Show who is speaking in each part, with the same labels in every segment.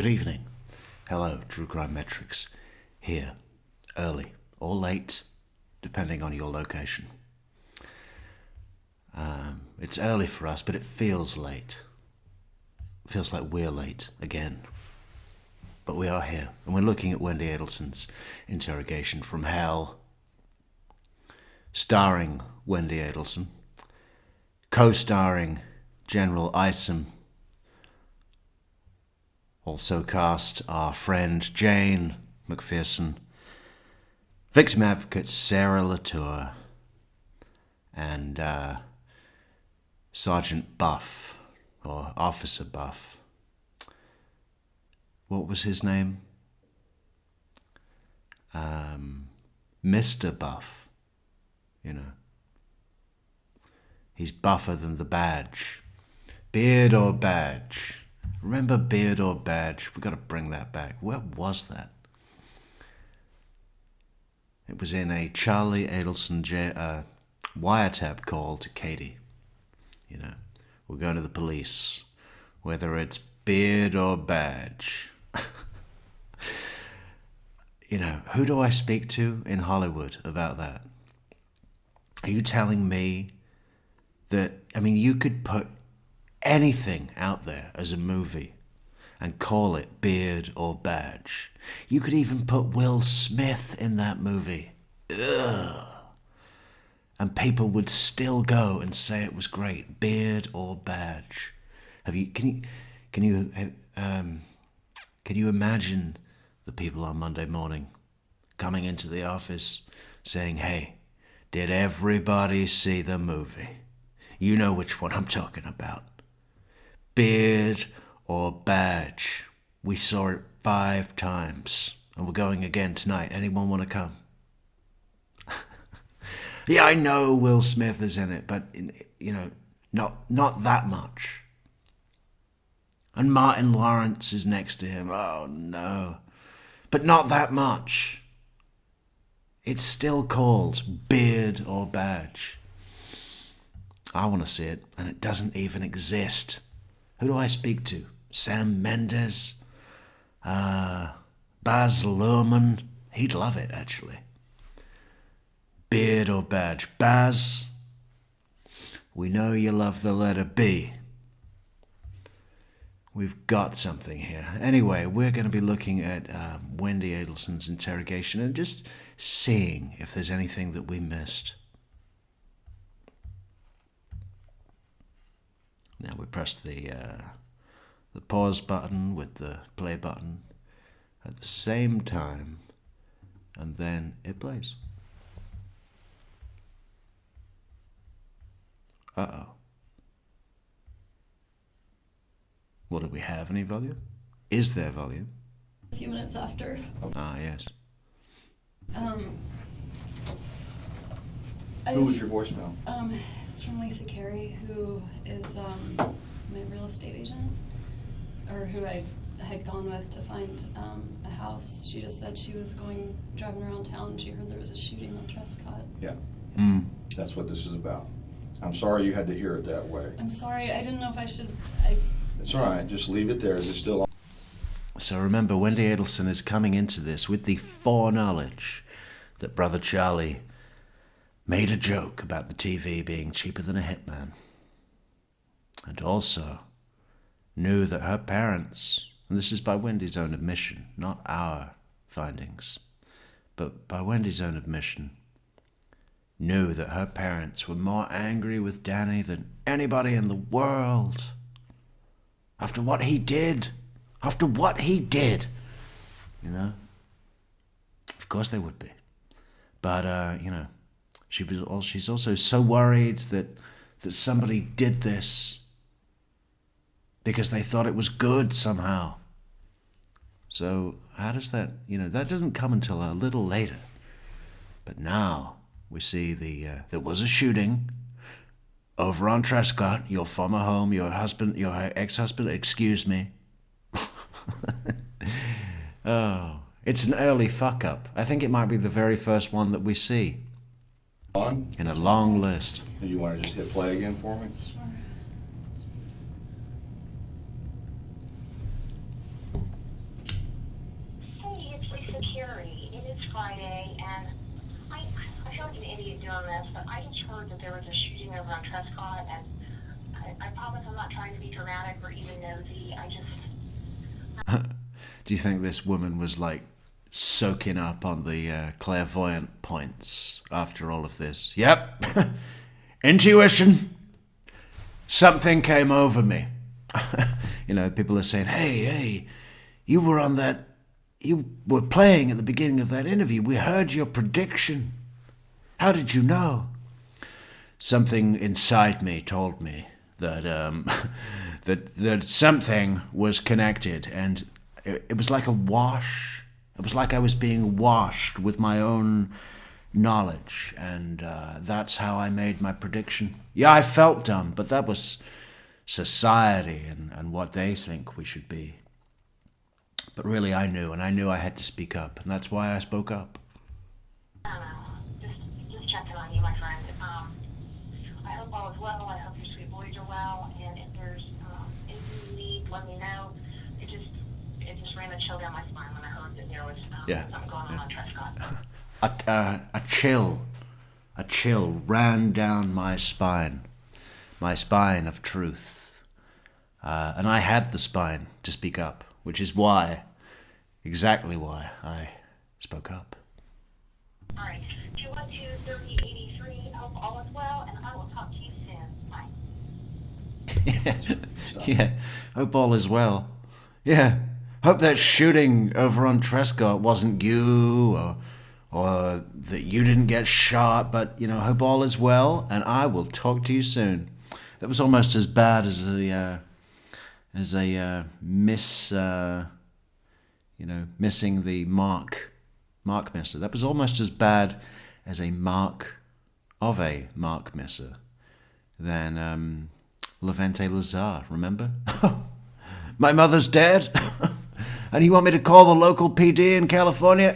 Speaker 1: Good evening. Hello, True Crime Metrix. Here, early or late, depending on your location. It's early for us, but it feels late. It feels like we're late again. But we are here, and we're looking at Wendi Adelson's Interrogation from Hell, starring Wendi Adelson, co-starring General Isom. Also cast our friend Jane McPherson, victim advocate Sarah Latour, and Sergeant Buff, or Officer Buff. What was his name? Mr. Buff, you know. He's buffer than the badge. Beard or badge? Remember Beard or Badge? We've got to bring that back. Where was that? It was in a Charlie Adelson wiretap call to Katie. You know, we're going to the police. Whether it's Beard or Badge. You know, who do I speak to in Hollywood about that? Are you telling me that, I mean, you could put anything out there as a movie and call it Beard or Badge. You could even put Will Smith in that movie. Ugh. And people would still go and say it was great. Beard or Badge. Can you imagine the people on Monday morning coming into the office saying, "Hey, did everybody see the movie? You know which one I'm talking about. Beard or Badge. We saw it 5 times, and we're going again tonight. Anyone want to come?" Yeah, I know Will Smith is in it, but you know, not that much. And Martin Lawrence is next to him. Oh no, but not that much. It's still called Beard or Badge. I want to see it, and it doesn't even exist. Who do I speak to? Sam Mendes? Baz Luhrmann? He'd love it, actually. Beard or Badge? Baz, we know you love the letter B. We've got something here. Anyway, we're going to be looking at Wendi Adelson's Interrogation and just seeing if there's anything that we missed. Now we press the pause button with the play button at the same time, and then it plays. Uh-oh. What, do we have any volume? Is there volume?
Speaker 2: A few minutes after.
Speaker 1: Ah, yes.
Speaker 3: Who was your voicemail?
Speaker 2: It's from Lisa Carey, who is my real estate agent, or who I had gone with to find a house. She just said she was driving around town, and she heard there was a shooting on Trescott.
Speaker 3: Yeah.
Speaker 1: That's
Speaker 3: what this is about. I'm sorry you had to hear it that way.
Speaker 2: I'm sorry, I didn't know if I should...
Speaker 3: It's all right, just leave it there. It's still...
Speaker 1: So remember, Wendi Adelson is coming into this with the foreknowledge that Brother Charlie made a joke about the TV being cheaper than a hitman. And also knew that her parents, and this is by Wendy's own admission, not our findings, but by Wendy's own admission, knew that her parents were more angry with Danny than anybody in the world. After what he did. You know? Of course they would be. But, you know, she's also so worried that somebody did this because they thought it was good somehow. So how does that, you know, that doesn't come until a little later. But now we see there was a shooting over on Trescott, your former home, your ex-husband, excuse me. Oh, it's an early fuck-up. I think it might be the very first one that we see.
Speaker 3: On?
Speaker 1: In a long list.
Speaker 3: Do you want to just hit play again for me?
Speaker 2: Sure.
Speaker 4: address, but I just heard that there was a shooting over on Trescott, and I promise I'm not trying to be dramatic or even nosy. I just...
Speaker 1: Do you think this woman was like soaking up on the clairvoyant points after all of this? Yep. Intuition. Something came over me. You know, people are saying, hey, you were playing at the beginning of that interview. We heard your prediction. How did you know? Something inside me told me that that something was connected, and it was like a wash. It was like I was being washed with my own knowledge, and that's how I made my prediction. Yeah, I felt dumb, but that was society and what they think we should be. But really I knew, and I knew I had to speak up, and that's why I spoke up.
Speaker 4: Just checking on you, my friend. I hope all is well. I hope your sweet boys are well, and if there's anything you need, let me know. It just ran a chill down my spine when I heard that there was something going on Trescott.
Speaker 1: A chill ran down my spine of truth. And I had the spine to speak up, which is exactly why I spoke up.
Speaker 4: All right, 212-3083, hope all is well, and I will talk to you soon. Bye.
Speaker 1: Yeah, hope all is well. Yeah, hope that shooting over on Trescott wasn't you, or that you didn't get shot, but, you know, hope all is well, and I will talk to you soon. That was almost as bad as missing the mark misser. That was almost as bad as a mark misser than Levante Lazar, remember? My mother's dead, and you want me to call the local PD in California?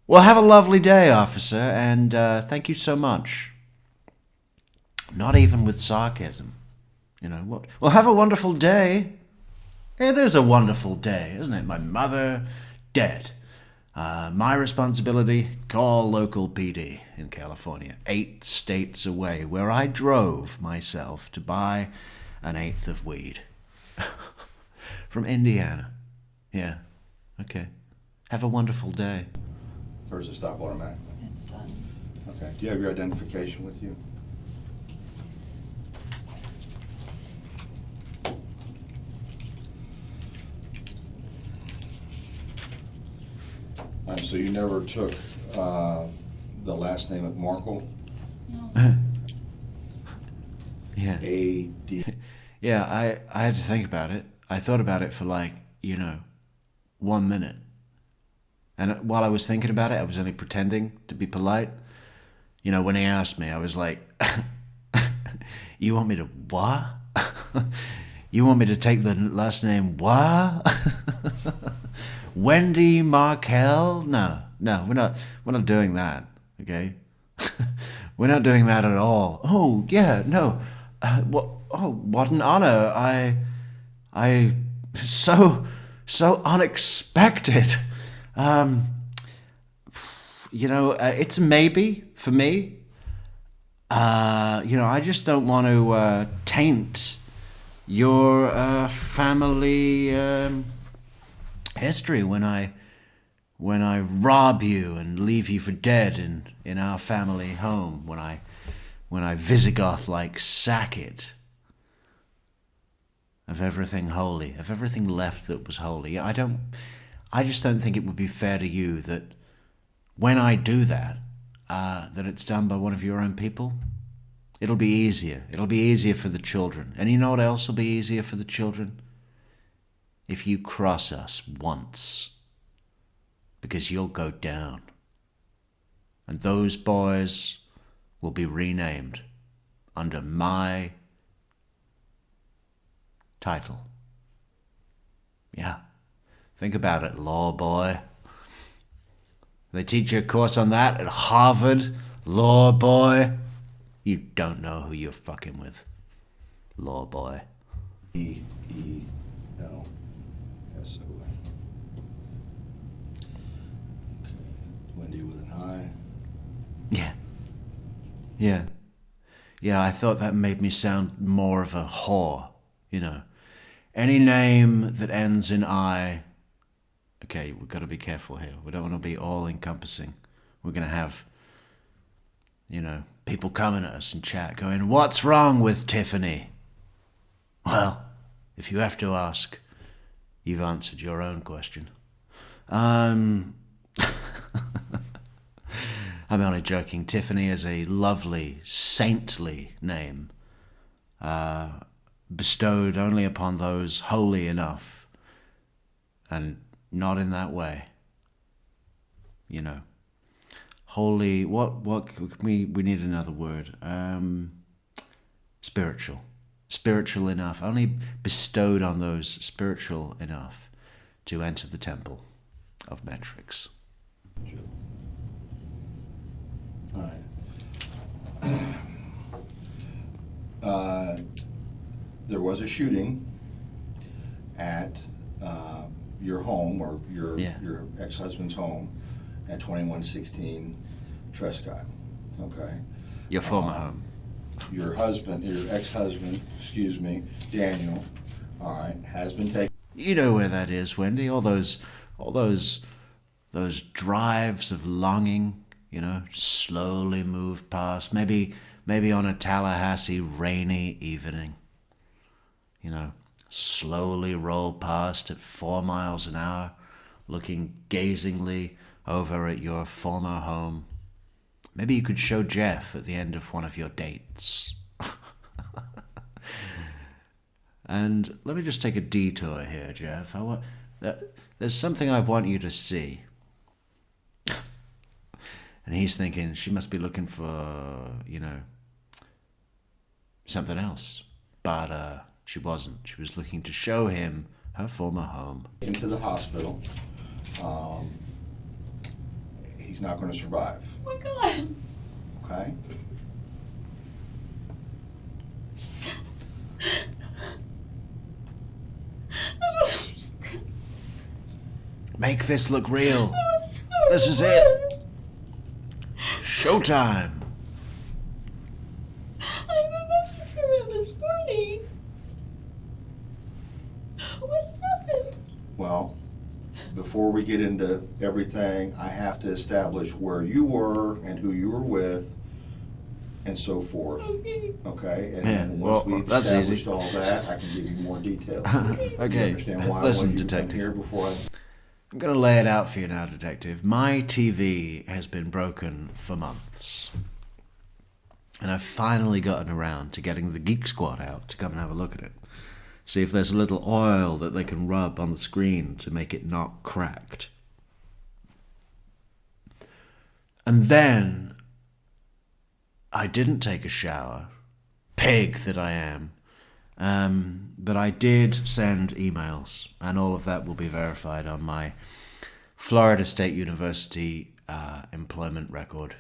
Speaker 1: Well, have a lovely day, officer, and thank you so much. Not even with sarcasm. You know what? Well, have a wonderful day. It is a wonderful day, isn't it? My mother dead. My responsibility, call local PD in California, 8 states away, where I drove myself to buy an eighth of weed. From Indiana. Yeah, okay. Have a wonderful day.
Speaker 3: Or does it stop automatically?
Speaker 2: It's done.
Speaker 3: Okay. Do you have your identification with you? So you never took the last name of Markel?
Speaker 2: No.
Speaker 1: Yeah.
Speaker 3: A-D.
Speaker 1: Yeah, I had to think about it. I thought about it for 1 minute. And while I was thinking about it, I was only pretending to be polite. You know, when he asked me, I was like, you want me to what? You want me to take the last name what? Wendi Markel? No, we're not doing that, okay? We're not doing that at all. Oh, yeah, no. What an honor. I so unexpected. It's a maybe for me. I just don't want to taint your family history when I rob you and leave you for dead in our family home, when I Visigoth sack it of everything holy, of everything left that was holy. I just don't think it would be fair to you that when I do that, that it's done by one of your own people. It'll be easier. It'll be easier for the children. And you know what else will be easier for the children? If you cross us once, because you'll go down. And those boys will be renamed under my title. Yeah. Think about it, law boy. They teach you a course on that at Harvard, law boy. You don't know who you're fucking with, law boy.
Speaker 3: E-E-L-S-O-N. Okay. Wendi with an I.
Speaker 1: Yeah. Yeah. Yeah, I thought that made me sound more of a whore, you know. Any name that ends in I. Okay, we've got to be careful here. We don't want to be all encompassing. We're going to have, you know, people coming at us in chat going, "What's wrong with Tiffany?" Well, if you have to ask, you've answered your own question. I'm only joking. Tiffany is a lovely, saintly name, bestowed only upon those holy enough, and not in that way. You know, holy. What we need another word. Spiritual enough, only bestowed on those spiritual enough to enter the temple of Metrix.
Speaker 3: All right. There was a shooting at your home, or your ex-husband's home, at 2116 Trescott. Okay.
Speaker 1: Your former home.
Speaker 3: Your ex-husband, Daniel, all right, has been taken.
Speaker 1: You know where that is, Wendy. All those drives of longing, you know, slowly move past. Maybe on a Tallahassee rainy evening, you know, slowly roll past at 4 miles an hour, looking gazingly over at your former home. Maybe you could show Jeff at the end of one of your dates. And let me just take a detour here, Jeff. There's something I want you to see. And he's thinking, she must be looking for, you know, something else. But she wasn't. She was looking to show him her former home.
Speaker 3: Into the hospital. He's not going to survive.
Speaker 2: Oh my God.
Speaker 3: Okay?
Speaker 1: Make this look real. This is it. Showtime.
Speaker 2: I have a message from him this morning. What happened?
Speaker 3: Well, before we get into everything, I have to establish where you were and who you were with and so forth.
Speaker 2: Okay.
Speaker 3: Okay? And
Speaker 1: Yeah,
Speaker 3: then
Speaker 1: well,
Speaker 3: once we've
Speaker 1: that's
Speaker 3: established
Speaker 1: easy.
Speaker 3: all that, I can give you more details.
Speaker 1: Okay,
Speaker 3: You understand why
Speaker 1: listen,
Speaker 3: I wanted you to come
Speaker 1: detective.
Speaker 3: here before I...
Speaker 1: I'm going to lay it out for you now, detective. My TV has been broken for months. And I've finally gotten around to getting the Geek Squad out to come and have a look at it. See if there's a little oil that they can rub on the screen to make it not cracked. And then I didn't take a shower, pig that I am. But I did send emails, and all of that will be verified on my Florida State University employment record.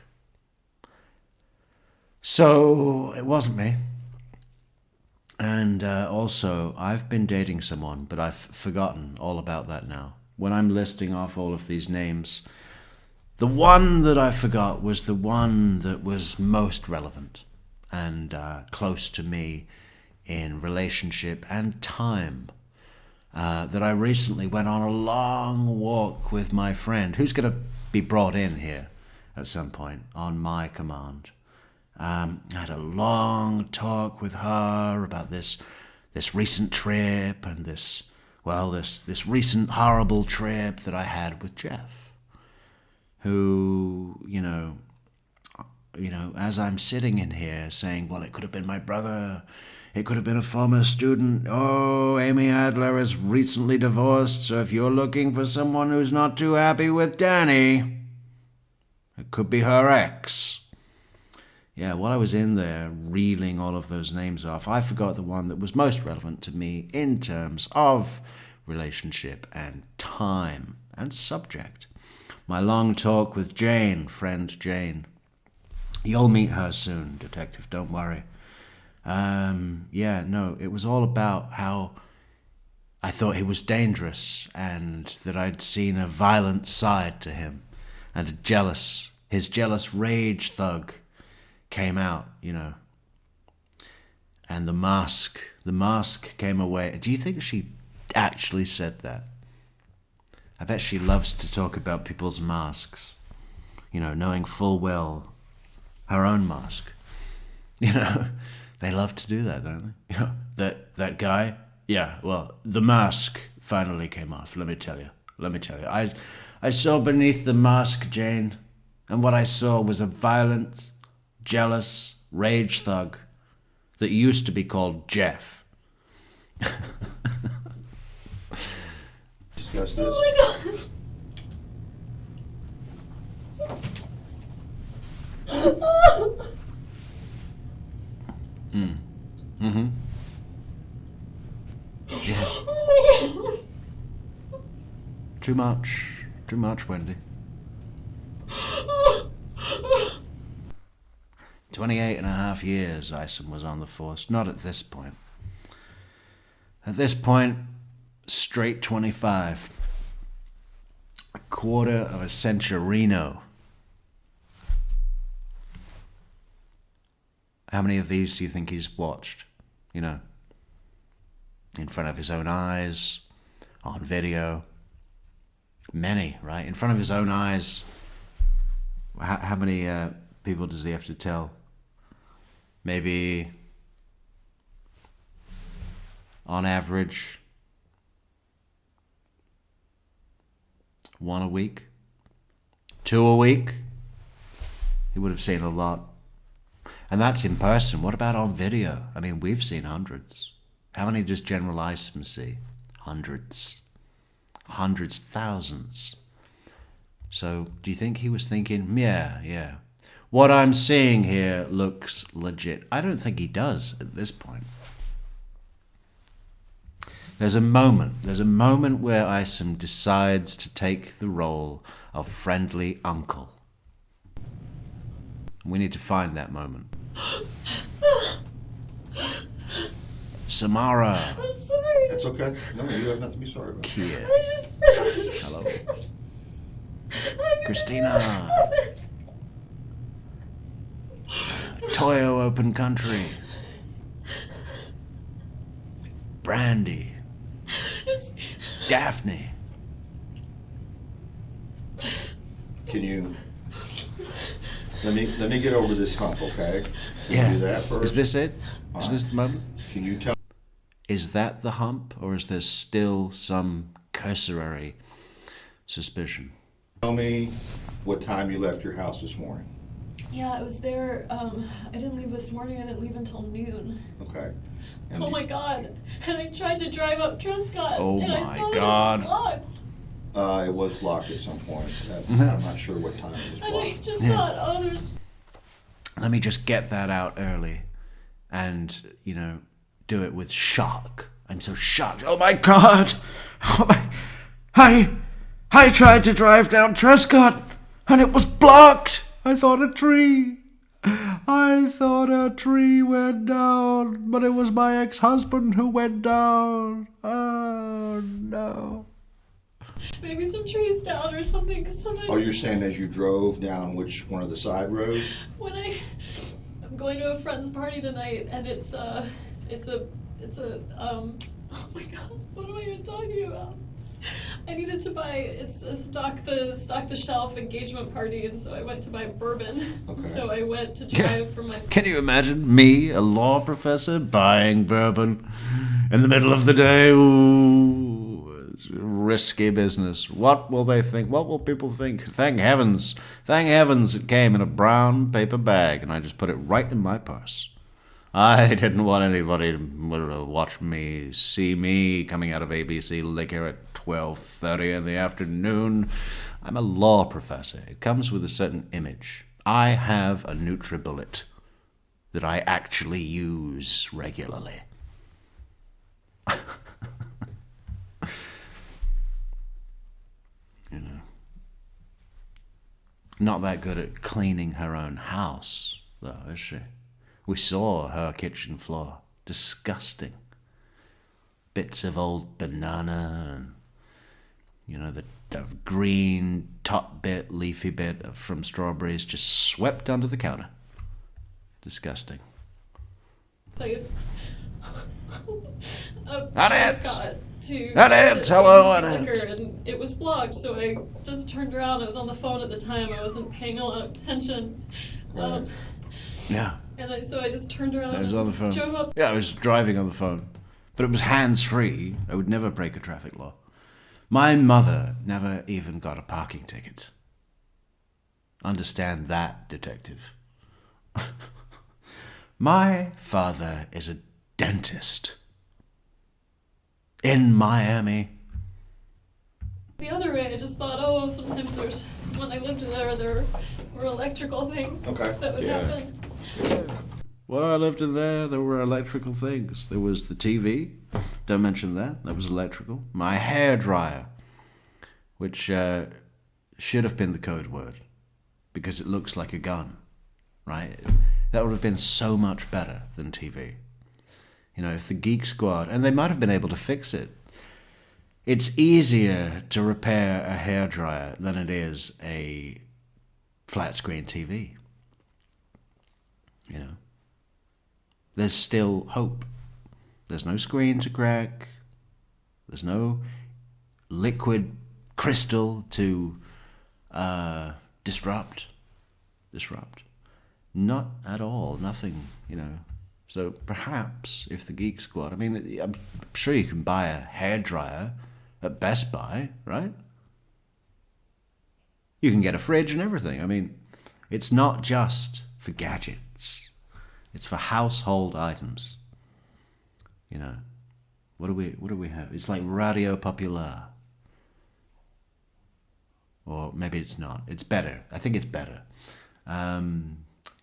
Speaker 1: So it wasn't me. And also, I've been dating someone, but I've forgotten all about that now. When I'm listing off all of these names, the one that I forgot was the one that was most relevant and close to me in relationship and time. That I recently went on a long walk with my friend, who's going to be brought in here at some point on my command. I had a long talk with her about this recent trip and this recent horrible trip that I had with Jeff, who, you know, as I'm sitting in here saying, well, it could have been my brother, it could have been a former student. Oh, Amy Adler is recently divorced, so if you're looking for someone who's not too happy with Danny, it could be her ex. Yeah, while I was in there reeling all of those names off, I forgot the one that was most relevant to me in terms of relationship and time and subject. My long talk with Jane, friend Jane. You'll meet her soon, detective, don't worry. It was all about how I thought he was dangerous and that I'd seen a violent side to him and a jealous his jealous rage thug came out, you know. And the mask came away. Do you think she actually said that? I bet she loves to talk about people's masks, you know, knowing full well her own mask. You know, they love to do that, don't they? You know, that guy, yeah, well, the mask finally came off, let me tell you. I saw beneath the mask, Jane, and what I saw was a violent, jealous rage thug that used to be called Jeff.
Speaker 3: Discuss this.
Speaker 2: Oh my god.
Speaker 1: Mm-hmm. Yeah.
Speaker 2: Oh my god.
Speaker 1: Too much, Wendy. 28 and a half years Ison was on the force. Not at this point. At this point, straight 25. A quarter of a centurino. How many of these do you think he's watched? You know, in front of his own eyes, on video. Many, right? In front of his own eyes. How many people does he have to tell? Maybe, on average, 1 a week, 2 a week. He would have seen a lot. And that's in person. What about on video? I mean, we've seen hundreds. How many does General Isom see? Hundreds. Hundreds, thousands. So, do you think he was thinking, yeah, what I'm seeing here looks legit? I don't think he does at this point. There's a moment where Isom decides to take the role of friendly uncle. We need to find that moment. Samara.
Speaker 2: I'm sorry.
Speaker 3: That's okay. No, you have nothing to be sorry about.
Speaker 1: Kia.
Speaker 2: I just...
Speaker 1: Hello. Christina. Toyo Open Country. Brandy. Daphne.
Speaker 3: Can you let me get over this hump, okay? Can
Speaker 1: Yeah.
Speaker 3: you do that first?
Speaker 1: Is this it?
Speaker 3: All
Speaker 1: Is
Speaker 3: right.
Speaker 1: this the moment?
Speaker 3: Can you tell
Speaker 1: Is that the hump, or is there still some cursory suspicion?
Speaker 3: me what time you left your house this morning?
Speaker 2: Yeah, I was there. I didn't leave this morning. I didn't leave until noon.
Speaker 3: Okay. And
Speaker 2: Oh my god. And I tried to drive up Trescott.
Speaker 1: Oh
Speaker 2: and I
Speaker 1: my
Speaker 2: saw
Speaker 1: God.
Speaker 2: That it was blocked.
Speaker 3: It was blocked at some point. I'm not sure what time it was
Speaker 2: And I
Speaker 3: blocked.
Speaker 2: just
Speaker 1: Yeah.
Speaker 2: thought, oh, there's...
Speaker 1: Let me just get that out early and, you know, do it with shock. I'm so shocked. Oh my God! Oh my... I tried to drive down Trescott and it was blocked! I thought a tree went down, but it was my ex-husband who went down. Oh no.
Speaker 2: maybe some trees down or something, because sometimes...
Speaker 3: Oh, you're saying as you drove down which one of the side roads?
Speaker 2: when I'm going to a friend's party tonight, and it's a oh my god, what am I even talking about? I needed to buy, it's a stock the shelf engagement party, and so I went to buy bourbon.
Speaker 3: Okay.
Speaker 2: So I went to drive from my...
Speaker 1: Can you imagine me, a law professor, buying bourbon in the middle of the day? Ooh, it's risky business. What will they think? What will people think? Thank heavens it came in a brown paper bag and I just put it right in my purse. I didn't want anybody to watch me, see me coming out of ABC liquor at 12:30 in the afternoon. I'm a law professor. It comes with a certain image. I have a NutriBullet that I actually use regularly. You know, not that good at cleaning her own house, though, is she? We saw her kitchen floor. Disgusting. Bits of old banana and, you know, the a green top bit, leafy bit from strawberries just swept under the counter. Disgusting.
Speaker 2: Place.
Speaker 1: Annette!
Speaker 2: Annette,
Speaker 1: hello, Annette.
Speaker 2: And it was blocked, so I just turned around. I was on the phone at the time. I wasn't paying a lot of attention.
Speaker 1: Yeah.
Speaker 2: And so I just turned around.
Speaker 1: I was on the phone.
Speaker 2: Drove up.
Speaker 1: Yeah, I was driving on the phone. But it was hands-free. I would never break a traffic law. My mother never even got a parking ticket. Understand that, detective. My father is a dentist in Miami.
Speaker 2: The other way, I just thought, oh, sometimes when I lived there were electrical things that would happen.
Speaker 1: When I lived in there were electrical things. There was the TV. Don't mention that. That was electrical. My hairdryer, which should have been the code word because it looks like a gun, right? That would have been so much better than TV. You know, if the Geek Squad, and they might have been able to fix it. It's easier to repair a hairdryer than it is a flat screen TV. You know, there's still hope. There's no screen to crack. There's no liquid crystal to disrupt. Not at all. Nothing, you know. So perhaps if the Geek Squad, I mean, I'm sure you can buy a hairdryer at Best Buy, right? You can get a fridge and everything. I mean, it's not just for gadgets. It's for household items. You know, what do we have? It's like Radio Popular. Or maybe it's not. It's better. I think it's better.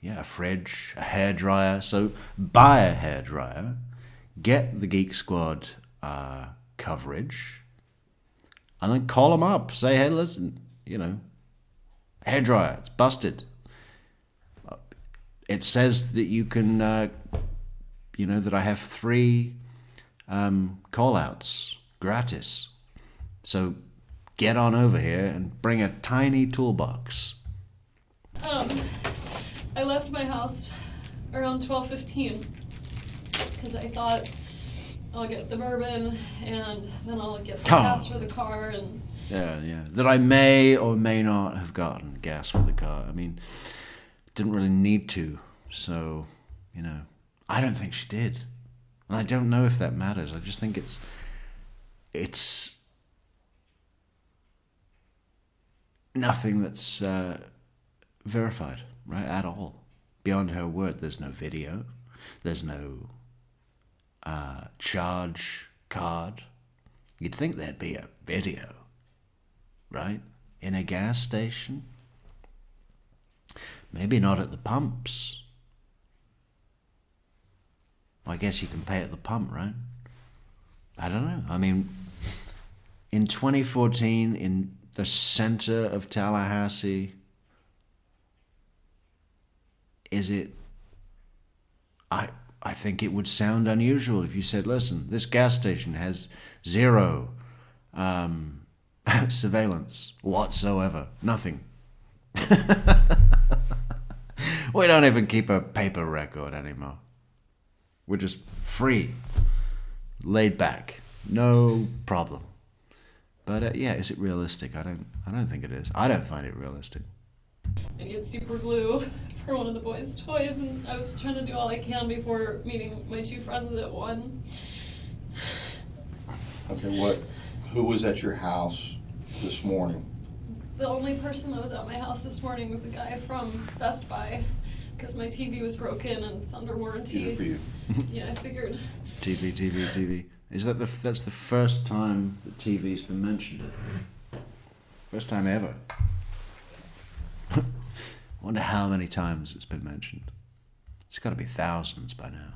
Speaker 1: Yeah, a fridge, a hairdryer. So buy a hairdryer, get the Geek Squad coverage, and then call them up. Say, hey, listen, you know, hairdryer, it's busted. It says that you can, you know, that I have 3 call-outs gratis. So get on over here and bring a tiny toolbox.
Speaker 2: I left my house around 12:15 because I thought I'll get the bourbon and then I'll get some gas for the car and...
Speaker 1: Yeah. That I may or may not have gotten gas for the car. I mean, didn't really need to. So, you know, I don't think she did. And I don't know if that matters. I just think it's nothing that's verified, right, at all. Beyond her word, there's no video. There's no charge card. You'd think there'd be a video, right, in a gas station. Maybe not at the pumps. I guess you can pay at the pump, right? I don't know. I mean, in 2014, in the center of Tallahassee, is it... I think it would sound unusual if you said, listen, this gas station has 0 surveillance whatsoever. Nothing. We don't even keep a paper record anymore. We're just free, laid back, no problem. But yeah, is it realistic? I don't think it is. I don't find it realistic.
Speaker 2: I get super glue for one of the boys' toys, and I was trying to do all I can before meeting my 2 friends at 1.
Speaker 3: Okay, who was at your house this morning?
Speaker 2: The only person that was at my house this morning was a guy from Best Buy, because my TV was broken and it's under warranty.
Speaker 3: Easy for you.
Speaker 2: Yeah, I figured.
Speaker 1: TV. Is that that's the first time that TV's been mentioned? First time ever. Wonder how many times it's been mentioned. It's got to be thousands by now.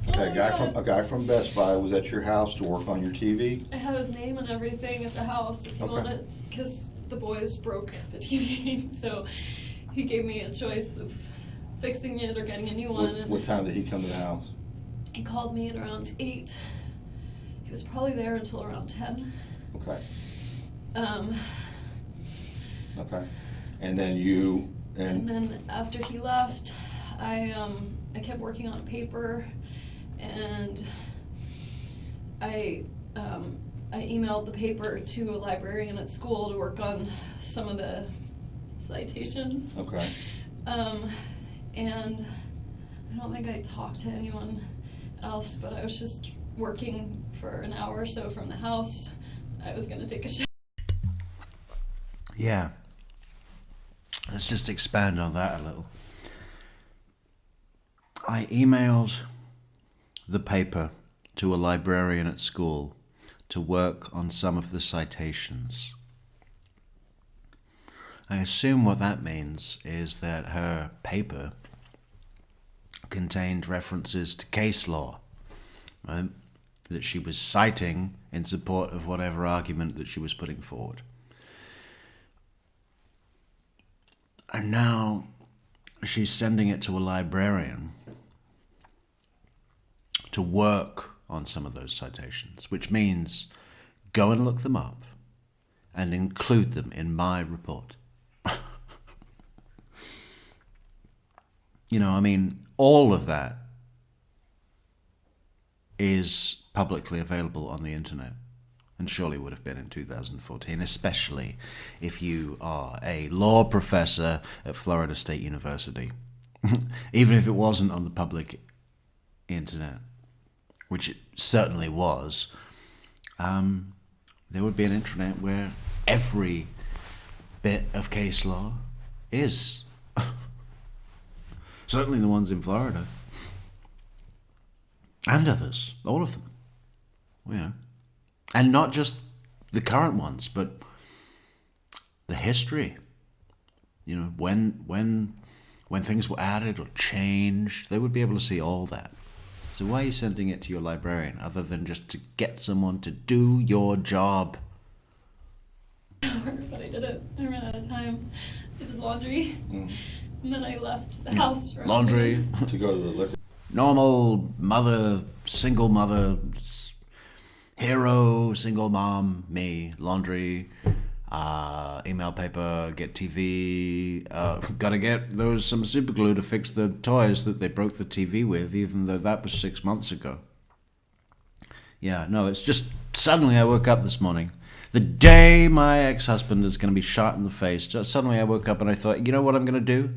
Speaker 3: Okay, a guy from Best Buy was at your house to work on your TV?
Speaker 2: I have his name and everything at the house if you want it, because the boys broke the TV, so he gave me a choice of fixing it or getting a new one.
Speaker 3: What time did he come to the house?
Speaker 2: He called me at around 8. He was probably there until around 10.
Speaker 3: Okay.
Speaker 2: Um,
Speaker 3: Okay. And then you,
Speaker 2: and then after he left, I kept working on a paper, and I emailed the paper to a librarian at school to work on some of the citations.
Speaker 3: okay.
Speaker 2: And I don't think I talked to anyone else, but I was just working for an hour or so from the house. I was gonna take a shower.
Speaker 1: Yeah. Let's just expand on that a little. I emailed the paper to a librarian at school to work on some of the citations. I assume what that means is that her paper contained references to case law, right? That she was citing in support of whatever argument that she was putting forward. And now she's sending it to a librarian to work on some of those citations, which means go and look them up and include them in my report. You know, I mean, all of that is publicly available on the internet, and surely would have been in 2014, especially if you are a law professor at Florida State University. Even if it wasn't on the public internet, which it certainly was, there would be an intranet where every bit of case law is. Certainly the ones in Florida. And others. All of them. Yeah. And not just the current ones, but the history. You know, when things were added or changed, they would be able to see all that. So why are you sending it to your librarian, other than just to get someone to do your job?
Speaker 2: But I didn't. I ran out of time. I did laundry. And then I left the house. For
Speaker 1: Laundry.
Speaker 3: To go to the liquor.
Speaker 1: Normal mother, single mother, hero, single mom, me, laundry, email paper, get TV, gotta get some super glue to fix the toys that they broke the TV with, even though that was 6 months ago. Yeah, no, it's just suddenly I woke up this morning. The day my ex-husband is going to be shot in the face, just suddenly I woke up and I thought, you know what I'm going to do?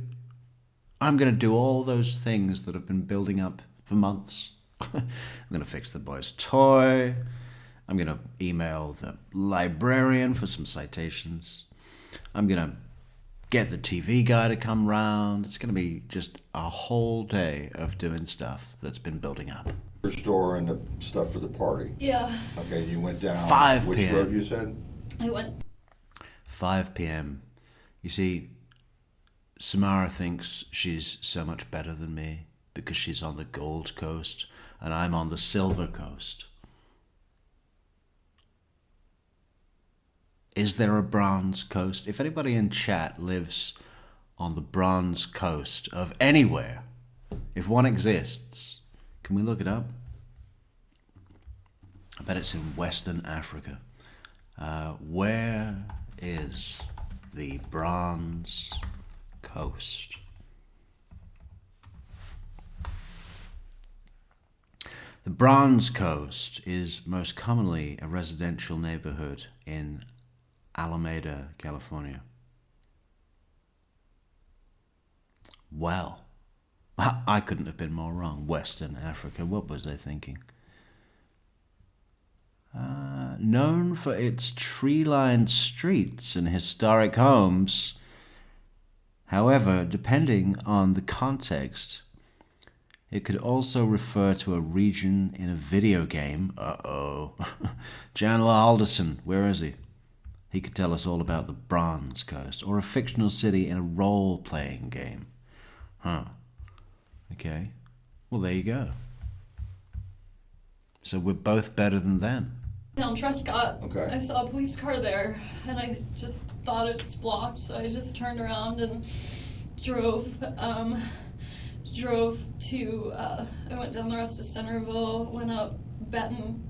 Speaker 1: I'm going to do all those things that have been building up for months. I'm going to fix the boy's toy. I'm going to email the librarian for some citations. I'm going to get the TV guy to come round. It's going to be just a whole day of doing stuff that's been building up.
Speaker 3: Store and the stuff for the party.
Speaker 2: Yeah.
Speaker 3: Okay, you went down
Speaker 1: 5
Speaker 3: which
Speaker 1: p.m.
Speaker 3: road you said?
Speaker 2: I went.
Speaker 1: 5 p.m. You see, Samara thinks she's so much better than me because she's on the Gold Coast and I'm on the Silver Coast. Is there a Bronze Coast? If anybody in chat lives on the Bronze Coast of anywhere, if one exists, can we look it up? I bet it's in Western Africa. Where is the Bronze Coast? The Bronze Coast is most commonly a residential neighborhood in Alameda, California. Well, I couldn't have been more wrong. Western Africa, what was I thinking? Known for its tree-lined streets and historic homes. However, depending on the context, it could also refer to a region in a video game. Uh-oh. Chandler Alderson, where is he? He could tell us all about the Bronze Coast, or a fictional city in a role-playing game. Huh. Okay. Well, there you go. So we're both better than them.
Speaker 2: Down Trescott.
Speaker 3: Okay.
Speaker 2: I saw a police car there, and I just thought it was blocked, so I just turned around and drove to, I went down the rest of Centerville, went up Benton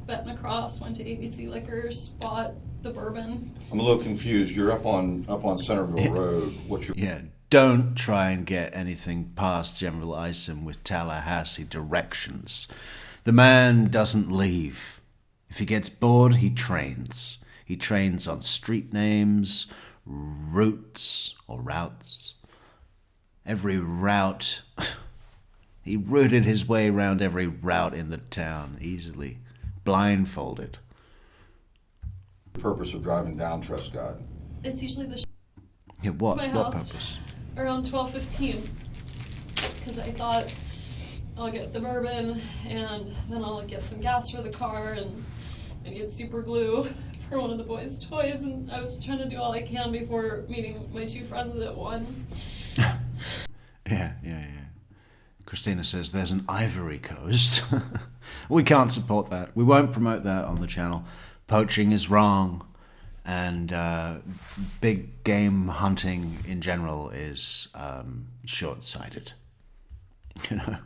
Speaker 2: across, went to ABC Liquors, bought the bourbon.
Speaker 3: I'm a little confused. You're up on Centerville Road. What's your...
Speaker 1: Yeah, don't try and get anything past General Isom with Tallahassee directions. The man doesn't leave. If he gets bored, he trains. He trains on street names, routes, or routes. Every route. He routed his way around every route in the town, easily. Blindfolded.
Speaker 3: purpose of driving down Trescott?
Speaker 2: It's usually the
Speaker 1: Yeah, what?
Speaker 2: my
Speaker 1: What
Speaker 2: house
Speaker 1: purpose?
Speaker 2: around 12:15, because I thought I'll get the bourbon and then I'll get some gas for the car and get super glue for one of the boys' toys, and I was trying to do all I can before meeting my two friends at 1.
Speaker 1: Yeah. Christina says there's an Ivory Coast. We can't support that. We won't promote that on the channel. Poaching is wrong, and big game hunting in general is short-sighted. You know,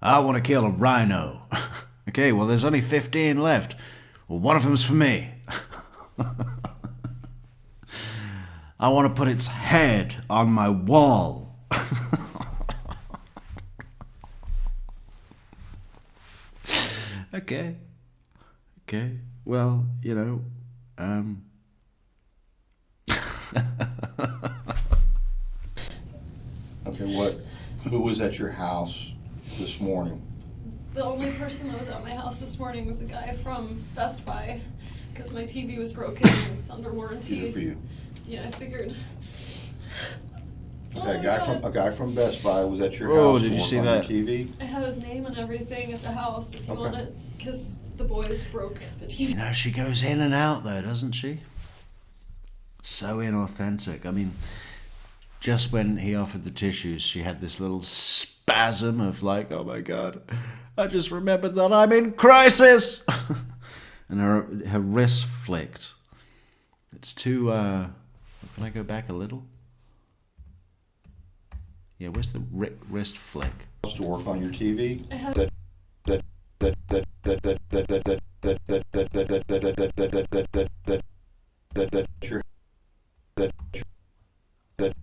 Speaker 1: I want to kill a rhino. Okay, well, there's only 15 left. Well, one of them's for me. I want to put its head on my wall. Okay. Well, you know,
Speaker 3: Okay, who was at your house this morning?
Speaker 2: The only person that was at my house this morning was a guy from Best Buy, because my TV was broken and it's under warranty.
Speaker 3: Good for you.
Speaker 2: Yeah, I figured.
Speaker 3: Okay,
Speaker 2: Oh my God.
Speaker 3: a guy from Best Buy was at your
Speaker 1: Oh,
Speaker 3: house.
Speaker 1: did
Speaker 3: to
Speaker 1: you
Speaker 3: work
Speaker 1: see
Speaker 3: on
Speaker 1: that?
Speaker 3: Your TV?
Speaker 2: I have his name and everything at the house if you
Speaker 3: Okay.
Speaker 2: want it, because the boys broke the TV.
Speaker 1: you know, she goes in and out though, doesn't she? So inauthentic. I mean, just when he offered the tissues, she had this little spasm of like, oh my God, I just remembered that I'm in crisis. And her wrist flicked. It's too, can I go back a little? Yeah, where's the wrist flick?
Speaker 3: To work on your TV?
Speaker 2: I have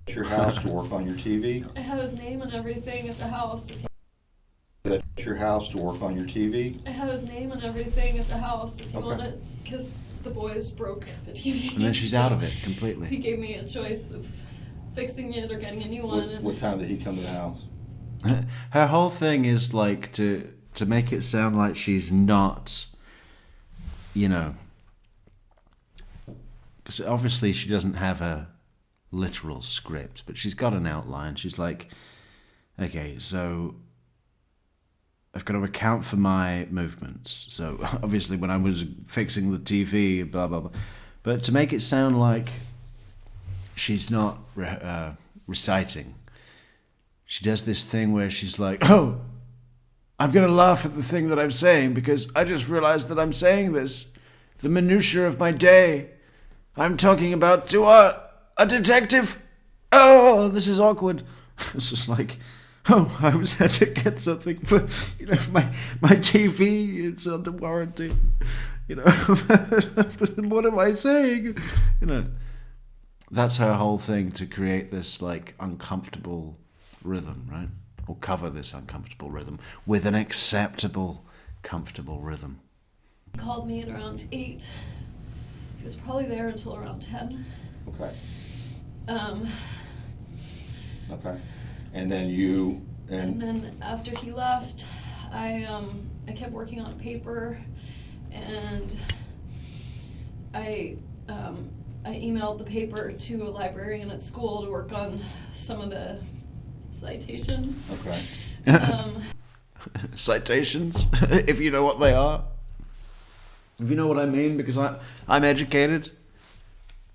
Speaker 3: Your house to work on your TV?
Speaker 2: I have his name and everything at the house. If you,
Speaker 3: At your house to work on your TV?
Speaker 2: I have his name and everything at the house if you
Speaker 3: Okay.
Speaker 2: want it, because the boys broke the TV.
Speaker 1: And then she's out of it
Speaker 2: He
Speaker 1: completely.
Speaker 2: gave me a choice of fixing it or getting a new one. And
Speaker 3: What time did he come to the house?
Speaker 1: Her whole thing is like to make it sound like she's not, you know, because obviously she doesn't have a literal script, but she's got an outline. She's like, okay, so I've got to account for my movements. So obviously when I was fixing the TV, blah, blah, blah. But to make it sound like she's not reciting, she does this thing where she's like, oh, I'm going to laugh at the thing that I'm saying because I just realized that I'm saying this. The minutiae of my day. I'm talking about to a detective. Oh, this is awkward. It's just like, oh, I was had to get something for, you know, my TV. It's under warranty. You know, what am I saying? You know, that's her whole thing, to create this like uncomfortable rhythm, right? Or cover this uncomfortable rhythm with an acceptable, comfortable rhythm.
Speaker 2: he called me at around 8. He was probably there until around 10.
Speaker 3: Okay.
Speaker 2: Um,
Speaker 3: Okay. And then you
Speaker 2: and then after he left, I kept working on a paper, and I emailed the paper to a librarian at school to work on some of the citations.
Speaker 3: Okay.
Speaker 1: Citations, if you know what they are. If you know what I mean, because I'm educated.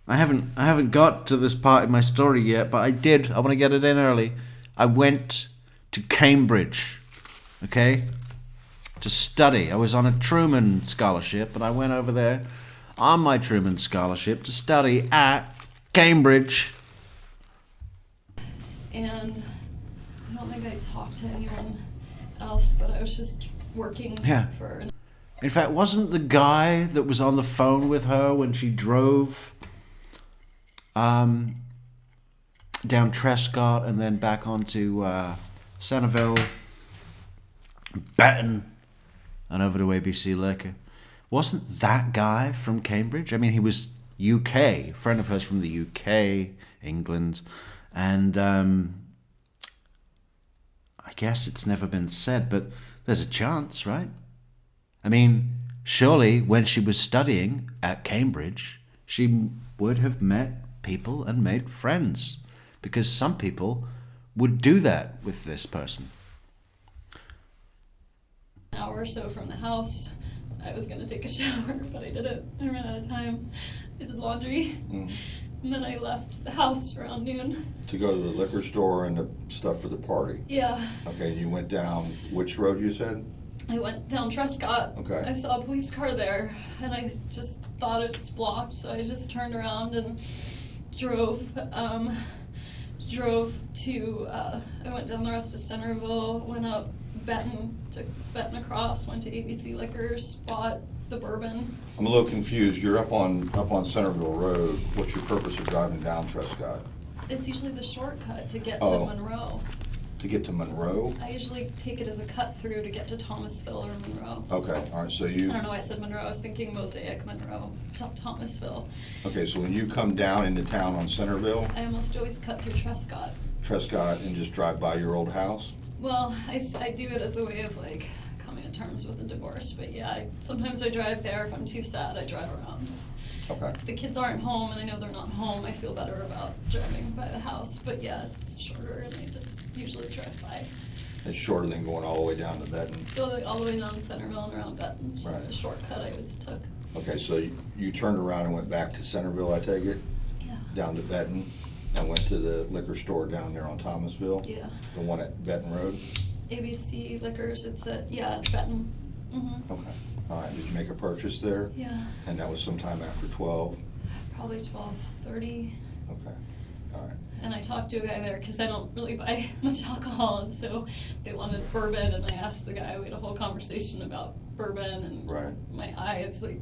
Speaker 1: I haven't got to this part in my story yet, but I did. I want to get it in early. I went to Cambridge, okay, to study. I was on a Truman Scholarship, and I went over there on my Truman Scholarship to study at Cambridge.
Speaker 2: And I don't think I talked to anyone else, but I was just working
Speaker 1: Yeah.
Speaker 2: for.
Speaker 1: In fact, wasn't the guy that was on the phone with her when she drove down Trescott and then back onto Centerville, Benton, and over to ABC Liquor? Wasn't that guy from Cambridge? I mean, he was UK, friend of hers from the UK, England, and I guess it's never been said, but there's a chance, right? I mean, surely when she was studying at Cambridge, she would have met people and made friends, because some people would do that with this person.
Speaker 2: An hour or so from the house, I was going to take a shower, but I didn't. I ran out of time. I did laundry, and then I left the house around noon.
Speaker 3: To go to the liquor store and the stuff for the party?
Speaker 2: Yeah.
Speaker 3: Okay, you went down which road you said?
Speaker 2: I went down Trescott.
Speaker 3: Okay.
Speaker 2: I saw a police car there, and I just thought it was blocked, so I just turned around and drove to, I went down the rest of Centerville, went up Benton, took Benton across, went to ABC Liquors, bought the bourbon.
Speaker 3: I'm a little confused. You're up on Centerville Road. What's your purpose of driving down Trescott?
Speaker 2: It's usually the shortcut to get to
Speaker 3: Oh.
Speaker 2: Monroe.
Speaker 3: To get to Monroe?
Speaker 2: I usually take it as a cut through to get to Thomasville or Monroe.
Speaker 3: Okay, all right, so
Speaker 2: I
Speaker 3: you,
Speaker 2: don't know why I said Monroe, I was thinking Mosaic, Monroe, Thomasville.
Speaker 3: okay, so when you come down into town on Centerville,
Speaker 2: I almost always cut through Trescott.
Speaker 3: Trescott, and just drive by your old house?
Speaker 2: Well, I do it as a way of like coming to terms with the divorce, but yeah, sometimes I drive there. If I'm too sad, I drive around.
Speaker 3: Okay,
Speaker 2: If the kids aren't home and I know they're not home, I feel better about driving by the house, but yeah, it's shorter and I just usually drive by.
Speaker 3: it's shorter than going all the way down to Benton.
Speaker 2: Go like, all the way down Centerville and around Benton, it's just
Speaker 3: Right.
Speaker 2: a shortcut I always took.
Speaker 3: Okay, so you turned around and went back to Centerville, I take it,
Speaker 2: Yeah.
Speaker 3: down to Benton, and went to the liquor store down there on Thomasville?
Speaker 2: Yeah.
Speaker 3: The one at Benton Road?
Speaker 2: ABC Liquors, it's at, yeah, it's Benton. Mm-hmm.
Speaker 3: Okay, all right, did you make a purchase there?
Speaker 2: Yeah,
Speaker 3: And that was sometime after 12?
Speaker 2: probably 12:30.
Speaker 3: Okay, all right.
Speaker 2: And I talked to a guy there because I don't really buy much alcohol, and so they wanted bourbon, and I asked the guy, we had a whole conversation about bourbon and
Speaker 3: Right.
Speaker 2: my eyes, like,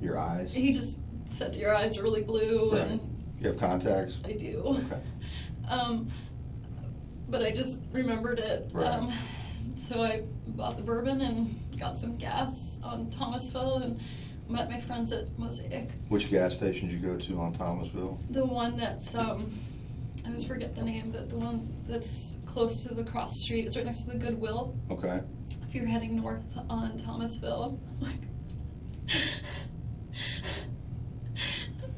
Speaker 3: Your eyes?
Speaker 2: he just said, your eyes are really blue,
Speaker 3: Right.
Speaker 2: and
Speaker 3: You have contacts?
Speaker 2: I do.
Speaker 3: Okay.
Speaker 2: But I just remembered it.
Speaker 3: Right.
Speaker 2: So I bought the bourbon and got some gas on Thomasville and met my friends at Mosaic.
Speaker 3: Which gas station did you go to on Thomasville?
Speaker 2: The one that's, I always forget the name, but the one that's close to the cross street, it's right next to the Goodwill.
Speaker 3: Okay.
Speaker 2: If you're heading north on Thomasville, like,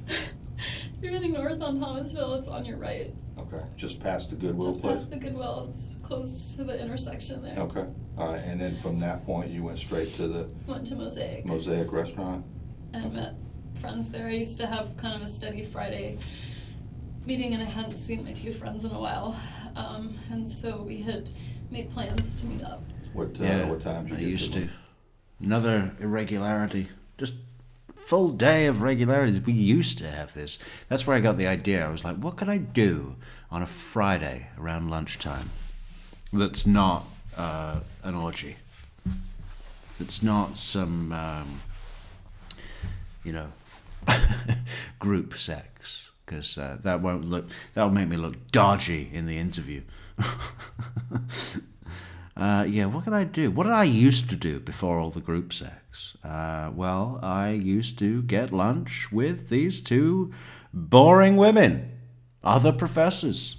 Speaker 2: if you're heading north on Thomasville, it's on your right.
Speaker 3: Okay, just past the Goodwill
Speaker 2: Just
Speaker 3: place?
Speaker 2: past the Goodwill, it's close to the intersection there.
Speaker 3: Okay, all right, and then from that point, you went straight to the
Speaker 2: Went to Mosaic
Speaker 3: Mosaic Restaurant?
Speaker 2: and met friends there. I used to have kind of a steady Friday meeting, and I hadn't seen my two friends in a while. And so we had made plans to meet up.
Speaker 3: What time did you
Speaker 1: I
Speaker 3: get
Speaker 1: used
Speaker 3: to
Speaker 1: to.
Speaker 3: them?
Speaker 1: Another irregularity. Just full day of regularities. We used to have this. That's where I got the idea. I was like, what could I do on a Friday around lunchtime that's not an orgy? That's not some, group sex. Because that will make me look dodgy in the interview. What can I do? What did I used to do before all the group sex? Well, I used to get lunch with these two boring women, other professors.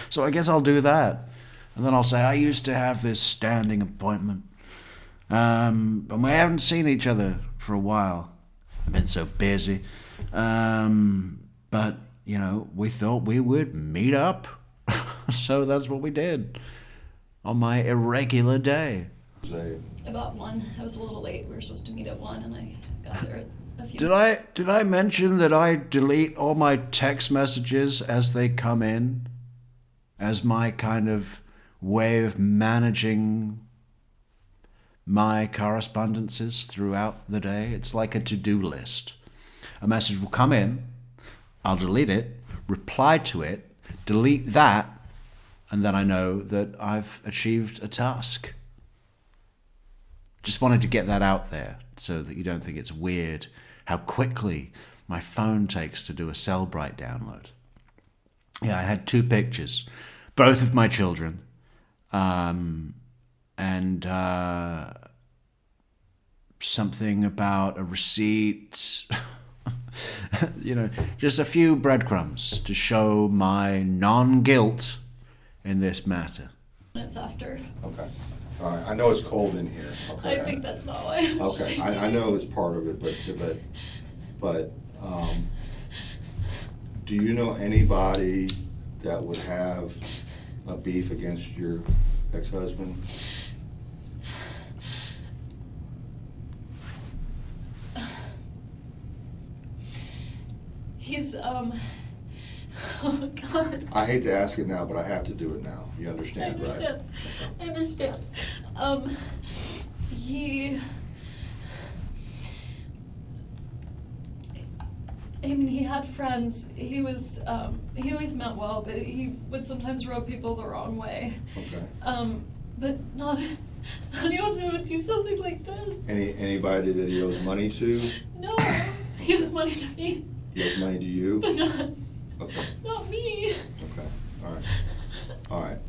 Speaker 1: So I guess I'll do that. And then I'll say, I used to have this standing appointment. And we haven't seen each other for a while. I've been so busy. But, we thought we would meet up. So that's what we did on my irregular day.
Speaker 2: About 1. I was a little late. We were supposed to meet at 1, and I got there at a few.
Speaker 1: Did I mention that I delete all my text messages as they come in, as my kind of way of managing my correspondences throughout the day? It's like a to-do list. A message will come in, I'll delete it, reply to it, delete that, And then I know that I've achieved a task. Just wanted to get that out there so that you don't think it's weird how quickly my phone takes to do a Cellbrite download. Yeah, I had 2 pictures, both of my children, and something about a receipt, just a few breadcrumbs to show my non-guilt in this matter.
Speaker 2: Minutes after.
Speaker 3: Okay. All right. I know it's cold in here. Okay.
Speaker 2: I think that's not why I'm
Speaker 3: Okay.
Speaker 2: shaking.
Speaker 3: I know it's part of it, but do you know anybody that would have a beef against your ex-husband?
Speaker 2: He's, oh my God.
Speaker 3: I hate to ask it now, but I have to do it now. You
Speaker 2: I
Speaker 3: understand, right?
Speaker 2: understand. I understand. He had friends. He always meant well, but he would sometimes rub people the wrong way.
Speaker 3: Okay.
Speaker 2: But not anyone who would do something like this.
Speaker 3: Anybody that he owes money to?
Speaker 2: No, he owes money to me,
Speaker 3: He owes money to you?
Speaker 2: but
Speaker 3: Okay.
Speaker 2: not me.
Speaker 3: Okay. All right. All right.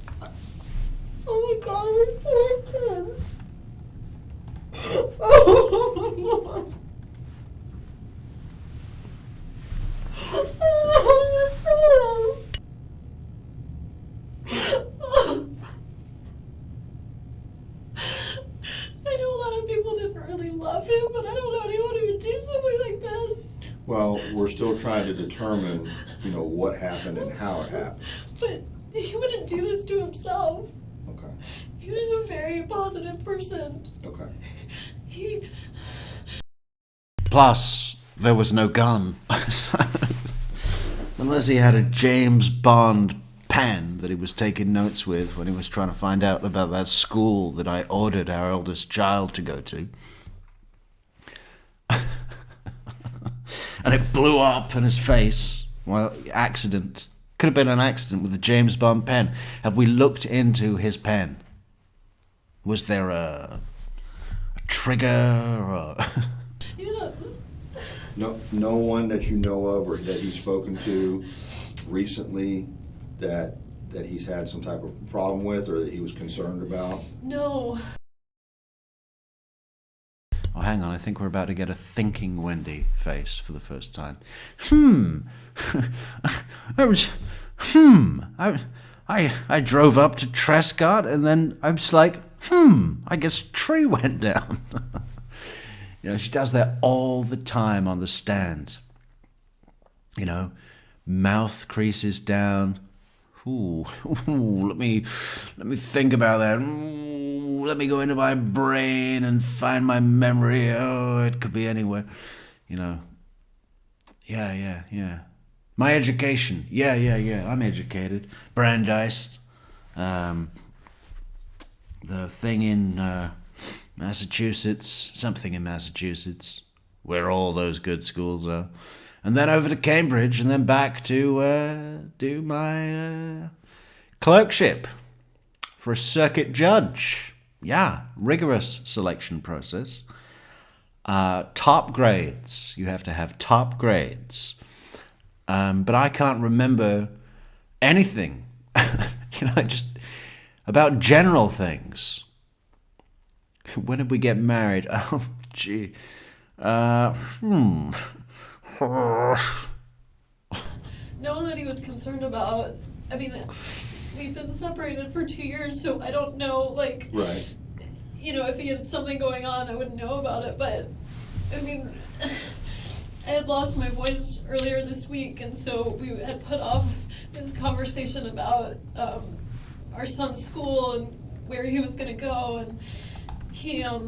Speaker 2: Oh my God, we're so Oh. I know a lot of people didn't really love him, but I don't know anyone who would do something like this.
Speaker 3: Well, we're still trying to determine, what happened and how it happened.
Speaker 2: But he wouldn't do this to himself.
Speaker 3: Okay.
Speaker 2: He was a very positive person.
Speaker 3: Okay.
Speaker 2: He...
Speaker 1: Plus, there was no gun. Unless he had a James Bond pen that he was taking notes with when he was trying to find out about that school that I ordered our eldest child to go to. And it blew up in his face. Well, accident. Could have been an accident with the James Bond pen. Have we looked into his pen? Was there a trigger or...
Speaker 3: No one that you know of or that he's spoken to recently that he's had some type of problem with or that he was concerned about?
Speaker 2: No.
Speaker 1: Oh, hang on, I think we're about to get a thinking Wendi face for the first time. I drove up to Trescott and then I was like, I guess a tree went down. She does that all the time on the stand. Mouth creases down. Ooh, let me think about that. Ooh, let me go into my brain and find my memory. Oh, it could be anywhere. Yeah. My education. Yeah. I'm educated. Brandeis. The thing in Massachusetts, something in Massachusetts, where all those good schools are. And then over to Cambridge, and then back to do my clerkship for a circuit judge. Yeah, rigorous selection process. Top grades. You have to have top grades. But I can't remember anything, just about general things. When did we get married? Oh, gee.
Speaker 2: No one that he was concerned about. We've been separated for 2 years, so I don't know,
Speaker 3: Right.
Speaker 2: If he had something going on, I wouldn't know about it, but, I had lost my voice earlier this week, and so we had put off this conversation about our son's school and where he was going to go, and he, I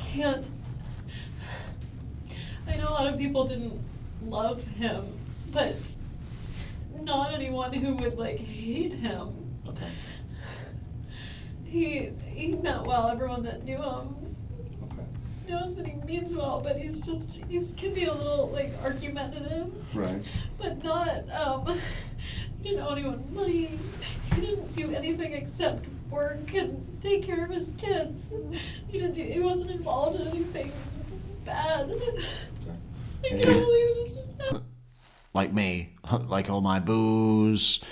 Speaker 2: can't, I know a lot of people didn't love him, but not anyone who would, hate him.
Speaker 3: Okay.
Speaker 2: He meant well. Everyone that knew him
Speaker 3: Okay.
Speaker 2: knows that he means well, but he can be a little, argumentative.
Speaker 3: Right.
Speaker 2: But not He didn't owe anyone money. He didn't do anything except work and take care of his kids. He wasn't involved in anything bad. I can't believe this is happening.
Speaker 1: Like me, like all my booze,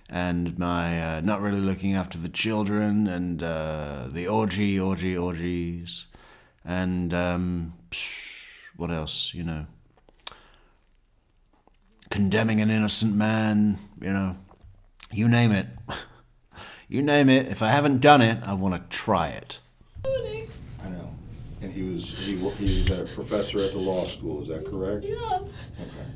Speaker 1: and my not really looking after the children, and the orgies, and what else, you know, condemning an innocent man, you know, you name it. You name it. If I haven't done it, I want to try it.
Speaker 3: I know. And he was a professor at the law school, is that correct?
Speaker 2: Yeah.
Speaker 3: Okay.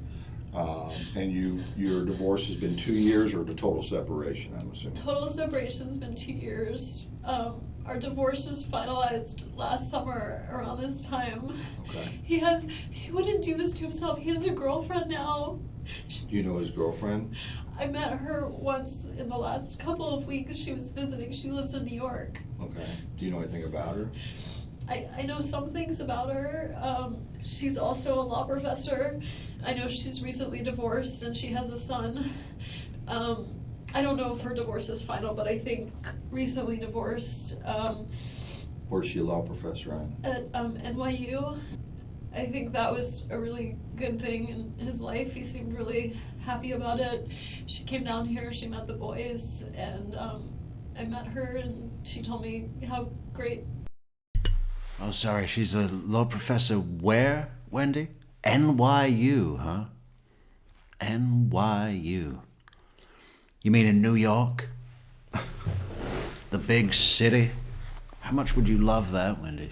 Speaker 3: And your divorce has been 2 years, or the total separation, I'm assuming?
Speaker 2: Total separation's been 2 years. Our divorce was finalized last summer around this time.
Speaker 3: Okay.
Speaker 2: He wouldn't do this to himself. He has a girlfriend now.
Speaker 3: Do you know his girlfriend?
Speaker 2: I met her once in the last couple of weeks. She was visiting. She lives in New York.
Speaker 3: Okay. Do you know anything about her?
Speaker 2: I know some things about her. She's also a law professor. I know she's recently divorced and she has a son. I don't know if her divorce is final, but I think recently divorced.
Speaker 3: Where's she a law professor at?
Speaker 2: At NYU. I think that was a really good thing in his life. He seemed really happy about it. She came down here, she met the boys, and I met her and she told me how great.
Speaker 1: Oh, sorry, she's a law professor where, Wendi? NYU, huh? NYU. You mean in New York? The big city? How much would you love that, Wendi?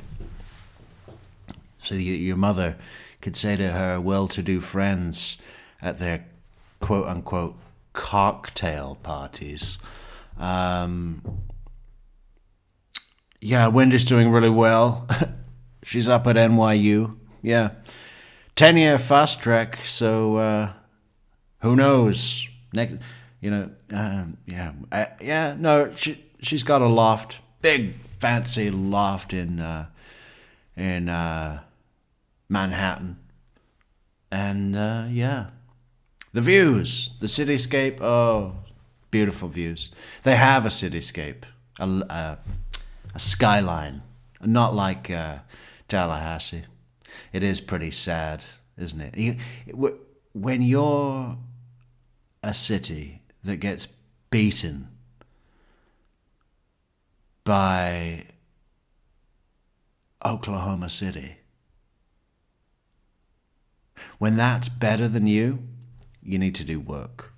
Speaker 1: So your mother could say to her well-to-do friends at their quote-unquote cocktail parties, yeah, Wendy's doing really well. She's up at NYU. Yeah. 10-year fast track, so who knows? She's got a loft, big fancy loft in Manhattan. And yeah. The views, the cityscape, oh, beautiful views. They have a cityscape, a skyline, not like Tallahassee. It is pretty sad, isn't it? When you're a city that gets beaten by Oklahoma City, when that's better than you need to do work.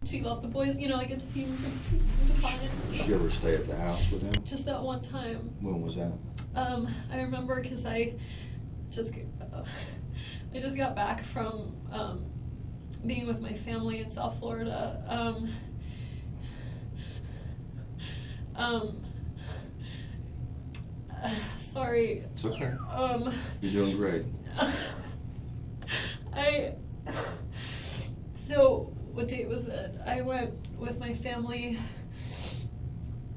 Speaker 2: She loved the boys, it seemed to fine.
Speaker 3: Did she ever stay at the house with him?
Speaker 2: Just that one time.
Speaker 3: When was that?
Speaker 2: I remember because I just got back from being with my family in South Florida. Sorry.
Speaker 3: It's okay. You're doing great.
Speaker 2: So what date was it? I went with my family.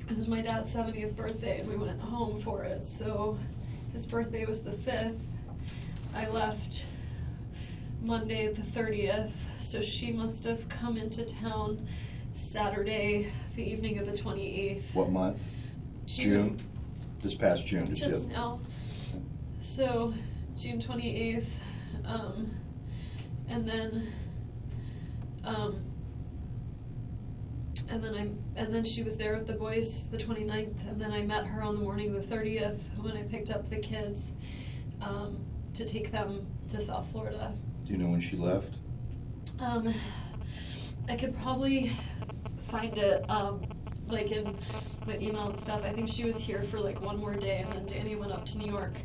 Speaker 2: It was my dad's 70th birthday and we went home for it. So his birthday was the 5th. I left Monday the 30th. So she must have come into town Saturday, the evening of the 28th.
Speaker 3: What month? June? This past June?
Speaker 2: Just now. So June 28th. And then she was there with the boys the 29th, and then I met her on the morning of the 30th when I picked up the kids to take them to South Florida.
Speaker 3: Do you know when she left?
Speaker 2: I could probably find it like in my email and stuff. I think she was here for like one more day, and then Danny went up to New York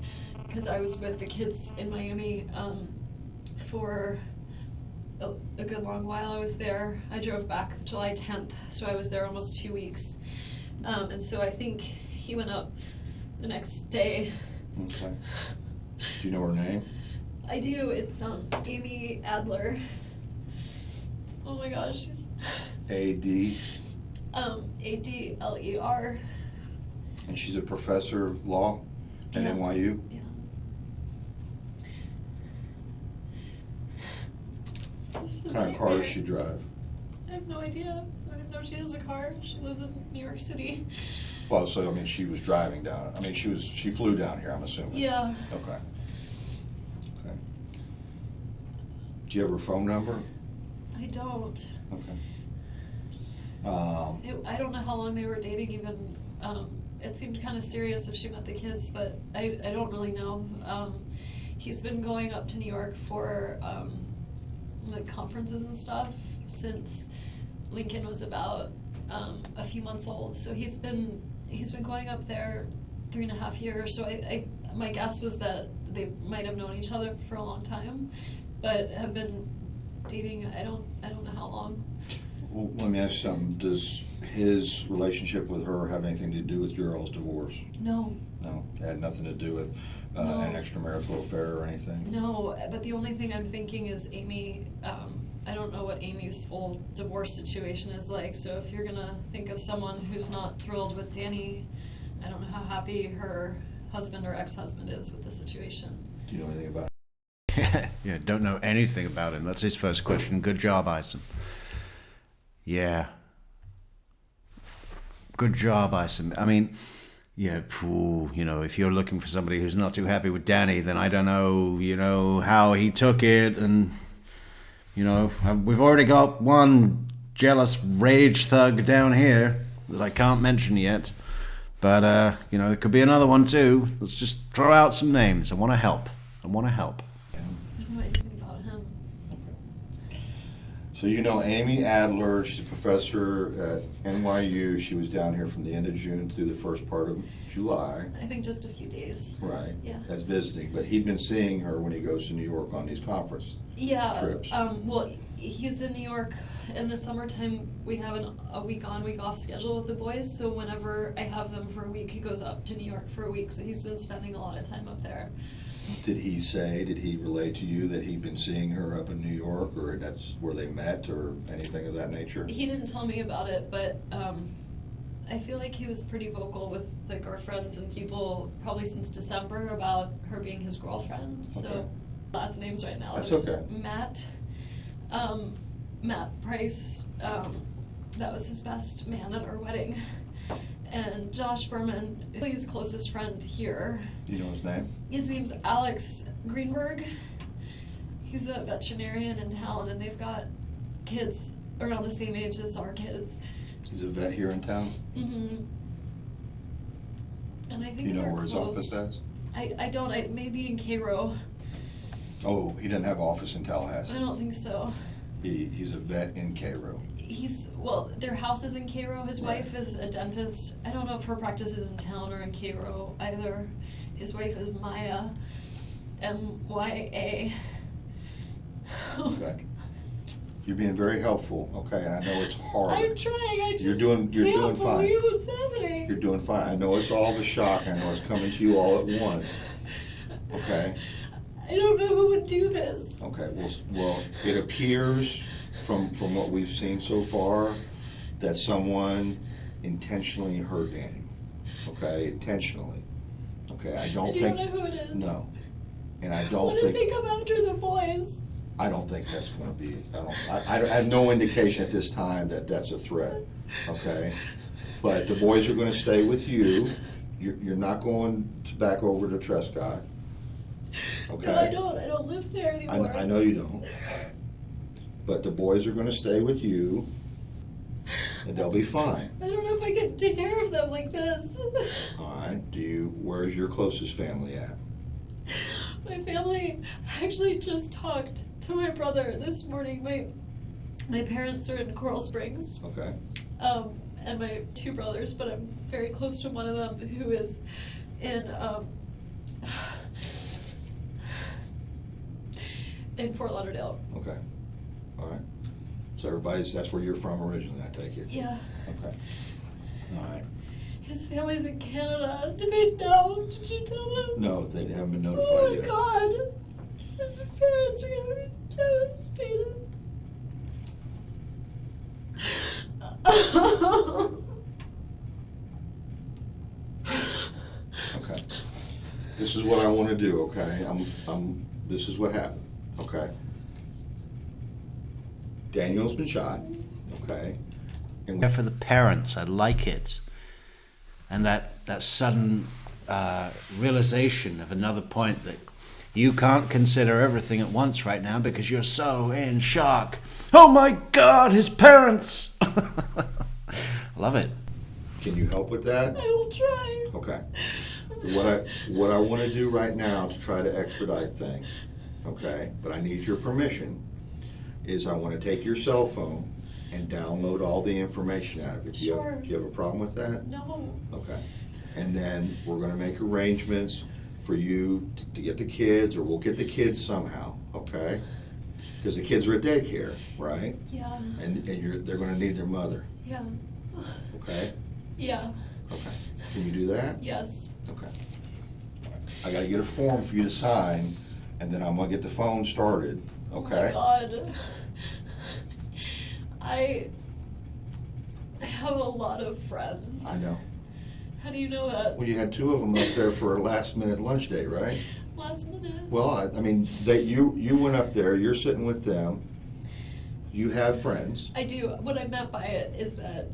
Speaker 2: because I was with the kids in Miami for a good long while. I was there. I drove back July 10th, so I was there almost 2 weeks. And so I think he went up the next day.
Speaker 3: Okay. Do you know her name?
Speaker 2: I do. It's Amy Adler. Oh my gosh, she's
Speaker 3: A-D?
Speaker 2: A-D-L-E-R.
Speaker 3: And she's a professor of law at NYU?
Speaker 2: Yeah.
Speaker 3: What kind of car does she drive?
Speaker 2: I have no idea. I don't know if she has a car. She lives in New York City.
Speaker 3: Well, so, I mean, she was driving down, I mean, she flew down here, I'm assuming?
Speaker 2: Yeah.
Speaker 3: Okay. Okay. Do you have her phone number?
Speaker 2: I don't.
Speaker 3: Okay.
Speaker 2: I don't know how long they were dating even. It seemed kind of serious if she met the kids, but I don't really know. He's been going up to New York for like conferences and stuff since Lincoln was about a few months old. So he's been going up there 3.5 years. So my guess was that they might have known each other for a long time, but have been dating. I don't know how long.
Speaker 3: Well, let me ask you something. Does his relationship with her have anything to do with your all's divorce?
Speaker 2: No.
Speaker 3: No, it had nothing to do with
Speaker 2: No.
Speaker 3: an extramarital affair or anything?
Speaker 2: No, but the only thing I'm thinking is Amy. I don't know what Amy's full divorce situation is like. So if you're gonna think of someone who's not thrilled with Danny, I don't know how happy her husband or ex-husband is with the situation.
Speaker 3: Do you know anything about it?
Speaker 1: Yeah, don't know anything about him. That's his first question. Good job, Ison. Yeah. Good job, Ison. I mean, yeah, you know, if you're looking for somebody who's not too happy with Danny, then I don't know, you know, how he took it. And, you know, we've already got one jealous rage thug down here that I can't mention yet. But, you know, there could be another one too. Let's just throw out some names. I want to help.
Speaker 2: I don't know anything about him.
Speaker 3: So you know Amy Adler, she's a professor at NYU. She was down here from the end of June through the first part of July.
Speaker 2: I think just a few days.
Speaker 3: Right.
Speaker 2: Yeah.
Speaker 3: As visiting, but he'd been seeing her when he goes to New York on these conference trips.
Speaker 2: Well, he's in New York in the summertime. We have a week on, week off schedule with the boys. So whenever I have them for a week, he goes up to New York for a week. So he's been spending a lot of time up there.
Speaker 3: Did he relay to you that he'd been seeing her up in New York, or that's where they met, or anything of that nature?
Speaker 2: He didn't tell me about it, but I feel like he was pretty vocal with like our friends and people probably since December about her being his girlfriend.
Speaker 3: Okay.
Speaker 2: So last names right now.
Speaker 3: That's
Speaker 2: There's
Speaker 3: okay.
Speaker 2: Matt Price. That was his best man at our wedding. And Josh Berman, his closest friend here.
Speaker 3: Do you know his name?
Speaker 2: His name's Alex Greenberg. He's a veterinarian in town, and they've got kids around the same age as our kids.
Speaker 3: He's a vet here in town?
Speaker 2: Mm-hmm. And I think
Speaker 3: Do you know
Speaker 2: they're
Speaker 3: where his
Speaker 2: close.
Speaker 3: office is?
Speaker 2: I don't. Maybe in Cairo.
Speaker 3: Oh, he doesn't have an office in Tallahassee.
Speaker 2: I don't think so.
Speaker 3: He's a vet in Cairo.
Speaker 2: Their house is in Cairo. His
Speaker 3: Right.
Speaker 2: wife is a dentist. I don't know if her practice is in town or in Cairo either. His wife is Maya, M-Y-A.
Speaker 3: Okay. You're being very helpful, okay, and I know it's hard.
Speaker 2: I'm trying. I just
Speaker 3: You're doing
Speaker 2: can't
Speaker 3: fine.
Speaker 2: believe what's happening.
Speaker 3: You're doing fine. I know it's all the shock. I know it's coming to you all at once. Okay?
Speaker 2: I don't know who would do this.
Speaker 3: Okay, well, it appears from what we've seen so far that someone intentionally hurt Danny. Okay, intentionally. Okay, I don't
Speaker 2: You
Speaker 3: think.
Speaker 2: don't know who it is.
Speaker 3: No, and I don't
Speaker 2: What if
Speaker 3: think.
Speaker 2: they come after the boys?
Speaker 3: I don't think that's going to be. I have no indication at this time that that's a threat. Okay, but the boys are going to stay with you. You're not going back over to Trescott. Okay.
Speaker 2: No, I don't. I don't live there anymore.
Speaker 3: I know you don't. But the boys are going to stay with you, and they'll be fine.
Speaker 2: I don't know if I can take care of them like this.
Speaker 3: All right. Where's your closest family at?
Speaker 2: My family actually just talked to my brother this morning. My parents are in Coral Springs.
Speaker 3: Okay.
Speaker 2: And my two brothers, but I'm very close to one of them who is in Fort Lauderdale.
Speaker 3: Okay. All right. So that's where you're from originally, I take it?
Speaker 2: Yeah.
Speaker 3: Okay. All right.
Speaker 2: His family's in Canada. Did they know? Did you tell them?
Speaker 3: No, they haven't been notified
Speaker 2: Oh my
Speaker 3: yet.
Speaker 2: God. His parents are gonna be devastated.
Speaker 3: Okay. This is what I want to do, okay? This is what happened, okay? Daniel's been shot, okay? And
Speaker 1: Yeah, for the parents, I like it. And that sudden realization of another point that you can't consider everything at once right now because you're so in shock. Oh my God, his parents! Love it.
Speaker 3: can you help with that?
Speaker 2: I will try.
Speaker 3: Okay. What I want to do right now to try to expedite things, okay, but I need your permission, is I want to take your cell phone and download all the information out of it.
Speaker 2: Sure.
Speaker 3: Do you have a problem with that?
Speaker 2: No.
Speaker 3: Okay. And then we're going to make arrangements for you to get the kids, or we'll get the kids somehow, okay? Because the kids are at daycare, right?
Speaker 2: Yeah.
Speaker 3: And they're going to need their mother,
Speaker 2: Yeah.
Speaker 3: okay?
Speaker 2: Yeah.
Speaker 3: Okay. Can you do that?
Speaker 2: Yes.
Speaker 3: Okay. I gotta get a form for you to sign, and then I'm gonna get the phone started, okay?
Speaker 2: Oh my God. I have a lot of friends.
Speaker 3: I know.
Speaker 2: How do you know that?
Speaker 3: Well, you had two of them up there for a last-minute lunch date, right?
Speaker 2: Last minute.
Speaker 3: Well, I mean, you went up there, you're sitting with them, you have friends.
Speaker 2: I do. What I meant by it is that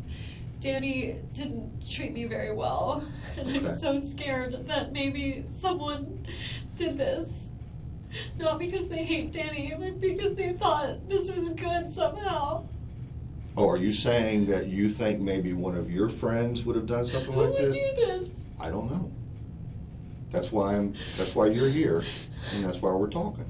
Speaker 2: Danny didn't treat me very well, and I'm
Speaker 3: Okay.
Speaker 2: so scared that maybe someone did this. Not because they hate Danny, but because they thought this was good somehow.
Speaker 3: Oh, are you saying that you think maybe one of your friends would have done something
Speaker 2: Who
Speaker 3: like
Speaker 2: would
Speaker 3: this?
Speaker 2: do this?
Speaker 3: I don't know. That's why you're here, and that's why we're talking.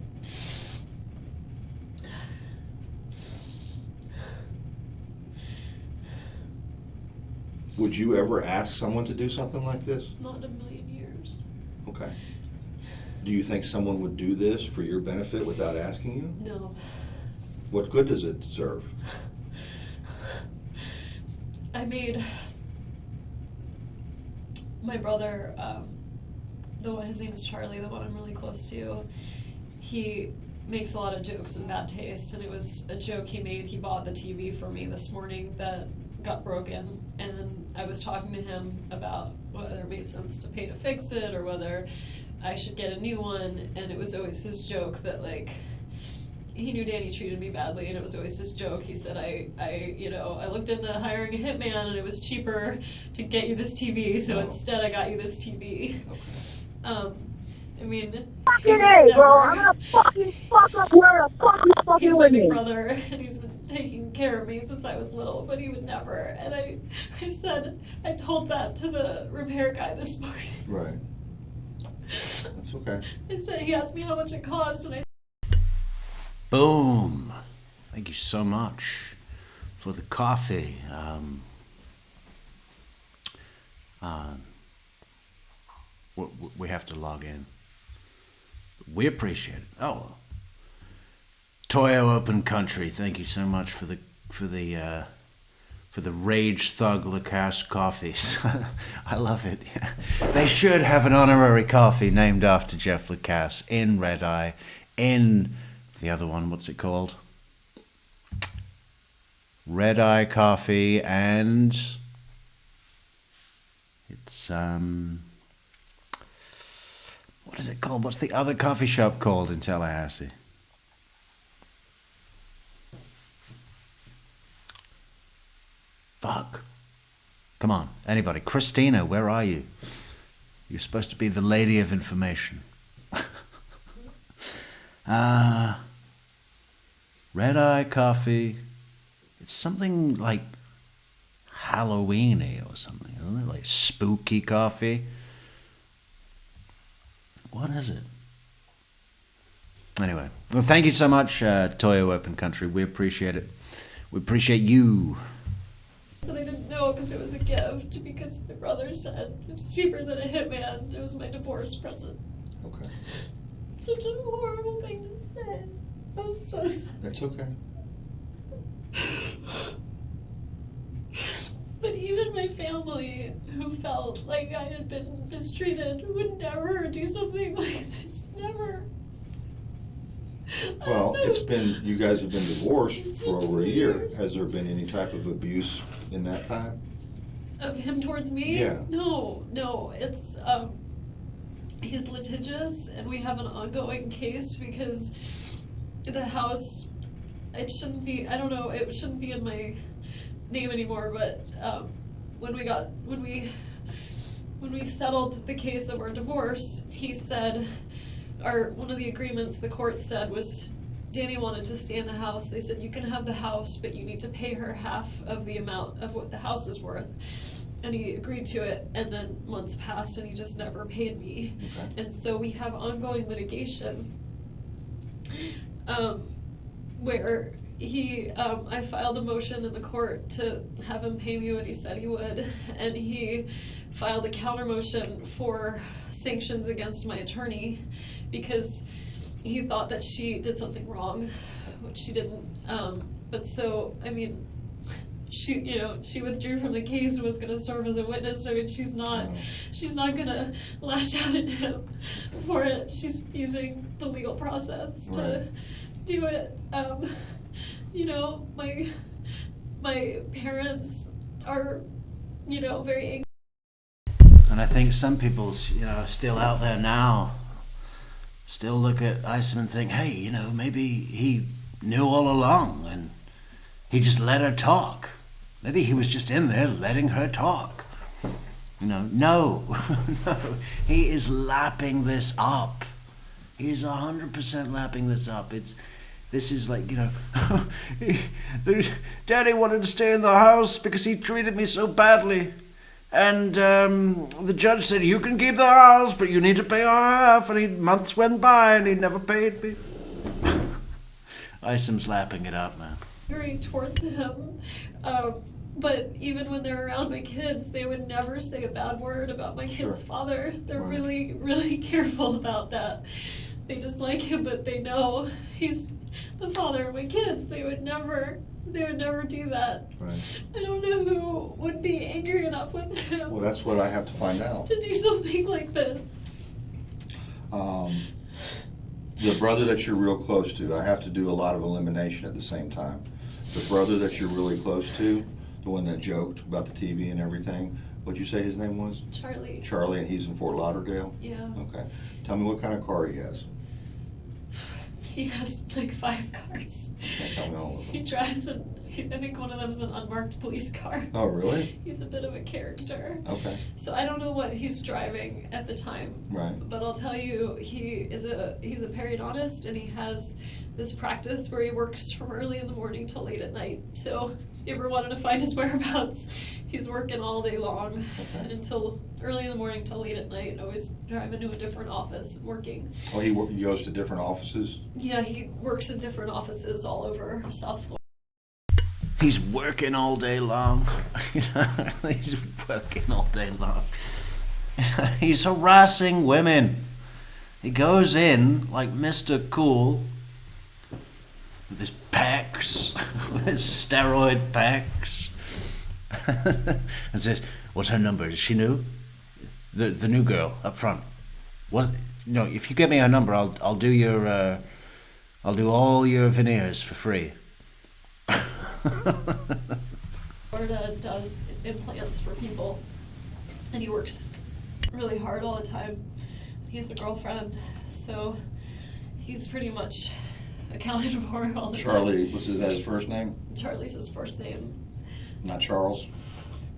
Speaker 3: Would you ever ask someone to do something like this?
Speaker 2: Not in a million years.
Speaker 3: Okay. Do you think someone would do this for your benefit without asking you?
Speaker 2: No.
Speaker 3: What good does it serve?
Speaker 2: I made my brother, his name is Charlie, the one I'm really close to. He makes a lot of jokes in bad taste, and it was a joke he made. He bought the TV for me this morning that got broken, and I was talking to him about whether it made sense to pay to fix it or whether I should get a new one, and it was always his joke that, like, he knew Danny treated me badly, and it was always his joke. He said, I looked into hiring a hitman, and it was cheaper to get you this TV, so instead I got you this TV.
Speaker 3: Okay.
Speaker 2: I mean,
Speaker 5: Fucking A, bro. I'm gonna fucking fuck up where the fuck you
Speaker 2: he's
Speaker 5: fucking
Speaker 2: my
Speaker 5: with
Speaker 2: big
Speaker 5: me.
Speaker 2: brother, and he's been taking care of me since I was little, but he would never. And I told that to the repair guy this morning.
Speaker 3: Right. That's okay.
Speaker 2: I said, he asked me how much it cost, and I
Speaker 1: Boom. Thank you so much for the coffee. We have to log in. We appreciate it. Oh, Toyo Open Country. Thank you so much for the Rage Thug Lacasse coffees. I love it. Yeah. They should have an honorary coffee named after Jeff Lacasse in Red Eye, in the other one. What's it called? Red Eye Coffee, and it's what is it called? What's the other coffee shop called in Tallahassee? Fuck. Come on, anybody. Christina, where are you? You're supposed to be the lady of information. Red Eye Coffee. It's something like Halloween-y or something, isn't it? Like spooky coffee. What is it? Anyway, well, thank you so much, Toyo Open Country. We appreciate it. We appreciate you.
Speaker 2: said I didn't know because it was a gift, because my brother said it was cheaper than a hitman. It was my divorce present.
Speaker 3: Okay.
Speaker 2: Such a horrible thing to say. I'm so sorry.
Speaker 3: That's okay.
Speaker 2: But even my family, who felt like I had been mistreated, would never do something like this. Never.
Speaker 3: Well, you guys have been divorced for over a year. Has there been any type of abuse in that time?
Speaker 2: Of him towards me?
Speaker 3: Yeah.
Speaker 2: No. It's, he's litigious, and we have an ongoing case because the house it shouldn't be, I don't know, it shouldn't be in my name anymore, but when we settled the case of our divorce, he said, one of the agreements the court said was Danny wanted to stay in the house. They said, you can have the house, but you need to pay her half of the amount of what the house is worth. And he agreed to it, and then months passed and he just never paid me.
Speaker 3: Okay.
Speaker 2: And so we have ongoing litigation where I filed a motion in the court to have him pay me what he said he would, and he filed a counter motion for sanctions against my attorney because he thought that she did something wrong, which she didn't. But so, I mean, she withdrew from the case and was going to serve as a witness. I mean, she's not going to lash out at him for it. She's using the legal process to do it. My parents are, very angry.
Speaker 1: And I think some people, still out there now, still look at Isom and think, hey, maybe he knew all along and he just let her talk. Maybe he was just in there letting her talk. No, no, he is lapping this up. He's 100% lapping this up. This is like, Daddy wanted to stay in the house because he treated me so badly. And the judge said, you can keep the house, but you need to pay her half. And months went by and he never paid me. Isom's lapping it up, man.
Speaker 2: Towards him. But even when they're around my kids, they would never say a bad word about my kid's father. They're really, really careful about that. They just like him, but they know he's the father of my kids. They would never do that.
Speaker 3: Right.
Speaker 2: I don't know who would be angry enough with him.
Speaker 3: Well, that's what I have to find out.
Speaker 2: To do something like this.
Speaker 3: The brother that you're real close to, I have to do a lot of elimination at the same time. The brother that you're really close to, the one that joked about the TV and everything, what'd you say his name was?
Speaker 2: Charlie.
Speaker 3: Charlie, and he's in Fort Lauderdale?
Speaker 2: Yeah.
Speaker 3: Okay. Tell me what kind of car he has.
Speaker 2: He has like 5 cars.
Speaker 3: Can't tell me all of
Speaker 2: He
Speaker 3: them.
Speaker 2: drives I think one of them is an unmarked police car.
Speaker 3: Oh, really?
Speaker 2: He's a bit of a character.
Speaker 3: Okay.
Speaker 2: So I don't know what he's driving at the time.
Speaker 3: Right.
Speaker 2: But I'll tell you, he's a periodontist, and he has this practice where he works from early in the morning till late at night. So if you ever wanted to find his whereabouts, he's working all day long until early in the morning till late at night, always driving to a different office and working.
Speaker 3: Oh, he goes to different offices?
Speaker 2: Yeah, he works in different offices all over South Florida.
Speaker 1: He's working all day long. He's working all day long. He's harassing women. He goes in like Mr. Cool with his pecs, with his steroid pecs, and says, "What's her number? Is she new? The new girl up front. What? No, if you give me her number, I'll do all your veneers for free."
Speaker 2: Florida does implants for people, and he works really hard all the time. He has a girlfriend, so he's pretty much accounted for all the time.
Speaker 3: Charlie, is that his first name?
Speaker 2: Charlie's his first name.
Speaker 3: Not Charles?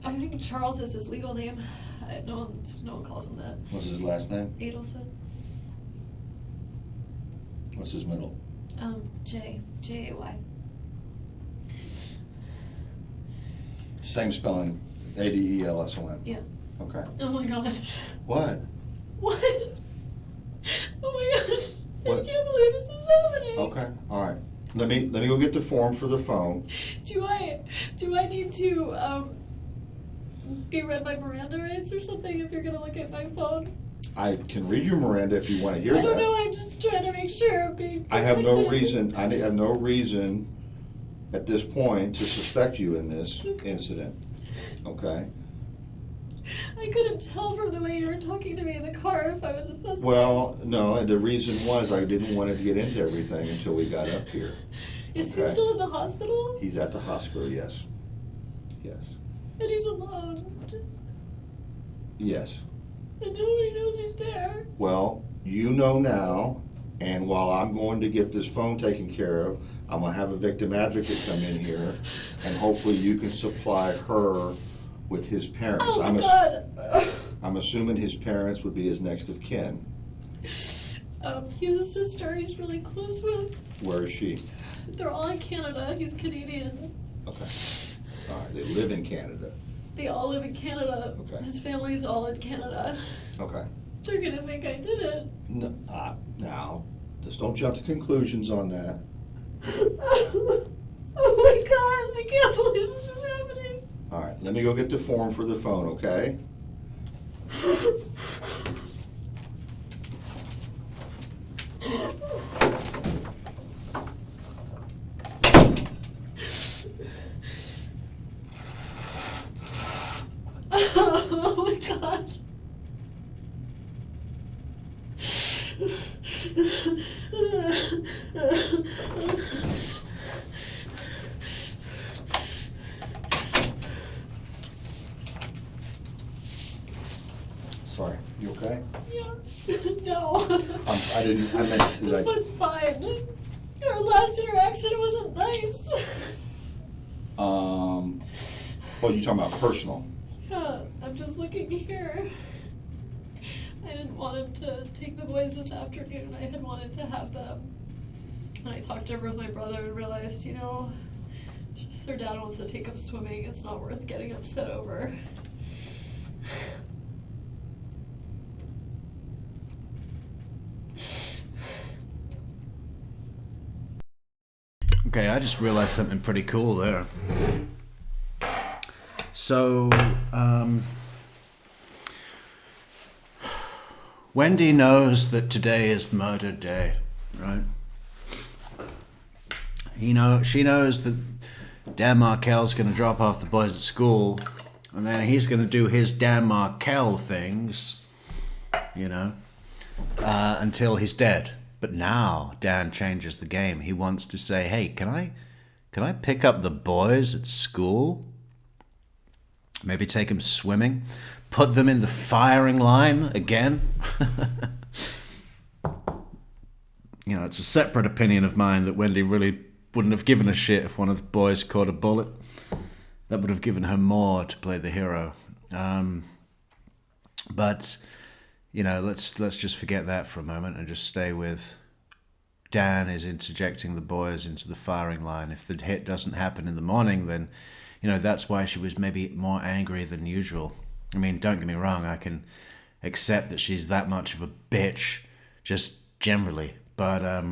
Speaker 2: I think Charles is his legal name. No one calls him that.
Speaker 3: What's his last name?
Speaker 2: Adelson.
Speaker 3: What's his middle?
Speaker 2: J-A-Y.
Speaker 3: Same spelling, Adelson.
Speaker 2: Yeah.
Speaker 3: Okay.
Speaker 2: Oh my god.
Speaker 3: What?
Speaker 2: What? Oh my gosh.
Speaker 3: What?
Speaker 2: I can't believe this is happening.
Speaker 3: Okay, all right. Let me go get the form for the phone.
Speaker 2: Do I need to be read my Miranda rights or something if you're gonna look at my phone?
Speaker 3: I can read you Miranda if you want to hear that.
Speaker 2: I don't know, I'm just trying to make sure I'm being
Speaker 3: I have no
Speaker 2: protected.
Speaker 3: reason at this point to suspect you in this incident. Okay?
Speaker 2: I couldn't tell from the way you were talking to me in the car if I was a suspect.
Speaker 3: Well, no, the reason was I didn't want to get into everything until we got up here.
Speaker 2: Is he
Speaker 3: Okay.
Speaker 2: still in the hospital?
Speaker 3: He's at the hospital, yes. Yes.
Speaker 2: And he's alone.
Speaker 3: Yes.
Speaker 2: And nobody knows he's there.
Speaker 3: Well, you know now, And while I'm going to get this phone taken care of, I'm gonna have a victim advocate come in here, and hopefully you can supply her with his parents.
Speaker 2: Oh my God.
Speaker 3: I'm assuming his parents would be his next of kin.
Speaker 2: He's a sister he's really close with.
Speaker 3: Where is she?
Speaker 2: They're all in Canada. He's Canadian.
Speaker 3: Okay. All right, they live in Canada.
Speaker 2: They all live in Canada.
Speaker 3: Okay.
Speaker 2: His family's all in Canada.
Speaker 3: Okay.
Speaker 2: They're gonna think I did it.
Speaker 3: No, now, just don't jump to conclusions on that.
Speaker 2: Oh my God, I can't believe this is happening.
Speaker 3: All right, let me go get the form for the phone, okay?
Speaker 2: Oh my God.
Speaker 3: Sorry, you okay?
Speaker 2: Yeah. No.
Speaker 3: I meant to,
Speaker 2: It's fine. Our last interaction wasn't nice.
Speaker 3: oh, you're talking about personal.
Speaker 2: Yeah, I'm just looking here. I didn't want him to take the boys this afternoon. I had wanted to have them. And I talked over with my brother and realized, you know, if their dad wants to take them swimming, it's not worth getting upset over.
Speaker 1: Okay, I just realized something pretty cool there. So, Wendi knows that today is murder day, right? She knows that Dan Markel's going to drop off the boys at school, and then he's going to do his Dan Markel things, until he's dead. But now Dan changes the game. He wants to say, hey, can I pick up the boys at school? Maybe take them swimming? Put them in the firing line again? It's a separate opinion of mine that Wendi really wouldn't have given a shit if one of the boys caught a bullet. That would have given her more to play the hero. But let's just forget that for a moment and just stay with Dan is interjecting the boys into the firing line. If the hit doesn't happen in the morning, then, that's why she was maybe more angry than usual. I mean, don't get me wrong, I can accept that she's that much of a bitch, just generally. But,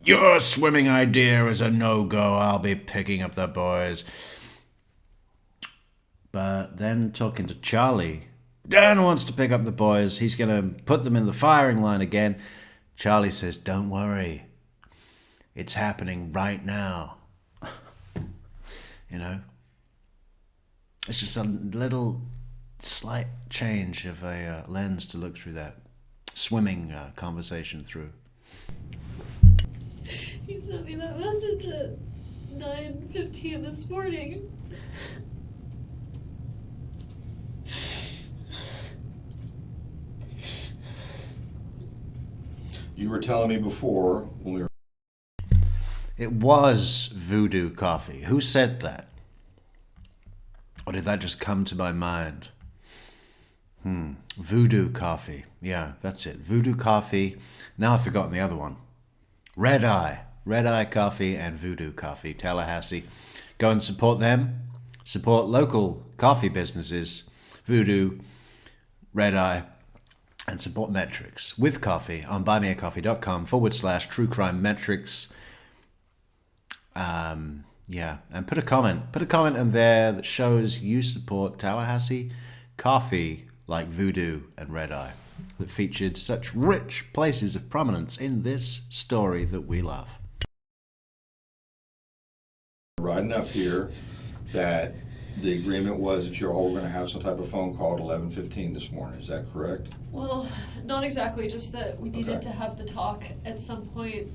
Speaker 1: your swimming idea is a no-go, I'll be picking up the boys. But then talking to Charlie, Dan wants to pick up the boys. He's going to put them in the firing line again. Charlie says, don't worry. It's happening right now. It's just a little slight change of a lens to look through that swimming conversation through.
Speaker 2: He sent me that message at 9:15 this morning.
Speaker 3: You were telling me before when we were...
Speaker 1: It was voodoo coffee. Who said that? Or did that just come to my mind? Voodoo coffee. Yeah, that's it. Voodoo coffee. Now I've forgotten the other one. Red Eye. Red Eye Coffee and Voodoo Coffee, Tallahassee. Go and support them. Support local coffee businesses. Voodoo, Red Eye, and support Metrix with coffee on buymeacoffee.com/True Crime Metrix. And put a comment in there that shows you support Tallahassee coffee like Voodoo and Red Eye that featured such rich places of prominence in this story that we love.
Speaker 3: Riding up here that the agreement was that you're all going to have some type of phone call at 11:15 this morning. Is that correct?
Speaker 2: Well, not exactly, just that we needed to have the talk at some point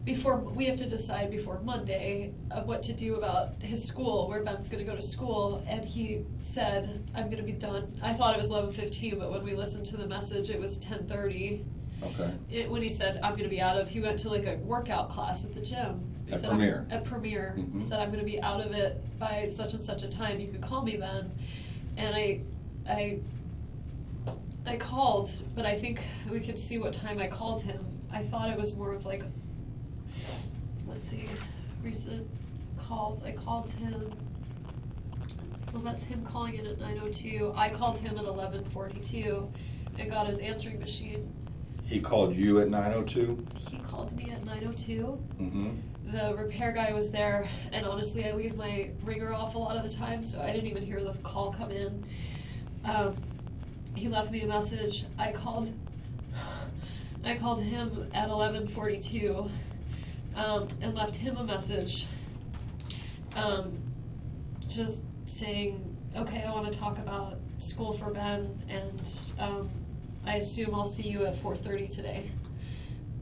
Speaker 2: before, we have to decide before Monday of what to do about his school, where Ben's going to go to school, and he said, I'm going to be done. I thought it was 11:15, but when we listened to the message, it was 10:30.
Speaker 3: Okay.
Speaker 2: When he said, I'm gonna be out of, he went to like a workout class at the gym. He
Speaker 3: At
Speaker 2: said,
Speaker 3: Premier.
Speaker 2: At Premier.
Speaker 3: Mhm.
Speaker 2: He said, I'm gonna be out of it by such and such a time, you could call me then. And I called, but I think we could see what time I called him. I thought it was more of like, let's see, recent calls. I called him, well, that's him calling in at 9:02. I called him at 11:42 and got his answering machine.
Speaker 3: He called you at 9:02?
Speaker 2: He called me at 9:02.
Speaker 3: Mm-hmm.
Speaker 2: The repair guy was there, and honestly, I leave my ringer off a lot of the time, so I didn't even hear the call come in. He left me a message. I called him at 11:42, and left him a message, just saying, okay, I want to talk about school for Ben, and I assume I'll see you at 4:30 today.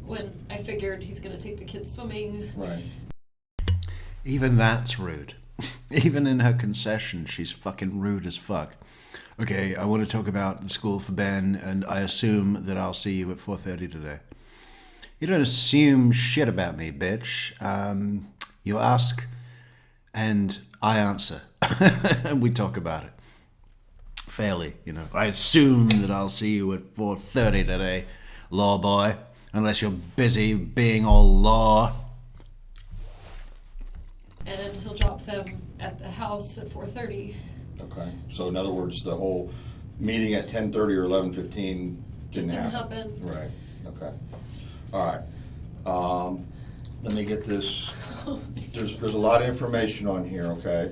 Speaker 2: When I figured he's going to take the kids swimming.
Speaker 3: Right.
Speaker 1: Even that's rude. Even in her concession, she's fucking rude as fuck. Okay, I want to talk about the school for Ben, and I assume that I'll see you at 4:30 today. You don't assume shit about me, bitch. You ask, and I answer. And we talk about it. Fairly, you know. I assume that I'll see you at 4:30 today, law boy. Unless you're busy being all law.
Speaker 2: And he'll drop them at the house at 4:30.
Speaker 3: Okay. So in other words, the whole meeting at 10:30 or 11:15
Speaker 2: Just didn't happen.
Speaker 3: Right. Okay. All right. Let me get this. There's a lot of information on here. Okay.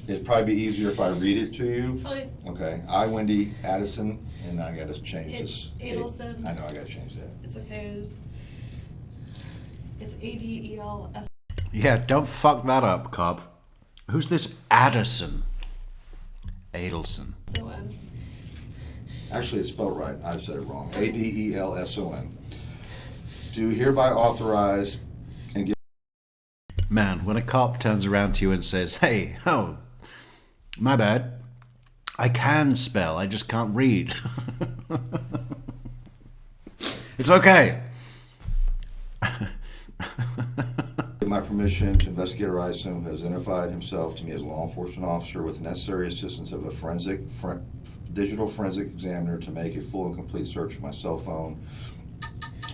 Speaker 3: It'd probably be easier if I read it to you.
Speaker 2: Fine.
Speaker 3: Okay. I, Wendi Adelson, and I got to change this.
Speaker 2: Adelson.
Speaker 3: I know I got to change that.
Speaker 2: It's okay. It's Adels.
Speaker 1: Yeah, don't fuck that up, Cobb. Who's this Addison? Adelson.
Speaker 2: So
Speaker 3: Actually, it's spelled right. I said it wrong. Adelson. Do hereby authorize and give.
Speaker 1: Man, when a cop turns around to you and says, hey, oh, my bad. I can spell, I just can't read. It's okay.
Speaker 3: My permission to investigate Adelson, who has identified himself to me as a law enforcement officer with the necessary assistance of a digital forensic examiner to make a full and complete search of my cell phone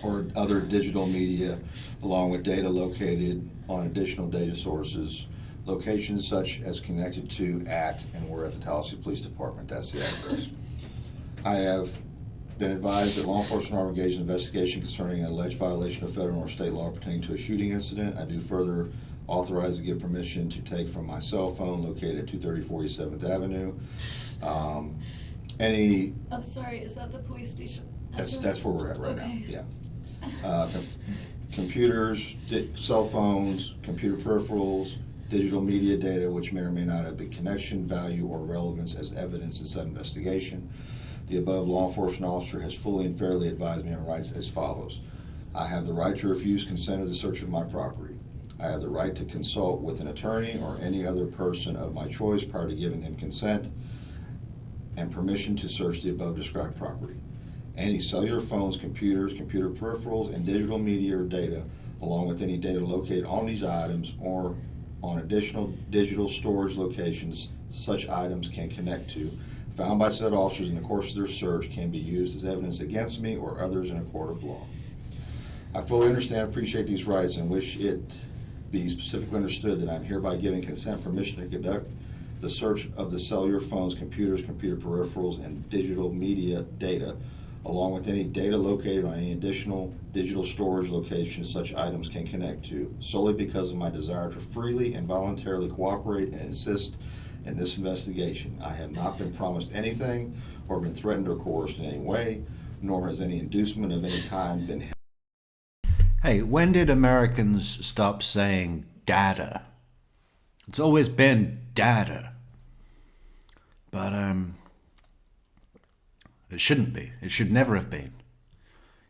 Speaker 3: or other digital media, along with data located on additional data sources, locations such as connected to, at, and were at the Tallahassee Police Department. That's the address. I have been advised that law enforcement are engaged in investigation concerning an alleged violation of federal or state law pertaining to a shooting incident. I do further authorize to give permission to take from my cell phone located at 230 47th Avenue.
Speaker 2: I'm sorry, is that the police station?
Speaker 3: That's where we're at right
Speaker 2: Okay.
Speaker 3: now. Yeah. Computers, cell phones, computer peripherals, digital media data which may or may not have been connection, value, or relevance as evidence in said investigation. The above law enforcement officer has fully and fairly advised me on rights as follows. I have the right to refuse consent to the search of my property. I have the right to consult with an attorney or any other person of my choice prior to giving them consent and permission to search the above described property. Any cellular phones, computers, computer peripherals, and digital media or data, along with any data located on these items or on additional digital storage locations such items can connect to, found by said officers in the course of their search, can be used as evidence against me or others in a court of law. I fully understand and appreciate these rights and wish it be specifically understood that I am hereby giving consent permission to conduct the search of the cellular phones, computers, computer peripherals, and digital media data, along with any data located on any additional digital storage locations such items can connect to, solely because of my desire to freely and voluntarily cooperate and assist in this investigation. I have not been promised anything or been threatened or coerced in any way, nor has any inducement of any kind been held.
Speaker 1: Hey, when did Americans stop saying data? It's always been data. But, it shouldn't be. It should never have been.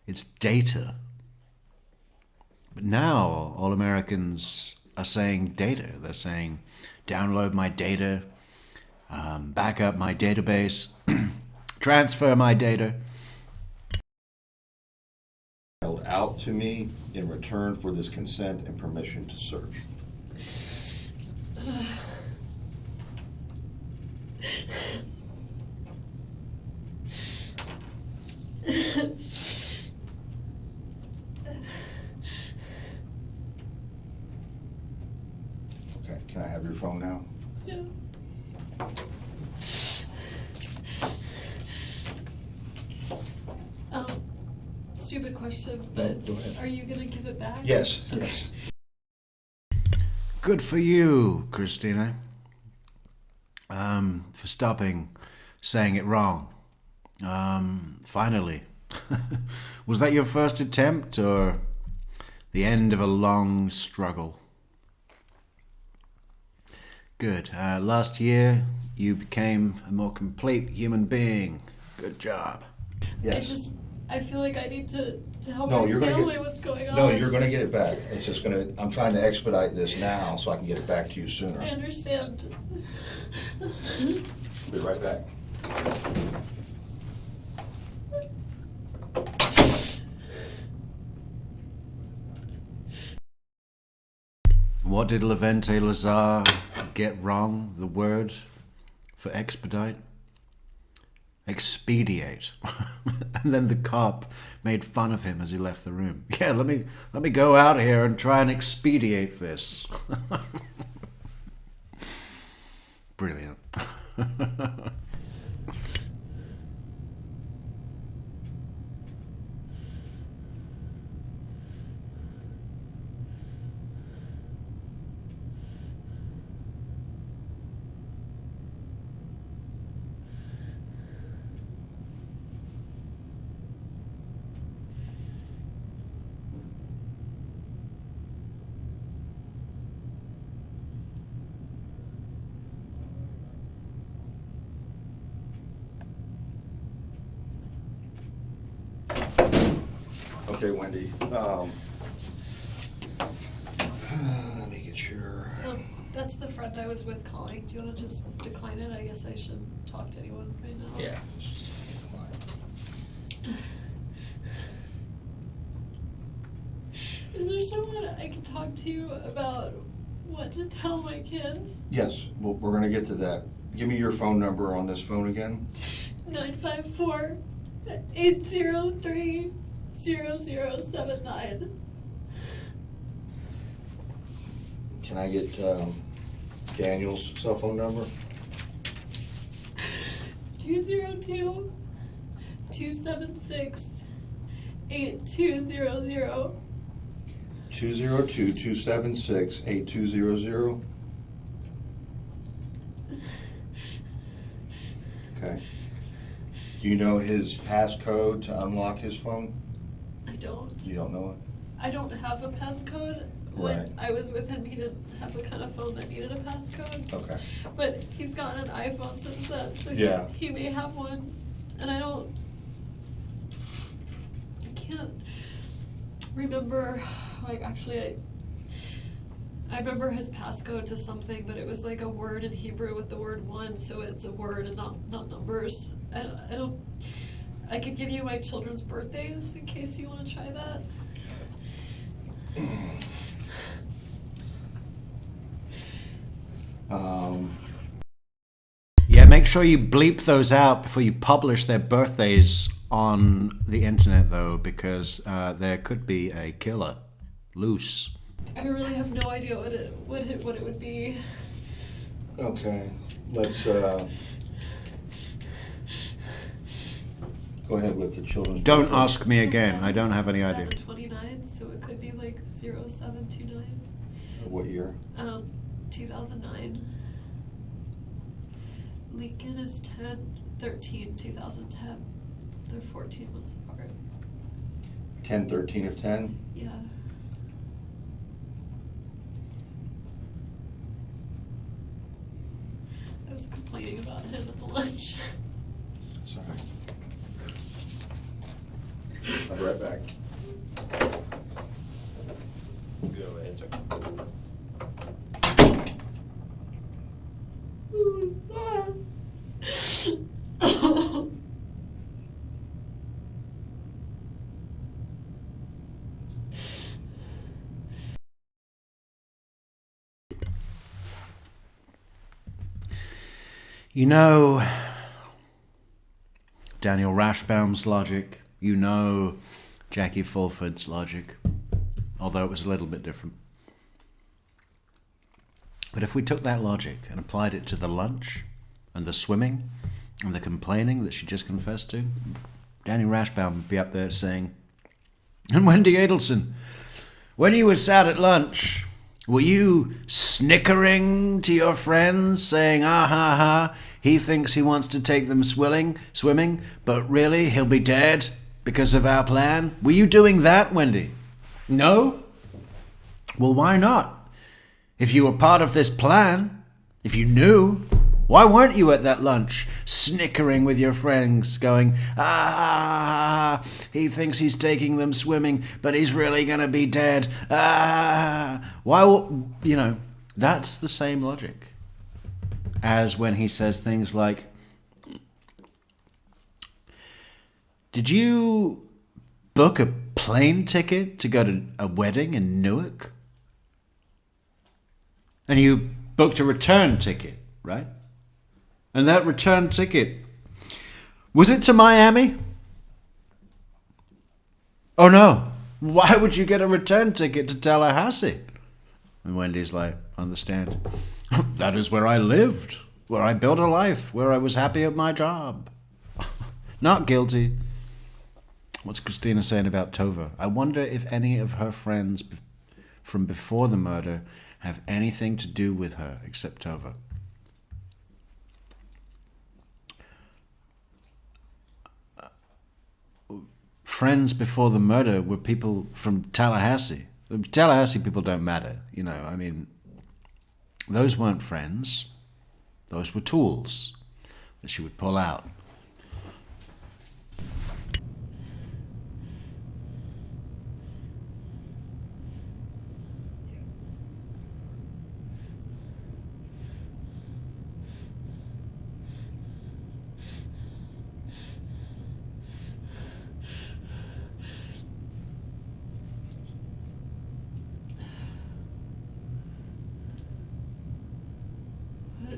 Speaker 1: It's data. But now all Americans are saying data. They're saying download my data, back up my database, transfer my data.
Speaker 3: held out to me in return for this consent and permission to search? Okay, can I have your phone now?
Speaker 2: Yeah. Stupid question, but
Speaker 3: go ahead.
Speaker 2: are you gonna give it back?
Speaker 3: Yes, yes.
Speaker 1: Good for you, Christina. For stopping saying it wrong. Finally. Was that your first attempt or the end of a long struggle? Good. Last year, you became a more complete human being. Good job.
Speaker 3: Yes.
Speaker 2: I feel like I need to help
Speaker 3: No,
Speaker 2: my
Speaker 3: you're gonna
Speaker 2: family.
Speaker 3: get-
Speaker 2: What's going on?
Speaker 3: No, you're gonna get it back. It's just I'm trying to expedite this now so I can get it back to you
Speaker 2: I
Speaker 3: sooner.
Speaker 2: understand.
Speaker 3: Be right back.
Speaker 1: What did Levente Lazar get wrong? The word for expedite? Expedite. And then the cop made fun of him as he left the room. Yeah, let me go out here and try and expedite this. Brilliant.
Speaker 3: Okay, Wendy. Let me get your.
Speaker 2: That's the friend I was with calling. Do you want to just decline it? I guess I shouldn't talk to anyone right now.
Speaker 3: Yeah.
Speaker 2: Is there someone I can talk to about what to tell my kids?
Speaker 3: Yes, well, we're gonna get to that. Give me your phone number on this phone again.
Speaker 2: 954-803-0079.
Speaker 3: Can I get Daniel's cell phone number?
Speaker 2: 202-276-8200.
Speaker 3: 202-276-8200. Okay. Do you know his passcode to unlock his phone?
Speaker 2: I don't.
Speaker 3: You don't know it?
Speaker 2: I don't have a passcode. When
Speaker 3: Right.
Speaker 2: I was with him, he didn't have the kind of phone that needed a passcode.
Speaker 3: Okay.
Speaker 2: But he's gotten an iPhone since then, so
Speaker 3: Yeah.
Speaker 2: he may have one. And I can't remember, like, actually, I remember his passcode to something, but it was like a word in Hebrew with the word one, so it's a word and not numbers. I could give you my children's birthdays in case you want to try that.
Speaker 1: Yeah, make sure you bleep those out before you publish their birthdays on the internet, though, because there could be a killer loose.
Speaker 2: I really have no idea what it would be.
Speaker 3: Okay, let's go ahead with the children's.
Speaker 1: Don't
Speaker 3: birthday.
Speaker 1: ask me again. I don't have any idea.
Speaker 2: 729, so it could be like 0729.
Speaker 3: What year?
Speaker 2: 2009. Lincoln is 10/13/2010. They're 14 months apart.
Speaker 3: 10/13 of 10?
Speaker 2: Yeah. I was complaining about him at the lunch.
Speaker 3: Sorry. I'll be right back. Go ahead, sir.
Speaker 1: You know Daniel Rashbaum's logic. You know Jackie Fulford's logic, although it was a little bit different. But if we took that logic and applied it to the lunch and the swimming and the complaining that she just confessed to, Daniel Rashbaum would be up there saying, "And Wendi Adelson, when you were sat at lunch, were you snickering to your friends, saying, ah ha ha, he thinks he wants to take them swimming, but really he'll be dead because of our plan? Were you doing that, Wendi? No? Well, why not? If you were part of this plan, if you knew, why weren't you at that lunch snickering with your friends going, ah, he thinks he's taking them swimming, but he's really going to be dead. That's the same logic as when he says things like, did you book a plane ticket to go to a wedding in Newark? And you booked a return ticket, right? And that return ticket, was it to Miami? Oh no, why would you get a return ticket to Tallahassee? And Wendy's like, understand, that is where I lived, where I built a life, where I was happy at my job. Not guilty. What's Christina saying about Tova? I wonder if any of her friends from before the murder have anything to do with her except Tova. Friends before the murder were people from Tallahassee. The Tallahassee people don't matter, I mean, those weren't friends. Those were tools that she would pull out.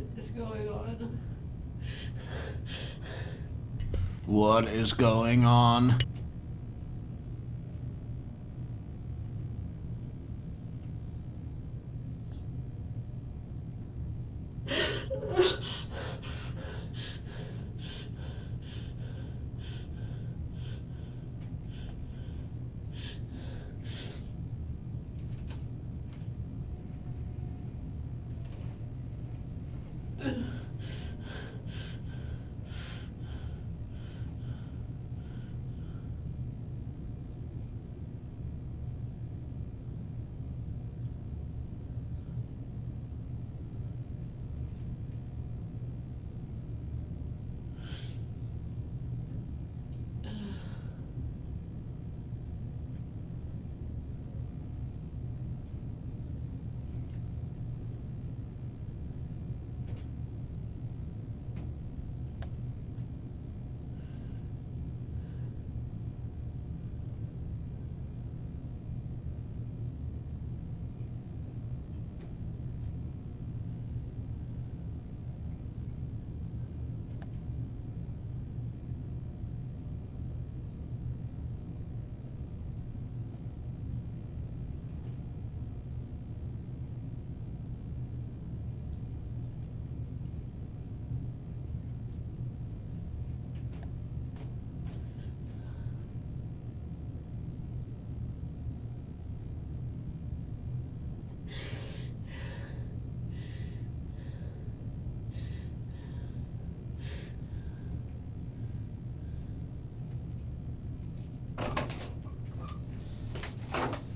Speaker 2: What is going on?
Speaker 1: What is going on?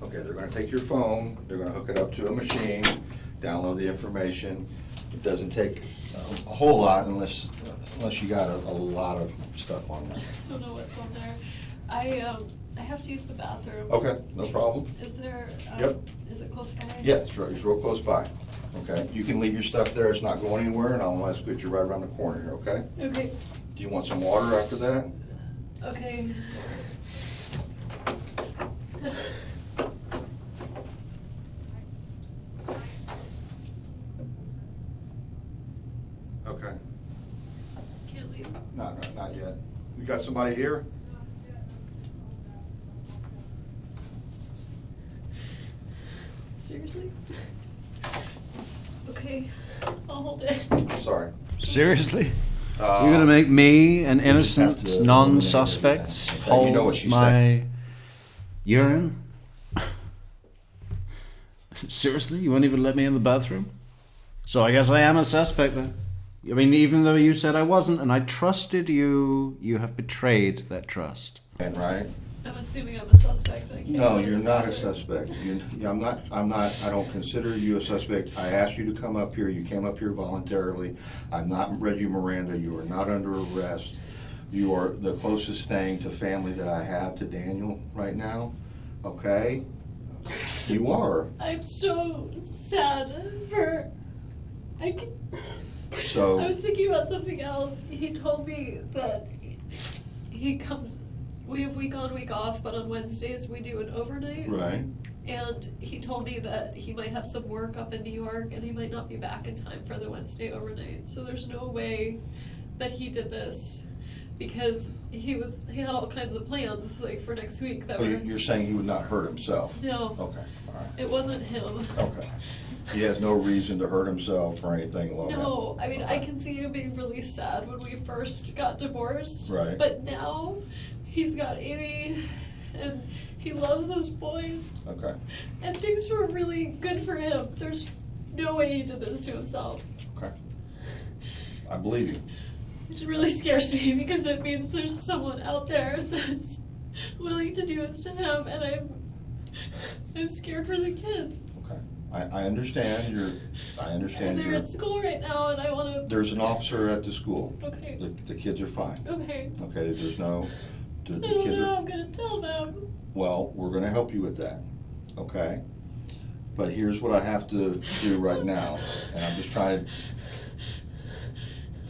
Speaker 3: Okay, they're gonna take your phone, they're gonna hook it up to a machine, download the information. It doesn't take a whole lot unless you got a lot of stuff on there.
Speaker 2: I don't know what's on there. I have to use the bathroom.
Speaker 3: Okay, no problem.
Speaker 2: Is there,
Speaker 3: Yep.
Speaker 2: is it close by?
Speaker 3: Yeah, it's real close by. Okay, you can leave your stuff there, it's not going anywhere, and I'll ask you right around the corner here, okay?
Speaker 2: Okay,
Speaker 3: Do you want some water after that?
Speaker 2: okay.
Speaker 3: Okay. Not yet. You got somebody here?
Speaker 2: Seriously? Okay, I'll hold it.
Speaker 3: Sorry.
Speaker 1: Seriously? You're gonna make me, an innocent non-suspect,
Speaker 3: You
Speaker 1: hold
Speaker 3: know what she
Speaker 1: my urine? Seriously? You won't even let me in the bathroom? So I guess I am a suspect then. I mean, even though you said I wasn't and I trusted you, you have betrayed that trust.
Speaker 3: Right?
Speaker 2: I'm assuming I'm a suspect. I can't
Speaker 3: No,
Speaker 2: believe
Speaker 3: you're not a
Speaker 2: it.
Speaker 3: suspect. I don't consider you a suspect. I asked you to come up here. You came up here voluntarily. I'm not Reggie Miranda. You are not under arrest. You are the closest thing to family that I have to Daniel right now. Okay? You are.
Speaker 2: I'm so sad for. I
Speaker 3: So,
Speaker 2: was thinking about something else. He told me that he comes. We have week on, week off, but on Wednesdays we do an overnight.
Speaker 3: right.
Speaker 2: And he told me that he might have some work up in New York and he might not be back in time for the Wednesday overnight. So there's no way that he did this because he had all kinds of plans like for next week that
Speaker 3: Oh,
Speaker 2: were.
Speaker 3: you're saying he would not hurt himself?
Speaker 2: No,
Speaker 3: Okay, all right.
Speaker 2: it wasn't him.
Speaker 3: Okay. He has no reason to hurt himself or anything along that.
Speaker 2: No, I mean, I
Speaker 3: Okay.
Speaker 2: can see him being really sad when we first got divorced.
Speaker 3: Right.
Speaker 2: But now he's got Amy and he loves those boys
Speaker 3: Okay,
Speaker 2: and things were really good for him. There's no way he did this to himself.
Speaker 3: okay. I believe you.
Speaker 2: Which really scares me because it means there's someone out there that's willing to do this to him and I'm scared for the kids.
Speaker 3: Okay. I understand
Speaker 2: And they're
Speaker 3: you're,
Speaker 2: at school right now and I wanna.
Speaker 3: there's an officer at the school.
Speaker 2: Okay,
Speaker 3: The kids are fine.
Speaker 2: okay.
Speaker 3: Okay, there's no, the
Speaker 2: I don't
Speaker 3: kids
Speaker 2: know how
Speaker 3: are,
Speaker 2: I'm gonna tell them.
Speaker 3: well, we're gonna help you with that, okay? But here's what I have to do right now, and I'm just trying,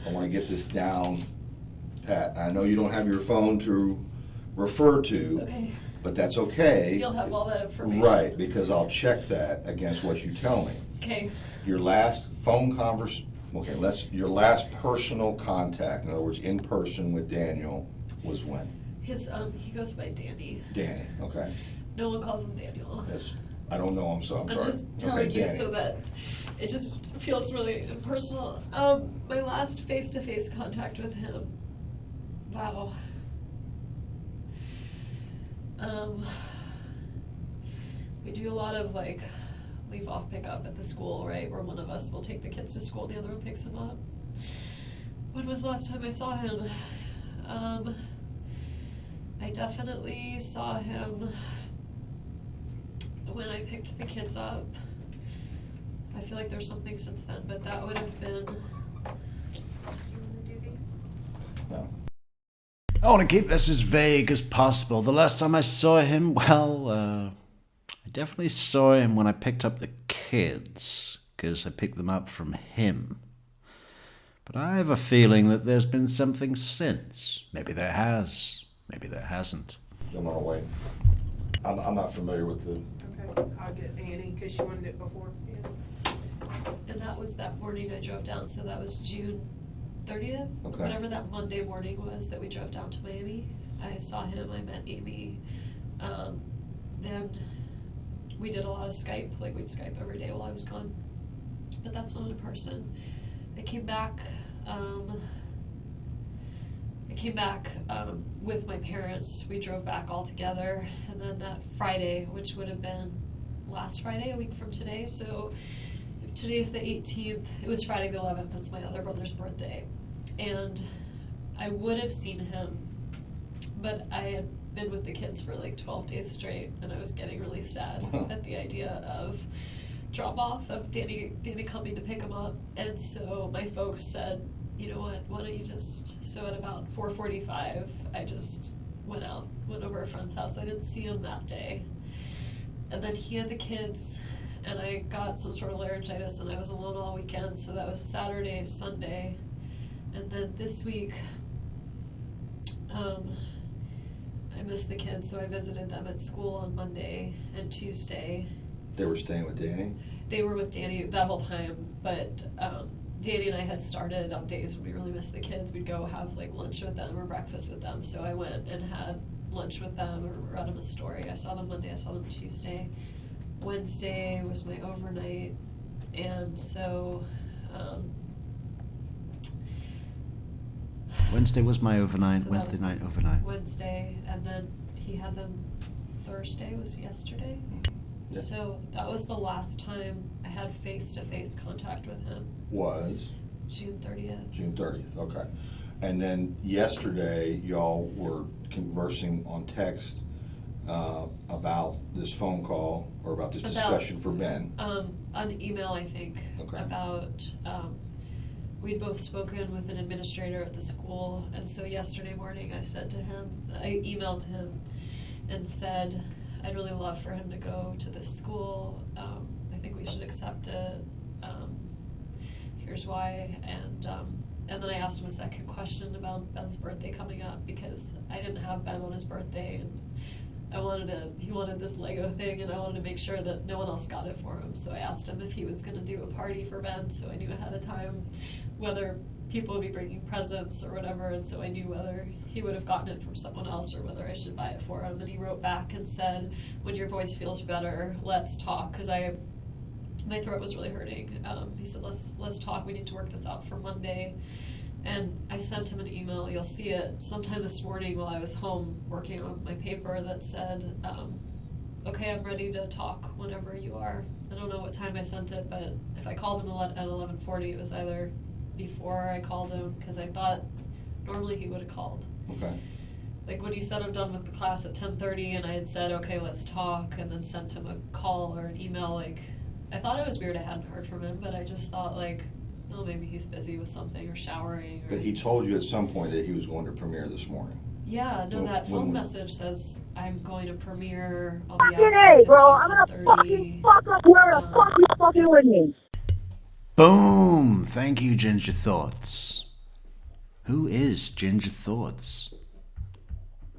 Speaker 3: I wanna get this down pat. I know you don't have your phone to refer to,
Speaker 2: Okay,
Speaker 3: but that's okay.
Speaker 2: you'll have all that information.
Speaker 3: Right, because I'll check that against what you tell me.
Speaker 2: Okay,
Speaker 3: Your last phone your last personal contact, in other words, in person with Daniel, was when?
Speaker 2: he goes by Danny.
Speaker 3: Danny, okay.
Speaker 2: No one calls him Daniel.
Speaker 3: Yes, I don't know him, so I'm sorry.
Speaker 2: I'm just
Speaker 3: Okay,
Speaker 2: telling you
Speaker 3: Danny.
Speaker 2: so that it just feels really impersonal. My last face-to-face contact with him, wow. We do a lot of like leave off pickup at the school, right? Where one of us will take the kids to school and the other one picks them up. When was the last time I saw him? I definitely saw him when I picked the kids up. I feel like there's something since then, but that would have been.
Speaker 3: No.
Speaker 1: I want to keep this as vague as possible. The last time I saw him, well, I definitely saw him when I picked up the kids, because I picked them up from him. But I have a feeling that there's been something since. Maybe there has, maybe there hasn't.
Speaker 3: I'm gonna wait. I'm not familiar with the,
Speaker 6: Okay, I'll get Annie, because she wanted it before. Yeah.
Speaker 2: And that was that morning I drove down, so that was June 30th?
Speaker 3: Okay.
Speaker 2: Whatever that Monday morning was that we drove down to Miami. I saw him, I met Amy. Then we did a lot of Skype, like we'd Skype every day while I was gone. But that's not in person. I came back with my parents. We drove back all together, and then that Friday, which would have been last Friday, a week from today, so if today's the 18th, it was Friday the 11th, that's my other brother's birthday, and I would have seen him, but I had been with the kids for like 12 days straight, and I was getting really sad at the idea of drop-off, of Danny coming to pick him up, and so my folks said, you know what, why don't you just, so at about 4:45, I just went over a friend's house. I didn't see him that day. And then he had the kids, and I got some sort of laryngitis, and I was alone all weekend, so that was Saturday, Sunday. And then this week, I missed the kids, so I visited them at school on Monday and Tuesday.
Speaker 3: they were staying with Danny?
Speaker 2: They were with Danny that whole time, but Danny and I had started on days when we really missed the kids. We'd go have like lunch with them or breakfast with them. So I went and had lunch with them or read them a story. I saw them Monday, I saw them Tuesday. Wednesday was my overnight. And so,
Speaker 1: Wednesday was my overnight,
Speaker 2: so that
Speaker 1: Wednesday
Speaker 2: was
Speaker 1: night overnight.
Speaker 2: Wednesday, and then he had them Thursday was yesterday.
Speaker 3: Yeah.
Speaker 2: So that was the last time I had face-to-face contact with him.
Speaker 3: Was
Speaker 2: June 30th.
Speaker 3: June 30th, okay. And then yesterday, y'all were conversing on text about this phone call or about this discussion for Ben.
Speaker 2: On email, I think,
Speaker 3: Okay.
Speaker 2: about, we'd both spoken with an administrator at the school, and so yesterday morning I emailed him and said, I'd really love for him to go to this school. I think we should accept it. Here's why. And then I asked him a second question about Ben's birthday coming up, because I didn't have Ben on his birthday, and he wanted this Lego thing, and I wanted to make sure that no one else got it for him. So I asked him if he was gonna do a party for Ben, so I knew ahead of time whether people would be bringing presents or whatever, and so I knew whether he would have gotten it from someone else or whether I should buy it for him. And he wrote back and said, when your voice feels better, let's talk, because my throat was really hurting. He said, let's talk, we need to work this out for Monday. And I sent him an email, you'll see it sometime this morning while I was home working on my paper, that said, okay, I'm ready to talk whenever you are. I don't know what time I sent it, but if I called him at 11:40, it was either before I called him, because I thought normally he would have called.
Speaker 3: Okay.
Speaker 2: Like when he said I'm done with the class at 10:30, and I had said, okay, let's talk, and then sent him a call or an email, like, I thought it was weird I hadn't heard from him, but I just thought, like, oh, maybe he's busy with something or showering. Or...
Speaker 3: But he told you at some point that he was going to premiere this morning.
Speaker 2: Yeah, no, that phone
Speaker 3: when-
Speaker 2: message says I'm going to premiere. I'll be
Speaker 5: Fucking
Speaker 2: out
Speaker 5: A, bro. I'm gonna
Speaker 2: 10:30.
Speaker 5: fucking fuck up where the fuck you fucking with me.
Speaker 1: Boom! Thank you, Ginger Thoughts. Who is Ginger Thoughts?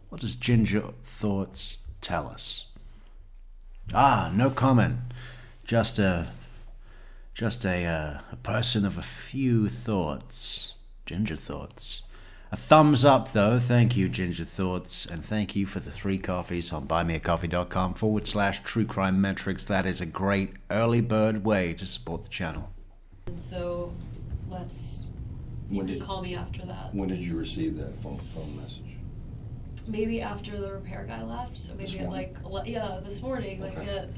Speaker 1: What does Ginger Thoughts tell us? No comment. Just a person of a few thoughts. Ginger Thoughts. A thumbs up, though. Thank you, Ginger Thoughts. And thank you for the 3 coffees on buymeacoffee.com/True Crime Metrix. That is a great early bird way to support the channel.
Speaker 2: And so, you
Speaker 3: When
Speaker 2: can
Speaker 3: did-
Speaker 2: call me after that.
Speaker 3: When did you receive that phone message?
Speaker 2: Maybe after the repair guy left, so maybe
Speaker 3: This
Speaker 2: at
Speaker 3: morning?
Speaker 2: like, this morning, like
Speaker 3: Okay.
Speaker 2: at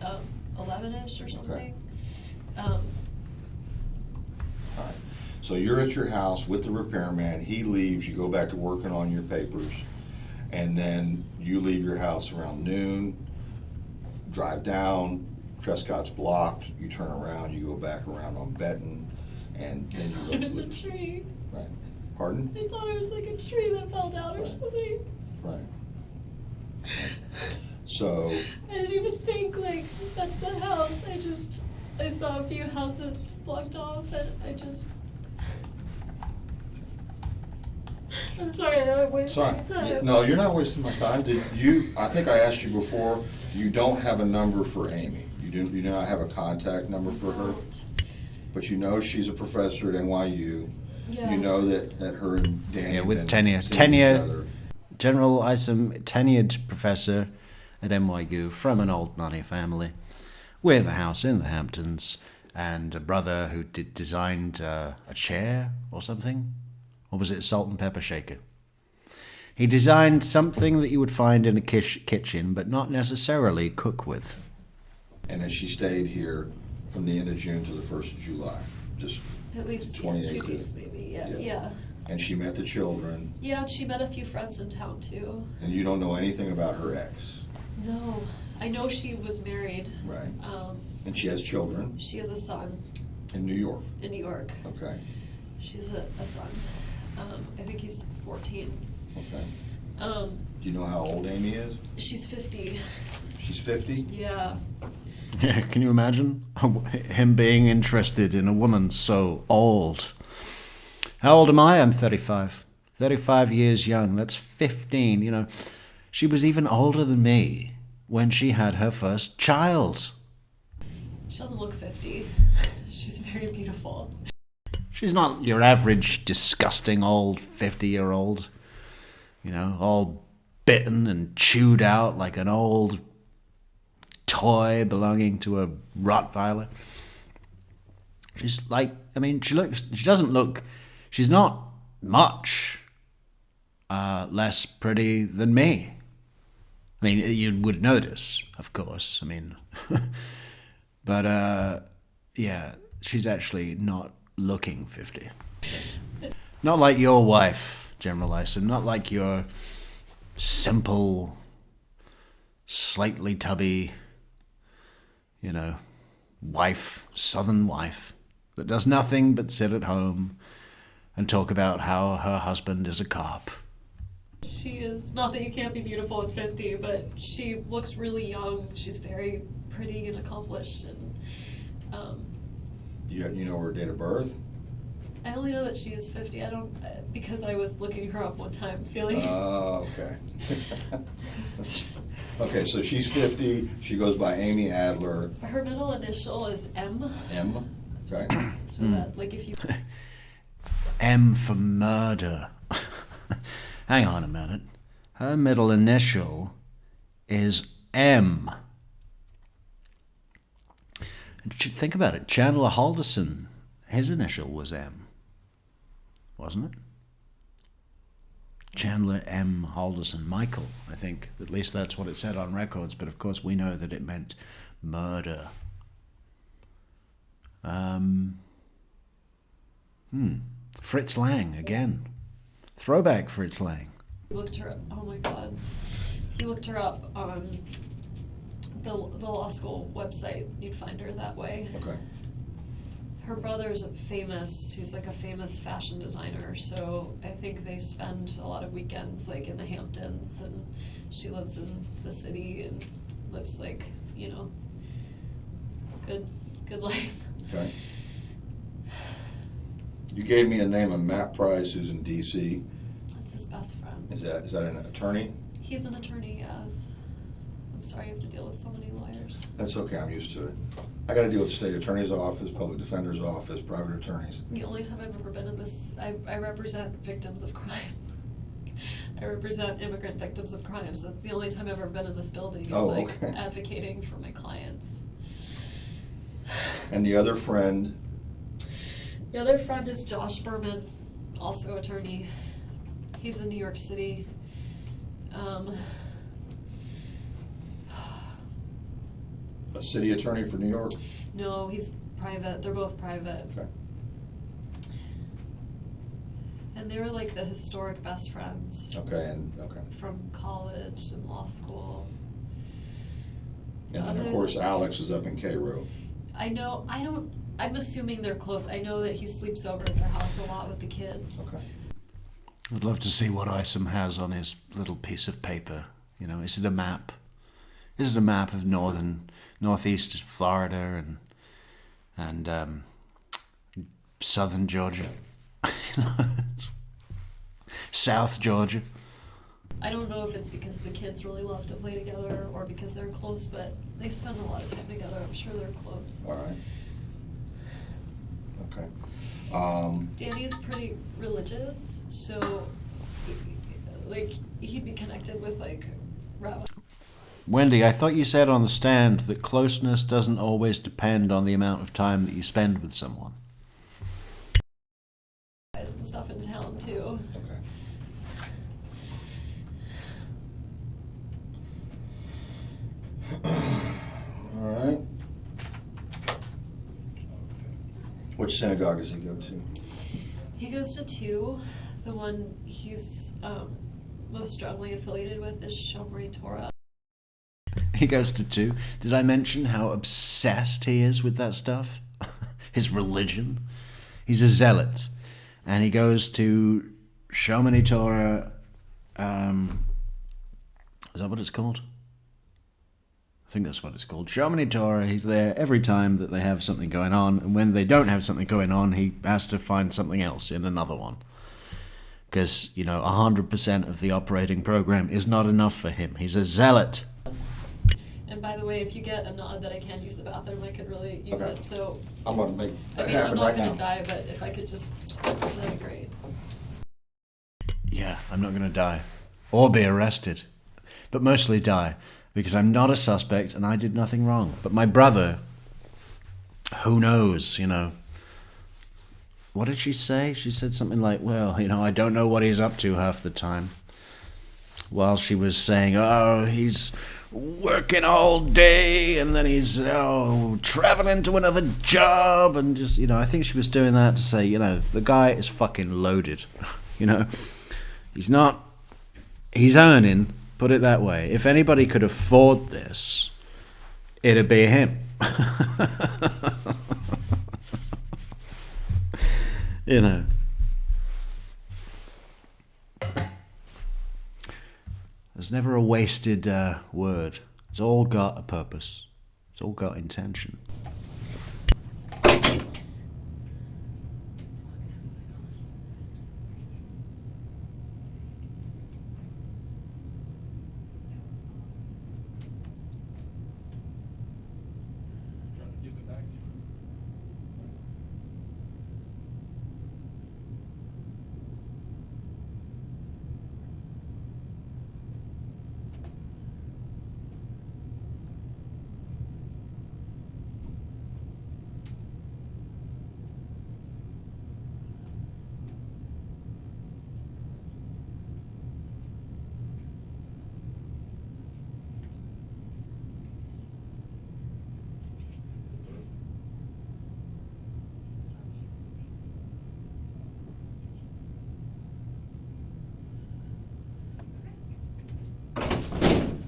Speaker 2: 11-ish or something.
Speaker 3: All right. So you're at your house with the repairman, he leaves, you go back to working on your papers, and then you leave your house around noon, drive down, Trescott's blocked, you turn around, you go back around on Benton, and then you go
Speaker 2: There's
Speaker 3: to
Speaker 2: a tree.
Speaker 3: Right. Pardon?
Speaker 2: I thought it was like a tree that fell down or
Speaker 3: Right.
Speaker 2: something.
Speaker 3: Right. So,
Speaker 2: I didn't even think, like, that's the house. I saw a few houses blocked off, and I'm sorry, I'm wasting
Speaker 3: sorry,
Speaker 2: time.
Speaker 3: no, you're not wasting my time. I think I asked you before, you don't have a number for Amy. You do not have a contact number for her, but you know she's a professor at NYU.
Speaker 2: Yeah.
Speaker 3: You know that her and Danny.
Speaker 1: Yeah,
Speaker 3: have
Speaker 1: with
Speaker 3: been
Speaker 1: tenure.
Speaker 3: seeing
Speaker 1: Tenure.
Speaker 3: each other.
Speaker 1: General Isom, tenured professor at NYU from an old money family with a house in the Hamptons and a brother who designed a chair or something. Or was it a salt and pepper shaker? He designed something that you would find in a kitchen, but not necessarily cook with.
Speaker 3: And then she stayed here from the end of June to the 1st of July, just,
Speaker 2: At least
Speaker 3: 28
Speaker 2: 2 weeks, maybe.
Speaker 3: Yeah.
Speaker 2: Yeah.
Speaker 3: and she met the children,
Speaker 2: Yeah, she met a few friends in town too.
Speaker 3: and you don't know anything about her ex,
Speaker 2: No, I know she was married.
Speaker 3: right? And she has children
Speaker 2: She has a son
Speaker 3: in New York,
Speaker 2: in New York.
Speaker 3: okay,
Speaker 2: She's a son. I think he's 14.
Speaker 3: okay.
Speaker 2: Um,
Speaker 3: Do you know how old Amy is?
Speaker 2: she's 50.
Speaker 3: She's 50?
Speaker 2: Yeah.
Speaker 1: Yeah, can you imagine him being interested in a woman so old? How old am I? I'm 35. 35 years young. That's 15. You know, she was even older than me when she had her first child.
Speaker 2: She doesn't look 50. She's very beautiful.
Speaker 1: She's not your average disgusting old 50-year-old, all bitten and chewed out like an old toy belonging to a Rottweiler. She's she's not much less pretty than me. I mean, you would notice, of course. I mean, but yeah, she's actually not looking 50. Not like your wife, General Lyson. Not like your simple, slightly tubby, wife, southern wife, that does nothing but sit at home and talk about how her husband is a cop.
Speaker 2: She is, not that you can't be beautiful at 50, but she looks really young. She's very pretty and accomplished. And
Speaker 3: You know her date of birth?
Speaker 2: I only know that she is 50. I don't, because I was looking her up one time, feeling.
Speaker 3: Oh, okay. Okay, so she's 50. She goes by Amy Adler.
Speaker 2: Her middle initial is M.
Speaker 3: M. Okay.
Speaker 2: So that, like, if you.
Speaker 1: M for murder. Hang on a minute. Her middle initial is M. Think about it. Chandler Halderson, his initial was M, wasn't it? Chandler M. Halderson. Michael, I think. At least that's what it said on records, but of course we know that it meant murder. Fritz Lang, again. Throwback Fritz Lang.
Speaker 2: Looked her up. Oh my God. He looked her up on the law school website. You'd find her that way.
Speaker 3: Okay.
Speaker 2: Her brother's he's like a famous fashion designer, so I think they spend a lot of weekends like in the Hamptons, and she lives in the city and lives like, good life.
Speaker 3: Okay. You gave me a name of Matt Price, who's in D.C.
Speaker 2: That's his best friend.
Speaker 3: Is that an attorney?
Speaker 2: He's an attorney, yeah. I'm sorry you have to deal with so many lawyers.
Speaker 3: That's okay, I'm used to it. I got to deal with the state attorney's office, public defender's office, private attorneys.
Speaker 2: The only time I've ever been in this, I represent victims of crime. I represent immigrant victims of crime, so it's the only time I've ever been in this building. Is
Speaker 3: okay.
Speaker 2: Advocating for my clients.
Speaker 3: And the other friend?
Speaker 2: The other friend is Josh Berman, also attorney. He's in New York City.
Speaker 3: A city attorney for New York?
Speaker 2: No, he's private. They're both private.
Speaker 3: Okay.
Speaker 2: And they were like the historic best friends.
Speaker 3: Okay.
Speaker 2: From college and law school.
Speaker 3: And then, of course, Alex is up in Cairo.
Speaker 2: I'm assuming they're close. I know that he sleeps over at their house a lot with the kids.
Speaker 3: Okay.
Speaker 1: I'd love to see what Isom has on his little piece of paper. Is it a map? Is it a map of northeast Florida and southern Georgia? South Georgia?
Speaker 2: I don't know if it's because the kids really love to play together or because they're close, but they spend a lot of time together. I'm sure they're close.
Speaker 3: All right. Okay.
Speaker 2: Danny is pretty religious, so like he'd be connected with like rabbi.
Speaker 1: Wendy, I thought you said on the stand that closeness doesn't always depend on the amount of time that you spend with someone.
Speaker 2: And stuff in town too.
Speaker 3: Okay. All right. Which synagogue does he go to?
Speaker 2: He goes to two. The one he's most strongly affiliated with is Shomrei Torah.
Speaker 1: He goes to two. Did I mention how obsessed he is with that stuff? His religion. He's a zealot. And he goes to Shomrei Torah. Is that what it's called? I think that's what it's called. Shomrei Torah. He's there every time that they have something going on. And when they don't have something going on, he has to find something else in another one. Because, 100% of the operating program is not enough for him. He's a zealot.
Speaker 2: And by the way, way, if you get a nod that I can use the bathroom, I could really use
Speaker 3: Okay.
Speaker 2: it. So,
Speaker 3: I'm gonna make
Speaker 2: I
Speaker 3: that
Speaker 2: mean, I'm
Speaker 3: happen
Speaker 2: not
Speaker 3: right
Speaker 2: gonna
Speaker 3: now.
Speaker 2: die, but if I could just, that'd be great.
Speaker 1: Yeah, I'm not going to die. Or be arrested. But mostly die. Because I'm not a suspect and I did nothing wrong. But my brother, who knows, you know. What did she say? She said something like, well, you know, I don't know what he's up to half the time. While she was saying, oh, he's working all day and then he's traveling to another job and just, you know, I think she was doing that to say, you know, the guy is fucking loaded. You know, he's earning, put it that way. If anybody could afford this, it'd be him. You know. There's never a wasted word. It's all got a purpose. It's all got intention.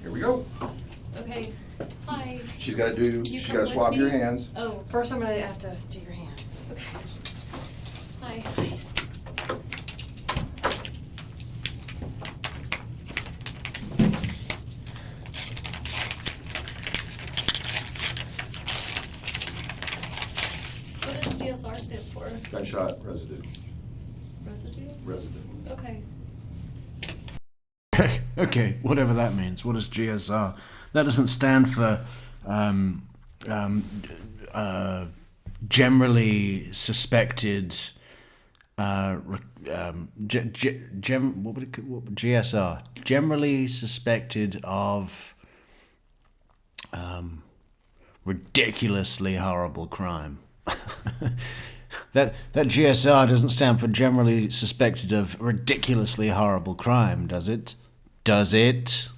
Speaker 3: Here we go.
Speaker 2: Okay. Hi.
Speaker 3: She's gotta do,
Speaker 2: You
Speaker 3: she's
Speaker 2: come
Speaker 3: gotta
Speaker 2: with
Speaker 3: swab your
Speaker 2: me?
Speaker 3: hands.
Speaker 2: Oh,
Speaker 6: First, I'm gonna have to do your hands.
Speaker 2: okay. Hi. What does GSR stand for?
Speaker 3: Gunshot residue.
Speaker 2: Residue? Okay.
Speaker 1: Okay, whatever that means. What is GSR? That doesn't stand for generally suspected. What would GSR? Generally suspected of ridiculously horrible crime. That GSR doesn't stand for generally suspected of ridiculously horrible crime, does it? Does it?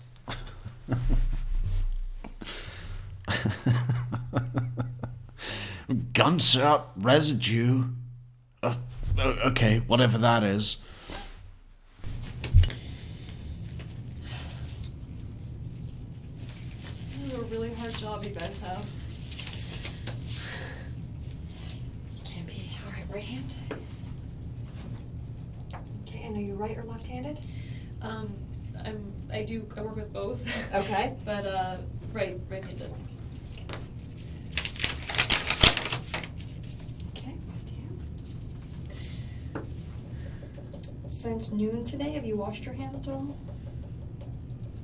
Speaker 1: Gunshot residue. Okay, whatever that is.
Speaker 2: This is a really hard job you guys have.
Speaker 6: Can't be. All right, right hand. Okay, and are you right or left-handed?
Speaker 2: I work with both.
Speaker 6: Okay.
Speaker 2: But right-handed.
Speaker 6: Okay, left hand. Since noon today, have you washed your hands at all?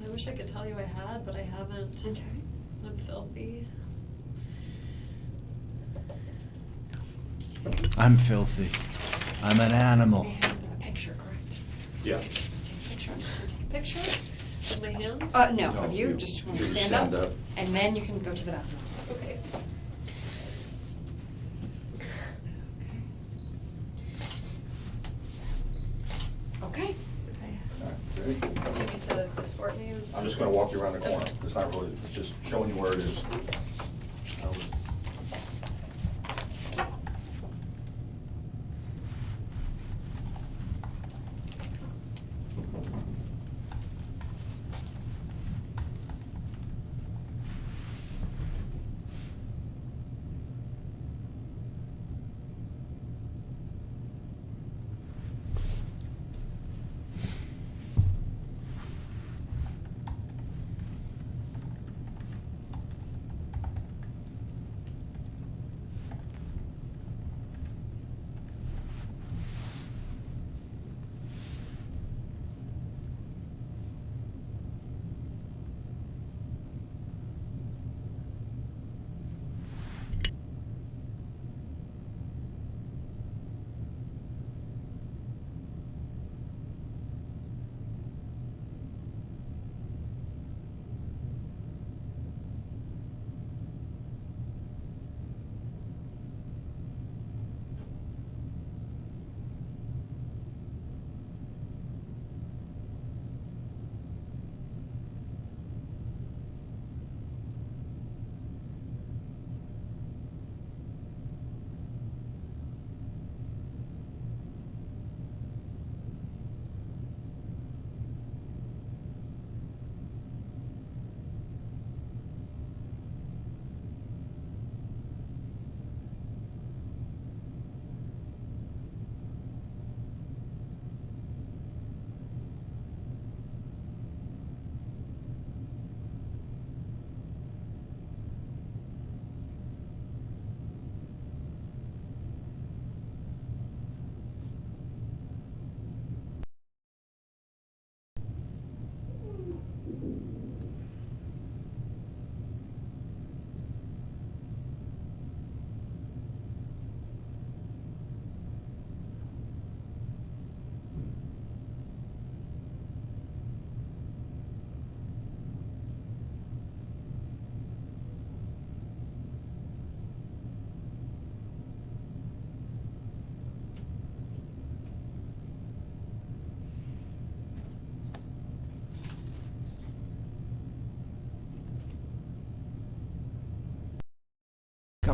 Speaker 2: I wish I could tell you I had, but I haven't.
Speaker 6: Okay.
Speaker 2: I'm filthy.
Speaker 1: I'm filthy. I'm an animal.
Speaker 6: And a picture, correct?
Speaker 3: Yeah.
Speaker 6: Take a picture. I'm just gonna take a picture.
Speaker 2: With my hands?
Speaker 6: No,
Speaker 3: No,
Speaker 6: of you.
Speaker 3: you-
Speaker 6: Just want
Speaker 3: you
Speaker 6: to
Speaker 3: just
Speaker 6: stand
Speaker 3: stand
Speaker 6: up,
Speaker 3: up.
Speaker 6: and then you can go to the bathroom.
Speaker 2: Okay.
Speaker 6: Okay.
Speaker 2: Okay.
Speaker 3: Ready?
Speaker 2: Do you need to escort me?
Speaker 3: I'm just gonna walk you around the corner. It's not really, it's just showing you where it is.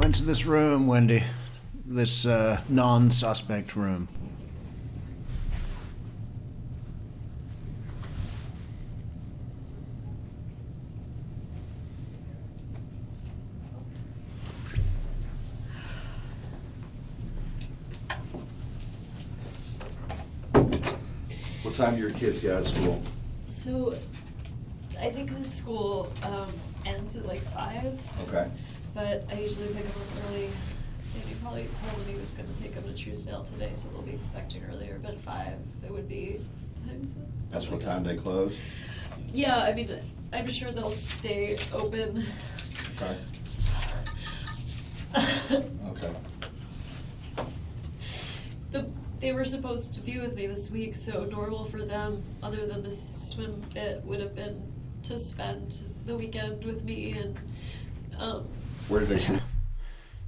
Speaker 1: into this room, Wendy. This non-suspect room.
Speaker 3: What time do your kids get out of school?
Speaker 2: So, I think this school ends at like 5,
Speaker 3: Okay.
Speaker 2: but I usually pick them up early. Danny probably told him he was going to take them to Truesdale today, so they'll be expecting earlier, but at 5 it would be times.
Speaker 3: That's what time they close?
Speaker 2: Yeah, I mean, I'm sure they'll stay open.
Speaker 3: Okay. Okay.
Speaker 2: They were supposed to be with me this week, so normal for them, other than this swim bit, would have been to spend the weekend with me and
Speaker 3: Where did they sleep?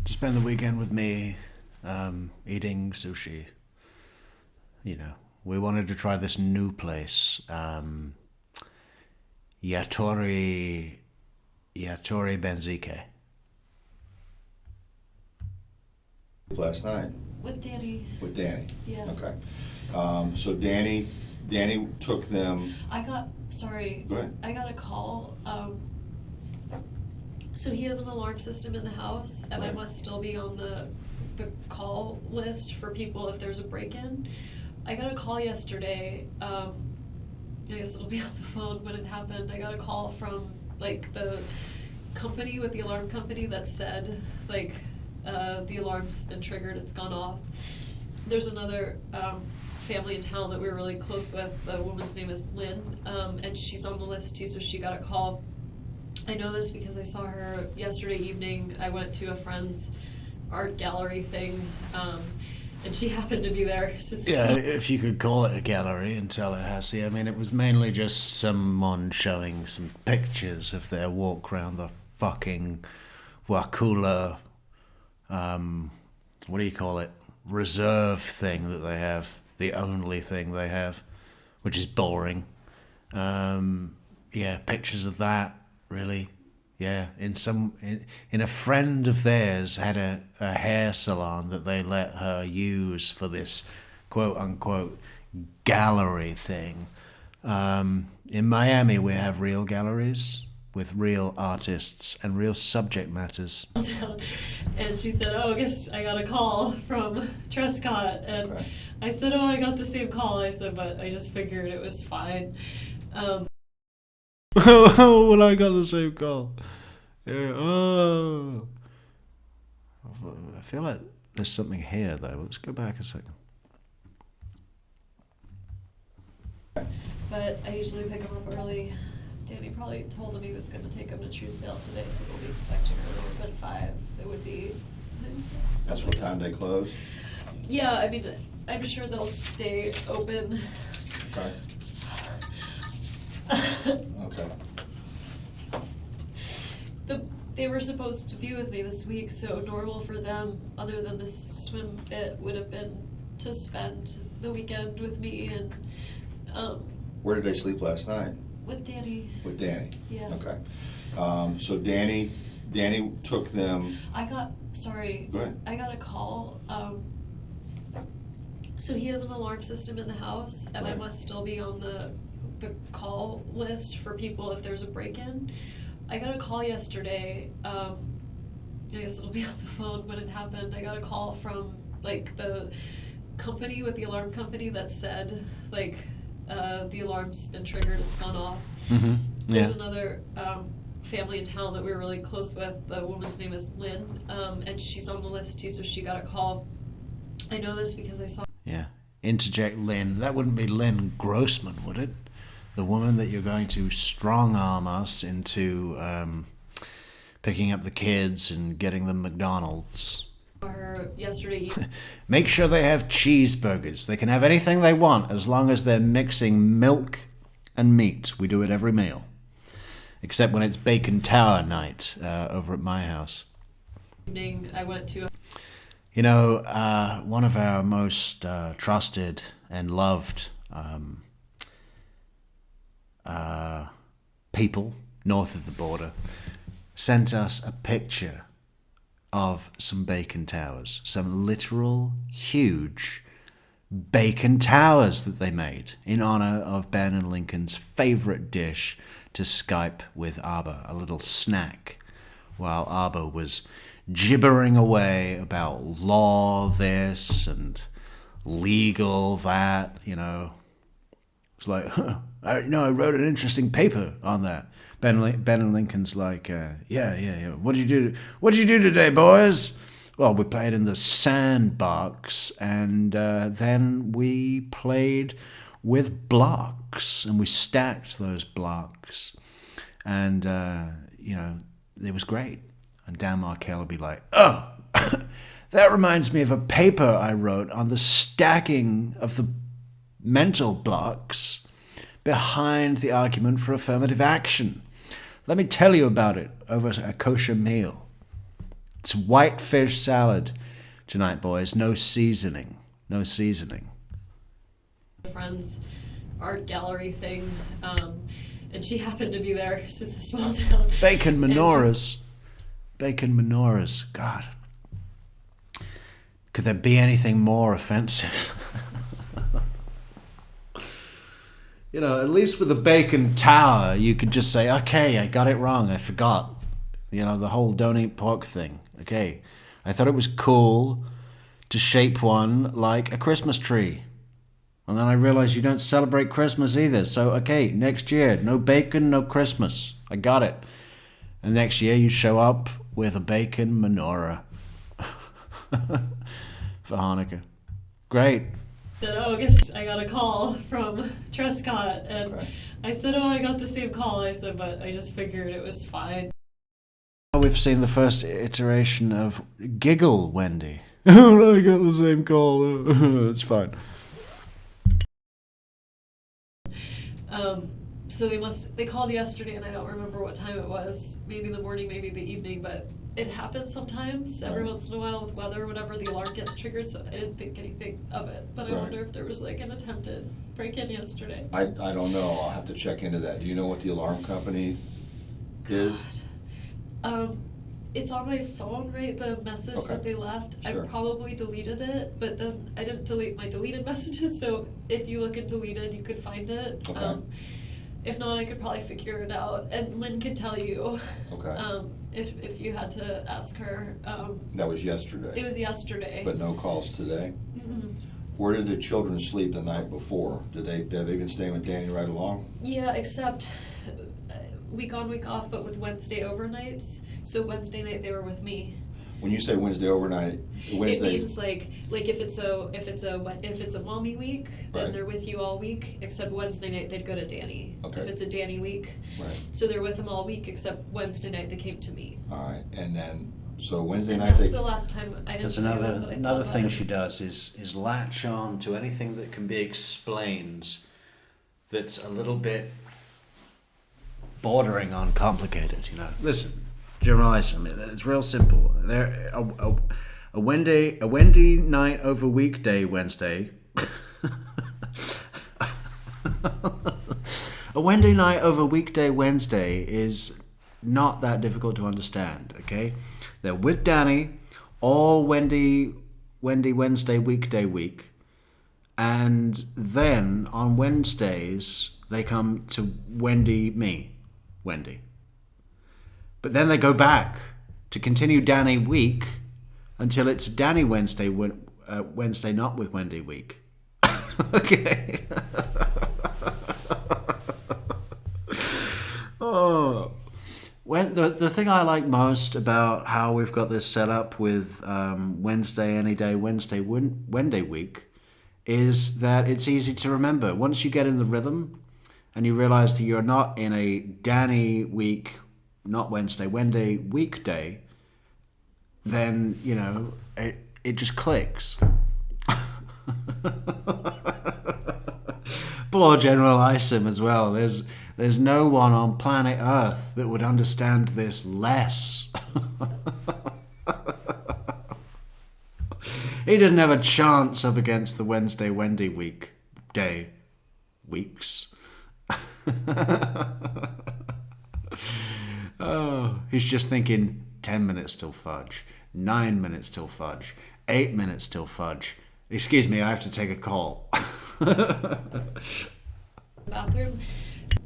Speaker 1: To spend the weekend with me, eating sushi. You know, we wanted to try this new place, Yatori Benzike.
Speaker 3: Last night
Speaker 2: with Danny.
Speaker 3: with Danny?
Speaker 2: Yeah.
Speaker 3: Okay. So Danny took them.
Speaker 2: Sorry.
Speaker 3: Go ahead.
Speaker 2: I got a call. So he has an alarm system in the house, and I
Speaker 3: Right.
Speaker 2: must still be on the call list for people if there's a break-in. I got a call yesterday. I guess it'll be on the phone when it happened. I got a call from like the company with the alarm company that said like the alarm's been triggered, it's gone off. There's another family in town that we're really close with. The woman's name is Lynn, and she's on the list too, so she got a call. I know this because I saw her yesterday evening. I went to a friend's art gallery thing, and she happened to be there.
Speaker 1: Yeah, if you could call it a gallery in Tallahassee. I mean, it was mainly just someone showing some pictures of their walk around the fucking Wakula, what do you call it, reserve thing that they have, the only thing they have, which is boring. Yeah, pictures of that, really. Yeah, in a friend of theirs had a hair salon that they let her use for this quote unquote gallery thing. In Miami, we have real galleries with real artists and real subject matters.
Speaker 2: And she said, "Oh, I guess I got a call from Trescott," and
Speaker 3: Okay.
Speaker 2: I said, "Oh, I got the same call." I said, "But I just figured it was fine."
Speaker 1: Oh, well, I got the same call. Yeah. Oh. I feel like there's something here, though. Let's go back a second.
Speaker 2: But I usually pick him up early. Danny probably told him he was going to take him to Truesdale today, so they'll be expecting earlier. But at 5 it would be.
Speaker 3: That's what time they close?
Speaker 2: Yeah, I mean, I'm sure they'll stay open.
Speaker 3: Okay. Okay.
Speaker 2: They were supposed to be with me this week, so normal for them, other than this swim bit, would have been to spend the weekend with me and
Speaker 3: Where did they sleep last night?
Speaker 2: with Danny.
Speaker 3: With Danny?
Speaker 2: Yeah.
Speaker 3: Okay. So Danny took them.
Speaker 2: Sorry.
Speaker 3: Go ahead.
Speaker 2: I got a call. So he has an alarm system in the house, and I
Speaker 3: Right.
Speaker 2: must still be on the call list for people if there's a break-in. I got a call yesterday. I guess it'll be on the phone when it happened. I got a call from like the company with the alarm company that said like the alarm's been triggered, it's gone off.
Speaker 1: Mm-hmm.
Speaker 2: There's another family in town that we're really close with. The woman's name is Lynn, and she's on the list too, so she got a call. I know this because I saw.
Speaker 1: Yeah. Interject Lynn. That wouldn't be Lynn Grossman, would it? The woman that you're going to strong-arm us into picking up the kids and getting them McDonald's.
Speaker 2: Her yesterday evening.
Speaker 1: Make sure they have cheeseburgers. They can have anything they want as long as they're mixing milk and meat. We do it every meal. Except when it's bacon tower night over at my house.
Speaker 2: I went to.
Speaker 1: You know, one of our most trusted and loved people north of the border sent us a picture of some bacon towers. Some literal huge bacon towers that they made in honor of Ben and Lincoln's favorite dish to Skype with Abba, a little snack, while Abba was gibbering away about law this and legal that, you know. It's like, I wrote an interesting paper on that. Ben and Lincoln's like, yeah. What did you do today, boys? Well, we played in the sandbox, and then we played with blocks, and we stacked those blocks, and it was great. And Dan Markel would be like, oh, that reminds me of a paper I wrote on the stacking of the mental blocks behind the argument for affirmative action. Let me tell you about it over a kosher meal. It's white fish salad tonight, boys. No seasoning. No seasoning.
Speaker 2: Friend's art gallery thing, and she happened to be there. So it's a small town.
Speaker 1: Bacon menorahs. Bacon menorahs. God. Could there be anything more offensive? You know, at least with the bacon tower, you could just say, okay, I got it wrong. I forgot. You know, the whole don't eat pork thing. Okay. I thought it was cool to shape one like a Christmas tree. And then I realized you don't celebrate Christmas either. So, okay, next year, no bacon, no Christmas. I got it. And next year you show up with a bacon menorah for Hanukkah. Great.
Speaker 2: Said, oh, I guess I got a call from Trescott, and
Speaker 3: Okay.
Speaker 2: I said, oh, I got the same call. I said, but I just figured it was fine.
Speaker 1: We've seen the first iteration of Giggle Wendy. Oh, I got the same call. It's fine.
Speaker 2: So they called yesterday, and I don't remember what time it was. Maybe the morning, maybe the evening, but it happens sometimes, every
Speaker 3: Right.
Speaker 2: once in a while with weather or whatever, the alarm gets triggered, so I didn't think anything of it. But I
Speaker 3: Right.
Speaker 2: wonder if there was like an attempted break-in yesterday.
Speaker 3: I don't know, I'll have to check into that. Do you know what the alarm company is?
Speaker 2: It's on my phone, right? The message
Speaker 3: Okay.
Speaker 2: that they left.
Speaker 3: Sure.
Speaker 2: I probably deleted it, but then I didn't delete my deleted messages. So if you look at deleted, you could find it.
Speaker 3: Okay.
Speaker 2: If not, I could probably figure it out. And Lynn could tell you.
Speaker 3: Okay.
Speaker 2: If you had to ask her.
Speaker 3: That was yesterday.
Speaker 2: It was yesterday.
Speaker 3: But no calls today?
Speaker 2: Mm-mm.
Speaker 3: Where did the children sleep the night before? Have they been staying with Danny right along?
Speaker 2: Yeah, except week on, week off, but with Wednesday overnights. So Wednesday night they were with me.
Speaker 3: When you say Wednesday overnight, Wednesday.
Speaker 2: It means like if it's a mommy week, then
Speaker 3: Right.
Speaker 2: they're with you all week. Except Wednesday night they'd go to Danny.
Speaker 3: Okay.
Speaker 2: If it's a Danny week,
Speaker 3: Right,
Speaker 2: so they're with him all week. Except Wednesday night they came to me.
Speaker 3: all right, and then, so Wednesday
Speaker 2: And
Speaker 3: night
Speaker 2: that's
Speaker 3: they,
Speaker 2: the last time I didn't.
Speaker 1: That's
Speaker 2: realize what I
Speaker 1: another
Speaker 2: thought
Speaker 1: thing
Speaker 2: about
Speaker 1: she
Speaker 2: it.
Speaker 1: does is latch on to anything that can be explained that's a little bit bordering on complicated, you know. Listen, generalize from it. It's real simple. There a Wendi night over weekday Wednesday. A Wendi night over weekday Wednesday is not that difficult to understand, okay? They're with Danny all Wendi Wednesday weekday week, and then on Wednesdays they come to Wendy. But then they go back to continue Danny week until it's Danny Wednesday not with Wendy week. Okay. Oh. When the thing I like most about how we've got this set up with Wednesday any day, Wednesday week, is that it's easy to remember. Once you get in the rhythm and you realize that you're not in a Danny week, not Wendy weekday, then, you know, it just clicks. Poor General Isom as well. There's no one on planet Earth that would understand this less. He didn't have a chance up against the Wednesday Wendy weeks. Oh, he's just thinking 10 minutes till fudge, 9 minutes till fudge, 8 minutes till fudge. Excuse me, I have to take a call.
Speaker 2: Bathroom.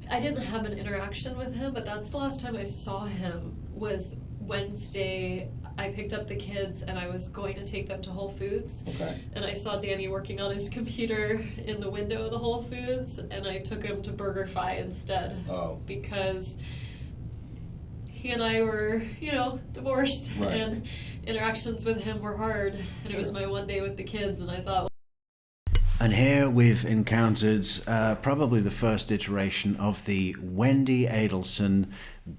Speaker 2: I didn't have an interaction with him, but that's the last time I saw him was Wednesday. I picked up the kids and I was going to take them to Whole Foods.
Speaker 3: Okay.
Speaker 2: And I saw Danny working on his computer in the window of the Whole Foods, and I took him to BurgerFi instead.
Speaker 3: Oh.
Speaker 2: Because he and I were, divorced,
Speaker 3: Right.
Speaker 2: and interactions with him were hard. And it was my one day with the kids, and I thought,
Speaker 1: And here we've encountered probably the first iteration of the Wendi Adelson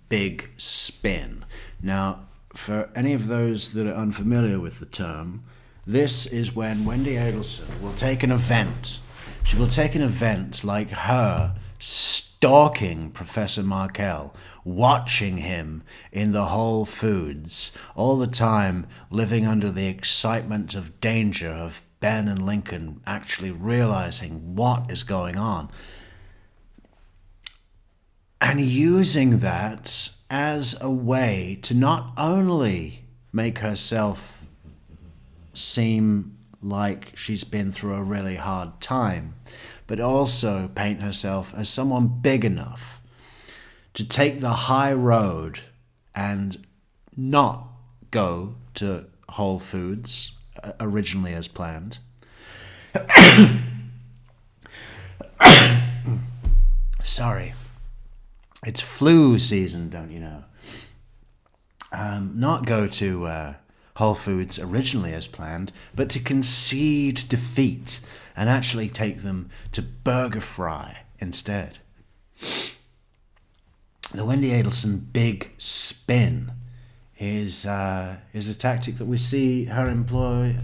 Speaker 1: big spin. Now, for any of those that are unfamiliar with the term, this is when Wendi Adelson will take an event. She will take an event like her stalking Professor Markel, watching him in the Whole Foods, all the time living under the excitement of danger of Ben and Lincoln actually realizing what is going on, and using that as a way to not only make herself seem like she's been through a really hard time, but also paint herself as someone big enough to take the high road and not go to Whole Foods originally as planned. Sorry. It's flu season, don't you know? Not go to Whole Foods originally as planned, but to concede defeat and actually take them to BurgerFi instead. The Wendi Adelson big spin is a tactic that we see her employ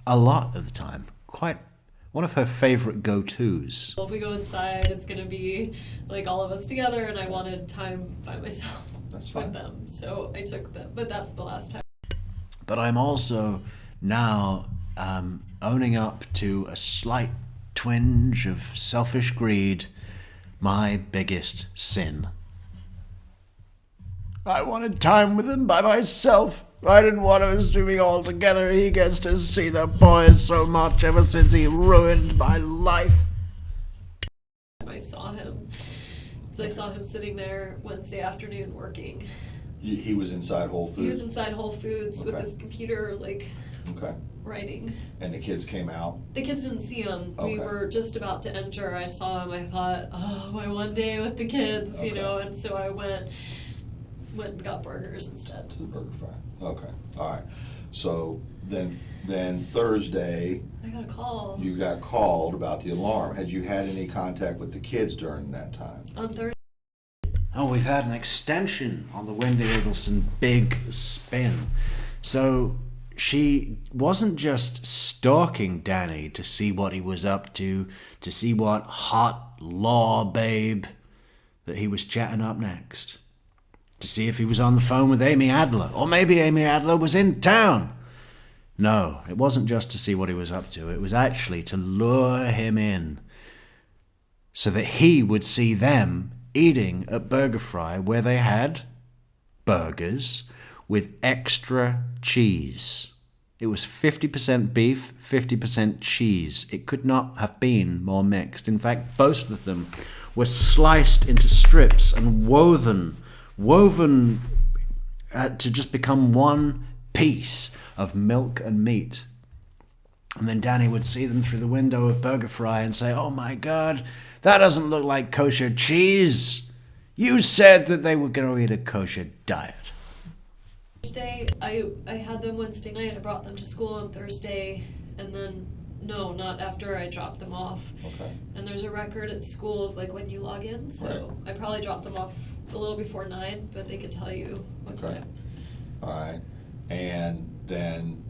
Speaker 1: a lot of the time. Quite one of her favorite go-tos.
Speaker 2: if we go inside, it's going to be like all of us together, and I wanted time by myself
Speaker 3: That's fine.
Speaker 2: with them. So I took them, but that's the last time.
Speaker 1: But I'm also now owning up to a slight twinge of selfish greed, my biggest sin. I wanted time with him by myself. I didn't want us to be all together. He gets to see the boys so much ever since he ruined my life.
Speaker 2: I saw him. So I saw him sitting there Wednesday afternoon working.
Speaker 3: He was inside Whole Foods?
Speaker 2: He was inside Whole Foods with
Speaker 3: Okay.
Speaker 2: his computer,
Speaker 3: Okay.
Speaker 2: writing.
Speaker 3: And the kids came out?
Speaker 2: The kids didn't see him.
Speaker 3: Okay.
Speaker 2: We were just about to enter. I saw him. I thought, oh, my one day with the kids,
Speaker 3: Okay.
Speaker 2: and so I went and got burgers instead.
Speaker 3: To the BurgerFi. Okay. All right. So then Thursday,
Speaker 2: I got a call
Speaker 3: you got called about the alarm. Had you had any contact with the kids during that time?
Speaker 2: on Thursday.
Speaker 1: Oh, we've had an extension on the Wendi Adelson big spin. So she wasn't just stalking Danny to see what he was up to see what hot law babe that he was chatting up next, to see if he was on the phone with Amy Adler, or maybe Amy Adler was in town. No, it wasn't just to see what he was up to. It was actually to lure him in so that he would see them eating at BurgerFi, where they had burgers with extra cheese. It was 50% beef, 50% cheese. It could not have been more mixed. In fact, both of them were sliced into strips and woven to just become one piece of milk and meat. And then Danny would see them through the window of BurgerFi and say, "Oh my God, that doesn't look like kosher cheese. You said that they were going to eat a kosher diet."
Speaker 2: Thursday, I had them Wednesday night. I brought them to school on Thursday, and then no, not after I dropped them off.
Speaker 3: Okay.
Speaker 2: And there's a record at school of like when you log in, so I probably dropped them off a little before 9, but they could tell you what
Speaker 3: Okay.
Speaker 2: time.
Speaker 3: All right. And then,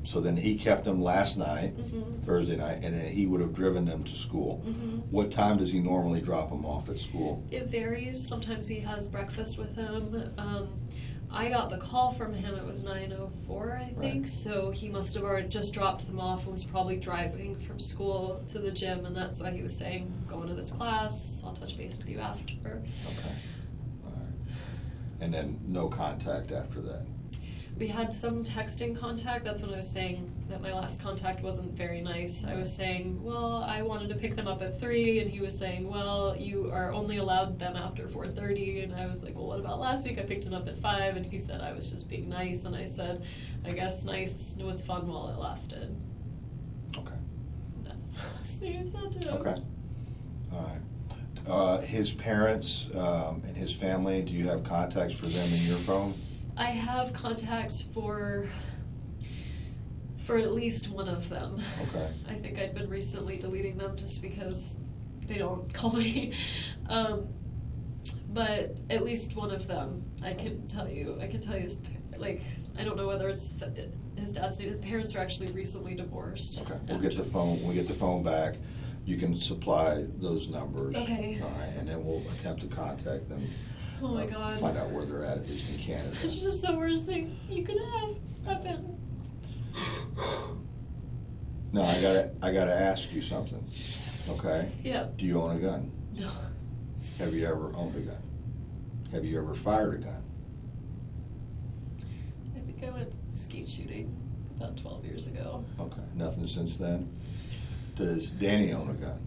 Speaker 3: so then he kept them last night, Thursday night, and then he would have driven them to school. What time does he normally drop them off at school?
Speaker 2: It varies. Sometimes he has breakfast with him. I got the call from him, it was 9:04, I think,
Speaker 3: Right.
Speaker 2: so he must have already just dropped them off and was probably driving from school to the gym, and that's why he was saying, going to this class, I'll touch base with you after.
Speaker 3: Okay. All right. And then no contact after that?
Speaker 2: we had some texting contact. That's when I was saying that my last contact wasn't very nice. I was saying, well, I wanted to pick them up at 3, and he was saying, well, you are only allowed them after 4:30, and I was like, well, what about last week? I picked it up at 5, and he said I was just being nice, and I said, I guess nice was fun while it lasted.
Speaker 3: Okay.
Speaker 2: That's the last thing I said to him.
Speaker 3: Okay. All right. His parents and his family, do you have contacts for them in your phone?
Speaker 2: I have contacts for at least one of them.
Speaker 3: Okay.
Speaker 2: I think I'd been recently deleting them just because they don't call me. But at least one of them, I can tell you his, like, I don't know whether it's his dad's name. His parents are actually recently divorced.
Speaker 3: Okay. We'll get the phone. When we get the phone back, you can supply those numbers.
Speaker 2: Okay.
Speaker 3: All right, and then we'll attempt to contact them.
Speaker 2: Oh my God.
Speaker 3: Find out where they're at least in Canada.
Speaker 2: It's just the worst thing you could have happen.
Speaker 3: Now I gotta ask you something. Okay.
Speaker 2: Yeah.
Speaker 3: Do you own a gun?
Speaker 2: No.
Speaker 3: Have you ever owned a gun? Have you ever fired a gun?
Speaker 2: I think I went skeet shooting about 12 years ago.
Speaker 3: Okay. Nothing since then. Does Danny own a gun?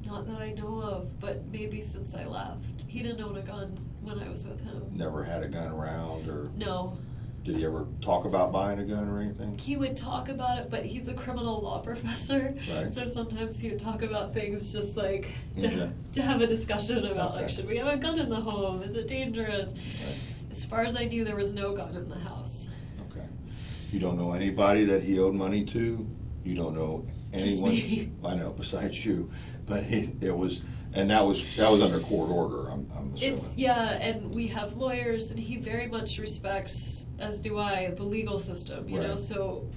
Speaker 2: Not that I know of, but maybe since I left. He didn't own a gun when I was with him.
Speaker 3: Never had a gun around, or
Speaker 2: No.
Speaker 3: did he ever talk about buying a gun or anything?
Speaker 2: He would talk about it, but he's a criminal law professor.
Speaker 3: Right.
Speaker 2: So sometimes he would talk about things just like
Speaker 3: Yeah.
Speaker 2: to have a discussion about, like,
Speaker 3: Okay.
Speaker 2: should we have a gun in the home? Is it dangerous?
Speaker 3: Right.
Speaker 2: As far as I knew, there was no gun in the house.
Speaker 3: Okay. You don't know anybody that he owed money to? You don't know anyone?
Speaker 2: Just me.
Speaker 3: I know, besides you. But that was under court order, I'm assuming.
Speaker 2: And we have lawyers, and he very much respects, as do I, the legal system, you know,
Speaker 3: Right.
Speaker 2: so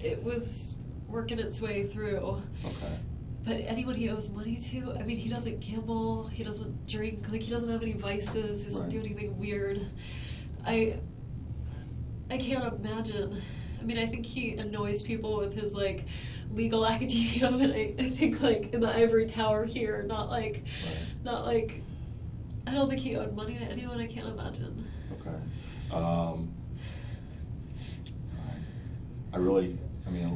Speaker 2: it was working its way through.
Speaker 3: Okay.
Speaker 2: But anyone he owes money to, I mean, he doesn't gamble, he doesn't drink, like, he doesn't have any vices, he doesn't
Speaker 3: Right.
Speaker 2: do anything weird. I can't imagine. I mean, I think he annoys people with his, like, legal academia, but I think, like, in the ivory tower here, not like, I don't think he owed money to anyone. I can't imagine.
Speaker 3: Okay.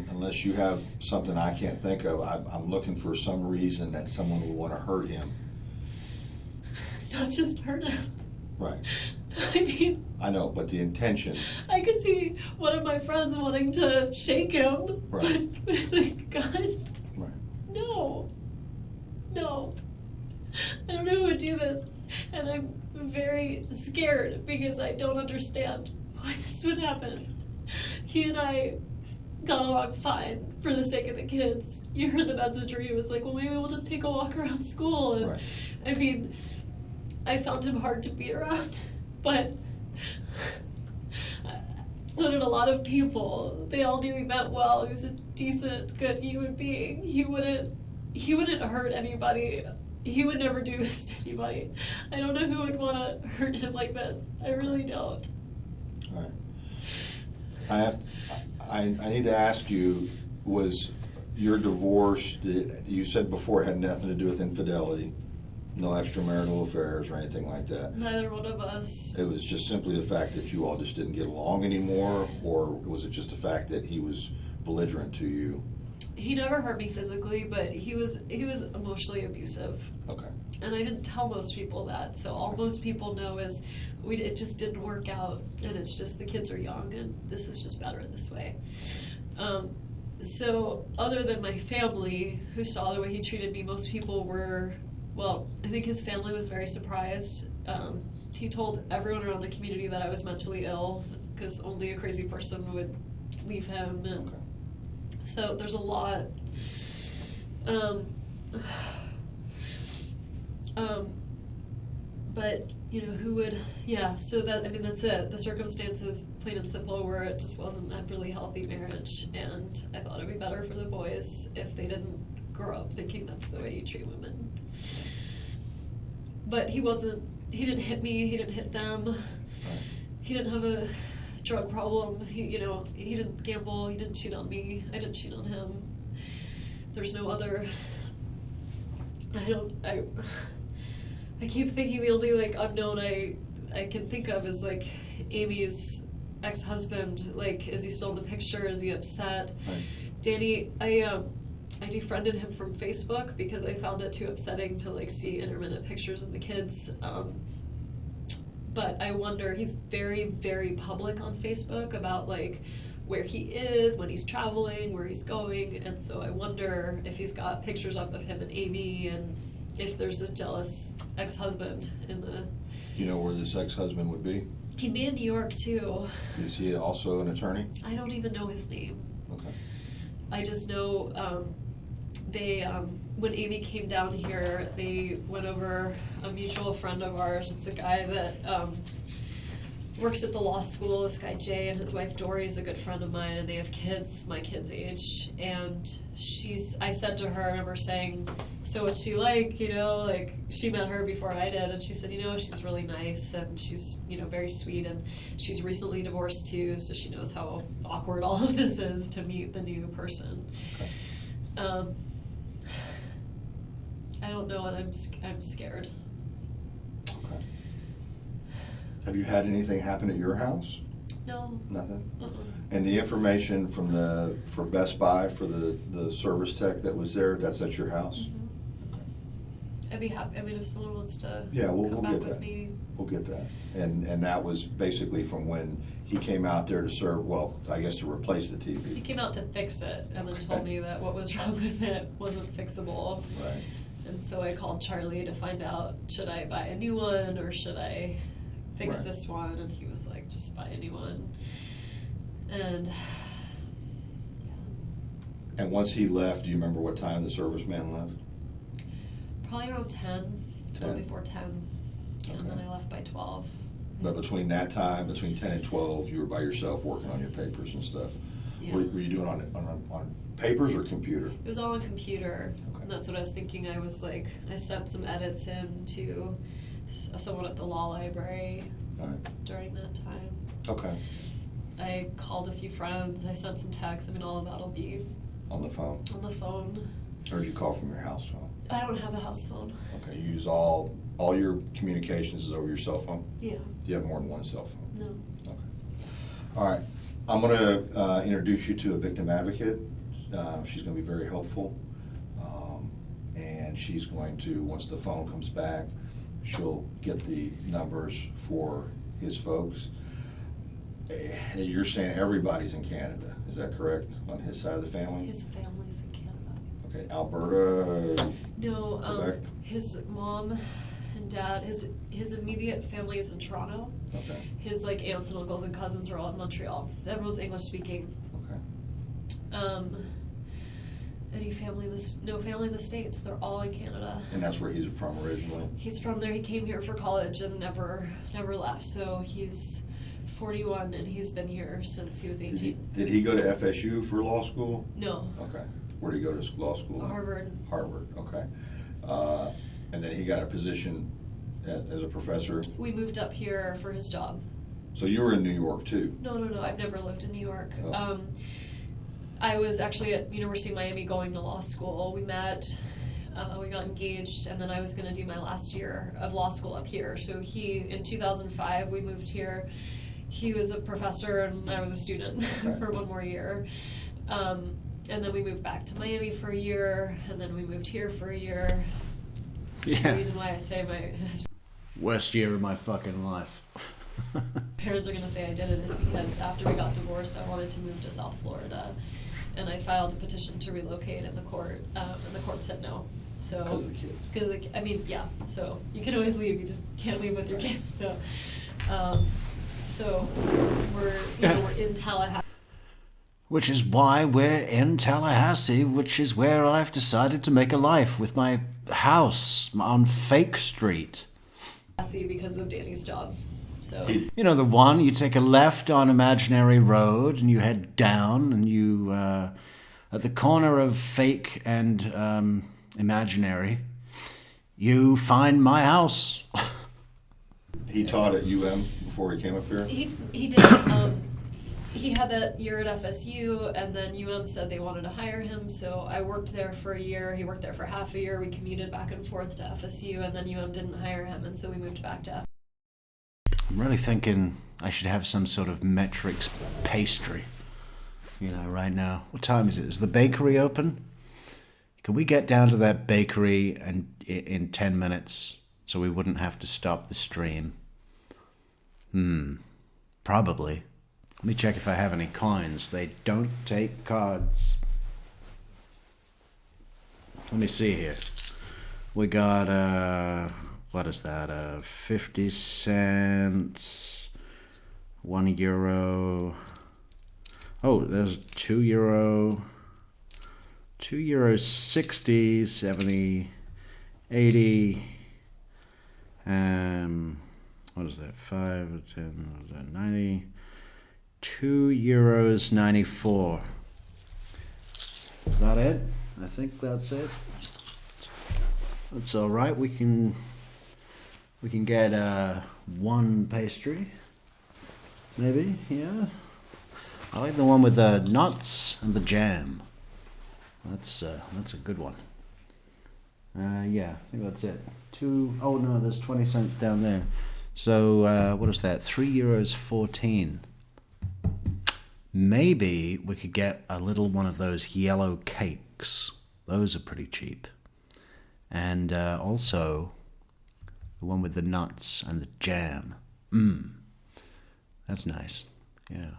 Speaker 3: Unless you have something I can't think of, I'm looking for some reason that someone would want to hurt him.
Speaker 2: Not just hurt him.
Speaker 3: Right.
Speaker 2: I mean,
Speaker 3: I know, but the intention.
Speaker 2: I could see one of my friends wanting to shake him.
Speaker 3: Right.
Speaker 2: But with a gun,
Speaker 3: Right.
Speaker 2: no. I don't know who would do this, and I'm very scared because I don't understand why this would happen. He and I got along fine for the sake of the kids. You heard the message where he was like, well, maybe we'll just take a walk around school. And
Speaker 3: Right.
Speaker 2: I mean, I found him hard to be around, but so did a lot of people. They all knew he meant well. He was a decent, good human being. He wouldn't hurt anybody. He would never do this to anybody. I don't know who would want to hurt him like this. I really don't.
Speaker 3: All right. I need to ask you, was your divorce, you said before it had nothing to do with infidelity, no extramarital affairs or anything like that.
Speaker 2: Neither one of us.
Speaker 3: It was just simply the fact that you all just didn't get along anymore, or was it just the fact that he was belligerent to you?
Speaker 2: He never hurt me physically, but he was emotionally abusive.
Speaker 3: Okay.
Speaker 2: And I didn't tell most people that, so all most people know is it just didn't work out, and it's just the kids are young, and this is just better this way. So other than my family, who saw the way he treated me, most people were, well, I think his family was very surprised. He told everyone around the community that I was mentally ill, because only a crazy person would leave him, and
Speaker 3: Okay.
Speaker 2: so there's a lot. But, you know, who would, so that's it. The circumstances, plain and simple, were it just wasn't a really healthy marriage, and I thought it'd be better for the boys if they didn't grow up thinking that's the way you treat women. But he didn't hit me, he didn't hit them, he didn't have a drug problem, he didn't gamble, he didn't cheat on me, I didn't cheat on him. There's no other, I keep thinking the only, like, unknown I can think of is, like, Amy's ex-husband, like, is he still in the picture? Is he upset?
Speaker 3: Right.
Speaker 2: Danny, I defriended him from Facebook because I found it too upsetting to like see intermittent pictures of the kids. But I wonder, he's very, very public on Facebook about like where he is, when he's traveling, where he's going, and so I wonder if he's got pictures up of him and Amy, and if there's a jealous ex-husband in the...
Speaker 3: You know where this ex-husband would be?
Speaker 2: He'd be in New York too.
Speaker 3: Is he also an attorney?
Speaker 2: I don't even know his name.
Speaker 3: Okay.
Speaker 2: I just know when Amy came down here, they went over a mutual friend of ours. It's a guy that works at the law school, this guy Jay, and his wife Dory is a good friend of mine, and they have kids, my kid's age. And I said to her, I remember saying, so what's she like, you know, like she met her before I did, and she said, you know, she's really nice, and she's, you know, very sweet, and she's recently divorced too, so she knows how awkward all of this is to meet the new person.
Speaker 3: Okay.
Speaker 2: I don't know, and I'm scared.
Speaker 3: Okay. Have you had anything happen at your house?
Speaker 2: No.
Speaker 3: Nothing?
Speaker 2: Uh-uh.
Speaker 3: And the information for Best Buy, for the service tech that was there, that's at your house?
Speaker 2: Mm-hmm. I'd be happy, I mean, if someone wants to
Speaker 3: we'll
Speaker 2: come back
Speaker 3: get
Speaker 2: with
Speaker 3: that.
Speaker 2: me.
Speaker 3: We'll get that. And that was basically from when he came out there to serve, well, I guess to replace the
Speaker 2: He
Speaker 3: TV.
Speaker 2: came out to fix it, and then told me that what was wrong with it wasn't fixable.
Speaker 3: Right.
Speaker 2: And so I called Charlie to find out, should I buy a new one, or should I fix
Speaker 3: Right.
Speaker 2: this one? And he was like, just buy a new one. And, yeah.
Speaker 3: And once he left, do you remember what time the serviceman left?
Speaker 2: Probably around 10, a little
Speaker 3: 10.
Speaker 2: before 10. And then
Speaker 3: Okay.
Speaker 2: I left by 12.
Speaker 3: But between that time, between 10 and 12, you were by yourself working on your papers and stuff.
Speaker 2: Yeah.
Speaker 3: Were you doing on papers or computer?
Speaker 2: It was all on computer,
Speaker 3: Okay.
Speaker 2: and that's what I was thinking. I was like, I sent some edits in to someone at the law library
Speaker 3: All right.
Speaker 2: during that time.
Speaker 3: Okay.
Speaker 2: I called a few friends, I sent some texts. I mean, all of that'll be
Speaker 3: On the phone?
Speaker 2: on the phone.
Speaker 3: Or did you call from your house phone?
Speaker 2: I don't have a house phone.
Speaker 3: Okay, you use all your communications is over your cell phone?
Speaker 2: Yeah,
Speaker 3: Do you have more than one cell phone?
Speaker 2: no.
Speaker 3: Okay. All right. I'm going to introduce you to a victim advocate. She's going to be very helpful. And she's going to, once the phone comes back, she'll get the numbers for his folks. You're saying everybody's in Canada, is that correct, on his side of the family?
Speaker 2: His family's in Canada.
Speaker 3: Okay, Alberta,
Speaker 2: No,
Speaker 3: Quebec?
Speaker 2: his mom and dad, his immediate family is in Toronto.
Speaker 3: Okay,
Speaker 2: His like aunts and uncles and cousins are all in Montreal. Everyone's English speaking.
Speaker 3: okay.
Speaker 2: Any family no family in the States. They're all in Canada.
Speaker 3: And that's where he's from originally?
Speaker 2: He's from there. He came here for college and never left. So he's 41 and he's been here since he was 18.
Speaker 3: Did he go to FSU for law school?
Speaker 2: No,
Speaker 3: Okay. Where did he go to law school?
Speaker 2: Harvard.
Speaker 3: Harvard, okay. And then he got a position as a professor.
Speaker 2: We moved up here for his job.
Speaker 3: So you were in New York too?
Speaker 2: No. I've never lived in New York.
Speaker 3: Oh.
Speaker 2: I was actually at University of Miami going to law school. We met, we got engaged, and then I was going to do my last year of law school up here. So in 2005, we moved here. He was a professor and I was a student for one more year. And then we moved back to Miami for a year, and then we moved here for a year. The
Speaker 1: Yeah.
Speaker 2: reason why I say his
Speaker 1: Worst year of my fucking life.
Speaker 2: parents are going to say I did it is because after we got divorced, I wanted to move to South Florida. And I filed a petition to relocate in the court, and the court said no. So,
Speaker 3: Because of the kids.
Speaker 2: Because yeah. So you can always leave, you just can't leave with your kids. So, so we're in Tallahassee.
Speaker 1: Which is why we're in Tallahassee, which is where I've decided to make a life with my house on Fake Street.
Speaker 2: Because of Danny's job. So
Speaker 1: You know, the one, you take a left on Imaginary Road and you head down and you, at the corner of Fake and Imaginary, you find my house.
Speaker 3: He taught at UM before he came up here?
Speaker 2: he did. He had that year at FSU, and then UM said they wanted to hire him, so I worked there for a year. He worked there for half a year. We commuted back and forth to FSU, and then UM didn't hire him, and so we moved back to FSU.
Speaker 1: I'm really thinking I should have some sort of Metrix pastry. You know, right now. What time is it? Is the bakery open? Can we get down to that bakery and in 10 minutes so we wouldn't have to stop the stream? Probably. Let me check if I have any coins. They don't take cards. Let me see here. We got, what is that? 50 cents, €1. Oh, there's €2. €2, 60, 70, 80. What is that? 5, 10, what is that? 90. €2, 94. Is that it? I think that's it. That's all right. We can get one pastry, maybe. Yeah. I like the one with the nuts and the jam. That's a good one. Yeah, I think that's it. Oh no, there's 20 cents down there. So what is that? €3.14. Maybe we could get a little one of those yellow cakes. Those are pretty cheap. And also the one with the nuts and the jam. That's nice. Yeah.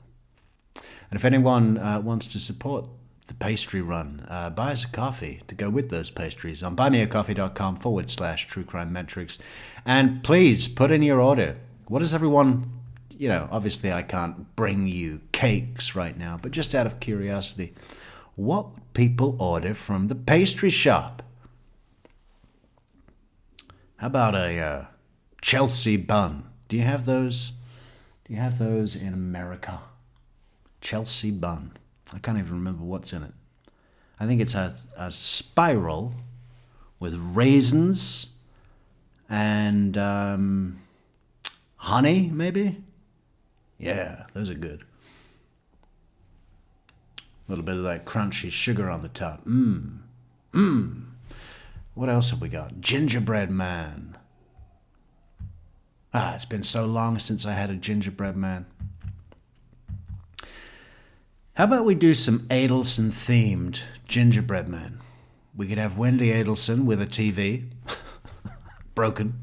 Speaker 1: And if anyone wants to support the pastry run, buy us a coffee to go with those pastries on buymeacoffee.com/truecrimemetrics. And please put in your order. What does everyone, you know, obviously I can't bring you cakes right now, but just out of curiosity, what would people order from the pastry shop? How about a Chelsea bun? Do you have those? Do you have those in America? Chelsea bun. I can't even remember what's in it. I think it's a spiral with raisins and honey, maybe? Yeah, those are good. A little bit of that crunchy sugar on the top. What else have we got? Gingerbread man. It's been so long since I had a gingerbread man. How about we do some Adelson-themed gingerbread man? We could have Wendi Adelson with a TV. Broken.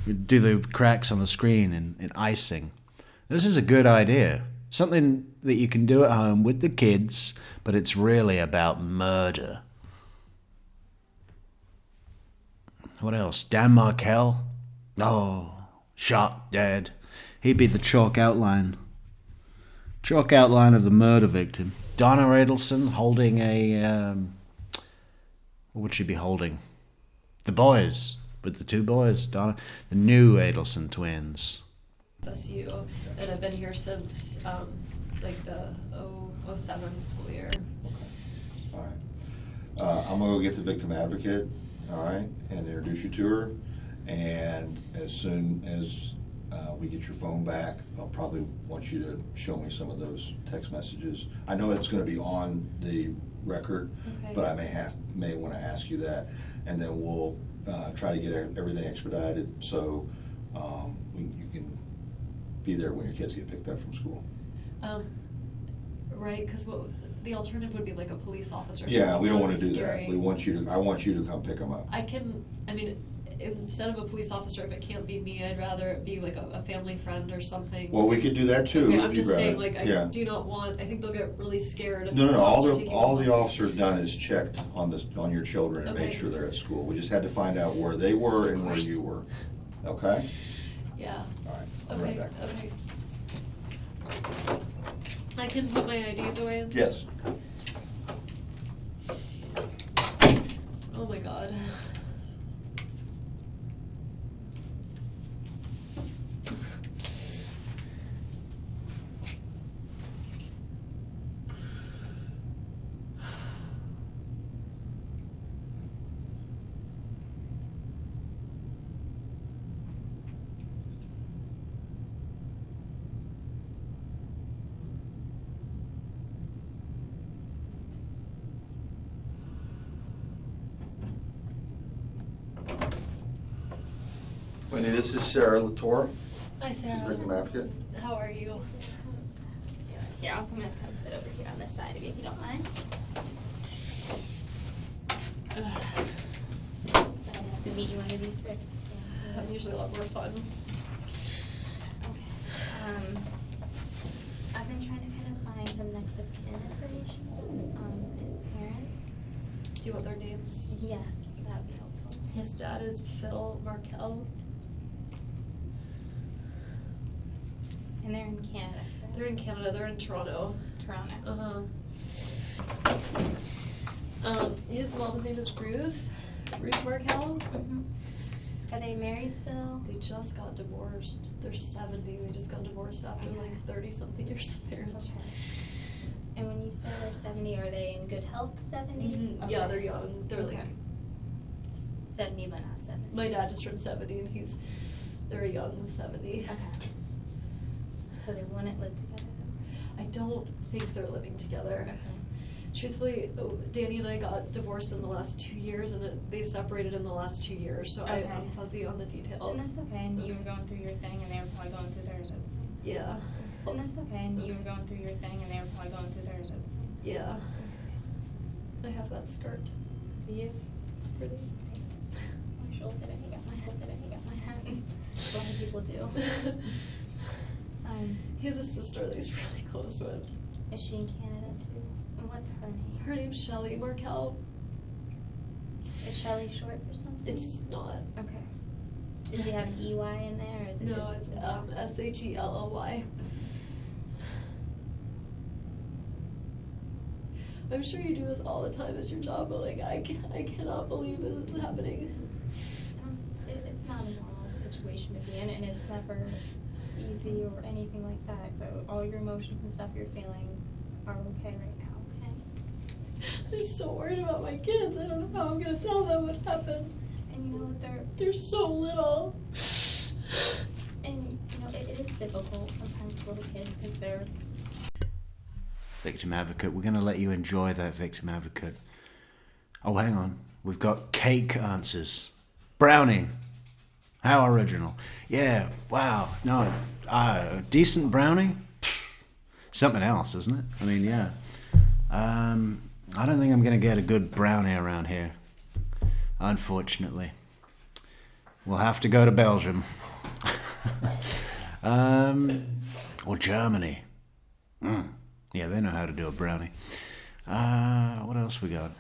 Speaker 1: We'd do the cracks on the screen in icing. This is a good idea. Something that you can do at home with the kids, but it's really about murder. What else? Dan Markel? Oh, shot, dead. He'd be the chalk outline. Chalk outline of the murder victim. Donna Adelson holding a... what would she be holding? The boys. With the two boys. Donna, the new Adelson twins.
Speaker 2: SU, and I've been here since like the 07 school year.
Speaker 3: All right. I'm gonna go get the victim advocate, all right, and introduce you to her. And as soon as we get your phone back, I'll probably want you to show me some of those text messages. I know it's gonna be on the record,
Speaker 2: Okay.
Speaker 3: but I may want to ask you that, and then we'll try to get everything expedited so you can be there when your kids get picked up from school.
Speaker 2: Right, because the alternative would be like a police officer.
Speaker 3: Yeah, we don't want to do
Speaker 2: Scary.
Speaker 3: that. I want you to come pick them up.
Speaker 2: Instead of a police officer, if it can't be me, I'd rather it be like a family friend or something.
Speaker 3: Well, we could do that too.
Speaker 2: Okay,
Speaker 3: if
Speaker 2: I'm
Speaker 3: you'd
Speaker 2: just
Speaker 3: rather.
Speaker 2: saying, like,
Speaker 3: Yeah.
Speaker 2: I do not want, I think they'll get really scared. If
Speaker 3: No.
Speaker 2: the
Speaker 3: All
Speaker 2: officer taking
Speaker 3: the
Speaker 2: them.
Speaker 3: officer's done is checked on your children and made
Speaker 2: Okay.
Speaker 3: sure they're at school. We just had to find out where they were and where you were. Okay?
Speaker 2: Yeah.
Speaker 3: All right. I'll be right back.
Speaker 2: Okay. I can put my IDs away and
Speaker 3: Yes.
Speaker 2: Oh my god.
Speaker 3: Wendy, this is Sarah Latour.
Speaker 2: Hi, Sarah.
Speaker 3: Victim advocate.
Speaker 2: How are you?
Speaker 7: Here, I'm gonna come sit over here on this side of you if you don't mind. So I have to meet you under these circumstances.
Speaker 2: I'm usually a lot more fun.
Speaker 7: Okay. I've been trying to kind of find some next of kin information on his parents.
Speaker 2: Do you want their names?
Speaker 7: Yes, that would be helpful.
Speaker 2: His dad is Phil Markel.
Speaker 7: And they're in Canada. Correct?
Speaker 2: They're in Canada. They're in Toronto.
Speaker 7: Toronto.
Speaker 2: His mom's name is Ruth Markel.
Speaker 7: Mm-hmm. Are they married still?
Speaker 2: They just got divorced. They're 70. They just got divorced after like 30-something years of marriage.
Speaker 7: Okay. And when you say they're 70, are they in good health 70?
Speaker 2: Mhm.
Speaker 7: Okay.
Speaker 2: Yeah, they're young. They're
Speaker 7: Okay.
Speaker 2: like
Speaker 7: 70 but not 70.
Speaker 2: my dad just turned 70 and they're young 70.
Speaker 7: Okay. So they wouldn't live together though?
Speaker 2: I don't think they're living together.
Speaker 7: Okay.
Speaker 2: Truthfully, Danny and I got divorced in the last 2 years, and they separated in the last 2 years, so
Speaker 7: Okay.
Speaker 2: I'm fuzzy on the
Speaker 7: And
Speaker 2: details.
Speaker 7: that's okay, and you were going through your thing and they were probably going through theirs at the same time.
Speaker 2: Yeah.
Speaker 7: And that's okay, and you were going through your thing and they were probably going through theirs at the same time.
Speaker 2: Yeah. I have that skirt.
Speaker 7: Do you?
Speaker 2: It's pretty.
Speaker 7: My shoulder, I think I got my hat. A lot of people do.
Speaker 2: He has a sister that he's really close with.
Speaker 7: Is she in Canada too? And what's her name?
Speaker 2: Her name's Shelly Markel.
Speaker 7: Is Shelley short for something?
Speaker 2: It's not.
Speaker 7: Okay. Does she have an EY in there, or is it just?
Speaker 2: No, it's Shelley. I'm sure you do this all the time as your job, but like I cannot believe this is happening.
Speaker 7: It's not a normal situation to be in, and it's never easy or anything like that. So all your emotions and stuff you're feeling are okay right now, okay?
Speaker 2: I'm so worried about my kids. I don't know how I'm gonna tell them what happened.
Speaker 7: And you know what,
Speaker 2: They're so little.
Speaker 7: and you know, it is difficult sometimes for little kids because they're.
Speaker 1: Victim advocate, we're going to let you enjoy that, victim advocate. Oh, hang on. We've got cake answers. Brownie. How original. Yeah, wow. No, decent brownie? Pfft, something else, isn't it? I mean, yeah. I don't think I'm going to get a good brownie around here, unfortunately. We'll have to go to Belgium. Or Germany. Yeah, they know how to do a brownie. What else we got?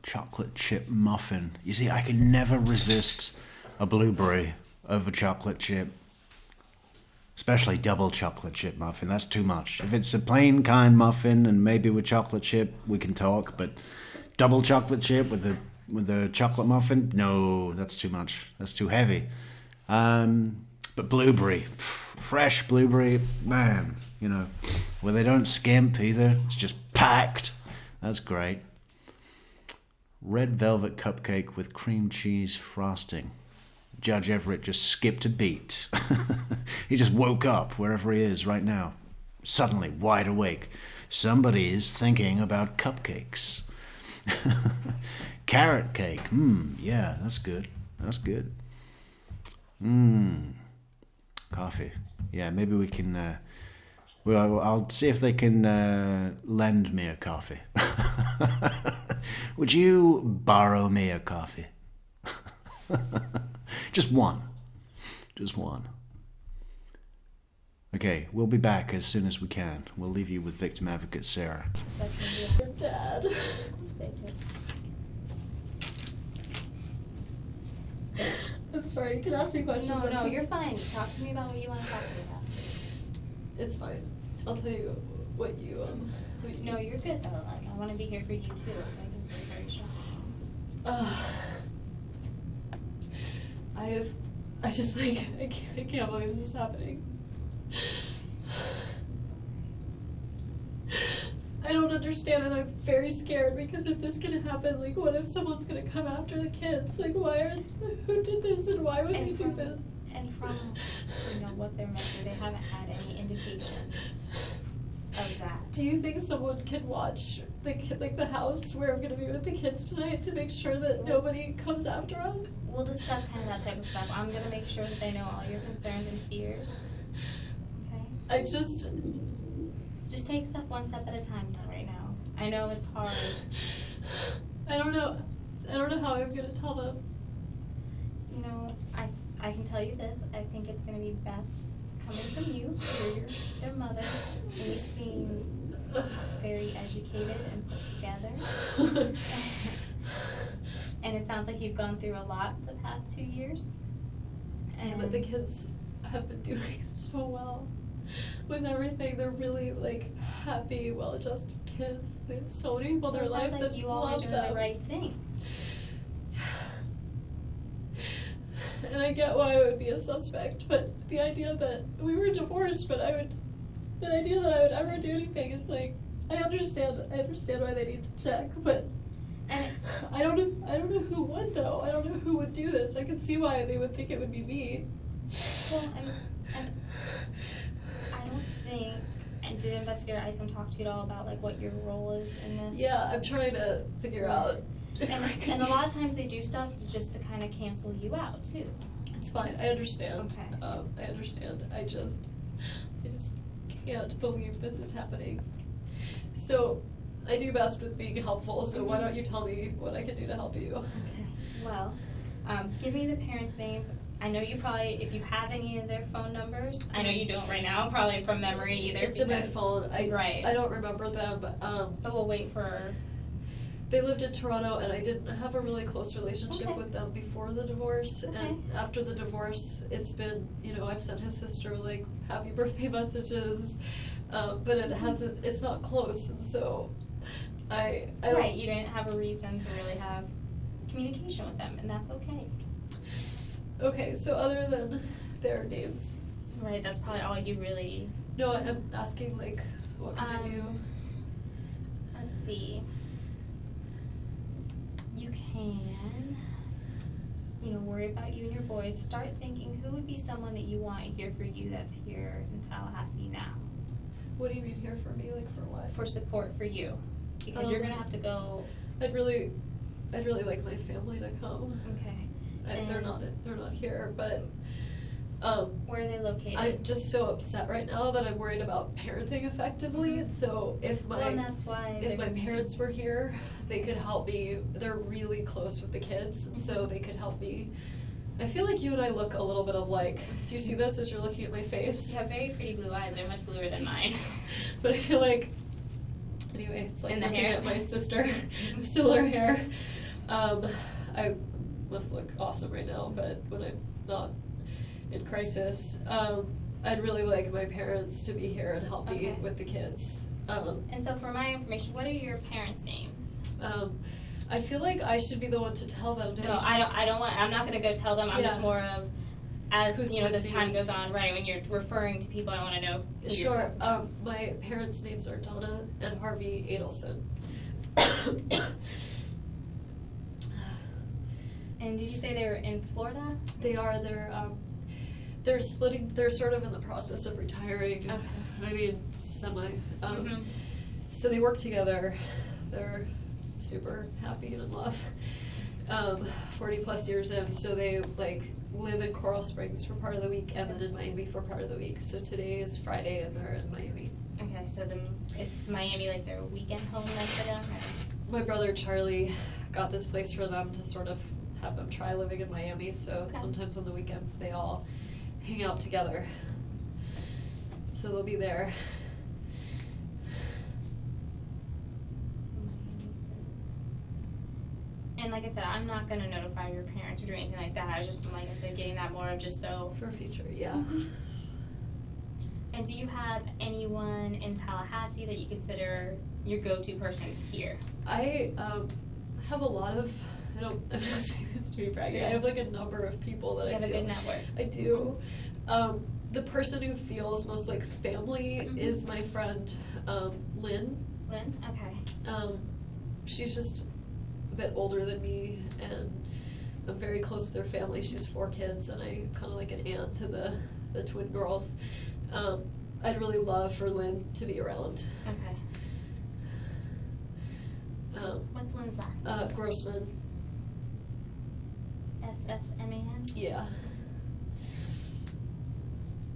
Speaker 1: Chocolate chip muffin. You see, I can never resist a blueberry over chocolate chip. Especially double chocolate chip muffin. That's too much. If it's a plain kind muffin and maybe with chocolate chip, we can talk. But double chocolate chip with the chocolate muffin, no, that's too much. That's too heavy. But blueberry, fresh blueberry, man, you know, where they don't skimp either. It's just packed. That's great. Red velvet cupcake with cream cheese frosting. Judge Everett just skipped a beat. He just woke up wherever he is right now. Suddenly wide awake. Somebody is thinking about cupcakes. Carrot cake. Yeah, that's good. That's good. Coffee. Yeah, maybe we can. Well, I'll see if they can lend me a coffee. Would you borrow me a coffee? Just one. Just one. Okay, we'll be back as soon as we can. We'll leave you with victim advocate Sarah.
Speaker 2: Your dad. I'm sorry, you can ask me questions.
Speaker 7: No, you're fine. Talk to me about what you want to talk to me about.
Speaker 2: It's fine. I'll tell you what you
Speaker 7: No, you're good though. I want to be here for you too. I think this is very shocking.
Speaker 2: I can't believe this is happening. I don't understand, and I'm very scared because if this can happen, like, what if someone's gonna come after the kids? Like, who did this, and why would they do this?
Speaker 7: And from what they're missing, they haven't had any indications of that.
Speaker 2: Do you think someone can watch the house where I'm gonna be with the kids tonight to make sure that nobody comes after us.
Speaker 7: We'll discuss kind of that type of stuff. I'm gonna make sure that they know all your concerns and fears. Okay?
Speaker 2: I just
Speaker 7: take stuff one step at a time right now. I know it's hard.
Speaker 2: I don't know how I'm gonna tell them.
Speaker 7: You know, I can tell you this. I think it's gonna be best coming from you. You're their mother, and you seem very educated and put together. And it sounds like you've gone through a lot the past 2 years.
Speaker 2: Yeah, but the kids have been doing so well with everything. They're really like happy, well-adjusted kids. They have so many people in their life that
Speaker 7: you all are
Speaker 2: love
Speaker 7: doing
Speaker 2: them.
Speaker 7: the right thing.
Speaker 2: And I get why I would be a suspect, but the idea that we were divorced, but the idea that I would ever do anything is like, I understand why they need to check, but
Speaker 7: And
Speaker 2: I don't know who would though. I don't know who would do this. I can see why they would think it would be me.
Speaker 7: well, and I don't think. And did Investigator Isom talk to you at all about like what your role is in this?
Speaker 2: Yeah, I'm trying to figure out.
Speaker 7: And a lot of times they do stuff just to kind of cancel you out too.
Speaker 2: It's fine. I understand.
Speaker 7: Okay.
Speaker 2: I understand. I just can't believe this is happening. So, I do best with being helpful. So why don't you tell me what I can do to help you?
Speaker 7: Okay. Well, give me the parents' names. I know you probably, if you have any of their phone numbers, I know you don't right now, probably from memory either.
Speaker 2: It's in my phone.
Speaker 7: Right.
Speaker 2: I don't remember them.
Speaker 7: So we'll wait for.
Speaker 2: They lived in Toronto, and I didn't have a really close relationship
Speaker 7: Okay.
Speaker 2: with them before the divorce.
Speaker 7: Okay.
Speaker 2: And after the divorce, it's been, I've sent his sister like happy birthday messages, but it's not close, and so I don't.
Speaker 7: Right, you didn't have a reason to really have communication with them, and that's okay.
Speaker 2: Okay, so other than their names,
Speaker 7: Right, that's probably all you really.
Speaker 2: no, I'm asking like, what can I do?
Speaker 7: Let's see. You can, worry about you and your boys. Start thinking who would be someone that you want here for you that's here in Tallahassee now.
Speaker 2: What do you mean here for me? Like for what?
Speaker 7: For support for you. Because you're gonna have to go.
Speaker 2: I'd really like my family to come.
Speaker 7: Okay.
Speaker 2: They're not here, but
Speaker 7: Where are they located?
Speaker 2: I'm just so upset right now that I'm worried about parenting effectively. And so if
Speaker 7: Well, and that's why
Speaker 2: if my parents were here, they could help me. They're really close with the kids, and so they could help me. I feel like you and I look a little bit alike. Do you see this as you're looking at my face?
Speaker 7: You have very pretty blue eyes. They're much bluer than mine.
Speaker 2: But I feel like, anyway, it's like
Speaker 7: And the
Speaker 2: looking
Speaker 7: hair.
Speaker 2: at my sister, similar hair. I must look awesome right now, but when I'm not in crisis, I'd really like my parents to be here and help me
Speaker 7: Okay.
Speaker 2: with the kids.
Speaker 7: And so for my information, what are your parents' names?
Speaker 2: I feel like I should be the one to tell them.
Speaker 7: No, I don't want. I'm not gonna go tell them. I'm just
Speaker 2: Yeah.
Speaker 7: more of, as
Speaker 2: Who's
Speaker 7: this
Speaker 2: with
Speaker 7: time
Speaker 2: you?
Speaker 7: goes on, right? When you're referring to people, I want to know who you're
Speaker 2: Sure.
Speaker 7: talking about.
Speaker 2: My parents' names are Donna and Harvey Adelson.
Speaker 7: And did you say they were in Florida?
Speaker 2: They are. They're splitting. They're sort of in the process of retiring.
Speaker 7: Okay.
Speaker 2: I mean, semi.
Speaker 7: Mhm.
Speaker 2: So they work together. They're super happy and in love. 40 plus years in, so they live in Coral Springs for part of the week and then in Miami for part of the week. So today is Friday and they're in Miami.
Speaker 7: Okay, so is Miami like their weekend home then for them? Or?
Speaker 2: My brother Charlie got this place for them to sort of have them try living in Miami. So
Speaker 7: Okay.
Speaker 2: sometimes on the weekends they all hang out together. So they'll be there.
Speaker 7: And like I said, I'm not gonna notify your parents or do anything like that. I was just, like I said, getting that more of just so.
Speaker 2: For future, yeah.
Speaker 7: And do you have anyone in Tallahassee that you consider your go-to person here?
Speaker 2: I have a lot of, I'm not saying this to be braggy, I have like a number of people that
Speaker 7: You
Speaker 2: I
Speaker 7: have a
Speaker 2: feel
Speaker 7: good network.
Speaker 2: I do. The person who feels most like family
Speaker 7: Mhm.
Speaker 2: is my friend Lynn.
Speaker 7: Lynn? Okay.
Speaker 2: She's just a bit older than me, and I'm very close with her family. She has 4 kids, and I'm kind of like an aunt to the twin girls. I'd really love for Lynn to be around.
Speaker 7: Okay. What's Lynn's last name?
Speaker 2: Grossman.
Speaker 7: SSMAN?
Speaker 2: Yeah.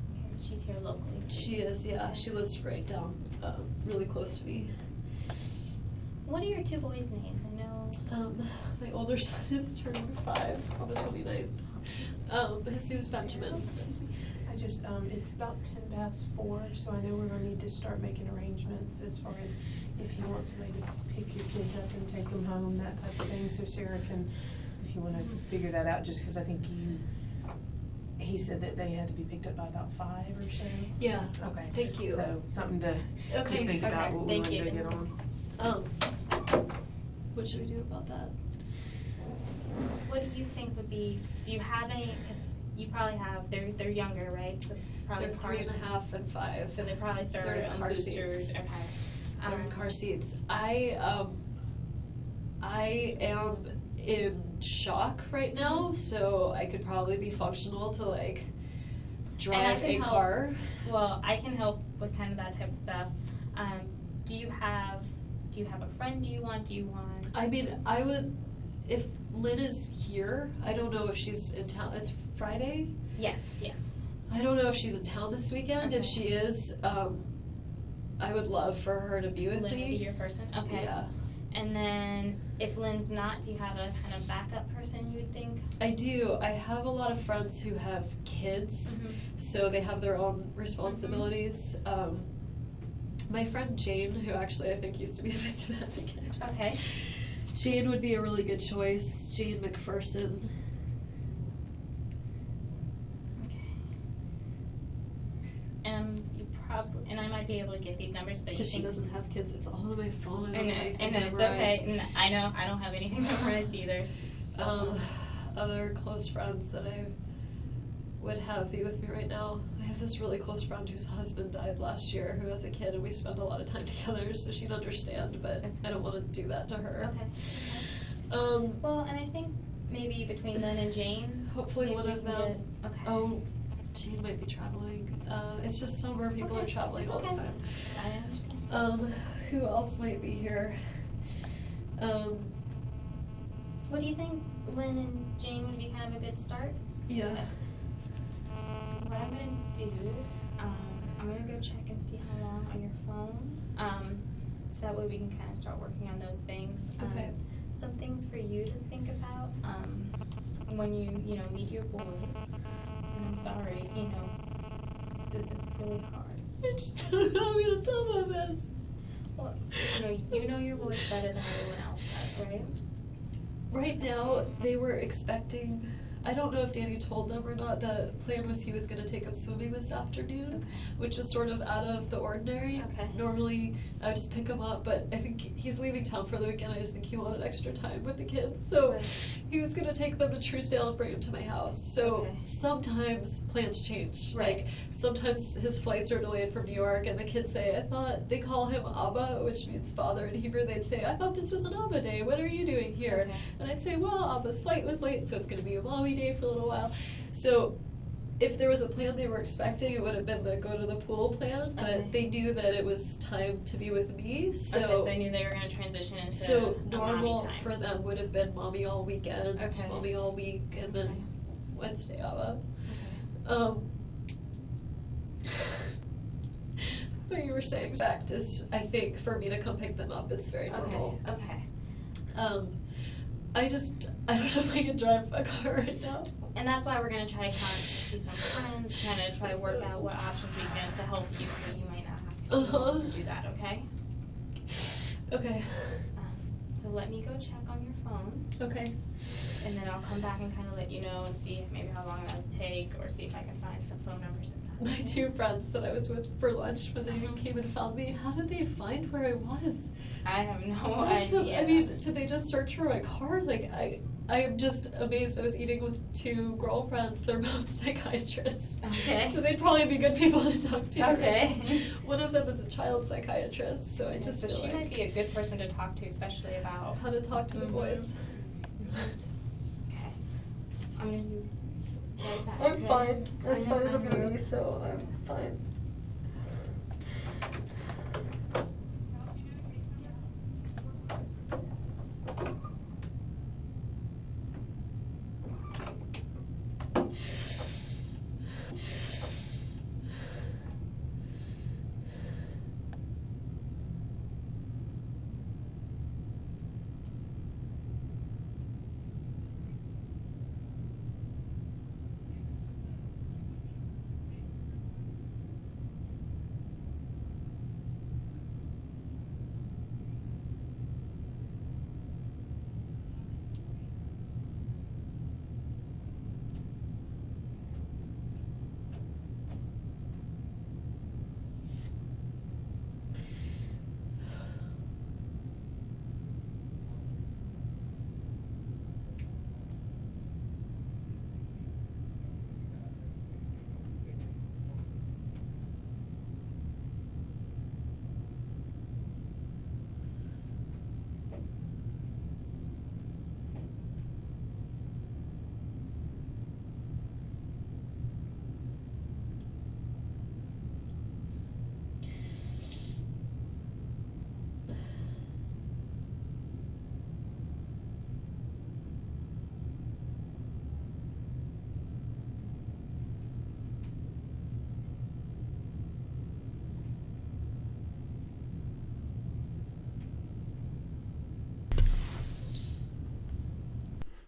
Speaker 7: Okay, she's here locally.
Speaker 2: She is, yeah. She lives right down, really close to me.
Speaker 7: What are your two boys' names? I know.
Speaker 2: My older son is turning 5 on the 29th. His name's Benjamin.
Speaker 6: Excuse me. I just, it's about 4:10, so I know we're gonna need to start making arrangements as far as if he wants somebody to pick your kids up and take them home, that type of thing, so Sarah can, if you wanna figure that out, just cause I think he said that they had to be picked up by about 5 or so.
Speaker 2: Yeah.
Speaker 6: Okay.
Speaker 2: Thank you.
Speaker 6: So, something to
Speaker 2: Okay,
Speaker 6: just think about
Speaker 7: okay,
Speaker 6: what we
Speaker 7: thank
Speaker 6: wanted
Speaker 7: you.
Speaker 6: to get on.
Speaker 2: What should we do about that?
Speaker 7: What do you think would be, do you have any, because you probably have, they're younger, right? So probably
Speaker 2: They're
Speaker 7: cars.
Speaker 2: 3.5 and 5.
Speaker 7: So they probably start
Speaker 2: They're in
Speaker 7: on
Speaker 2: car
Speaker 7: boosters.
Speaker 2: seats.
Speaker 7: Okay.
Speaker 2: They're in car seats. I am in shock right now, so I could probably be functional to like drive
Speaker 7: can
Speaker 2: a
Speaker 7: help.
Speaker 2: car.
Speaker 7: Well, I can help with kind of that type of stuff. Do you have a friend do you want?
Speaker 2: I mean, I would, if Lynn is here, I don't know if she's in town. It's Friday.
Speaker 7: Yes.
Speaker 2: I don't know if she's in town this weekend.
Speaker 7: Okay.
Speaker 2: If she is, I would love for her to be with
Speaker 7: Lynn would be
Speaker 2: me.
Speaker 7: your person? Okay.
Speaker 2: Yeah.
Speaker 7: And then if Lynn's not, do you have a kind of backup person you would think?
Speaker 2: I do. I have a lot of friends who have kids, so they have their own responsibilities. My friend Jane, who actually I think used to be a victim advocate.
Speaker 7: Okay.
Speaker 2: Jane would be a really good choice. Jane McPherson.
Speaker 7: Okay. You probably, and I might be able to get these numbers, but you
Speaker 2: Because she
Speaker 7: think.
Speaker 2: doesn't have kids, it's all on my phone.
Speaker 7: I know,
Speaker 2: Everything
Speaker 7: it's
Speaker 2: memorized.
Speaker 7: okay. I know, I don't have anything memorized either. So,
Speaker 2: Other close friends that I would have be with me right now. I have this really close friend whose husband died last year, who has a kid, and we spend a lot of time together, so she'd understand, but I don't want to do that to her.
Speaker 7: okay. Well, and I think maybe between Lynn and Jane.
Speaker 2: Hopefully
Speaker 7: maybe
Speaker 2: one
Speaker 7: we
Speaker 2: of
Speaker 7: can
Speaker 2: them.
Speaker 7: get- okay.
Speaker 2: Oh, Jane might be traveling. It's just summer, people are traveling all the
Speaker 7: Okay.
Speaker 2: time.
Speaker 7: I understand.
Speaker 2: Who else might be here?
Speaker 7: What do you think Lynn and Jane would be kind of a good start?
Speaker 2: Yeah.
Speaker 7: What I'm gonna do, I'm gonna go check and see how long on your phone, so that way we can kind of start working on those things.
Speaker 2: Okay.
Speaker 7: Some things for you to think about, when you meet your boys. And I'm sorry, it's really hard.
Speaker 2: I just don't know how I'm gonna tell them that.
Speaker 7: Well, you know your boys better than anyone else does, right?
Speaker 2: Right now, they were expecting, I don't know if Danny told them or not, the plan was he was going to take them swimming this afternoon, which was sort of out of the ordinary.
Speaker 7: Okay.
Speaker 2: Normally, I would just pick him up, but I think he's leaving town for the weekend. I just think he wanted extra time with the kids. So
Speaker 7: Right.
Speaker 2: he was going to take them to Truesdale and bring them to my house. So
Speaker 7: Okay.
Speaker 2: sometimes plans change.
Speaker 7: Right.
Speaker 2: Like, sometimes his flights are delayed from New York, and the kids say, I thought, they call him Abba, which means father in Hebrew. They'd say, I thought this was an Abba day. What are you doing here?
Speaker 7: Okay.
Speaker 2: And I'd say, well, Abba's flight was late, so it's going to be a mommy day for a little while. So if there was a plan they were expecting, it would have been the go to the pool plan, but
Speaker 7: Okay.
Speaker 2: they knew that it was time to be with me, so
Speaker 7: Okay, so they knew they were going to transition into
Speaker 2: so
Speaker 7: a
Speaker 2: normal
Speaker 7: mommy time.
Speaker 2: for them would have been mommy all weekend,
Speaker 7: Okay.
Speaker 2: mommy all week, and then
Speaker 7: Okay.
Speaker 2: Wednesday Abba.
Speaker 7: Okay.
Speaker 2: But you were saying back to, I think for me to come pick them up, it's very normal.
Speaker 7: Okay.
Speaker 2: I don't know if I can drive a car right now.
Speaker 7: And that's why we're going to try to see some friends, kind of try to work out what options we can to help you so you might not have to do that, okay?
Speaker 2: Okay.
Speaker 7: So let me go check on your phone,
Speaker 2: Okay.
Speaker 7: and then I'll come back and kind of let you know and see maybe how long it would take, or see if I can find some phone numbers.
Speaker 2: My two friends that I was with for lunch when they came and found me, how did they find where I was?
Speaker 7: I have no
Speaker 2: Also,
Speaker 7: idea.
Speaker 2: I mean, did they just search for my car? Like, I am just amazed. I was eating with two girlfriends. They're both psychiatrists.
Speaker 7: Okay.
Speaker 2: So they'd probably be good people to talk to.
Speaker 7: Okay.
Speaker 2: One of them is a child psychiatrist, so I just
Speaker 7: so
Speaker 2: feel
Speaker 7: she
Speaker 2: like
Speaker 7: might be a good person to talk to, especially about.
Speaker 2: how to talk to the boys.
Speaker 7: Okay. I'm gonna be right back.
Speaker 2: I'm
Speaker 7: okay?
Speaker 2: fine. As
Speaker 7: I know,
Speaker 2: fine as
Speaker 7: I
Speaker 2: I'm
Speaker 7: know.
Speaker 2: gonna be, so I'm fine.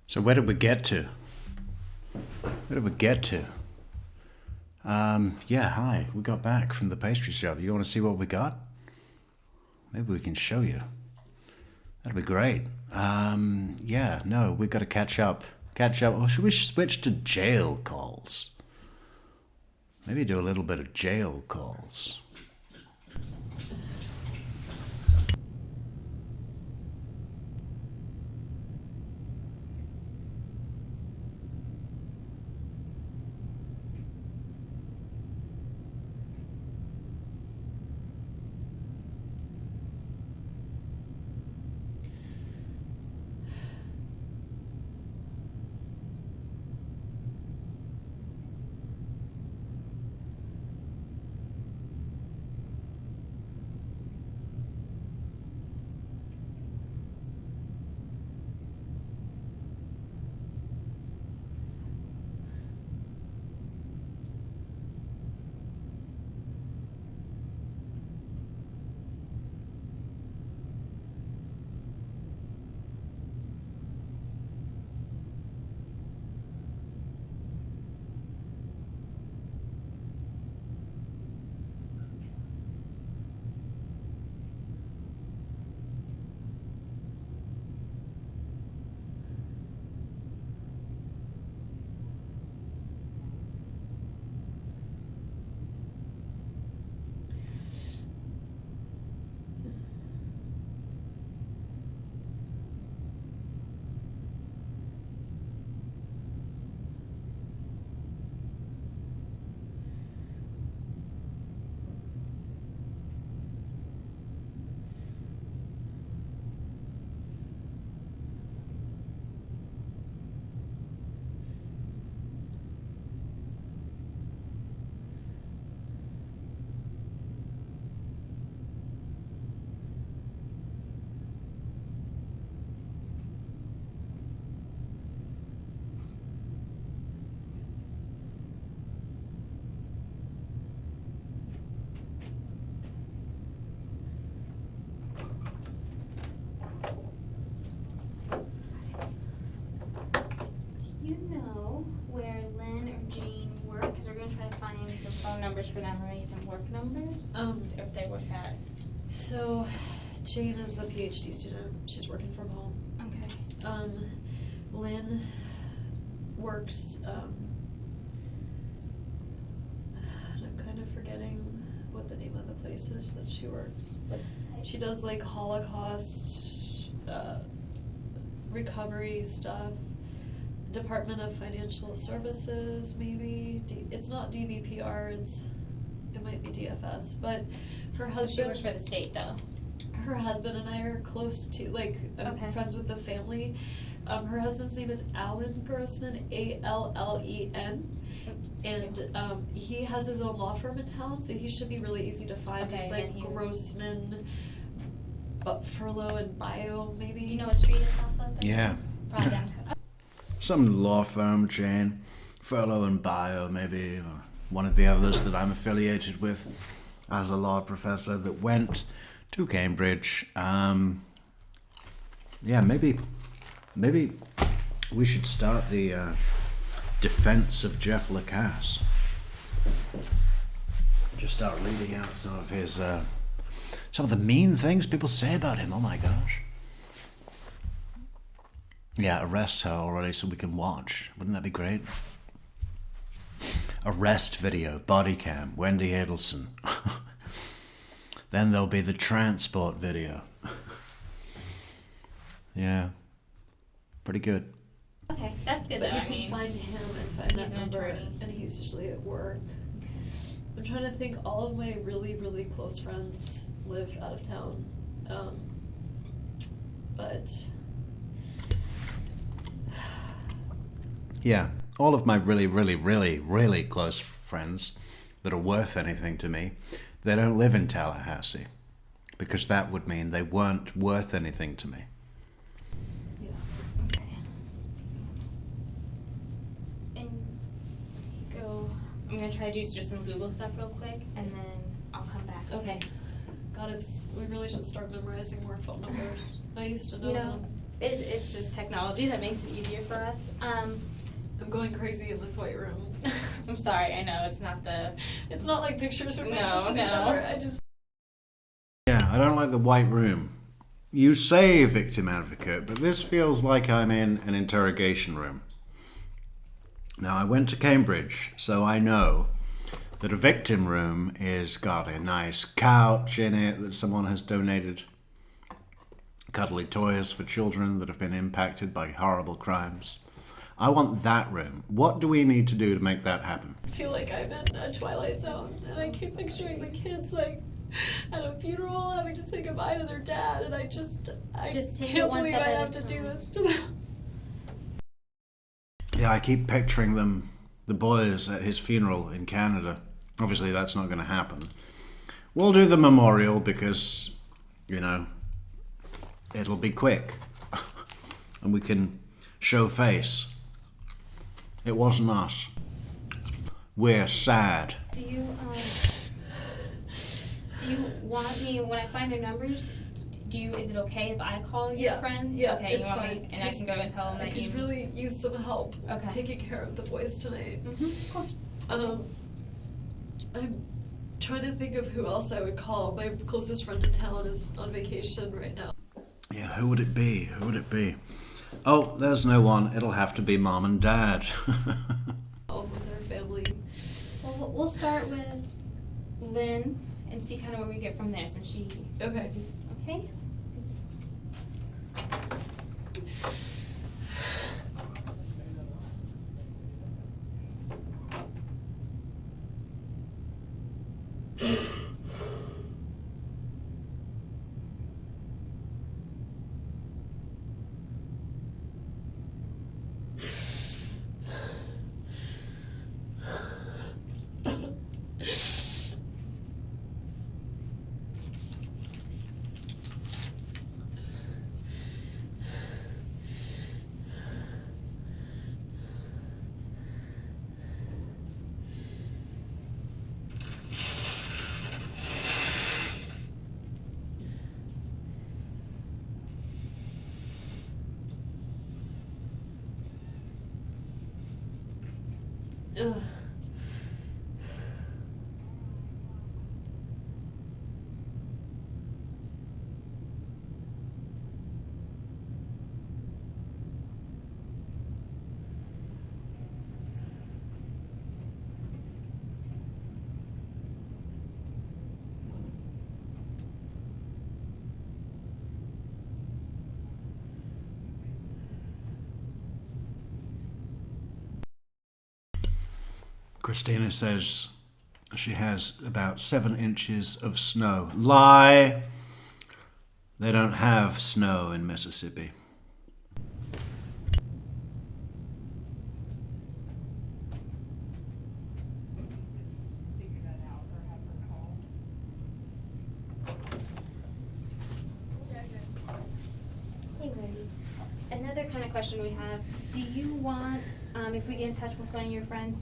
Speaker 1: So where did we get to? Yeah, hi. We got back from the pastry shop. You want to see what we got? Maybe we can show you. That'd be great. Yeah, no, we've got to catch up. Or should we switch to jail calls? Maybe do a little bit of jail calls.
Speaker 7: Do you know where Lynn or Jane work? Because we're going to try to find some phone numbers for them, or maybe some work numbers. If they work at.
Speaker 2: So, Jane is a PhD student. She's working from home.
Speaker 7: Okay.
Speaker 2: Lynn works, I'm kind of forgetting what the name of the place is that she works. She does like Holocaust recovery stuff. Department of Financial Services, maybe. It's not DVPR, it might be DFS, but her husband.
Speaker 7: So she works for the state, though.
Speaker 2: Her husband and I are close to, like,
Speaker 7: Okay.
Speaker 2: friends with the family. Her husband's name is Alan Grossman, Allen.
Speaker 7: Oops.
Speaker 2: And he has his own law firm in town, so he should be really easy to find.
Speaker 7: Okay,
Speaker 2: It's
Speaker 7: then
Speaker 2: like
Speaker 7: he-
Speaker 2: Grossman, but Furlough and Bio, maybe.
Speaker 7: Do you know what street it's off of?
Speaker 1: Yeah.
Speaker 7: Probably downtown.
Speaker 1: Some law firm chain, Furlough and Bio, maybe, or one of the others that I'm affiliated with as a law professor that went to Cambridge. Yeah, maybe we should start the defense of Jeff Lacasse. Just start reading out some of the mean things people say about him. Oh my gosh. Yeah, arrest her already so we can watch. Wouldn't that be great? Arrest video, body cam, Wendi Adelson. Then there'll be the transport video. Yeah, pretty good.
Speaker 7: Okay, that's good though.
Speaker 2: But you
Speaker 7: I
Speaker 2: can
Speaker 7: mean,
Speaker 2: find him and find
Speaker 7: he's
Speaker 2: that
Speaker 7: an
Speaker 2: number,
Speaker 7: attorney.
Speaker 2: and he's usually at work. I'm trying to think, all of my really, really close friends live out of town. But
Speaker 1: Yeah, all of my really, really, really, really close friends that are worth anything to me, they don't live in Tallahassee, because that would mean they weren't worth anything to me.
Speaker 2: yeah.
Speaker 7: okay. And go. I'm gonna try to do just some Google stuff real quick, and then I'll come back.
Speaker 2: Okay. God, we really should start memorizing more phone numbers. I used to know
Speaker 7: You know,
Speaker 2: them.
Speaker 7: It's just technology that makes it easier for us.
Speaker 2: I'm going crazy in this white room.
Speaker 7: I'm sorry, I know, it's not the...
Speaker 2: It's not like pictures from
Speaker 7: No, no.
Speaker 2: I just...
Speaker 1: Yeah, I don't like the white room. You say victim advocate, but this feels like I'm in an interrogation room. Now, I went to Cambridge, so I know that a victim room is got a nice couch in it that someone has donated, cuddly toys for children that have been impacted by horrible crimes. I want that room. What do we need to do to make that happen?
Speaker 2: I feel like I'm in a Twilight Zone, and I keep picturing the kids like at a funeral having to say goodbye to their dad, and I
Speaker 7: Just take it
Speaker 2: can't
Speaker 7: one
Speaker 2: believe
Speaker 7: step
Speaker 2: I
Speaker 7: at a
Speaker 2: have to do
Speaker 7: time.
Speaker 2: this to them.
Speaker 1: Yeah, I keep picturing them, the boys at his funeral in Canada. Obviously, that's not going to happen. We'll do the memorial because, you know, it'll be quick. And we can show face. It wasn't us. We're sad.
Speaker 7: Do you want me, when I find their numbers, is it okay if I call your
Speaker 2: Yeah,
Speaker 7: friends?
Speaker 2: yeah,
Speaker 7: Okay,
Speaker 2: it's
Speaker 7: you want
Speaker 2: fine.
Speaker 7: me, and I can go and tell them
Speaker 2: I
Speaker 7: that you...
Speaker 2: could really use some help
Speaker 7: Okay.
Speaker 2: taking care of the boys tonight.
Speaker 7: Of course.
Speaker 2: I'm trying to think of who else I would call. My closest friend in town is on vacation right now.
Speaker 1: Yeah, who would it be? Who would it be? Oh, there's no one. It'll have to be Mom and Dad.
Speaker 2: All of their family.
Speaker 7: Well, we'll start with Lynn and see kind of where we get from there, since she...
Speaker 2: Okay.
Speaker 7: Okay?
Speaker 2: Ugh.
Speaker 1: Christina says she has about 7 inches of snow. Lie! They don't have snow in Mississippi.
Speaker 7: Hey, Wendy. Another kind of question we have, do you want, if we get in touch with one of your friends,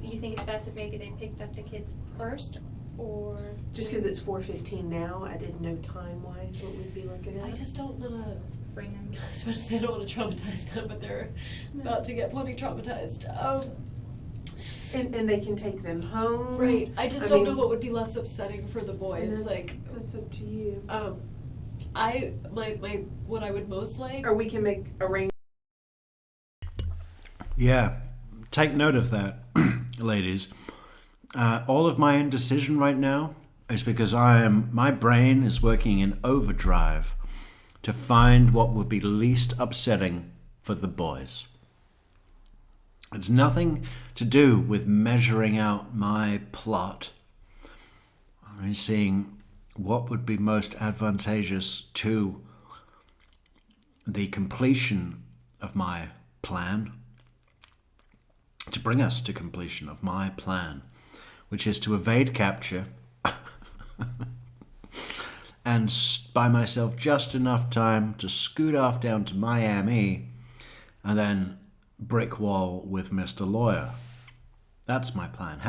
Speaker 7: you think it's best if maybe they picked up the kids first, or?
Speaker 6: Just because it's 4:15 now, I didn't know time-wise what we'd be looking at.
Speaker 2: I just don't want to
Speaker 7: Bring them.
Speaker 2: I was about to say I don't want to traumatize them, but they're about to get plenty traumatized.
Speaker 6: And they can take them home.
Speaker 2: Right. I just
Speaker 6: I
Speaker 2: don't know
Speaker 6: mean-
Speaker 2: what would be less upsetting for the
Speaker 6: And
Speaker 2: boys.
Speaker 6: that's up to you.
Speaker 2: What I would most like.
Speaker 6: Or we can make arrangements.
Speaker 1: Yeah, take note of that, ladies. All of my indecision right now is because my brain is working in overdrive to find what would be least upsetting for the boys. It's nothing to do with measuring out my plot. I'm seeing what would be most advantageous to the completion of my plan, to bring us to completion of my plan, which is to evade capture and buy myself just enough time to scoot off down to Miami and then brick wall with Mr. Lawyer. That's my plan.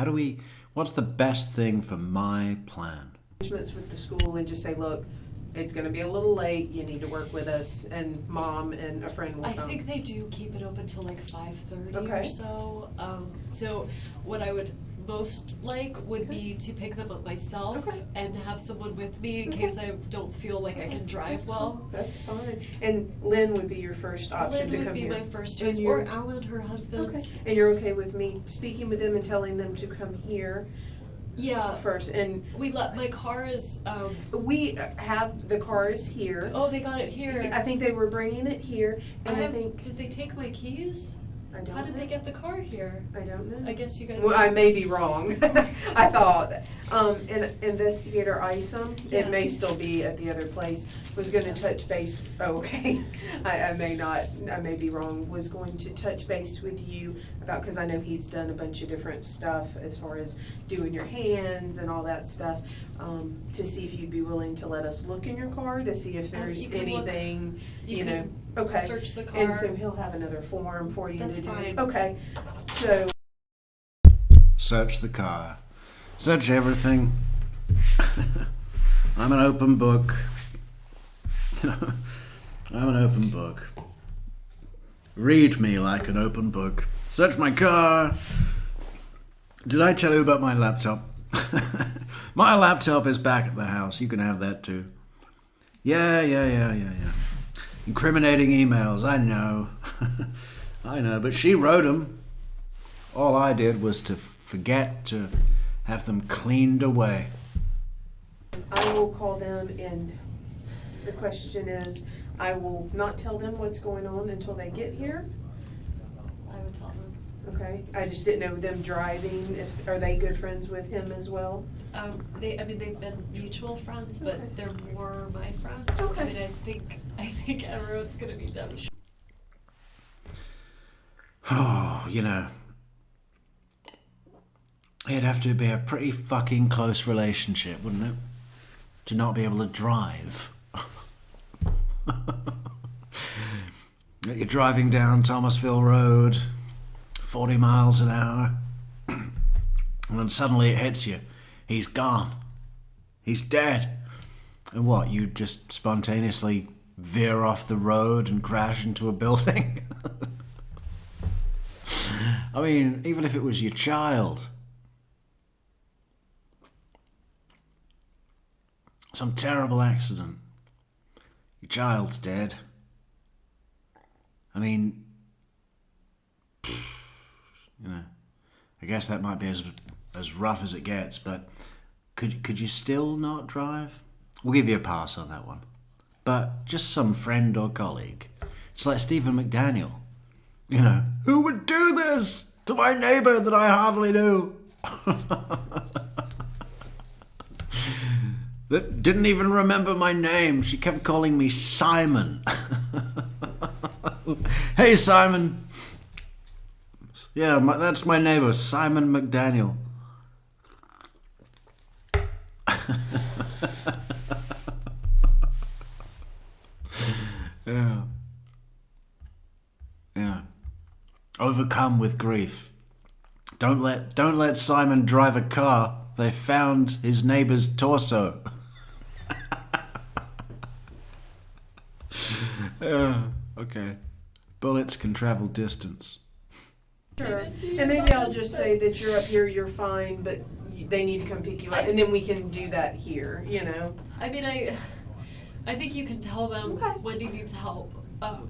Speaker 1: What's the best thing for my plan?
Speaker 6: With the school and just say, look, it's gonna be a little late, you need to work with us, and Mom and a friend will
Speaker 2: I
Speaker 6: come.
Speaker 2: think they do keep it open till like 5:30 or
Speaker 6: Okay.
Speaker 2: so. So what I would most like would be to pick them up myself
Speaker 6: Okay.
Speaker 2: and have someone with me in
Speaker 6: Okay.
Speaker 2: case I don't feel like I can drive well.
Speaker 6: That's fine. And Lynn would be your first option
Speaker 2: Lynn
Speaker 6: to
Speaker 2: would
Speaker 6: come
Speaker 2: be
Speaker 6: here.
Speaker 2: my first
Speaker 6: And
Speaker 2: choice,
Speaker 6: you're-
Speaker 2: or Alan, her husband.
Speaker 6: Okay. And you're okay with me speaking with them and telling them to come here
Speaker 2: Yeah.
Speaker 6: first? And
Speaker 2: My car is.
Speaker 6: we have, the car is here.
Speaker 2: Oh, they got it here.
Speaker 6: I think they were bringing it here, and I think,
Speaker 2: Did they take my keys?
Speaker 6: I don't know.
Speaker 2: How did they get the car here?
Speaker 6: I don't know.
Speaker 2: I guess you guys.
Speaker 6: Well, I may be wrong. I thought, and Investigator Isom, it
Speaker 2: Yeah.
Speaker 6: may still be at the other place, was gonna touch base, oh, okay, I may be wrong, was going to touch base with you about, cause I know he's done a bunch of different stuff as far as doing your hands and all that stuff, to see if you'd be willing to let us look in your car to see if there's
Speaker 2: you can look-
Speaker 6: anything,
Speaker 2: you
Speaker 6: you know,
Speaker 2: can
Speaker 6: okay.
Speaker 2: Search the
Speaker 6: And
Speaker 2: car.
Speaker 6: so he'll have another form for you to
Speaker 2: That's
Speaker 6: do.
Speaker 2: fine.
Speaker 6: Okay, so
Speaker 1: Search the car. Search everything. I'm an open book. I'm an open book. Read me like an open book. Search my car. Did I tell you about my laptop? My laptop is back at the house. You can have that too. Yeah. Incriminating emails, I know. I know, but she wrote them. All I did was to forget to have them cleaned away.
Speaker 6: I will call them, and the question is, I will not tell them what's going on until they get here,
Speaker 2: I would tell them.
Speaker 6: okay? I just didn't know them driving, are they good friends with him as well?
Speaker 2: They've been mutual friends, but
Speaker 6: Okay.
Speaker 2: they're more my friends.
Speaker 6: Okay.
Speaker 2: I mean, I think everyone's gonna be done.
Speaker 1: Oh, it'd have to be a pretty fucking close relationship, wouldn't it? To not be able to drive. You're driving down Thomasville Road, 40 miles an hour, and then suddenly it hits you. He's gone. He's dead. And what, you just spontaneously veer off the road and crash into a building? I mean, even if it was your child. Some terrible accident. Your child's dead. I mean, I guess that might be as rough as it gets, but could you still not drive? We'll give you a pass on that one. But just some friend or colleague. It's like Stephen McDaniel. Who would do this to my neighbour that I hardly knew? That didn't even remember my name. She kept calling me Simon. Hey, Simon. Yeah, that's my neighbour, Simon McDaniel. Yeah. Overcome with grief. Don't let Simon drive a car. They found his neighbour's torso. Okay. Bullets can travel distance.
Speaker 6: Sure, and maybe I'll just say that you're up here, you're fine, but they need to come pick you up, and then we can do that here,
Speaker 2: I mean, I think you can tell them
Speaker 6: Okay.
Speaker 2: Wendy needs help
Speaker 6: That's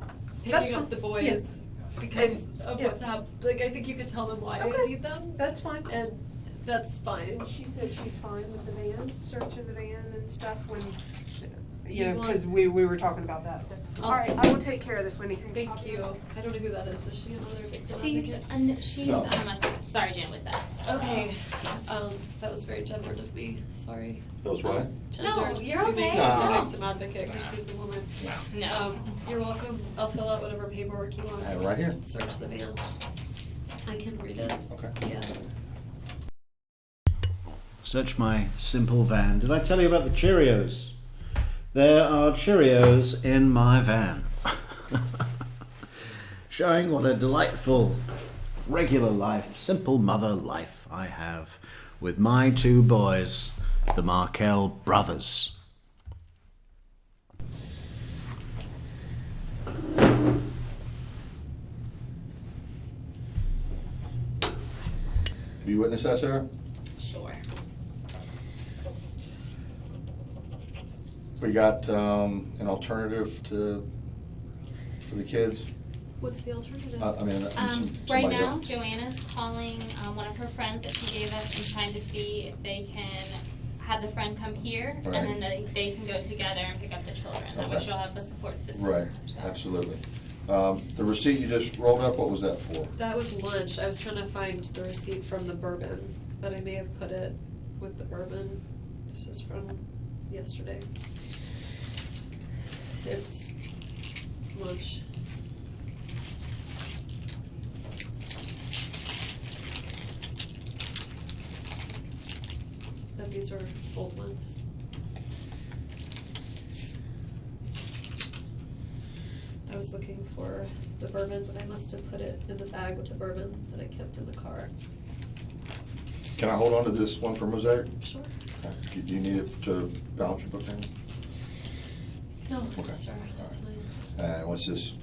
Speaker 2: picking up
Speaker 6: fine.
Speaker 2: the boys
Speaker 6: Yes.
Speaker 2: because of
Speaker 6: yeah.
Speaker 2: what's happened. Like, I think you can tell them why I
Speaker 6: Okay.
Speaker 2: need them,
Speaker 6: That's fine.
Speaker 2: and that's fine.
Speaker 6: And she said she's fine with the van, searching the van and stuff when,
Speaker 2: Do you want-
Speaker 6: because we were talking about that.
Speaker 2: I'll-
Speaker 6: All right, I will take care of this, Wendy.
Speaker 2: Thank you. I don't know who that is. Is she another victim
Speaker 7: She's
Speaker 2: advocate?
Speaker 3: No.
Speaker 7: a sergeant with us.
Speaker 2: Okay. That was very gendered of me. Sorry.
Speaker 3: Those what?
Speaker 2: Gendered,
Speaker 7: you're
Speaker 2: assuming
Speaker 7: okay.
Speaker 2: she's a
Speaker 3: No.
Speaker 2: victim advocate because she's a woman.
Speaker 7: No.
Speaker 2: You're welcome. I'll fill out whatever paperwork you want.
Speaker 3: I have it right here.
Speaker 2: Search the van. I can read it.
Speaker 3: Okay.
Speaker 2: Yeah.
Speaker 1: Search my simple van. Did I tell you about the Cheerios? There are Cheerios in my van. Showing what a delightful, regular life, simple mother life I have with my two boys, the Markel brothers.
Speaker 3: you witness that, Sarah?
Speaker 7: Sure.
Speaker 3: We got an alternative for the kids?
Speaker 2: What's the alternative?
Speaker 3: I mean,
Speaker 7: Right
Speaker 3: somebody
Speaker 7: now,
Speaker 3: else.
Speaker 7: Joanna's calling one of her friends that she gave us and trying to see if they can have the friend come here,
Speaker 3: Right.
Speaker 7: and then they can go together and pick up the children. That way
Speaker 3: Okay.
Speaker 7: she'll have a support system.
Speaker 3: Right,
Speaker 7: So-
Speaker 3: absolutely. The receipt you just rolled up, what was that for?
Speaker 2: That was lunch. I was trying to find the receipt from the bourbon, but I may have put it with the bourbon. This is from yesterday. It's lunch. But these are old ones. I was looking for the bourbon, but I must have put it in the bag with the bourbon that I kept in the car.
Speaker 3: Can I hold on to this one for Mosaic?
Speaker 2: Sure.
Speaker 3: Okay. Do you need it to balance your book down?
Speaker 2: No,
Speaker 3: Okay.
Speaker 2: sir, that's fine.
Speaker 3: What's this?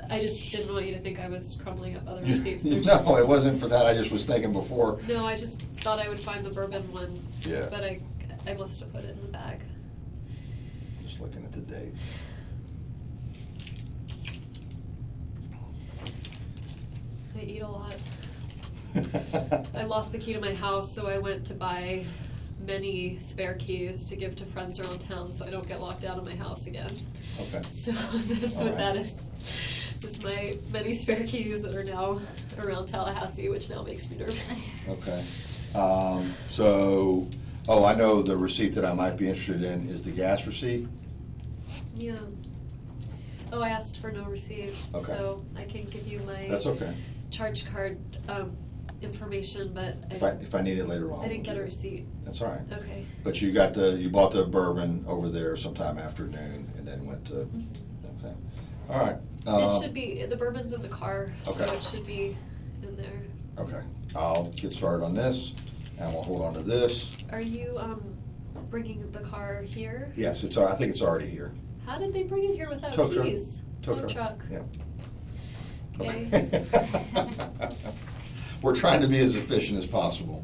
Speaker 2: I just didn't want you to think I was crumbling up other receipts. They're just-
Speaker 3: No, it wasn't for that, I just was thinking before.
Speaker 2: No, I just thought I would find the bourbon one.
Speaker 3: Yeah.
Speaker 2: But I must have put it in the bag.
Speaker 3: Just looking at the dates.
Speaker 2: I eat a lot. I lost the key to my house, so I went to buy many spare keys to give to friends around town so I don't get locked out of my house again.
Speaker 3: Okay.
Speaker 2: So that's
Speaker 3: All
Speaker 2: what
Speaker 3: right.
Speaker 2: that is. It's my many spare keys that are now around Tallahassee, which now makes me nervous.
Speaker 3: Okay. I know the receipt that I might be interested in is the gas receipt.
Speaker 2: Yeah. Oh, I asked for no receipt,
Speaker 3: Okay.
Speaker 2: so I can give you my
Speaker 3: That's okay.
Speaker 2: charge card information, but
Speaker 3: If I need it later on.
Speaker 2: I didn't
Speaker 3: we'll
Speaker 2: get a
Speaker 3: do it.
Speaker 2: receipt.
Speaker 3: That's all right.
Speaker 2: Okay.
Speaker 3: But you bought the bourbon over there sometime afternoon and then went to, okay. All right.
Speaker 2: It should be, the bourbon's in the car, so
Speaker 3: Okay.
Speaker 2: it should be in there.
Speaker 3: Okay. I'll get started on this and we'll hold on to this.
Speaker 2: Are you bringing the car here?
Speaker 3: Yes, I think it's already here.
Speaker 2: How did they bring it here without
Speaker 3: Tow truck.
Speaker 2: keys?
Speaker 3: Tow
Speaker 2: Tow truck.
Speaker 3: Yeah.
Speaker 2: Okay.
Speaker 3: We're trying to be as efficient as possible.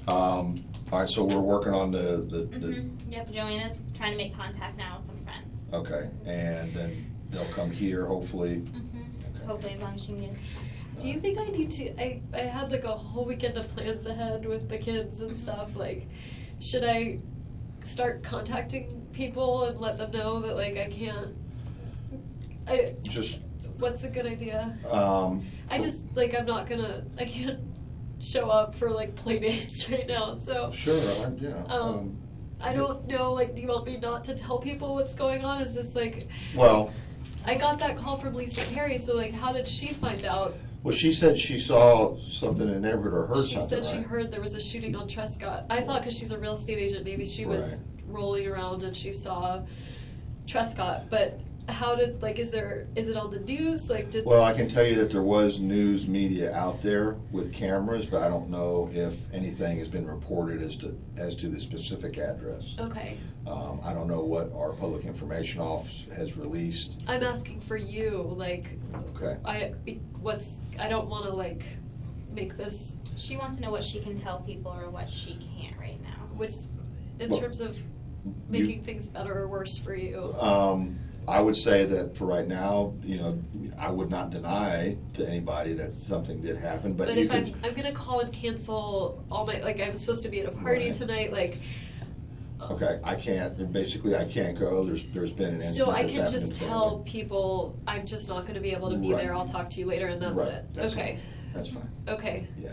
Speaker 3: All right, so we're working on the
Speaker 7: Yep, Joanna's trying to make contact now with some friends.
Speaker 3: okay, and then they'll come here hopefully.
Speaker 7: Hopefully, as long as she can get.
Speaker 2: Do you think I need to, I had like a whole weekend of plans ahead with the kids and stuff, like, should I start contacting people and let them know that like I can't,
Speaker 3: Just,
Speaker 2: what's a good idea? I just, like, I can't show up for like play dates right now, so.
Speaker 3: sure, yeah.
Speaker 2: I don't know, like, do you want me not to tell people what's going on? Is this like,
Speaker 3: Well,
Speaker 2: I got that call from Lisa Carey, so like, how did she find out?
Speaker 3: well, she said she saw something in the neighborhood or heard
Speaker 2: She
Speaker 3: something,
Speaker 2: said she
Speaker 3: right?
Speaker 2: heard there was a shooting on Trescott. I thought because she's a real estate agent, maybe she was
Speaker 3: Right.
Speaker 2: rolling around and she saw Trescott, but how did, like, is it on the news? Like, did,
Speaker 3: Well, I can tell you that there was news media out there with cameras, but I don't know if anything has been reported as to the specific address.
Speaker 2: okay.
Speaker 3: I don't know what our public information office has released.
Speaker 2: I'm asking for you, like,
Speaker 3: Okay.
Speaker 2: I don't wanna like make this,
Speaker 7: She wants to know what she can tell people or what she can't right now.
Speaker 2: which, in
Speaker 3: Well,
Speaker 2: terms of making things better or worse for you.
Speaker 3: I would say that for right now, I would not deny to anybody that something did happen, but
Speaker 2: But
Speaker 3: you
Speaker 2: if
Speaker 3: could.
Speaker 2: I'm gonna call and cancel all my, like, I was supposed to be at a party
Speaker 3: Right.
Speaker 2: tonight, like,
Speaker 3: Okay, I can't, basically I can't go, there's been an incident
Speaker 2: so I
Speaker 3: that's
Speaker 2: can
Speaker 3: happened
Speaker 2: just
Speaker 3: in
Speaker 2: tell
Speaker 3: family.
Speaker 2: people, I'm just not gonna be able to be
Speaker 3: Right.
Speaker 2: there, I'll talk to you later, and that's
Speaker 3: Right,
Speaker 2: it.
Speaker 3: that's
Speaker 2: Okay,
Speaker 3: fine. That's fine,
Speaker 2: okay,
Speaker 3: yeah.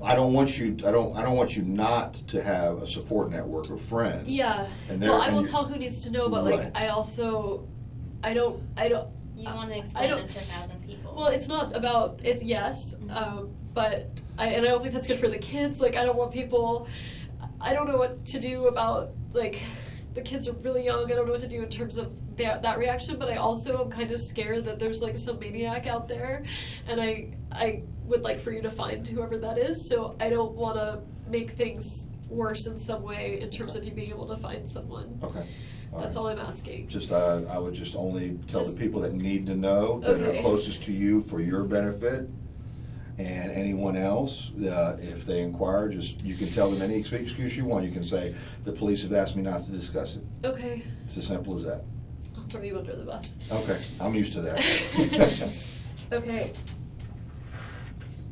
Speaker 3: I don't want you not to have a support network of friends.
Speaker 2: yeah,
Speaker 3: And
Speaker 2: well, I
Speaker 3: and
Speaker 2: will
Speaker 3: you-
Speaker 2: tell who needs to know, but like,
Speaker 3: Right.
Speaker 2: I also, I don't,
Speaker 7: You want to
Speaker 2: I
Speaker 7: explain
Speaker 2: don't-
Speaker 7: this to 1,000 people.
Speaker 2: well, it's not about, it's yes, but I don't think that's good for the kids, like, I don't want people, I don't know what to do about, like, the kids are really young, I don't know what to do in terms of that reaction, but I also am kind of scared that there's like some maniac out there, and I would like for you to find whoever that is, so I don't want to make things worse in some way in terms of you being able to find someone.
Speaker 3: Okay.
Speaker 2: That's
Speaker 3: right.
Speaker 2: all I'm asking.
Speaker 3: Just, I would just only tell
Speaker 2: Just-
Speaker 3: the people that need to know, that
Speaker 2: Okay.
Speaker 3: are closest to you for your benefit. And anyone else, if they inquire, you can tell them any excuse you want. You can say, the police have asked me not to discuss it.
Speaker 2: Okay.
Speaker 3: It's as simple as that.
Speaker 2: I'll throw you under the bus.
Speaker 3: Okay, I'm used to that.
Speaker 2: Okay.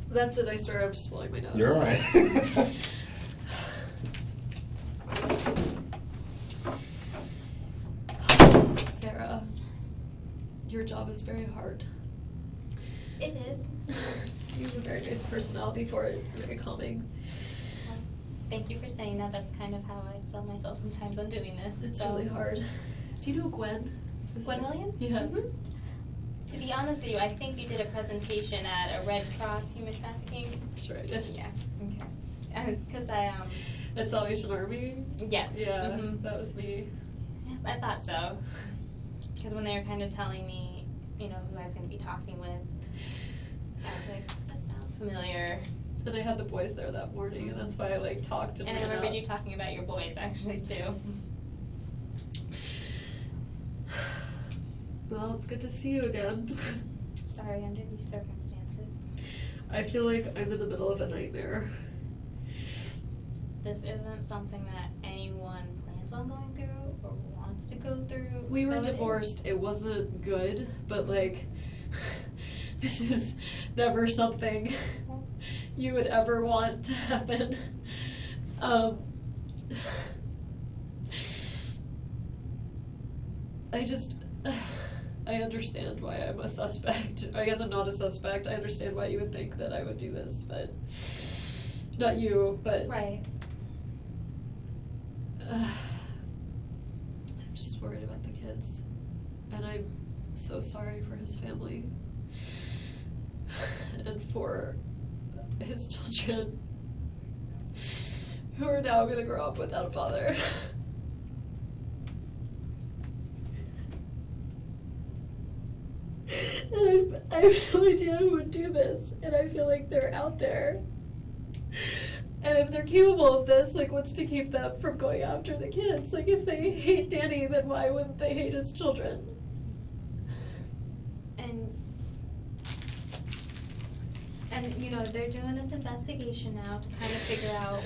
Speaker 2: That's it, I swear, I'm just blowing my nose.
Speaker 3: You're all right.
Speaker 2: Sarah, your job is very hard.
Speaker 7: It is.
Speaker 2: You have a very nice personality for it, very calming.
Speaker 7: Thank you for saying that. That's kind of how I sell myself sometimes on doing this.
Speaker 2: It's
Speaker 7: so.
Speaker 2: really hard. Do you know Gwen?
Speaker 7: Gwen Williams?
Speaker 2: Yeah.
Speaker 7: Mm-hmm. To be honest with you, I think you did a presentation at a Red Cross human trafficking.
Speaker 2: Sure I did.
Speaker 7: Yeah. Okay. Because I
Speaker 2: At Salvation Army?
Speaker 7: Yes.
Speaker 2: Yeah,
Speaker 7: Mhm.
Speaker 2: that was me.
Speaker 7: Yeah, I thought so. Because when they were kind of telling me, you know, who I was going to be talking with, I was like, that sounds familiar.
Speaker 2: And I had the boys there that morning, and that's why I like talked and
Speaker 7: And I
Speaker 2: ran
Speaker 7: remembered
Speaker 2: out.
Speaker 7: you talking about your boys actually too.
Speaker 2: Well, it's good to see you again.
Speaker 7: Sorry, under these circumstances.
Speaker 2: I feel like I'm in the middle of a nightmare.
Speaker 7: This isn't something that anyone plans on going through or wants to go through.
Speaker 2: We were
Speaker 7: so
Speaker 2: divorced. It wasn't good, but like, this is never something you would ever want to happen. I understand why I'm a suspect. I guess I'm not a suspect. I understand why you would think that I would do this, but not you, but
Speaker 7: Right.
Speaker 2: I'm just worried about the kids, and I'm so sorry for his family and for his children who are now going to grow up without a father. And I have no idea who would do this, and I feel like they're out there. And if they're capable of this, like, what's to keep them from going after the kids? Like, if they hate Danny, then why wouldn't they hate his children?
Speaker 7: And you know, they're doing this investigation now to kind of figure out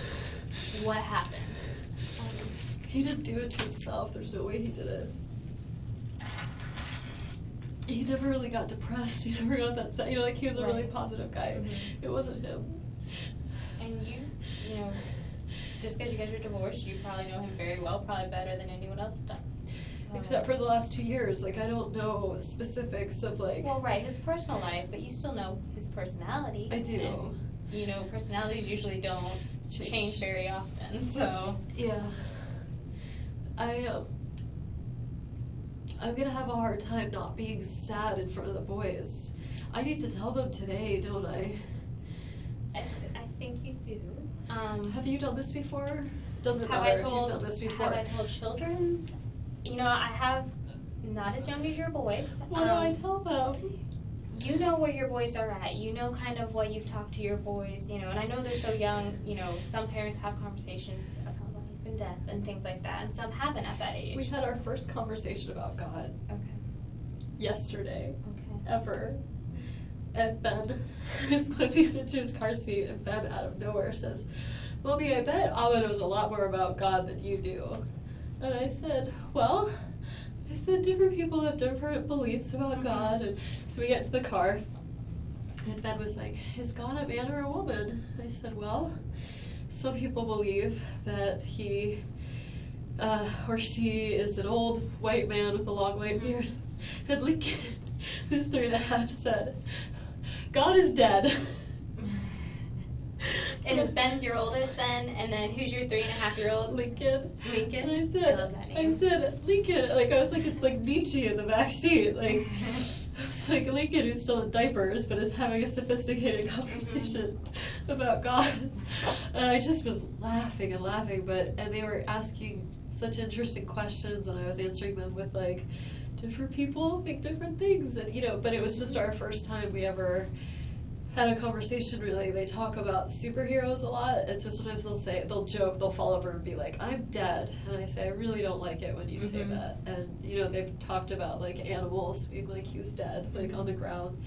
Speaker 7: what happened.
Speaker 2: He didn't do it to himself. There's no way he did it. He never really got depressed. He never got that sad. You know, like, he was a really
Speaker 7: Right.
Speaker 2: positive guy.
Speaker 7: Mhm.
Speaker 2: It wasn't him.
Speaker 7: And you know, just because you guys are divorced, you probably know him very well, probably better than anyone else does. So.
Speaker 2: Except for the last 2 years. Like, I don't know specifics of, like...
Speaker 7: Well, right, his personal life, but you still know his personality.
Speaker 2: I do.
Speaker 7: And, you know, personalities usually don't change very often, so.
Speaker 2: Yeah. I'm gonna have a hard time not being sad in front of the boys. I need to tell them today, don't I?
Speaker 7: I think you do.
Speaker 2: Have you done this before? Doesn't
Speaker 7: Have
Speaker 2: matter
Speaker 7: I
Speaker 2: if
Speaker 7: told,
Speaker 2: you've done this before.
Speaker 7: Have I told children? You know, I have not as young as your boys.
Speaker 2: What do I tell them?
Speaker 7: You know where your boys are at. You know kind of what you've talked to your boys, you know, and I know they're so young, you know, some parents have conversations about life and death and things like that, and some haven't at that age.
Speaker 2: We had our first conversation about God
Speaker 7: Okay.
Speaker 2: yesterday,
Speaker 7: Okay.
Speaker 2: ever. And Ben was clipping into his car seat, and Ben out of nowhere says, "Mommy, I bet Abba knows a lot more about God than you do." And I said, well, different people have different beliefs about God. And so we get to the car, and Ben was like, "Is God a man or a woman?" I said, well, some people believe that he or she is an old white man with a long white beard. And Lincoln, who's 3.5, said, "God is dead."
Speaker 7: And is Ben's your oldest then, and then who's your 3.5-year-old?
Speaker 2: Lincoln.
Speaker 7: Lincoln?
Speaker 2: And I
Speaker 7: I
Speaker 2: said,
Speaker 7: love that name.
Speaker 2: Lincoln, like, I was like, it's like Nietzsche in the back seat. Like, I was like, Lincoln, who's still in diapers, but is having a sophisticated conversation about God. And I just was laughing and laughing, and they were asking such interesting questions, and I was answering them with, like, different people think different things. And, you know, but it was just our first time we ever had a conversation. Really, they talk about superheroes a lot, and so sometimes they'll joke, they'll fall over and be like, "I'm dead," and I say, "I really don't like it when you say that." And you know, they've talked about like animals being like, "He was dead," like on the ground.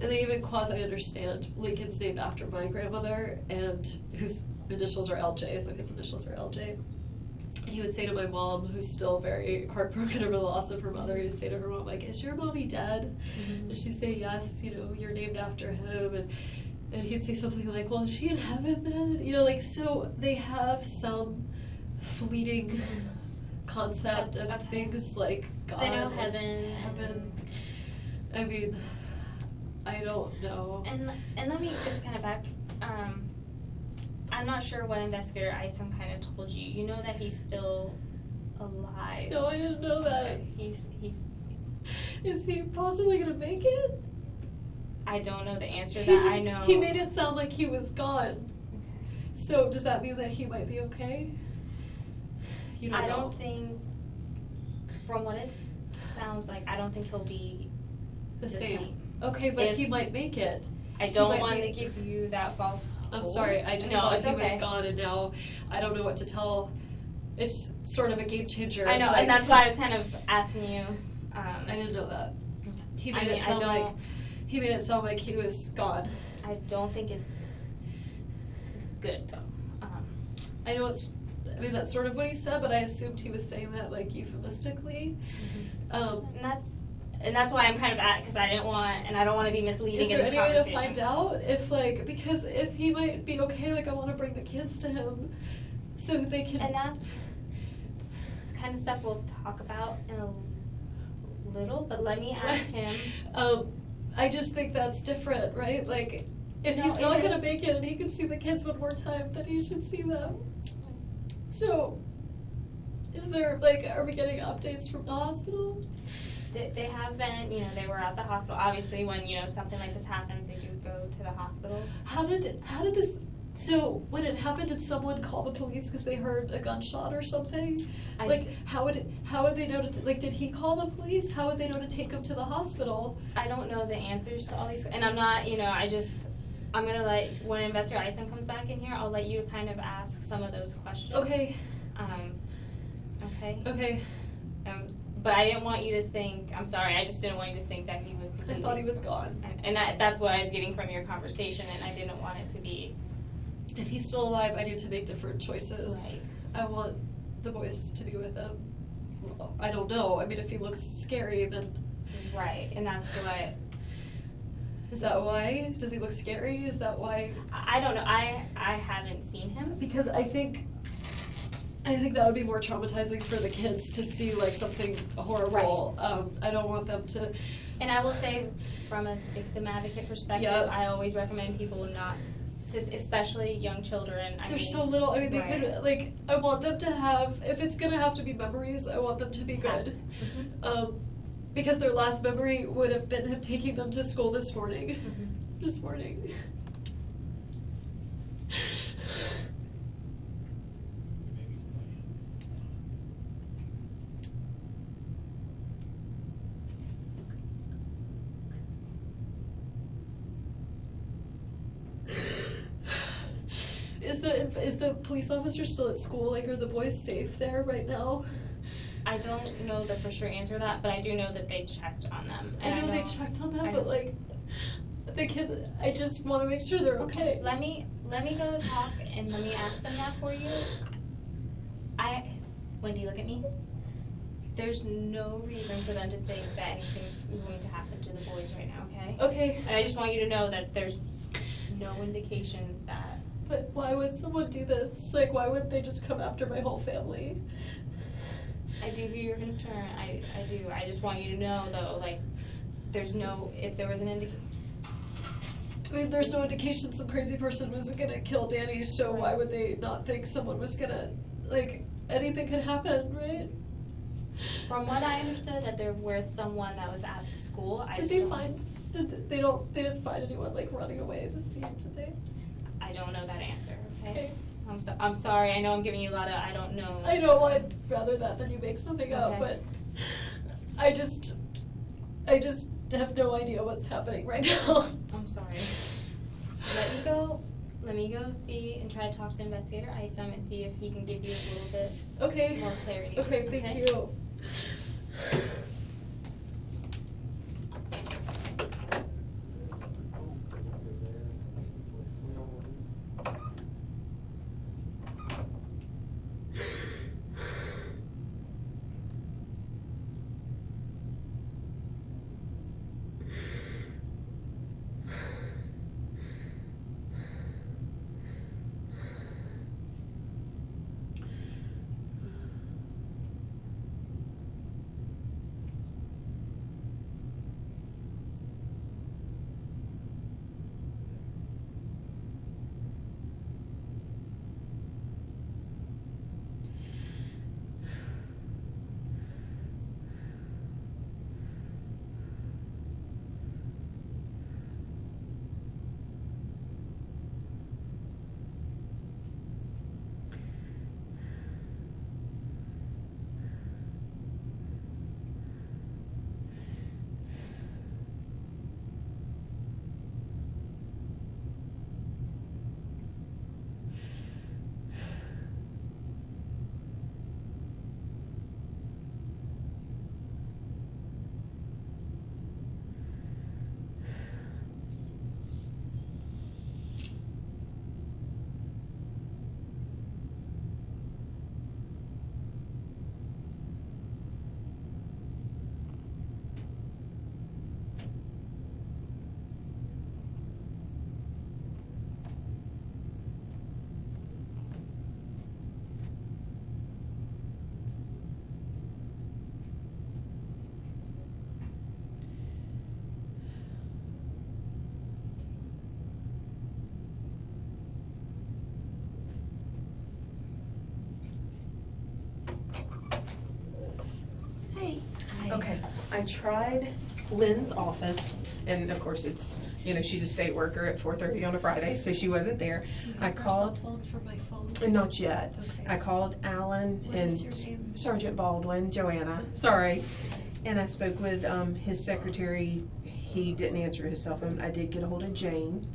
Speaker 2: And I even quasi-understand Lincoln's named after my grandmother, and whose initials are LJ, so his initials are LJ. He would say to my mom, who's still very heartbroken over the loss of her mother, he'd say to her mom, like, is your mommy dead? Mm-hmm. And she'd say, yes, you know, you're named after him. And he'd say something like, well, is she in heaven then? You know, like, so they have some fleeting concept of things like God.
Speaker 7: They know heaven.
Speaker 2: I mean, I don't know.
Speaker 7: And let me just kind of back. I'm not sure what investigator Isom kind of told you. You know that he's still alive.
Speaker 2: No, I didn't know that.
Speaker 7: Okay. He's.
Speaker 2: Is he possibly gonna make it?
Speaker 7: I don't know the answer to that. I know.
Speaker 2: He made it sound like he was gone. Okay. So does that mean that he might be okay? You don't know.
Speaker 7: I don't think, from what it sounds like, I don't think he'll be the same.
Speaker 2: Okay, but he might make it.
Speaker 7: I don't want to give you that false hope.
Speaker 2: I'm sorry, I just thought he was gone, and now I don't know what to tell. It's sort of a game changer.
Speaker 7: I know, and that's why I was kind of asking you.
Speaker 2: I didn't know that. He made it sound like he was gone.
Speaker 7: I don't think it's good though.
Speaker 2: I know that's sort of what he said, but I assumed he was saying that like euphemistically.
Speaker 7: Mm-hmm. And that's why I'm kind of because I don't want to be misleading in this conversation.
Speaker 2: Is there any way to find out if because if he might be okay, like I want to bring the kids to him so that they can.
Speaker 7: And that's kind of stuff we'll talk about in a little, but let me ask him.
Speaker 2: I just think that's different, right? Like, if he's not going to make it and he can see the kids one more time, then he should see them. So, is there, are we getting updates from the hospital?
Speaker 7: They have been, they were at the hospital. Obviously, when, something like this happens, they do go to the hospital.
Speaker 2: How did this, so when it happened, did someone call the police because they heard a gunshot or something? How would they know did he call the police? How would they know to take him to the hospital?
Speaker 7: I don't know the answers to all these, and I'm not, I'm gonna when Investigator Isom comes back in here, I'll let you kind of ask some of those questions.
Speaker 2: Okay.
Speaker 7: Okay?
Speaker 2: Okay.
Speaker 7: But I didn't want you to think, I'm sorry, I just didn't want you to think that he was
Speaker 2: I thought he was gone.
Speaker 7: And that's what I was getting from your conversation, and I didn't want it to be.
Speaker 2: If he's still alive, I need to make different choices.
Speaker 7: Right.
Speaker 2: I want the boys to be with him. Well, I don't know. I mean, if he looks scary, then...
Speaker 7: Right, and that's what...
Speaker 2: Is that why? Does he look scary? Is that why?
Speaker 7: I don't know. I haven't seen him.
Speaker 2: Because I think that would be more traumatizing for the kids to see something horrible. Right. I don't want them to.
Speaker 7: And I will say, from a victim advocate perspective, I always recommend people not to, especially young children.
Speaker 2: They're so little. I mean, they could I want them to have. If it's gonna have to be memories, I want them to be good. Mm-hmm. Because their last memory would have been him taking them to school this morning. Mm-hmm. This morning. Is the police officer still at school? Are the boys safe there right now?
Speaker 7: I don't know the for sure answer to that, but I do know that they checked on them.
Speaker 2: And I know they checked on them, but the kids, I just want to make sure they're okay.
Speaker 7: Let me go talk and let me ask them that for you. Wendi, look at me. There's no reason for them to think that anything's going to happen to the boys right now, okay?
Speaker 2: Okay.
Speaker 7: And I just want you to know that there's no indications that...
Speaker 2: But why would someone do this? Why wouldn't they just come after my whole family?
Speaker 7: I do hear your concern. I do. I just want you to know, though, there's no... If there was an indication...
Speaker 2: I mean, there's no indication some crazy person was gonna kill Danny, so why would they not think someone was gonna... anything could happen, right?
Speaker 7: From what I understood, that there was someone that was at the school.
Speaker 2: They didn't find anyone running away at the scene, did they?
Speaker 7: I don't know that answer. Okay. I'm sorry. I know I'm giving you a lot of I don't know.
Speaker 2: I know. I'd rather that than you make something up, but I just have no idea what's happening right now.
Speaker 7: I'm sorry. Let me go see and try to talk to Investigator Isom and see if he can give you a little bit more clarity.
Speaker 2: Okay, thank you.
Speaker 6: I tried Lynn's office, and of course it's, she's a state worker at 4:30 on a Friday, so she wasn't there.
Speaker 2: Do you
Speaker 6: I
Speaker 2: have her
Speaker 6: called,
Speaker 2: cell phone for my phone?
Speaker 6: not yet.
Speaker 2: Okay.
Speaker 6: I called Alan
Speaker 2: What
Speaker 6: and
Speaker 2: is your name?
Speaker 6: Sergeant Baldwin, Joanna, sorry. And I spoke with his secretary. He didn't answer his cell phone. I did get a hold of Jane,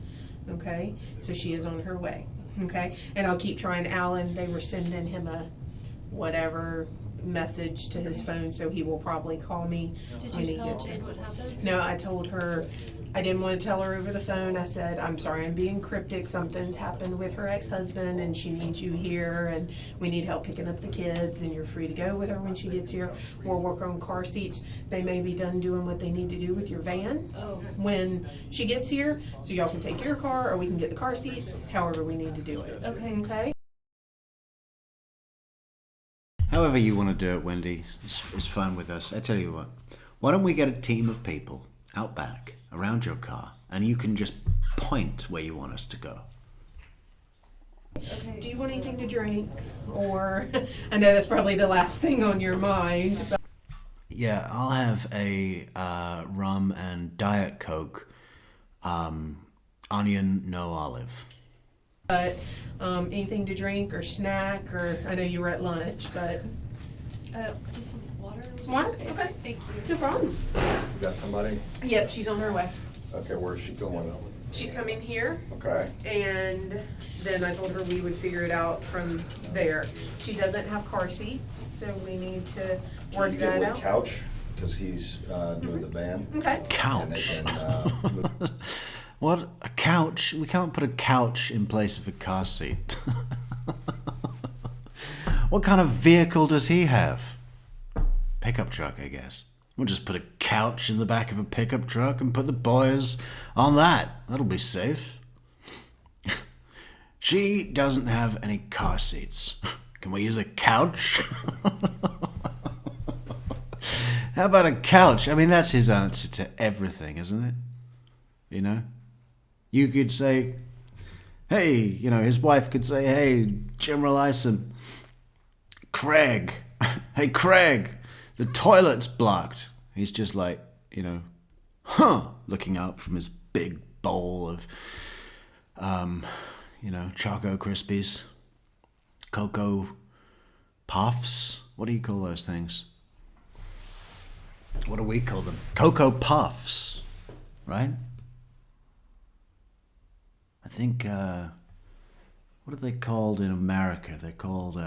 Speaker 6: okay? So she is on her way, okay? And I'll keep trying Alan. They were sending him a whatever message to his phone, so he will probably call me.
Speaker 2: Did
Speaker 6: when
Speaker 2: you
Speaker 6: he
Speaker 2: tell
Speaker 6: gets
Speaker 2: Jade
Speaker 6: there.
Speaker 2: what happened?
Speaker 6: No, I told her, I didn't want to tell her over the phone. I said, I'm sorry, I'm being cryptic. Something's happened with her ex-husband and she needs you here and we need help picking up the kids and you're free to go with her when she gets here. We'll work on car seats. They may be done doing what they need to do with your van
Speaker 2: Oh,
Speaker 6: when she gets here, so y'all can take your car or we can get the car seats, however we need to do it.
Speaker 2: okay.
Speaker 6: Okay?
Speaker 1: However you want to do it, Wendy, it's fine with us. I tell you what, why don't we get a team of people out back around your car and you can just point where you want us to go.
Speaker 2: Okay.
Speaker 6: Do you want anything to drink? Or, I know that's probably the last thing on your mind, but
Speaker 1: Yeah, I'll have a rum and Diet Coke, onion, no olive.
Speaker 6: anything to drink or snack, or I know you were at lunch, but
Speaker 2: Just some water.
Speaker 6: some water? Okay,
Speaker 2: Thank you.
Speaker 6: no problem.
Speaker 3: You got somebody?
Speaker 6: Yep, she's on her way.
Speaker 3: Okay, where's she going?
Speaker 6: She's coming here,
Speaker 3: Okay.
Speaker 6: and then I told her we would figure it out from there. She doesn't have car seats, so we need to
Speaker 3: Can
Speaker 6: work
Speaker 3: you get
Speaker 6: that
Speaker 3: with
Speaker 6: out.
Speaker 3: Couch? Because he's doing the van.
Speaker 6: Okay.
Speaker 3: And they
Speaker 1: Couch.
Speaker 3: can,
Speaker 1: What? A couch? We can't put a couch in place of a car seat. What kind of vehicle does he have? Pickup truck, I guess. We'll just put a couch in the back of a pickup truck and put the boys on that. That'll be safe. She doesn't have any car seats. Can we use a couch? How about a couch? I mean, that's his answer to everything, isn't it? You know? You could say, hey, his wife could say, hey, General Isom, Craig, hey, Craig, the toilet's blocked. He's just like, looking up from his big bowl of, Choco Krispies, Cocoa Puffs. What do you call those things? What do we call them? Cocoa Puffs, right? I think, what are they called in America? They're called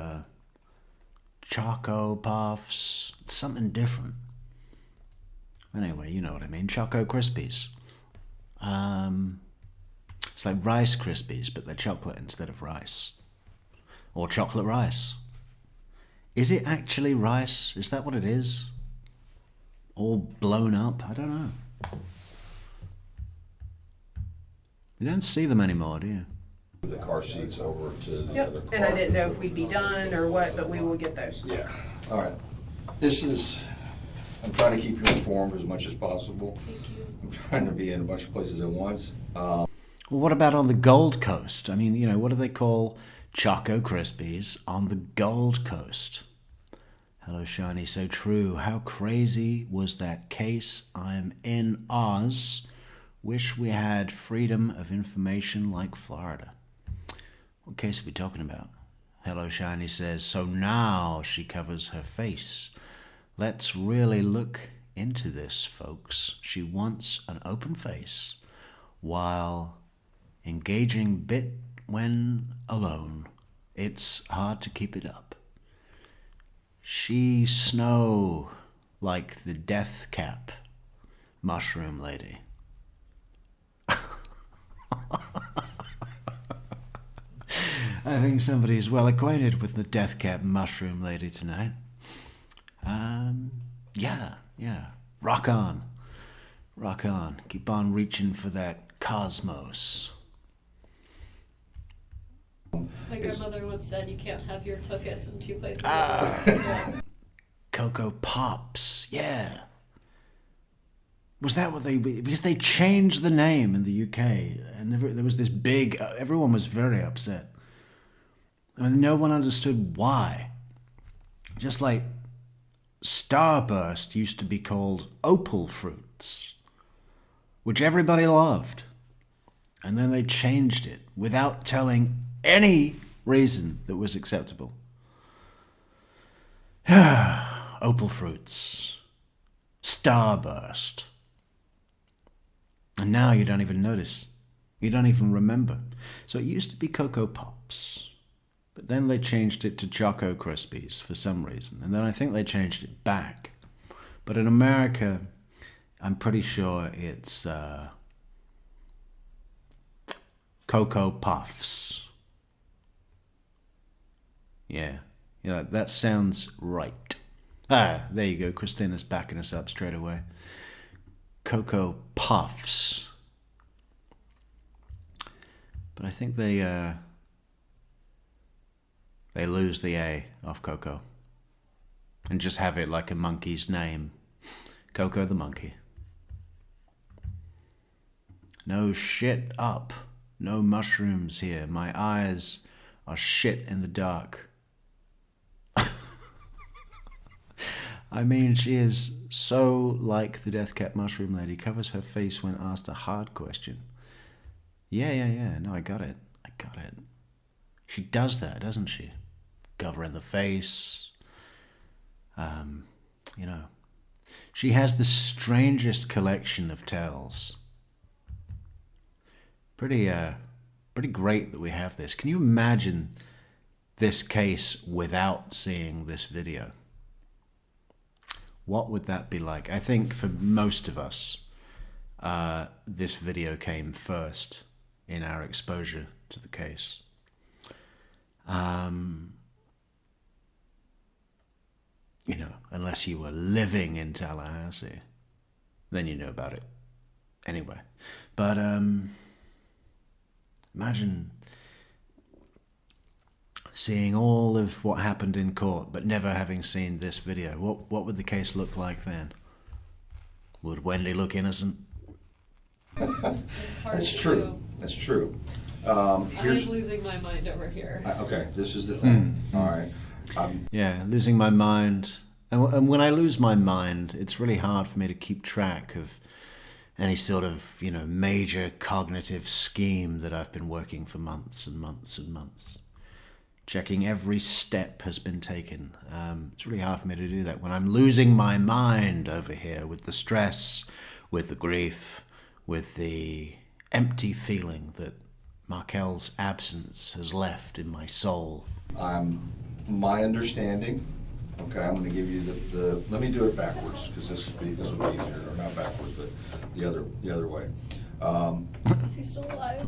Speaker 1: Choco Puffs. It's something different. Anyway, you know what I mean. Choco Krispies. It's like Rice Krispies, but they're chocolate instead of rice. Or chocolate rice. Is it actually rice? Is that what it is? All blown up? I don't know. You don't see them anymore, do you?
Speaker 3: the car seats over to the
Speaker 6: Yep,
Speaker 3: other car.
Speaker 6: and I didn't know if we'd be done or what, but we will get those.
Speaker 3: Yeah, all right. I'm trying to keep you informed as much as possible.
Speaker 2: Thank you.
Speaker 3: I'm trying to be in a bunch of places at once.
Speaker 1: Well, what about on the Gold Coast? I mean, what do they call Choco Krispies on the Gold Coast? Hello, Shiny, so true. How crazy was that case? I'm in Oz. Wish we had freedom of information like Florida. What case are we talking about? Hello, Shiny says, so now she covers her face. Let's really look into this, folks. She wants an open face while engaging bit when alone. It's hard to keep it up. She snow like the death cap mushroom lady. I think somebody's well acquainted with the death cap mushroom lady tonight. Yeah. Rock on. Rock on. Keep on reaching for that cosmos.
Speaker 2: My grandmother once said you can't have your tuchus in two places.
Speaker 1: Cocoa Pops, yeah. Was that what because they changed the name in the UK, and there was this big, everyone was very upset. I mean, no one understood why. Just like Starburst used to be called opal fruits, which everybody loved. And then they changed it without telling any reason that was acceptable. Opal fruits. Starburst. And now you don't even notice. You don't even remember. So it used to be Cocoa Pops. But then they changed it to Choco Krispies for some reason. And then I think they changed it back. But in America, I'm pretty sure it's Cocoa Puffs. Yeah, that sounds right. Ah, there you go. Christina's backing us up straight away. Cocoa Puffs. But I think they lose the A off Coco and just have it like a monkey's name. Coco the monkey. No shit up. No mushrooms here. My eyes are shit in the dark. I mean, she is so like the Death Cat Mushroom Lady. Covers her face when asked a hard question. Yeah. No, I got it. She does that, doesn't she? Cover in the face. She has the strangest collection of tells. Pretty great that we have this. Can you imagine this case without seeing this video? What would that be like? I think for most of us, this video came first in our exposure to the case. Unless you were living in Tallahassee, then you know about it anyway. But imagine seeing all of what happened in court, but never having seen this video. What would the case look like then? Would Wendi look innocent?
Speaker 3: That's true. That's true.
Speaker 2: I'm losing my mind over here.
Speaker 3: Okay, this is the thing. All right.
Speaker 1: Yeah, losing my mind. And when I lose my mind, it's really hard for me to keep track of any sort of, major cognitive scheme that I've been working for months and months and months. Checking every step has been taken. It's really hard for me to do that when I'm losing my mind over here with the stress, with the grief, with the empty feeling that Markel's absence has left in my soul.
Speaker 3: My understanding, okay, I'm going to give you the let me do it backwards, because this will be easier, or not backwards, but the other way.
Speaker 2: Is he still alive?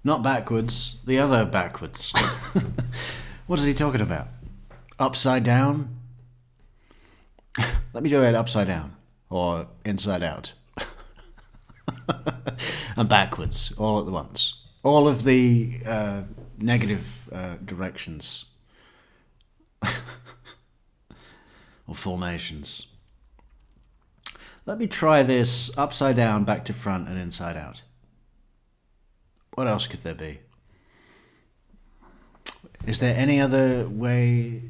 Speaker 1: Not backwards, the other backwards. What is he talking about? Upside down? Let me do it upside down, or inside out. And backwards, all at once. All of the negative directions. Or formations. Let me try this upside down, back to front, and inside out. What else could there be? Is there any other way,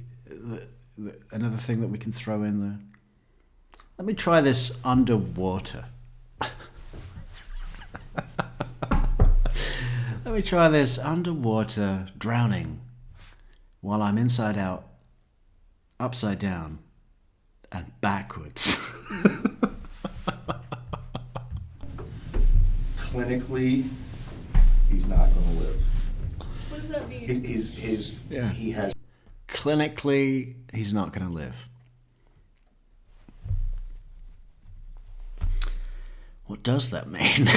Speaker 1: another thing that we can throw in there? Let me try this underwater. Let me try this underwater drowning while I'm inside out, upside down, and backwards.
Speaker 3: Clinically, he's not going to live.
Speaker 2: What does that mean?
Speaker 3: He has.
Speaker 1: Clinically, he's not going to live. What does that mean?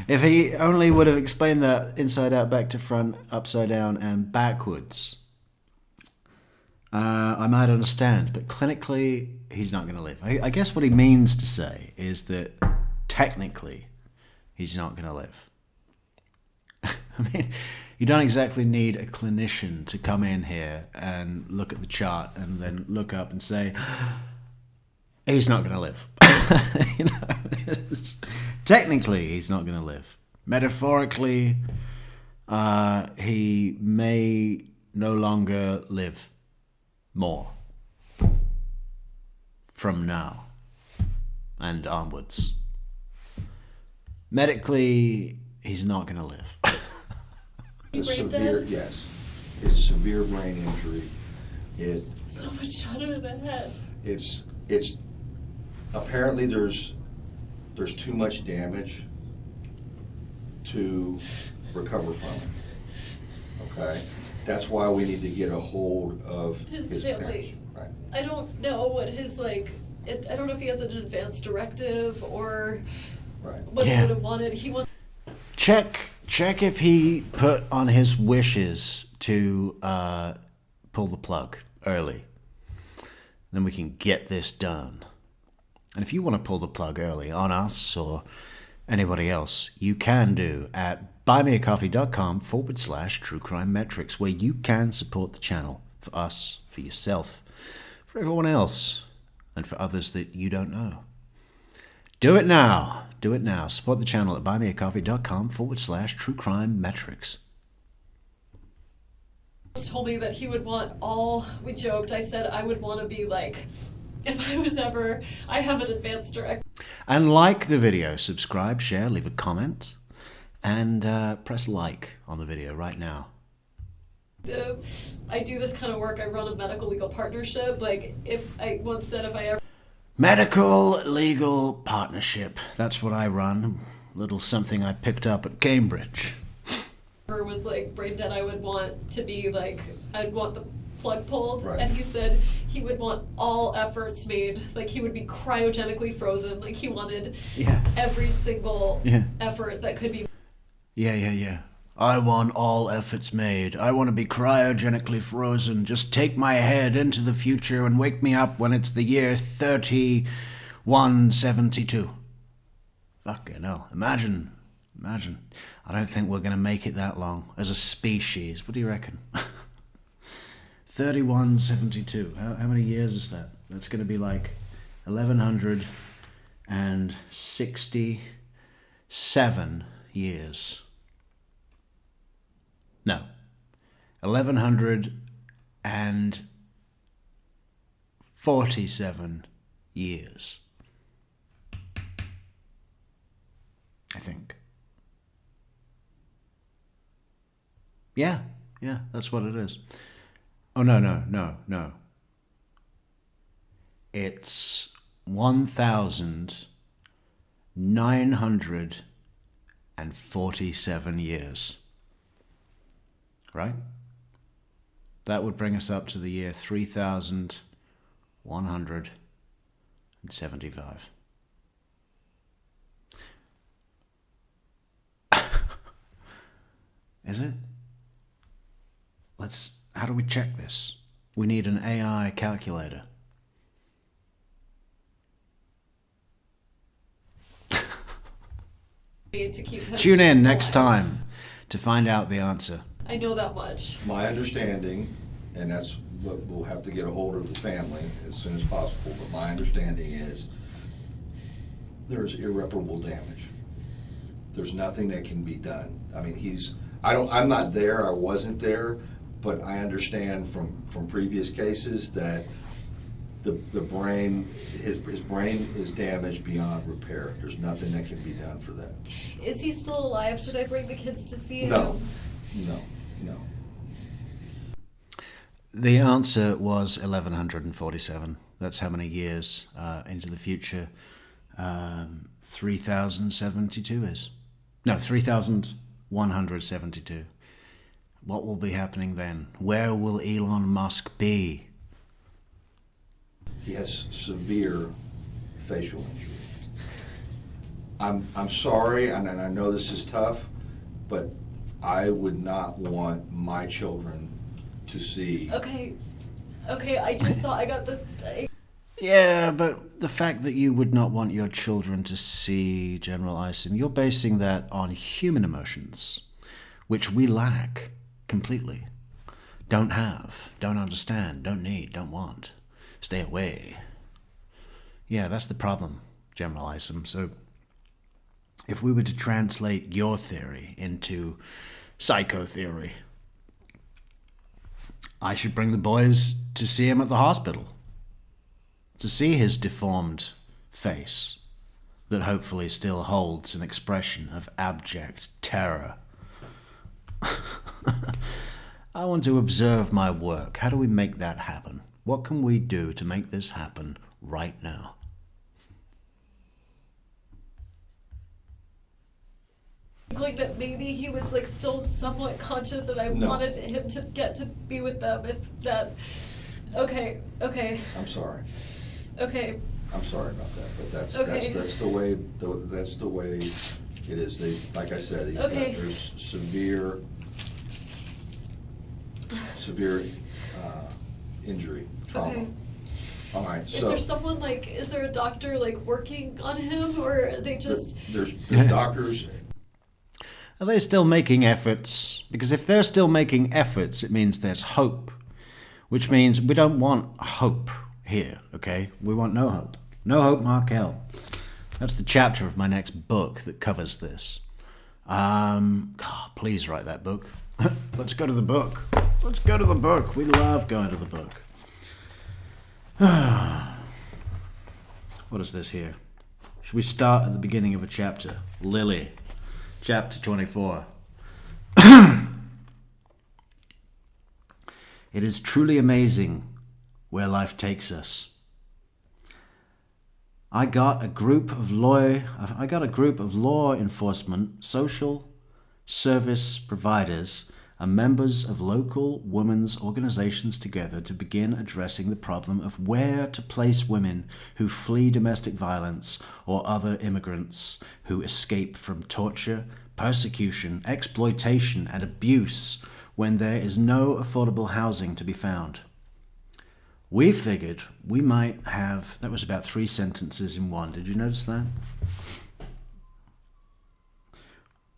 Speaker 1: If he only would have explained that inside out, back to front, upside down, and backwards, I might understand. But clinically, he's not going to live. I guess what he means to say is that technically, he's not going to live. I mean, you don't exactly need a clinician to come in here and look at the chart and then look up and say, he's not going to live. Technically, he's not going to live. Metaphorically, he may no longer live more. from now and onwards. Medically, he's not going to live.
Speaker 3: It's a
Speaker 7: Brain
Speaker 3: severe,
Speaker 7: dead?
Speaker 3: yes. It's a severe brain injury.
Speaker 7: So much shot in the head.
Speaker 3: It's apparently there's too much damage to recover from it. Okay? That's why we need to get a hold of
Speaker 2: His
Speaker 3: his
Speaker 2: family.
Speaker 3: parents. Right.
Speaker 2: I don't know what his I don't know if he has an advance directive or
Speaker 3: Right.
Speaker 2: what he
Speaker 1: Yeah.
Speaker 2: would have wanted. He wants
Speaker 1: Check if he put on his wishes to pull the plug early. Then we can get this done. And if you want to pull the plug early on us or anybody else, you can do at buymeacoffee.com/True Crime Metrix, where you can support the channel for us, for yourself, for everyone else, and for others that you don't know. Do it now. Do it now. Support the channel at buymeacoffee.com/True Crime Metrix.
Speaker 2: told me that he would want all. We joked. I said I would want to be if I was ever. I have an advance directive.
Speaker 1: And like the video, subscribe, share, leave a comment, and press like on the video right now.
Speaker 2: I do this kind of work. I run a medical legal partnership. If I once said if I ever.
Speaker 1: Medical legal partnership. That's what I run. Little something I picked up at Cambridge.
Speaker 2: Was brain dead, I would want to be I'd want the plug pulled.
Speaker 3: Right.
Speaker 2: And he said he would want all efforts made, he would be cryogenically frozen, he wanted
Speaker 1: Yeah.
Speaker 2: every single
Speaker 1: Yeah.
Speaker 2: effort that could be.
Speaker 1: Yeah. I want all efforts made. I want to be cryogenically frozen. Just take my head into the future and wake me up when it's the year 3172. Fucking hell. Imagine. I don't think we're going to make it that long as a species. What do you reckon? 3172. How many years is that? That's going to be 1167 years. No. 1147 years. I think. Yeah, that's what it is. Oh, no. It's 1,947 years. Right? That would bring us up to the year 3,175. Is it? How do we check this? We need an AI calculator.
Speaker 2: To keep him
Speaker 1: Tune in next
Speaker 2: alive.
Speaker 1: time to find out the answer.
Speaker 2: I know that much.
Speaker 3: My understanding, and that's what we'll have to get a hold of the family as soon as possible, but my understanding is there's irreparable damage. There's nothing that can be done. I mean, I'm not there, I wasn't there, but I understand from previous cases that the brain, his brain is damaged beyond repair. There's nothing that can be done for that.
Speaker 2: Is he still alive? Should I bring the kids to see him?
Speaker 3: No.
Speaker 1: The answer was 1147. That's how many years into the future 3072 is. No, 3172. What will be happening then? Where will Elon Musk be?
Speaker 3: He has severe facial injury. I'm sorry, and I know this is tough, but I would not want my children to see.
Speaker 2: Okay, I just thought I got this.
Speaker 1: Yeah, but the fact that you would not want your children to see General Ison, you're basing that on human emotions, which we lack completely. Don't have, don't understand, don't need, don't want. Stay away. Yeah, that's the problem, General Ison. So if we were to translate your theory into psychotheory, I should bring the boys to see him at the hospital. to see his deformed face that hopefully still holds an expression of abject terror. I want to observe my work. How do we make that happen? What can we do to make this happen right now?
Speaker 2: Like that maybe he was like still somewhat conscious and I
Speaker 3: No.
Speaker 2: wanted him to get to be with them if that. Okay.
Speaker 3: I'm sorry.
Speaker 2: Okay.
Speaker 3: I'm sorry about that, but
Speaker 2: Okay.
Speaker 3: that's the way it is. They, like I said,
Speaker 2: Okay.
Speaker 3: there's severe injury, trauma.
Speaker 2: Okay.
Speaker 3: All right,
Speaker 2: Is
Speaker 3: so
Speaker 2: there someone like, is there a doctor like working on him or are they just?
Speaker 3: there's doctors.
Speaker 1: Are they still making efforts? Because if they're still making efforts, it means there's hope. Which means we don't want hope here, okay? We want no hope. No hope, Markel. That's the chapter of my next book that covers this. Please write that book. Let's go to the book. Let's go to the book. We love going to the book. What is this here? Should we start at the beginning of a chapter? Lily. Chapter 24. It is truly amazing where life takes us. I got a group of law enforcement, social service providers, and members of local women's organizations together to begin addressing the problem of where to place women who flee domestic violence or other immigrants who escape from torture, persecution, exploitation, and abuse when there is no affordable housing to be found. We figured we might have... That was about 3 sentences in one. Did you notice that?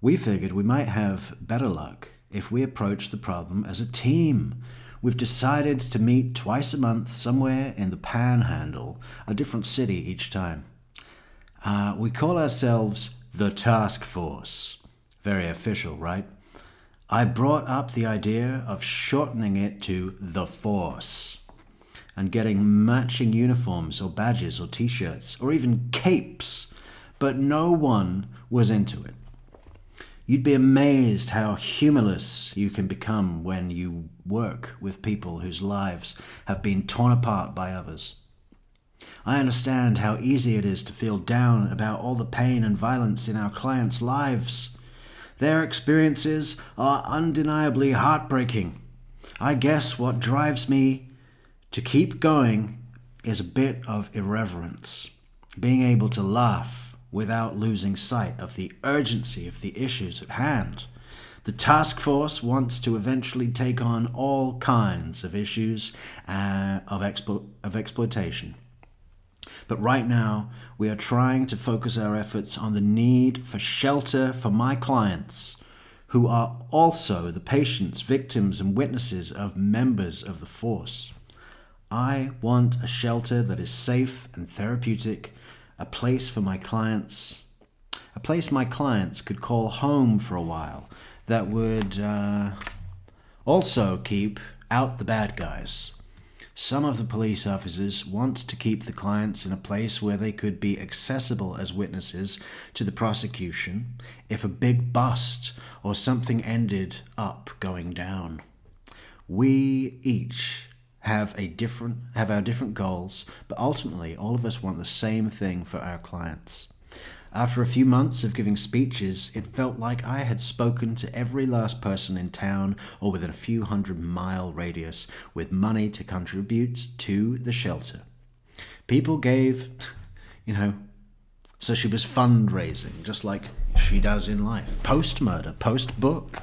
Speaker 1: We figured we might have better luck if we approach the problem as a team. We've decided to meet twice a month somewhere in the Panhandle, a different city each time. We call ourselves the Task Force. Very official, right? I brought up the idea of shortening it to the Force and getting matching uniforms or badges or t-shirts or even capes, but no one was into it. You'd be amazed how humorless you can become when you work with people whose lives have been torn apart by others. I understand how easy it is to feel down about all the pain and violence in our clients' lives. Their experiences are undeniably heartbreaking. I guess what drives me to keep going is a bit of irreverence, being able to laugh without losing sight of the urgency of the issues at hand. The task force wants to eventually take on all kinds of issues of exploitation. But right now, we are trying to focus our efforts on the need for shelter for my clients, who are also the patients, victims, and witnesses of members of the force. I want a shelter that is safe and therapeutic, a place for my clients, a place my clients could call home for a while, that would also keep out the bad guys. Some of the police officers want to keep the clients in a place where they could be accessible as witnesses to the prosecution if a big bust or something ended up going down. We each have our different goals, but ultimately all of us want the same thing for our clients. After a few months of giving speeches, it felt like I had spoken to every last person in town or within a few 100-mile radius with money to contribute to the shelter. People gave, so she was fundraising, just like she does in life, post-murder, post-book.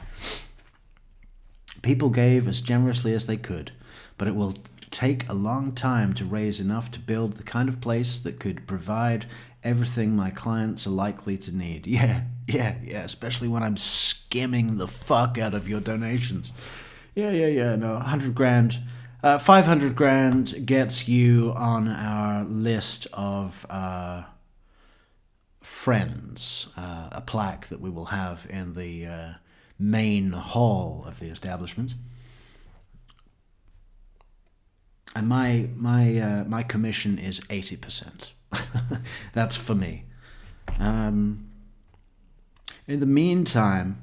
Speaker 1: People gave as generously as they could, but it will take a long time to raise enough to build the kind of place that could provide everything my clients are likely to need. Yeah, especially when I'm skimming the fuck out of your donations. No, 100 grand. 500 grand gets you on our list of friends, a plaque that we will have in the main hall of the establishment. And my commission is 80%. That's for me. In the meantime,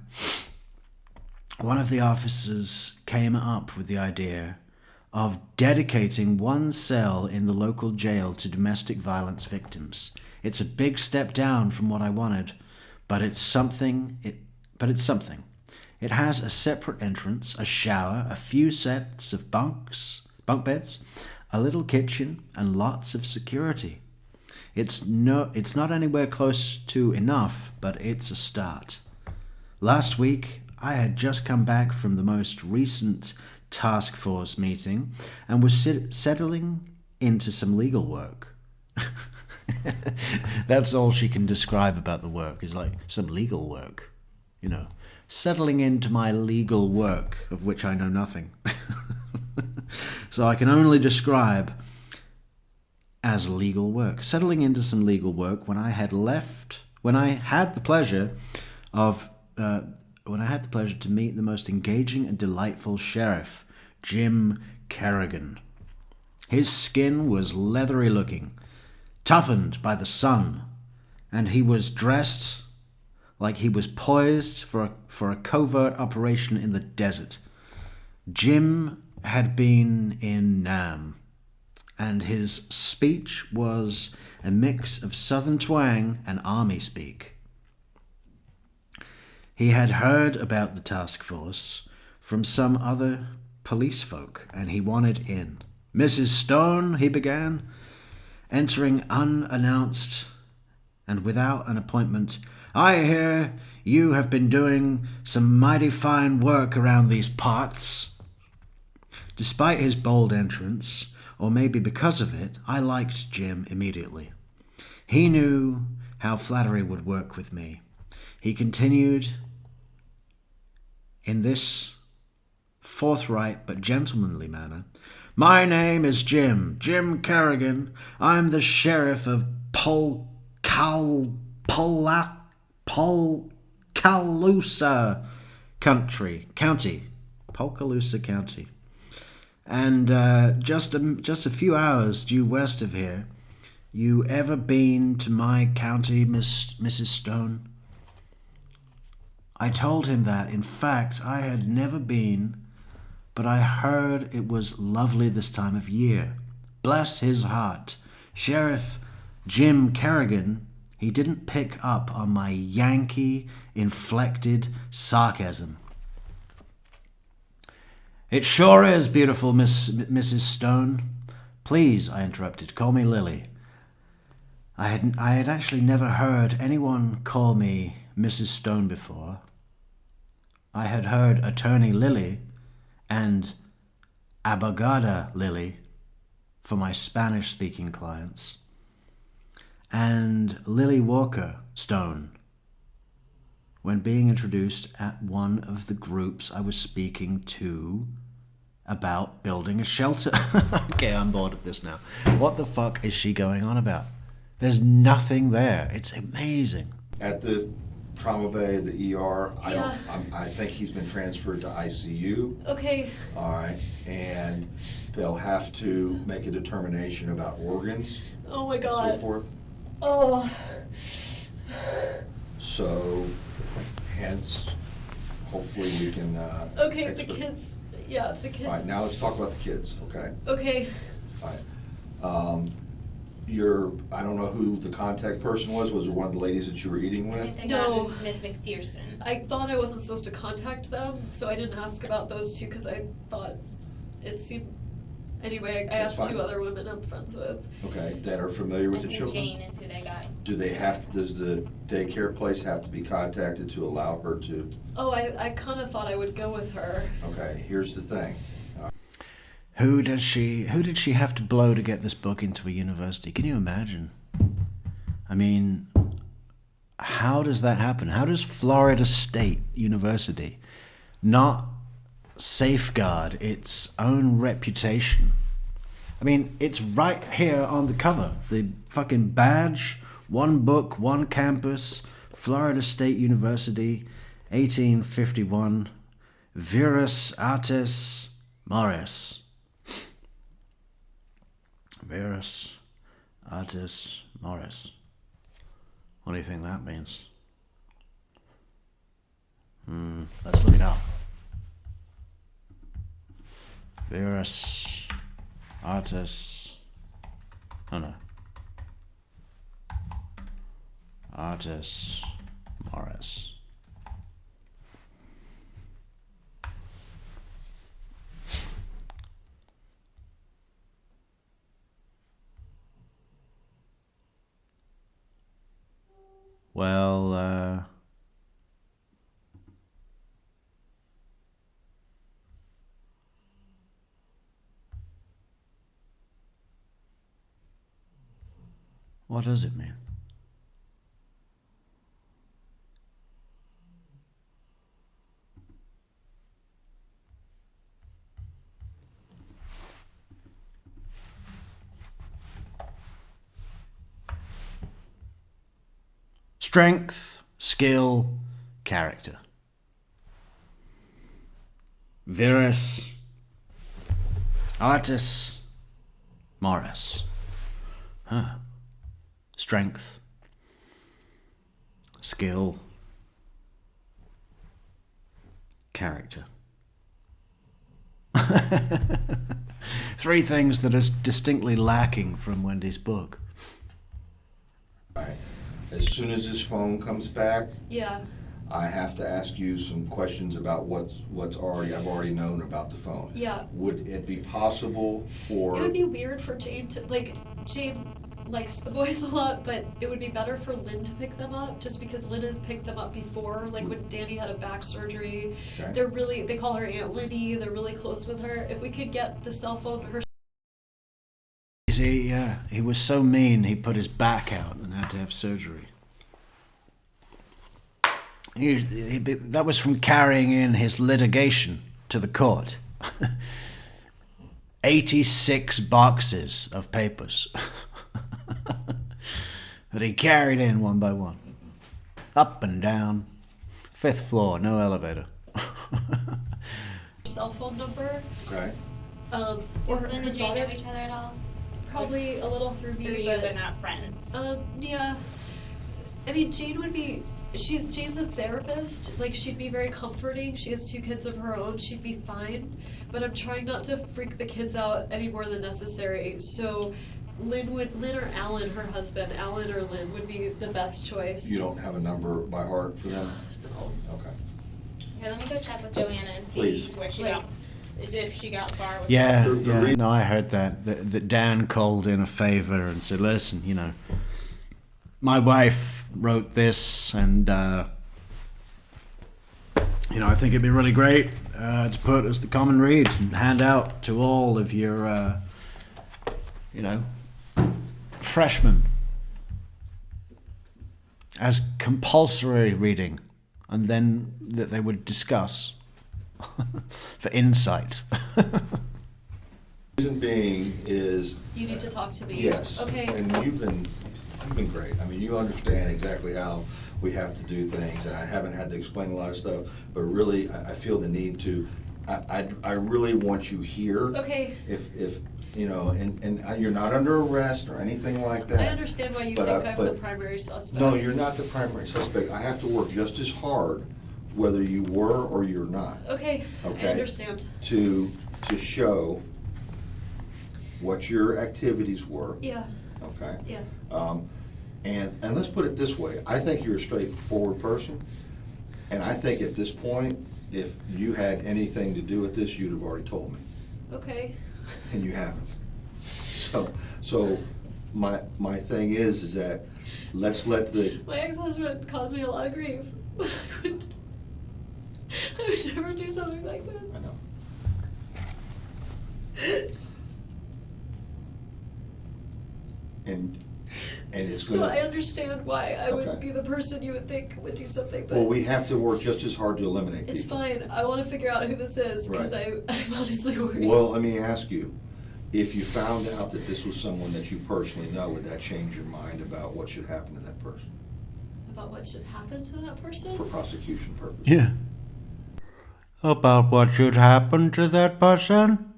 Speaker 1: one of the officers came up with the idea of dedicating one cell in the local jail to domestic violence victims. It's a big step down from what I wanted, but it's something. It has a separate entrance, a shower, a few sets of bunk beds, a little kitchen, and lots of security. It's not anywhere close to enough, but it's a start. Last week, I had just come back from the most recent task force meeting and was settling into some legal work. That's all she can describe about the work, is like some legal work. You know, settling into my legal work, of which I know nothing. So I can only describe as legal work. Settling into some legal work when I had the pleasure to meet the most engaging and delightful sheriff, Jim Kerrigan. His skin was leathery looking, toughened by the sun, and he was dressed like he was poised for a covert operation in the desert. Jim had been in Nam, and his speech was a mix of southern twang and army speak. He had heard about the task force from some other police folk, and he wanted in. "Mrs. Stone," he began, entering unannounced and without an appointment, "I hear you have been doing some mighty fine work around these parts." Despite his bold entrance, or maybe because of it, I liked Jim immediately. He knew how flattery would work with me. He continued in this forthright but gentlemanly manner. "My name is Jim Kerrigan. I'm the sheriff of Polcalusa County. Polcalusa County. And just a few hours due west of here. You ever been to my county, Mrs. Stone?" I told him that, in fact, I had never been, but I heard it was lovely this time of year. Bless his heart, Sheriff Jim Kerrigan, he didn't pick up on my Yankee-inflected sarcasm. "It sure is beautiful, Mrs. Stone." "Please," I interrupted, "call me Lily." I had actually never heard anyone call me Mrs. Stone before. I had heard Attorney Lily and Abogada Lily for my Spanish-speaking clients, and Lily Walker Stone when being introduced at one of the groups I was speaking to about building a shelter. Okay, I'm bored of this now. What the fuck is she going on about? There's nothing there. It's amazing.
Speaker 3: At the trauma bay, the ER, I think he's been transferred to ICU.
Speaker 2: Okay.
Speaker 3: All right, and they'll have to make a determination about organs.
Speaker 2: Oh my
Speaker 3: and so
Speaker 2: God.
Speaker 3: forth.
Speaker 2: Oh.
Speaker 3: So, hence, hopefully we can.
Speaker 2: Okay, the kids. Yeah, the kids.
Speaker 3: All right, now let's talk about the kids. Okay.
Speaker 2: Okay.
Speaker 3: All right. I don't know who the contact person was. Was it one of the ladies that you were eating with?
Speaker 7: I think
Speaker 2: No.
Speaker 7: Miss McPherson.
Speaker 2: I thought I wasn't supposed to contact them, so I didn't ask about those two because I thought it seemed. Anyway, I
Speaker 3: That's
Speaker 2: asked
Speaker 3: fine.
Speaker 2: 2 other women I'm friends with.
Speaker 3: Okay, that are familiar with
Speaker 7: I
Speaker 3: the
Speaker 7: think
Speaker 3: children?
Speaker 7: Jane is who they got.
Speaker 3: Does the daycare place have to be contacted to allow her to?
Speaker 2: Oh, I kind of thought I would go with her.
Speaker 3: Okay, here's the thing.
Speaker 1: Who did she have to blow to get this book into a university? Can you imagine? I mean, how does that happen? How does Florida State University not safeguard its own reputation? I mean, it's right here on the cover. The fucking badge, one book, one campus, Florida State University, 1851, Virus Artes Mores. Virus Artis Morris. What do you think that means? Let's look it up. Virus Artis. Oh no. Artis Morris. Well, what does it mean? Strength, skill, character. Virus Artis Morris. Huh. Strength, skill, character. Three things that are distinctly lacking from Wendy's book.
Speaker 3: Right. As soon as his phone comes back,
Speaker 2: Yeah.
Speaker 3: I have to ask you some questions about what's I've already known about the phone.
Speaker 2: Yeah.
Speaker 3: Would it be possible for?
Speaker 2: It would be weird for Jade to, like, Jade likes the boys a lot, but it would be better for Lynn to pick them up, just because Lynn has picked them up before, like when Danny had a back surgery.
Speaker 3: Okay.
Speaker 2: They call her Aunt Linny, they're really close with her. If we could get the cell phone, her.
Speaker 1: He was so mean he put his back out and had to have surgery. That was from carrying in his litigation to the court. 86 boxes of papers that he carried in one by one. Up and down. 5th floor, no elevator.
Speaker 2: Cell phone number.
Speaker 3: Okay.
Speaker 2: Or
Speaker 7: Do
Speaker 2: her
Speaker 7: Lynn and Jane
Speaker 2: daughter.
Speaker 7: know each other at all?
Speaker 2: Probably a little through me,
Speaker 7: Through you, but not friends.
Speaker 2: Yeah. I mean, Jane's a therapist. Like, she'd be very comforting. She has 2 kids of her own. She'd be fine. But I'm trying not to freak the kids out any more than necessary. So Lynn or Alan, her husband, Alan or Lynn would be the best choice.
Speaker 3: You don't have a number by heart for them?
Speaker 2: No.
Speaker 3: Okay.
Speaker 7: Here, let me go check with Joanna and see
Speaker 3: Please.
Speaker 7: where she
Speaker 2: Like-
Speaker 7: got, if she got far with
Speaker 1: Yeah,
Speaker 3: The
Speaker 1: yeah.
Speaker 3: re-
Speaker 1: No, I heard that Dan called in a favor and said, listen, my wife wrote this, and I think it'd be really great to put as the common read and hand out to all of your, freshmen as compulsory reading, and then that they would discuss for insight.
Speaker 3: Reason being is.
Speaker 2: You need to talk to me.
Speaker 3: Yes.
Speaker 2: Okay.
Speaker 3: And you've been great. I mean, you understand exactly how we have to do things, and I haven't had to explain a lot of stuff, but really, I feel the need to, I really want you here.
Speaker 2: Okay.
Speaker 3: If and you're not under arrest or anything like that.
Speaker 2: I understand why you
Speaker 3: But,
Speaker 2: think I'm the
Speaker 3: but-
Speaker 2: primary suspect.
Speaker 3: No, you're not the primary suspect. I have to work just as hard, whether you were or you're not,
Speaker 2: Okay,
Speaker 3: Okay.
Speaker 2: I understand.
Speaker 3: to show what your activities were,
Speaker 2: Yeah,
Speaker 3: okay?
Speaker 2: yeah.
Speaker 3: And let's put it this way, I think you're a straightforward person, and I think at this point, if you had anything to do with this, you'd have already told me,
Speaker 2: Okay.
Speaker 3: and you haven't. So my thing is that let's let the,
Speaker 2: My ex-husband caused me a lot of grief. I would never do something like that.
Speaker 3: I know. And it's
Speaker 2: So I
Speaker 3: gonna,
Speaker 2: understand why I would
Speaker 3: Okay.
Speaker 2: be the person you would think would do something, but
Speaker 3: well, we have to work just as hard to eliminate people.
Speaker 2: it's fine. I want to figure out who this is because
Speaker 3: Right.
Speaker 2: I'm honestly worried.
Speaker 3: Well, let me ask you, if you found out that this was someone that you personally know, would that change your mind about what should happen to that person
Speaker 2: About what should happen to that person?
Speaker 3: for prosecution purposes?
Speaker 1: Yeah. About what should happen to that person?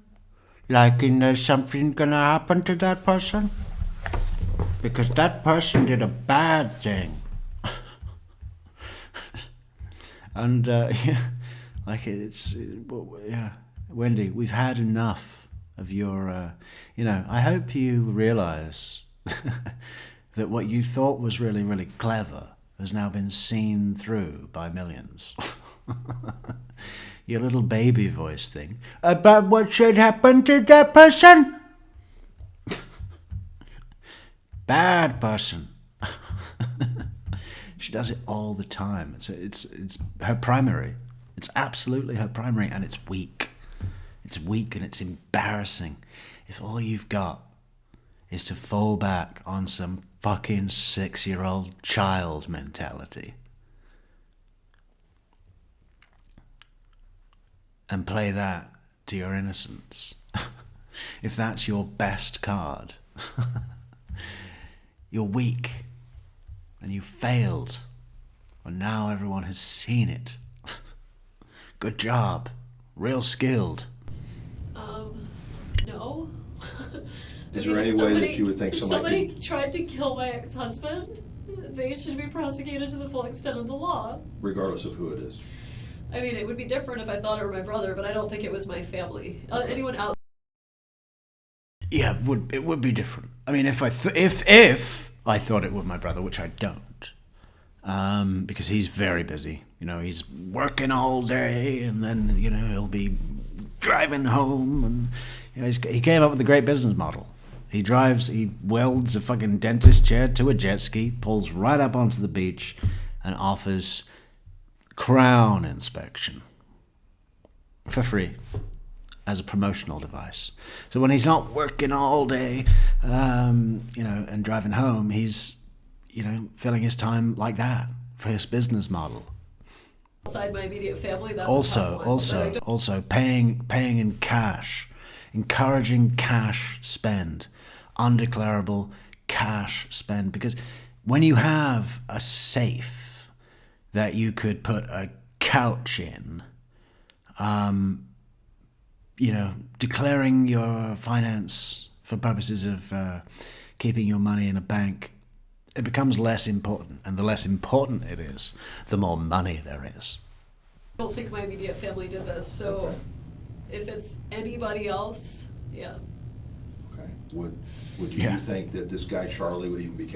Speaker 1: Like, there's something gonna happen to that person? Because that person did a bad thing. And, yeah, like, yeah. Wendi, we've had enough of your, I hope you realize that what you thought was really, really clever has now been seen through by millions. Your little baby voice thing. About what should happen to that person? Bad person. She does it all the time. It's her primary. It's absolutely her primary, and it's weak. It's weak and it's embarrassing. If all you've got is to fall back on some fucking 6-year-old child mentality and play that to your innocence, if that's your best card, you're weak and you failed, and now everyone has seen it. Good job. Real skilled.
Speaker 2: No.
Speaker 3: Is there any way that you would think
Speaker 2: if
Speaker 3: somebody
Speaker 2: somebody tried to kill my ex-husband, they should be prosecuted to the full extent of the law.
Speaker 3: regardless of who it is?
Speaker 2: I mean, it would be different if I thought it were my brother, but I don't think it was my family. Anyone out?
Speaker 1: Yeah, it would be different. I mean, if I thought it was my brother, which I don't, because he's very busy. He's working all day, and then he'll be driving home, and he came up with a great business model. He welds a fucking dentist chair to a jet ski, pulls right up onto the beach, and offers crown inspection for free as a promotional device. So when he's not working all day, and driving home, he's, filling his time like that for his business model.
Speaker 2: Outside my immediate family, that's a tough one.
Speaker 1: Also paying in cash, encouraging cash spend, undeclarable cash spend, because when you have a safe that you could put a couch in, declaring your finance for purposes of keeping your money in a bank, it becomes less important. And the less important it is, the more money there is.
Speaker 2: I don't think my immediate family did this, so if it's anybody else, yeah.
Speaker 3: Okay. Would you think that this guy Charlie would even be?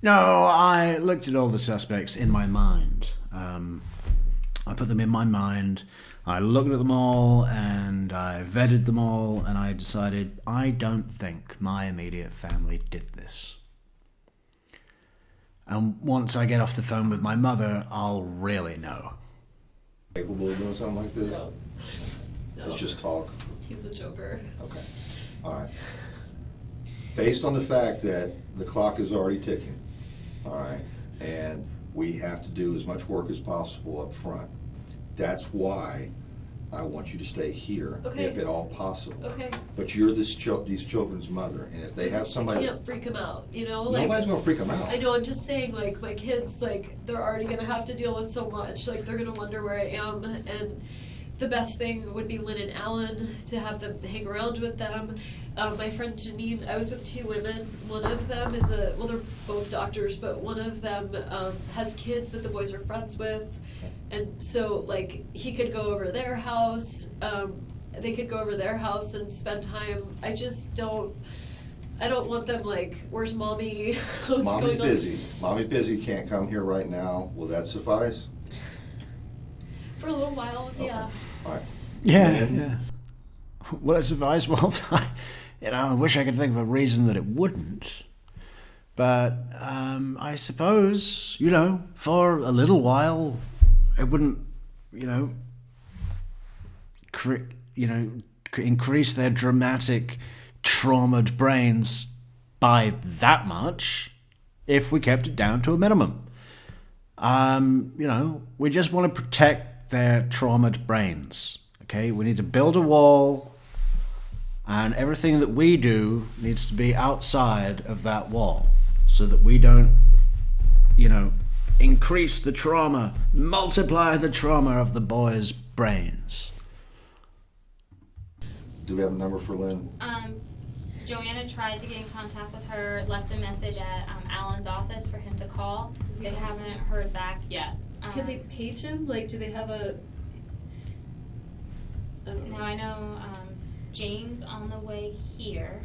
Speaker 1: No, I looked at all the suspects in my mind. I put them in my mind. I looked at them all, and I vetted them all, and I decided I don't think my immediate family did this. And once I get off the phone with my mother, I'll really know.
Speaker 3: Capable of doing something like this?
Speaker 2: No.
Speaker 3: It's just talk.
Speaker 2: He's a joker.
Speaker 3: Okay. All right. Based on the fact that the clock is already ticking, all right, and we have to do as much work as possible up front, that's why I want you to stay here, if at all possible.
Speaker 2: Okay.
Speaker 3: But you're these children's mother, and if they have somebody...
Speaker 2: I can't freak them out,
Speaker 3: Nobody's going to freak them out.
Speaker 2: I know, I'm just saying, my kids, they're already going to have to deal with so much. They're going to wonder where I am, and the best thing would be Lynn and Alan, to have them hang around with them. My friend Janine, I was with 2 women. One of them is they're both doctors, but one of them has kids that the boys are friends with. And so, he could go over their house, they could go over their house and spend time. I don't want them where's mommy? What's
Speaker 3: Mommy's
Speaker 2: going on?
Speaker 3: busy. Mommy's busy, can't come here right now. Will that suffice?
Speaker 2: For a little while, yeah.
Speaker 3: All right.
Speaker 1: Yeah. Will it suffice? Well, I wish I could think of a reason that it wouldn't. But I suppose, for a little while, it wouldn't, increase their dramatic, traumatized brains by that much if we kept it down to a minimum. We just want to protect their traumatized brains, okay? We need to build a wall, and everything that we do needs to be outside of that wall so that we don't, increase the trauma, multiply the trauma of the boys' brains.
Speaker 3: Do we have a number for Lynn?
Speaker 7: Joanna tried to get in contact with her, left a message at Alan's office for him to call. They haven't heard back yet.
Speaker 2: Can they page him? Like, do they have a? I don't know.
Speaker 7: Now I know Jane's on the way here,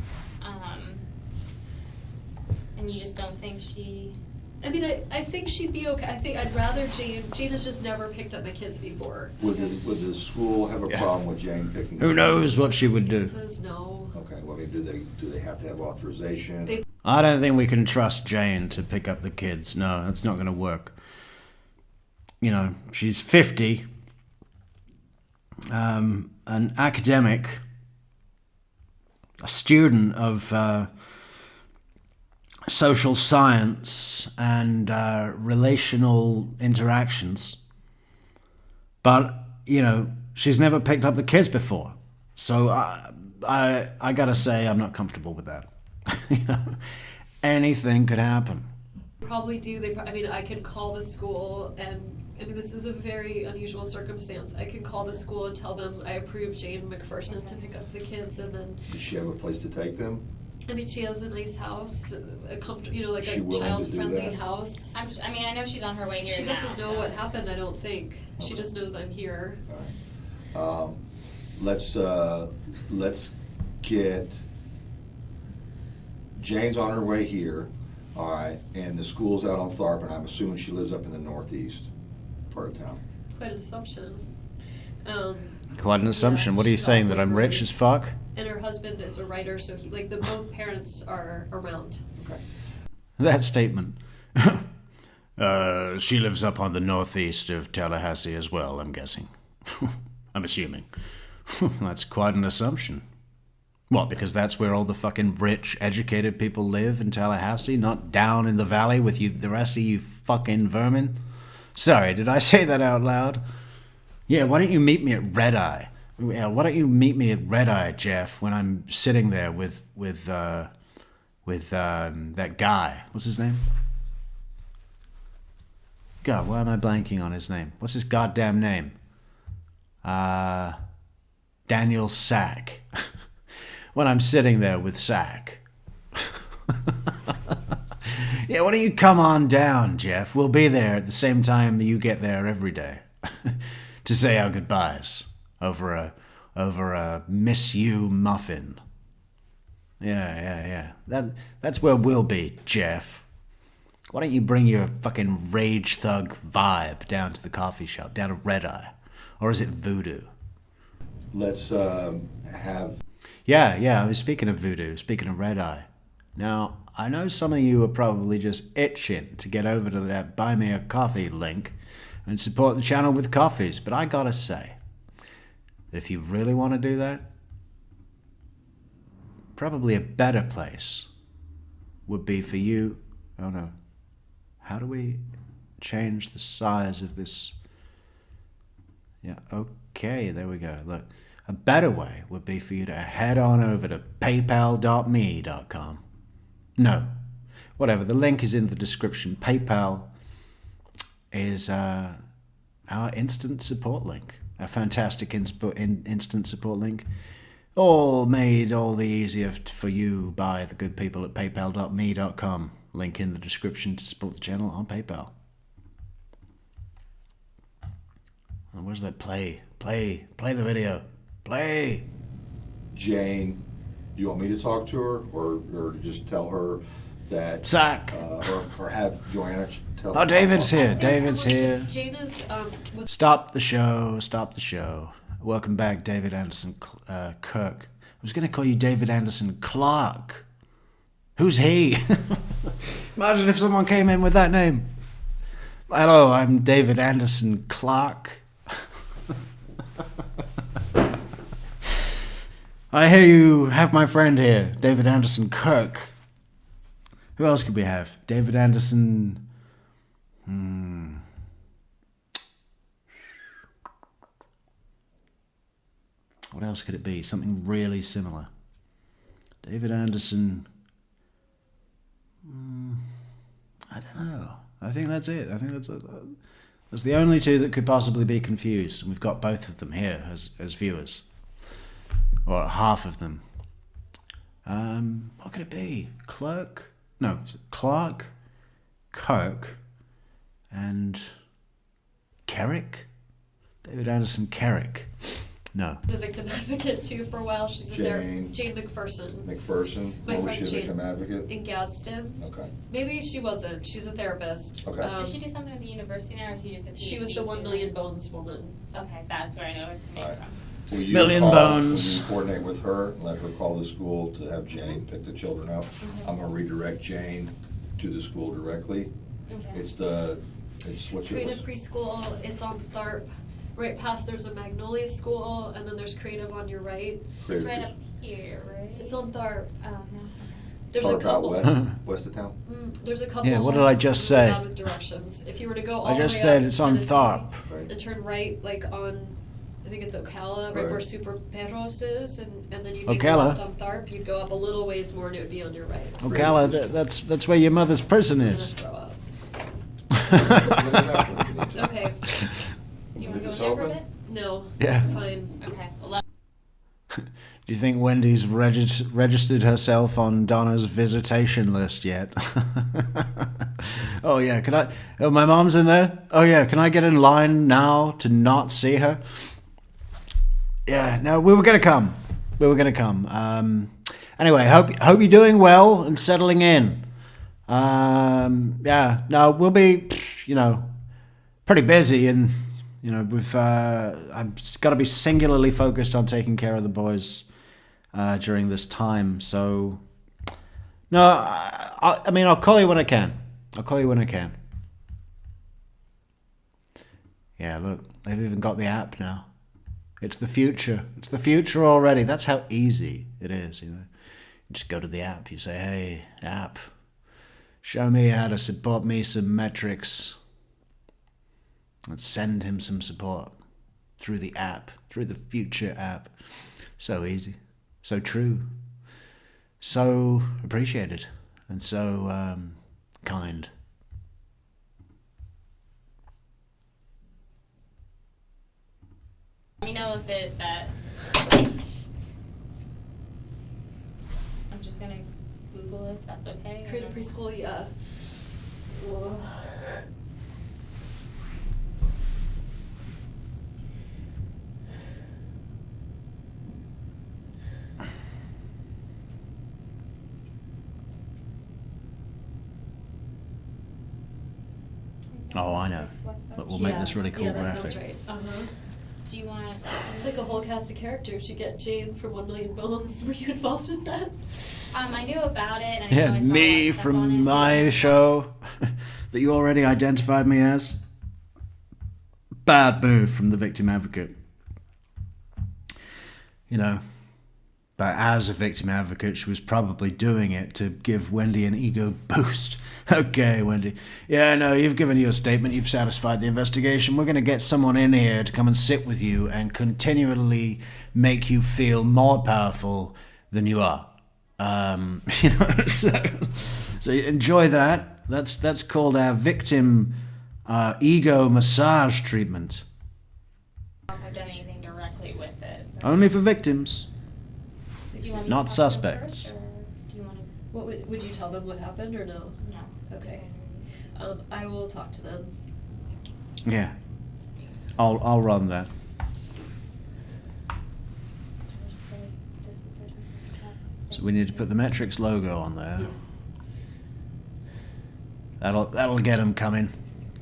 Speaker 7: and you just don't think she...
Speaker 2: I mean, I think she'd be okay. I think I'd rather Jane. Jane has just never picked up my kids before.
Speaker 3: Would the school have a problem with Jane picking?
Speaker 1: Who knows what she would do?
Speaker 2: Says no.
Speaker 3: Okay, well, I mean, do they have to have authorization?
Speaker 1: I don't think we can trust Jane to pick up the kids. No, that's not going to work. You know, she's 50, an academic, a student of social science and relational interactions. But, you know, she's never picked up the kids before. So I gotta say, I'm not comfortable with that. You know, anything could happen.
Speaker 2: Probably do. I mean, I can call the school, and I mean, this is a very unusual circumstance. I can call the school and tell them I approve Jane McPherson to pick up the kids, and then.
Speaker 3: Does she have a place to take them?
Speaker 2: I mean, she has a nice house, you know, like
Speaker 3: Is she
Speaker 2: a
Speaker 3: willing to do
Speaker 2: child-friendly
Speaker 3: that?
Speaker 2: house.
Speaker 7: I mean, I know she's on her way here
Speaker 2: She
Speaker 7: now.
Speaker 2: doesn't know
Speaker 7: so.
Speaker 2: what happened, I don't think. She
Speaker 3: Okay.
Speaker 2: just knows I'm here.
Speaker 3: All right. Let's get, Jane's on her way here, all right, and the school's out on Tharp, and I'm assuming she lives up in the northeast part of town.
Speaker 2: Quite an assumption.
Speaker 1: Quite an assumption. What are you
Speaker 2: she's
Speaker 1: saying,
Speaker 2: awfully
Speaker 1: that I'm rich
Speaker 2: right.
Speaker 1: as fuck?
Speaker 2: And her husband is a writer, so both parents are around.
Speaker 3: Okay.
Speaker 1: That statement. She lives up on the northeast of Tallahassee as well, I'm guessing. I'm assuming. That's quite an assumption. What, because that's where all the fucking rich, educated people live in Tallahassee, not down in the valley with you, the rest of you fucking vermin? Sorry, did I say that out loud? Yeah, why don't you meet me at Red Eye? Yeah, why don't you meet me at Red Eye, Jeff, when I'm sitting there with that guy. What's his name? God, why am I blanking on his name? What's his goddamn name? Daniel Sack. When I'm sitting there with Sack. Yeah, why don't you come on down, Jeff? We'll be there at the same time you get there every day to say our goodbyes over a Miss You muffin. Yeah. That's where we'll be, Jeff. Why don't you bring your fucking rage thug vibe down to the coffee shop, down to Red Eye? Or is it Voodoo?
Speaker 3: Let's have...
Speaker 1: Yeah, I was speaking of Voodoo, speaking of Red Eye. Now, I know some of you are probably just itching to get over to that Buy Me a Coffee link and support the channel with coffees, but I gotta say, if you really want to do that, probably a better place would be for you... Oh no. How do we change the size of this? Yeah, okay, there we go. Look, a better way would be for you to head on over to paypal.me.com. No, whatever, the link is in the description. PayPal is our instant support link, a fantastic instant support link, all made all the easier for you by the good people at paypal.me.com. Link in the description to support the channel on PayPal. And where's that play? Play the video. Play!
Speaker 3: Jane, you want me to talk to her, or just tell her that...
Speaker 1: Sack!
Speaker 3: Or have Joanna tell her...
Speaker 1: Oh, David's here.
Speaker 2: Yes,
Speaker 1: David's
Speaker 2: someone
Speaker 1: here.
Speaker 2: should- Jane is, was
Speaker 1: Stop the show. Welcome back, David Anderson Kirk. I was going to call you David Anderson Clark. Who's he? Imagine if someone came in with that name. Hello, I'm David Anderson Clark. I hear you have my friend here, David Anderson Kirk. Who else could we have? David Anderson... What else could it be? Something really similar. David Anderson... I don't know. I think that's it. I think that's the only two that could possibly be confused. And we've got both of them here as viewers. or half of them. What could it be? Clark, Kirk, and Kerrick? David Addison Kerrick. No.
Speaker 2: She's a victim advocate too for a while. She's in there. Jane McPherson.
Speaker 3: McPherson?
Speaker 2: My
Speaker 3: What was
Speaker 2: friend
Speaker 3: she, a
Speaker 2: Jane.
Speaker 3: victim advocate?
Speaker 2: In Gadsden.
Speaker 3: Okay.
Speaker 2: Maybe she wasn't. She's a therapist.
Speaker 3: Okay.
Speaker 7: Does she do something with the university now, or is she just a PhD
Speaker 2: She was the 1
Speaker 7: student?
Speaker 2: million bones woman.
Speaker 7: Okay, that's where I know it's name
Speaker 3: Alright.
Speaker 7: from.
Speaker 3: Will you
Speaker 1: Million
Speaker 3: call-
Speaker 1: bones.
Speaker 3: Will you coordinate with her and let her call the school to have Jane pick the children up?
Speaker 2: Mm-hmm.
Speaker 3: I'm gonna redirect Jane to the school directly.
Speaker 7: Okay.
Speaker 3: It's what's your,
Speaker 2: Creative preschool. It's on Tharp. Right past there's a Magnolia School, and then there's Creative on your right.
Speaker 7: It's right up here, right?
Speaker 2: It's on Tharp.
Speaker 7: Oh, no.
Speaker 2: There's a
Speaker 3: Park out
Speaker 2: couple.
Speaker 3: west of town?
Speaker 2: There's a couple.
Speaker 1: Yeah, what did I just say?
Speaker 2: With directions. If you were to go all
Speaker 1: I
Speaker 2: the
Speaker 1: just
Speaker 2: way
Speaker 1: said
Speaker 2: up
Speaker 1: it's on
Speaker 2: Tennessee
Speaker 1: Tharp.
Speaker 3: Right.
Speaker 2: and turn right, like on, I think it's Ocala, right
Speaker 3: Right.
Speaker 2: where Super Perros is, and then you'd make
Speaker 1: Ocala?
Speaker 2: left on Tharp. You'd go up a little ways more, and it would be on your right.
Speaker 1: Ocala, that's where your mother's prison
Speaker 2: I'm
Speaker 1: is.
Speaker 2: gonna throw up.
Speaker 3: Okay.
Speaker 2: Okay.
Speaker 7: Do you want to go
Speaker 3: This
Speaker 7: in there for a
Speaker 3: open?
Speaker 7: bit?
Speaker 2: No.
Speaker 1: Yeah.
Speaker 2: Fine.
Speaker 7: Okay. Well,
Speaker 1: Do you think Wendy's registered herself on Donna's visitation list yet? Oh yeah, can I? Oh, my mom's in there. Oh yeah, can I get in line now to not see her? Yeah, no, we were gonna come. Anyway, hope you're doing well and settling in. Yeah, no, we'll be, pretty busy, and we've I've got to be singularly focused on taking care of the boys during this time. So, no, I mean, I'll call you when I can. Yeah, look, they've even got the app now. It's the future. It's the future already. That's how easy it is, You just go to the app. You say, hey, app, show me how to support me some Metrix. Let's send him some support through the app, through the future app. So easy, so true, so appreciated, and so kind.
Speaker 7: let me know if it's that. I'm just gonna Google it, if that's okay. or-
Speaker 2: Creative preschool, yeah. Whoa.
Speaker 1: Oh, I know. But we'll make this really cool
Speaker 2: yeah, that
Speaker 1: graphic.
Speaker 2: sounds right. Uh-huh.
Speaker 7: Do you want?
Speaker 2: It's like a whole cast of characters. You get Jane from 1 Million Bones. Were you involved in that?
Speaker 7: I knew about it. And I
Speaker 1: Yeah,
Speaker 7: know I saw
Speaker 1: me
Speaker 7: a lot of stuff on
Speaker 1: from
Speaker 7: it.
Speaker 1: my show that you already identified me as. Bad move from the victim advocate. But as a victim advocate, she was probably doing it to give Wendi an ego boost. Okay, Wendi. Yeah, no, you've given your statement. You've satisfied the investigation. We're going to get someone in here to come and sit with you and continually make you feel more powerful than you are. So enjoy that. That's called our victim ego massage treatment.
Speaker 7: I've done anything directly with it.
Speaker 1: Only for victims.
Speaker 7: Do you want me to
Speaker 1: not
Speaker 7: talk to them
Speaker 1: suspects.
Speaker 7: first, or do you want to?
Speaker 2: What would you tell them what happened or no?
Speaker 7: No.
Speaker 2: Okay. I will talk to them.
Speaker 1: Yeah. I'll run that. So we need to put the Metrix logo on there. That'll get them coming.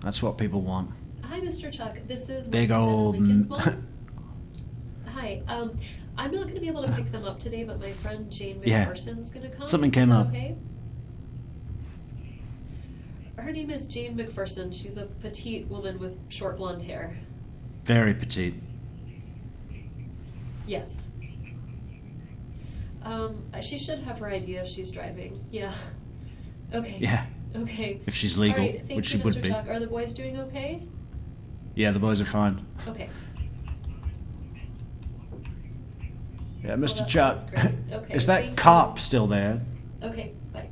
Speaker 1: That's what people want.
Speaker 2: Hi, Mr. Chuck. This is
Speaker 1: Big
Speaker 2: Wendi
Speaker 1: old
Speaker 2: Lincoln's mom. Hi. I'm not going to be able to pick them up today, but my friend Jane
Speaker 1: Yeah.
Speaker 2: McPherson's going to come.
Speaker 1: Something
Speaker 2: Is
Speaker 1: came
Speaker 2: that
Speaker 1: up.
Speaker 2: Okay. Her name is Jane McPherson. She's a petite woman with short blonde hair.
Speaker 1: Very petite.
Speaker 2: Yes. She should have her idea if she's driving. Yeah. Okay.
Speaker 1: Yeah.
Speaker 2: Okay.
Speaker 1: If she's legal,
Speaker 2: All right, thank
Speaker 1: which
Speaker 2: you,
Speaker 1: she would
Speaker 2: Mr.
Speaker 1: be.
Speaker 2: Chuck. Are the boys doing okay?
Speaker 1: Yeah, the boys are fine.
Speaker 2: Okay.
Speaker 1: Yeah,
Speaker 2: Well,
Speaker 1: Mr.
Speaker 2: that
Speaker 1: Chuck.
Speaker 2: sounds great. Okay,
Speaker 1: Is
Speaker 2: thank
Speaker 1: that
Speaker 2: you.
Speaker 1: cop still there?
Speaker 2: Okay, bye.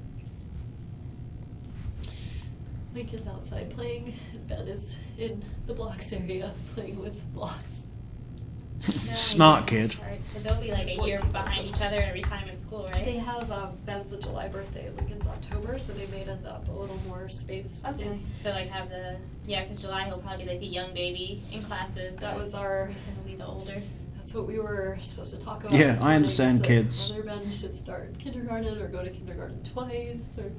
Speaker 2: My kid's outside playing. Ben is in the blocks area playing with blocks.
Speaker 1: Smart kid.
Speaker 7: Right, so they'll be like a year behind each other every time in school, right?
Speaker 2: They have Ben's a July birthday, Lincoln's October, so they made it up a little more spaced.
Speaker 7: Okay.
Speaker 2: in.
Speaker 7: So like have the, yeah, because July he'll probably be like the young baby in classes.
Speaker 2: That was our.
Speaker 7: He'll be the older.
Speaker 2: That's what we were supposed to talk about.
Speaker 1: Yeah,
Speaker 2: this
Speaker 1: I
Speaker 2: morning,
Speaker 1: understand
Speaker 2: is that
Speaker 1: kids.
Speaker 2: Whether Ben should start kindergarten or go to kindergarten twice, or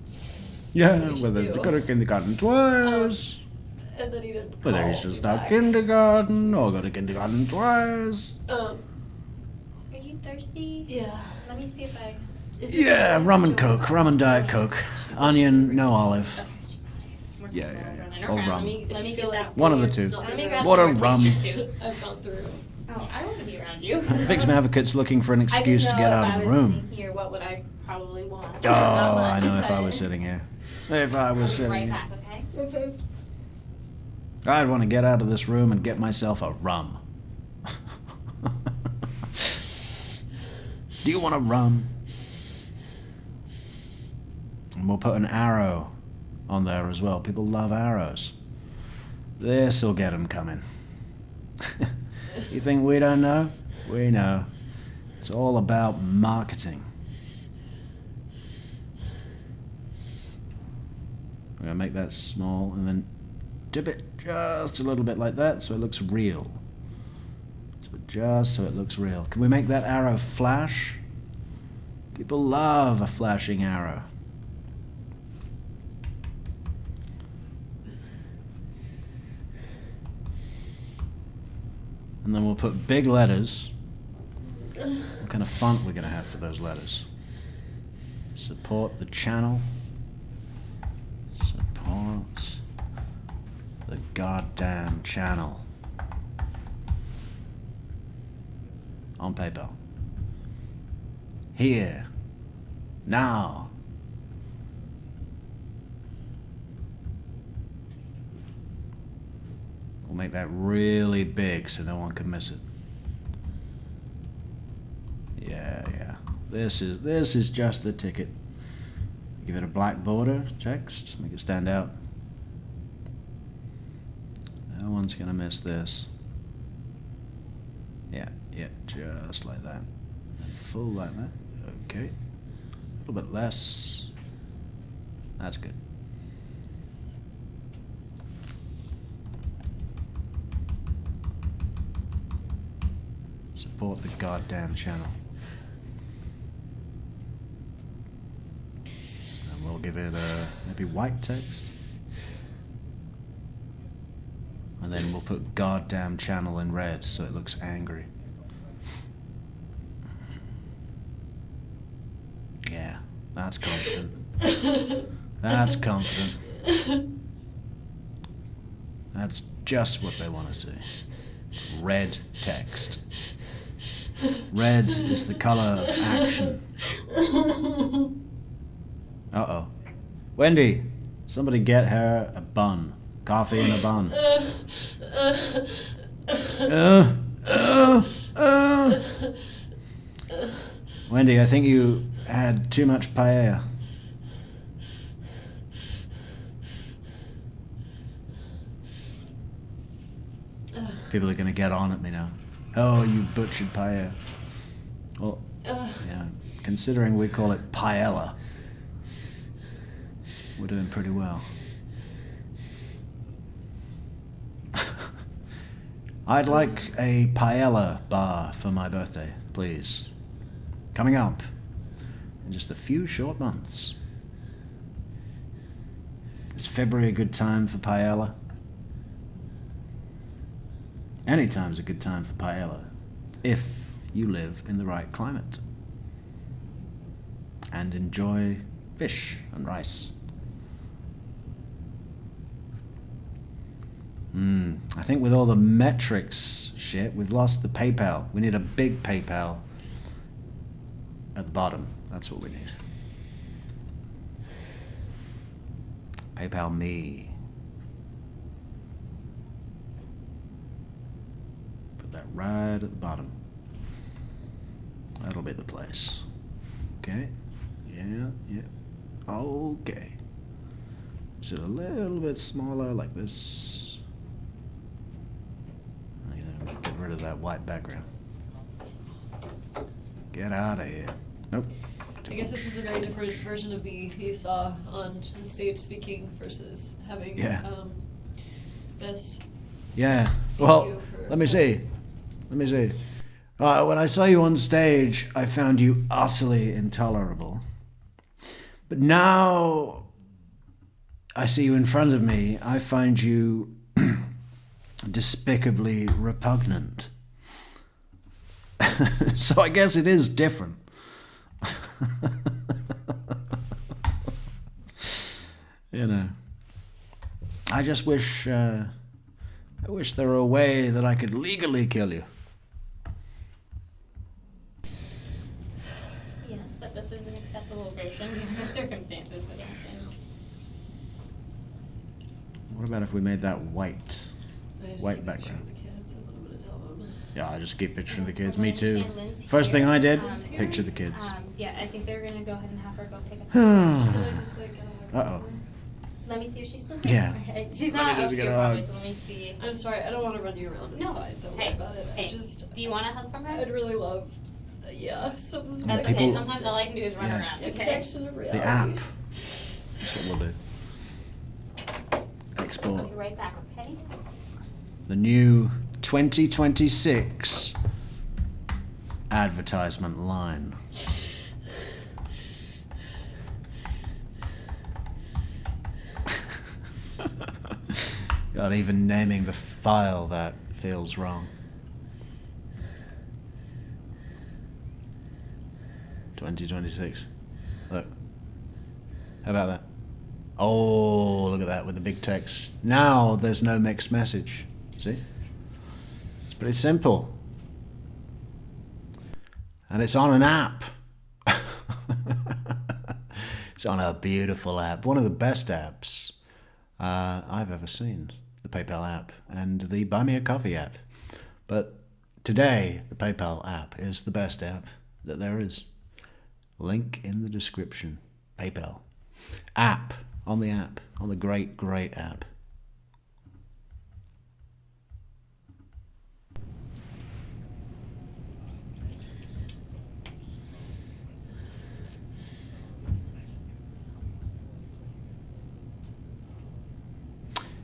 Speaker 1: Yeah,
Speaker 2: What we should
Speaker 1: whether
Speaker 2: do.
Speaker 1: to go to kindergarten twice.
Speaker 2: and then he didn't.
Speaker 1: Whether
Speaker 2: call
Speaker 1: he should
Speaker 2: me
Speaker 1: start
Speaker 2: back.
Speaker 1: kindergarten or go to kindergarten twice.
Speaker 7: Are you thirsty?
Speaker 2: Yeah.
Speaker 7: Let me see if I.
Speaker 2: Is it-
Speaker 1: Yeah, rum and coke, rum and diet coke.
Speaker 2: She said
Speaker 1: Onion,
Speaker 2: she's
Speaker 1: no
Speaker 2: freezing.
Speaker 1: olive.
Speaker 7: Okay.
Speaker 1: Yeah, yeah, yeah.
Speaker 7: Or
Speaker 1: Or
Speaker 7: rum.
Speaker 1: rum.
Speaker 7: Let me
Speaker 2: If you
Speaker 7: get
Speaker 2: feel
Speaker 7: that.
Speaker 2: like
Speaker 1: One of the
Speaker 2: you're
Speaker 1: two.
Speaker 2: not
Speaker 7: Let me
Speaker 2: gonna-
Speaker 7: grab
Speaker 1: What
Speaker 7: some
Speaker 1: a
Speaker 7: more
Speaker 1: rum.
Speaker 7: tissues, too.
Speaker 2: I've gone through.
Speaker 7: Oh, I don't want to be around you.
Speaker 1: Victim advocate's looking for an excuse to get out of the room.
Speaker 7: Here, what would I probably want?
Speaker 1: Oh, I know if I was sitting here. If I was sitting
Speaker 7: Right
Speaker 1: here.
Speaker 7: back, okay?
Speaker 1: I'd want to get out of this room and get myself a rum. Do you want a rum? And we'll put an arrow on there as well. People love arrows. This'll get them coming. You think we don't know? We know. It's all about marketing. We're gonna make that small and then dip it just a little bit like that so it looks real. Just so it looks real. Can we make that arrow flash? People love a flashing arrow. And then we'll put big letters. What kind of font we're gonna have for those letters? Support the channel. Support the goddamn channel. On PayPal. Here. Now. We'll make that really big so no one can miss it. Yeah, yeah. This is just the ticket. Give it a black border, text, make it stand out. No one's gonna miss this. Yeah, yeah, just like that. And full like that. Okay. A little bit less. That's good. Support the goddamn channel. And we'll give it maybe white text. And then we'll put goddamn channel in red so it looks angry. Yeah, that's confident. That's confident. That's just what they want to see. Red text. Red is the color of action. Uh-oh. Wendy, somebody get her a bun. Coffee and a bun. Wendy, I think you had too much paella. People are going to get on at me now. Oh, you butchered paella. Well, yeah, considering we call it paella, we're doing pretty well. I'd like a paella bar for my birthday, please. Coming up in just a few short months. Is February a good time for paella? Any time's a good time for paella, if you live in the right climate and enjoy fish and rice. I think with all the Metrix shit, we've lost the PayPal. We need a big PayPal at the bottom. That's what we need. PayPal me. Put that right at the bottom. That'll be the place. Okay. Yeah, yeah. Okay. Just a little bit smaller like this. Get rid of that white background. Get out of here. Nope.
Speaker 2: I guess this is a very different version of me you saw on the stage speaking versus having this.
Speaker 1: Yeah.
Speaker 2: Thank
Speaker 1: Well,
Speaker 2: you for-
Speaker 1: let me see. When I saw you on stage, I found you utterly intolerable. But now I see you in front of me, I find you despicably repugnant. So I guess it is different. You know, I just wish there were a way that I could legally kill you.
Speaker 7: Yes, but this is an acceptable version given the circumstances, I don't think.
Speaker 1: What about if we made that white?
Speaker 2: I just
Speaker 1: White
Speaker 2: keep
Speaker 1: background.
Speaker 2: picturing the kids and what I'm gonna tell them.
Speaker 1: Yeah, I just keep picturing the kids.
Speaker 7: Well,
Speaker 1: Me
Speaker 7: I
Speaker 1: too.
Speaker 7: understand Lynn's
Speaker 1: First thing
Speaker 7: here.
Speaker 1: I did,
Speaker 7: Here.
Speaker 1: picture the kids.
Speaker 7: Yeah, I think they're gonna go ahead and have her go pick up.
Speaker 2: Can I just like
Speaker 1: Uh-oh.
Speaker 7: Let me see if she's still here.
Speaker 1: Yeah.
Speaker 7: Okay, she's
Speaker 1: Let me
Speaker 7: not
Speaker 1: just
Speaker 7: up
Speaker 1: get
Speaker 7: here
Speaker 1: a
Speaker 7: probably,
Speaker 1: hug.
Speaker 7: so let me see.
Speaker 2: I'm sorry, I don't want to run you around. It's
Speaker 7: No.
Speaker 2: fine. Don't
Speaker 7: Hey,
Speaker 2: worry about it.
Speaker 7: hey,
Speaker 2: I just.
Speaker 7: do you want a hug from her?
Speaker 2: I'd really love. Yeah. Some
Speaker 7: That's
Speaker 1: People-
Speaker 7: okay. Sometimes all I can do is run
Speaker 1: Yeah.
Speaker 7: around. Okay.
Speaker 2: Injection of reality.
Speaker 1: The app. That's what we'll do.
Speaker 7: I'll
Speaker 1: Export.
Speaker 7: be right back. Okay.
Speaker 1: The new 2026 advertisement line. God, even naming the file that feels wrong. 2026. Look. How about that? Oh, look at that with the big text. Now there's no mixed message. See? It's pretty simple. And it's on an app. It's on a beautiful app. One of the best apps I've ever seen. The PayPal app and the Buy Me a Coffee app. But today, the PayPal app is the best app that there is. Link in the description. PayPal. App. On the app. On the great, great app.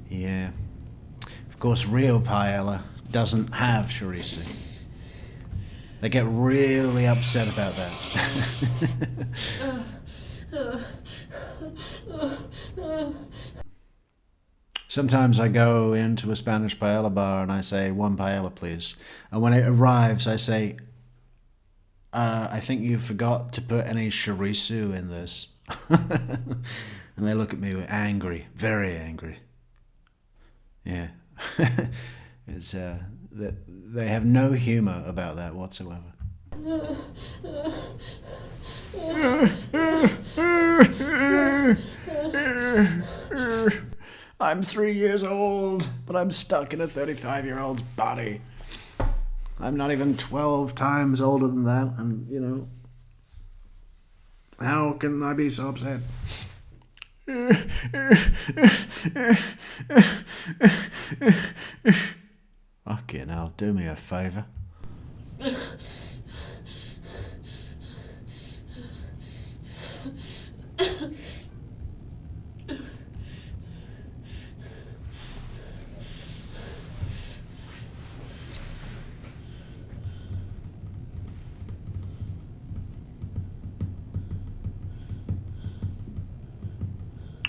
Speaker 1: Yeah. Of course, real paella doesn't have chorizo. They get really upset about that. Sometimes I go into a Spanish paella bar and I say, 1 paella, please. And when it arrives, I say, I think you forgot to put any chorizo in this. And they look at me angry, very angry. Yeah. It's, they have no humor about that whatsoever. I'm 3 years old, but I'm stuck in a 35-year-old's body. I'm not even 12 times older than that, and, you know, how can I be so upset? Fucking hell, do me a favour.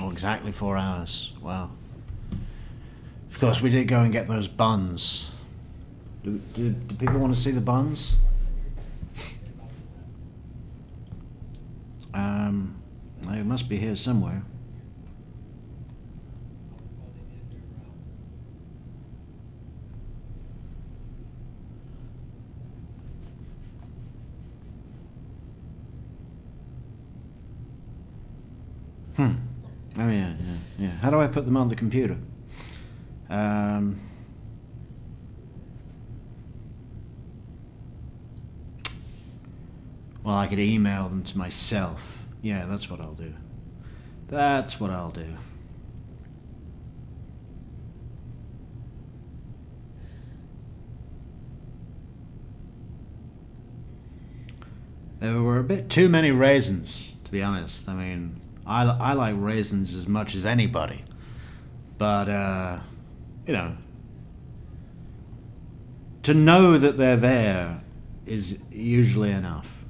Speaker 1: Oh, exactly 4 hours. Wow. Of course, we did go and get those buns. Do people want to see the buns? They must be here somewhere. Oh yeah. How do I put them on the computer? Well, I could email them to myself. Yeah, that's what I'll do. That's what I'll do. There were a bit too many raisins, to be honest. I mean, I like raisins as much as anybody. But, you know, to know that they're there is usually enough.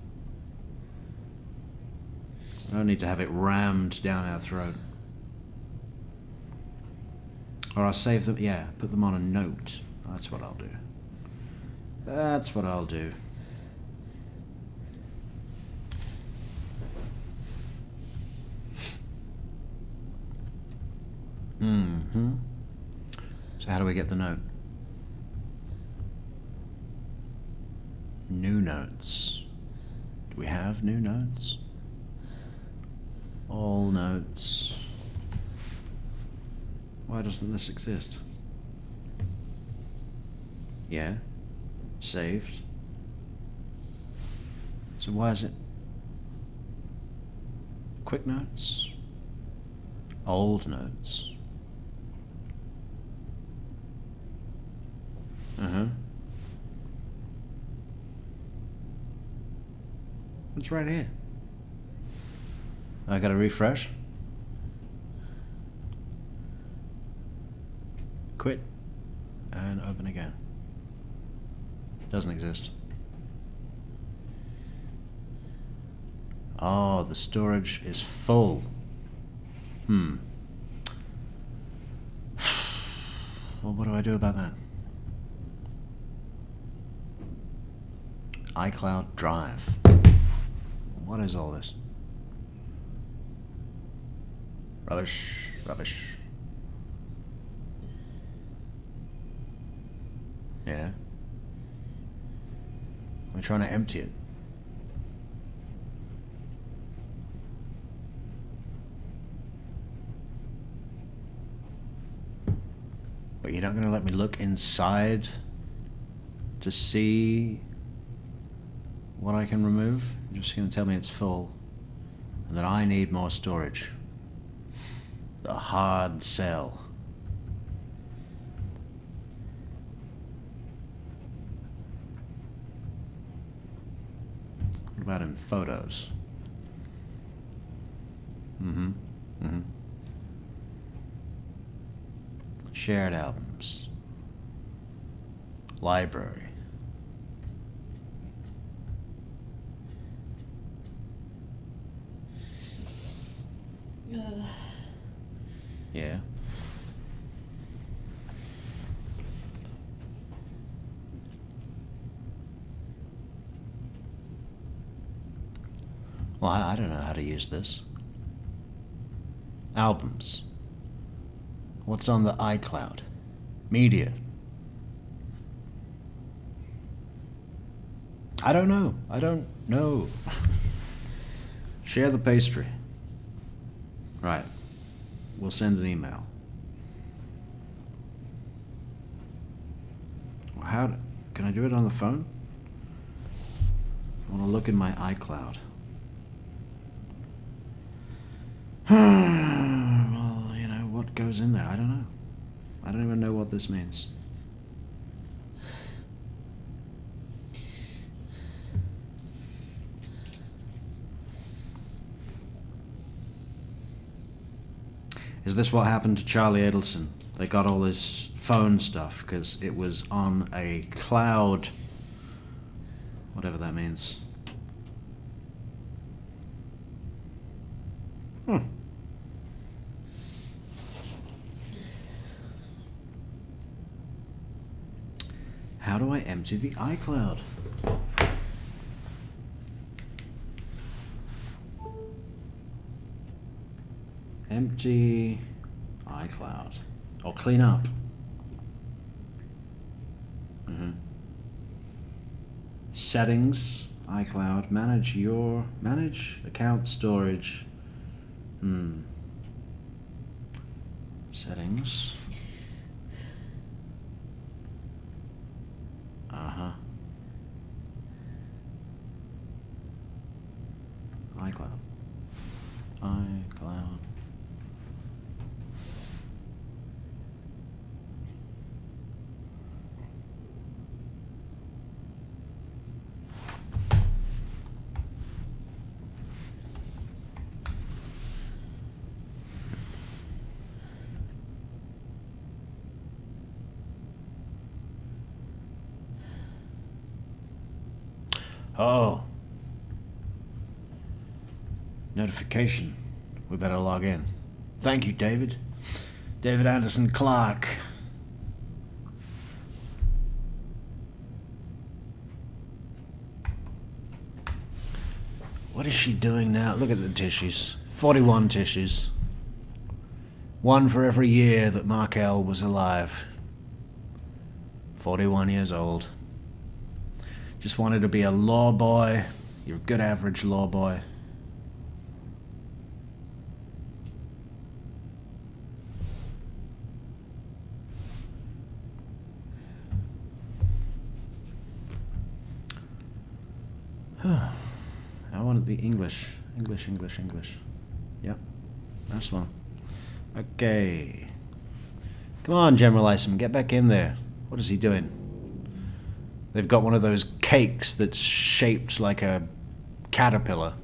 Speaker 1: I don't need to have it rammed down our throat. Or I'll save them, yeah, put them on a note. That's what I'll do. That's what I'll do. Mm-hmm. So how do we get the note? New notes. Do we have new notes? All notes. Why doesn't this exist? Yeah. Saved. So why is it? Quick notes? Old notes? Uh-huh. It's right here. I gotta refresh. Quit. And open again. Doesn't exist. Oh, the storage is full. Well, what do I do about that? iCloud Drive. What is all this? Rubbish, rubbish. Yeah. I'm trying to empty it. But you're not going to let me look inside to see what I can remove? You're just going to tell me it's full and that I need more storage. The hard sell. What about in photos? Shared albums. Library. Yeah. Well, I don't know how to use this. Albums. What's on the iCloud? Media. I don't know. I don't know. Share the pastry. Right. We'll send an email. Well, can I do it on the phone? I want to look in my iCloud. Well, you know, what goes in there? I don't know. I don't even know what this means. Is this what happened to Charlie Adelson? They got all his phone stuff because it was on a cloud, whatever that means. How do I empty the iCloud? Empty iCloud. Or clean up. Settings, iCloud, manage account storage. Settings. iCloud. iCloud. Oh. Notification. We better log in. Thank you, David. David Anderson Clark. What is she doing now? Look at the tissues. 41 tissues. One for every year that Markel was alive. 41 years old. Just wanted to be a law boy. You're a good average law boy. I wanted the English. English. Yep. That's one. Okay. Come on, General Isom, get back in there. What is he doing? They've got one of those cakes that's shaped like a caterpillar.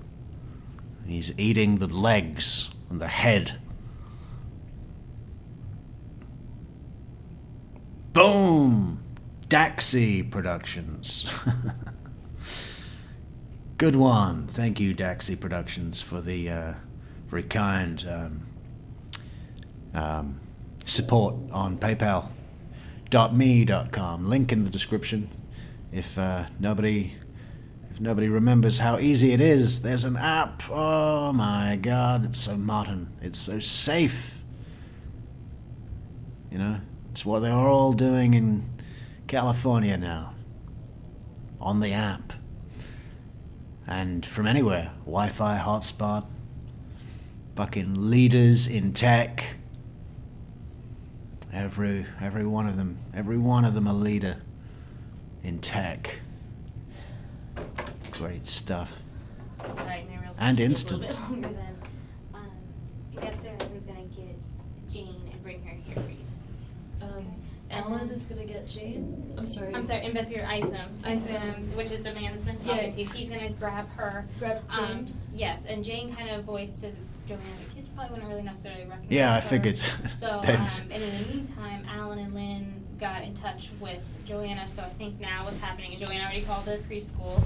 Speaker 1: He's eating the legs and the head. Boom! Daxi Productions. Good one. Thank you, Daxi Productions, for the very kind support on PayPal.me.com. Link in the description. If nobody remembers how easy it is, there's an app. Oh my God, it's so modern. It's so safe. You know, it's what they're all doing in California now. On the app. And from anywhere. Wi-Fi hotspot. Fucking leaders in tech. Every one of them. Every one of them a leader in tech. Great stuff.
Speaker 7: Sorry, my real
Speaker 1: And
Speaker 7: quick,
Speaker 1: instant.
Speaker 7: A little bit longer than, Ambassador Hudson's gonna get Jane and bring her here for you.
Speaker 2: Alan is gonna get Jane. I'm sorry.
Speaker 7: Investigator Isom.
Speaker 2: Isom.
Speaker 7: Which is the man that's been talking to you. He's gonna grab her.
Speaker 2: Grab Jane?
Speaker 7: Yes, and Jane kind of voiced to Joanna, the kids probably wouldn't really necessarily recognize
Speaker 1: Yeah, I
Speaker 7: her.
Speaker 1: figured.
Speaker 7: So,
Speaker 1: David.
Speaker 7: and in the meantime, Alan and Lynn got in touch with Joanna, so I think now what's happening, and Joanna already called the preschool.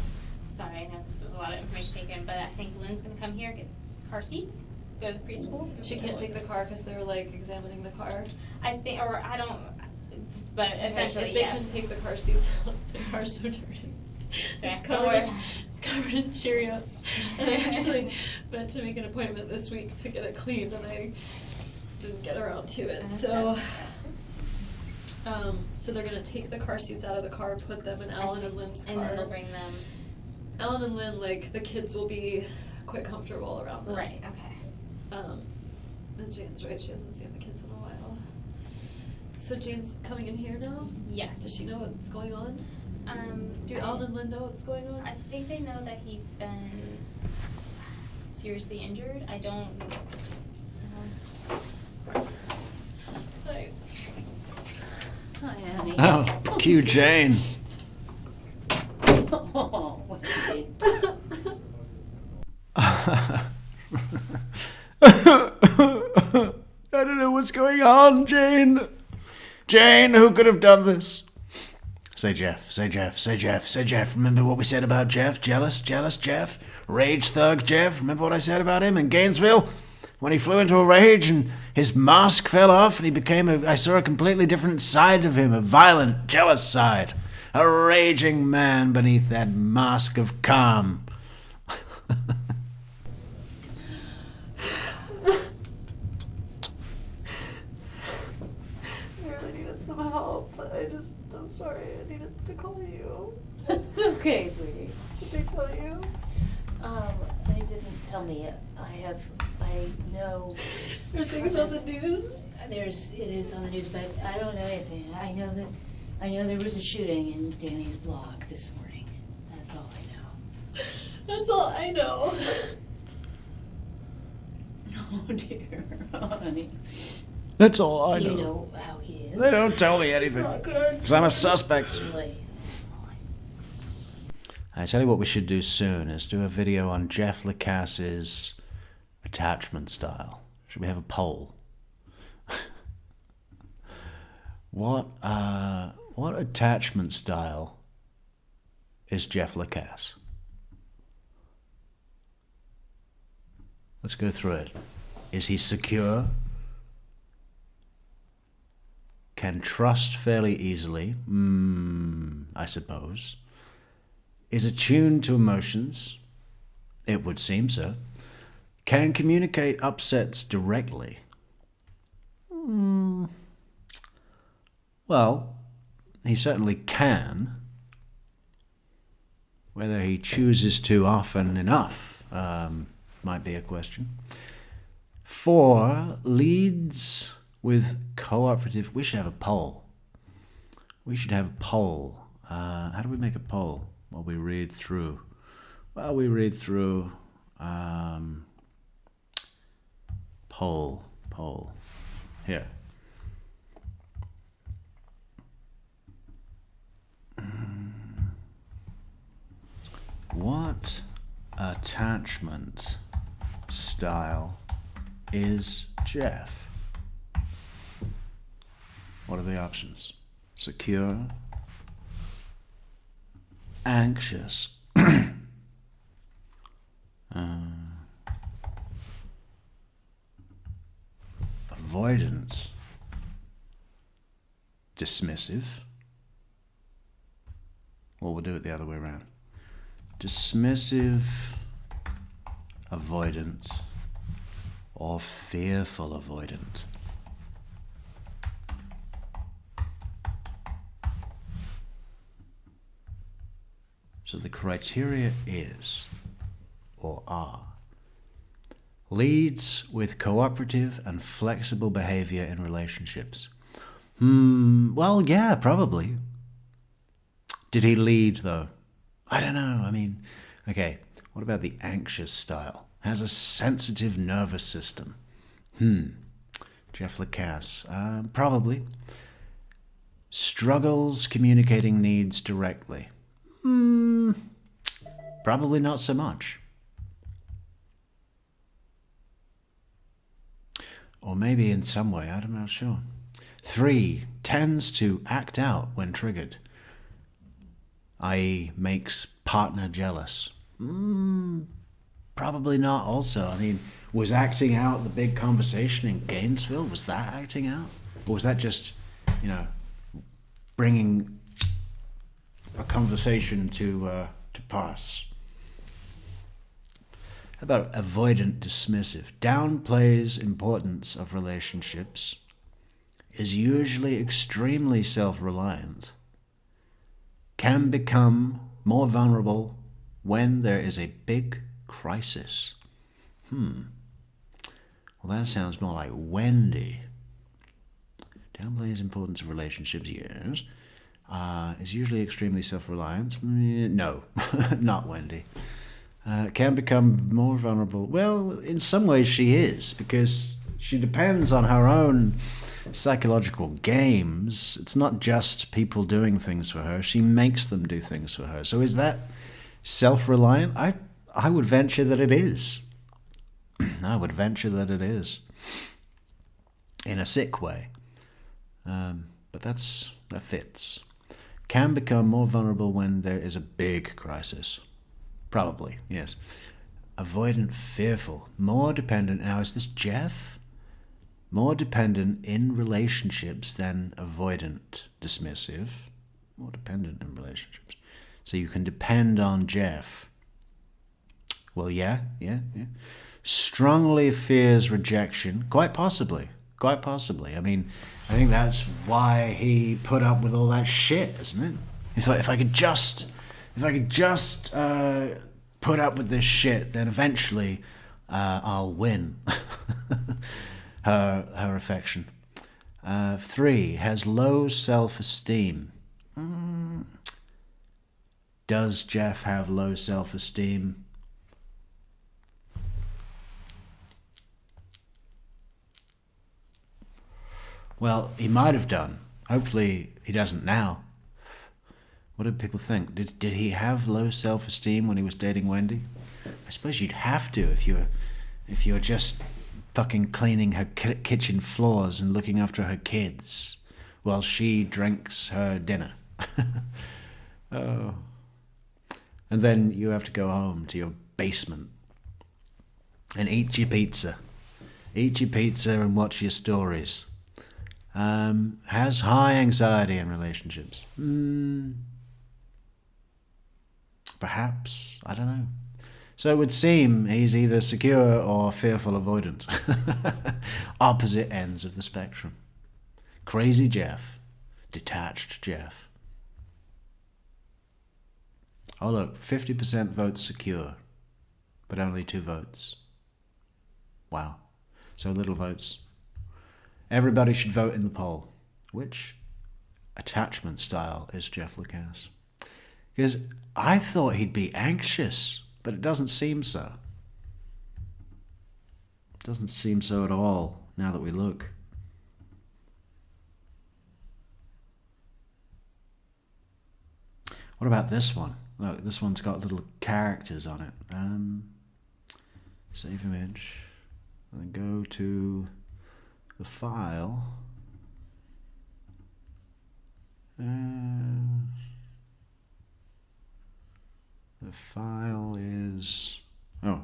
Speaker 7: Sorry, I know this was a lot of information taken, but I think Lynn's gonna come here, get car seats, go to the preschool.
Speaker 2: She can't take the car because they were like examining the car.
Speaker 7: I think, or I don't, but essentially,
Speaker 2: if they
Speaker 7: yes.
Speaker 2: can take the car seats out, the car's so dirty.
Speaker 7: Okay,
Speaker 2: It's
Speaker 7: or-
Speaker 2: covered in Cheerios. And I actually meant to make an appointment this week to get it cleaned, and I didn't get around to it. So, so they're gonna take the car seats out of the car, put them in Alan and Lynn's car.
Speaker 7: And then they'll bring them.
Speaker 2: Alan and Lynn, like, the kids will be quite comfortable around them.
Speaker 7: Right, okay.
Speaker 2: And Jane's right, she hasn't seen the kids in a while. So Jane's coming in here now?
Speaker 7: Yes.
Speaker 2: Does she know what's going on? Do
Speaker 7: I-
Speaker 2: Alan and Lynn know what's going on?
Speaker 7: I think they know that he's been seriously injured. I don't.
Speaker 2: Hi.
Speaker 8: Hi, Annie.
Speaker 1: Oh, cue Jane.
Speaker 8: Oh, Wendy.
Speaker 1: I don't know what's going on, Jane. Jane, who could have done this? Say Jeff, say Jeff, say Jeff, say Jeff. Remember what we said about Jeff? Jealous Jeff? Rage thug Jeff? Remember what I said about him in Gainesville? When he flew into a rage and his mask fell off and he became I saw a completely different side of him, a violent, jealous side. A raging man beneath that mask of calm.
Speaker 2: I really needed some help, but I'm sorry, I needed to call you.
Speaker 8: Okay, sweetie.
Speaker 2: Did they tell you?
Speaker 8: They didn't tell me. I know.
Speaker 2: Are things on the news?
Speaker 8: It is on the news, but I don't know anything. I know there was a shooting in Danny's block this morning. That's all I know.
Speaker 2: That's all I know.
Speaker 8: Oh dear, honey.
Speaker 1: That's all I
Speaker 8: You
Speaker 1: know.
Speaker 8: know how he is.
Speaker 1: They don't tell me anything.
Speaker 2: Not good.
Speaker 1: Because I'm a suspect.
Speaker 8: Really.
Speaker 1: I tell you what we should do soon is do a video on Jeff Lacass's attachment style. Should we have a poll? What attachment style is Jeff Lacasse? Let's go through it. Is he secure? Can trust fairly easily? I suppose. Is attuned to emotions? It would seem so. Can communicate upsets directly? Well, he certainly can. Whether he chooses to often enough might be a question. 4, leads with cooperative. We should have a poll. We should have a poll. How do we make a poll while we read through? While we read through poll. Here. What attachment style is Jeff? What are the options? Secure, anxious, avoidant, dismissive. Well, we'll do it the other way around. Dismissive, avoidant, or fearful avoidant. So the criteria is, or are, leads with cooperative and flexible behavior in relationships. Well, yeah, probably. Did he lead, though? I don't know. I mean, okay, what about the anxious style? Has a sensitive nervous system. Jeff Lacasse. Probably. Struggles communicating needs directly. Probably not so much. Or maybe in some way, I'm not sure. 3, tends to act out when triggered, i.e. makes partner jealous. Probably not also. I mean, was acting out the big conversation in Gainesville, was that acting out? Or was that just, bringing a conversation to pass? How about avoidant dismissive? Downplays importance of relationships, is usually extremely self-reliant, can become more vulnerable when there is a big crisis. Well, that sounds more like Wendi. Downplays importance of relationships, yes. Is usually extremely self-reliant. No, not Wendi. Can become more vulnerable. Well, in some ways she is, because she depends on her own psychological games. It's not just people doing things for her. She makes them do things for her. So is that self-reliant? I would venture that it is. I would venture that it is. In a sick way. But that fits. Can become more vulnerable when there is a big crisis. Probably, yes. Avoidant, fearful, more dependent. Now, is this Jeff? More dependent in relationships than avoidant, dismissive. More dependent in relationships. So you can depend on Jeff. Well, yeah. Strongly fears rejection. Quite possibly. I mean, I think that's why he put up with all that shit, isn't it? It's like, if I could just put up with this shit, then eventually I'll win her affection. 3, has low self-esteem. Does Jeff have low self-esteem? Well, he might have done. Hopefully he doesn't now. What did people think? Did he have low self-esteem when he was dating Wendi? I suppose you'd have to if you're just fucking cleaning her kitchen floors and looking after her kids while she drinks her dinner. Oh. And then you have to go home to your basement and eat your pizza. Eat your pizza and watch your stories. Has high anxiety in relationships. Perhaps, I don't know. So it would seem he's either secure or fearful avoidant. Opposite ends of the spectrum. Crazy Jeff. Detached Jeff. Oh look, 50% votes secure, but only 2 votes. Wow, so little votes. Everybody should vote in the poll. Which attachment style is Jeff Lucas? Because I thought he'd be anxious, but it doesn't seem so. It doesn't seem so at all, now that we look. What about this one? Look, this one's got little characters on it. Save image. And then go to the file. The file is... Oh.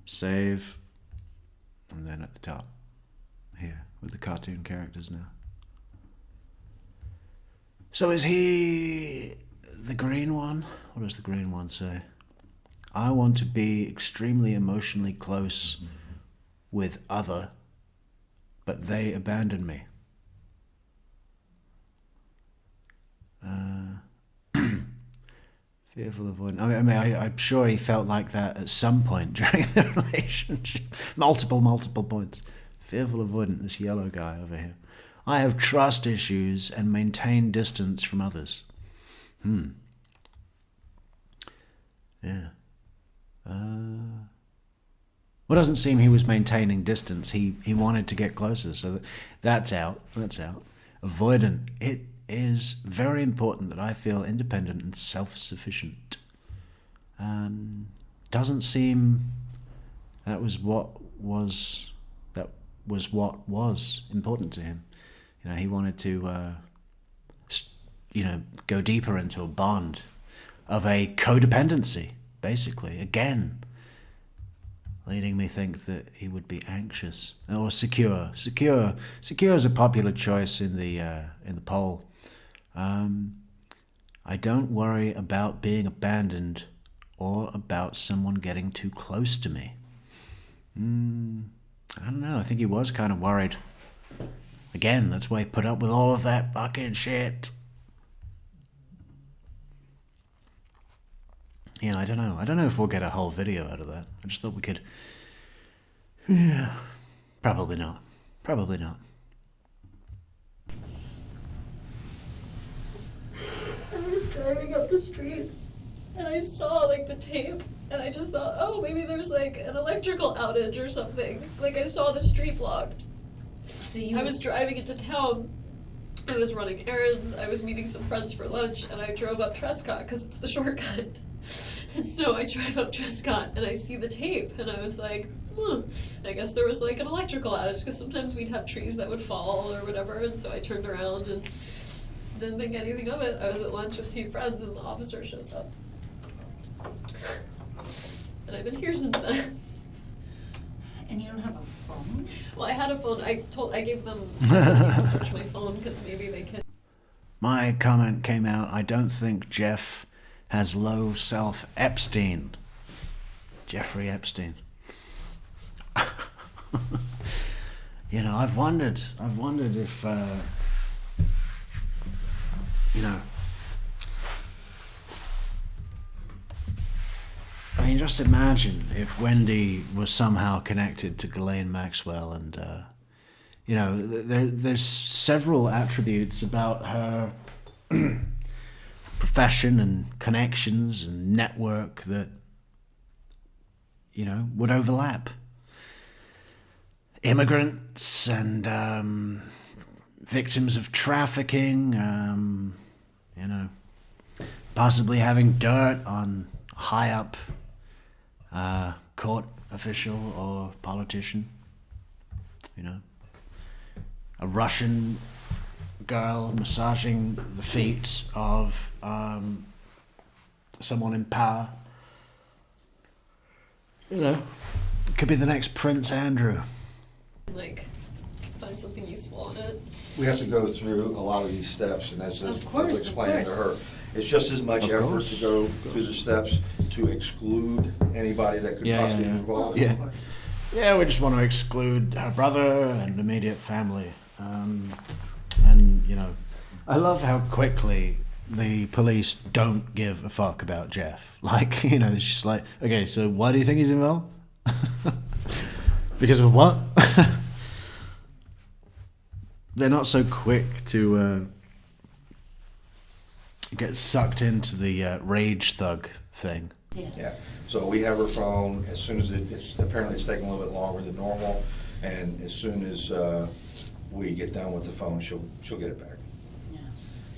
Speaker 1: Save. And then at the top. Here, with the cartoon characters now. So is he the green one? What does the green one say? I want to be extremely emotionally close with other, but they abandon me. Fearful of avoidance. I'm sure he felt like that at some point during the relationship. Multiple points. Fearful avoidant, this yellow guy over here. I have trust issues and maintain distance from others. Yeah. Well, it doesn't seem he was maintaining distance. He wanted to get closer, so that's out. Avoidant. It is very important that I feel independent and self-sufficient. Doesn't seem that was what was important to him. You know, he wanted to, go deeper into a bond of a codependency, basically. Again, leading me think that he would be anxious or secure. Secure is a popular choice in the poll. I don't worry about being abandoned or about someone getting too close to me. I don't know. I think he was kind of worried. Again, that's why he put up with all of that fucking shit. Yeah, I don't know. I don't know if we'll get a whole video out of that. I just thought we could... Yeah, probably not. Probably not.
Speaker 2: I was driving up the street and I saw the tape and I just thought, oh, maybe there's an electrical outage or something. I saw the street blocked.
Speaker 8: So
Speaker 2: I was driving into town. I was running errands. I was meeting some friends for lunch and I drove up Trescott because it's the shortcut. And so I drive up Trescott and I see the tape and I was like, I guess there was an electrical outage because sometimes we'd have trees that would fall or whatever. And so I turned around and didn't think anything of it. I was at lunch with 2 friends and the officer shows up. And I've been here since then.
Speaker 8: And you don't have a phone?
Speaker 2: Well, I had a phone. I gave them, I said they can switch my phone because maybe they can.
Speaker 1: My comment came out, I don't think Jeff has low self-Epstein. Jeffrey Epstein. I've wondered if, just imagine if Wendi was somehow connected to Ghislaine Maxwell and, there's several attributes about her profession and connections and network that, would overlap. Immigrants and victims of trafficking, possibly having dirt on high up court official or politician, a Russian girl massaging the feet of someone in power, Could be the next Prince Andrew.
Speaker 2: like find something useful on it.
Speaker 3: We have to go through a lot of these steps, and as I
Speaker 8: Of
Speaker 3: was
Speaker 8: course,
Speaker 3: explaining
Speaker 8: of
Speaker 3: to her, it's just as much
Speaker 1: Of
Speaker 3: effort
Speaker 1: course.
Speaker 3: to go through the steps to exclude anybody that could possibly be involved.
Speaker 1: Yeah. Yeah, we just want to exclude her brother and immediate family. And, you know, I love how quickly the police don't give a fuck about Jeff. Like, you know, it's just like, okay, so why do you think he's involved? Because of what? They're not so quick to get sucked into the rage thug thing.
Speaker 3: Yeah, so we have her phone, as soon as it's apparently it's taking a little bit longer than normal, and as soon as we get done with the phone, she'll get it back.
Speaker 8: Yeah.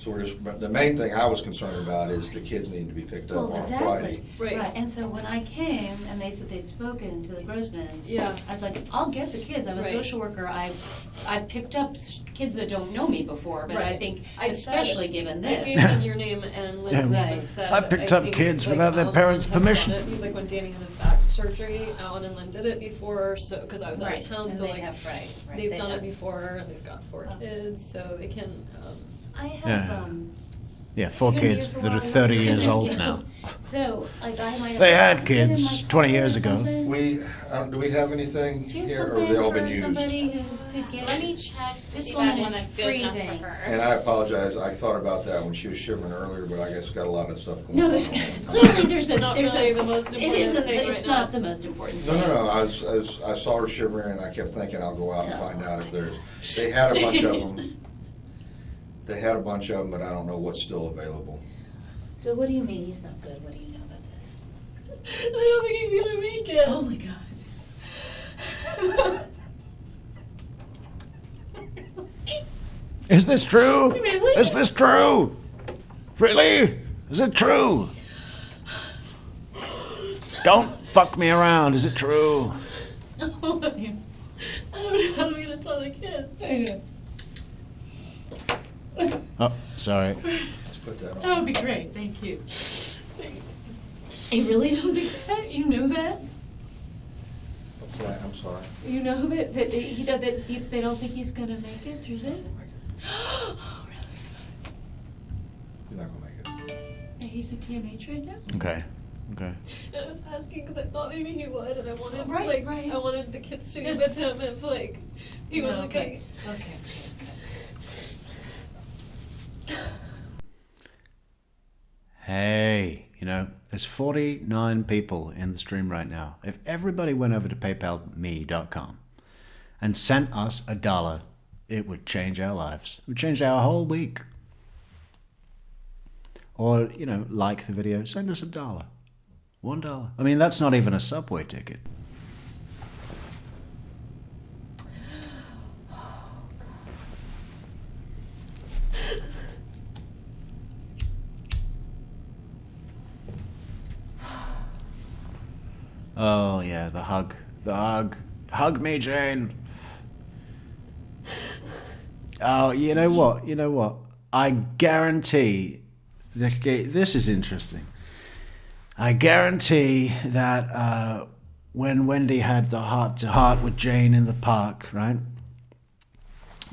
Speaker 3: So but the main thing I was concerned about is the kids need to be picked up
Speaker 8: Well,
Speaker 3: on
Speaker 8: exactly.
Speaker 3: Friday.
Speaker 2: Right.
Speaker 8: And so when I came and they said they'd spoken to the Grossmans,
Speaker 2: Yeah.
Speaker 8: I was like, I'll get the kids. I'm a
Speaker 2: Right.
Speaker 8: social worker. I've picked up kids that don't know me before, but I
Speaker 2: Right.
Speaker 8: think
Speaker 2: I
Speaker 8: especially
Speaker 2: said-
Speaker 8: given
Speaker 2: I
Speaker 8: this.
Speaker 2: gave them your name and Lynn's
Speaker 1: Yeah.
Speaker 2: name and
Speaker 8: Right.
Speaker 2: said.
Speaker 1: I picked up
Speaker 2: think,
Speaker 1: kids
Speaker 2: like,
Speaker 1: without their
Speaker 2: Alan
Speaker 1: parents'
Speaker 2: and Lynn
Speaker 1: permission.
Speaker 2: done it. Like when Danny had his back surgery, Alan and Lynn did it before, so, because I was out
Speaker 8: Right,
Speaker 2: of town,
Speaker 8: and
Speaker 2: so
Speaker 8: they
Speaker 2: like,
Speaker 8: have, right,
Speaker 2: they've
Speaker 8: they
Speaker 2: done
Speaker 8: have.
Speaker 2: it before, and they've got 4 kids, so they can,
Speaker 8: I have,
Speaker 1: Yeah. Yeah, 4
Speaker 8: been
Speaker 1: kids
Speaker 8: here for a
Speaker 1: that are
Speaker 8: while.
Speaker 1: 30 years old now.
Speaker 8: So, like, I might have.
Speaker 1: They had
Speaker 8: put it in
Speaker 1: kids
Speaker 8: my
Speaker 1: 20
Speaker 8: car or
Speaker 1: years ago.
Speaker 8: something.
Speaker 3: Do we have anything
Speaker 8: Do you have
Speaker 3: here, or
Speaker 8: something
Speaker 3: have they all been
Speaker 8: for
Speaker 3: used?
Speaker 8: somebody who could get
Speaker 7: Let
Speaker 8: it?
Speaker 7: me check.
Speaker 8: This
Speaker 7: see
Speaker 8: woman
Speaker 7: that
Speaker 8: is
Speaker 7: one that's good enough for
Speaker 8: freezing.
Speaker 7: her.
Speaker 3: And I apologize, I thought about that when she was shivering earlier, but I guess got a lot of stuff going
Speaker 8: No,
Speaker 3: on.
Speaker 8: there's clearly there's a
Speaker 2: not
Speaker 8: there's
Speaker 2: really
Speaker 8: a
Speaker 2: the most
Speaker 8: it
Speaker 2: important
Speaker 8: isn't
Speaker 2: thing
Speaker 8: it's
Speaker 2: right
Speaker 8: not
Speaker 2: now.
Speaker 8: the most important
Speaker 3: No,
Speaker 8: thing.
Speaker 3: no, no, I saw her shivering, and I kept thinking I'll go out and
Speaker 8: No.
Speaker 3: find out if there's, they had a bunch of them. They had a bunch of them, but I don't know what's still available.
Speaker 8: So what do you mean he's not good? What do you know about this?
Speaker 2: I don't think he's gonna make it.
Speaker 8: Oh my god.
Speaker 1: Is this true?
Speaker 8: Really?
Speaker 1: Is this true? Really? Is it true? Don't fuck me around. Is it true?
Speaker 2: I don't know how I'm gonna tell the kids.
Speaker 1: Oh, sorry.
Speaker 3: Let's put that
Speaker 8: That
Speaker 3: on.
Speaker 8: would be great, thank you.
Speaker 2: Thanks.
Speaker 8: You really don't think that? You know that?
Speaker 3: What's that? I'm sorry.
Speaker 8: You know that they don't think he's gonna make it through this? Oh, really?
Speaker 3: You're not gonna make it.
Speaker 8: And he's a TMH right now?
Speaker 1: Okay. Okay.
Speaker 2: I was asking because I thought maybe he would, and I wanted
Speaker 8: Right.
Speaker 2: I wanted the kids to be
Speaker 8: This-
Speaker 2: with him if he was
Speaker 8: okay.
Speaker 2: okay.
Speaker 8: Okay.
Speaker 1: Hey, you know, there's 49 people in the stream right now. If everybody went over to paypalme.com and sent us $1, it would change our lives. It would change our whole week. Or, you know, like the video, send us $1. $1. I mean, that's not even a subway ticket. Oh, yeah, the hug. The hug. Hug me, Jane. Oh, you know what? You know what? I guarantee... This is interesting. I guarantee that when Wendi had the heart-to-heart with Jane in the park, right?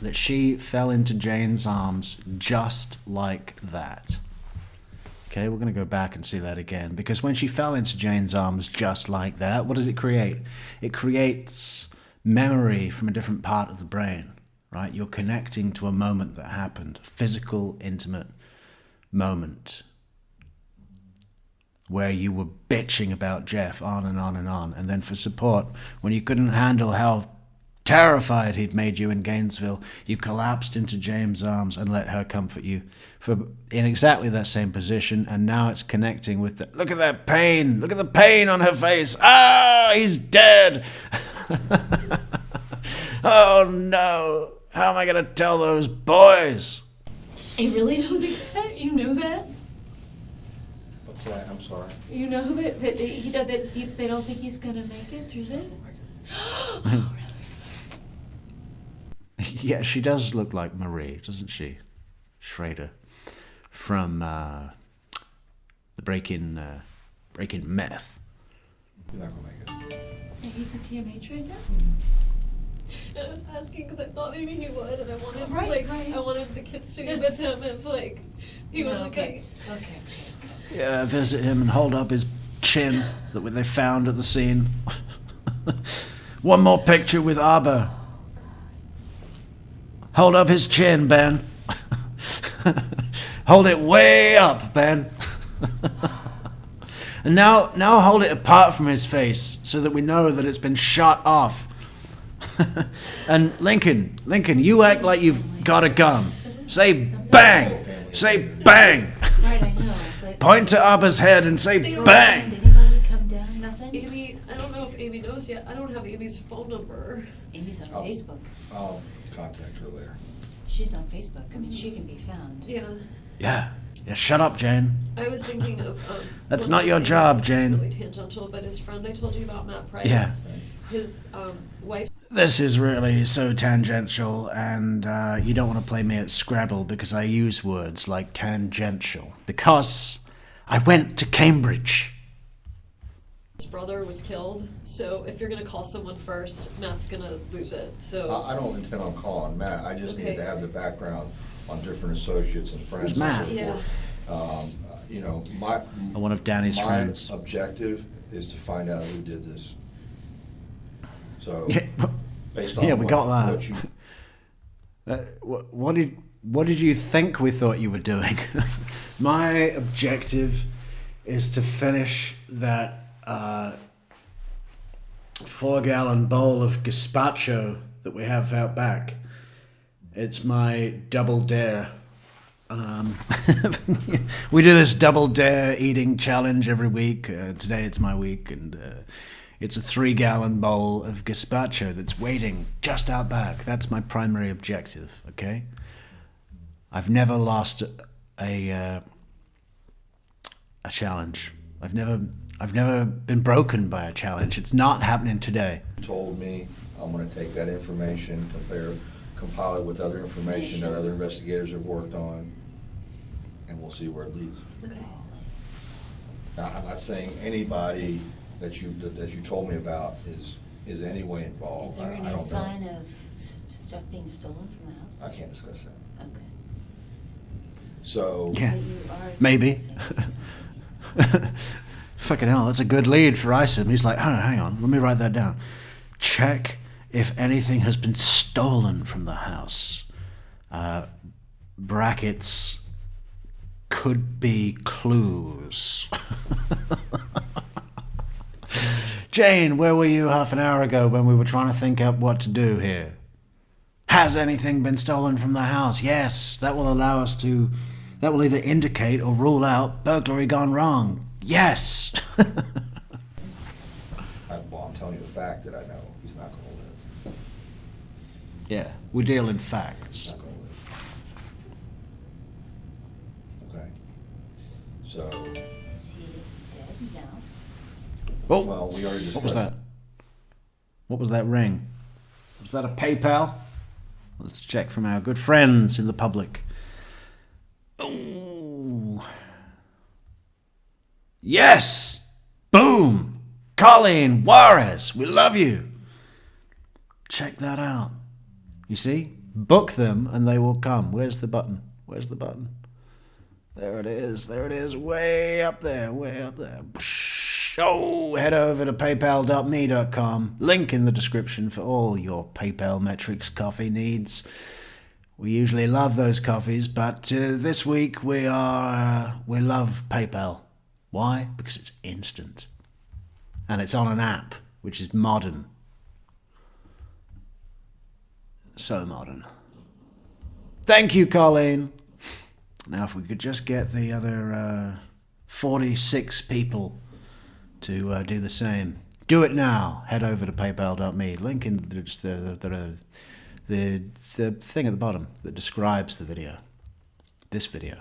Speaker 1: That she fell into Jane's arms just like that. Okay, we're going to go back and see that again. Because when she fell into Jane's arms just like that, what does it create? It creates memory from a different part of the brain, right? You're connecting to a moment that happened, a physical, intimate moment where you were bitching about Jeff on and on and on. And then for support, when you couldn't handle how terrified he'd made you in Gainesville, you collapsed into Jane's arms and let her comfort you in exactly that same position. And now it's connecting with the, look at that pain, look at the pain on her face. Ah, he's dead. Oh no, how am I going to tell those boys?
Speaker 8: You really don't think that? You know that?
Speaker 3: What's that? I'm sorry.
Speaker 8: You know that they don't think he's gonna make it through this? Oh, really?
Speaker 1: Yeah, she does look like Marie, doesn't she? Schrader from the Breaking Meth.
Speaker 3: You're not gonna make it.
Speaker 8: he's a TMH right now?
Speaker 2: And I was asking because I thought maybe he would, and I wanted
Speaker 8: Right.
Speaker 2: I wanted the kids to be
Speaker 8: Yes.
Speaker 2: with him if he was okay.
Speaker 8: Okay.
Speaker 1: Yeah, visit him and hold up his chin that they found at the scene. One more picture with Arbor. Hold up his chin, Ben. Hold it way up, Ben. And now hold it apart from his face so that we know that it's been shot off. And Lincoln, you act like you've got a gun. Say bang! Say bang!
Speaker 8: Right, I know. But
Speaker 1: Point to Arbor's head and say
Speaker 2: They don't-
Speaker 1: bang!
Speaker 8: Did anybody come down? Nothing?
Speaker 2: Amy, I don't know if Amy knows yet. I don't have Amy's phone number.
Speaker 8: Amy's on
Speaker 3: Oh.
Speaker 8: Facebook.
Speaker 3: I'll contact her later.
Speaker 8: She's on Facebook. I mean, she can be found.
Speaker 2: Yeah.
Speaker 1: Yeah, shut up, Jane.
Speaker 2: I was thinking of.
Speaker 1: That's
Speaker 2: one
Speaker 1: not
Speaker 2: of
Speaker 1: your
Speaker 2: the
Speaker 1: job,
Speaker 2: things
Speaker 1: Jane.
Speaker 2: that's really tangential, but his friend I told you about, Matt Price.
Speaker 1: Yeah.
Speaker 2: His wife.
Speaker 1: This is really so tangential, and you don't want to play me at Scrabble because I use words like tangential. Because I went to Cambridge.
Speaker 2: His brother was killed, so if you're gonna call someone first, Matt's gonna lose it. So
Speaker 3: I don't intend on calling Matt, I just need
Speaker 2: Okay.
Speaker 3: to have the background on different associates and friends.
Speaker 1: Who's Matt?
Speaker 3: and so
Speaker 2: Yeah.
Speaker 3: forth. You know,
Speaker 1: One of Danny's
Speaker 3: my
Speaker 1: friends.
Speaker 3: objective is to find out who did this. So,
Speaker 1: Yeah,
Speaker 3: based on
Speaker 1: yeah, we got that.
Speaker 3: what you,
Speaker 1: What did you think we thought you were doing? My objective is to finish that 4-gallon bowl of gazpacho that we have out back. It's my double dare. We do this double dare eating challenge every week. Today it's my week, and it's a 3-gallon bowl of gazpacho that's waiting just out back. That's my primary objective. Okay. I've never lost a challenge. I've never been broken by a challenge. It's not happening today.
Speaker 3: told me, I'm gonna take that information, compile it with other information that other investigators have worked on, and we'll see where it leads.
Speaker 2: okay.
Speaker 3: Now, I'm not saying anybody that you told me about is any way involved.
Speaker 8: Is there
Speaker 3: I
Speaker 8: any
Speaker 3: don't know.
Speaker 8: sign of stuff being stolen from the house?
Speaker 3: I can't discuss that.
Speaker 8: Okay.
Speaker 3: So,
Speaker 1: Yeah.
Speaker 8: But you are
Speaker 1: Maybe.
Speaker 8: discussing-
Speaker 1: Fucking hell, that's a good lead for Isom. He's like, hang on, let me write that down. Check if anything has been stolen from the house. Brackets could be clues. Jane, where were you half an hour ago when we were trying to think up what to do here? Has anything been stolen from the house? Yes, that will allow us to... That will either indicate or rule out burglary gone wrong. Yes!
Speaker 3: well, I'm telling you a fact that I know. He's not gonna live.
Speaker 1: Yeah, we deal in
Speaker 3: He's
Speaker 1: facts.
Speaker 3: not gonna live. Okay? So,
Speaker 8: Is he dead now?
Speaker 1: Oh,
Speaker 3: well, we already discussed.
Speaker 1: what was that? What was that ring? Was that a PayPal? Let's check from our good friends in the public. Oh. Yes! Boom! Colleen Juarez, we love you. Check that out. You see? Book them and they will come. Where's the button? Where's the button? There it is. There it is. Way up there. Way up there. Oh, head over to paypal.me.com. Link in the description for all your PayPal Metrix coffee needs. We usually love those coffees, but this week we love PayPal. Why? Because it's instant. And it's on an app, which is modern. So modern. Thank you, Colleen. Now, if we could just get the other 46 people to do the same. Do it now. Head over to paypal.me. Link in the thing at the bottom that describes the video. This video.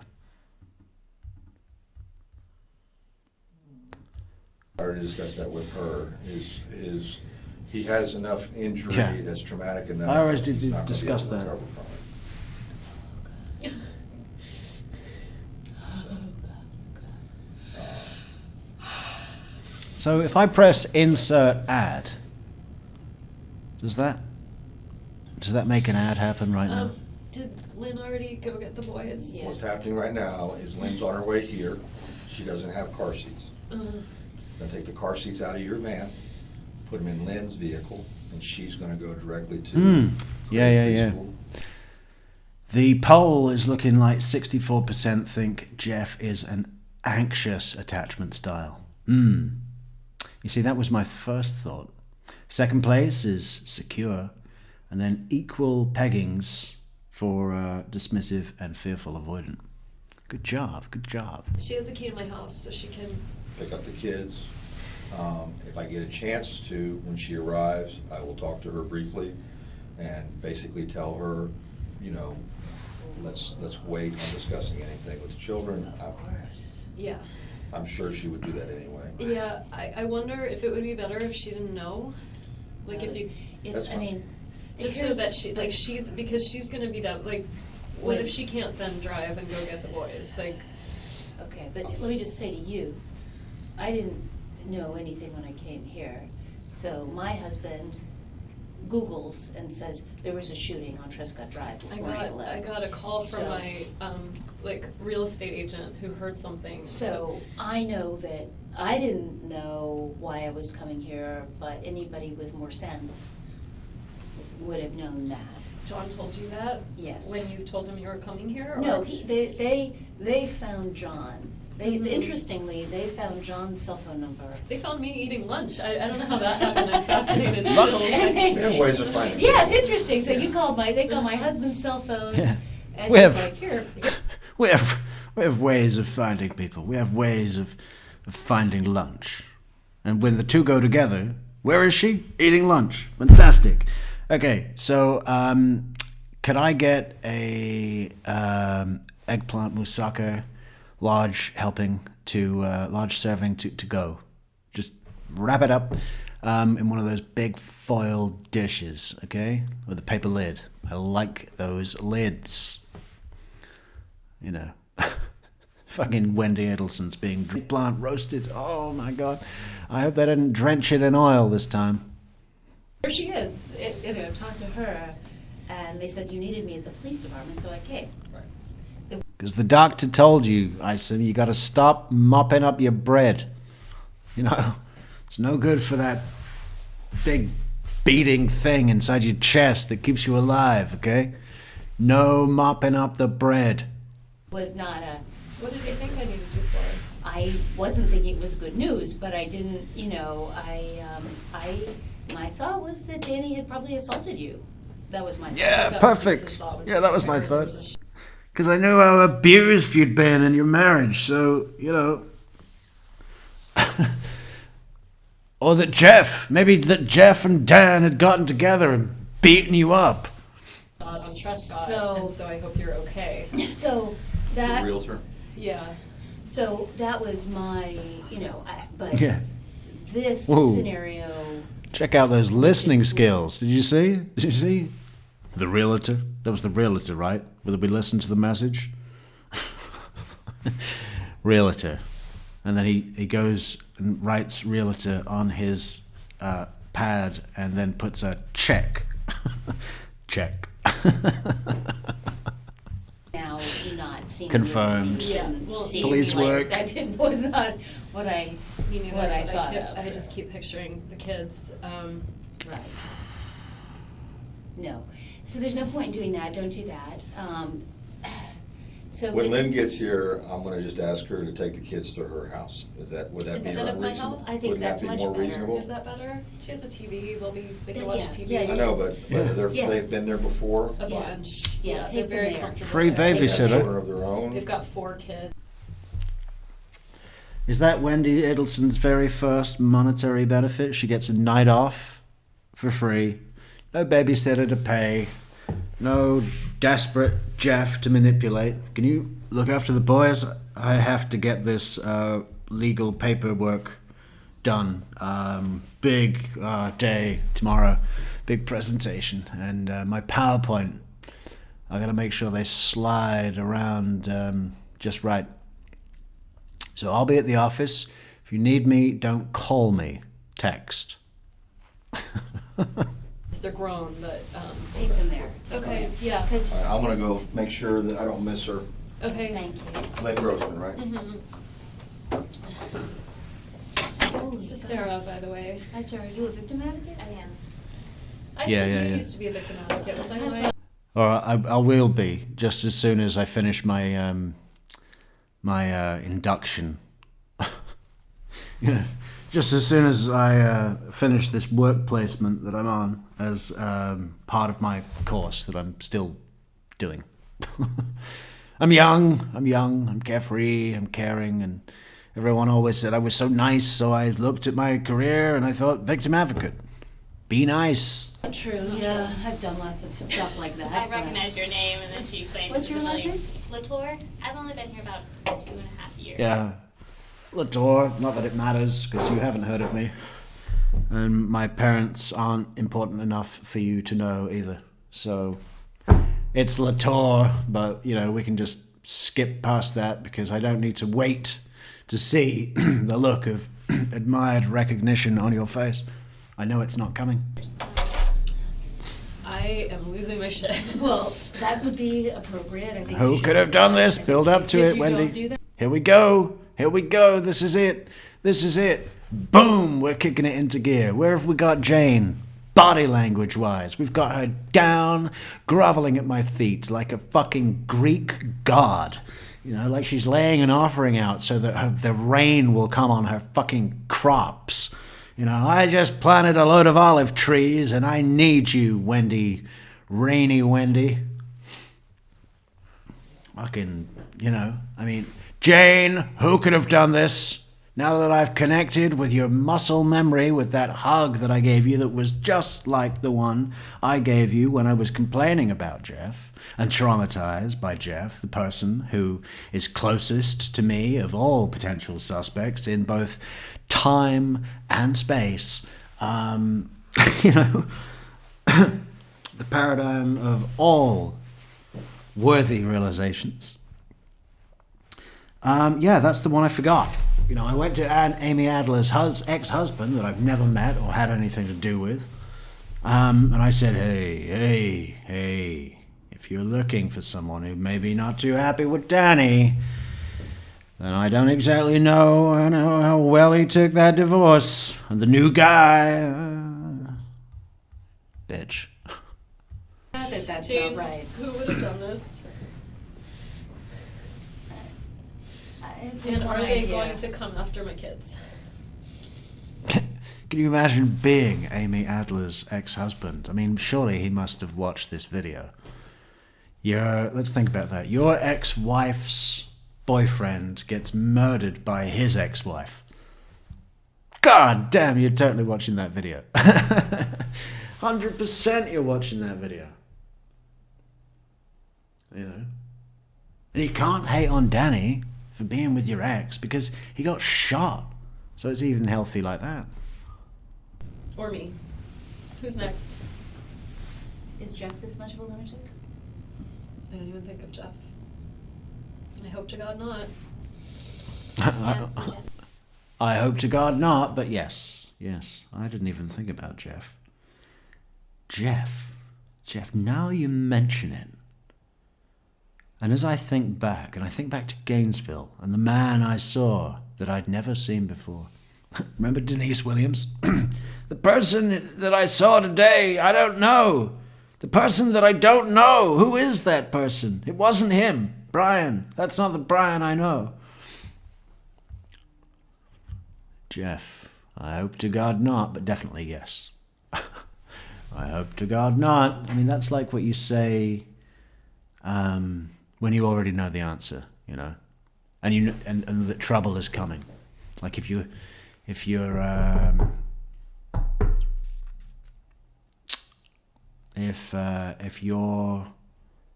Speaker 3: I already discussed that with her. He has enough injury
Speaker 1: Yeah.
Speaker 3: that's traumatic enough.
Speaker 1: I already
Speaker 3: that
Speaker 1: did
Speaker 3: he's not gonna be
Speaker 1: discuss
Speaker 3: able to
Speaker 1: that.
Speaker 3: recover from it.
Speaker 1: So if I press insert ad, Does that make an ad happen right now?
Speaker 2: Did Lynn already go get the boys?
Speaker 8: Yeah.
Speaker 3: What's happening right now is Lynn's on her way here. She doesn't have car seats.
Speaker 2: Uh,
Speaker 3: Gonna take the car seats out of your van, put them in Lynn's vehicle, and she's gonna go directly to.
Speaker 1: Yeah.
Speaker 3: preschool.
Speaker 1: The poll is looking like 64% think Jeff is an anxious attachment style. You see, that was my first thought. Second place is secure, and then equal peggings for dismissive and fearful avoidant. Good job.
Speaker 2: she has a key to my house, so she can.
Speaker 3: Pick up the kids. If I get a chance to, when she arrives, I will talk to her briefly and basically tell her, let's wait on discussing anything with the children.
Speaker 2: Yeah.
Speaker 3: I'm sure she would do that anyway.
Speaker 2: Yeah, I wonder if it would be better if she didn't know. Like if you,
Speaker 3: That's fine.
Speaker 2: just so that because she's gonna be done, like, what if she can't then drive and go get the boys? Like,
Speaker 8: Okay, but let me just say to you, I didn't know anything when I came here. So my husband Googles and says there was a shooting on Trescott Drive this morning at 11.
Speaker 2: I got a call from
Speaker 8: So-
Speaker 2: my real estate agent who heard something.
Speaker 8: So I know that I didn't know why I was coming here, but anybody with more sense would have known that.
Speaker 2: John told you that?
Speaker 8: Yes.
Speaker 2: When you told him you were coming here? Or?
Speaker 8: No, they found John.
Speaker 2: Mhm.
Speaker 8: Interestingly, they found John's cell phone number.
Speaker 2: They found me eating lunch. I don't know how that happened. I'm fascinated.
Speaker 1: Lunch?
Speaker 3: We have ways of finding.
Speaker 8: Yeah, it's interesting. So they called my husband's cell phone.
Speaker 1: Yeah.
Speaker 8: And
Speaker 1: We
Speaker 8: he's
Speaker 1: have-
Speaker 8: like, here.
Speaker 1: We have ways of finding people. We have ways of finding lunch. And when the two go together, where is she? Eating lunch. Fantastic. Okay, so could I get a eggplant moussaka, large serving to go? Just wrap it up in one of those big foil dishes, okay, with a paper lid. I like those lids. Fucking Wendi Adelson's being plant roasted. Oh my god. I hope they didn't drench it in oil this time.
Speaker 8: There she is. Talked to her, and they said you needed me at the police department, so I came.
Speaker 1: Because the doctor told you, I said, you got to stop mopping up your bread. It's no good for that big beating thing inside your chest that keeps you alive, okay? No mopping up the bread.
Speaker 8: Was not a.
Speaker 2: What did they think I needed you for?
Speaker 8: I wasn't thinking it was good news, but I didn't. My thought was that Danny had probably assaulted you. That was my thought.
Speaker 1: Yeah,
Speaker 2: That was
Speaker 1: perfect.
Speaker 2: Lisa's thought, which
Speaker 1: Yeah,
Speaker 2: is
Speaker 1: that was my
Speaker 2: fair.
Speaker 1: thought. Because I knew how abused you'd been in your marriage, so, or that maybe Jeff and Dan had gotten together and beaten you up.
Speaker 2: On Trescott,
Speaker 8: So-
Speaker 2: and so I hope you're okay.
Speaker 8: So
Speaker 3: The
Speaker 8: that.
Speaker 3: realtor.
Speaker 2: Yeah.
Speaker 8: So that was my. But
Speaker 1: Yeah.
Speaker 8: this
Speaker 1: Whoa.
Speaker 8: scenario.
Speaker 1: Check out those listening skills. Did you see? The realtor? That was the realtor, right? Will we listen to the message? Realtor. And then he goes and writes realtor on his pad and then puts a check. Check.
Speaker 8: Now do not seem
Speaker 1: Confirmed.
Speaker 2: Yeah, well,
Speaker 1: Police work.
Speaker 8: That was not what I.
Speaker 2: Me neither,
Speaker 8: What I
Speaker 2: but
Speaker 8: thought of.
Speaker 2: I just keep picturing the kids.
Speaker 8: Right. No. So there's no point in doing that. Don't do that. So
Speaker 3: When Lynn gets here, I'm gonna just ask her to take the kids to her house. Would that be
Speaker 2: Instead of my
Speaker 3: unreasonable?
Speaker 2: house?
Speaker 8: I think
Speaker 3: Wouldn't that
Speaker 8: that's
Speaker 3: be
Speaker 8: much
Speaker 3: more
Speaker 8: better.
Speaker 3: reasonable?
Speaker 2: Is that better? She has a TV. They can
Speaker 8: Yeah,
Speaker 2: watch TV.
Speaker 8: yeah,
Speaker 3: I know, but
Speaker 8: Yes.
Speaker 3: they've been there before.
Speaker 2: A
Speaker 8: Yeah.
Speaker 2: bunch.
Speaker 8: Yeah,
Speaker 2: they're
Speaker 8: take them
Speaker 2: very
Speaker 8: there.
Speaker 2: comfortable.
Speaker 1: Free
Speaker 2: there.
Speaker 3: They have
Speaker 1: babysitter.
Speaker 3: children of their own.
Speaker 2: They've got 4 kids.
Speaker 1: Is that Wendi Adelson's very first monetary benefit? She gets a night off for free. No babysitter to pay. No desperate Jeff to manipulate. Can you look after the boys? I have to get this legal paperwork done. Big day tomorrow. Big presentation. And my PowerPoint, I got to make sure they slide around just right. So I'll be at the office. If you need me, don't call me. Text.
Speaker 2: They're grown, but,
Speaker 8: Take them there.
Speaker 2: okay, yeah.
Speaker 8: Because,
Speaker 3: All right, I'm gonna go make sure that I don't miss her.
Speaker 2: Okay.
Speaker 8: thank you.
Speaker 3: Lake Grossman, right?
Speaker 2: Mhm.
Speaker 8: Oh,
Speaker 2: This is Sarah, by the way.
Speaker 8: Hi, Sarah. Are you a victim advocate?
Speaker 4: I am.
Speaker 2: I
Speaker 1: Yeah,
Speaker 2: said
Speaker 1: yeah,
Speaker 2: you
Speaker 1: yeah.
Speaker 2: used to be a victim advocate, was I
Speaker 8: That's
Speaker 2: right?
Speaker 1: Or I will be just as soon as I finish my my induction. You know, just as soon as I finish this work placement that I'm on as part of my course that I'm still doing. I'm young, I'm carefree, I'm caring, and everyone always said I was so nice, so I looked at my career and I thought, victim advocate, be nice.
Speaker 8: Not true. Yeah, I've done lots of stuff like that.
Speaker 4: I
Speaker 8: but-
Speaker 4: recognize your name, and then she explained.
Speaker 8: What's
Speaker 4: it
Speaker 8: your
Speaker 4: was
Speaker 8: last
Speaker 4: like,
Speaker 8: name?
Speaker 4: Latour. I've only been here about 2.5 years.
Speaker 1: Yeah, Latour, not that it matters, because you haven't heard of me. And my parents aren't important enough for you to know either. So, it's Latour, but, you know, we can just skip past that because I don't need to wait to see the look of admired recognition on your face. I know it's not coming.
Speaker 2: I am losing my shit.
Speaker 8: Well, that would be appropriate. I think.
Speaker 1: Who
Speaker 8: you should
Speaker 1: could have done this? Build up to
Speaker 8: If
Speaker 1: it,
Speaker 8: you
Speaker 1: Wendy.
Speaker 8: don't do that-
Speaker 1: Here we go. Here we go. This is it. This is it. Boom. We're kicking it into gear. Where have we got Jane? Body language wise. We've got her down, groveling at my feet like a fucking Greek god. You know, like she's laying an offering out so that the rain will come on her fucking crops. You know, I just planted a load of olive trees and I need you, Wendy. Rainy Wendy. Fucking, you know, I mean, Jane, who could have done this? Now that I've connected with your muscle memory with that hug that I gave you that was just like the one I gave you when I was complaining about Jeff and traumatized by Jeff, the person who is closest to me of all potential suspects in both time and space. You know, the paradigm of all worthy realizations. Yeah, that's the one I forgot. You know, I went to Amy Adler's ex-husband that I've never met or had anything to do with. And I said, hey, if you're looking for someone who may be not too happy with Danny, then I don't exactly know how well he took that divorce. And the new guy, bitch.
Speaker 8: That's
Speaker 2: Jane,
Speaker 8: not right.
Speaker 2: who would have done this?
Speaker 8: I have
Speaker 2: And
Speaker 8: no
Speaker 2: are they
Speaker 8: idea.
Speaker 2: going to come after my kids?
Speaker 1: Can you imagine being Amy Adler's ex-husband? I mean, surely he must have watched this video. Let's think about that. Your ex-wife's boyfriend gets murdered by his ex-wife. God damn, you're totally watching that video. 100% you're watching that video. You know? And you can't hate on Danny for being with your ex because he got shot. So it's even healthy like that.
Speaker 2: Or me? Who's next?
Speaker 8: Is Jeff this much of a lunatic?
Speaker 2: I don't even think of Jeff. I hope to God not.
Speaker 1: I hope to God not, but yes, I didn't even think about Jeff. Jeff, now you mention it. And as I think back, and I think back to Gainesville and the man I saw that I'd never seen before. Remember Denise Williams? The person that I saw today, I don't know. The person that I don't know. Who is that person? It wasn't him. Brian. That's not the Brian I know. Jeff. I hope to God not, but definitely yes. I hope to God not. I mean, that's like what you say when you already know the answer, you know, and and that trouble is coming. Like if your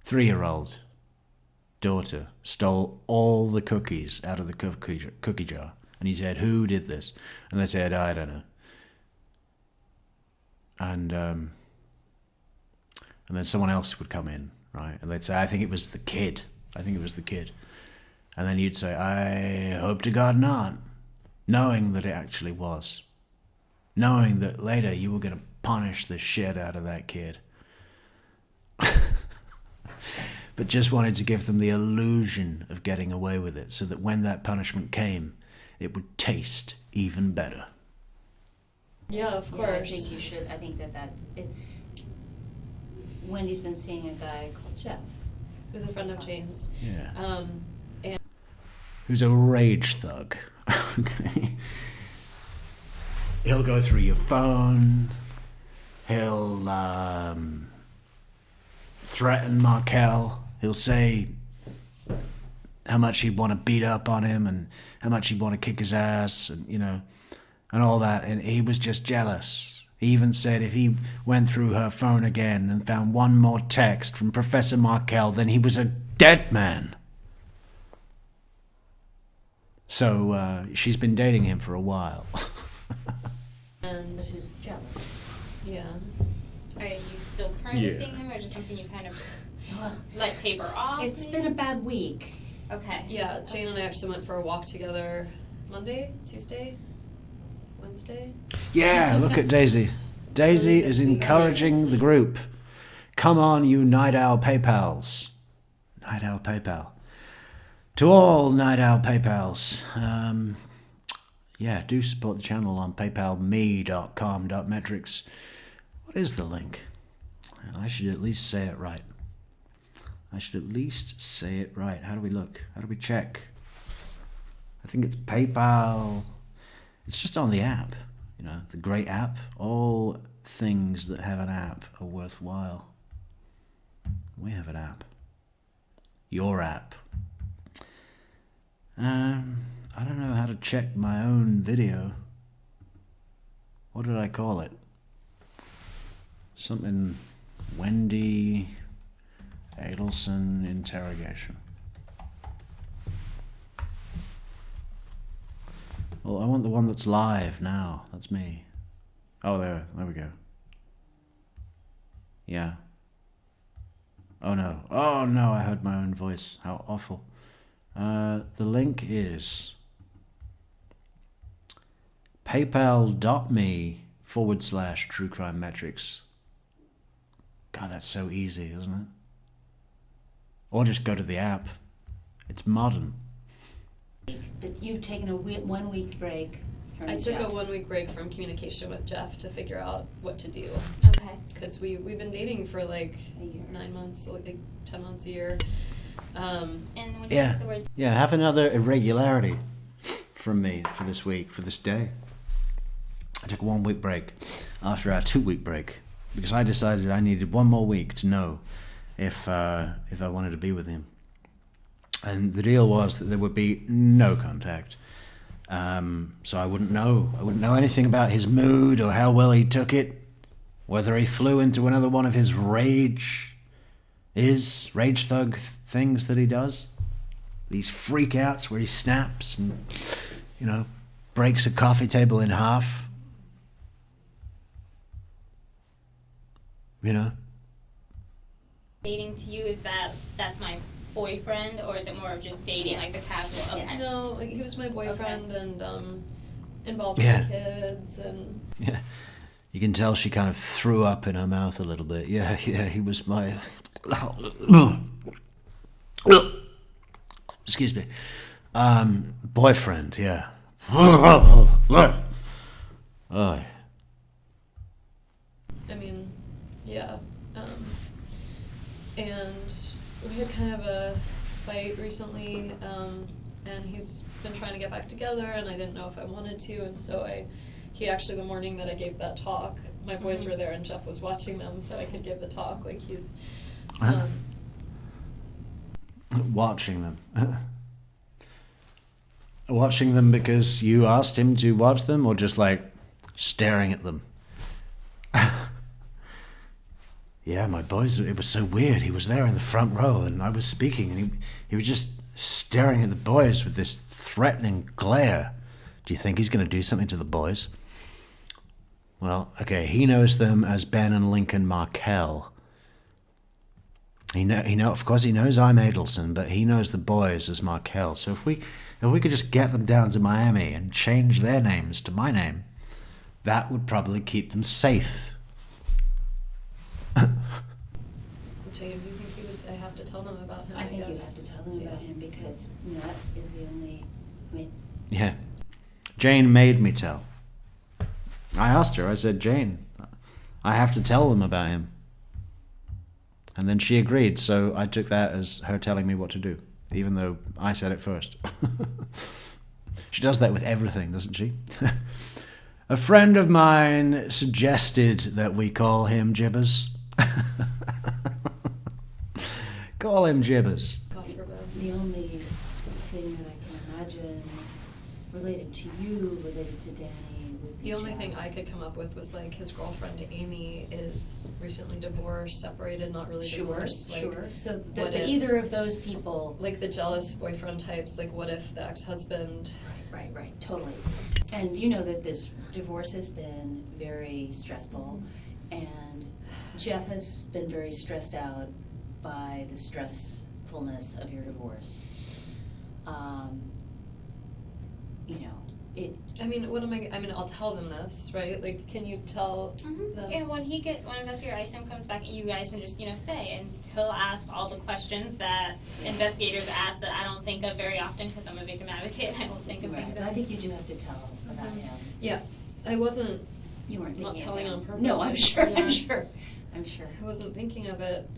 Speaker 1: 3-year-old daughter stole all the cookies out of the cookie jar, and you said, "Who did this?" And they said, "I don't know." And then someone else would come in, right? And they'd say, I think it was the kid. And then you'd say, I hope to God not. Knowing that it actually was. Knowing that later you were going to punish the shit out of that kid. But just wanted to give them the illusion of getting away with it, so that when that punishment came, it would taste even better.
Speaker 2: Yeah, of
Speaker 8: Yeah,
Speaker 2: course.
Speaker 8: I think you should, I think Wendy's been seeing a guy called Jeff.
Speaker 2: Who's a friend of Jane's.
Speaker 1: Yeah.
Speaker 2: And
Speaker 1: Who's a rage thug. Okay. He'll go through your phone. He'll threaten Markel. He'll say how much he'd want to beat up on him and how much he'd want to kick his ass and, you know, and all that. And he was just jealous. He even said if he went through her phone again and found one more text from Professor Markel, then he was a dead man. So she's been dating him for a while.
Speaker 2: and
Speaker 8: Who's jealous?
Speaker 2: yeah.
Speaker 7: Are you still currently
Speaker 1: Yeah.
Speaker 7: seeing him, or just something you kind of
Speaker 8: Well,
Speaker 7: let taper off?
Speaker 8: it's been a bad week.
Speaker 7: Okay.
Speaker 2: Yeah, Jane and I actually went for a walk together Monday, Tuesday, Wednesday.
Speaker 1: Yeah, look at Daisy. Daisy is encouraging the group. Come on, you Night Owl PayPals. Night Owl PayPal. To all Night Owl PayPals, yeah, do support the channel on paypalme.com.metrix. What is the link? I should at least say it right. I should at least say it right. How do we look? How do we check? I think it's PayPal. It's just on the app, you know, the great app. All things that have an app are worthwhile. We have an app. Your app. I don't know how to check my own video. What did I call it? Something Wendi Adelson Interrogation. Well, I want the one that's live now. That's me. Oh, there we go. Yeah. Oh no, I heard my own voice. How awful. The link is paypal.me/True Crime Metrix. God, that's so easy, isn't it? Or just go to the app. It's modern.
Speaker 8: But you've taken a 1 week break from
Speaker 2: I took
Speaker 8: Jeff.
Speaker 2: a 1 week break from communication with Jeff to figure out what to do.
Speaker 7: Okay.
Speaker 2: Because we've been dating for like
Speaker 8: A year.
Speaker 2: 9 months, so like 10 months a year.
Speaker 7: And when you
Speaker 1: Yeah.
Speaker 7: use the word
Speaker 1: Yeah, have another irregularity from me for this week, for this day. I took a 1 week break after our 2 week break because I decided I needed 1 more week to know if I wanted to be with him. And the deal was that there would be no contact. So I wouldn't know. I wouldn't know anything about his mood or how well he took it, whether he flew into another one of his rage thug things that he does. These freakouts where he snaps and, you know, breaks a coffee table in half. You know?
Speaker 7: dating to you, is that's my boyfriend, or is it more of just dating, like the casual? Okay.
Speaker 2: No, like, he was my boyfriend and involved with
Speaker 1: Yeah.
Speaker 2: the kids and
Speaker 1: Yeah. You can tell she kind of threw up in her mouth a little bit. Yeah, he was my... Excuse me. Boyfriend, yeah. Oh.
Speaker 2: I mean, yeah. And we had kind of a fight recently, and he's been trying to get back together, and I didn't know if I wanted to, and so he actually, the morning that I gave that talk, my boys were there and Jeff was watching them, so I could give the talk, like he's,
Speaker 1: Watching them. Watching them because you asked him to watch them, or just like staring at them? Yeah, my boys, it was so weird. He was there in the front row and I was speaking and he was just staring at the boys with this threatening glare. Do you think he's going to do something to the boys? Well, okay, he knows them as Ben and Lincoln Markel. Of course he knows I'm Adelson, but he knows the boys as Markel. So if we could just get them down to Miami and change their names to my name, that would probably keep them safe
Speaker 2: tell them about him,
Speaker 8: I think you
Speaker 2: guess.
Speaker 8: have to tell them about
Speaker 2: Yeah.
Speaker 8: him because that is the only. I mean,
Speaker 1: Yeah. Jane made me tell. I asked her, I said, Jane, I have to tell them about him. And then she agreed, so I took that as her telling me what to do, even though I said it first. She does that with everything, doesn't she? A friend of mine suggested that we call him Jibbers. Call him Jibbers.
Speaker 2: God forbid.
Speaker 8: the only thing that I can imagine related to you, related to Danny, would be
Speaker 2: The only
Speaker 8: Jack.
Speaker 2: thing I could come up with was like his girlfriend Amy is recently divorced, separated, not really divorced. Like,
Speaker 8: Sure. So,
Speaker 2: what
Speaker 8: but
Speaker 2: if-
Speaker 8: either of those people.
Speaker 2: Like the jealous boyfriend types, like what if the ex-husband...
Speaker 8: Right, totally. And you know that this divorce has been very stressful, and Jeff has been very stressed out by the stressfulness of your divorce. You know, it.
Speaker 2: I mean, I'll tell them this, right? Like, can you tell them?
Speaker 7: And when investigator Isom comes back, you guys can just, stay, and he'll ask all the questions that investigators ask that I don't think of very often because I'm a victim advocate. I don't think of
Speaker 8: Right,
Speaker 7: things.
Speaker 8: but I think you do have to tell about him.
Speaker 2: Yeah, I wasn't
Speaker 8: You weren't
Speaker 2: not
Speaker 8: thinking
Speaker 2: telling
Speaker 8: of him.
Speaker 2: on purpose.
Speaker 8: No, I'm sure.
Speaker 2: Yeah.
Speaker 8: I'm sure.
Speaker 2: I wasn't thinking of it.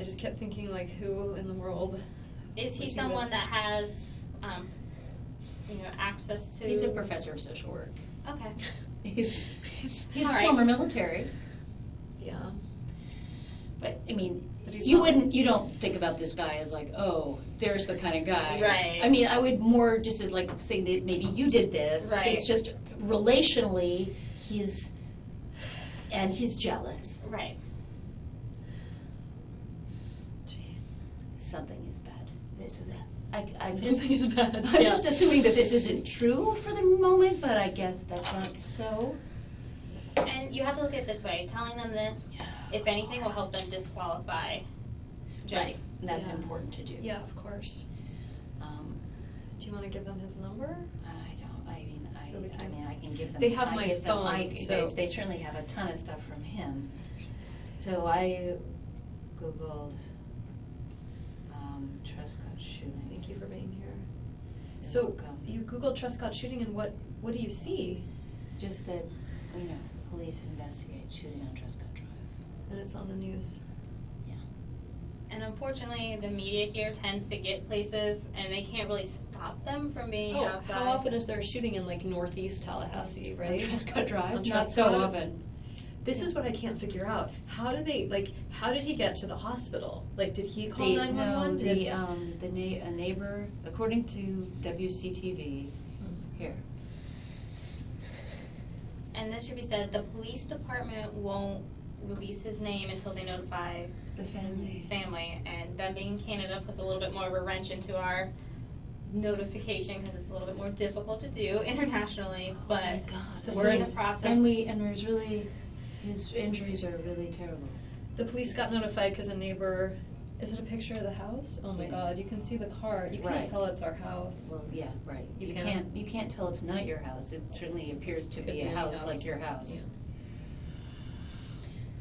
Speaker 2: I just kept thinking, like, who in the world
Speaker 7: Is he
Speaker 2: would do
Speaker 7: someone
Speaker 2: this?
Speaker 7: that has, access to?
Speaker 8: He's a professor of social work.
Speaker 7: Okay.
Speaker 8: He's
Speaker 7: All right.
Speaker 8: former military.
Speaker 2: Yeah.
Speaker 8: But I mean,
Speaker 2: But he's
Speaker 8: you
Speaker 2: not.
Speaker 8: don't think about this guy as like, oh, there's the kind of guy.
Speaker 7: Right.
Speaker 8: I mean, I would more just as like say that maybe you did this.
Speaker 7: Right.
Speaker 8: It's just relationally, he's jealous.
Speaker 7: Right.
Speaker 8: Something is bad. So that I'm
Speaker 2: Something is bad.
Speaker 8: I'm
Speaker 2: Yeah.
Speaker 8: just assuming that this isn't true for the moment, but I guess that's not so.
Speaker 7: And you have to look at it this way. Telling them this, if anything, will help them disqualify Jenny.
Speaker 8: Right. That's
Speaker 2: Yeah.
Speaker 8: important to do.
Speaker 2: Yeah, of course. Do you want to give them his number?
Speaker 8: I don't. I mean,
Speaker 2: So we can-
Speaker 8: I can give them.
Speaker 2: They have
Speaker 8: I
Speaker 2: my
Speaker 8: give them-
Speaker 2: phone, so-
Speaker 8: they certainly have a ton of stuff from him. So I googled Trescott shooting.
Speaker 2: Thank you for being here.
Speaker 8: You're
Speaker 2: So
Speaker 8: welcome.
Speaker 2: you Googled Trescott shooting, and what do you see?
Speaker 8: Just that police investigate shooting on Trescott Drive.
Speaker 2: And it's on the news.
Speaker 7: And unfortunately, the media here tends to get places, and they can't really stop them from being outside.
Speaker 2: How often is there a shooting in like northeast Tallahassee, right?
Speaker 8: On Trescott Drive.
Speaker 2: On
Speaker 8: Not so
Speaker 2: Trescott?
Speaker 8: often.
Speaker 2: This is what I can't figure out. How did he get to the hospital? Like, did he call 911?
Speaker 8: A neighbor, according to WCTV, here.
Speaker 7: And this should be said, the police department won't release his name until they notify
Speaker 8: The family.
Speaker 7: and them being in Canada puts a little bit more of a wrench into our notification because it's a little bit more difficult to do internationally, but
Speaker 8: Oh my God.
Speaker 7: we're in the process.
Speaker 8: And there's really, his injuries are really terrible.
Speaker 2: The police got notified because a neighbor. Is it a picture of the house? Oh my
Speaker 8: Yeah.
Speaker 2: God! You can see the car. You can't
Speaker 8: Right.
Speaker 2: tell it's our house.
Speaker 8: Well, yeah, right.
Speaker 2: You
Speaker 8: You can't tell it's not your house. It certainly appears to
Speaker 2: Could
Speaker 8: be
Speaker 2: be
Speaker 8: a
Speaker 2: any
Speaker 8: house
Speaker 2: house.
Speaker 8: like your house.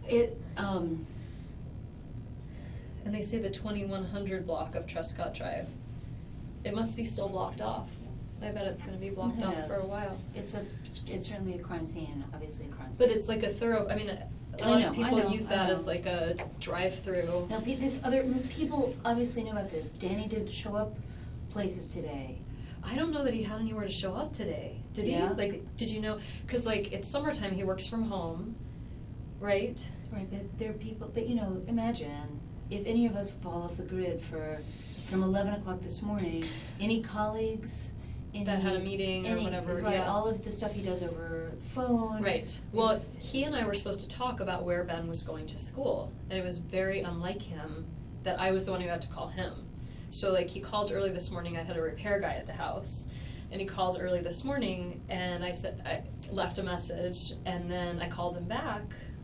Speaker 2: Yeah. And they say the 2100 block of Trescott Drive. It must be still blocked off. I bet it's going to be blocked
Speaker 8: Who
Speaker 2: off for
Speaker 8: knows?
Speaker 2: a while.
Speaker 8: It's certainly a crime scene, obviously a crime scene.
Speaker 2: But it's like a thorough. I mean, a
Speaker 8: I
Speaker 2: lot
Speaker 8: know,
Speaker 2: of
Speaker 8: I
Speaker 2: people
Speaker 8: know,
Speaker 2: use
Speaker 8: I
Speaker 2: that
Speaker 8: know.
Speaker 2: as like a drive-through.
Speaker 8: Now, people obviously know about this. Danny did show up places today.
Speaker 2: I don't know that he had anywhere to show up today. Did
Speaker 8: Yeah?
Speaker 2: he? Like, did you know? Because like it's summertime. He works from home, right?
Speaker 8: Right, but there are people, but imagine if any of us fall off the grid from 11 o'clock this morning, any colleagues,
Speaker 2: That had a meeting or whatever,
Speaker 8: Right,
Speaker 2: yeah.
Speaker 8: all of the stuff he does over the phone.
Speaker 2: Right. Well, he and I were supposed to talk about where Ben was going to school, and it was very unlike him that I was the one who had to call him. So like he called early this morning. I had a repair guy at the house, and he called early this morning, and I left a message, and then I called him back.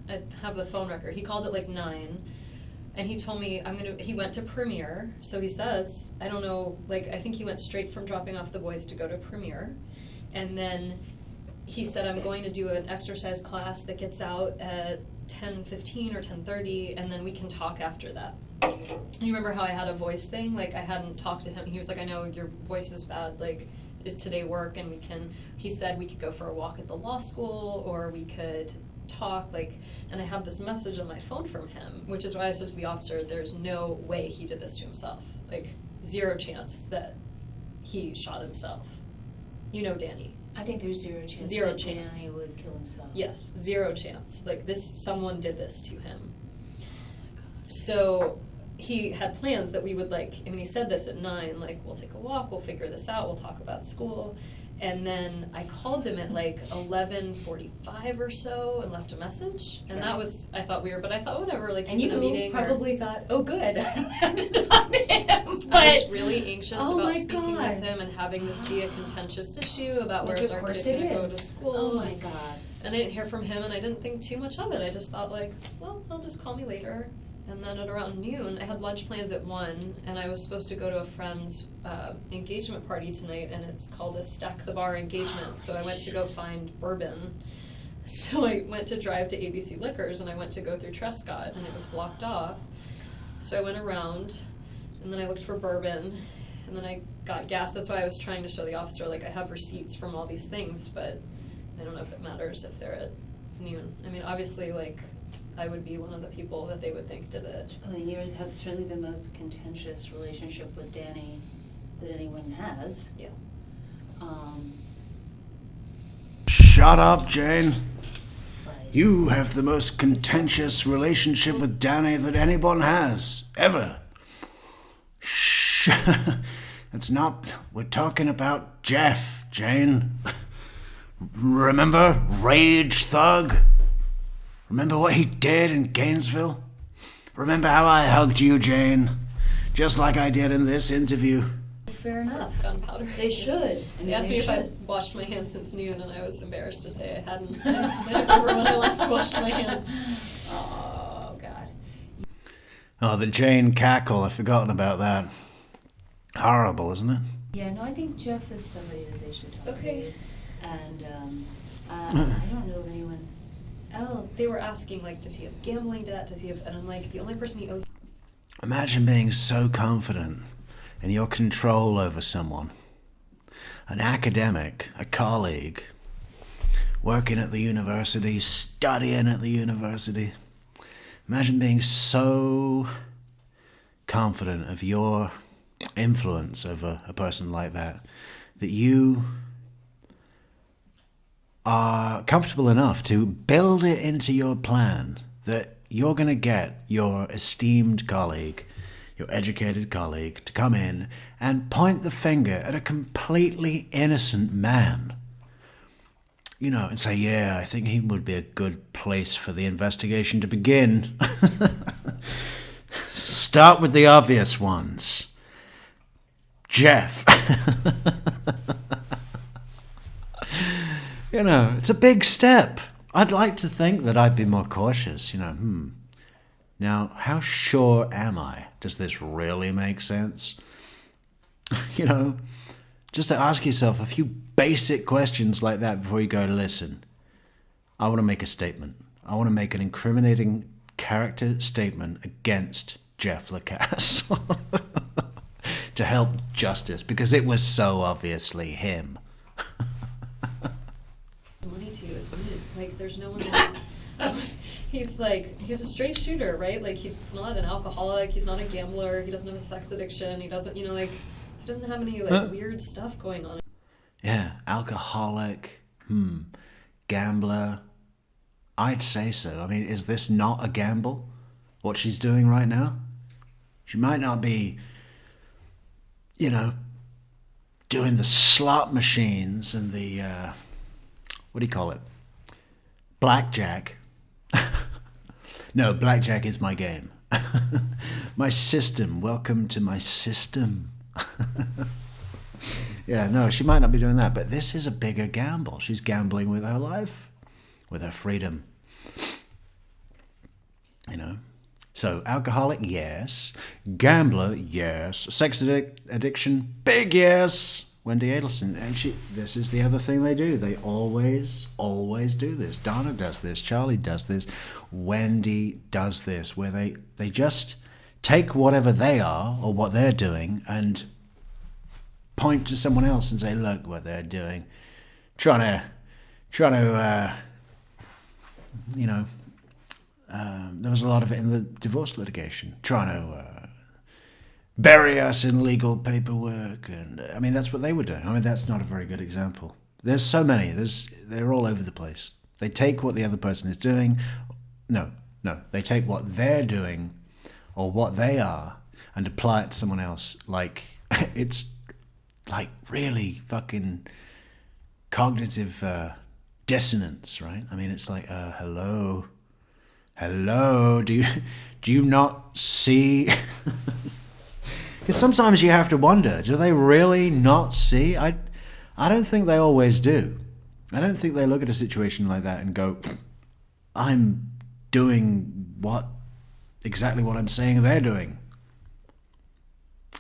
Speaker 2: I have the phone record. He called at like 9, and he told me he went to Premiere. So he says, I don't know, like I think he went straight from dropping off the boys to go to Premiere, and then he said, I'm going to do an exercise class that gets out at 10:15 or 10:30, and then we can talk after that. You remember how I had a voice thing? Like, I hadn't talked to him. He was like, I know your voice is bad. Like, does today work? And he said we could go for a walk at the law school, or we could talk, like, and I have this message on my phone from him, which is why I said to the officer, there's no way he did this to himself. Like, zero chance that he shot himself. You know Danny.
Speaker 8: I think there's zero chance
Speaker 2: Zero
Speaker 8: that
Speaker 2: chance.
Speaker 8: Danny would kill himself.
Speaker 2: Yes, zero chance. Like, someone did this to him. So he had plans that we would, like, I mean, he said this at 9, like, we'll take a walk, we'll figure this out, we'll talk about school. And then I called him at like 11:45 or so and left a message. And that was, I thought weird, but I thought whatever, like,
Speaker 8: And
Speaker 2: he's
Speaker 8: you
Speaker 2: in a meeting.
Speaker 8: probably thought, oh good, I don't have to talk to him.
Speaker 2: I was really anxious
Speaker 8: Oh
Speaker 2: about
Speaker 8: my
Speaker 2: speaking
Speaker 8: God.
Speaker 2: with him and having this be a contentious issue about
Speaker 8: Which
Speaker 2: where's
Speaker 8: of
Speaker 2: our
Speaker 8: course
Speaker 2: kid
Speaker 8: it
Speaker 2: going to go to
Speaker 8: is.
Speaker 2: school.
Speaker 8: Oh my God.
Speaker 2: And I didn't hear from him, and I didn't think too much of it. I just thought, like, well, he'll just call me later. And then at around noon, I had lunch plans at 1, and I was supposed to go to a friend's engagement party tonight, and it's called a Stack the Bar engagement. So I went to go find bourbon. So I went to drive to ABC Liquors, and I went to go through Trescott, and it was blocked off. So I went around, and then I looked for bourbon, and then I got gas. That's why I was trying to show the officer, like, I have receipts from all these things, but I don't know if it matters if they're at noon. I mean, obviously, like, I would be one of the people that they would think did it.
Speaker 8: I mean, you have certainly the most contentious relationship with Danny that anyone has.
Speaker 2: Yeah.
Speaker 1: Shut up, Jane.
Speaker 8: But
Speaker 1: You have the most contentious relationship with Danny that anyone has, ever. Shh. That's not... We're talking about Jeff, Jane. Remember? Rage Thug? Remember what he did in Gainesville? Remember how I hugged you, Jane? Just like I did in this interview.
Speaker 8: fair enough.
Speaker 2: Gunpowder.
Speaker 8: They should. I mean,
Speaker 2: They asked
Speaker 8: they
Speaker 2: me if
Speaker 8: should.
Speaker 2: I'd washed my hands since noon, and I was embarrassed to say I hadn't. I don't remember when I last washed my hands.
Speaker 8: Oh, God.
Speaker 1: Oh, the Jane cackle. I've forgotten about that. Horrible, isn't it?
Speaker 8: Yeah, no, I think Jeff is somebody that they should talk
Speaker 2: Okay.
Speaker 8: to. And I don't know of anyone else.
Speaker 2: They were asking, like, does he have gambling debt? Does he have, and I'm like, the only person he owes.
Speaker 1: Imagine being so confident in your control over someone. An academic, a colleague, working at the university, studying at the university. Imagine being so confident of your influence over a person like that, that you are comfortable enough to build it into your plan that you're going to get your esteemed colleague, your educated colleague, to come in and point the finger at a completely innocent man. You know, and say, yeah, I think he would be a good place for the investigation to begin. Start with the obvious ones. Jeff. You know, it's a big step. I'd like to think that I'd be more cautious, Now, how sure am I? Does this really make sense? You know, just to ask yourself a few basic questions like that before you go, listen, I want to make a statement. I want to make an incriminating character statement against Jeff Lacasse to help justice, because it was so obviously him.
Speaker 2: Money to is weed. Like, there's no one that he's a straight shooter, right? Like, he's not an alcoholic, he's not a gambler, he doesn't have a sex addiction, he doesn't, he doesn't have any, weird stuff going on.
Speaker 1: Yeah, alcoholic, gambler. I'd say so. I mean, is this not a gamble? What she's doing right now? She might not be, doing the slot machines and the, what do you call it? Blackjack. No, blackjack is my game. My system. Welcome to my system. Yeah, no, she might not be doing that, but this is a bigger gamble. She's gambling with her life, with her freedom. So alcoholic, yes. Gambler, yes. Sex addiction, big yes. Wendi Adelson, and this is the other thing they do. They always do this. Donna does this. Charlie does this. Wendi does this, where they just take whatever they are or what they're doing and point to someone else and say, look what they're doing. Trying to there was a lot of it in the divorce litigation, trying to bury us in legal paperwork, and I mean that's what they were doing. I mean that's not a very good example. There's so many. They're all over the place. They take what the other person is doing. No, they take what they're doing or what they are and apply it to someone else. Like it's like really fucking cognitive dissonance, right? I mean it's like hello, do you not see? Because sometimes you have to wonder, do they really not see? I don't think they always do. I don't think they look at a situation like that and go, I'm doing exactly what I'm saying they're doing.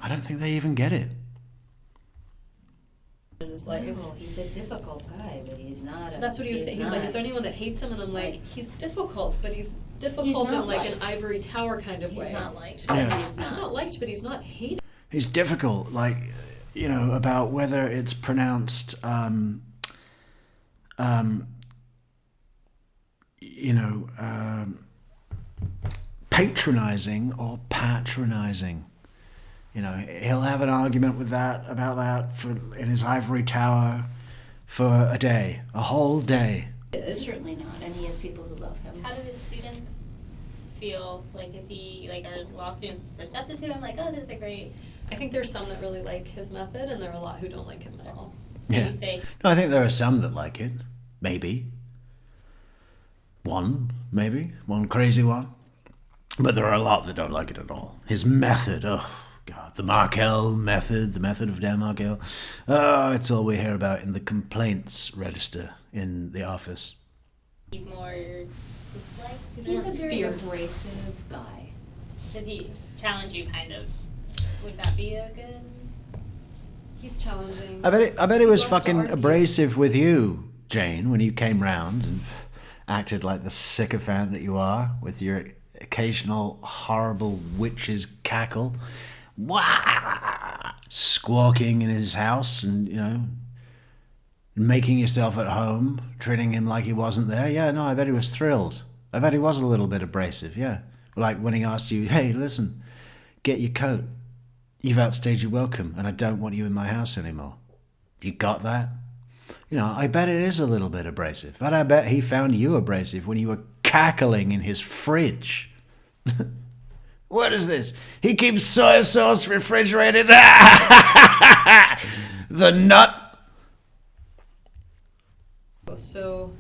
Speaker 1: I don't think they even get it.
Speaker 2: Just like,
Speaker 8: No, he's a difficult guy, but he's not a...
Speaker 2: that's what he was saying. He's like, is there anyone that hates him? And I'm like, he's difficult, but he's difficult in
Speaker 7: not
Speaker 2: like
Speaker 7: liked.
Speaker 2: an ivory tower kind of way.
Speaker 7: He's not liked.
Speaker 1: Yeah.
Speaker 7: He's
Speaker 2: He's not liked, but he's not hated.
Speaker 1: It's difficult, like, about whether it's pronounced, patronizing or patronizing. He'll have an argument about that in his ivory tower for a day, a whole day.
Speaker 8: Certainly not, and he has people who love him.
Speaker 9: How do his students feel? Like, is he, like, are law students receptive to him? Like, oh, this is a great...
Speaker 2: I think there's some that really like his method, and there are a lot who don't like him at all.
Speaker 9: So
Speaker 1: Yeah.
Speaker 9: you say,
Speaker 1: No, I think there are some that like it. Maybe. One crazy one. But there are a lot that don't like it at all. His method, oh God, the Markel method, the method of Dan Markel. Oh, it's all we hear about in the complaints register in the office.
Speaker 9: he's more disliked?
Speaker 8: He's a very
Speaker 2: Feared.
Speaker 8: abrasive guy.
Speaker 9: Does he challenge you, kind of? Would that be a good...
Speaker 2: He's challenging.
Speaker 1: I bet he was
Speaker 2: He loves to
Speaker 1: fucking
Speaker 2: argue.
Speaker 1: abrasive with you, Jane, when you came round and acted like the sycophant that you are with your occasional horrible witch's cackle. Wah! Squawking in his house and, making yourself at home, treating him like he wasn't there. Yeah, no, I bet he was thrilled. I bet he was a little bit abrasive, yeah. Like when he asked you, hey, listen, get your coat. You've outstayed your welcome, and I don't want you in my house anymore. You got that? I bet it is a little bit abrasive. But I bet he found you abrasive when you were cackling in his fridge. What is this? He keeps soy sauce refrigerated. The nut.
Speaker 2: So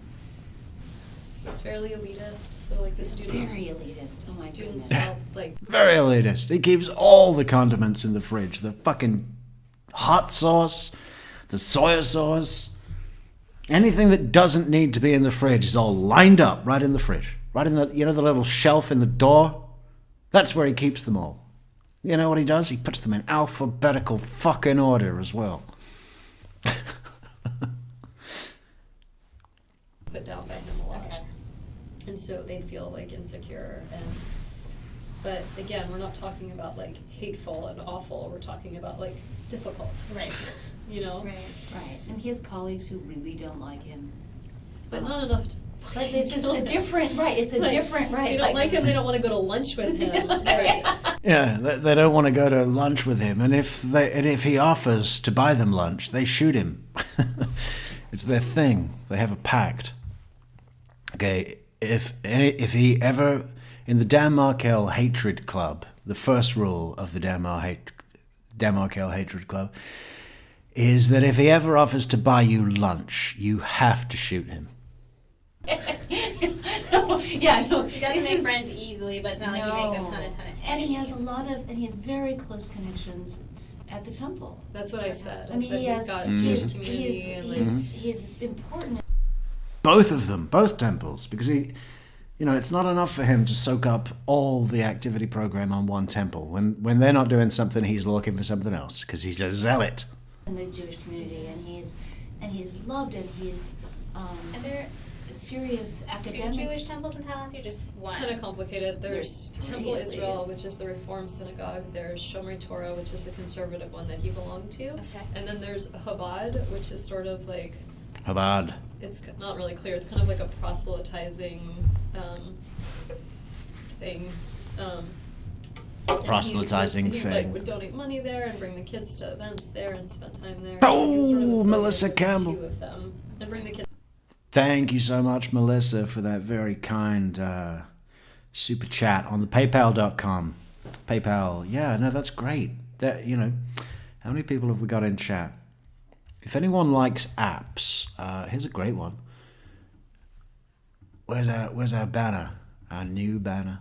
Speaker 2: it's fairly elitist. So like the students,
Speaker 8: Very elitist. Oh my
Speaker 2: students
Speaker 8: goodness.
Speaker 2: felt like
Speaker 1: Very elitist. He keeps all the condiments in the fridge. The fucking hot sauce, the soy sauce. Anything that doesn't need to be in the fridge is all lined up right in the fridge. Right in the little shelf in the door? That's where he keeps them all. You know what he does? He puts them in alphabetical fucking order as well.
Speaker 2: put down by him a lot.
Speaker 9: Okay.
Speaker 2: And so they'd feel like insecure but again, we're not talking about like hateful and awful, we're talking about like difficult.
Speaker 9: Right.
Speaker 2: Right.
Speaker 8: Right, and he has colleagues who really don't like him.
Speaker 2: But not enough to
Speaker 8: But this is
Speaker 2: kill
Speaker 8: a
Speaker 2: him.
Speaker 8: different, right, it's a
Speaker 2: Like,
Speaker 8: different, right.
Speaker 2: They don't like him, they don't want to go to lunch with him.
Speaker 8: Right.
Speaker 1: Yeah, they don't want to go to lunch with him, and if he offers to buy them lunch, they shoot him. It's their thing. They have a pact. Okay, if he ever in the Dan Markel Hatred Club, the first rule of the Dan Markel Hatred Club is that if he ever offers to buy you lunch, you have to shoot him.
Speaker 8: No, yeah, no.
Speaker 9: He doesn't
Speaker 8: this
Speaker 9: make
Speaker 8: is-
Speaker 9: friends easily, but it's not like he makes a ton of
Speaker 8: And he has very close connections at the temple.
Speaker 2: That's what I said.
Speaker 8: I mean,
Speaker 2: said
Speaker 8: he
Speaker 2: he's
Speaker 8: has,
Speaker 2: got
Speaker 1: Mhm.
Speaker 2: Jewish
Speaker 8: he's,
Speaker 2: community and like
Speaker 8: he's important.
Speaker 1: Both of them, both temples, because it's not enough for him to soak up all the activity program on one temple. When they're not doing something, he's looking for something else because he's a zealot.
Speaker 8: in the Jewish community, and he's loved, and he's
Speaker 9: And there
Speaker 8: a serious
Speaker 9: two
Speaker 8: academic.
Speaker 9: Jewish temples in Tallahassee, or just one?
Speaker 2: It's kind of complicated. There's
Speaker 8: There's three
Speaker 2: Temple
Speaker 8: at
Speaker 2: Israel,
Speaker 8: least.
Speaker 2: which is the Reform Synagogue. There's Shomer Torah, which is the conservative one that he belonged to.
Speaker 9: Okay.
Speaker 2: And then there's Chabad, which is sort of like,
Speaker 1: Chabad.
Speaker 2: it's not really clear. It's kind of like a proselytizing thing. And
Speaker 1: Proselytizing
Speaker 2: he
Speaker 1: thing.
Speaker 2: like, would donate money there and bring the kids to events there and spend time there. So he's sort of
Speaker 1: Oh,
Speaker 2: affiliated
Speaker 1: Melissa
Speaker 2: with
Speaker 1: Campbell.
Speaker 2: two of them. And bring the kids.
Speaker 1: Thank you so much, Melissa, for that very kind super chat on the PayPal.com. PayPal, yeah, no, that's great. That, you know, how many people have we got in chat? If anyone likes apps, here's a great one. Where's our banner? Our new banner.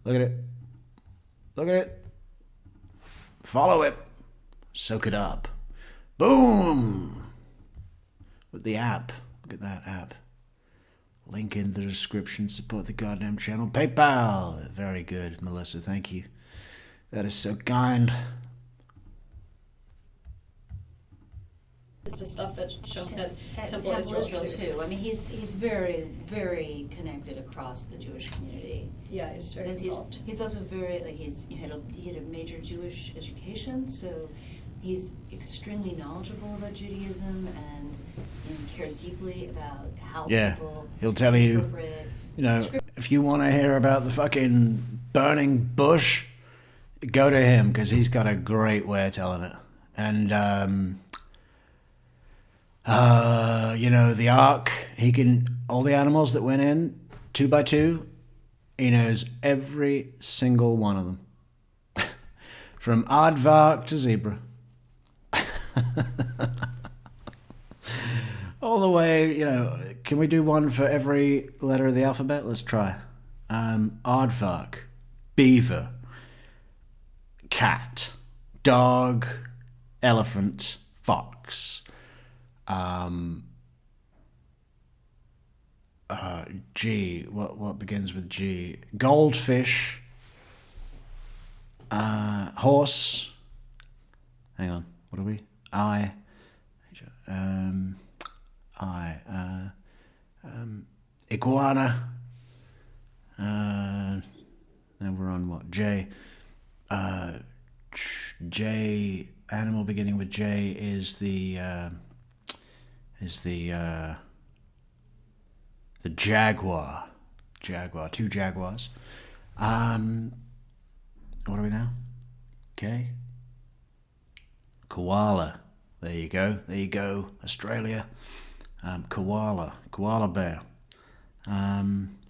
Speaker 1: Look at it. Look at it. Follow it. Soak it up. Boom. With the app. Look at that app. Link in the description. Support the goddamn channel. PayPal. Very good, Melissa. Thank you. That is so kind.
Speaker 2: It's just stuff at
Speaker 8: At
Speaker 2: Temple Israel too.
Speaker 8: I mean, he's very, very connected across the Jewish community.
Speaker 2: Yeah, he's very
Speaker 8: Because
Speaker 2: involved.
Speaker 8: he's also very, like, he had a major Jewish education, so he's extremely knowledgeable about Judaism, and cares deeply about how
Speaker 1: Yeah,
Speaker 8: people
Speaker 1: he'll tell you,
Speaker 8: interpret
Speaker 1: you know,
Speaker 8: scripture.
Speaker 1: if you want to hear about the fucking burning bush, go to him, because he's got a great way of telling it. And, you know, the ark, all the animals that went in, 2 by 2, he knows every single one of them. From aardvark to zebra. All the way, you know, can we do one for every letter of the alphabet? Let's try. Aardvark, beaver, cat, dog, elephant, fox. G, what begins with G? Goldfish, horse. Hang on, what are we? Iguana. Now we're on what? J. J. Animal beginning with J is the jaguar. Jaguar. 2 jaguars. What are we now? Okay. Koala. There you go. There you go. Australia. Koala. Koala bear.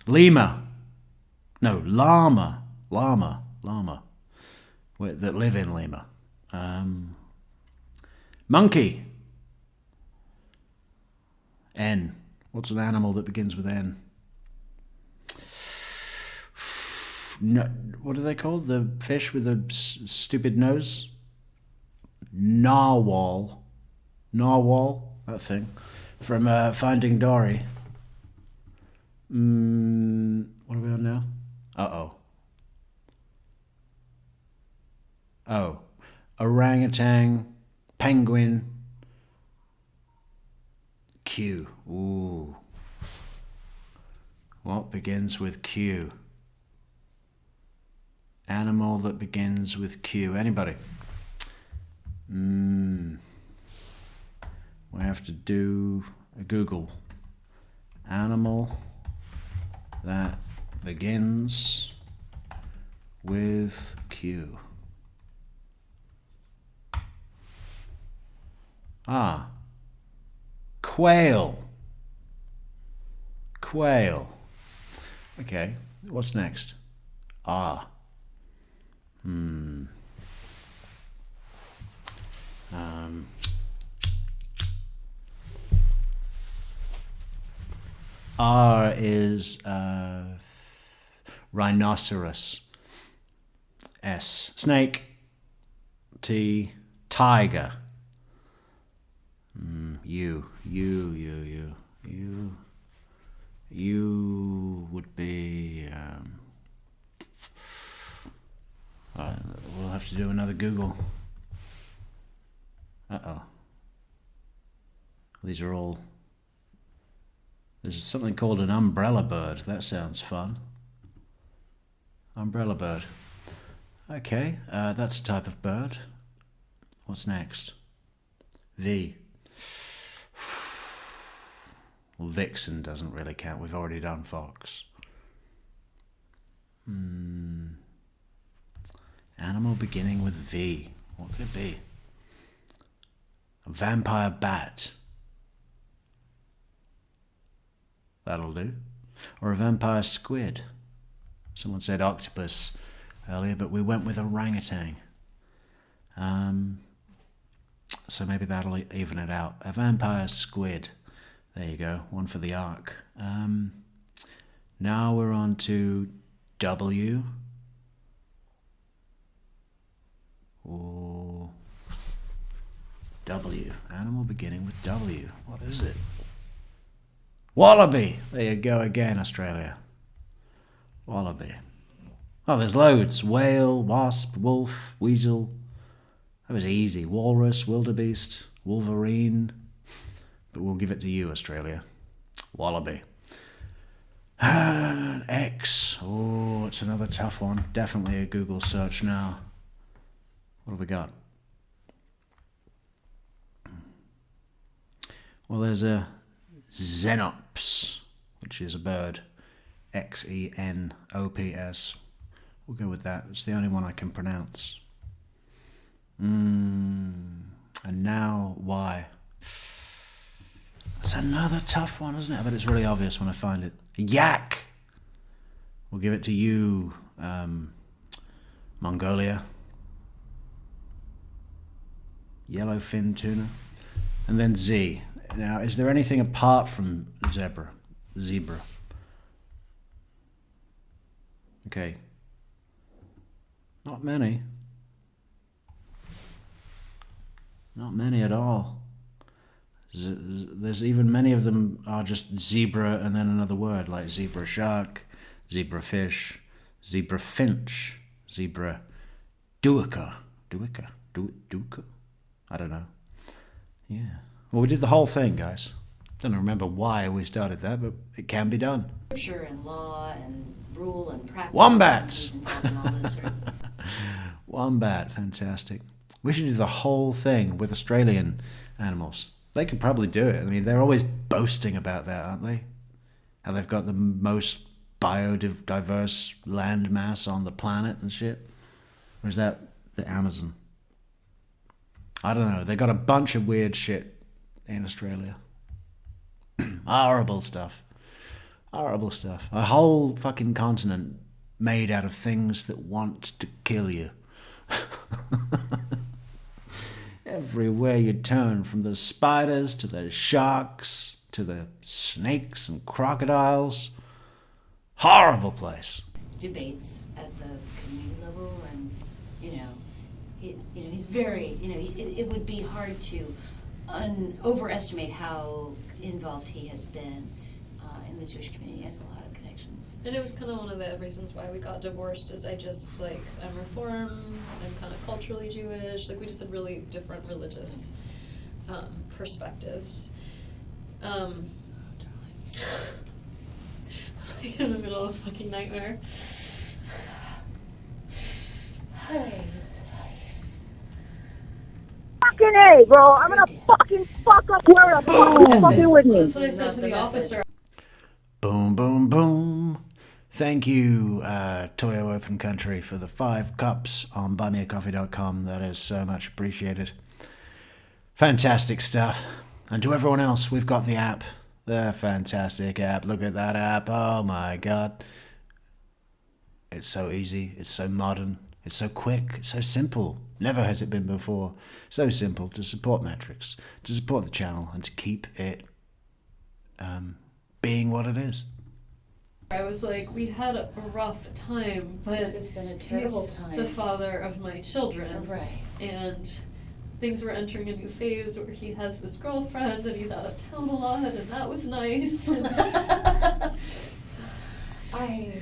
Speaker 1: Lemur. No, llama. Llama. Llama. That live in Lima. Monkey. N. What's an animal that begins with N? No, what are they called? The fish with the stupid nose? Narwhal. Narwhal, that thing. From Finding Dory. What are we on now? Uh-oh. Oh. Orangutan, penguin, Q. Ooh. What begins with Q? Animal that begins with Q. Anybody? We have to do a Google. Animal that begins with Q. Ah. Quail. Quail. Okay, what's next? Ah. R is rhinoceros. S. Snake. T. Tiger. You would be. We'll have to do another Google. Uh-oh. These are all... There's something called an umbrella bird. That sounds fun. Umbrella bird. Okay, that's a type of bird. What's next? V. Well, vixen doesn't really count. We've already done fox. Animal beginning with V. What could it be? A vampire bat. That'll do. Or a vampire squid. Someone said octopus earlier, but we went with orangutan. So maybe that'll even it out. A vampire squid. There you go. One for the arc. Now we're on to W. Or W. Animal beginning with W. What is it? Wallaby. There you go again, Australia. Wallaby. Oh, there's loads. Whale, wasp, wolf, weasel. That was easy. Walrus, wildebeest, wolverine. But we'll give it to you, Australia. Wallaby. And X. Oh, it's another tough one. Definitely a Google search now. What have we got? Well, there's a Xenops, which is a bird. Xenops. We'll go with that. It's the only one I can pronounce. And now Y. That's another tough one, isn't it? But it's really obvious when I find it. Yak. We'll give it to you, Mongolia. Yellowfin tuna. And then Z. Now, is there anything apart from zebra? Zebra. Okay. Not many. Not many at all. There's even many of them are just zebra and then another word, like zebra shark, zebra fish, zebra finch, zebra duiker. Duiker? I don't know. Yeah. Well, we did the whole thing, guys. Don't remember why we started that, but it can be done.
Speaker 8: Scripture and law and rule and practice.
Speaker 1: Wombats!
Speaker 8: And all this sort of-
Speaker 1: Wombat, fantastic. We should do the whole thing with Australian animals. They could probably do it. I mean, they're always boasting about that, aren't they? How they've got the most biodiverse land mass on the planet and shit. Or is that the Amazon? I don't know. They got a bunch of weird shit in Australia. Horrible stuff. Horrible stuff. A whole fucking continent made out of things that want to kill you. Everywhere you turn, from the spiders to the sharks to the snakes and crocodiles. Horrible place.
Speaker 8: Debates at the community level, and he's very, it would be hard to overestimate how involved he has been in the Jewish community. He has a lot of connections.
Speaker 2: And it was kind of one of the reasons why we got divorced, is I'm Reform, I'm kind of culturally Jewish, we just had really different religious perspectives. In the middle of a fucking nightmare.
Speaker 5: Fucking A, bro. I'm gonna fucking fuck up whoever the fuck is fucking with me.
Speaker 2: That's what I said to the officer.
Speaker 1: Boom, boom, boom. Thank you, Toyo Open Country, for the 5 cups on buymeacoffee.com. That is so much appreciated. Fantastic stuff. And to everyone else, we've got the app. The fantastic app. Look at that app. Oh my God. It's so easy. It's so modern. It's so quick. It's so simple. Never has it been before. So simple to support Metrix, to support the channel, and to keep it being what it is.
Speaker 2: I was like, we had a rough time, but
Speaker 8: This has been a terrible
Speaker 2: he's
Speaker 8: time.
Speaker 2: the father of my children.
Speaker 8: Right.
Speaker 2: And things were entering a new phase where he has this girlfriend and he's out of town a lot, and that was nice.
Speaker 8: I don't know.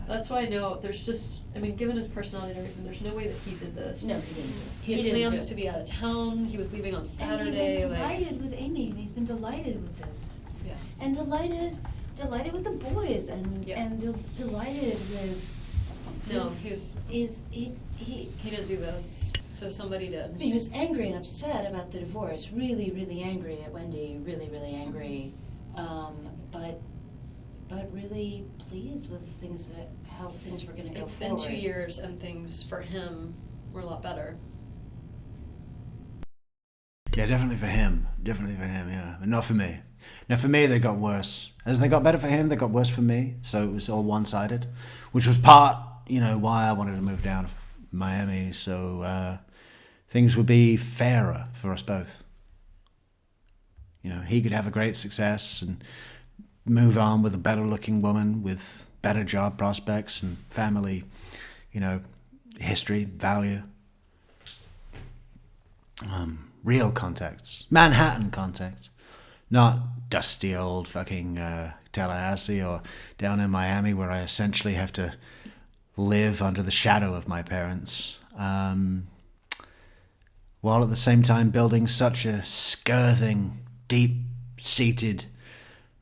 Speaker 10: That's why I know there's just, I mean, given his personality and everything, there's no way that he did this.
Speaker 8: No, he didn't do it.
Speaker 10: He had
Speaker 8: didn't do
Speaker 10: plans
Speaker 8: it.
Speaker 10: to be out of town. He was leaving on Saturday.
Speaker 8: And he was
Speaker 10: like,
Speaker 8: delighted with Amy, and he's been delighted with this.
Speaker 10: yeah.
Speaker 8: And delighted with the boys, and
Speaker 10: Yeah.
Speaker 8: delighted with.
Speaker 10: No,
Speaker 8: with-
Speaker 10: he didn't do this. So somebody did.
Speaker 8: I mean, he was angry and upset about the divorce. Really, really angry at Wendy. Really, really angry. But really pleased with how things were going to go
Speaker 10: It's
Speaker 8: forward.
Speaker 10: been 2 years and things for him were a lot better.
Speaker 1: Yeah, definitely for him. Definitely for him, yeah. But not for me. Now, for me, they got worse. As they got better for him, they got worse for me. So it was all one-sided, which was part, why I wanted to move down to Miami. So things would be fairer for us both. He could have a great success and move on with a better-looking woman with better job prospects and family, history, value. Real contacts. Manhattan contacts. Not dusty old fucking Tallahassee or down in Miami where I essentially have to live under the shadow of my parents. While at the same time building such a scathing, deep-seated,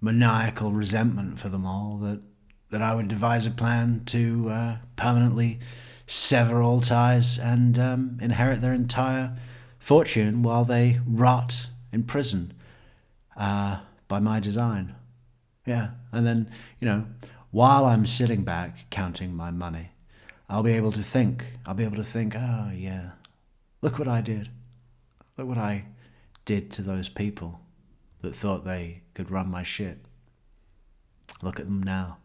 Speaker 1: maniacal resentment for them all that I would devise a plan to permanently sever all ties and inherit their entire fortune while they rot in prison by my design. Yeah, and then, while I'm sitting back counting my money, I'll be able to think, oh yeah, look what I did. Look what I did to those people that thought they could run my shit. Look at them now.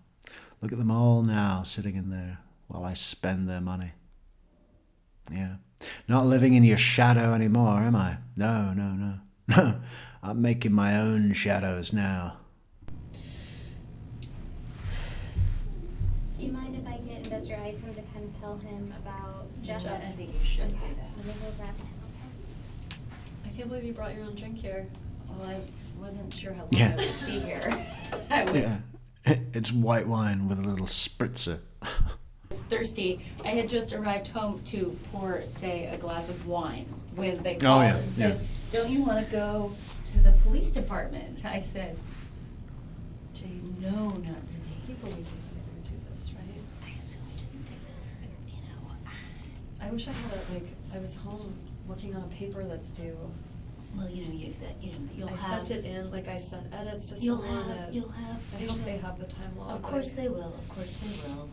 Speaker 1: Look at them all now sitting in there while I spend their money. Yeah. Not living in your shadow anymore, am I? No. No. I'm making my own shadows now.
Speaker 7: Do you mind if I get Investor Isom to kind of tell him about Jeff?
Speaker 8: I think you should do
Speaker 7: Okay.
Speaker 8: that.
Speaker 7: Let me go grab him,
Speaker 10: I can't believe you brought your own drink here.
Speaker 8: Well, I wasn't sure how long
Speaker 1: Yeah.
Speaker 8: I would be here. I was
Speaker 1: Yeah. It's white wine with a little spritzer.
Speaker 8: thirsty. I had just arrived home to pour, say, a glass of wine when they
Speaker 1: Oh,
Speaker 8: called
Speaker 1: yeah,
Speaker 8: and said,
Speaker 1: yeah.
Speaker 8: "Don't you want to go to the police department?" I said, "Jay, no, not really."
Speaker 10: You believe we didn't do this, right?
Speaker 8: I assume we didn't do this.
Speaker 10: I wish I had I was home working on a paper that's due.
Speaker 8: Well, you'll
Speaker 10: I
Speaker 8: have.
Speaker 10: sent it in, I sent edits to
Speaker 8: You'll
Speaker 10: someone.
Speaker 8: have. You'll have.
Speaker 10: I
Speaker 8: there's
Speaker 10: hope
Speaker 8: a-
Speaker 10: they have the time log.
Speaker 8: Of course they will. Of course they will.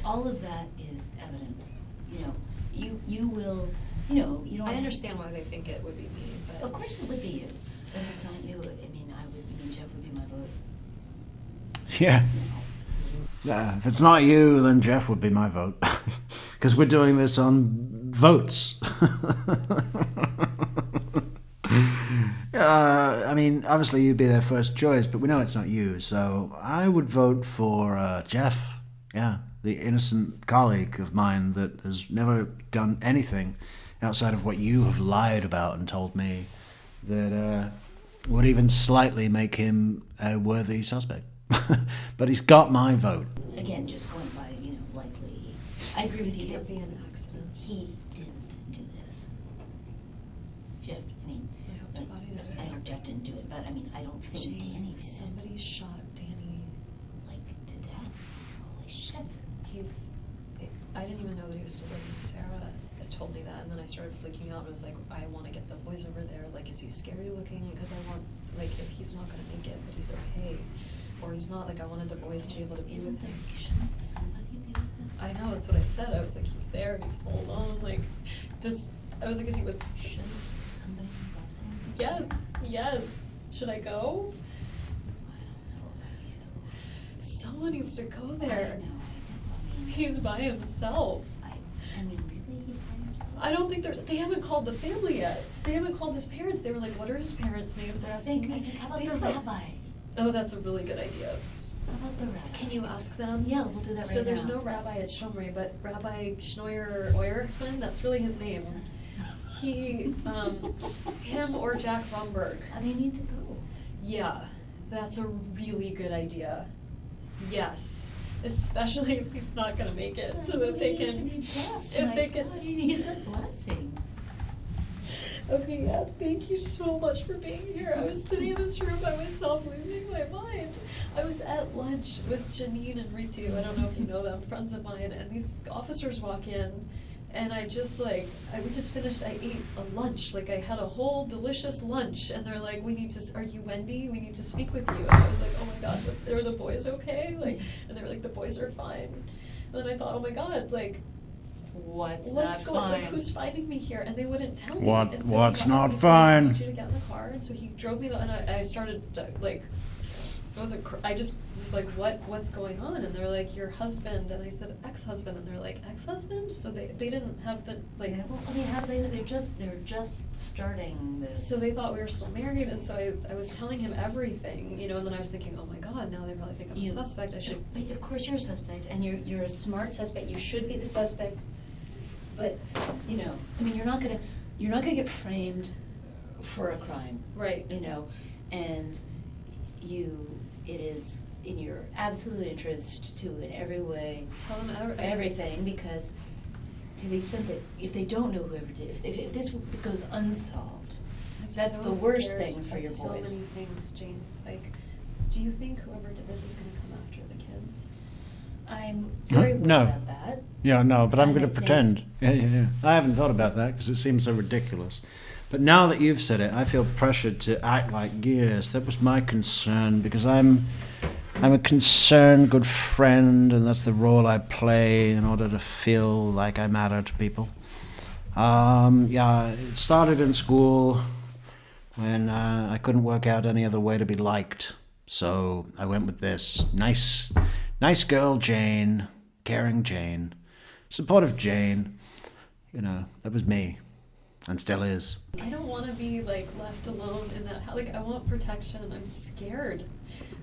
Speaker 8: All of that is evident. You will. You don't.
Speaker 10: I understand why they think it would be me, but.
Speaker 8: Of course it would be you. If it's not you, Jeff would be my vote.
Speaker 1: Yeah. If it's not you, then Jeff would be my vote. Because we're doing this on votes. Obviously you'd be their first choice, but we know it's not you. So I would vote for Jeff. Yeah, the innocent colleague of mine that has never done anything outside of what you have lied about and told me that would even slightly make him a worthy suspect. But he's got my vote.
Speaker 8: Again, just going by, likely. I agree with you.
Speaker 10: It could be an accident.
Speaker 8: He didn't do this. Jeff,
Speaker 10: I hope to God he didn't.
Speaker 8: I hope Jeff didn't do it, but I don't think Danny did.
Speaker 10: Somebody shot Danny.
Speaker 8: To death. Holy shit.
Speaker 10: I didn't even know that he was still living. Sarah had told me that, and then I started freaking out and was like, I want to get the boys over there. Is he scary looking? Because I want, if he's not going to make it, but he's okay. Or he's not, I wanted the boys to be able to be with him.
Speaker 8: Shouldn't somebody be with him?
Speaker 10: I know, that's what I said. I was like, he's there, and he's all alone. I was like, is he with?
Speaker 8: Shouldn't somebody loves him?
Speaker 10: Yes. Should I go? Someone needs to go there. He's by himself.
Speaker 8: Really? He's by himself?
Speaker 10: I don't think they haven't called the family yet. They haven't called his parents. They were like, what are his parents' names? They're asking me.
Speaker 8: How about
Speaker 10: They
Speaker 8: the
Speaker 10: were like,
Speaker 8: rabbi?
Speaker 10: oh, that's a really good idea.
Speaker 8: How about the rabbi?
Speaker 10: Can you ask them?
Speaker 8: Yeah, we'll do that right now.
Speaker 10: So there's no rabbi at Shomri, but Rabbi Schnoyer-Oyerman, that's really his name. He, him or Jack Rumberg.
Speaker 8: They need to go.
Speaker 10: Yeah, that's a really good idea. Yes. especially if he's not gonna make it, so that they
Speaker 8: needs to
Speaker 10: can.
Speaker 8: be blessed.
Speaker 10: If
Speaker 8: My
Speaker 10: they can.
Speaker 8: God, he needs a blessing.
Speaker 10: Okay, yeah, thank you so much for being here. I was sitting in this room by myself, losing my mind. I was at lunch with Janine and Ritu, I don't know if you know them, friends of mine, and these officers walk in, and we just finished, I ate a lunch, like I had a whole delicious lunch, and they're like, are you Wendi? We need to speak with you. And I was like, oh my God, are the boys okay? Like, and they were like, the boys are fine. And then I thought, oh my God, like,
Speaker 8: What's
Speaker 10: what's
Speaker 8: not
Speaker 10: going,
Speaker 8: fine?
Speaker 10: like, who's finding me here? And they wouldn't tell me.
Speaker 1: What-
Speaker 10: And so
Speaker 1: what's
Speaker 10: he got-
Speaker 1: not
Speaker 10: he said, I want
Speaker 1: fine?
Speaker 10: you to get in the car, and so he drove me, and I started, like, I just was like, what's going on? And they're like, your husband, and I said, ex-husband, and they're like, ex-husband? So they didn't have the, like,
Speaker 8: Well, I mean, they're just starting this.
Speaker 10: so they thought we were still married, and so I was telling him everything, you know, and then I was thinking, oh my God, now they probably think I'm a suspect, I should.
Speaker 8: But of course you're a suspect, and you're a smart suspect, you should be the suspect. But, you know, I mean, you're not gonna get framed for a crime.
Speaker 10: Right.
Speaker 8: You know, and it is in your absolute interest to in every way
Speaker 10: Tell them
Speaker 8: everything, because to the extent that if they don't know whoever did, if this goes unsolved,
Speaker 10: I'm
Speaker 8: that's
Speaker 10: so
Speaker 8: the worst
Speaker 10: scared
Speaker 8: thing for
Speaker 10: of
Speaker 8: your boys.
Speaker 10: So many things, Jane. Like, do you think whoever did this is gonna come after the kids?
Speaker 8: I'm very worried
Speaker 1: No.
Speaker 8: about that.
Speaker 1: Yeah, no, but I'm
Speaker 8: And
Speaker 1: going
Speaker 8: I
Speaker 1: to
Speaker 8: think-
Speaker 1: pretend. Yeah. I haven't thought about that because it seems so ridiculous. But now that you've said it, I feel pressured to act like, yes, that was my concern, because I'm a concerned good friend, and that's the role I play in order to feel like I matter to people. Yeah, it started in school when I couldn't work out any other way to be liked. So I went with this nice girl, Jane, caring Jane, supportive Jane. You know, that was me, and still is.
Speaker 10: I don't want to be, like, left alone in that house. Like, I want protection. I'm scared.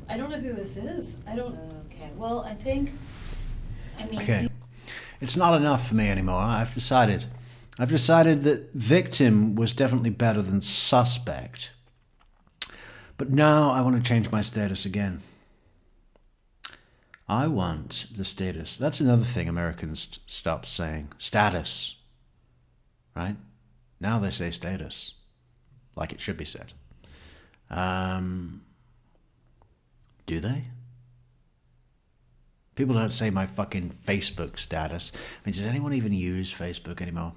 Speaker 10: I don't know who this is. I don't.
Speaker 8: Okay, well, I mean.
Speaker 1: Okay. It's not enough for me anymore. I've decided that victim was definitely better than suspect. But now I want to change my status again. I want the status. That's another thing Americans stopped saying. Status. Right? Now they say status. Like it should be said. Do they? People don't say my fucking Facebook status. I mean, does anyone even use Facebook anymore?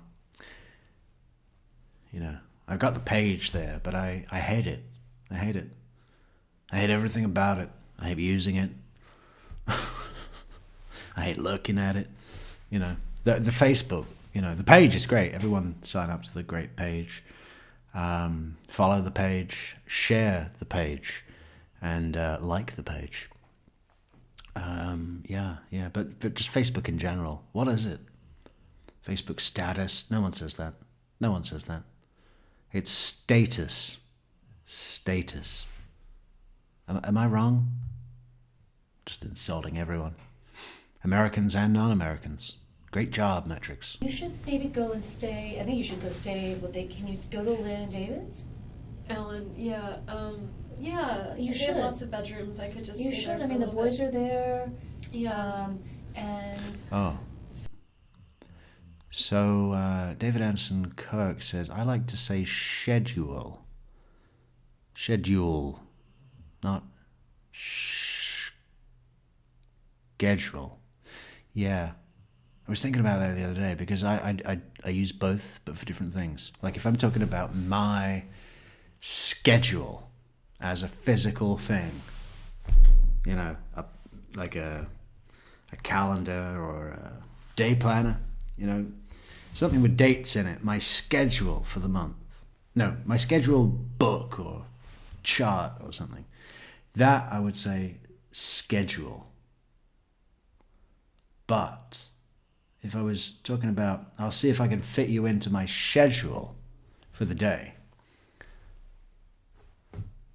Speaker 1: You know, I've got the page there, but I hate it. I hate it. I hate everything about it. I hate using it. I hate looking at it. You know, the Facebook, you know, the page is great. Everyone sign up to the great page. Follow the page, share the page, and like the page. Yeah, but just Facebook in general. What is it? Facebook status? No one says that. No one says that. It's status. Status. Am I wrong? Just insulting everyone. Americans and non-Americans. Great job, Metrix.
Speaker 8: You should maybe go and stay. I think you should go stay. Can you go to Lynn and David's?
Speaker 10: Ellen, yeah, yeah.
Speaker 8: You
Speaker 10: they
Speaker 8: should.
Speaker 10: have lots of bedrooms. I could just.
Speaker 8: You
Speaker 10: stay
Speaker 8: should.
Speaker 10: there
Speaker 8: I
Speaker 10: for
Speaker 8: mean,
Speaker 10: a
Speaker 8: the
Speaker 10: little
Speaker 8: boys
Speaker 10: bit.
Speaker 8: are there.
Speaker 10: Yeah.
Speaker 8: And
Speaker 1: Oh. So, David Anderson Kirk says, I like to say schedule. Schedule. Not schedule. Yeah. I was thinking about that the other day because I use both, but for different things. Like if I'm talking about my schedule as a physical thing, you know, like a calendar or a day planner, you know, something with dates in it, my schedule for the month. No, my schedule book or chart or something. That I would say schedule. But if I was talking about, I'll see if I can fit you into my schedule for the day.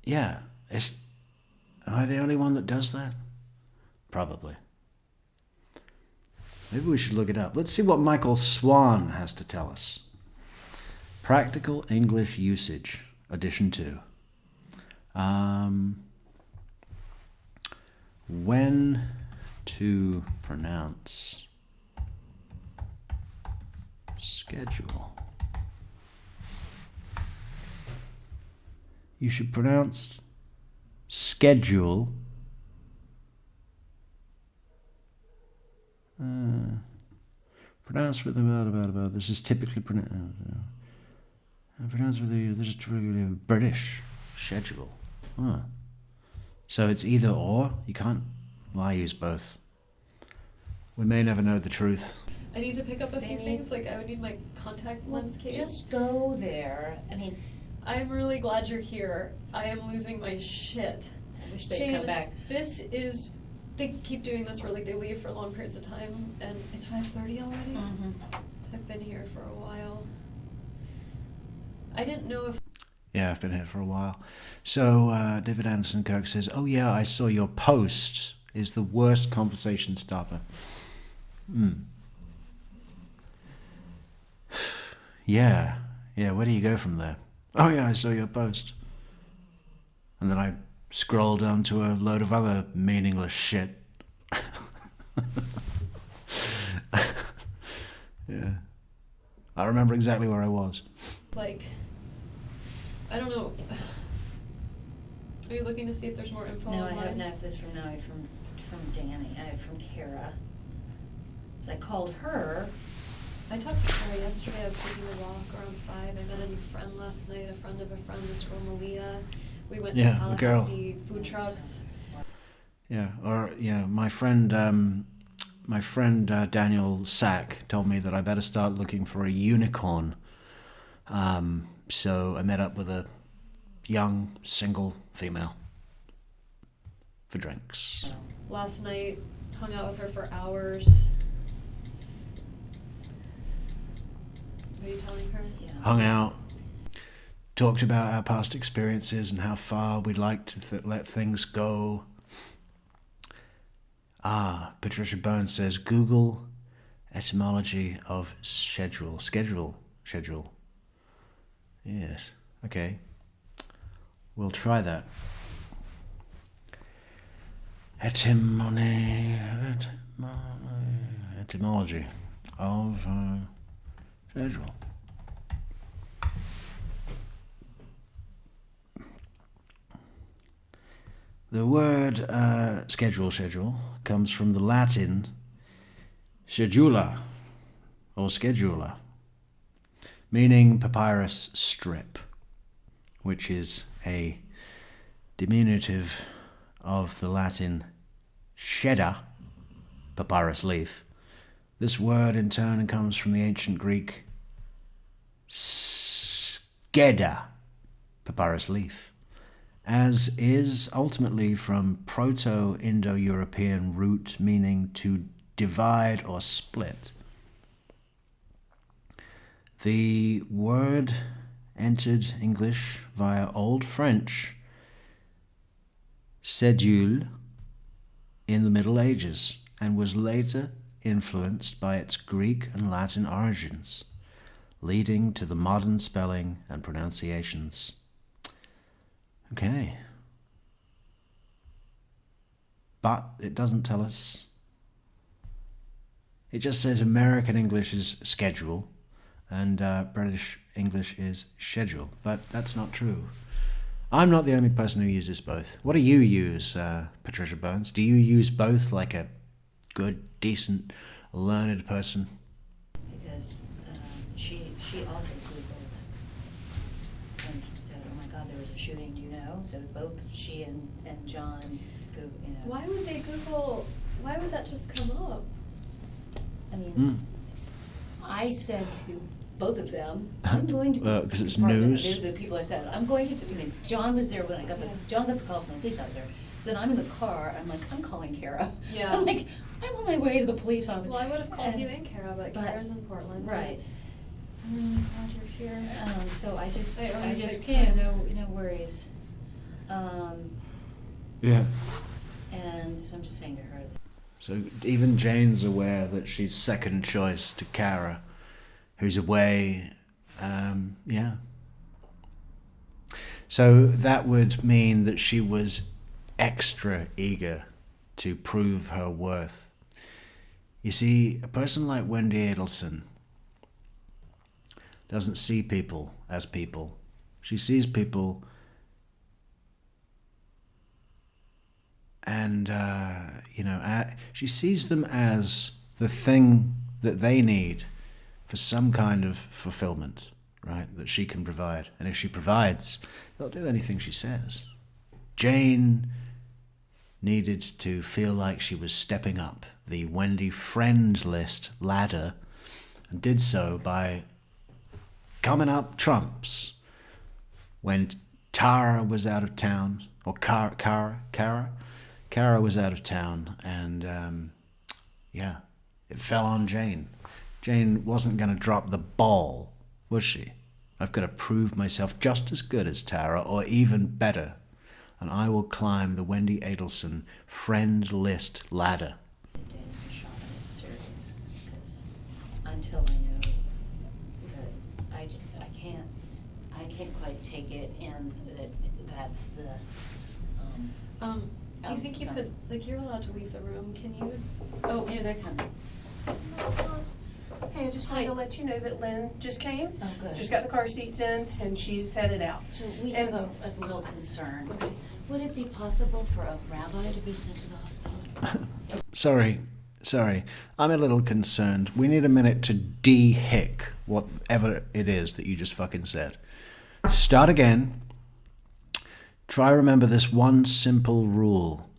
Speaker 1: Yeah, am I the only one that does that? Probably. Maybe we should look it up. Let's see what Michael Swan has to tell us. Practical English Usage, Edition 2. When to pronounce schedule. You should pronounce schedule. Pronounce with the this is typically pronounced with this is typically British schedule. Huh. So it's either or. You can't. Well, I use both. We may never know the truth.
Speaker 10: I need to pick up a few things, like I would need my contact lens case.
Speaker 8: Just go there. I mean,
Speaker 10: I'm really glad you're here. I am losing my shit.
Speaker 8: I wish they'd
Speaker 10: Shane,
Speaker 8: come back.
Speaker 10: This is, they keep doing this where like they leave for long periods of time, and it's 5:30 already.
Speaker 8: Mm-hmm.
Speaker 10: I've been here for a while. I didn't know if.
Speaker 1: Yeah, I've been here for a while. So David Anderson Kirk says, "Oh yeah, I saw your post. Is the worst conversation starter." Yeah. Where do you go from there? Oh yeah, I saw your post. And then I scroll down to a load of other meaningless shit. Yeah. I remember exactly where I was.
Speaker 10: Like, I don't know. Are you looking to see if there's more info?
Speaker 8: No, I
Speaker 10: online?
Speaker 8: have not this from Danny. I have from Kara. So I called her.
Speaker 10: I talked to Kara yesterday. I was taking a walk around 5. I met a new friend last night, a friend of a friend, this girl Malia. We went to Tallahassee food trucks.
Speaker 1: Yeah, my friend Daniel Sack told me that I better start looking for a unicorn. So I met up with a young, single female for drinks.
Speaker 10: Last night, hung out with her for hours. What are you telling her?
Speaker 8: Yeah.
Speaker 1: Hung out, talked about our past experiences and how far we'd like to let things go. Patricia Bones says, Google etymology of schedule. Schedule. Yes, okay. We'll try that. Etymology of schedule. The word schedule comes from the Latin schedula or scheduler, meaning papyrus strip, which is a diminutive of the Latin scheda, papyrus leaf. This word in turn comes from the ancient Greek skeda, papyrus leaf, as is ultimately from Proto-Indo-European root meaning to divide or split. The word entered English via Old French cédule in the Middle Ages and was later influenced by its Greek and Latin origins, leading to the modern spelling and pronunciations. Okay. But it doesn't tell us. It just says American English is schedule and British English is schedule, but that's not true. I'm not the only person who uses both. What do you use, Patricia Bones? Do you use both like a good, decent, learned person?
Speaker 8: Because she also Googled and said, oh my God, there was a shooting, do you know? So both she and John Google, you know.
Speaker 10: Why would they Google? Why would that just come up?
Speaker 8: I mean, I said to both of them, I'm going to.
Speaker 1: Because it's news.
Speaker 8: The people I said, I'm going to. John was there when I got John got the call from the police officer. So then I'm in the car. I'm like, I'm calling Kara.
Speaker 10: Yeah.
Speaker 8: I'm like, I'm on my way to the police office.
Speaker 10: Well, I would have called you and Kara, but Kara's in Portland.
Speaker 8: Right.
Speaker 10: I'm really glad you're here.
Speaker 8: So I just
Speaker 10: can't.
Speaker 8: no worries.
Speaker 1: Yeah.
Speaker 8: And so I'm just saying to her.
Speaker 1: So even Jane's aware that she's second choice to Kara, who's away. Yeah. So that would mean that she was extra eager to prove her worth. You see, a person like Wendi Adelson doesn't see people as people. She sees people and, she sees them as the thing that they need for some kind of fulfillment, right, that she can provide. And if she provides, they'll do anything she says. Jane needed to feel like she was stepping up the Wendi friend list ladder, and did so by coming up trumps when Tara was out of town, or Kara was out of town, and it fell on Jane. Jane wasn't going to drop the ball, was she? I've got to prove myself just as good as Tara, or even better, and I will climb the Wendi Adelson friend list ladder.
Speaker 8: Days for Sean in series, because until I know that I can't quite take it, and that's the.
Speaker 10: Do you think you could, like, you're allowed to leave the room, can you?
Speaker 8: Oh, here they're coming.
Speaker 6: Hey, I just wanted to let you know that Lynn just came.
Speaker 8: Oh, good.
Speaker 6: Just got the car seats in, and she's headed out.
Speaker 8: So we have a little concern. Okay. Would it be possible for a rabbi to be sent to the hospital?
Speaker 1: Sorry. I'm a little concerned. We need a minute to de-hick whatever it is that you just fucking said. Start again. Try remember this one simple rule.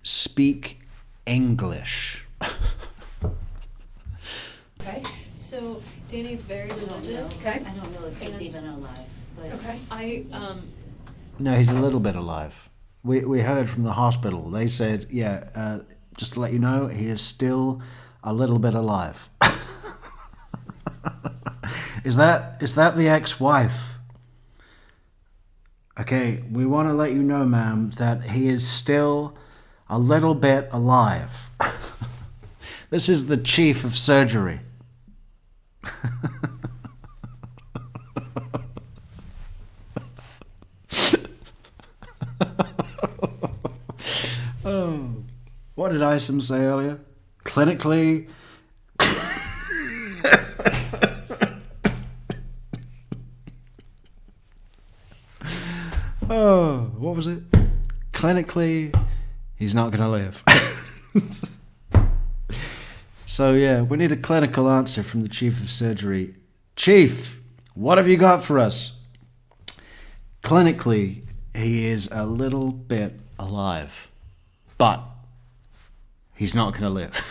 Speaker 1: Speak English.
Speaker 6: Okay.
Speaker 10: So Danny's very religious.
Speaker 6: Okay.
Speaker 8: I don't know if he's even alive, but.
Speaker 6: Okay.
Speaker 1: No, he's a little bit alive. We heard from the hospital. They said, just to let you know, he is still a little bit alive. Is that the ex-wife? Okay, we want to let you know, ma'am, that he is still a little bit alive. This is the chief of surgery. Oh, what did Isom say earlier? Clinically. Oh, what was it? Clinically, he's not going to live. So yeah, we need a clinical answer from the chief of surgery. Chief, what have you got for us? Clinically, he is a little bit alive, but he's not going to live.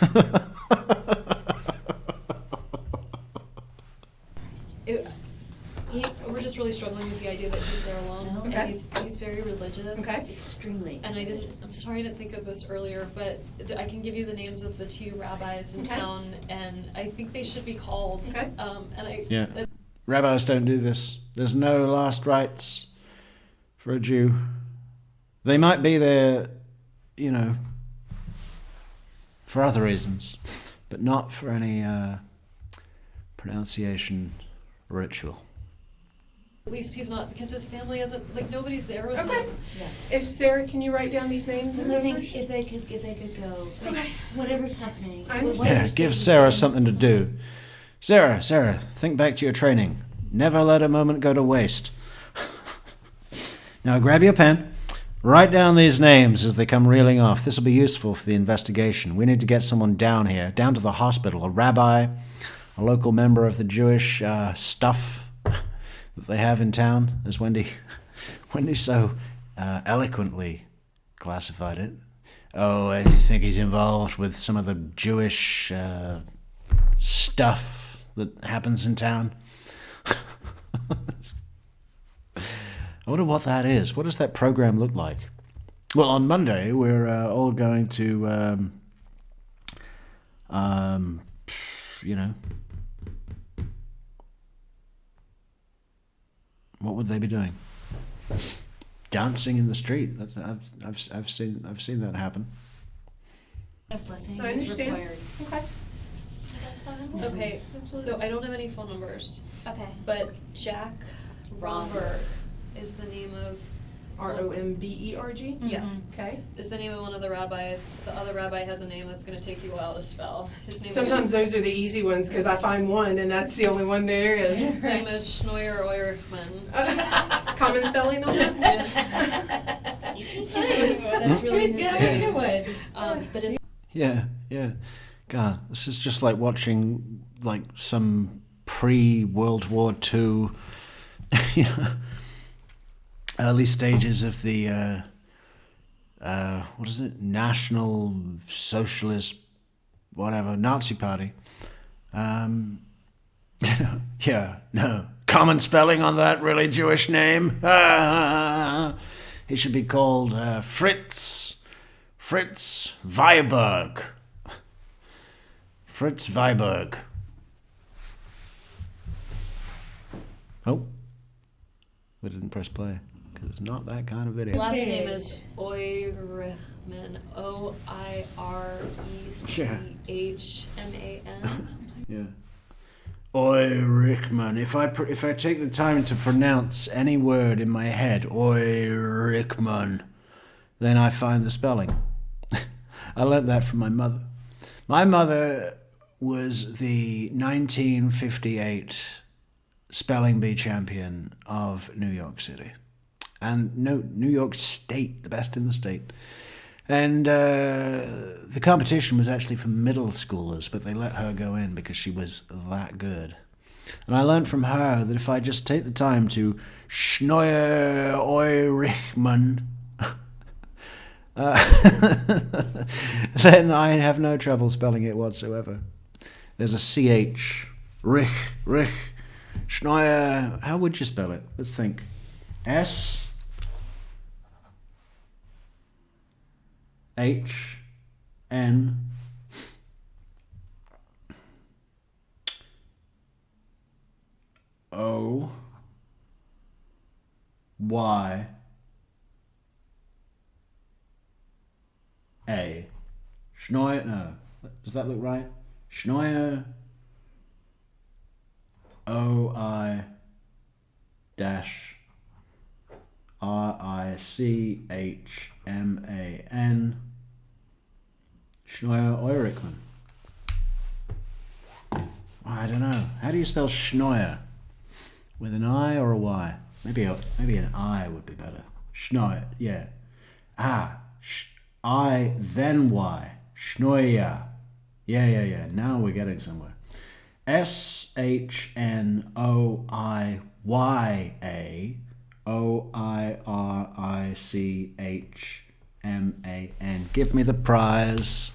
Speaker 10: We're just really struggling with the idea that he's there alone.
Speaker 8: Okay.
Speaker 10: And he's very religious.
Speaker 6: Okay.
Speaker 8: Extremely.
Speaker 10: And I'm sorry I didn't think of this earlier, but I can give you the names of the 2 rabbis in
Speaker 6: Okay.
Speaker 10: town, and I think they should be called.
Speaker 6: Okay.
Speaker 1: Yeah. Rabbis don't do this. There's no last rites for a Jew. They might be there, for other reasons, but not for any pronunciation ritual.
Speaker 10: At least he's not, because his family isn't, like, nobody's there with
Speaker 6: Okay.
Speaker 10: him.
Speaker 8: Yeah.
Speaker 6: If Sarah, can you write down these names?
Speaker 8: Because
Speaker 6: and
Speaker 8: I think
Speaker 6: numbers?
Speaker 8: if they could go, like,
Speaker 6: Okay.
Speaker 8: whatever's happening.
Speaker 6: I understand.
Speaker 8: whatever's
Speaker 1: Yeah, give
Speaker 8: taking
Speaker 1: Sarah
Speaker 8: place.
Speaker 1: something to do. Sarah, think back to your training. Never let a moment go to waste. Now grab your pen. Write down these names as they come reeling off. This will be useful for the investigation. We need to get someone down here, down to the hospital, a rabbi, a local member of the Jewish stuff that they have in town, as Wendi so eloquently classified it. Oh, I think he's involved with some of the Jewish stuff that happens in town. I wonder what that is. What does that program look like? Well, on Monday, we're all going to, what would they be doing? Dancing in the street. I've seen that happen.
Speaker 8: A blessing
Speaker 6: I
Speaker 8: is
Speaker 6: understand.
Speaker 8: required.
Speaker 6: Okay.
Speaker 10: Okay, so I don't have any phone numbers,
Speaker 9: Okay.
Speaker 10: but Jack Romberg is the name of
Speaker 6: Romberg?
Speaker 10: Yeah.
Speaker 6: Okay.
Speaker 10: Is the name of one of the rabbis. The other rabbi has a name that's going to take you a while to spell. His name
Speaker 6: Sometimes
Speaker 10: is,
Speaker 6: those are the easy ones because I find one and that's the only one there is.
Speaker 10: his name is Schnoyer Eurichman.
Speaker 6: Common spelling on that?
Speaker 10: Nice. That's really
Speaker 9: Good one.
Speaker 10: But his
Speaker 1: Yeah, yeah. God, this is just like watching like some pre-World War II, you know, early stages of the what is it? National Socialist, whatever, Nazi Party. Yeah, no. Common spelling on that really Jewish name. He should be called Fritz Weiberg. Fritz Weiberg. Oh, we didn't press play because it's not that kind of video.
Speaker 10: last name is Eurichman. Oirechman.
Speaker 1: Yeah. Eurichman. If I take the time to pronounce any word in my head, Eurichman, then I find the spelling. I learnt that from my mother. My mother was the 1958 spelling bee champion of New York City. And no, New York State, the best in the state. And the competition was actually for middle schoolers, but they let her go in because she was that good. And I learned from her that if I just take the time to Schnoyer Eurichman, then I have no trouble spelling it whatsoever. There's a CH. Rich. Schnoyer. How would you spell it? Let's think. S. H. N. O. Y. A. Schnoyer, no. Does that look right? Schnoyer. O-I dash R-I-C-H-M-A-N. Schnoyer Eurichman. I don't know. How do you spell Schnoyer? With an I or a Y? Maybe an I would be better. Schnoyer, yeah. I then Y. Schnoyer. Yeah. Now we're getting somewhere. S-H-N-O-I-Y-A O-I-R-I-C-H-M-A-N. Give me the prize.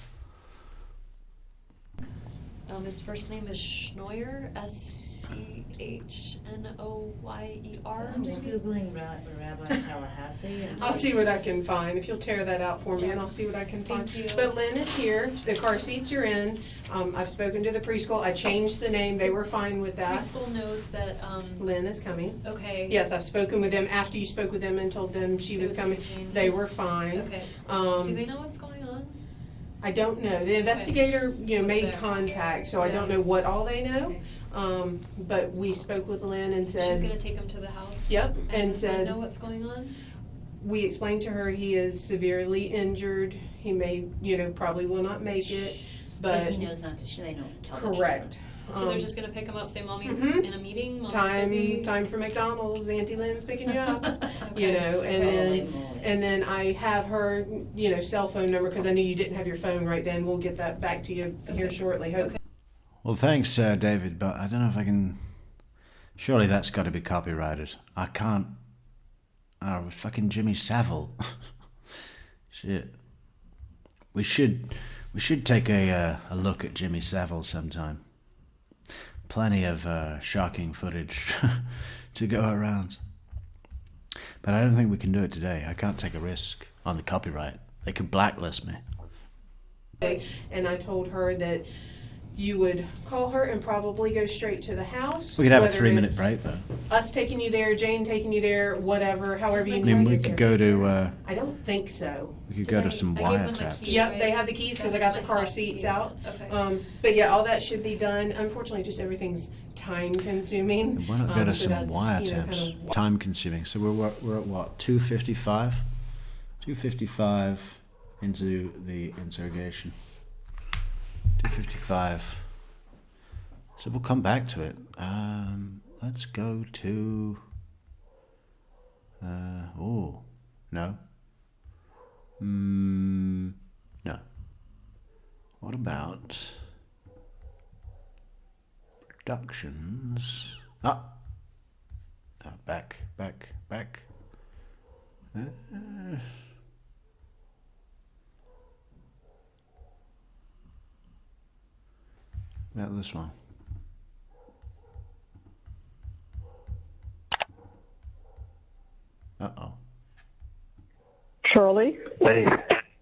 Speaker 10: His first name is Schnoyer, S-C-H-N-O-Y-E-R.
Speaker 8: I'm just Googling Rabbi Tallahassee. And
Speaker 6: I'll see what I can find. If you'll tear that out for me, and I'll see what I can find.
Speaker 10: Thank you.
Speaker 6: But Lynn is here. The car seats are in. I've spoken to the preschool. I changed the name. They were fine with that.
Speaker 10: Preschool knows that,
Speaker 6: Lynn is coming.
Speaker 10: okay.
Speaker 6: Yes, I've spoken with them after you spoke with them and told them she was coming. They were fine.
Speaker 10: Okay. Do they know what's going on?
Speaker 6: I don't know. The investigator,
Speaker 10: Was
Speaker 6: made
Speaker 10: there.
Speaker 6: contact, so I
Speaker 10: Yeah.
Speaker 6: don't know what all they know.
Speaker 10: Okay.
Speaker 6: But we spoke with Lynn and said.
Speaker 10: She's gonna take him to the house?
Speaker 6: Yep, and
Speaker 10: does Lynn
Speaker 6: said-
Speaker 10: know what's going on?
Speaker 6: We explained to her he is severely injured. He may, probably will not make it, but.
Speaker 8: he knows not to, they don't tell the children.
Speaker 6: Correct.
Speaker 10: So they're just gonna pick him up, say mommy's
Speaker 6: Mhm.
Speaker 10: in a meeting, mom's busy?
Speaker 6: Time for McDonald's, Auntie Lynn's picking you up,
Speaker 10: Okay.
Speaker 6: and
Speaker 8: Holy
Speaker 6: then,
Speaker 8: moly.
Speaker 6: and then I have her, cell phone number, because I knew you didn't have your phone right then. We'll get that back to you here
Speaker 10: Okay.
Speaker 6: shortly, hopefully.
Speaker 1: Well, thanks, David, but I don't know if I can. Surely that's got to be copyrighted. I can't. Oh, fucking Jimmy Savile. Shit. We should take a look at Jimmy Savile sometime. Plenty of shocking footage to go around. But I don't think we can do it today. I can't take a risk on the copyright. They could blacklist me.
Speaker 6: And I told her that, you would call her and probably go straight to the house.
Speaker 1: We could have a
Speaker 6: whether
Speaker 1: 3-minute
Speaker 6: it's
Speaker 1: break though.
Speaker 6: Us taking you there, Jane taking you there, whatever, however you
Speaker 1: I
Speaker 6: need
Speaker 1: mean,
Speaker 6: to
Speaker 1: we
Speaker 6: get
Speaker 1: could
Speaker 6: there.
Speaker 1: go to
Speaker 6: I don't think so.
Speaker 1: we could go to some
Speaker 10: I gave them the
Speaker 1: wiretaps.
Speaker 10: keys.
Speaker 6: Yep,
Speaker 10: right?
Speaker 6: they have the keys because I
Speaker 10: That
Speaker 6: got
Speaker 10: was
Speaker 6: the
Speaker 10: my
Speaker 6: car
Speaker 10: last
Speaker 6: seats
Speaker 10: key.
Speaker 6: out.
Speaker 10: Okay.
Speaker 6: But yeah, all that should be done. Unfortunately, just everything's time consuming.
Speaker 1: And why not go to
Speaker 6: so
Speaker 1: some
Speaker 6: that's,
Speaker 1: wiretaps?
Speaker 6: kind of
Speaker 1: Time consuming. So we're at what? 2:55. 2:55 into the interrogation. 2:55. So we'll come back to it. Let's go to. Oh, no. No. What about productions? Ah. No, back. About this one. Uh-oh.
Speaker 11: Charlie?
Speaker 12: Hey,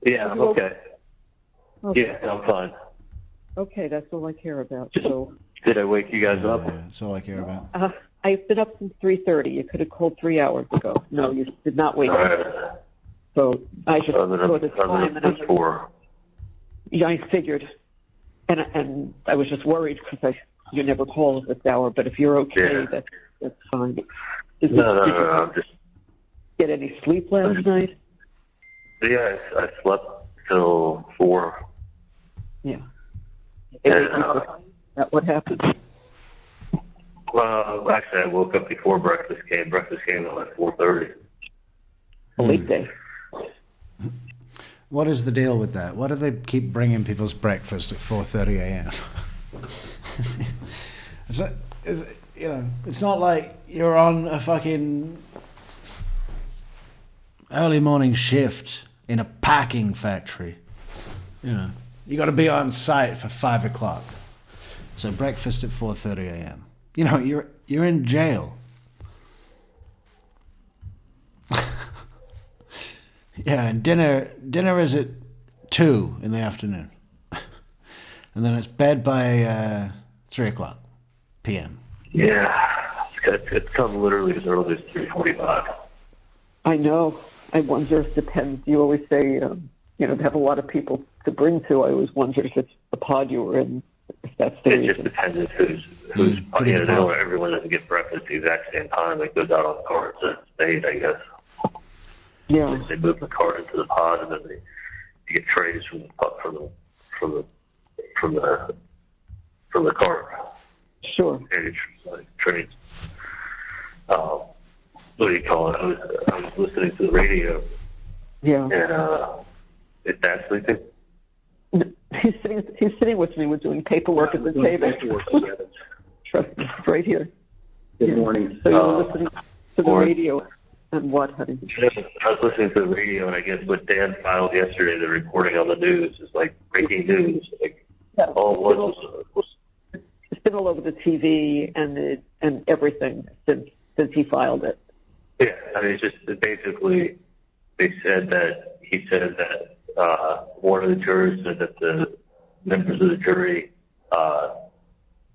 Speaker 12: yeah, I'm okay.
Speaker 11: Okay.
Speaker 12: Yeah, I'm fine.
Speaker 11: Okay, that's all I care about.
Speaker 12: Just-
Speaker 11: So
Speaker 12: Did I wake you guys up?
Speaker 1: Yeah, that's all I care about.
Speaker 11: I've been up since 3:30. You could have called 3 hours ago. No, you did not wake
Speaker 12: All
Speaker 11: up.
Speaker 12: right.
Speaker 11: So I just
Speaker 12: Other
Speaker 11: saw the
Speaker 12: than
Speaker 11: time, and I
Speaker 12: this four.
Speaker 11: yeah, I figured, and I was just worried because you never call at this hour. But if you're okay,
Speaker 12: Yeah.
Speaker 11: that's fine.
Speaker 12: No,
Speaker 11: Did
Speaker 12: no,
Speaker 11: you
Speaker 12: I'm just,
Speaker 11: get any sleep last night?
Speaker 12: yeah, I slept till 4.
Speaker 11: Yeah.
Speaker 12: And,
Speaker 11: That what happened?
Speaker 12: well, actually, I woke up before breakfast came. Breakfast came at like 4:30.
Speaker 11: A weekday.
Speaker 1: What is the deal with that? Why do they keep bringing people's breakfast at 4:30 a.m.? It's not like you're on a fucking early morning shift in a packing factory. You got to be on site for 5 o'clock. So breakfast at 4:30 a.m. You're in jail. Yeah, and dinner is at 2 in the afternoon. And then it's bed by 3 o'clock p.m.
Speaker 12: Yeah, it's come literally as early as 3:45.
Speaker 11: I know. I wonder if it depends. You always say, to have a lot of people to bring to. I always wonder if it's the pod you were in, if that's the
Speaker 12: It
Speaker 11: reason.
Speaker 12: just depends who's
Speaker 1: pretty
Speaker 12: they
Speaker 1: good
Speaker 12: don't,
Speaker 1: pod.
Speaker 12: everyone doesn't get breakfast at the exact same time. It goes out on carts and stayed, I guess.
Speaker 11: Yeah.
Speaker 12: They move the cart into the pod, and then you get trays from the cart.
Speaker 11: Sure.
Speaker 12: And it's like trays. What do you call it? I was listening to the radio,
Speaker 11: Yeah.
Speaker 12: and is Dad sleeping?
Speaker 11: He's sitting with me. We're doing paperwork at the table. Trust me, it's right here.
Speaker 13: Good morning.
Speaker 11: So you're listening to the
Speaker 12: morning.
Speaker 11: radio and what, honey?
Speaker 12: I was listening to the radio, and I guess what Dan filed yesterday, the reporting on the news, is like breaking news. Like all it was
Speaker 11: It's been all over the TV and everything since he filed it.
Speaker 12: yeah. I mean, it's just basically he said that one of the jurors said that the members of the jury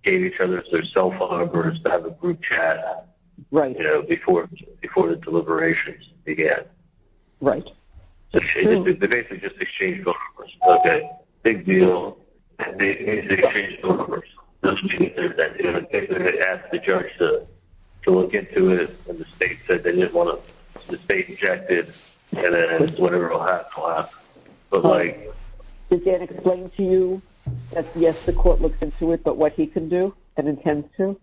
Speaker 12: gave each other their cell phone numbers to have a group chat.
Speaker 11: Right.
Speaker 12: Before the deliberations began.
Speaker 11: Right.
Speaker 12: So they basically just exchanged phone numbers. Okay, big deal. They exchanged phone numbers. Doesn't mean that basically they asked the judge to look into it, and the state said they didn't want to. The state objected, and then whatever will happen, will happen. But
Speaker 11: did Dan explain to you that yes, the court looks into it, but what he can do and intends to?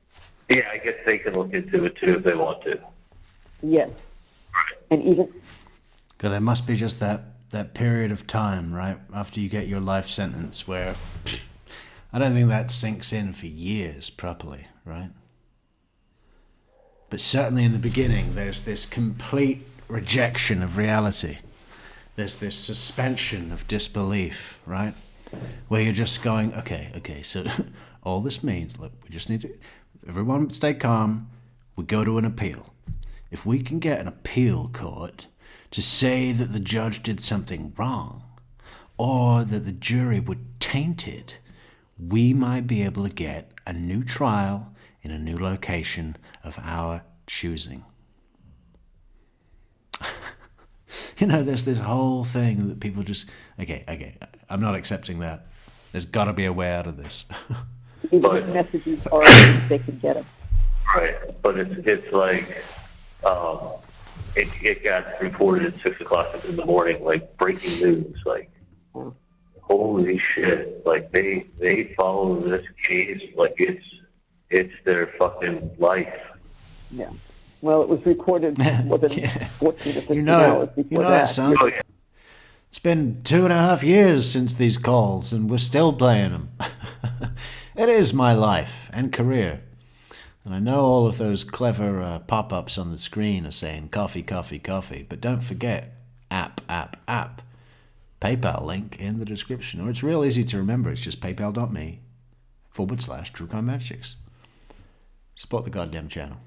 Speaker 12: yeah, I guess they can look into it too if they want to.
Speaker 11: Yes. And even
Speaker 1: Because there must be just that period of time, right, after you get your life sentence where I don't think that sinks in for years properly, right? But certainly in the beginning, there's this complete rejection of reality. There's this suspension of disbelief, right? Where you're just going, okay, so all this means, look, we just need to, everyone stay calm, we go to an appeal. If we can get an appeal court to say that the judge did something wrong, or that the jury were tainted we might be able to get a new trial in a new location of our choosing. You know, there's this whole thing that people just, okay, I'm not accepting that. There's got to be a way out of this.
Speaker 11: Even if messages are, they can get them.
Speaker 12: Right, but it's like, it got reported at 6 o'clock in the morning, like breaking news, like, holy shit, like they follow this case like it's their fucking life.
Speaker 11: Yeah. Well, it was reported more than 14 to 15 hours before
Speaker 1: that. Son. It's been 2.5 years since these calls, and we're still playing them. It is my life and career. And I know all of those clever pop-ups on the screen are saying coffee, coffee, coffee, but don't forget, app. PayPal link in the description. Or it's real easy to remember. It's just paypal.me/TrueCrimeMetrix. Support the goddamn channel.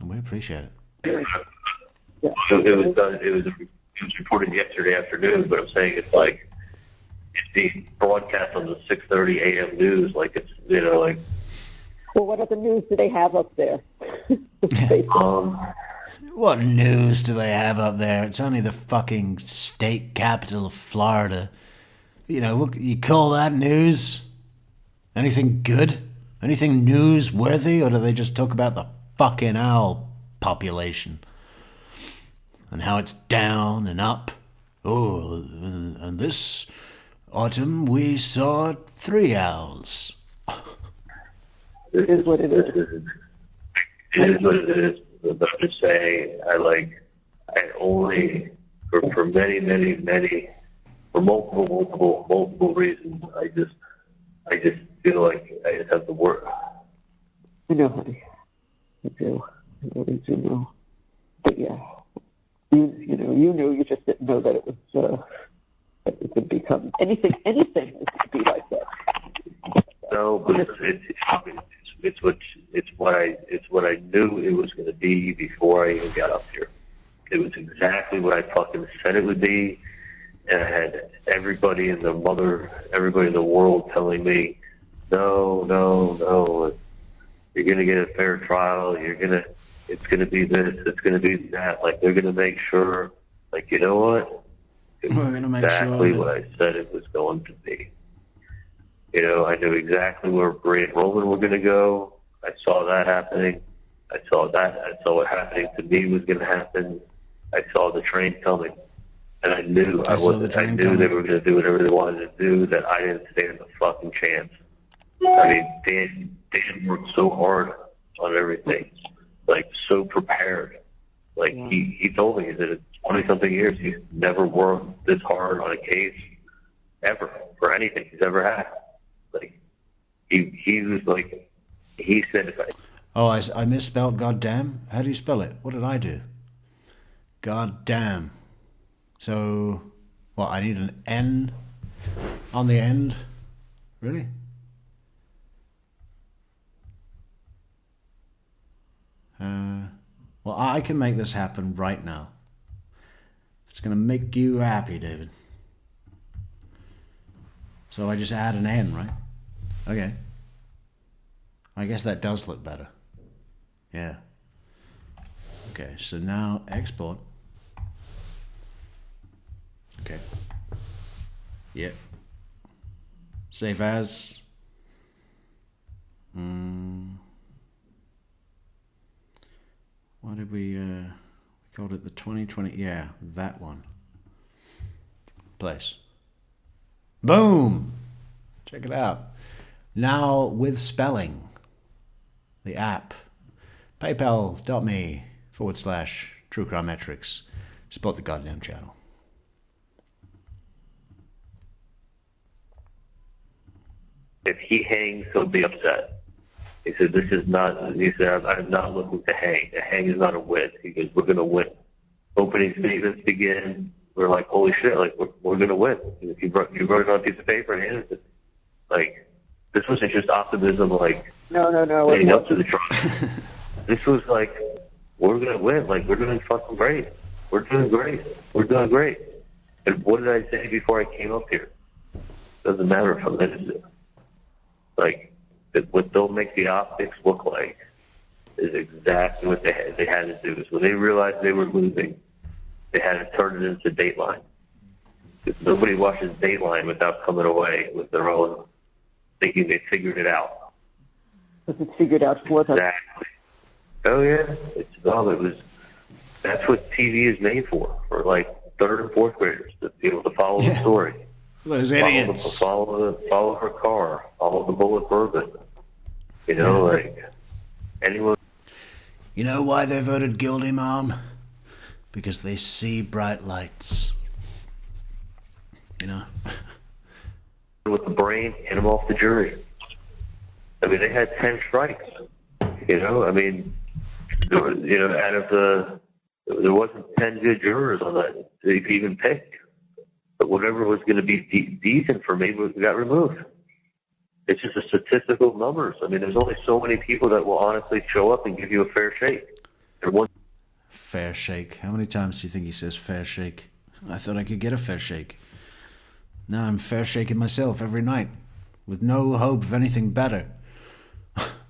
Speaker 1: And we appreciate it.
Speaker 12: Yeah. So it was reported yesterday afternoon, but I'm saying it's like it's being broadcast on the 6:30 a.m. news, like it's, you know, like.
Speaker 11: Well, what other news do they have up there?
Speaker 1: What news do they have up there? It's only the fucking state capital of Florida. You know, you call that news? Anything good? Anything newsworthy? Or do they just talk about the fucking owl population? And how it's down and up? Oh, and this autumn we saw 3 owls.
Speaker 11: It is what it is.
Speaker 12: It is what it is. I'm just saying, I only, for many, for multiple reasons, I just feel like I just have to work.
Speaker 11: I know, honey. I do. I really do know. But yeah, you knew, you just didn't know that it was, that it could become anything would be like that.
Speaker 12: No, but it's what I knew it was going to be before I even got up here. It was exactly what I fucking said it would be, and I had everybody in the world telling me, no, you're going to get a fair trial. It's going to be this, it's going to be that. Like, they're going to make sure. Like, you know what? It's
Speaker 1: We're going to make
Speaker 12: exactly
Speaker 1: sure
Speaker 12: what I said it was going to be. You know, I knew exactly where Bray and Roman were going to go. I saw that happening. I saw what happening to me was going to happen. I saw the train coming. And I knew I knew they were going to do whatever they wanted to do, that I didn't stand a fucking chance. I mean, Dan worked so hard on everything, like so prepared. Like he told me that in 20-something years, he's never worked this hard on a case ever for anything he's ever had. Like he was like, he said,
Speaker 1: oh, I misspelled goddamn. How do you spell it? What did I do? Goddamn. So, what? I need an N on the end. Really? Well, I can make this happen right now. It's going to make you happy, David. So I just add an N, right? Okay. I guess that does look better. Yeah. Okay, so now export. Okay. Yep. Save as. What did we called it the 2020? Yeah, that one. Place. Boom! Check it out. Now with spelling. The app. PayPal.me/TrueCrimeMetrix. Support the goddamn channel.
Speaker 12: if he hangs, he'll be upset. He said, this is not, he said, I'm not looking to hang. A hang is not a win. He goes, we're going to win. Opening statements begin. We're like, holy shit, like, we're going to win. You wrote it on a piece of paper and handed it. Like, this wasn't just optimism, like,
Speaker 11: no.
Speaker 12: leading up to the trial. This was like, we're going to win. Like, we're doing fucking great. We're doing great. We're doing great. And what did I say before I came up here? Doesn't matter if I'm innocent. Like, what they'll make the optics look like is exactly what they had to do. So when they realized they were losing, they had to turn it into Dateline. Because nobody watches Dateline without coming away with their own, thinking they figured it out.
Speaker 11: Was it figured out for them?
Speaker 12: Exactly. Oh yeah, that's what TV is made for like third and fourth graders, to be able to follow the story.
Speaker 1: Those idiots.
Speaker 12: Follow her car, follow the bullet bourbon. You know, like anyone.
Speaker 1: You know why they voted guilty, Mom? Because they see bright lights. You know?
Speaker 12: With the brain, get them off the jury. I mean, they had 10 strikes. You know, I mean, out of there wasn't 10 good jurors on that they could even pick. But whatever was going to be decent for me got removed. It's just a statistical numbers. I mean, there's only so many people that will honestly show up and give you a fair shake.
Speaker 1: Fair shake. How many times do you think he says fair shake? I thought I could get a fair shake. Now I'm fair shaking myself every night, with no hope of anything better.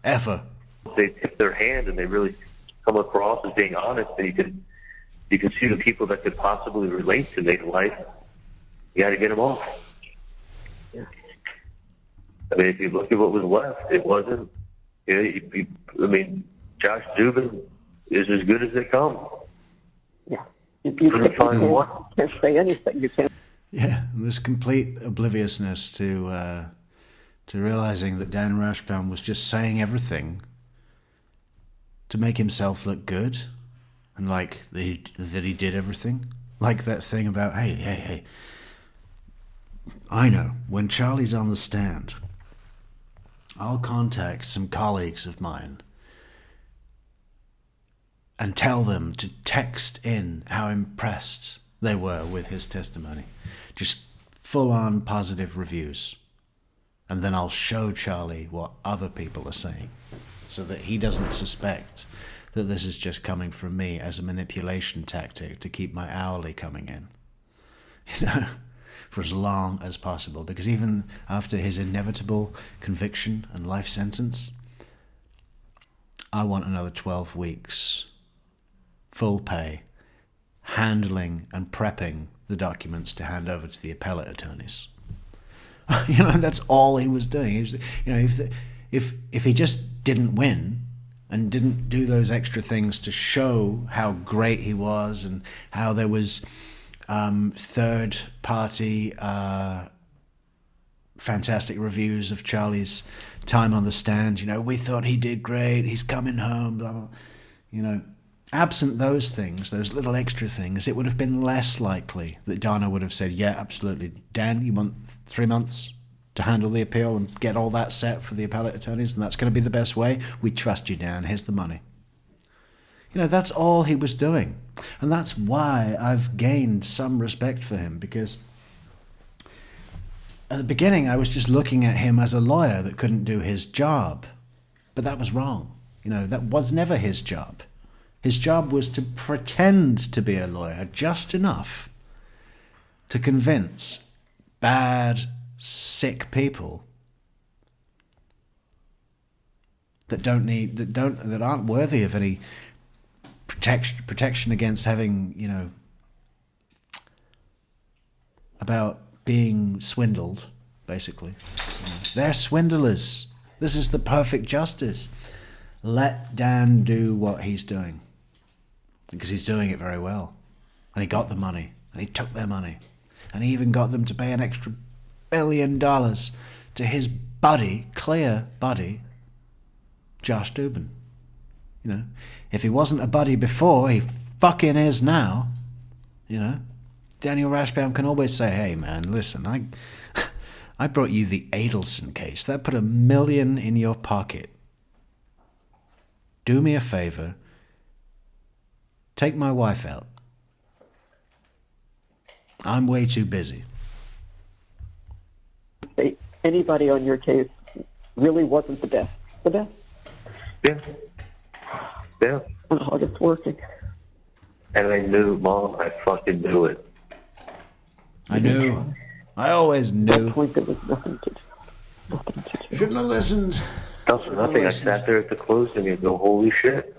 Speaker 1: Ever.
Speaker 12: They tip their hand and they really come across as being honest, and you can see the people that could possibly relate to make life. You got to get them off. Yeah. I mean, if you look at what was left, it wasn't. I mean, Josh Dubin is as good as they come.
Speaker 11: Yeah, you can't say anything. You can't.
Speaker 1: Yeah, and this complete obliviousness to realizing that Dan Rashbaum was just saying everything to make himself look good, and like that he did everything. Like that thing about, hey, I know, when Charlie's on the stand, I'll contact some colleagues of mine and tell them to text in how impressed they were with his testimony. Just full-on positive reviews. And then I'll show Charlie what other people are saying, so that he doesn't suspect that this is just coming from me as a manipulation tactic to keep my hourly coming in. You know, for as long as possible. Because even after his inevitable conviction and life sentence, I want another 12 weeks, full pay, handling and prepping the documents to hand over to the appellate attorneys. You know, that's all he was doing. He was, you know, if he just didn't win and didn't do those extra things to show how great he was and how there was third party fantastic reviews of Charlie's time on the stand, you know, we thought he did great, he's coming home, blah, blah. You know, absent those things, those little extra things, it would have been less likely that Donna would have said, yeah, absolutely, Dan, you want 3 months to handle the appeal and get all that set for the appellate attorneys, and that's going to be the best way? We trust you, Dan, here's the money. You know, that's all he was doing. And that's why I've gained some respect for him, because at the beginning I was just looking at him as a lawyer that couldn't do his job. But that was wrong. You know, that was never his job. His job was to pretend to be a lawyer just enough to convince bad, sick people that aren't worthy of any protection against having, you know, about being swindled, basically. You know, they're swindlers. This is the perfect justice. Let Dan do what he's doing, because he's doing it very well. And he got the money, and he took their money, and he even got them to pay an extra $1 billion to his buddy, clear buddy, Josh Dubin. You know, if he wasn't a buddy before, he fucking is now. You know, Daniel Rashbaum can always say, hey man, listen, I brought you the Adelson case. That put $1 million in your pocket. Do me a favor. Take my wife out. I'm way too busy.
Speaker 11: Anybody on your case really wasn't the best. The best?
Speaker 12: Yeah. Yeah.
Speaker 11: The hardest working.
Speaker 12: And I knew, Mom, I fucking knew it.
Speaker 1: I knew. I always knew.
Speaker 11: At that point, there was nothing to do.
Speaker 1: Shouldn't have listened.
Speaker 12: Nothing. I sat there at the closing and go, holy shit.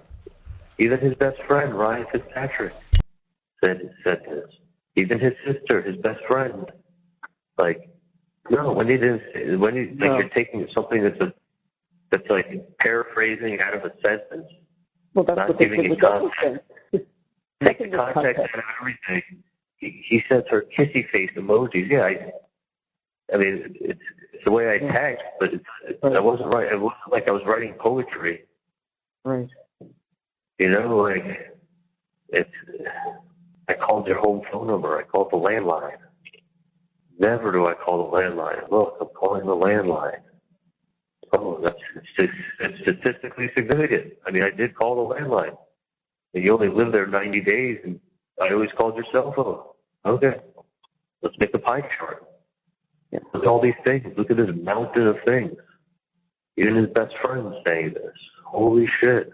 Speaker 12: Even his best friend, Ryan Fitzpatrick, said this. Even his sister, his best friend. Like, no, when you're taking something that's like paraphrasing out of a sentence,
Speaker 11: Well, that's
Speaker 12: not
Speaker 11: what they
Speaker 12: giving
Speaker 11: did
Speaker 12: it
Speaker 11: with Donald
Speaker 12: context.
Speaker 11: Trump.
Speaker 12: Take the context out of everything. He sends her kissy face emojis. Yeah, I mean, it's the way I text, but I wasn't right. It wasn't like I was writing poetry.
Speaker 11: Right.
Speaker 12: You know, like I called their home phone number. I called the landline. Never do I call the landline. Look, I'm calling the landline. Oh, that's statistically significant. I mean, I did call the landline. And you only live there 90 days, and I always called your cell phone. Okay, let's make a pie chart.
Speaker 11: Yeah.
Speaker 12: Look at all these things. Look at this mountain of things. Even his best friend saying this. Holy shit.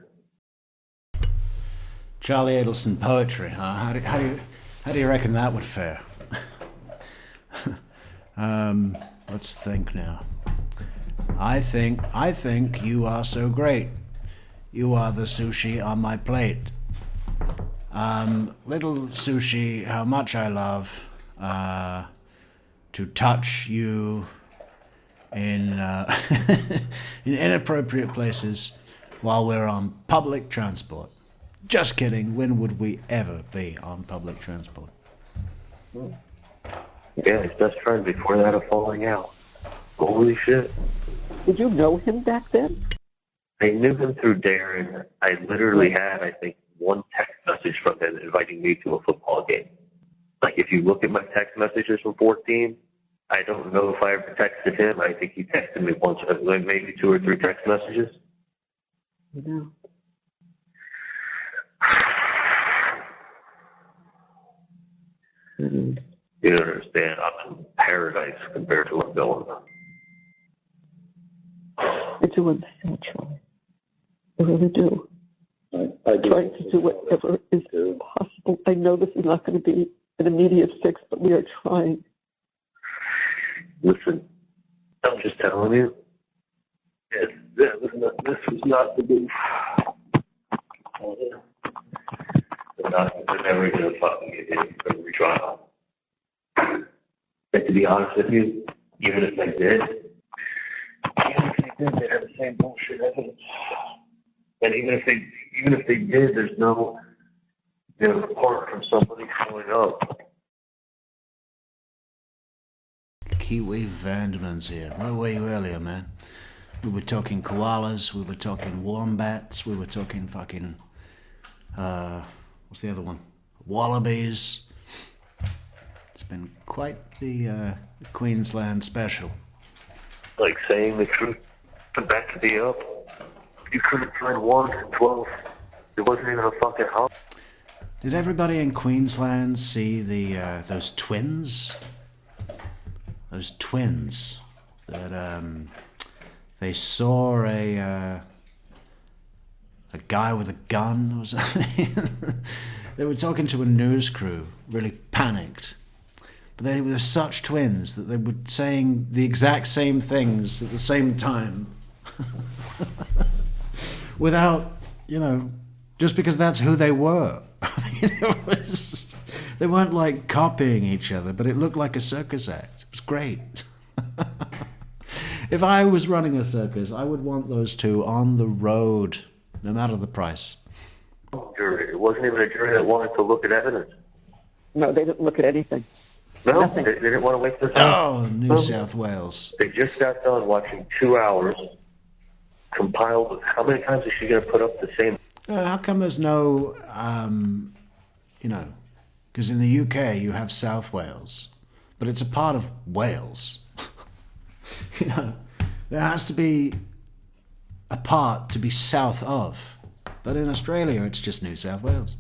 Speaker 1: Charlie Adelson poetry, huh? How do you reckon that would fare? Let's think now. I think you are so great. You are the sushi on my plate. Little sushi, how much I love to touch you in in inappropriate places while we're on public transport. Just kidding. When would we ever be on public transport?
Speaker 12: Yeah, his best friend before that of falling out. Holy shit.
Speaker 11: Did you know him back then?
Speaker 12: I knew him through Darren. I literally had, I think, one text message from him inviting me to a football game. Like, if you look at my text messages from 14, I don't know if I ever texted him. I think he texted me once, maybe 2 or 3 text messages.
Speaker 11: Yeah. Mm-hmm.
Speaker 12: You don't understand. I'm in paradise compared to what I'm going on.
Speaker 11: I do understand, Charlie. I really do.
Speaker 3: I do.
Speaker 11: Trying to do whatever is possible. I know this is not going to be an immediate fix, but we are trying.
Speaker 12: Listen, I'm just telling you, this was not the move. They're never going to fucking get in for a retrial. But to be honest with you, even if they did, they'd have the same bullshit evidence. And even if they did, there's no report from somebody showing up.
Speaker 1: Kiwi Vanderman's here. Where were you earlier, man? We were talking koalas, we were talking wombats, we were talking fucking, what's the other one? Wallabies. It's been quite the Queensland special.
Speaker 12: Like saying the truth to back me up. You couldn't find 1 in 12. There wasn't even a fucking house.
Speaker 1: Did everybody in Queensland see those twins? Those twins that they saw a guy with a gun or something. They were talking to a news crew, really panicked. But they were such twins that they were saying the exact same things at the same time. Without, just because that's who they were. I mean, they weren't like copying each other, but it looked like a circus act. It was great. If I was running a circus, I would want those two on the road, no matter the price.
Speaker 12: Jury. It wasn't even a jury that wanted to look at evidence.
Speaker 11: No, they didn't look at anything.
Speaker 12: No,
Speaker 11: Nothing.
Speaker 12: they didn't want to waste their time.
Speaker 1: Oh, New South Wales.
Speaker 12: They just got done watching 2 hours, compiled. How many times is she going to put up the same?
Speaker 1: How come there's no, because in the UK you have South Wales, but it's a part of Wales. There has to be a part to be south of, but in Australia it's just New South Wales.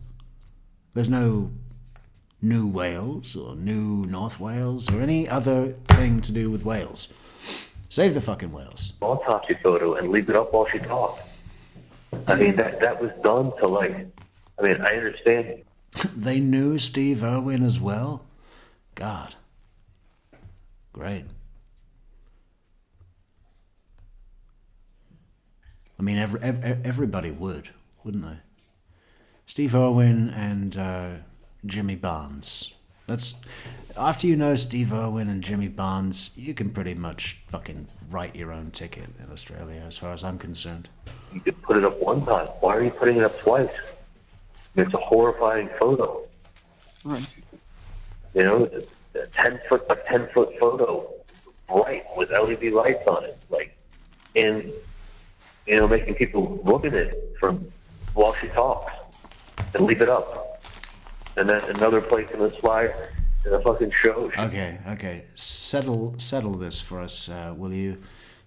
Speaker 1: There's no New Wales or New North Wales or any other thing to do with Wales. Save the fucking Wales.
Speaker 12: Autopsy photo and leave it up while she talks. I mean, that was done to I understand.
Speaker 1: They knew Steve Irwin as well? God. Great. I mean, everybody would, wouldn't they? Steve Irwin and Jimmy Barnes. That's after you know Steve Irwin and Jimmy Barnes, you can pretty much fucking write your own ticket in Australia, as far as I'm concerned.
Speaker 12: You could put it up one time. Why are you putting it up twice? It's a horrifying photo.
Speaker 11: Right.
Speaker 12: You know, it's a 10-foot photo, bright with LED lights on it, like, and you know, making people look at it from while she talks and leave it up. And then another place in the slide, in a fucking show.
Speaker 1: Okay. Settle this for us, will you,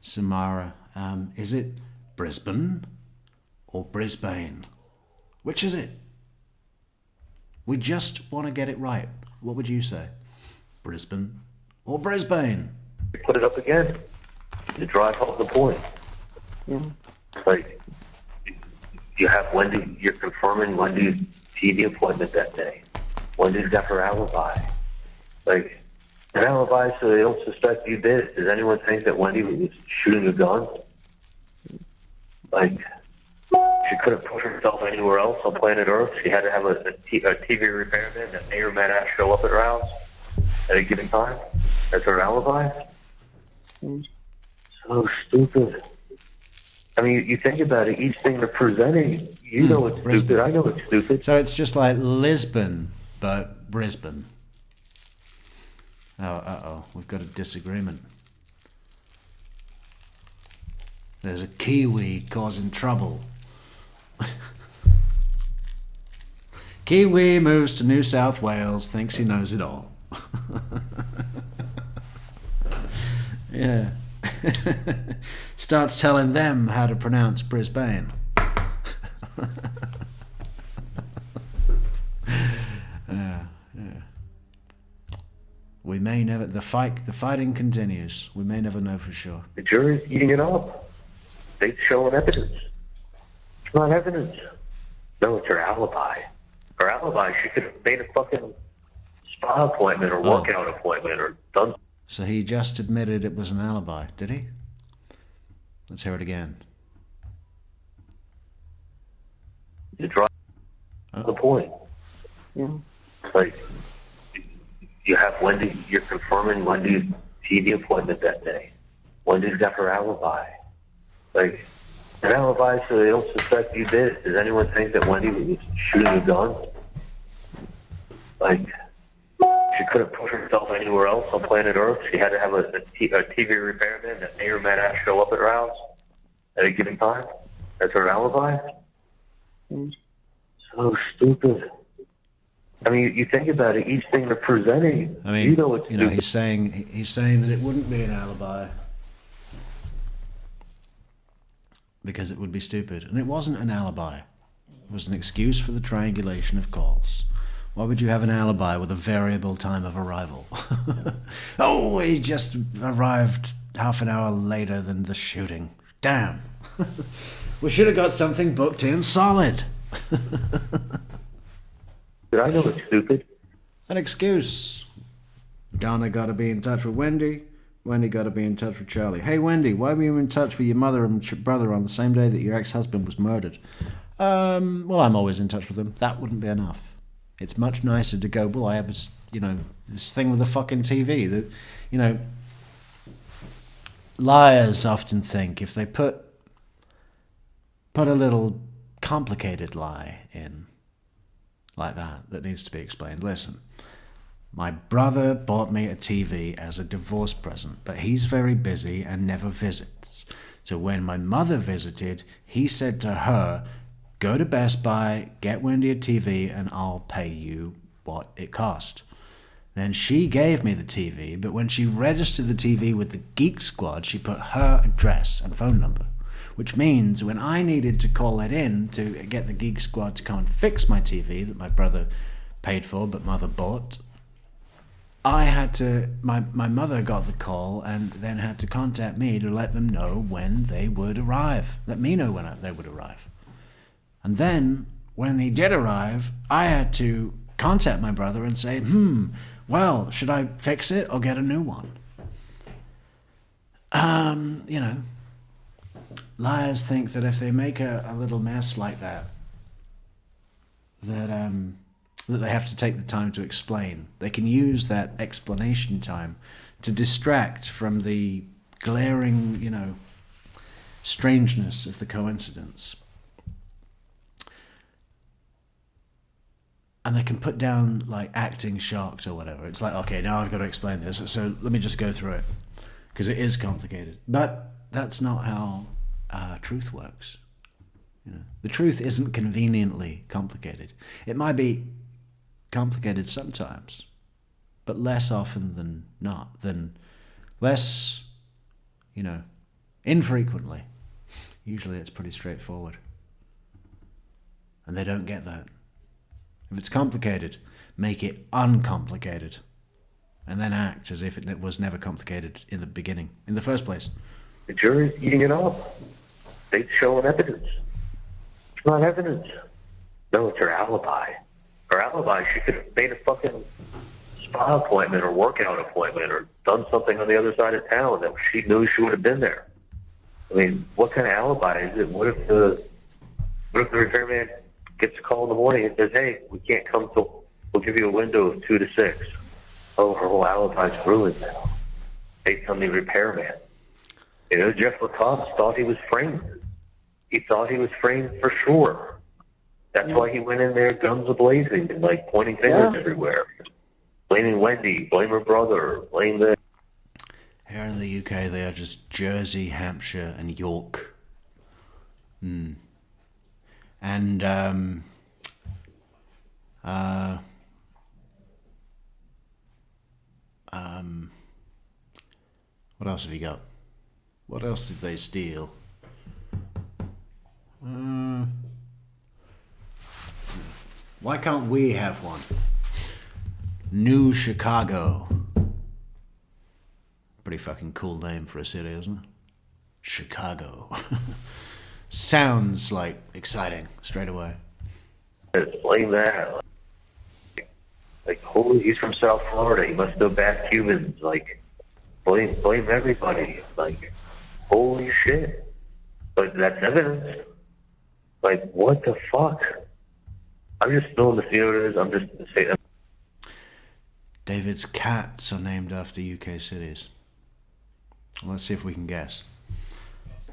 Speaker 1: Samara? Is it Brisbane or Brisbane? Which is it? We just want to get it right. What would you say? Brisbane or Brisbane?
Speaker 12: Put it up again to drive home the point.
Speaker 11: Yeah.
Speaker 12: Like, you have Wendy, you're confirming Wendy's TV appointment that day. Wendy's got her alibi. Like, an alibi so they don't suspect you did it. Does anyone think that Wendy was shooting a gun? Like, she couldn't put herself anywhere else on planet Earth. She had to have a TV repairman that may or may not show up at her house at a given time. That's her alibi? So stupid. I mean, you think about it, each thing they're presenting, you know it's stupid, I know it's stupid.
Speaker 1: So it's just like Lisbon, but Brisbane. Oh, we've got a disagreement. There's a Kiwi causing trouble. Kiwi moves to New South Wales, thinks he knows it all. Yeah. Starts telling them how to pronounce Brisbane. Yeah. We may never. The fighting continues. We may never know for sure.
Speaker 12: The jury's eating it up. They're showing evidence. It's not evidence. No, it's her alibi. Her alibi, she could have made a fucking spa appointment or workout appointment or done.
Speaker 1: So he just admitted it was an alibi, did he? Let's hear it again.
Speaker 12: To drive the point.
Speaker 11: Yeah.
Speaker 12: Like, you have Wendy, you're confirming Wendy's TV appointment that day. Wendy's got her alibi. Like, an alibi so they don't suspect you did it. Does anyone think that Wendy was shooting a gun? Like, she couldn't put herself anywhere else on planet Earth. She had to have a TV repairman that may or may not show up at her house at a given time. That's her alibi? So stupid. I mean, you think about it, each thing they're presenting,
Speaker 1: I mean,
Speaker 12: you know it's stupid.
Speaker 1: he's saying that it wouldn't be an alibi because it would be stupid. And it wasn't an alibi. It was an excuse for the triangulation of calls. Why would you have an alibi with a variable time of arrival? Oh, he just arrived half an hour later than the shooting. Damn. We should have got something booked in solid.
Speaker 12: I know it's stupid.
Speaker 1: An excuse. Donna got to be in touch with Wendy. Wendy got to be in touch with Charlie. Hey, Wendy, why were you in touch with your mother and brother on the same day that your ex-husband was murdered? Well, I'm always in touch with them. That wouldn't be enough. It's much nicer to go, well, I have this, this thing with the fucking TV that, liars often think if they put a little complicated lie in like that needs to be explained. Listen, my brother bought me a TV as a divorce present, but he's very busy and never visits. So when my mother visited, he said to her, go to Best Buy, get Wendy a TV, and I'll pay you what it cost. Then she gave me the TV, but when she registered the TV with the Geek Squad, she put her address and phone number, which means when I needed to call it in to get the Geek Squad to come and fix my TV that my brother paid for but mother bought, I had to, my mother got the call and then had to contact me to let them know when they would arrive. Let me know when they would arrive. And then, when he did arrive, I had to contact my brother and say, well, should I fix it or get a new one? liars think that if they make a little mess like that, that they have to take the time to explain. They can use that explanation time to distract from the glaring, strangeness of the coincidence. And they can put down, like, acting shocked or whatever. It's like, okay, now I've got to explain this, so let me just go through it. Because it is complicated. But that's not how truth works. The truth isn't conveniently complicated. It might be complicated sometimes, but less often than not. Less, infrequently. Usually it's pretty straightforward. And they don't get that. If it's complicated, make it uncomplicated. And then act as if it was never complicated in the beginning, in the first place.
Speaker 12: The jury's eating it up. They're showing evidence. It's not evidence. No, it's her alibi. Her alibi, she could have made a fucking spa appointment or workout appointment or done something on the other side of town that she knew she would have been there. I mean, what kind of alibi is it? What if the repairman gets a call in the morning and says, hey, we can't come till, we'll give you a window of 2 to 6. Oh, her whole alibi's ruined now. Based on the repairman. Jeff LaCoste thought he was framed. He thought he was framed for sure. That's why he went in there guns a-blazing and, like, pointing fingers everywhere. Blaming Wendi, blame her brother, blame the...
Speaker 1: Here in the UK, they are just Jersey, Hampshire, and York. And, what else have you got? What else did they steal? Why can't we have one? New Chicago. Pretty fucking cool name for a city, isn't it? Chicago. Sounds like exciting straight away.
Speaker 12: Blame that. Like, holy, he's from South Florida. He must know bad Cubans. Like, blame everybody. Like, holy shit. But that's evidence. Like, what the fuck? I'm just spilling the theaters. I'm just saying.
Speaker 1: David's cats are named after UK cities. Let's see if we can guess.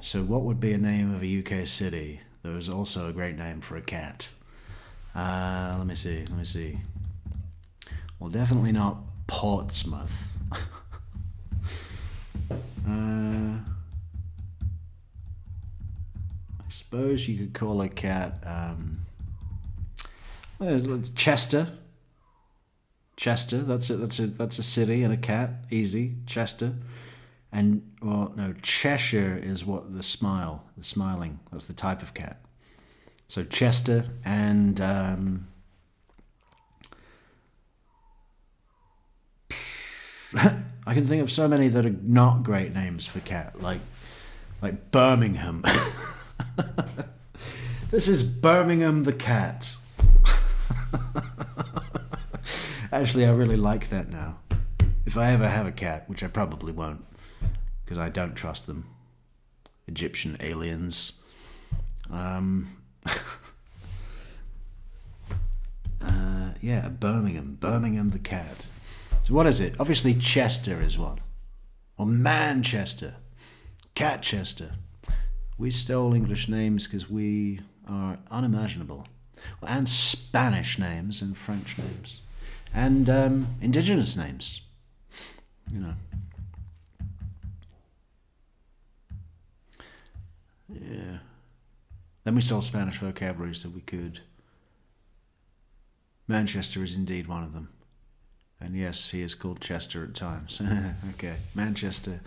Speaker 1: So what would be a name of a UK city? There was also a great name for a cat. Let me see. Well, definitely not Portsmouth. I suppose you could call a cat Chester. Chester, that's a city and a cat, easy. Chester. And, well, no, Cheshire is what the smiling, that's the type of cat. So Chester and I can think of so many that are not great names for cat, like Birmingham. This is Birmingham the cat. Actually, I really like that now. If I ever have a cat, which I probably won't, because I don't trust them. Egyptian aliens. Yeah, Birmingham the cat. So what is it? Obviously Chester is one. Or Manchester. Catchester. We stole English names because we are unimaginable. And Spanish names and French names. And indigenous names. Yeah. Then we stole Spanish vocabulary so we could. Manchester is indeed one of them. And yes, he is called Chester at times. Okay. Manchester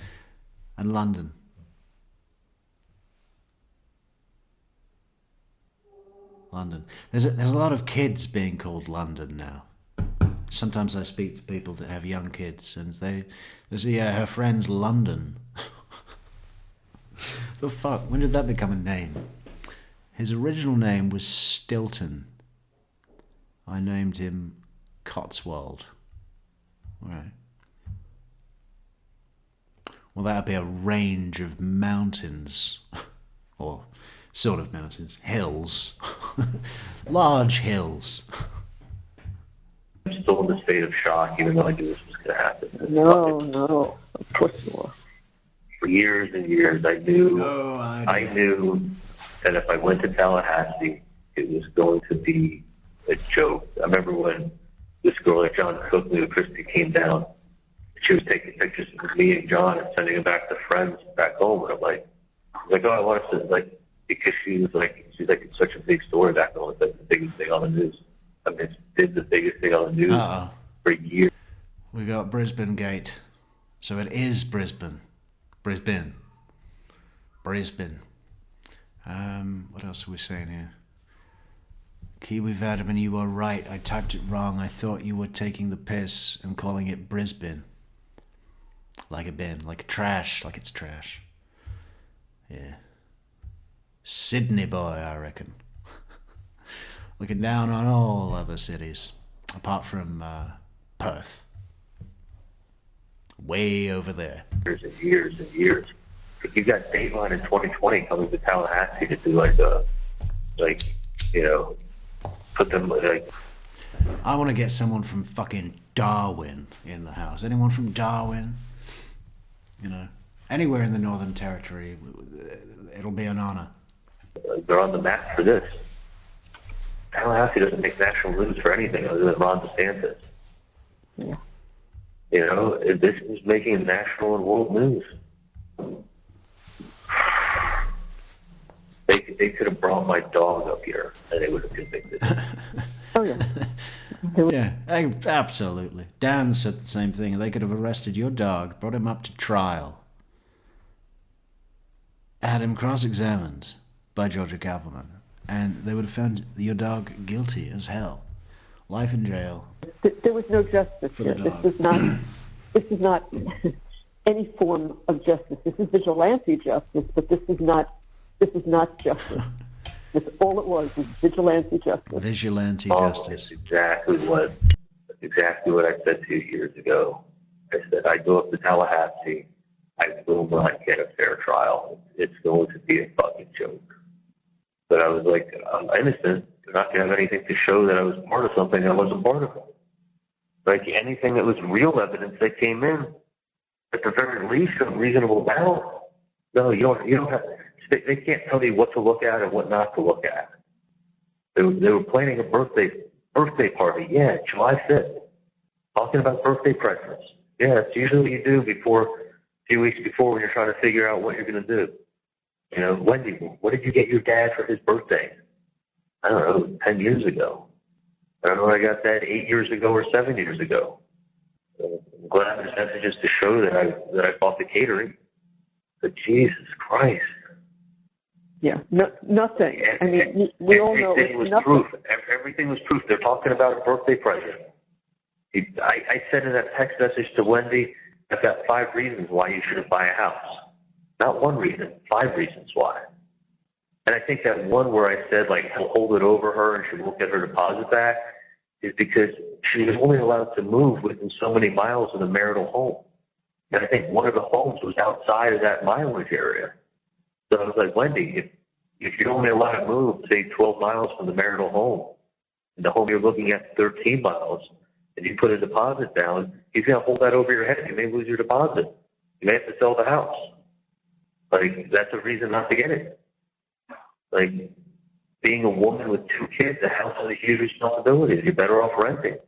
Speaker 1: and London. London. There's a lot of kids being called London now. Sometimes I speak to people that have young kids and they say, yeah, her friend London. The fuck? When did that become a name? His original name was Stilton. I named him Cotswold. Right. Well, that'd be a range of mountains. or sort of mountains, hills, large hills.
Speaker 12: I'm still in the state of shock, even though I knew this was going to happen.
Speaker 11: No, of course you are.
Speaker 12: For years and years, I knew that if I went to Tallahassee, it was going to be a joke. I remember when this girl that John Cook knew, Christy, came down. She was taking pictures of me and John and sending them back to friends back home. And I'm like, oh, I want to, like, because she's like, it's such a big story back home. It's like the biggest thing on the news. I mean, it's the biggest thing on the news for years.
Speaker 1: We got Brisbane Gate. So it is Brisbane. Brisbane. What else are we saying here? Kiwi Vataman, you are right. I typed it wrong. I thought you were taking the piss and calling it Brisbane. Like a bin, like trash, like it's trash. Yeah. Sydney boy, I reckon. Looking down on all other cities, apart from Perth. Way over there.
Speaker 12: Years and years and years. You got Dateline in 2020 coming to Tallahassee to do put them like.
Speaker 1: I want to get someone from fucking Darwin in the house. Anyone from Darwin? You know, anywhere in the Northern Territory, it'll be an honor.
Speaker 12: They're on the map for this. Tallahassee doesn't make national news for anything other than Ron DeSantis.
Speaker 11: Yeah.
Speaker 12: You know, this is making national and world news. They could have brought my dog up here and they would have convicted me.
Speaker 11: Oh, yeah.
Speaker 1: Yeah, absolutely. Dan said the same thing. They could have arrested your dog, brought him up to trial, had him cross-examined by Georgia Kappelman, and they would have found your dog guilty as hell. Life in jail.
Speaker 11: There was no justice here. This is not any form of justice. This is vigilante justice, but this is not justice. That's all it was vigilante justice.
Speaker 1: Vigilante justice.
Speaker 12: That's exactly what I said 2 years ago. I said, I go up to Tallahassee, I will not get a fair trial. It's going to be a fucking joke. But I was like, I'm innocent. They're not going to have anything to show that I was part of something I wasn't part of. Like anything that was real evidence that came in, at the very least, a reasonable doubt. No, you don't have. They can't tell you what to look at and what not to look at. They were planning a birthday party. Yeah, July 5th. Talking about birthday presents. Yeah, that's usually what you do a few weeks before when you're trying to figure out what you're going to do. You know, Wendy, what did you get your dad for his birthday? I don't know, 10 years ago. I don't know when I got that 8 years ago or 7 years ago. I'm glad there's messages to show that I bought the catering. But Jesus Christ.
Speaker 11: Yeah, nothing. I mean, we all know
Speaker 12: everything was
Speaker 11: nothing.
Speaker 12: proof. Everything was proof. They're talking about a birthday present. I said in that text message to Wendy, I've got 5 reasons why you shouldn't buy a house. Not 1 reason, 5 reasons why. And I think that one where I said, like, he'll hold it over her and she won't get her deposit back is because she was only allowed to move within so many miles of the marital home. And I think one of the homes was outside of that mileage area. So I was like, Wendy, if you're only allowed to move, say, 12 miles from the marital home, and the home you're looking at 13 miles, and you put a deposit down, he's going to hold that over your head. You may lose your deposit. You may have to sell the house. Like, that's a reason not to get it. Like, being a woman with 2 kids, the house is a huge responsibility. You're better off renting.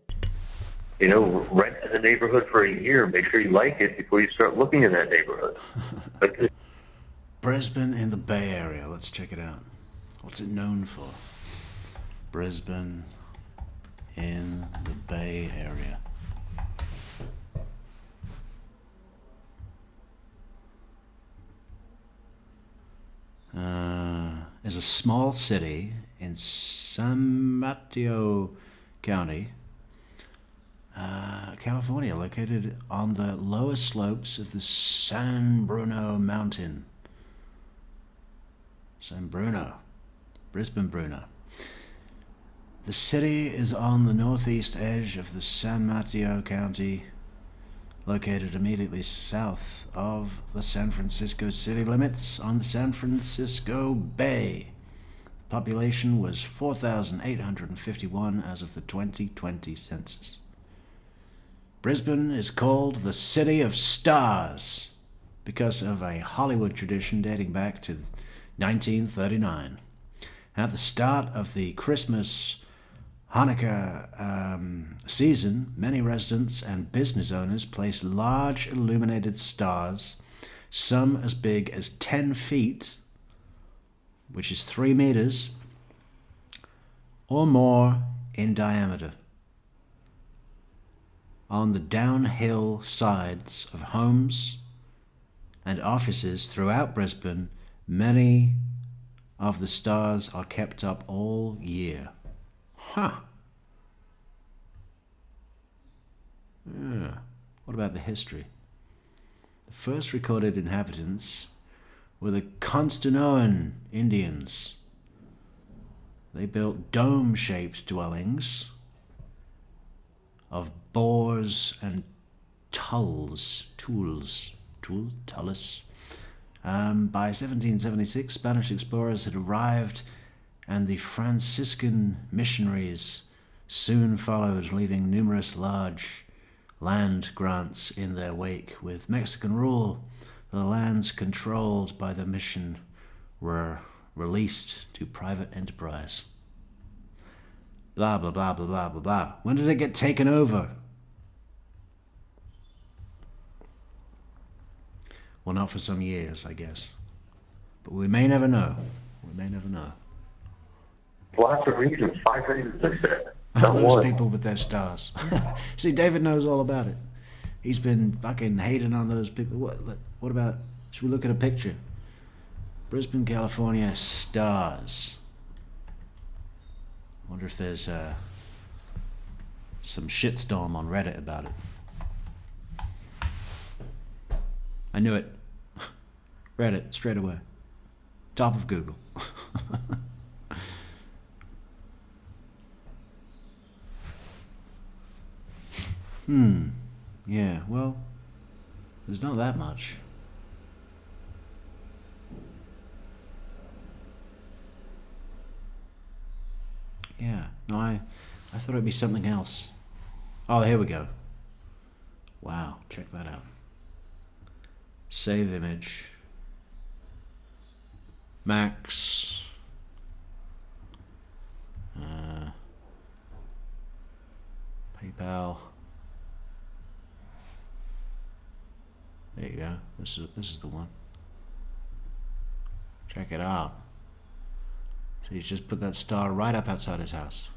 Speaker 12: You know, rent in the neighborhood for a year. Make sure you like it before you start looking in that neighborhood. Like,
Speaker 1: Brisbane in the Bay Area. Let's check it out. What's it known for? Brisbane in the Bay Area. Is a small city in San Mateo County, California, located on the lower slopes of the San Bruno Mountain. Brisbane Bruno. The city is on the northeast edge of the San Mateo County, located immediately south of the San Francisco city limits on the San Francisco Bay. The population was 4,851 as of the 2020 census. Brisbane is called the City of Stars because of a Hollywood tradition dating back to 1939. At the start of the Christmas Hanukkah season, many residents and business owners place large illuminated stars, some as big as 10 feet, which is 3 meters, or more in diameter, on the downhill sides of homes and offices throughout Brisbane. Many of the stars are kept up all year. Huh. Yeah. What about the history? The first recorded inhabitants were the Constanoan Indians. They built dome-shaped dwellings of boars and tulls. By 1776, Spanish explorers had arrived, and the Franciscan missionaries soon followed, leaving numerous large land grants in their wake. With Mexican rule, the lands controlled by the mission were released to private enterprise. Blah, blah, blah, blah, blah, blah, blah. When did it get taken over? Well, not for some years, I guess. But we may never know. We may never know.
Speaker 12: Lots of reasons. 5 reasons to fix it.
Speaker 1: Those people with their stars. See, David knows all about it. He's been fucking hating on those people. What about, should we look at a picture? Brisbane, California, stars. Wonder if there's some shitstorm on Reddit about it. I knew it. Reddit, straight away. Top of Google. Yeah, well, there's not that much. Yeah, no, I thought it'd be something else. Oh, here we go. Wow, check that out. Save image. Max. PayPal. There you go. This is the one. Check it out. So he's just put that star right up outside his house,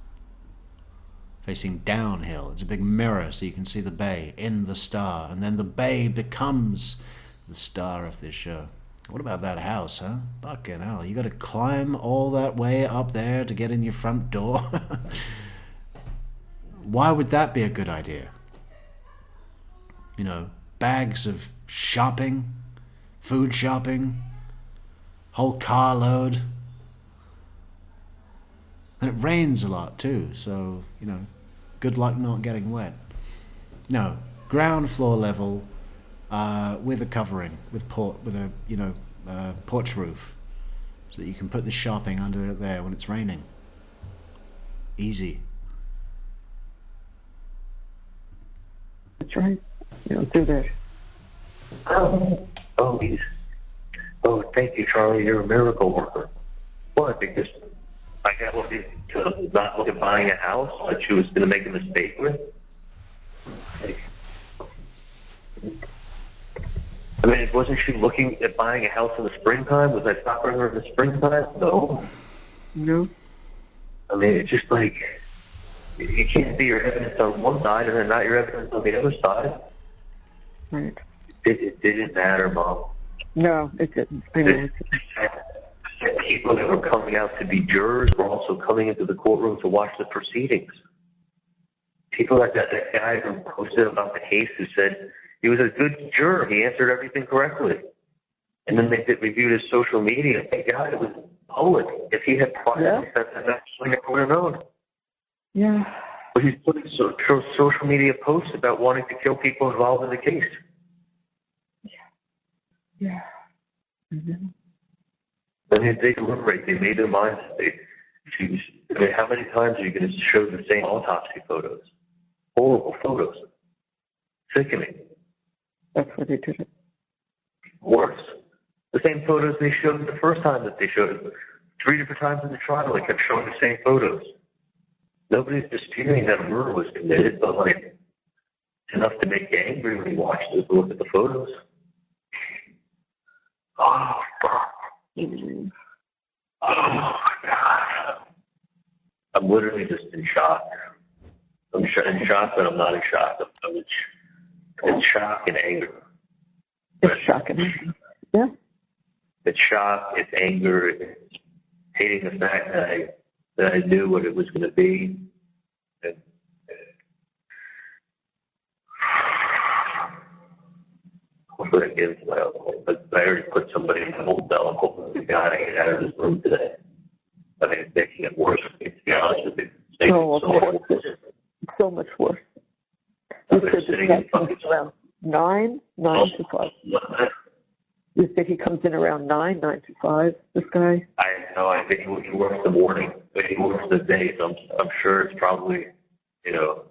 Speaker 1: facing downhill. It's a big mirror so you can see the bay in the star, and then the bay becomes the star of this show. What about that house, huh? Fucking hell, you gotta climb all that way up there to get in your front door? Why would that be a good idea? You know, bags of shopping, food shopping, whole carload. And it rains a lot too, so, you know, good luck not getting wet. No, ground floor level, with a covering, with a porch roof, so that you can put the shopping under it there when it's raining. Easy.
Speaker 11: That's right. You don't do that.
Speaker 12: Oh, thank you, Charlie. You're a miracle worker. Well, I think I got looking to not look at buying a house that she was going to make a mistake with. I mean, wasn't she looking at buying a house in the springtime? Was I stopping her in the springtime? No.
Speaker 11: No.
Speaker 12: I mean, it's just like, you can't be your evidence on one side and then not your evidence on the other side.
Speaker 11: Right.
Speaker 12: It didn't matter, Mom.
Speaker 11: No, it didn't. I mean,
Speaker 12: people that were coming out to be jurors were also coming into the courtroom to watch the proceedings. People like that guy who posted about the case who said he was a good juror. He answered everything correctly. And then they reviewed his social media. Thank God it was public. If he had prior, that's actually I would have known.
Speaker 11: yeah.
Speaker 12: But he's putting social media posts about wanting to kill people involved in the case.
Speaker 11: Yeah. Mm-hmm.
Speaker 12: I mean, they deliberate. They made their minds. I mean, how many times are you going to show the same autopsy photos? Horrible photos. Sickening.
Speaker 11: That's where they did it.
Speaker 12: Worse. The same photos they showed the first time that they showed it. 3 different times in the trial, they kept showing the same photos. Nobody's disputing that a murder was committed, but like, it's enough to make you angry when you watch this, look at the photos. Oh, fuck.
Speaker 11: Mm-hmm.
Speaker 12: Oh, God. I'm literally just in shock. I'm in shock, but I'm not in shock. I'm in shock and anger.
Speaker 11: It's shocking. Yeah.
Speaker 12: It's shock, it's anger, it's hating the fact that I knew what it was going to be. And hopefully I get into my own home. But I already put somebody in the whole cell. I'm hoping to God I get out of this room today. I mean, it's making it worse, to be honest with you.
Speaker 11: Oh, of course. It's so much worse. You said this guy comes around 9 to 5. You said he comes in around 9 to 5, this guy?
Speaker 12: I think he works the morning, but he works the day, so I'm sure it's probably, 8 to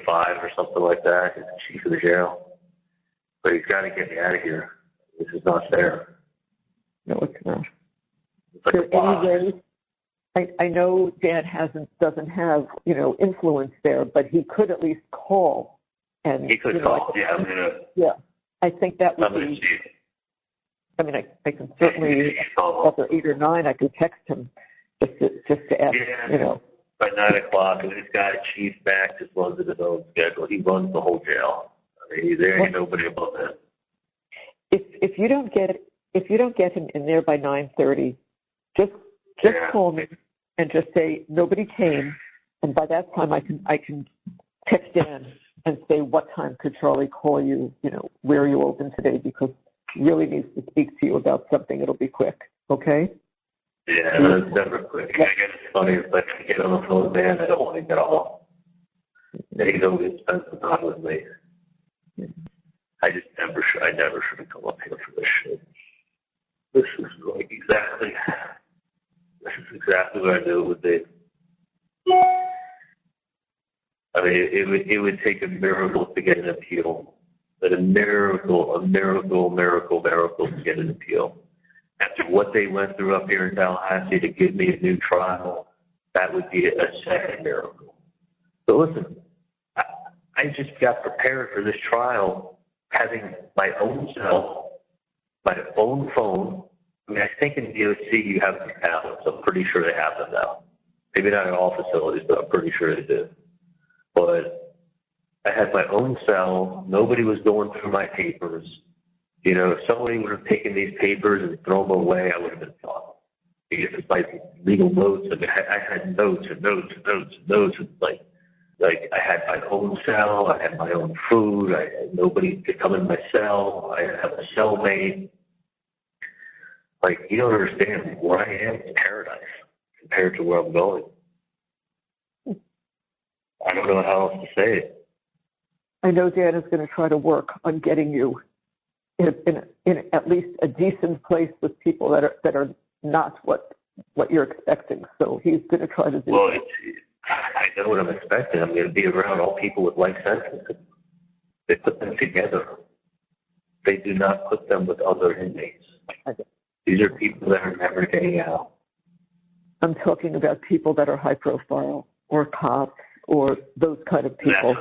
Speaker 12: 5 or something like that. He's the chief of the jail. But he's got to get me out of here. This is not fair.
Speaker 11: No, it's not.
Speaker 12: It's like
Speaker 11: anyway, I know Dan doesn't have, influence there, but he could at least call. And
Speaker 12: he could call, yeah.
Speaker 11: Yeah, I think that would be. I mean, I can certainly, after 8 or 9, I could text him just to ask,
Speaker 12: By 9 o'clock, and this guy, Chief Max, just runs at his own schedule. He runs the whole jail. I mean, there ain't nobody above him.
Speaker 11: If you don't get him in there by 9:30, just call me and just say nobody came, and by that time I can text Dan and say what time could Charlie call you? Where are you open today? Because he really needs to speak to you about something. It'll be quick, okay?
Speaker 12: Yeah, it's never quick. I guess it's funny if I get on the phone with Dan, I don't want to get off. He's always spends the time with me. I never should have come up here for this shit. This is exactly what I knew it would be. I mean, it would take a miracle to get an appeal. But a miracle to get an appeal. After what they went through up here in Tallahassee to give me a new trial, that would be a second miracle. So listen, I just got prepared for this trial having my own cell, my own phone. I mean, I think in DOC you have the tablets. I'm pretty sure they have them now. Maybe not in all facilities, but I'm pretty sure they do. But I had my own cell. Nobody was going through my papers. If somebody would have taken these papers and thrown them away, I would have been caught. Because it's my legal notes. I mean, I had notes and notes and notes and notes. And like I had my own cell. I had my own food. I had nobody to come in my cell. I have a cellmate. Like, you don't understand where I am in paradise compared to where I'm going. I don't know how else to say it.
Speaker 11: I know Dan is going to try to work on getting you in at least a decent place with people that are not what you're expecting. So he's going to try to do.
Speaker 12: Well, I know what I'm expecting. I'm going to be around all people with life sentences. They put them together. They do not put them with other inmates. These are people that are never getting out.
Speaker 11: I'm talking about people that are high profile or cops or those kind of people.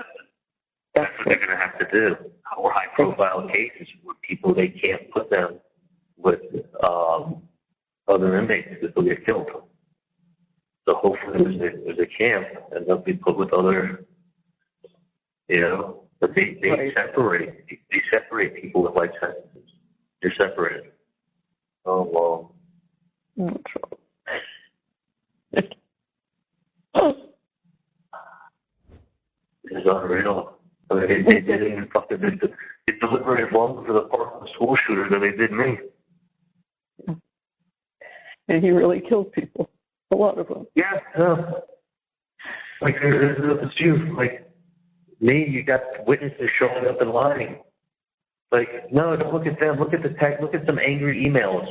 Speaker 12: That's what they're going to have to do. Or high-profile cases where people, they can't put them with other inmates because they'll get killed. So hopefully there's a camp and they'll be put with other, but they separate people with life sentences. They're separated. Oh, wow. This is unreal. I mean, they didn't even fucking they deliberated longer for the Parkland school shooter than they did me.
Speaker 11: And he really killed people. A lot of them.
Speaker 12: Yeah. Like, it's you. Like, me, you got witnesses showing up and lying. Like, no, don't look at them. Look at the text. Look at some angry emails.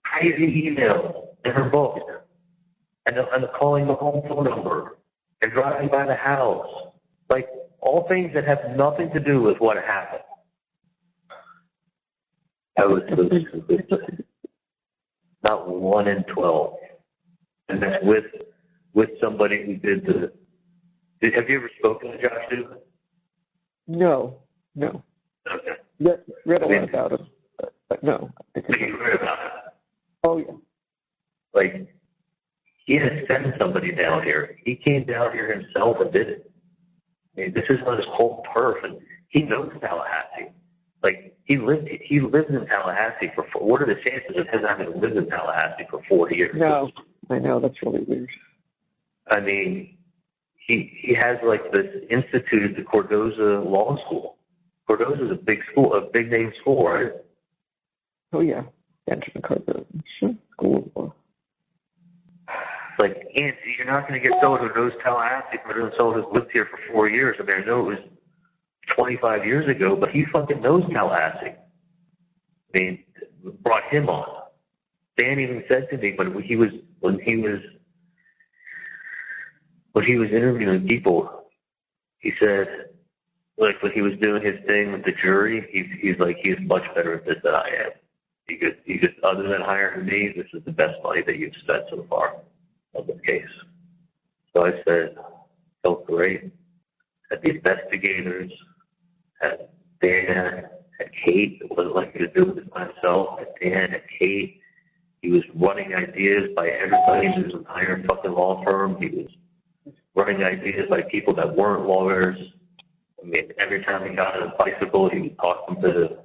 Speaker 12: Crazy emails in her book. And calling the home phone number. And driving by the house. Like, all things that have nothing to do with what happened. I was so stupid. Not 1 in 12. And that's with somebody who did the... Have you ever spoken to Josh Duke?
Speaker 11: No.
Speaker 12: Okay.
Speaker 11: Read a lot about him, but no.
Speaker 12: You read about it?
Speaker 11: Oh, yeah.
Speaker 12: Like, he had sent somebody down here. He came down here himself and did it. I mean, this is on his whole turf, and he knows Tallahassee. Like, he lives in Tallahassee for... What are the chances of him having lived in Tallahassee for 40 years?
Speaker 11: No, I know, that's really weird.
Speaker 12: I mean, he has, like, this institute, the Cardozo Law School. Cardozo's a big school, a big name school, right?
Speaker 11: Oh, yeah. Benjamin Cardozo. Sure. School of Law.
Speaker 12: Like, and you're not going to get someone who knows Tallahassee better than someone who's lived here for 4 years. I mean, I know it was 25 years ago, but he fucking knows Tallahassee. I mean, brought him on. Dan even said to me when he was interviewing people, he said, like, when he was doing his thing with the jury, he's like, he's much better at this than I am. He could, other than hiring me, this is the best money that you've spent so far on this case. So I said, felt great. Had the investigators, had Dan, had Kate. It wasn't like he was doing it by himself. Had Dan, had Kate. He was running ideas by everybody in his entire fucking law firm. He was running ideas by people that weren't lawyers. I mean, every time he got on a bicycle, he was talking to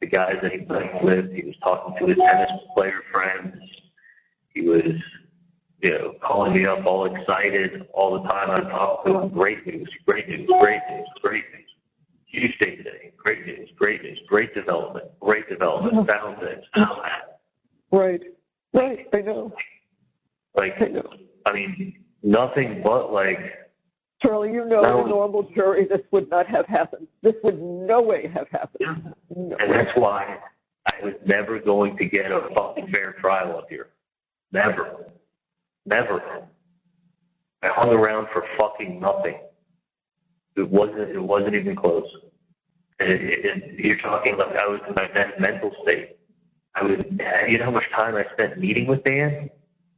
Speaker 12: the guys that he played with. He was talking to his tennis player friends. He was, calling me up all excited all the time. I'd talk to him. Great news, great news, great news, great news. Huge day today. Great news, great news, great development, found this, found that.
Speaker 11: Right, I know.
Speaker 12: Like, I mean, nothing but, like...
Speaker 11: Charlie, in a normal jury, this would not have happened. This would no way have happened.
Speaker 12: Yeah.
Speaker 11: No.
Speaker 12: And that's why I was never going to get a fucking fair trial up here. Never. I hung around for fucking nothing. It wasn't even close. And you're talking like I was in my best mental state. You know how much time I spent meeting with Dan?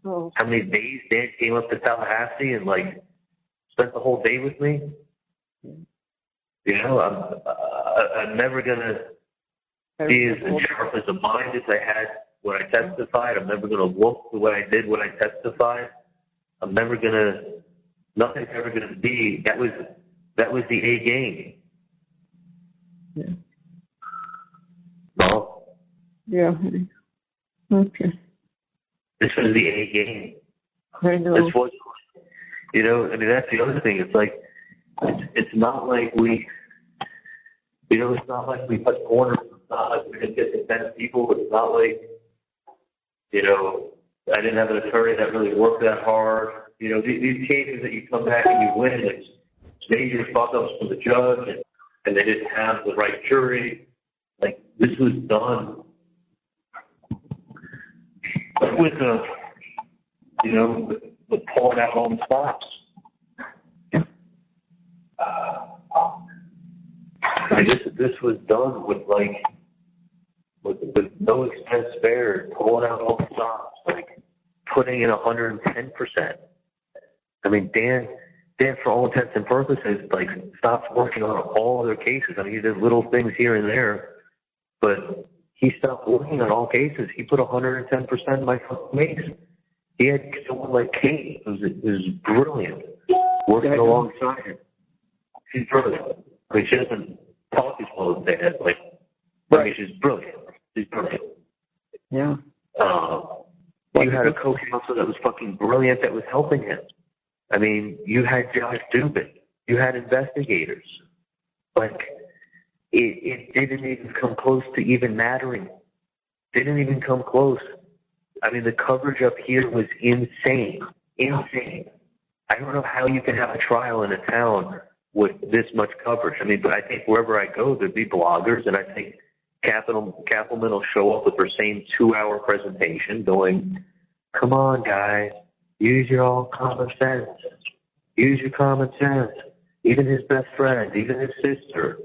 Speaker 11: Oh.
Speaker 12: How many days Dan came up to Tallahassee and, like, spent the whole day with me? I'm never going to be as sharp as a mind as I had when I testified. I'm never going to look the way I did when I testified. Nothing's ever going to be, that was the A game.
Speaker 11: Yeah.
Speaker 12: No?
Speaker 11: Yeah. Okay.
Speaker 12: This was the A game.
Speaker 11: I know.
Speaker 12: This was, that's the other thing. It's like, it's not like it's not like we cut corners. It's not like we didn't get to 10 people. It's not like, I didn't have an attorney that really worked that hard. These cases that you come back and you win, it's major fuck-ups from the judge, and they didn't have the right jury. Like, this was done with with pulling out all the stops. This was done with no expense spared, pulling out all the stops, like putting in 110%. I mean, Dan, for all intents and purposes, like, stopped working on all other cases. I mean, he did little things here and there, but he stopped working on all cases. He put 110% in my case. He had someone like Kate, who's brilliant, working alongside him. She's brilliant. I mean, she doesn't talk as well as Dan, but I mean, she's brilliant.
Speaker 11: Yeah.
Speaker 12: You had a co-counsel that was fucking brilliant that was helping him. I mean, you had Josh Dubin. You had investigators. Like, it didn't even come close to even mattering. Didn't even come close. I mean, the coverage up here was insane. I don't know how you can have a trial in a town with this much coverage. I mean, but I think wherever I go, there'd be bloggers, and I think Cattleman will show up with her same 2-hour presentation going, come on, guys, use your all common sense. Use your common sense. Even his best friend, even his sister,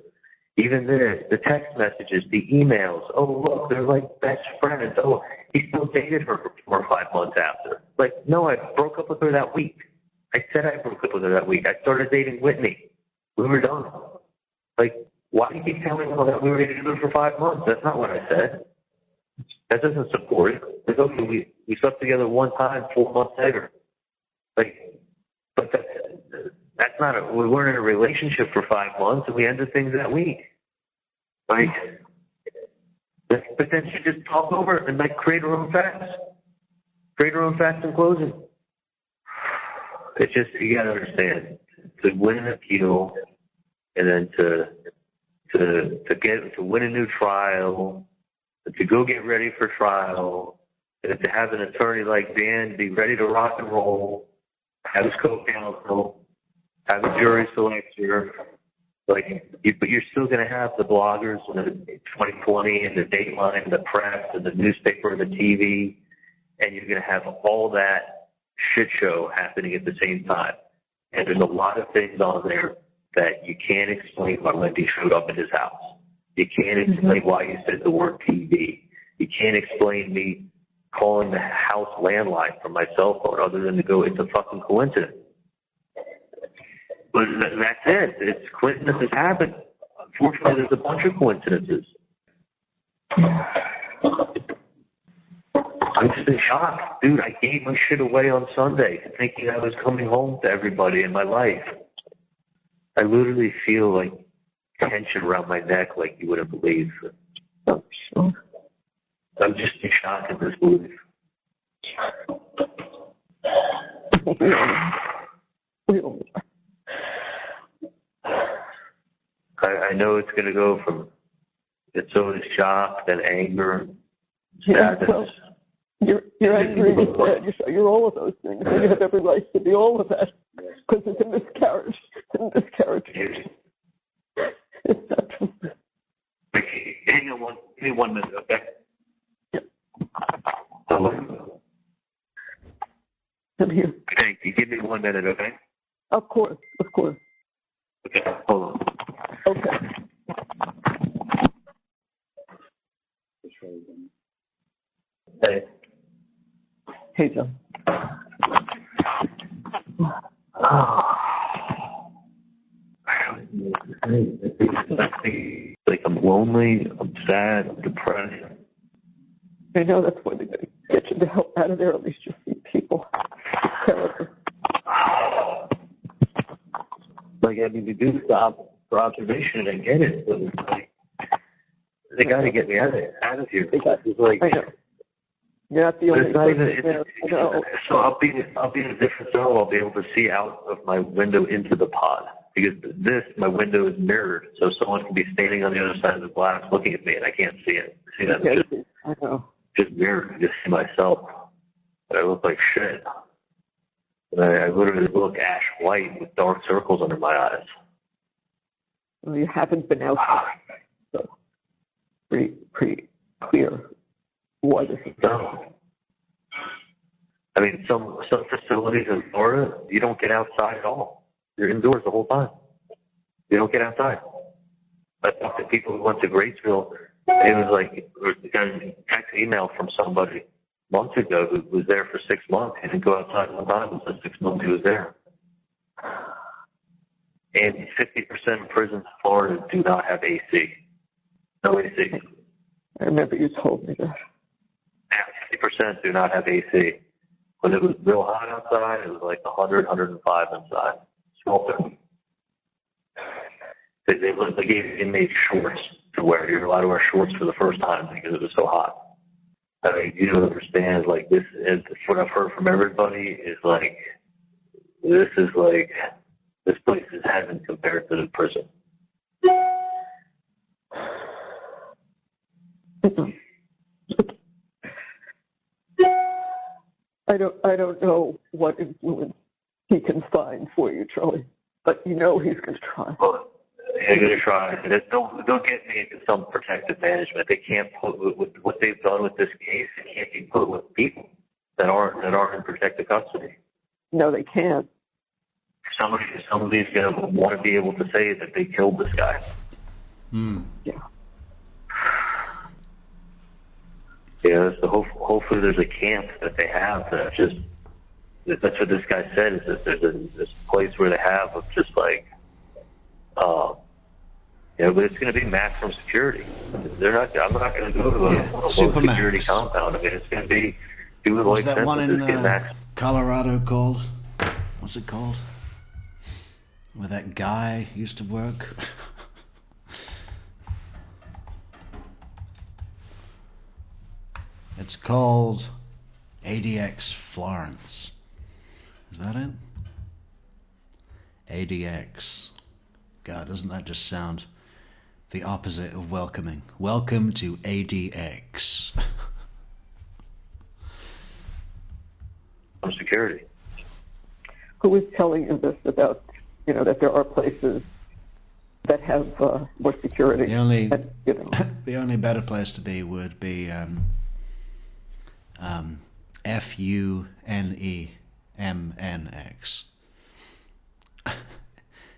Speaker 12: even this, the text messages, the emails. Oh, look, they're like best friends. Oh, he still dated her for 4 or 5 months after. Like, no, I broke up with her that week. I said I broke up with her that week. I started dating Whitney. We were done. Like, why do you keep telling me that we were together for 5 months? That's not what I said. That doesn't support it. It's okay, we slept together one time 4 months later. Like, but that's not we weren't in a relationship for 5 months and we ended things that week. Like, but then she just talked over it and like create her own facts. Create her own facts in closing. It's just, you gotta understand, to win an appeal and then to win a new trial, to go get ready for trial, and to have an attorney like Dan be ready to rock and roll, have his co-counsel, have a jury selector, but you're still going to have the bloggers and the 2020 and the Dateline and the press and the newspaper and the TV, and you're going to have all that shit show happening at the same time. And there's a lot of things on there that you can't explain why Wendi showed up at his house. You can't explain why you said the word TV. You can't explain me calling the house landline from my cell phone other than to go, it's a fucking coincidence. But that's it. It's coincidences happen. Unfortunately, there's a bunch of coincidences. I'm just in shock. Dude, I gave my shit away on Sunday thinking I was coming home to everybody in my life. I literally feel like tension around my neck like you wouldn't believe.
Speaker 11: Oh, sure.
Speaker 12: I'm just in shock at this move. I know it's going to go from it's always shock, then anger, sadness.
Speaker 11: Well, you're angry, you're sad, you're all of those things. And you have every right to be all of that because it's a miscarriage. It's a miscarriage. It's not true.
Speaker 12: Okay, hang on give me 1 minute, okay?
Speaker 11: Yeah.
Speaker 12: Hello?
Speaker 11: I'm here.
Speaker 12: Thank you. Give me 1 minute, okay?
Speaker 11: Of course, of course.
Speaker 12: Okay, hold on.
Speaker 11: Okay.
Speaker 12: Hey.
Speaker 11: Hey, John.
Speaker 12: Like, I'm lonely, I'm sad, I'm depressed.
Speaker 11: I know that's why they get you the hell out of there. At least you see people. Terrible.
Speaker 12: Like, I mean, they do stop for observation, and I get it, but it's like, they got to get me out of here. It's like,
Speaker 11: I know. You're not the only
Speaker 12: it's not even,
Speaker 11: no.
Speaker 12: So I'll be in a different zone. I'll be able to see out of my window into the pod. Because my window is mirrored, so someone can be standing on the other side of the glass looking at me, and I can't see it. See that?
Speaker 11: Yeah, I know.
Speaker 12: Just mirrored. I just see myself. But I look like shit. And I literally look ash white with dark circles under my eyes.
Speaker 11: Well, you haven't been out, so pretty clear why this is
Speaker 12: done. I mean, some facilities in Florida, you don't get outside at all. You're indoors the whole time. You don't get outside. I talked to people who went to Graceville, and it was like, I got a text email from somebody months ago who was there for 6 months. He didn't go outside one time. It was 6 months he was there. And 50% of prisons in Florida do not have AC. No AC.
Speaker 11: I remember you told me that.
Speaker 12: Yeah, 50% do not have AC. When it was real hot outside, it was like 100, 105 inside. Sweltering. They gave inmates shorts to wear. You're allowed to wear shorts for the first time because it was so hot. I mean, you don't understand. Like, this is what I've heard from everybody is like, this place is heaven compared to the prison.
Speaker 11: I don't know what influence he can find for you, Charlie. But you know he's going to try.
Speaker 12: Well, they're going to try. They'll get me into some protective management. They can't put with what they've done with this case. It can't be put with people that aren't in protective custody.
Speaker 11: No, they can't.
Speaker 12: Somebody's going to want to be able to say that they killed this guy.
Speaker 11: Yeah.
Speaker 12: Yeah, so hopefully there's a camp that they have that's what this guy said, is that there's this place where they have of just like, but it's going to be maximum security. I'm not going to go to a low security compound. I mean, it's going to be doing
Speaker 1: What's
Speaker 12: like
Speaker 1: that one in
Speaker 12: max.
Speaker 1: Colorado called? What's it called? Where that guy used to work? It's called ADX Florence. Is that it? ADX. God, doesn't that just sound the opposite of welcoming? Welcome to ADX.
Speaker 12: Security.
Speaker 11: Who was telling you this about, that there are places that have more security?
Speaker 1: The only, the only better place to be would be FUNEMNX.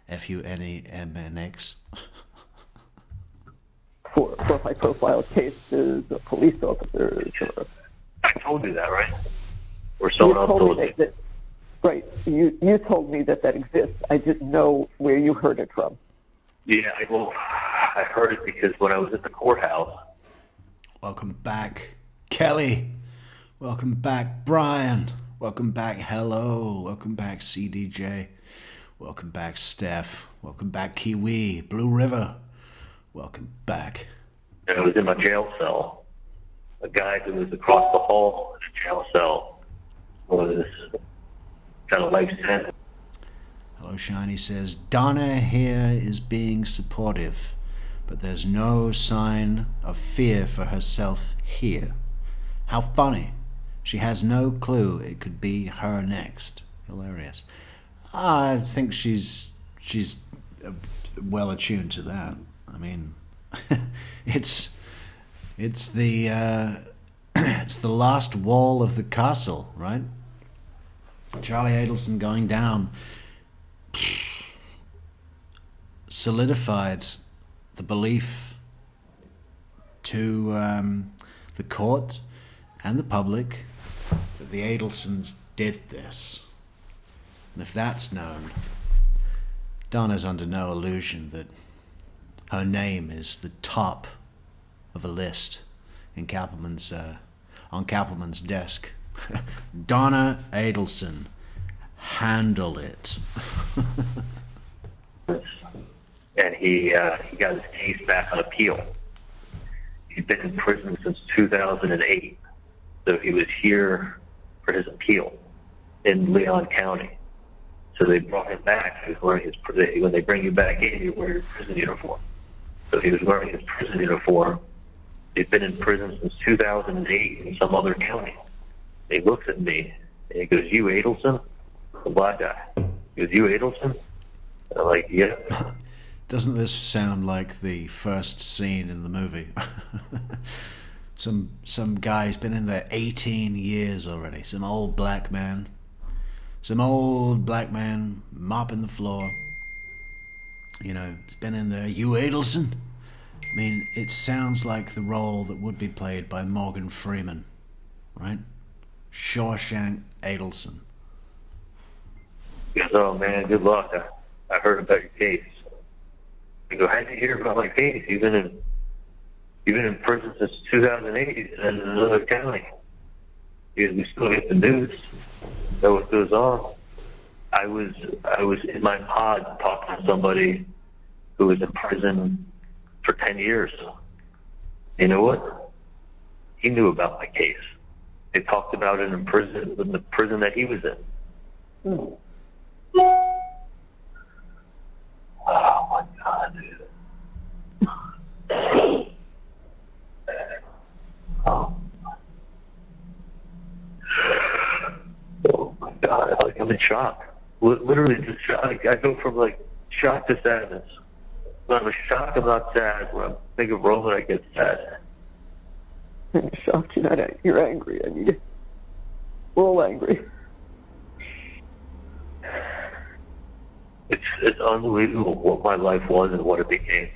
Speaker 1: FUNEMNX.
Speaker 11: For high-profile cases, or police officers.
Speaker 12: I told you that, right? Or someone else told me.
Speaker 11: Right. You told me that exists. I didn't know where you heard it from.
Speaker 12: Yeah, I heard it because when I was at the courthouse.
Speaker 1: Welcome back, Kelly. Welcome back, Brian. Welcome back, Hello. Welcome back, CDJ. Welcome back, Steph. Welcome back, Kiwi. Blue River. Welcome back.
Speaker 12: And I was in my jail cell. A guy who was across the hall in a jail cell was kind of life sentence.
Speaker 1: Hello, Shiny says, Donna here is being supportive, but there's no sign of fear for herself here. How funny. She has no clue it could be her next. Hilarious. I think she's well attuned to that. I mean, it's the it's the last wall of the castle, right? Charlie Adelson going down solidified the belief to the court and the public that the Adelsons did this. And if that's known, Donna's under no illusion that her name is the top of a list in on Kappelman's desk. Donna Adelson, handle it.
Speaker 12: And he got his case back on appeal. He's been in prison since 2008, so he was here for his appeal in Leon County. So they brought him back. He was wearing when they bring you back in, you wear your prison uniform. So he was wearing his prison uniform. He's been in prison since 2008 in some other county. He looks at me and he goes, "You Adelson?" The black guy. He goes, "You Adelson?" And I'm like, "Yeah."
Speaker 1: Doesn't this sound like the first scene in the movie? Some guy's been in there 18 years already. Some old black man mopping the floor. He's been in there. "You Adelson?" I mean, it sounds like the role that would be played by Morgan Freeman, right? Shawshank Adelson.
Speaker 12: He goes, "Oh man, good luck. I heard about your case." I go, "How'd you hear about my case? You've been in prison since 2008 in another county." He goes, "We still get the news. Know what goes on." I was in my pod talking to somebody who was in prison for 10 years. You know what? He knew about my case. They talked about it in the prison that he was in. Oh my God, dude. Oh my God, I'm in shock. literally just I go from like shock to sadness. When I'm shocked, I'm not sad. When I think of Roman, I get sad.
Speaker 11: I'm shocked you're angry. I mean, we're all angry.
Speaker 12: It's unbelievable what my life was and what it became.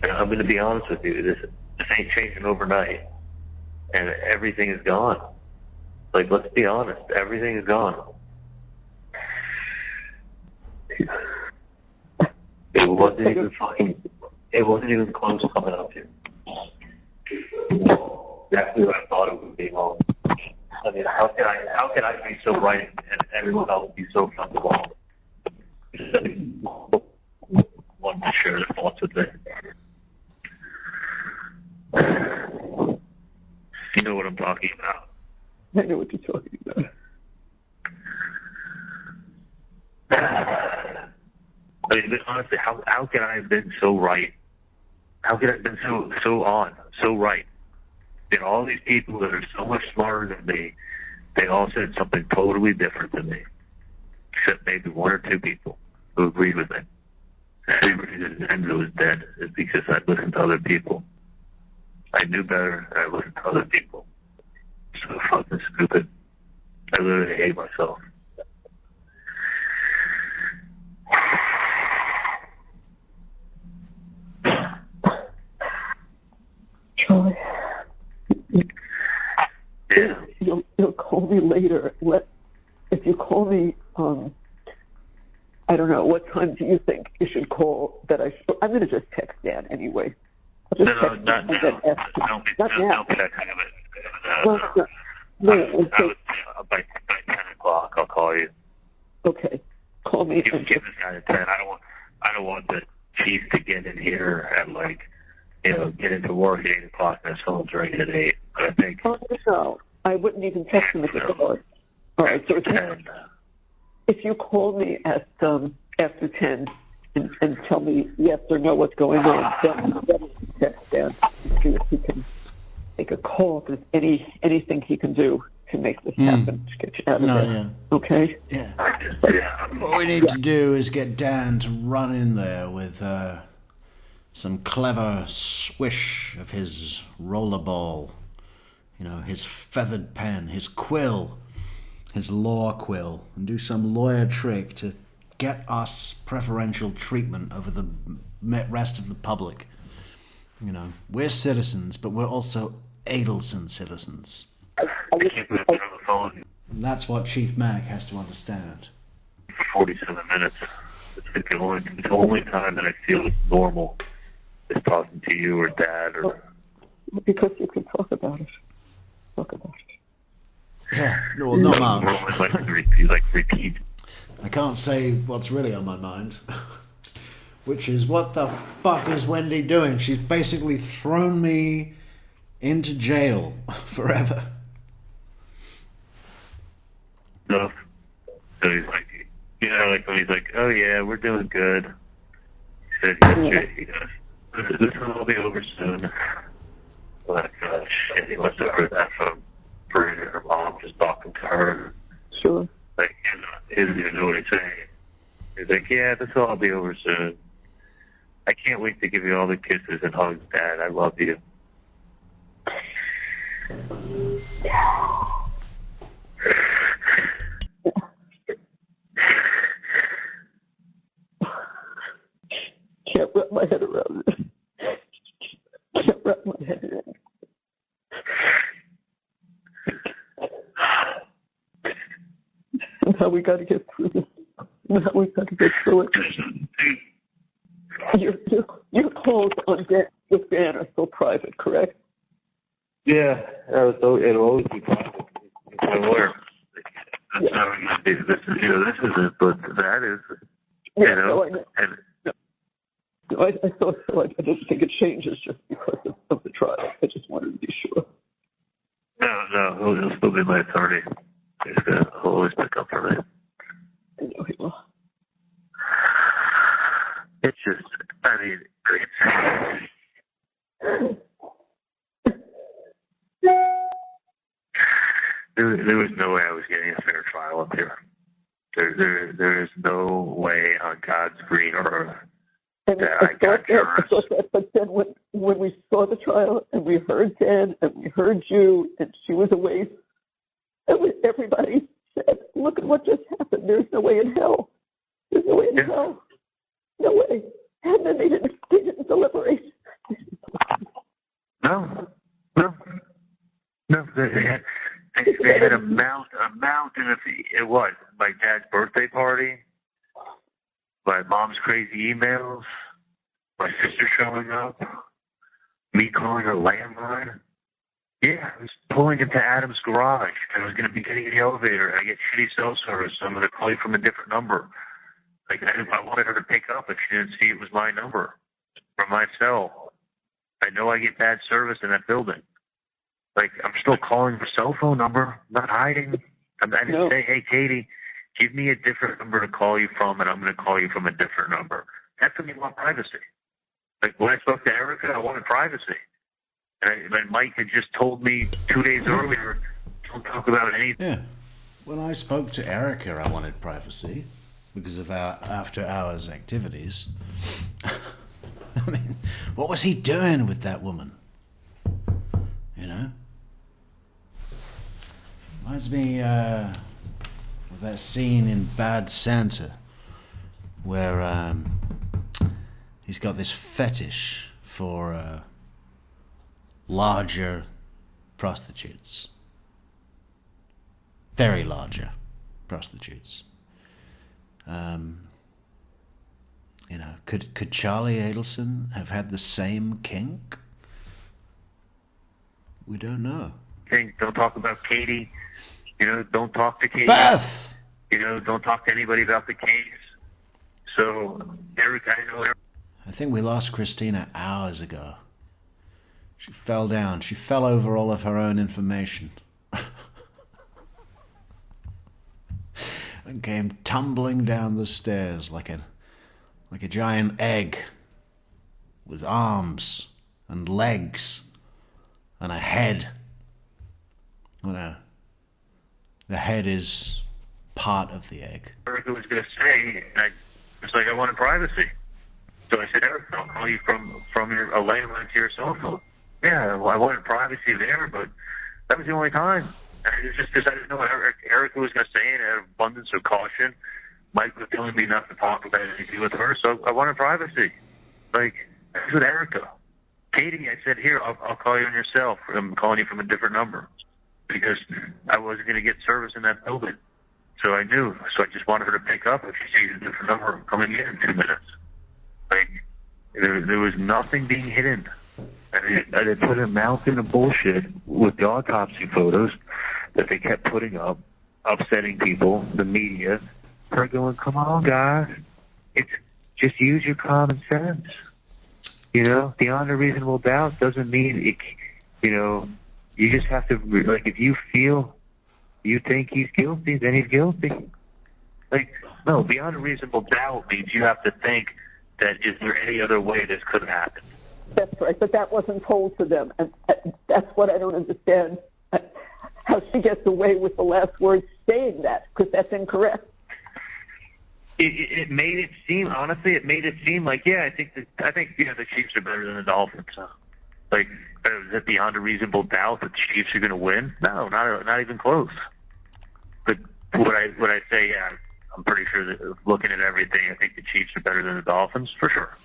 Speaker 12: And I'm going to be honest with you, this ain't changing overnight. And everything is gone. Like, let's be honest, everything is gone. It wasn't even close coming up here. Exactly what I thought it would be. I mean, how can I be so right and everyone else be so fucking wrong? Want to share their thoughts with me. You know what I'm talking about.
Speaker 11: I know what you're talking about.
Speaker 12: I mean, but honestly, how can I have been so right? How can I have been so right? And all these people that are so much smarter than me, they all said something totally different than me. Except maybe one or two people who agreed with me. The reason Enzo was dead is because I listened to other people. I knew better, and I listened to other people. So fucking stupid. I literally hate myself.
Speaker 11: Charlie,
Speaker 12: Yeah.
Speaker 11: you'll call me later. If you call me, I don't know, what time do you think you should call that I'm going to just text Dan anyway.
Speaker 12: No, not now. Don't be texting him. By 10 o'clock, I'll call you.
Speaker 11: Okay. Call me.
Speaker 12: Give this guy a 10. I don't want the chief to get in here at get into work at 8 o'clock and his phone's ringing at 8. I think.
Speaker 11: Oh, no. I wouldn't even text him at the door. All right. So if you call me at after 10 and tell me yes or no what's going on, then text Dan and see if he can make a call. If there's anything he can do to make this happen, to get you out of there.
Speaker 1: Yeah.
Speaker 11: Okay?
Speaker 1: Yeah. What we need to do is get Dan to run in there with some clever swish of his rollerball, his feathered pen, his quill, his law quill, and do some lawyer trick to get us preferential treatment over the rest of the public. We're citizens, but we're also Adelson citizens.
Speaker 12: I can't put it on the phone.
Speaker 1: And that's what Chief Mac has to understand.
Speaker 12: For 47 minutes. It's the only time that I feel it's normal is talking to you or Dad or...
Speaker 11: Because you can talk about it.
Speaker 1: Yeah, no, not much.
Speaker 12: Repeat.
Speaker 1: I can't say what's really on my mind. Which is, what the fuck is Wendi doing? She's basically thrown me into jail forever.
Speaker 12: So he's like, when he's like, oh yeah, we're doing good. He said yesterday, he goes, this will all be over soon. Like, shit, he must have heard that from her mom just talking to her.
Speaker 11: Sure.
Speaker 12: Like, he doesn't even know what he's saying. He's like, yeah, this will all be over soon. I can't wait to give you all the kisses and hugs, Dad. I love you.
Speaker 11: Can't wrap my head around it. Can't wrap my head around it. Somehow we got to get through this. Somehow we got to get through it. Your calls on with Dan are still private, correct?
Speaker 12: Yeah, it'll always be private. It's my lawyer. That's how I'm gonna do this. This is it, but that is,
Speaker 11: I know. And, I thought so. I didn't think it changes just because of the trial. I just wanted to be sure.
Speaker 12: No, he'll still be my attorney. He'll always pick up for me.
Speaker 11: I know he will.
Speaker 12: It's just, there was no way I was getting a fair trial up here. There is no way on God's green earth
Speaker 11: And
Speaker 12: that
Speaker 11: I
Speaker 12: I got
Speaker 11: thought that, but then when we saw the trial and we heard Dan and we heard you and she was away, everybody said, look at what just happened. There's no way in hell. There's no way in hell. No way. And then they didn't deliberate.
Speaker 12: No. They had a mountain of it was my dad's birthday party, my mom's crazy emails, my sister showing up, me calling her landline. Yeah, I was pulling into Adam's garage. I was going to be getting in the elevator. I get shitty cell service, so I'm going to call you from a different number. Like I wanted her to pick up, but she didn't see it was my number from my cell. I know I get bad service in that building. Like, I'm still calling her cell phone number. I'm not hiding. I didn't say, hey, Katie, give me a different number to call you from, and I'm going to call you from a different number. That's when you want privacy. Like, when I spoke to Erica, I wanted privacy. And Mike had just told me 2 days earlier, don't talk about anything.
Speaker 1: Yeah. When I spoke to Erica, I wanted privacy because of our after-hours activities. I mean, what was he doing with that woman? You know? Reminds me of that scene in Bad Santa where he's got this fetish for larger prostitutes. Very larger prostitutes. You know, could Charlie Adelson have had the same kink? We don't know.
Speaker 12: Don't talk about Katie. You know, don't talk to Katie.
Speaker 1: Beth!
Speaker 12: You know, don't talk to anybody about the case. So, Eric,
Speaker 1: I think we lost Christina hours ago. She fell down. She fell over all of her own information. And came tumbling down the stairs like a giant egg with arms and legs and a head. You know, the head is part of the egg.
Speaker 12: Erica was going to say, and I was like, I wanted privacy. So I said, Erica, I'll call you from a landline to your cell phone. Yeah, well, I wanted privacy there, but that was the only time. And it's just because I didn't know what Erica was going to say, and out of abundance of caution, Mike was telling me not to talk about anything with her, so I wanted privacy. Like, that's with Erica. Katie, I said, here, I'll call you on your cell. I'm calling you from a different number because I wasn't going to get service in that building. So I knew. So I just wanted her to pick up if she sees a different number coming in 2 minutes. Like, there was nothing being hidden. I had put a mountain of bullshit with the autopsy photos that they kept putting up, upsetting people, the media. Her going, come on, guys. It's just use your common sense. You know, beyond a reasonable doubt doesn't mean, it, you know, you just have to, like, if you feel, you think he's guilty, then he's guilty. Like, no, beyond a reasonable doubt means you have to think that is there any other way this could have happened.
Speaker 11: That's right, but that wasn't told to them, and that's what I don't understand, how she gets away with the last words saying that, because that's incorrect.
Speaker 12: It made it seem, honestly, like, yeah, I think the Chiefs are better than the Dolphins. Like, is it beyond a reasonable doubt that the Chiefs are going to win? No, not even close. But would I say, yeah, I'm pretty sure that looking at everything, I think the Chiefs are better than the Dolphins, for sure.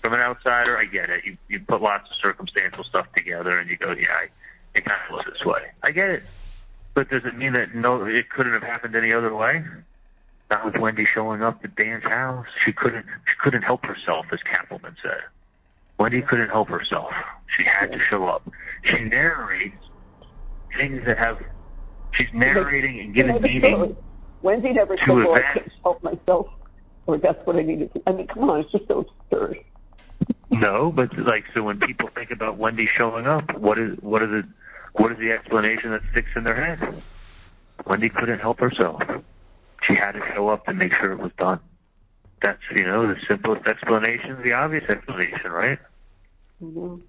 Speaker 12: From an outsider, I get it. You put lots of circumstantial stuff together, and you go, yeah, it kind of looks this way. I get it. But does it mean that, no, it couldn't have happened any other way? Not with Wendi showing up at Dan's house. She couldn't help herself, as Kappelman said. Wendi couldn't help herself. She had to show up. She narrates things that have... She's narrating and giving meaning
Speaker 11: Wendi never said, well, I couldn't help myself, or that's what I needed to... I mean, come on, it's just so absurd.
Speaker 12: No, but, like, so when people think about Wendi showing up, what is the explanation that sticks in their head? Wendi couldn't help herself. She had to show up to make sure it was done. That's, you know, the simplest explanation, the obvious explanation, right?
Speaker 11: Mm-hmm.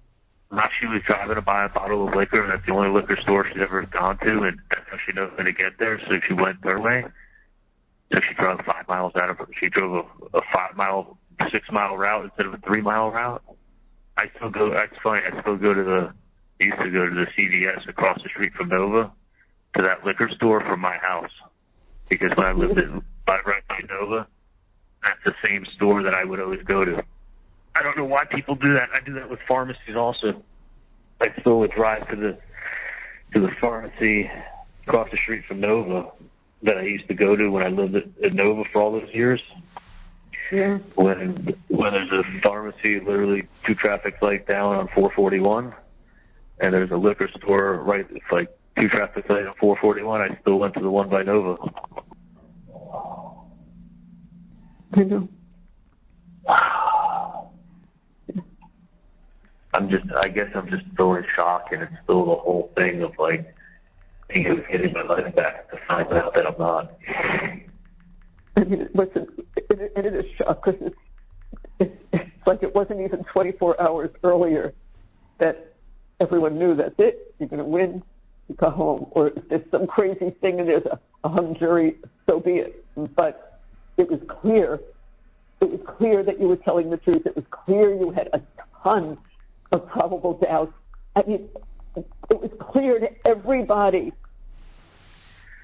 Speaker 12: Not she was driving to buy a bottle of liquor, and that's the only liquor store she's ever gone to, and that's how she knows when to get there, so she went her way. So she drove 5 miles out of. She drove a 5-mile, 6-mile route instead of a 3-mile route. I still go. That's funny. I still go to the. I used to go to the CVS across the street from Nova, to that liquor store from my house, because when I lived right by Nova, that's the same store that I would always go to. I don't know why people do that. I do that with pharmacies also. I still would drive to the pharmacy across the street from Nova that I used to go to when I lived at Nova for all those years.
Speaker 11: Yeah.
Speaker 12: When there's a pharmacy literally 2 traffic lights down on 441, and there's a liquor store right, it's like 2 traffic lights on 441, I still went to the one by Nova.
Speaker 11: I know.
Speaker 12: I guess I'm just still in shock, and it's still the whole thing of like getting my life back to find out that I'm not.
Speaker 11: I mean, listen, it is shock because it's like it wasn't even 24 hours earlier that everyone knew that's it. You're going to win, you go home. Or if there's some crazy thing and there's a hung jury, so be it. But it was clear. It was clear that you were telling the truth. It was clear you had a ton of probable doubts. I mean, it was clear to everybody.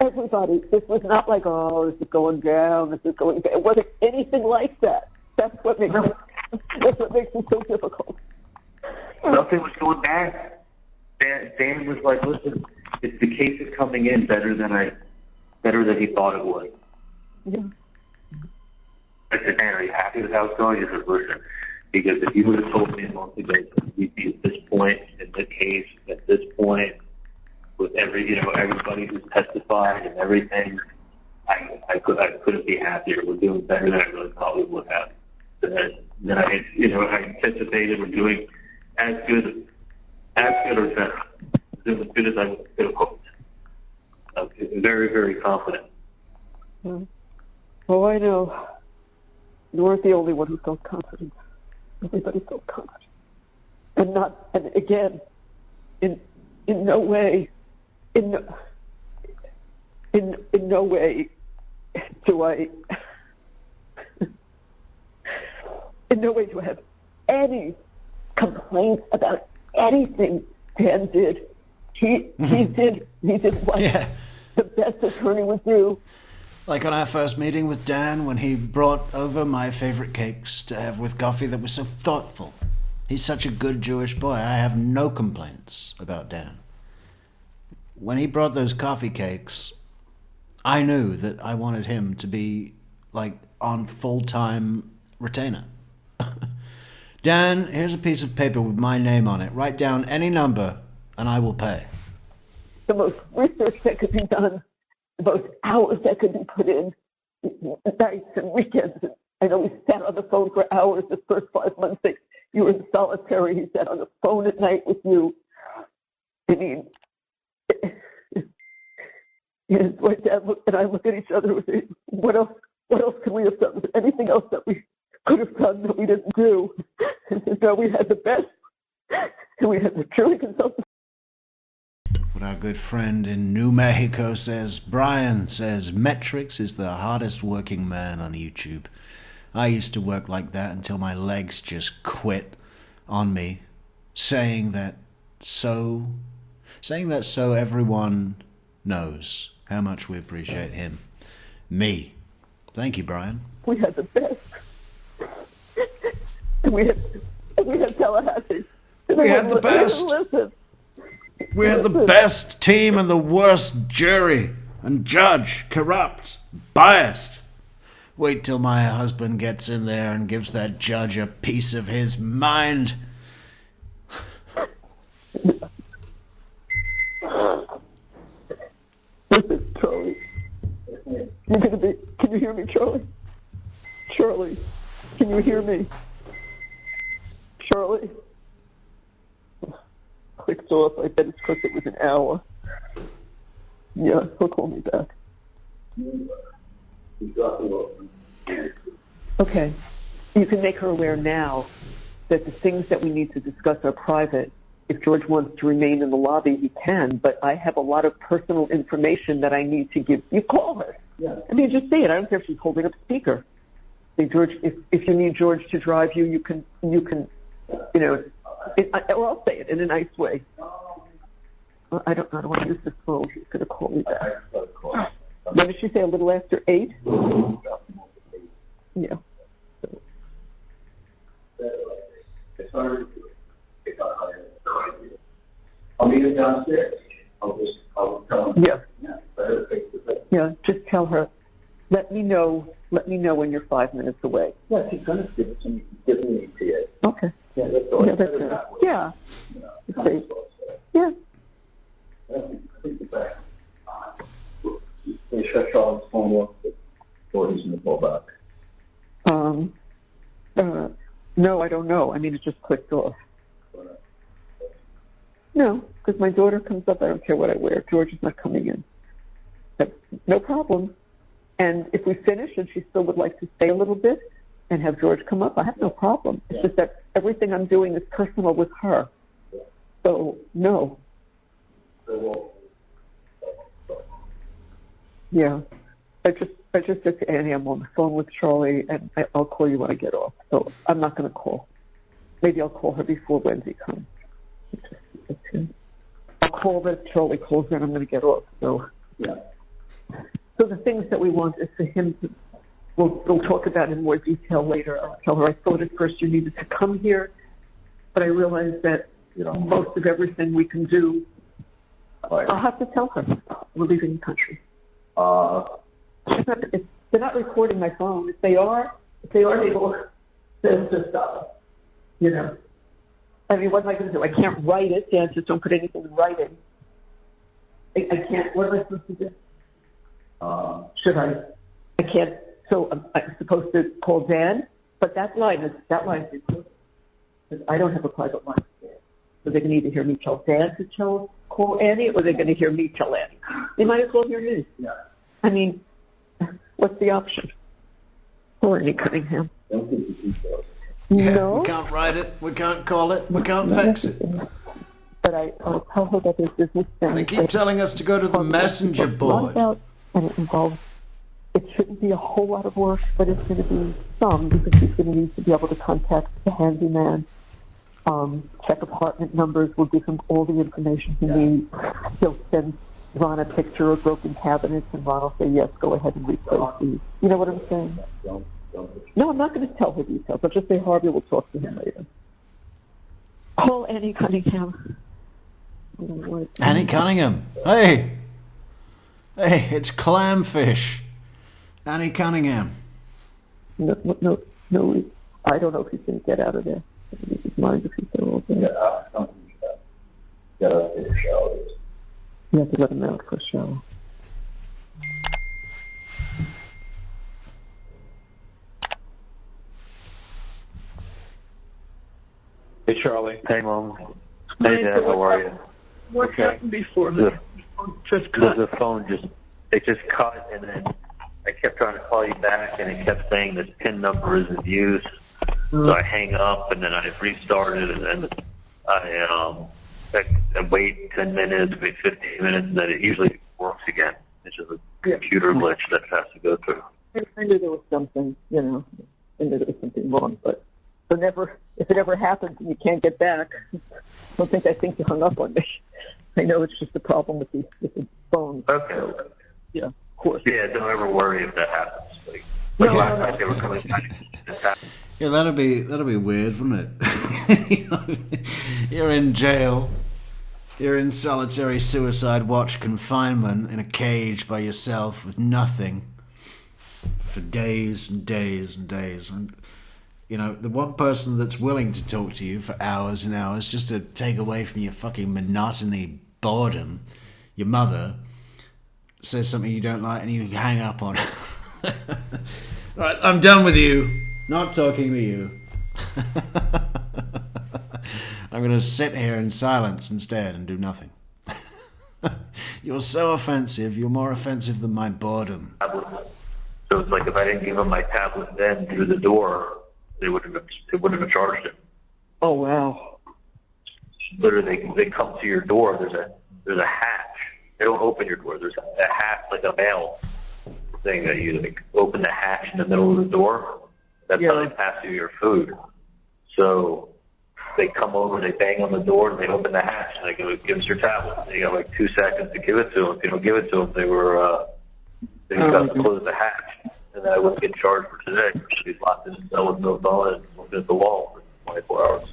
Speaker 11: Everybody. This was not like, oh, this is going down, this is going down. It wasn't anything like that. That's what makes it so difficult.
Speaker 12: Nothing was going bad. Dan was like, listen, the case is coming in better than he thought it would.
Speaker 11: Yeah.
Speaker 12: I said, Dan, are you happy with how it's going? He said, listen, because if you would have told me a month ago we'd be at this point in the case, at this point, with everybody who's testified and everything, I couldn't be happier. We're doing better than I really thought we would have. Then I anticipated we're doing as good or better, as good as I could have hoped. I'm very, very confident.
Speaker 11: Well, I know you weren't the only one who felt confident. Everybody felt confident, and again, in no way, in no way do I have any complaints about anything Dan did. He did what the best attorney would do.
Speaker 1: Like on our first meeting with Dan, when he brought over my favorite cakes to have with coffee that was so thoughtful. He's such a good Jewish boy. I have no complaints about Dan. When he brought those coffee cakes, I knew that I wanted him to be like on full-time retainer. Dan, here's a piece of paper with my name on it. Write down any number and I will pay.
Speaker 11: The most research that could be done, the most hours that could be put in, nights and weekends. I know he sat on the phone for hours the first 5 months that you were in solitary. He sat on the phone at night with you. I mean, my dad and I look at each other and say, what else could we have done? Was there anything else that we could have done that we didn't do? And so we had the best, and we had the truly consultant.
Speaker 1: What our good friend in New Mexico says, Brian says, Metrix is the hardest working man on YouTube. I used to work like that until my legs just quit on me, saying that so everyone knows how much we appreciate him. Me. Thank you, Brian.
Speaker 11: We had the best. And we had Tallahassee.
Speaker 1: We had the best. We had the best team and the worst jury and judge, corrupt, biased. Wait till my husband gets in there and gives that judge a piece of his mind.
Speaker 11: Listen, Charlie. Can you hear me, Charlie? Charlie, can you hear me? Charlie? Clicked off. I bet it's because it was an hour. Yeah, he'll call me back. Okay. You can make her aware now that the things that we need to discuss are private. If George wants to remain in the lobby, he can, but I have a lot of personal information that I need to give. You call her. I mean, just say it. I don't care if she's holding up a speaker. Say, George, if you need George to drive you, you can, or I'll say it in a nice way. I don't want to use this phone. She's going to call me back. When did she say? A little after 8? Yeah.
Speaker 12: I'll meet her downstairs. I'll tell her.
Speaker 11: Yeah, just tell her, let me know when you're 5 minutes away.
Speaker 12: Yeah, she's going to give it to me. Give me to you.
Speaker 11: Okay.
Speaker 12: Yeah, that's all.
Speaker 11: Yeah, that's it. Yeah. Okay. Yeah.
Speaker 12: They shut Charlotte's phone off before he's going to call back.
Speaker 11: No, I don't know. I mean, it just clicked off. No, because my daughter comes up. I don't care what I wear. George is not coming in. But no problem. And if we finish and she still would like to stay a little bit and have George come up, I have no problem. It's just that everything I'm doing is personal with her. So, no. Yeah. I just said to Annie, I'm on the phone with Charlie, and I'll call you when I get off. So I'm not going to call. Maybe I'll call her before Wendy comes. I'll call her. Charlie calls her, and I'm going to get off. So, yeah. So the things that we want is for him to, we'll talk about in more detail later. I'll tell her I thought at first you needed to come here, but I realized that, most of everything we can do, I'll have to tell her we're leaving the country. They're not recording my phone. If they are, they will just stop. I mean, what am I going to do? I can't write it. Dan just don't put anything in writing. I can't. What am I supposed to do? Should I? I can't. So I'm supposed to call Dan, but that line is recorded. Because I don't have a private line. So they can either hear me tell Dan to call Annie, or they're going to hear me tell Annie. They might as well hear me. Yeah. I mean, what's the option? Or Annie Cunningham.
Speaker 1: Yeah,
Speaker 11: No.
Speaker 1: we can't write it, we can't call it, we can't fix it.
Speaker 11: But I'll tell her that there's business things.
Speaker 1: They keep telling us to go to the messenger board.
Speaker 11: And it involves, it shouldn't be a whole lot of work, but it's going to be some, because she's going to need to be able to contact the handyman, check apartment numbers. We'll give him all the information he needs. He'll send Ron a picture of broken cabinets, and Ron will say, yes, go ahead and replace these. You know what I'm saying? No, I'm not going to tell her details. I'll just say Harvey will talk to him later. Call Annie Cunningham.
Speaker 1: Annie Cunningham. Hey, it's Clamfish. Annie Cunningham.
Speaker 11: No. I don't know if he's going to get out of there. His mind if he's there all day. You have to let him out for a shower.
Speaker 12: Hey, Charlie. Hey, Mom. Hey, Dad. How are you?
Speaker 11: What happened before
Speaker 12: the phone just cut, and then I kept trying to call you back, and it kept saying this PIN number is in use. So I hang up, and then I restarted, and then I wait 10 minutes, wait 15 minutes, and then it usually works again. It's just a computer glitch that has to go through.
Speaker 11: I knew there was something, I knew there was something wrong, but if it ever happens and you can't get back, I think you hung up on me. I know it's just a problem with the phone.
Speaker 12: Okay.
Speaker 11: So, yeah, of course.
Speaker 12: Yeah, don't ever worry if that happens. Like last night they were coming back.
Speaker 1: Yeah, that'll be weird, wouldn't it? You're in jail. You're in solitary suicide watch confinement in a cage by yourself with nothing for days and days and days. And the one person that's willing to talk to you for hours and hours just to take away from your fucking monotony, boredom, your mother says something you don't like and you hang up on her. Right, I'm done with you. Not talking to you. I'm going to sit here in silence instead and do nothing. You're so offensive. You're more offensive than my boredom.
Speaker 12: So it's like if I didn't give them my tablet then through the door, they wouldn't have charged it.
Speaker 11: Oh wow!
Speaker 12: Literally, they come to your door. There's a hatch. They don't open your door. There's a hatch like a mail thing that you like open the hatch in the middle of the door. That's how they pass you your food. So they come over, they bang on the door, and they open the hatch, and they go, give us your tablet. They got like 2 seconds to give it to them. If you don't give it to them, they got to close the hatch. And I wouldn't get charged for today. She's locked in a cell with no phone and looking at the wall for 24 hours.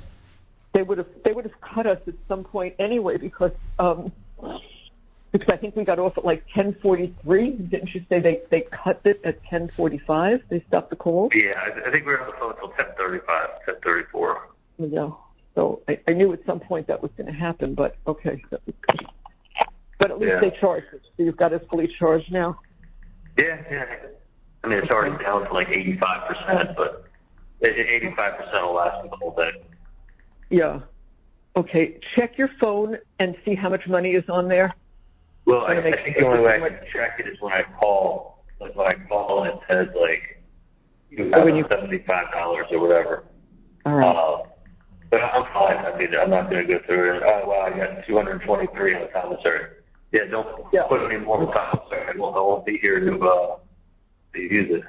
Speaker 11: They would have cut us at some point anyway because I think we got off at like 10:43. Didn't you say they cut it at 10:45? They stopped the call.
Speaker 12: Yeah, I think we were on the phone until 10:35, 10:34.
Speaker 11: Yeah. So I knew at some point that was going to happen, but okay. But at least they charged us. So you've got us fully charged now.
Speaker 12: Yeah. I mean, it's already down to like 85%, but 85% will last me the whole day.
Speaker 11: Yeah. Okay. Check your phone and see how much money is on there.
Speaker 12: Well, I think the only way I can check it is when I call. Like when I call and it says like you have $75 or whatever.
Speaker 11: All right.
Speaker 12: But I'm fine. I mean, I'm not going to go through it. Oh, wow, I got 223 on the commissary. Yeah, don't put any more on the commissary. I won't be here to use it.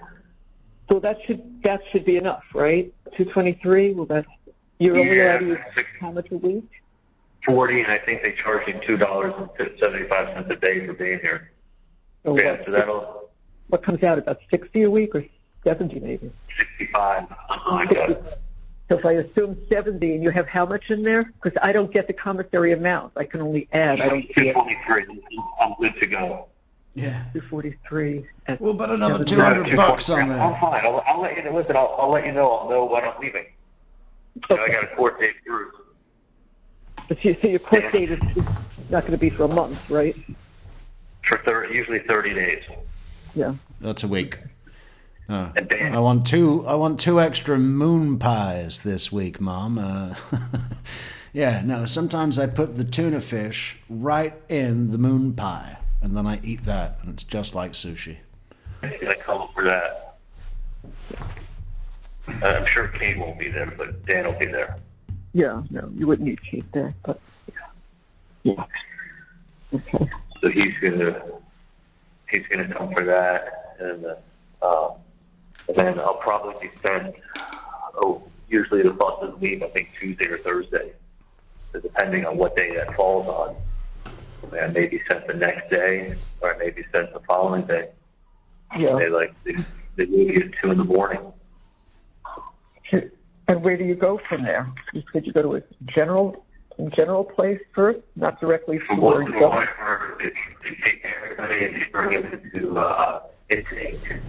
Speaker 11: So that should be enough, right? 223. Well, you're only allowed to use how much a week?
Speaker 12: 40, and I think they charge you $2.75 a day for being here.
Speaker 11: So
Speaker 12: so that'll.
Speaker 11: What comes out about 60 a week or 70 maybe?
Speaker 12: 65, something like that.
Speaker 11: So if I assume 70, and you have how much in there? Because I don't get the commissary amount. I can only add. I don't see it.
Speaker 12: 243. I'm good to go.
Speaker 1: Yeah.
Speaker 11: 243.
Speaker 1: We'll put another $200 on there.
Speaker 12: I'm fine. I'll let you know. Listen, I'll let you know. I'll know when I'm leaving.
Speaker 11: Okay.
Speaker 12: I got a court date through.
Speaker 11: But so your court date is not going to be for a month, right?
Speaker 12: For usually 30 days.
Speaker 11: Yeah.
Speaker 1: That's a week. Oh. I want two extra moon pies this week, Mom. Yeah, no, sometimes I put the tuna fish right in the moon pie, and then I eat that, and it's just like sushi.
Speaker 12: I'm going to come up for that. I'm sure Kate won't be there, but Dan will be there.
Speaker 11: Yeah, no, you wouldn't need Kate there, but yeah. Okay.
Speaker 12: So he's gonna come for that, and then I'll probably be sent. Usually the buses leave, I think Tuesday or Thursday, so depending on what day that falls on. I may be sent the next day, or I may be sent the following day.
Speaker 11: Yeah.
Speaker 12: They leave you at 2 in the morning.
Speaker 11: And where do you go from there? You said you go to a general place first, not directly from where you go.
Speaker 12: They take everybody and they bring it into intake,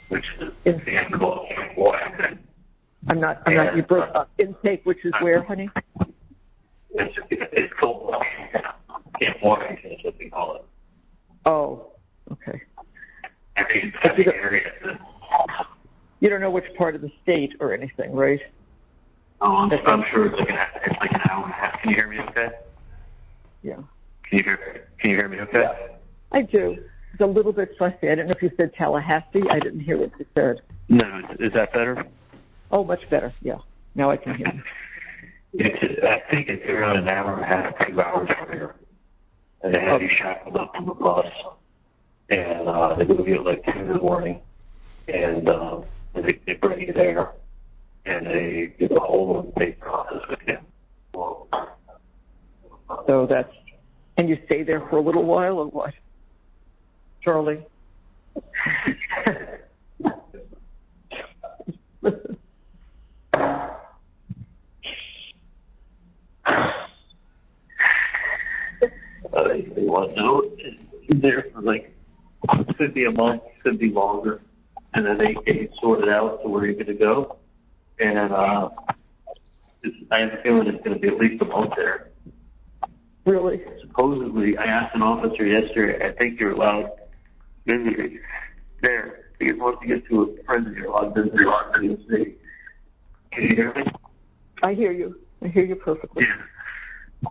Speaker 12: which is the end of all camp.
Speaker 11: I'm not, you broke up. Intake, which is where, honey?
Speaker 12: It's called Camp Washington is what they call it.
Speaker 11: Oh, okay.
Speaker 12: I think it's the area.
Speaker 11: You don't know which part of the state or anything, right?
Speaker 12: Oh, I'm sure it's like an hour and a half. Can you hear me okay?
Speaker 11: Yeah.
Speaker 12: Can you hear me okay?
Speaker 11: Yeah. I do. It's a little bit fussy. I don't know if you said Tallahassee. I didn't hear what you said.
Speaker 12: No, is that better?
Speaker 11: Oh, much better. Yeah. Now I can hear you.
Speaker 12: I think it's around an hour and a half, 2 hours from here. And they have you shackled up on the bus. And they move you at like 2 in the morning. And they bring you there. And they do the whole intake process with you.
Speaker 11: So and you stay there for a little while or what? Charlie?
Speaker 12: They want to know there for could be a month, could be longer. And then they get you sorted out to where you're going to go. And I have a feeling it's going to be at least a month there.
Speaker 11: Really?
Speaker 12: Supposedly, I asked an officer yesterday, I think you're allowed visitors there. Because once you get to a prison, you're allowed visitors in the city. Can you hear me?
Speaker 11: I hear you. I hear you perfectly.
Speaker 12: Yeah.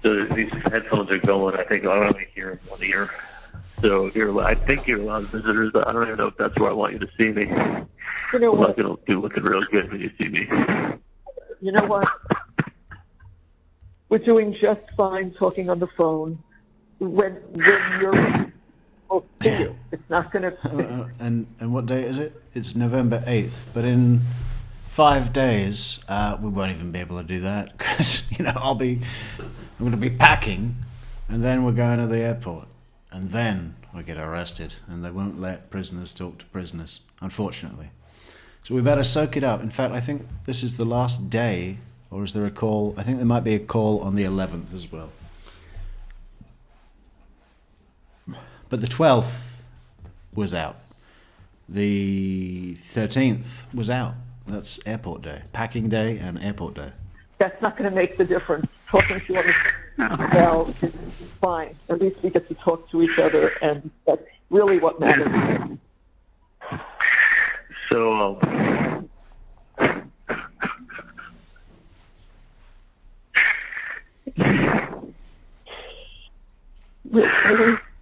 Speaker 12: So these headphones are going. I think I only hear in one ear. So I think you're allowed visitors, but I don't even know if that's where I want you to see me.
Speaker 11: You know what?
Speaker 12: I'm not going to be looking real good when you see me.
Speaker 11: You know what? We're doing just fine talking on the phone. When available to you. It's not going to.
Speaker 1: And what date is it? It's November 8th. But in 5 days, we won't even be able to do that because I'm going to be packing, and then we're going to the airport, and then we get arrested, and they won't let prisoners talk to prisoners, unfortunately. So we better soak it up. In fact, I think this is the last day, or is there a call? I think there might be a call on the 11th as well. But the 12th was out. The 13th was out. That's airport day, packing day and airport day.
Speaker 11: That's not going to make the difference. Talking to other people is fine. At least we get to talk to each other, and that's really what matters.
Speaker 12: So,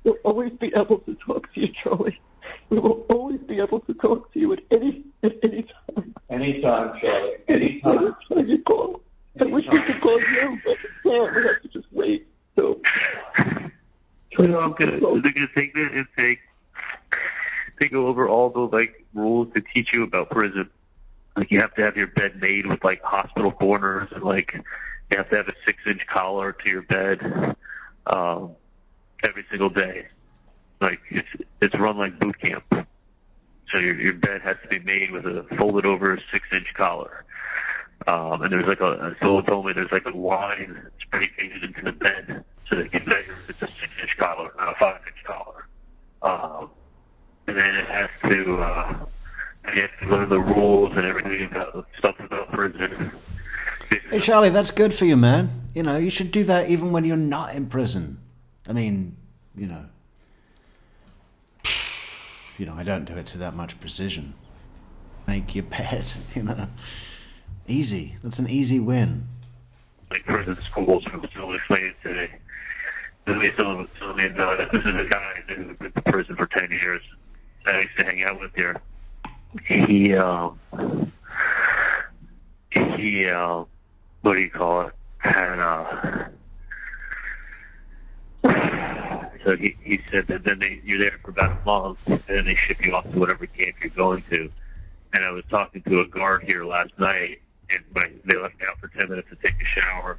Speaker 11: We'll always be able to talk to you, Charlie. We will always be able to talk to you at any time.
Speaker 12: anytime, Charlie. Anytime.
Speaker 11: Anytime you call. I wish we could call you, but we can't. We have to just wait. So,
Speaker 12: They're gonna take that and take over all the rules to teach you about prison. Like, you have to have your bed made with hospital corners, and you have to have a 6-inch collar to your bed every single day. It's run like boot camp. So your bed has to be made with a folded over 6-inch collar. And there's someone told me there's a line spray-painted into the bed so they can measure if it's a 6-inch collar, not a 5-inch collar. And then it has to, you have to learn the rules and everything about stuff about prison.
Speaker 1: Hey, Charlie, that's good for you, man. You should do that even when you're not in prison. I mean, I don't do it to that much precision. Make your bed, Easy. That's an easy win.
Speaker 12: Prison schools, who was explaining today. Someone told me about it. This is a guy who's been to prison for 10 years. I used to hang out with here. He what do you call it? Had so he said that then you're there for about a month, and then they ship you off to whatever camp you're going to. And I was talking to a guard here last night, and they left me out for 10 minutes to take a shower.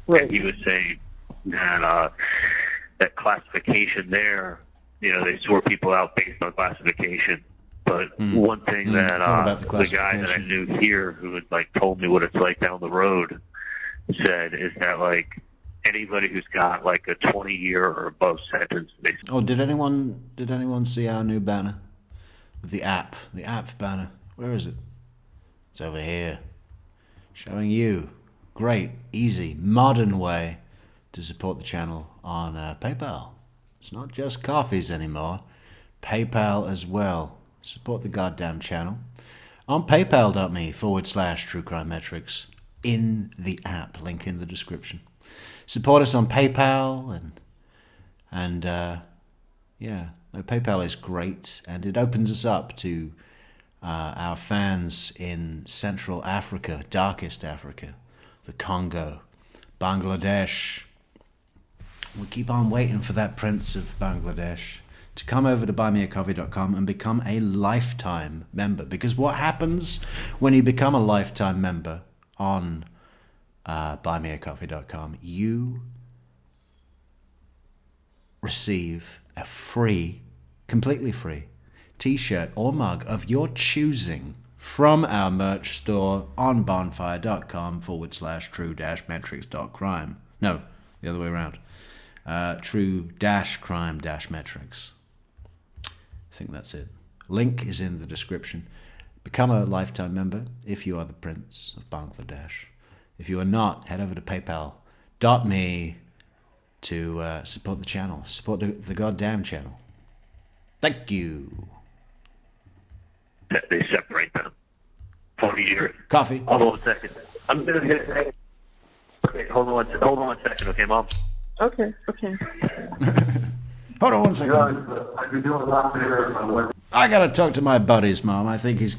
Speaker 11: Right.
Speaker 12: And he was saying that that classification there, they sort people out based on classification. But one thing that the guy that I knew here, who had told me what it's like down the road, said is that anybody who's got a 20-year or above sentence.
Speaker 1: Oh, did anyone see our new banner? The app banner. Where is it? It's over here. Showing you. Great, easy, modern way to support the channel on PayPal. It's not just coffees anymore. PayPal as well. Support the goddamn channel on paypal.me/True Crime Metrix in the app. Link in the description. Support us on PayPal and PayPal is great, and it opens us up to our fans in Central Africa, darkest Africa, the Congo, Bangladesh. We keep on waiting for that Prince of Bangladesh to come over to buymeacoffee.com and become a lifetime member. Because what happens when you become a lifetime member on buymeacoffee.com? You receive a free, completely free, t-shirt or mug of your choosing from our merch store on bonfire.com/true-metrics.crime. No, the other way around. True-crime-metrics. I think that's it. Link is in the description. Become a lifetime member if you are the Prince of Bangladesh. If you are not, head over to paypal.me to support the channel. Support the goddamn channel. Thank you.
Speaker 12: They separate them. 40 years.
Speaker 1: Coffee.
Speaker 12: Hold on a second. I'm going to hit it. Okay, hold on one second, okay, Mom?
Speaker 11: Okay.
Speaker 1: Hold on one second. I gotta talk to my buddies, Mom. I think he's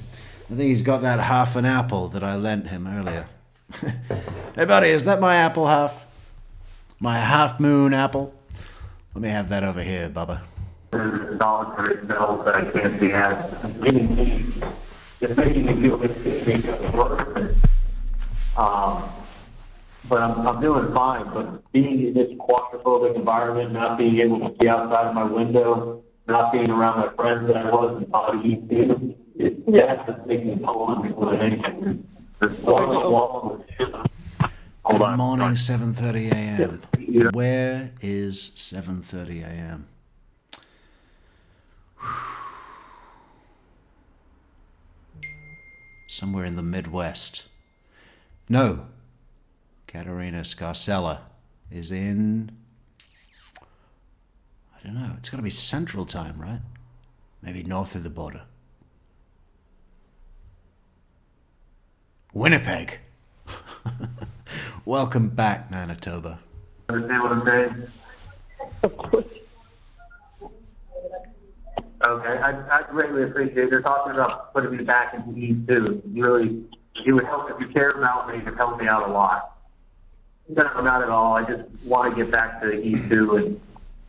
Speaker 1: got that half an apple that I lent him earlier. Hey, buddy, is that my apple half? My half moon apple? Let me have that over here, Bubba.
Speaker 12: there's solitary cells that I can't be at. It's making me feel worse. But I'm doing fine. But being in this claustrophobic environment, not being able to see outside of my window, not being around my friends that I was in body that's just making me pull on me more than anything. There's one
Speaker 1: Good morning, 7:30 a.m. Where is 7:30 a.m.? Somewhere in the Midwest. No. Katerina Scarcella is in... I don't know. It's got to be Central Time, right? Maybe north of the border. Winnipeg. Welcome back, Manitoba.
Speaker 12: Understand what I'm saying?
Speaker 11: Of course.
Speaker 12: Okay, I greatly appreciate it. You're talking about putting me back into E2. It would help if you cared about me. It would help me out a lot. No, not at all. I just want to get back to E2 and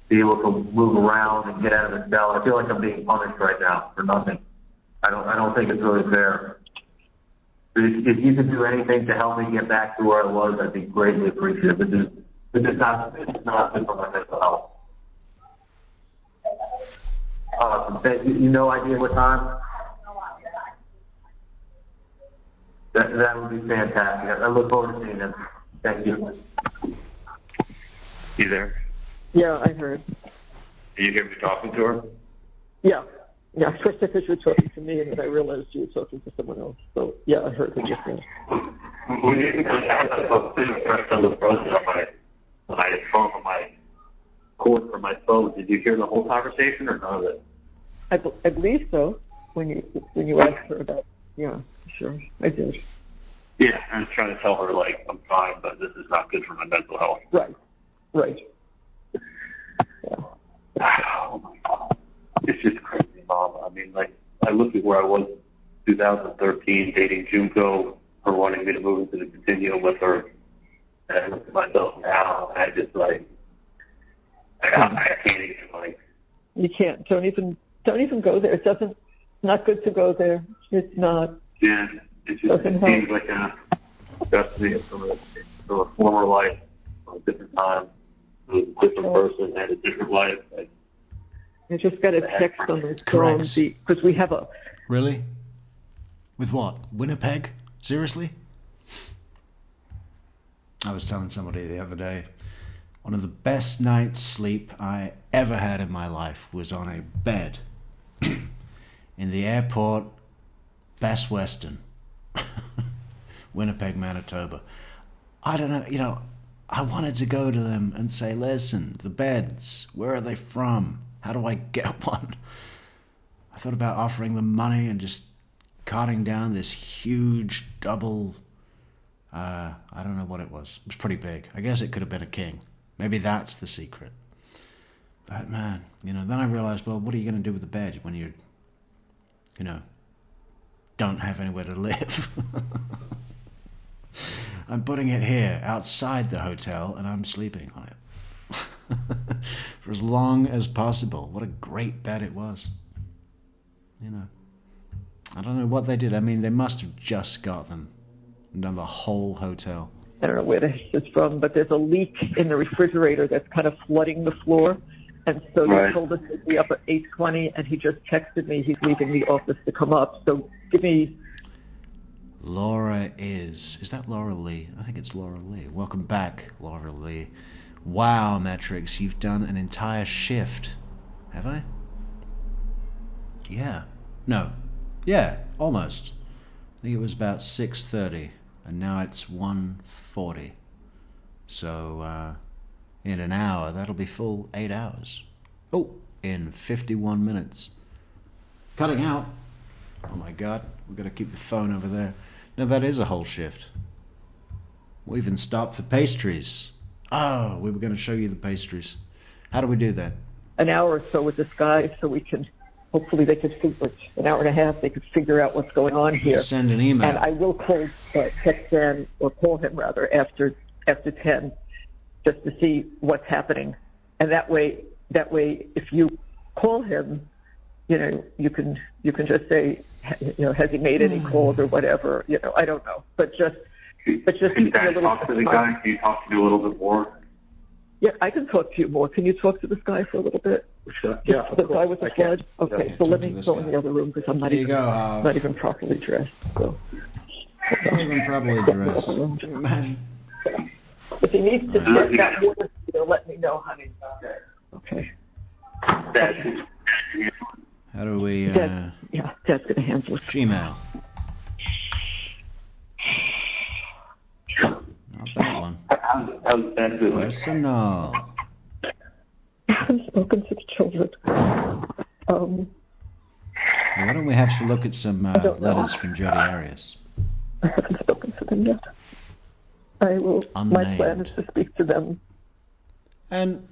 Speaker 12: be able to move around and get out of the cell. I feel like I'm being punished right now for nothing. I don't think it's really fair. If you could do anything to help me get back to where I was, I'd be greatly appreciative. This is not good for my mental health. You no idea what time? That would be fantastic. I look forward to seeing him. Thank you. You there?
Speaker 11: Yeah, I heard.
Speaker 12: Did you hear me talking to her?
Speaker 11: Yeah. Yeah, first I thought you were talking to me, and then I realized you were talking to someone else. So, yeah, I heard what you said.
Speaker 12: When you pressed on the front of my phone, on my cord for my phone, did you hear the whole conversation or none of it?
Speaker 11: I believe so. When you asked her about, yeah, sure, I did.
Speaker 12: Yeah, I was trying to tell her like I'm fine, but this is not good for my mental health.
Speaker 11: Right. Yeah.
Speaker 12: Oh my God, it's just crazy, Mom. I mean, like I look at where I was 2013, dating Junko, her wanting me to move into the continuum with her, and I look at myself now, and I just like I can't even like.
Speaker 11: You can't. Don't even go there. It's not good to go there. It's not.
Speaker 12: Yeah, it just seems like a destiny from a former life, a different time, a different person, had a different life. Like,
Speaker 11: I just got a text on the phone because we have a.
Speaker 1: Really? With what? Winnipeg? Seriously? I was telling somebody the other day, one of the best night's sleep I ever had in my life was on a bed in the airport, Best Western, Winnipeg, Manitoba. I don't know, I wanted to go to them and say, listen, the beds, where are they from? How do I get one? I thought about offering them money and just carting down this huge double, I don't know what it was. It was pretty big. I guess it could have been a king. Maybe that's the secret. But man, then I realized, well, what are you going to do with the bed when you don't have anywhere to live? I'm putting it here outside the hotel and I'm sleeping on it for as long as possible. What a great bed it was. I don't know what they did. I mean, they must have just got them and done the whole hotel.
Speaker 11: I don't know where this is from, but there's a leak in the refrigerator that's kind of flooding the floor. And so they told us to be up at 8:20, and he just texted me he's leaving the office to come up. So give me...
Speaker 1: Laura is that Laura Lee? I think it's Laura Lee. Welcome back, Laura Lee. Wow, Metrix, you've done an entire shift. Have I? Yeah. No. Yeah, almost. I think it was about 6:30, and now it's 1:40. So, in an hour, that'll be full 8 hours. Oh, in 51 minutes. Cutting out. Oh my God, we've got to keep the phone over there. No, that is a whole shift. We even stopped for pastries. Oh, we were going to show you the pastries. How do we do that?
Speaker 11: An hour or so with this guy so we can, hopefully they could figure, an hour and a half, they could figure out what's going on here.
Speaker 1: Send an email.
Speaker 11: And I will text Dan, or call him rather, after 10, just to see what's happening. And that way, if you call him, you can just say, has he made any calls or whatever? I don't know, but just
Speaker 12: Can you talk to the guy? Can you talk to me a little bit more?
Speaker 11: Yeah, I can talk to you more. Can you talk to this guy for a little bit?
Speaker 3: Sure.
Speaker 11: Yeah, the guy with the flood. Okay, so let me go in the other room because I'm not
Speaker 1: There you
Speaker 11: even
Speaker 1: go,
Speaker 11: not even properly dressed. So.
Speaker 1: Not even properly dressed. Man.
Speaker 11: If he needs to get that water, let me know, honey. Okay.
Speaker 1: How do we,
Speaker 11: Dad's gonna handle it.
Speaker 1: Gmail. Not that one.
Speaker 12: How's that doing?
Speaker 1: Personal.
Speaker 11: I haven't spoken to the children.
Speaker 1: Hey, why don't we have to look at some letters from Jodi Arias?
Speaker 11: I haven't spoken to them yet. I will.
Speaker 1: Unnamed.
Speaker 11: My plan is to speak to them.
Speaker 1: And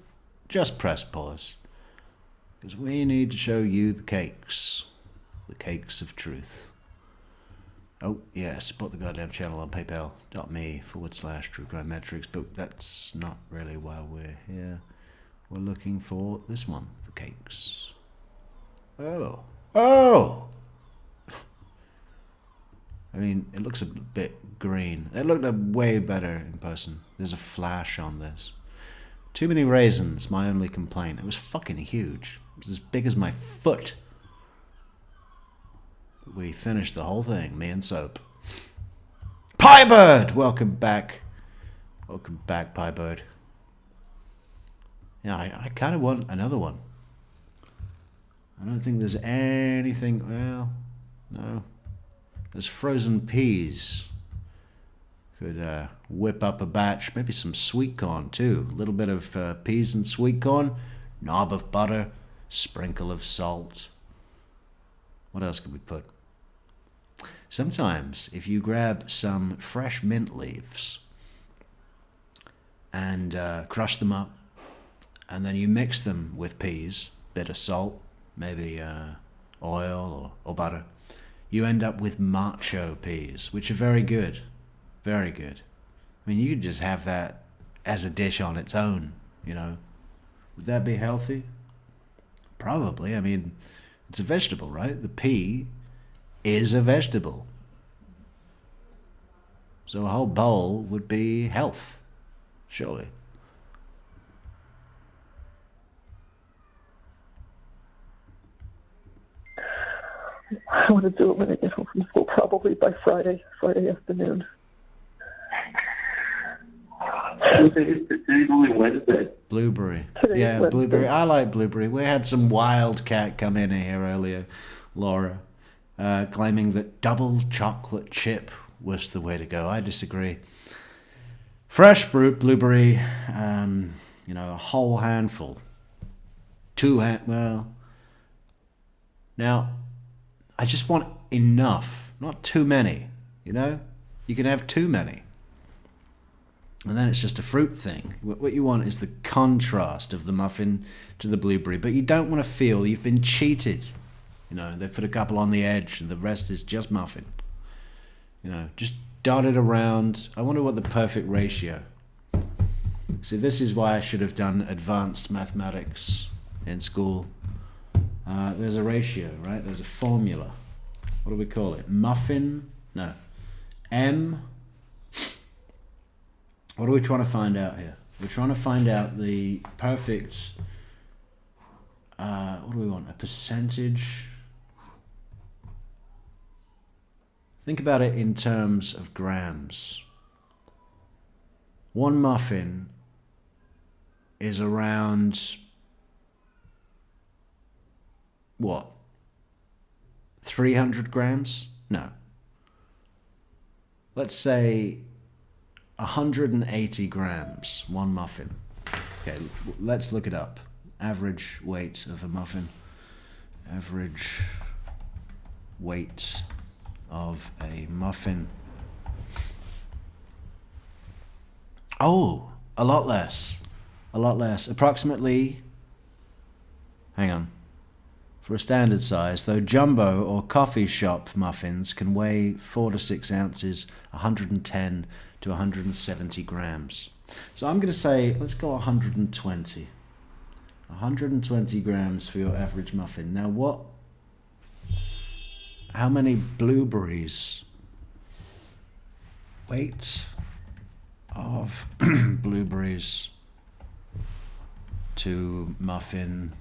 Speaker 1: just press pause. Because we need to show you the cakes. The cakes of truth. Oh, yeah, support the goddamn channel on paypal.me/True Crime Metrix, but that's not really why we're here. We're looking for this one, the cakes. Oh. Oh! I mean, it looks a bit green. It looked way better in person. There's a flash on this. Too many raisins, my only complaint. It was fucking huge. It was as big as my foot. We finished the whole thing, me and Soap. Piebird! Welcome back. Welcome back, Piebird. Yeah, I kind of want another one. I don't think there's anything... Well, no. There's frozen peas. Could whip up a batch. Maybe some sweet corn, too. A little bit of peas and sweet corn. Knob of butter. Sprinkle of salt. What else could we put? Sometimes, if you grab some fresh mint leaves and crush them up, and then you mix them with peas, bit of salt, maybe oil or butter, you end up with macho peas, which are very good. Very good. I mean, you could just have that as a dish on its own, Would that be healthy? Probably. I mean, it's a vegetable, right? The pea is a vegetable. So a whole bowl would be health, surely.
Speaker 11: I want to do it when I get home from school, probably by Friday afternoon.
Speaker 12: Today's only Wednesday.
Speaker 1: Blueberry.
Speaker 11: Today's
Speaker 1: Yeah,
Speaker 11: Wednesday.
Speaker 1: blueberry. I like blueberry. We had some wildcat come in here earlier, Laura, claiming that double chocolate chip was the way to go. I disagree. Fresh blueberry, a whole handful. Well, now, I just want enough, not too many, You can have too many. And then it's just a fruit thing. What you want is the contrast of the muffin to the blueberry, but you don't want to feel you've been cheated. They've put a couple on the edge and the rest is just muffin. Just dot it around. I wonder what the perfect ratio. See, this is why I should have done advanced mathematics in school. There's a ratio, right? There's a formula. What do we call it? Muffin? No. M. What are we trying to find out here? We're trying to find out the perfect... what do we want? A percentage? Think about it in terms of grams. One muffin is around... What? 300 grams? No. Let's say 180 grams, one muffin. Okay, let's look it up. Average weight of a muffin. Average weight of a muffin. Oh, a lot less. A lot less. Approximately, hang on. For a standard size, though jumbo or coffee shop muffins can weigh 4 to 6 ounces, 110 to 170 grams. So I'm going to say, let's go 120. 120 grams for your average muffin. Now how many blueberries? Weight of blueberries to muffin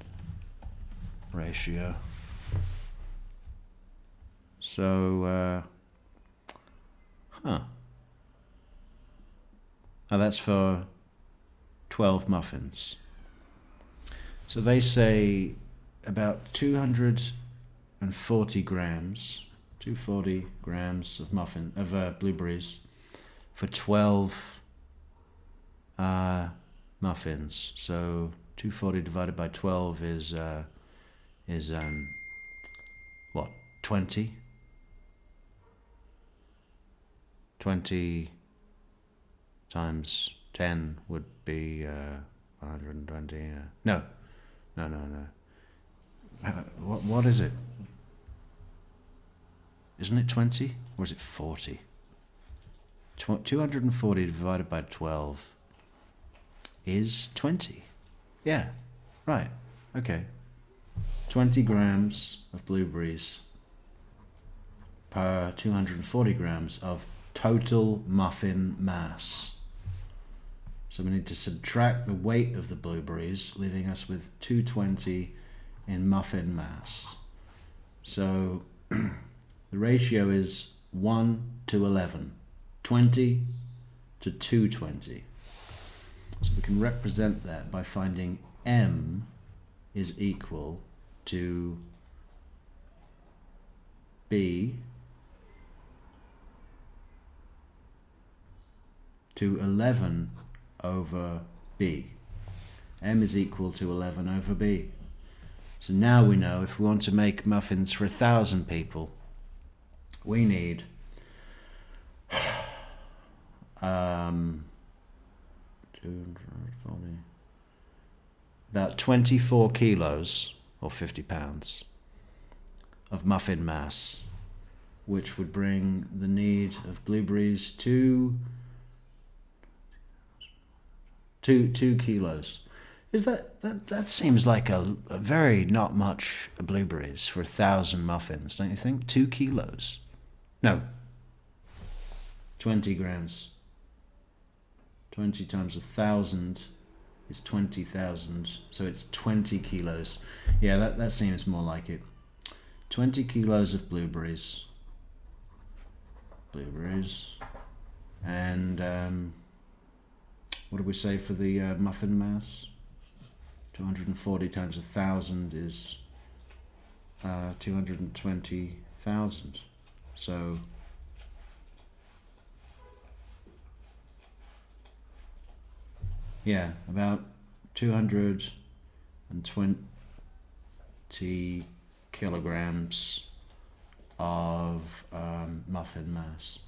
Speaker 1: ratio. So, now that's for 12 muffins. So they say about 240 grams of blueberries for 12 muffins. So 240 divided by 12 is what, 20? 20 times 10 would be 120. No. What is it? Isn't it 20? Or is it 40? 240 divided by 12 is 20. Yeah, right. Okay. 20 grams of blueberries per 240 grams of total muffin mass. So we need to subtract the weight of the blueberries, leaving us with 220 in muffin mass. So the ratio is 1 to 11, 20 to 220. So we can represent that by finding M is equal to B to 11 over B. M is equal to 11 over B. So now we know if we want to make muffins for 1,000 people, we need 240, about 24 kilos or 50 pounds of muffin mass, which would bring the need of blueberries to 2 kilos. Is that seems like a very not much blueberries for 1,000 muffins, don't you think? 2 kilos. No. 20 grams. 20 times 1,000 is 20,000, so it's 20 kilos. Yeah, that seems more like it. 20 kilos of blueberries. And what do we say for the muffin mass? 240 times 1,000 is 220,000. So yeah, about 220 kilograms of muffin mass.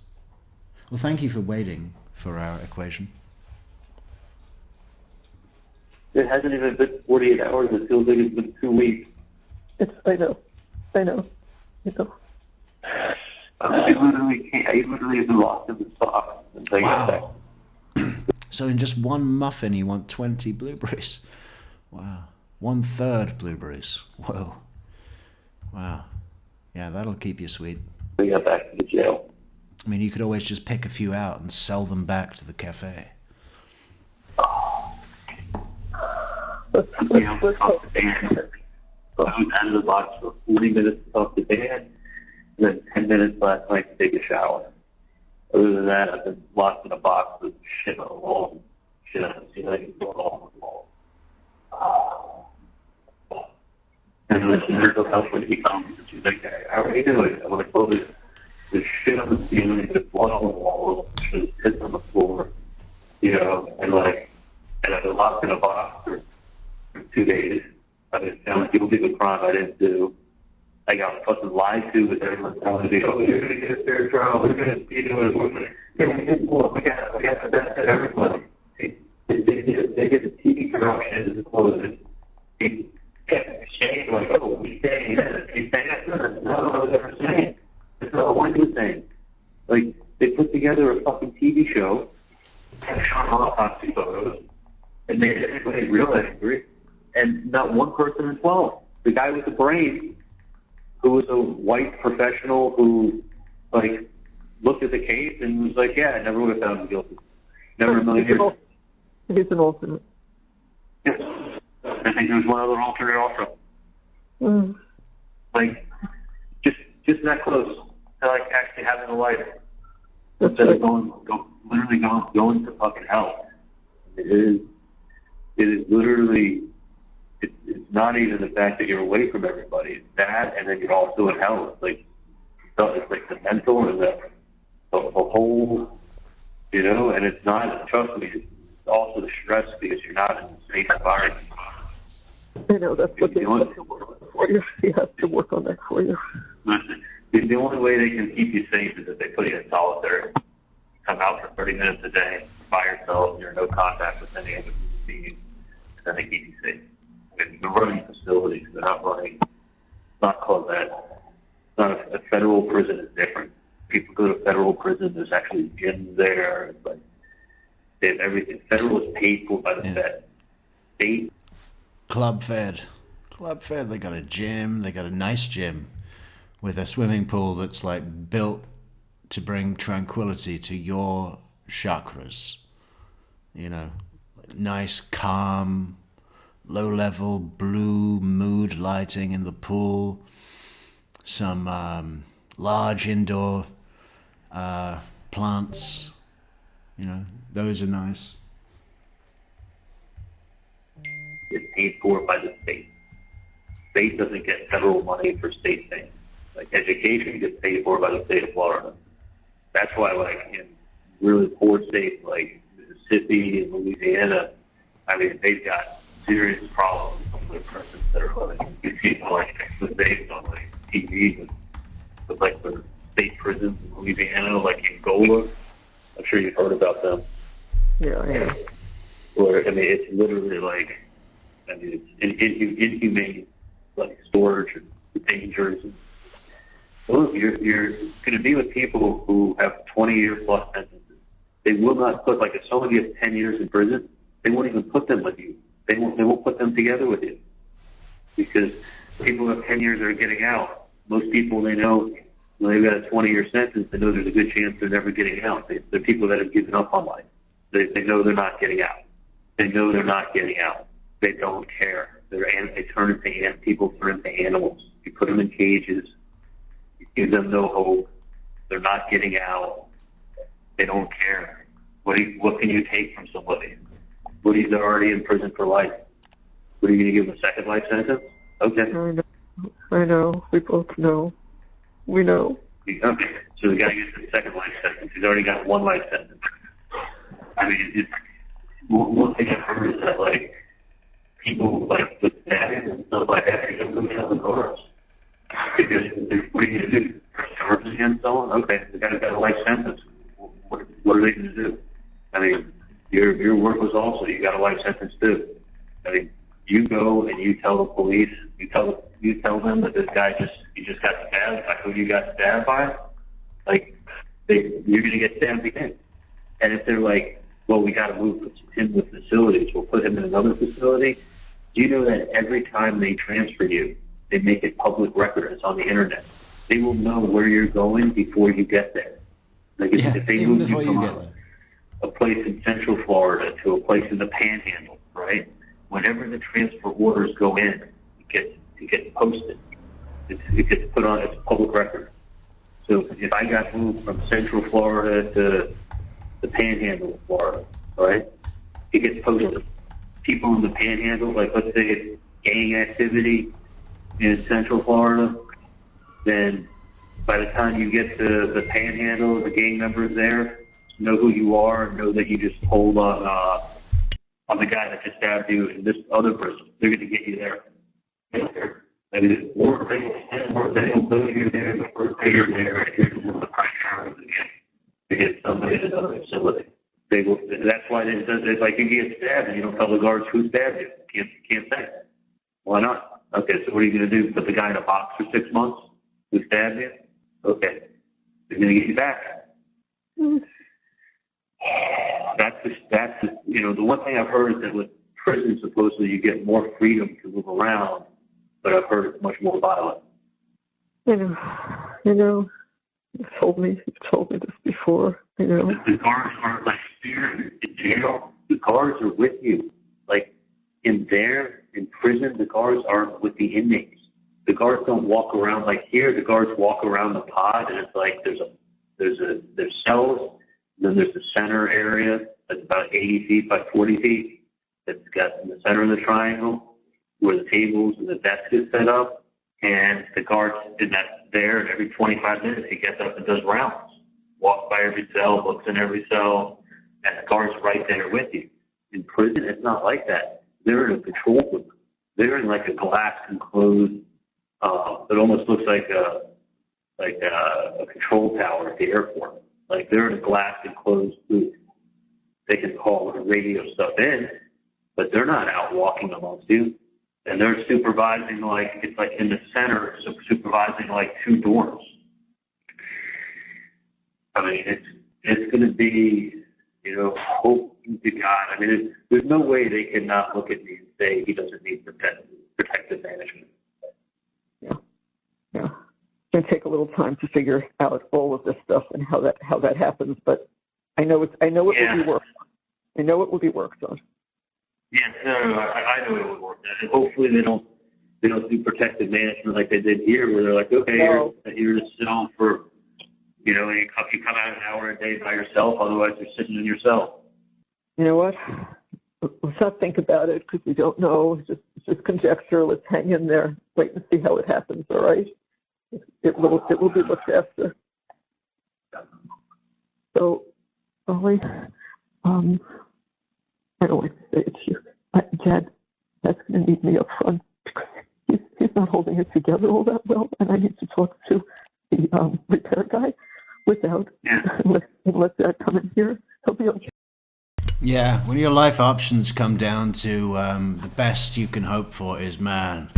Speaker 1: Well, thank you for waiting for our equation.
Speaker 12: It hasn't even been 48 hours. It feels like it's been 2 weeks.
Speaker 11: I know.
Speaker 12: I literally can't. I literally have been lost in the sauce.
Speaker 1: Wow. So in just one muffin, you want 20 blueberries. Wow. 1/3 blueberries. Whoa. Wow. Yeah, that'll keep you sweet.
Speaker 12: We got back to the jail.
Speaker 1: I mean, you could always just pick a few out and sell them back to the cafe.
Speaker 12: I was out of the box for 40 minutes to talk to Dan, and then 10 minutes last night to take a shower. Other than that, I've been locked in a box with shit on the wall. Shit on the ceiling, going on the wall. And then the nurse house when he comes, and she's like, how are you doing? I'm like, well, there's shit on the ceiling, there's blood on the wall, there's piss on the floor, and I've been locked in a box for 2 days. I've been telling people do a crime I didn't do. I got fucking lied to with everyone telling me, oh, you're going to get a fair trial, we're going to be doing it. We got the best of everybody. They get the TV corruption and closing. They kept saying, like, oh, we say this, we say that. That's not what I was ever saying. That's not what I was saying. Like, they put together a fucking TV show, shot autopsy photos, and made everybody real angry. and not one person in 12. The guy with the brain, who was a white professional who, like, looked at the case and was like, yeah, I never would have found him guilty. Never in a million years.
Speaker 11: He's an alternate.
Speaker 12: Yes. I think there's one other alternate also. Like, just that close to, like, actually having a life. Instead of literally going to fucking hell. It is literally, it's not even the fact that you're away from everybody. It's that, and then you're also in hell. It's like the mental and the whole, you know, and it's not, trust me, it's also the stress because you're not in a safe environment.
Speaker 11: I know, that's what they have to work on for you. They have to work on that for you.
Speaker 12: Listen, the only way they can keep you safe is if they put you in solitary. Come out for 30 minutes a day by yourself, you're in no contact with any other being, and then they keep you safe. I mean, they're running facilities, they're not running, it's not called that. It's not a federal prison is different. People go to federal prison, there's actually gyms there, it's like, they have everything. Federal is paid for by the Fed. State.
Speaker 1: Club Fed, they got a gym, they got a nice gym with a swimming pool that's like built to bring tranquility to your chakras. You know, nice, calm, low-level blue mood lighting in the pool, some large indoor plants. You know, those are nice.
Speaker 12: It's paid for by the state. State doesn't get federal money for state things. Like education gets paid for by the state of Florida. That's why, like, in really poor states like Mississippi and Louisiana, I mean, they've got serious problems with the persons that are like, you see, like, based on like TV with like the state prisons in Louisiana, like Angola. I'm sure you've heard about them.
Speaker 11: Yeah.
Speaker 12: Or I mean, it's literally like, I mean, it's inhumane, like storage and dangers. And, well, you're going to be with people who have 20-year plus sentences. They will not put, like, if somebody has 10 years in prison, they won't even put them with you. They won't put them together with you. Because people who have 10 years are getting out. Most people they know, when they've got a 20-year sentence, they know there's a good chance they're never getting out. They're people that have given up on life. They know they're not getting out. They know they're not getting out. They don't care. They turn into people turn into animals. You put them in cages. Give them no hope. They're not getting out. They don't care. What can you take from somebody? Somebody's already in prison for life. What are you going to give them, a second life sentence? Okay.
Speaker 11: I know. We both know. We know.
Speaker 12: Okay. So the guy gets a second life sentence. He's already got one life sentence. I mean, one thing I've heard is that, like, people, like, with stabbing and stuff like that, they don't go down the guards. Because what are you going to do? Charges against someone? Okay, the guy's got a life sentence. What are they going to do? I mean, your work was also, you got a life sentence too. I mean, you go and you tell the police, you tell them that this guy you just got stabbed by who you got stabbed by. Like, you're going to get stabbed again. And if they're like, well, we got to move him to facilities, we'll put him in another facility. Do you know that every time they transfer you, they make it public record? It's on the internet. They will know where you're going before you get there. Like if they move you from a place in Central Florida to a place in the Panhandle, right? Whenever the transfer orders go in, it gets posted. It gets put on. It's public record. So if I got moved from Central Florida to the Panhandle of Florida, right? It gets posted. People in the Panhandle, like let's say it's gang activity in Central Florida, then by the time you get to the Panhandle, the gang members there know who you are, know that you just told on the guy that just stabbed you in this other prison. They're going to get you there. I mean, or they'll know you're there the first day you're there, and you're doing the pressure to get somebody to another facility. That's why it's like you get stabbed and you don't tell the guards who stabbed you. You can't say. Why not? Okay, so what are you going to do? Put the guy in a box for 6 months who stabbed you? Okay. They're going to get you back. That's the one thing I've heard is that with prison, supposedly you get more freedom to move around, but I've heard it's much more violent.
Speaker 11: You've told me this before.
Speaker 12: The guards aren't like here in jail. The guards are with you. Like in prison, the guards aren't with the inmates. The guards don't walk around like here. The guards walk around the pod, and it's like there's cells. Then there's the center area that's about 80 feet by 40 feet. That's got in the center of the triangle where the tables and the desk is set up. And the guards in that there, and every 25 minutes he gets up and does rounds. Walks by every cell, looks in every cell, and the guard's right there with you. In prison, it's not like that. They're in a control room. They're in like a glass enclosed, it almost looks like a control tower at the airport. Like they're in a glass enclosed booth. They can call radio stuff in, but they're not out walking amongst you. And they're supervising it's like in the center, supervising like two doors. I mean, it's going to be, hope to God. I mean, there's no way they can not look at me and say he doesn't need protective management.
Speaker 11: Yeah. It's going to take a little time to figure out all of this stuff and how that happens, but I know it will be worked. I know it will be worked on.
Speaker 12: Yes, no, I know it would work. And hopefully they don't do protective management like they did here, where they're like, okay, you're in a cell for, you come out an hour a day by yourself, otherwise you're sitting in your cell.
Speaker 11: You know what? Let's not think about it because we don't know. It's just conjecture. Let's hang in there, wait and see how it happens. All right? It will be looked after. So, Ollie, I don't like to say it to you. Dad, that's going to need me up front because he's not holding it together all that well, and I need to talk to the repair guy without let Dad come in here. He'll be okay.
Speaker 1: Yeah, when your life options come down to the best you can hope for is, man,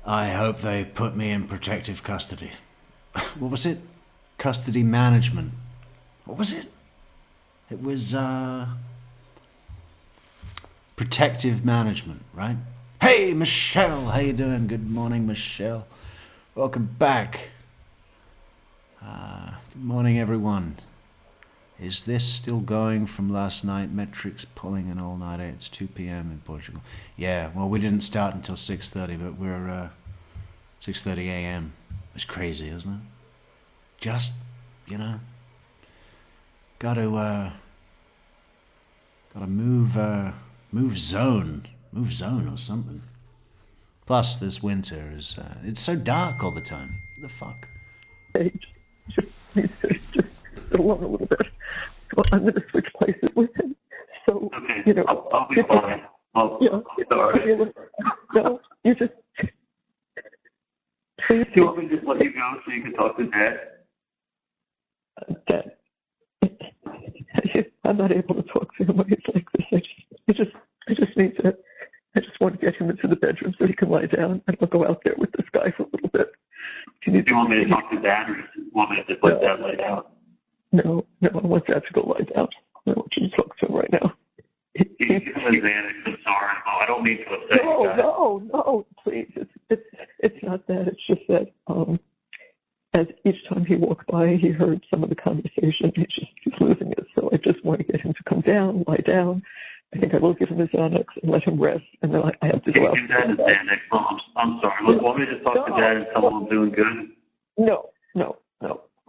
Speaker 1: I hope they put me in protective custody. What was it? Custody management. What was it? It was protective management, right? Hey, Michelle, how you doing? Good morning, Michelle. Welcome back. Good morning, everyone. Is this still going from last night? Metrix pulling an all-nighter. It's 2 p.m. in Portugal. Yeah, well, we didn't start until 6:30, but we're 6:30 a.m. It's crazy, isn't it? Just, got to move zone or something. Plus, this winter is it's so dark all the time. What the fuck?
Speaker 11: Hey, just sit alone a little bit. So I'm going to switch places with him. So,
Speaker 12: okay. I'll be fine. Sorry.
Speaker 11: No, you just... Please
Speaker 12: do you want me to just let you go so you can talk to Dad?
Speaker 11: Dad, I'm not able to talk to him when he's like this. I just need to... I just want to get him into the bedroom so he can lie down, and I'll go out there with this guy for a little bit.
Speaker 12: Do you want me to talk to Dad, or do you want me to just let Dad lie down?
Speaker 11: No, I want Dad to go lie down. I want you to talk to him right now.
Speaker 12: He's I'm sorry. I don't mean to upset you guys.
Speaker 11: No, please. It's not that. It's just that as each time he walked by, he heard some of the conversation. He's losing it. So I just want to get him to come down, lie down. I think I will give him his Xanax and let him rest, and then I have to go out.
Speaker 12: Give Dad his Xanax. I'm sorry. Look, want me to talk to Dad and tell him I'm doing good?
Speaker 11: No.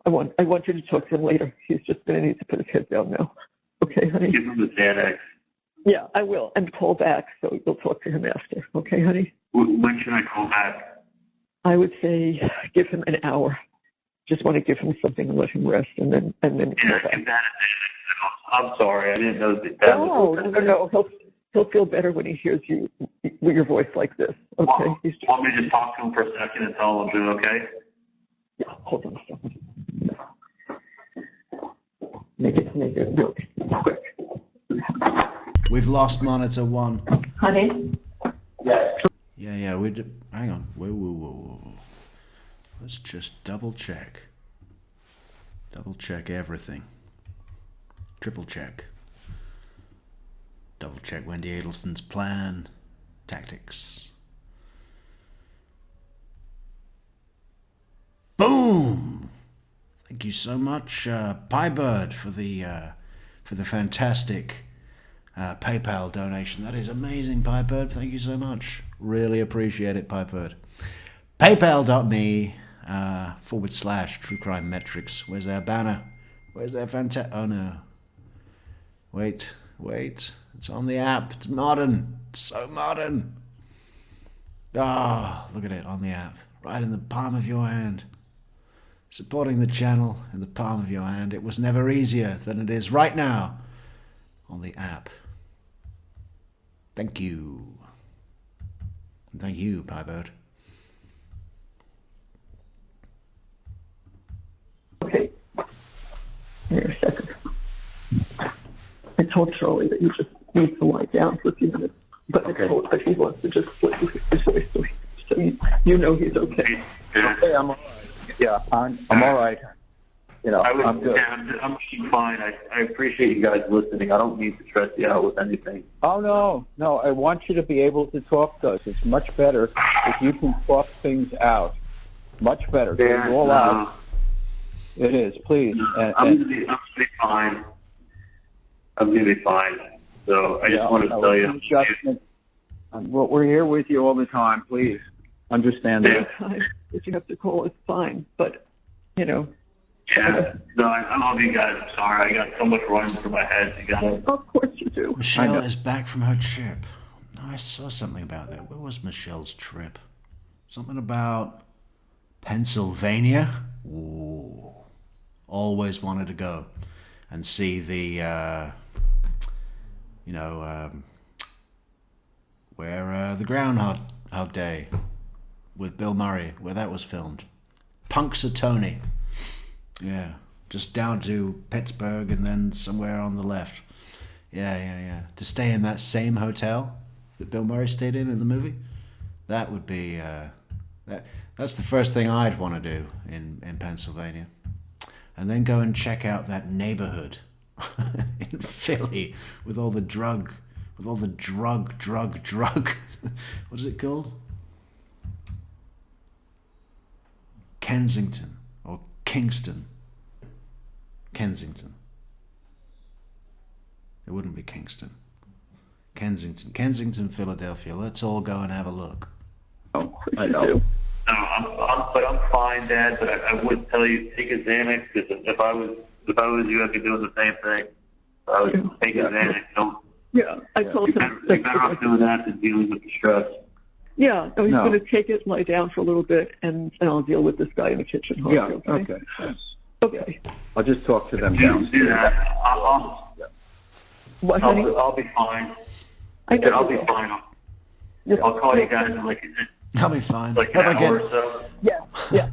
Speaker 11: I want you to talk to him later. He's just going to need to put his head down now. Okay, honey?
Speaker 12: Give him his Xanax.
Speaker 11: Yeah, I will. And call back, so you'll talk to him after. Okay, honey?
Speaker 12: When should I call back?
Speaker 11: I would say give him an hour. Just want to give him something and let him rest, and then call back.
Speaker 12: Give Dad a Xanax. I'm sorry. I didn't know that
Speaker 11: No. He'll feel better when he hears you with your voice like this. Okay?
Speaker 12: Want me to just talk to him for a second and tell him I'm doing okay?
Speaker 11: Yeah, hold on a second. Make it really quick.
Speaker 1: We've lost monitor 1.
Speaker 11: Honey?
Speaker 1: Yeah, hang on. Whoa. Let's just double check. Double check everything. Triple check. double check Wendi Adelson's plan, tactics. Boom! Thank you so much, Piebird, for the fantastic PayPal donation. That is amazing, Piebird. Thank you so much. Really appreciate it, Piebird. PayPal.me /True Crime Metrix. Where's their banner? Where's their fantastic? Oh no. Wait. It's on the app. It's modern. It's so modern. Ah, look at it on the app. Right in the palm of your hand. Supporting the channel in the palm of your hand. It was never easier than it is right now on the app. Thank you. And thank you, Piebird.
Speaker 11: Okay. Here a second. I told Charlie that you just need to lie down for a few minutes, but I told that he wants to just split his voice, so you know he's okay.
Speaker 12: Okay, I'm all right.
Speaker 13: Yeah, I'm all right. You know, I'm good.
Speaker 12: Yeah, I'm fine. I appreciate you guys listening. I don't need to stress you out with anything.
Speaker 13: Oh, no. I want you to be able to talk to us. It's much better if you can talk things out. Much better. Get it all out. It is, please.
Speaker 12: I'm gonna be fine. I'm gonna be fine. So I just want to tell you.
Speaker 13: We're here with you all the time. Please understand that.
Speaker 11: If you have to call, it's fine. But, you know.
Speaker 12: Yeah. No, I love you guys. I'm sorry. I got so much running through my head. You got it.
Speaker 11: Of course you do.
Speaker 1: Michelle is back from her trip. I saw something about that. Where was Michelle's trip? Something about Pennsylvania? Ooh. Always wanted to go and see the, where the Groundhog Day with Bill Murray, where that was filmed. Punxsutawney. Yeah, just down to Pittsburgh and then somewhere on the left. Yeah. To stay in that same hotel that Bill Murray stayed in the movie, that would be, that's the first thing I'd want to do in Pennsylvania. And then go and check out that neighborhood in Philly with all the drug. What is it called? Kensington or Kingston. Kensington. It wouldn't be Kingston. Kensington, Philadelphia. Let's all go and have a look.
Speaker 11: Oh, I know.
Speaker 12: But I'm fine, Dad. But I would tell you take a Xanax because if I was you, I'd be doing the same thing. I would take a Xanax.
Speaker 11: Yeah, I told him.
Speaker 12: You're better off doing that than dealing with the stress.
Speaker 11: Yeah, no, he's going to take it, lie down for a little bit, and I'll deal with this guy in the kitchen.
Speaker 13: Yeah, okay.
Speaker 11: Okay.
Speaker 13: I'll just talk to them
Speaker 12: Do that.
Speaker 11: What, honey?
Speaker 12: I'll be fine.
Speaker 11: I know.
Speaker 12: I'll be fine. I'll call you guys in like
Speaker 1: I'll be fine.
Speaker 12: Like an hour or so.
Speaker 11: Yeah.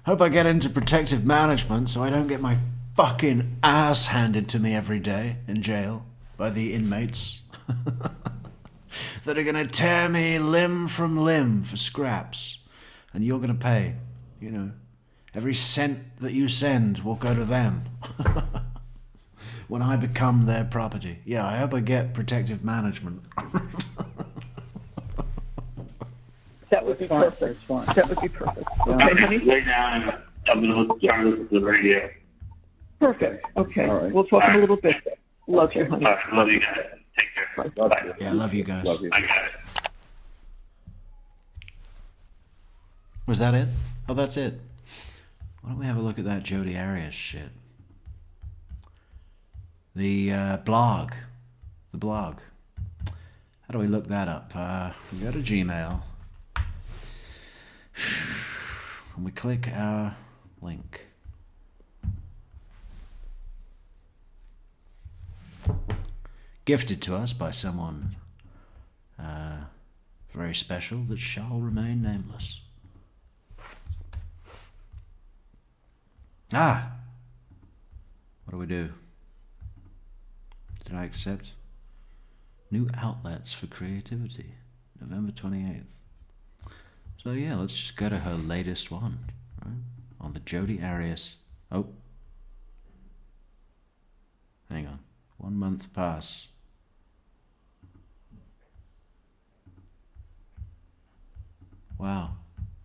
Speaker 1: Hope I get into protective management so I don't get my fucking ass handed to me every day in jail by the inmates that are going to tear me limb from limb for scraps. And you're going to pay, you know. Every cent that you send will go to them when I become their property. Yeah, I hope I get protective management.
Speaker 11: That would be perfect. That would be perfect.
Speaker 12: Okay, honey? Lay down and I'm going to start listening to the radio.
Speaker 11: Perfect. Okay.
Speaker 13: All right.
Speaker 11: We'll talk in a little bit. Love you, honey.
Speaker 12: All right, love you guys. Take care. Bye.
Speaker 1: Yeah, I love you guys.
Speaker 13: Love you.
Speaker 12: I got it.
Speaker 1: Was that it? Oh, that's it. Why don't we have a look at that Jodi Arias shit? The blog. The blog. How do we look that up? We go to Gmail. And we click our link. Gifted to us by someone very special that shall remain nameless. What do we do? Did I accept? New outlets for creativity. November 28th. So yeah, let's just go to her latest one. Right? On the Jodi Arias. Oh. Hang on. 1 month pass.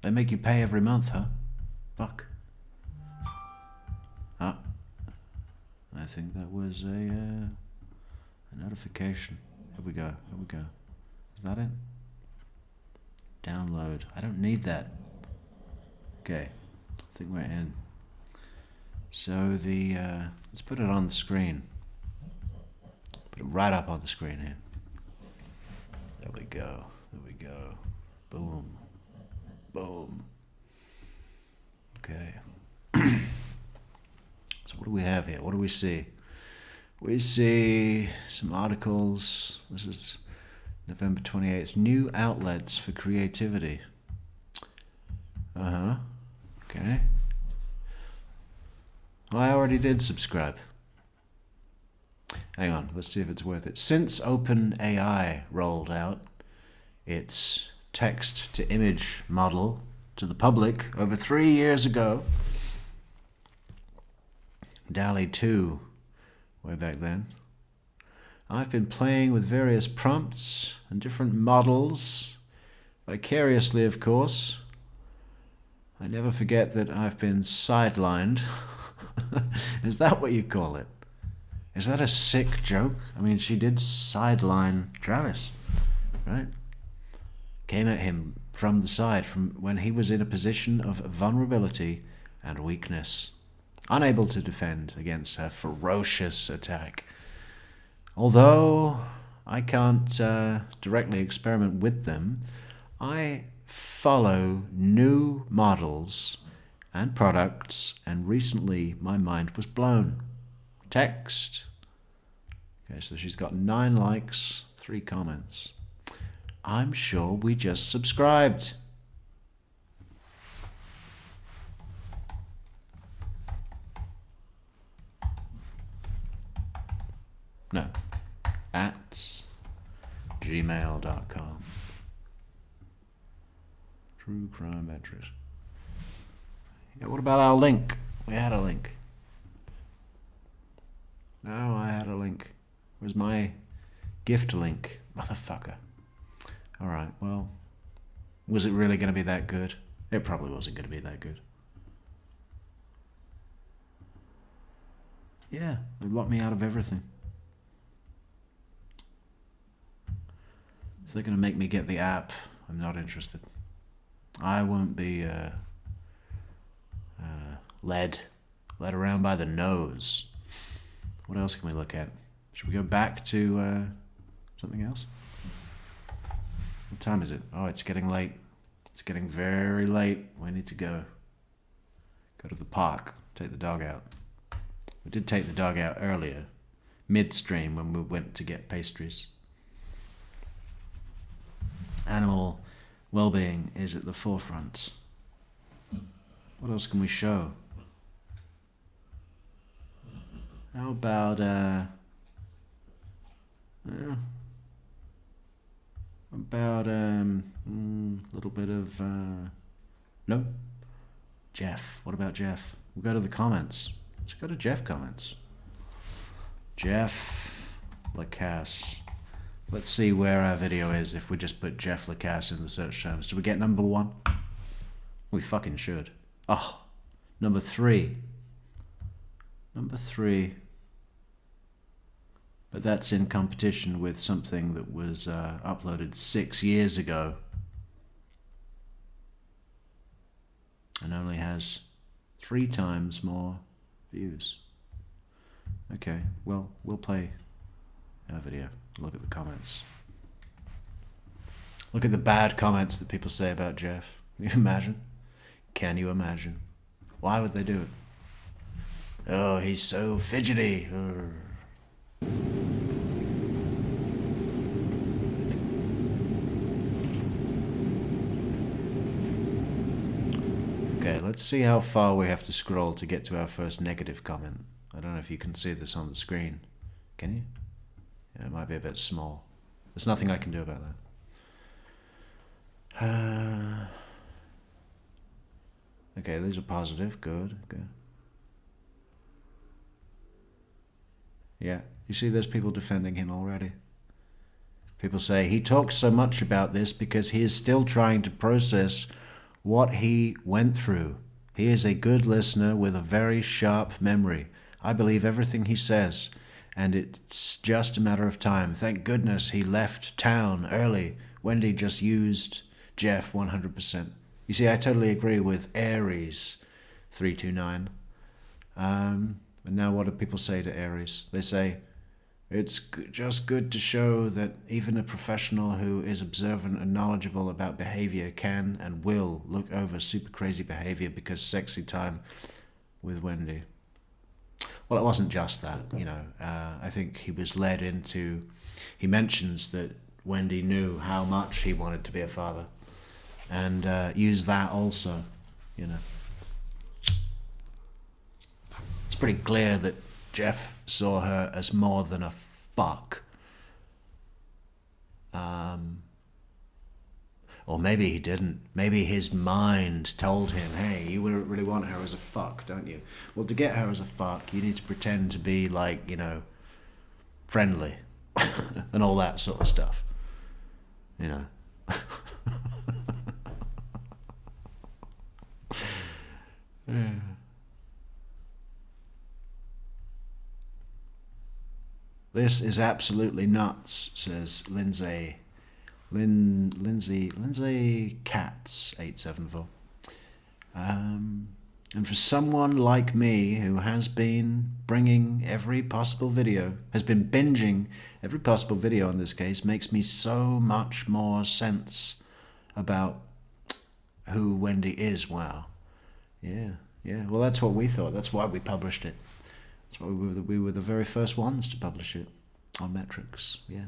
Speaker 1: They make you pay every month, huh? Fuck. Ah. I think that was a notification. Here we go. Here we go. Is that it? Download. I don't need that. Okay. I think we're in. So the let's put it on the screen. Put it right up on the screen here. There we go. There we go. Boom. Boom. Okay. So what do we have here? What do we see? We see some articles. This is November 28th. New outlets for creativity. Uh-huh. Okay. Well, I already did subscribe. Hang on, let's see if it's worth it. Since OpenAI rolled out its text-to-image model to the public over 3 years ago, DALL-E 2, way back then, I've been playing with various prompts and different models, vicariously, of course. I never forget that I've been sidelined. Is that what you call it? Is that a sick joke? I mean, she did sideline Travis, right? Came at him from the side, from when he was in a position of vulnerability and weakness, unable to defend against her ferocious attack. Although I can't directly experiment with them, I follow new models and products, and recently my mind was blown. Text. Okay, so she's got 9 likes, 3 comments. I'm sure we just subscribed. No. At gmail.com. True Crime Metrix. Yeah, what about our link? We had a link. No, I had a link. Where's my gift link? Motherfucker. Alright, well, was it really going to be that good? It probably wasn't going to be that good. Yeah, they locked me out of everything. If they're going to make me get the app, I'm not interested. I won't be led around by the nose. What else can we look at? Should we go back to something else? What time is it? Oh, it's getting late. It's getting very late. We need to go. Go to the park. Take the dog out. We did take the dog out earlier, midstream, when we went to get pastries. Animal well-being is at the forefront. What else can we show? How about a little bit of no, Jeff. What about Jeff? We'll go to the comments. Let's go to Jeff comments. Jeff Lacasse. Let's see where our video is if we just put Jeff Lacasse in the search terms. Do we get number 1? We fucking should. Oh, number 3. Number 3. But that's in competition with something that was uploaded 6 years ago and only has 3 times more views. Okay, well, we'll play our video. Look at the comments. Look at the bad comments that people say about Jeff. Can you imagine? Can you imagine? Why would they do it? Oh, he's so fidgety. Okay, let's see how far we have to scroll to get to our first negative comment. I don't know if you can see this on the screen. Can you? Yeah, it might be a bit small. There's nothing I can do about that. Okay, these are positive. Good, good. Yeah, you see there's people defending him already. People say he talks so much about this because he is still trying to process what he went through. He is a good listener with a very sharp memory. I believe everything he says, and it's just a matter of time. Thank goodness he left town early. Wendi just used Jeff 100%. You see, I totally agree with Aries 329. And now what do people say to Aries? They say, it's just good to show that even a professional who is observant and knowledgeable about behavior can and will look over super crazy behavior because sexy time with Wendi. Well, it wasn't just that, you know. I think he was led into... He mentions that Wendi knew how much he wanted to be a father and used that also, you know. It's pretty clear that Jeff saw her as more than a fuck. Or maybe he didn't. Maybe his mind told him, hey, you really want her as a fuck, don't you? Well, to get her as a fuck, you need to pretend to be, like, you know, friendly and all that sort of stuff. You know. Yeah. This is absolutely nuts, says Lindsay Katz 874. And for someone like me who has been bringing every possible video, has been binging every possible video in this case, makes me so much more sense about who Wendi is. Wow. Yeah. Well, that's what we thought. That's why we published it. That's why we were the very first ones to publish it on Metrix. Yeah.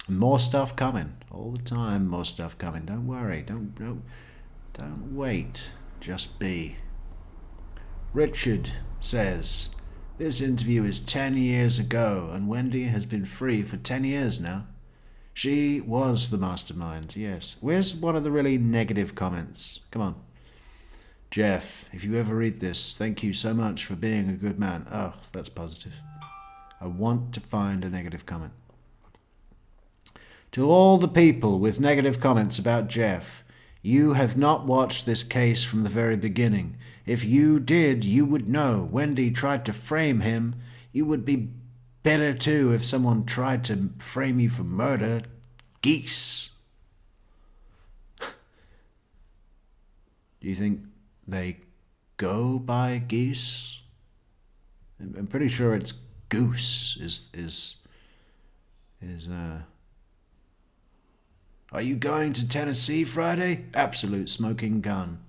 Speaker 1: More stuff coming all the time. More stuff coming. Don't worry. Don't wait. Just be. Richard says, this interview is 10 years ago, and Wendi has been free for 10 years now. She was the mastermind. Yes. Where's one of the really negative comments? Come on. Jeff, if you ever read this, thank you so much for being a good man. Oh, that's positive. I want to find a negative comment. To all the people with negative comments about Jeff, you have not watched this case from the very beginning. If you did, you would know. Wendi tried to frame him. You would be better too if someone tried to frame you for murder. Geese. Do you think they go by geese? I'm pretty sure it's goose is Are you going to Tennessee Friday? Absolute smoking gun.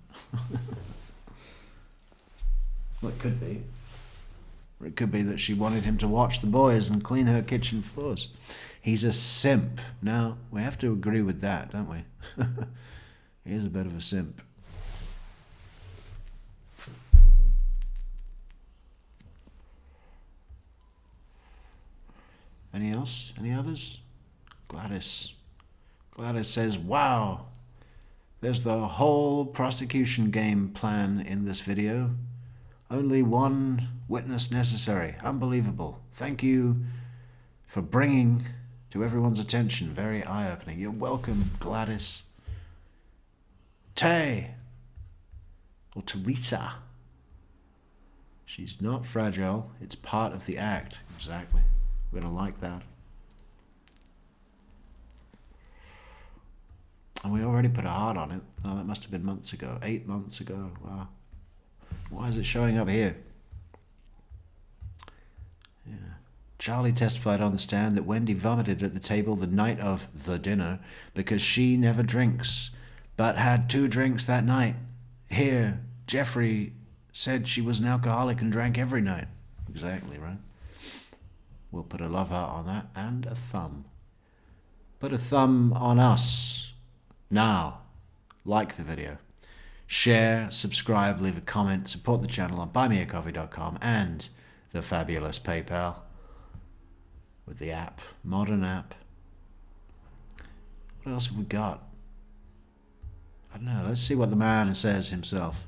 Speaker 1: Well, it could be. Or it could be that she wanted him to watch the boys and clean her kitchen floors. He's a simp. Now, we have to agree with that, don't we? He is a bit of a simp. Any else? Any others? Gladys says, wow, there's the whole prosecution game plan in this video. Only one witness necessary. Unbelievable. Thank you for bringing to everyone's attention. Very eye-opening. You're welcome, Gladys. Tay. Or Teresa. She's not fragile. It's part of the act. Exactly. We're going to like that. And we already put a heart on it. Oh, that must have been months ago. 8 months ago. Wow. Why is it showing up here? Yeah. Charlie testified on the stand that Wendi vomited at the table the night of the dinner because she never drinks, but had 2 drinks that night. Here, Jeffrey said she was an alcoholic and drank every night. Exactly, right? We'll put a love heart on that and a thumb. Put a thumb on us. Now, like the video. Share, subscribe, leave a comment, support the channel on buymeacoffee.com and the fabulous PayPal with the app, modern app. What else have we got? I don't know. Let's see what the man says himself.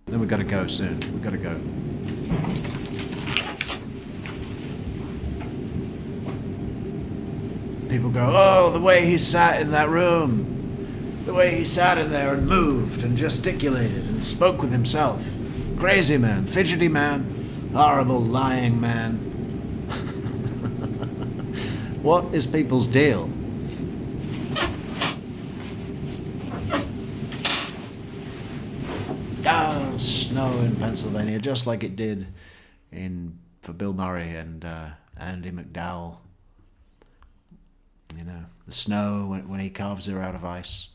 Speaker 1: Then we've got to go soon. We've got to go. People go, oh, the way he sat in that room. The way he sat in there and moved and gesticulated and spoke with himself. Crazy man, fidgety man, horrible lying man. What is people's deal? Ah, snow in Pennsylvania, just like it did for Bill Murray and Andy McDowell. You know, the snow when he carves her out of ice.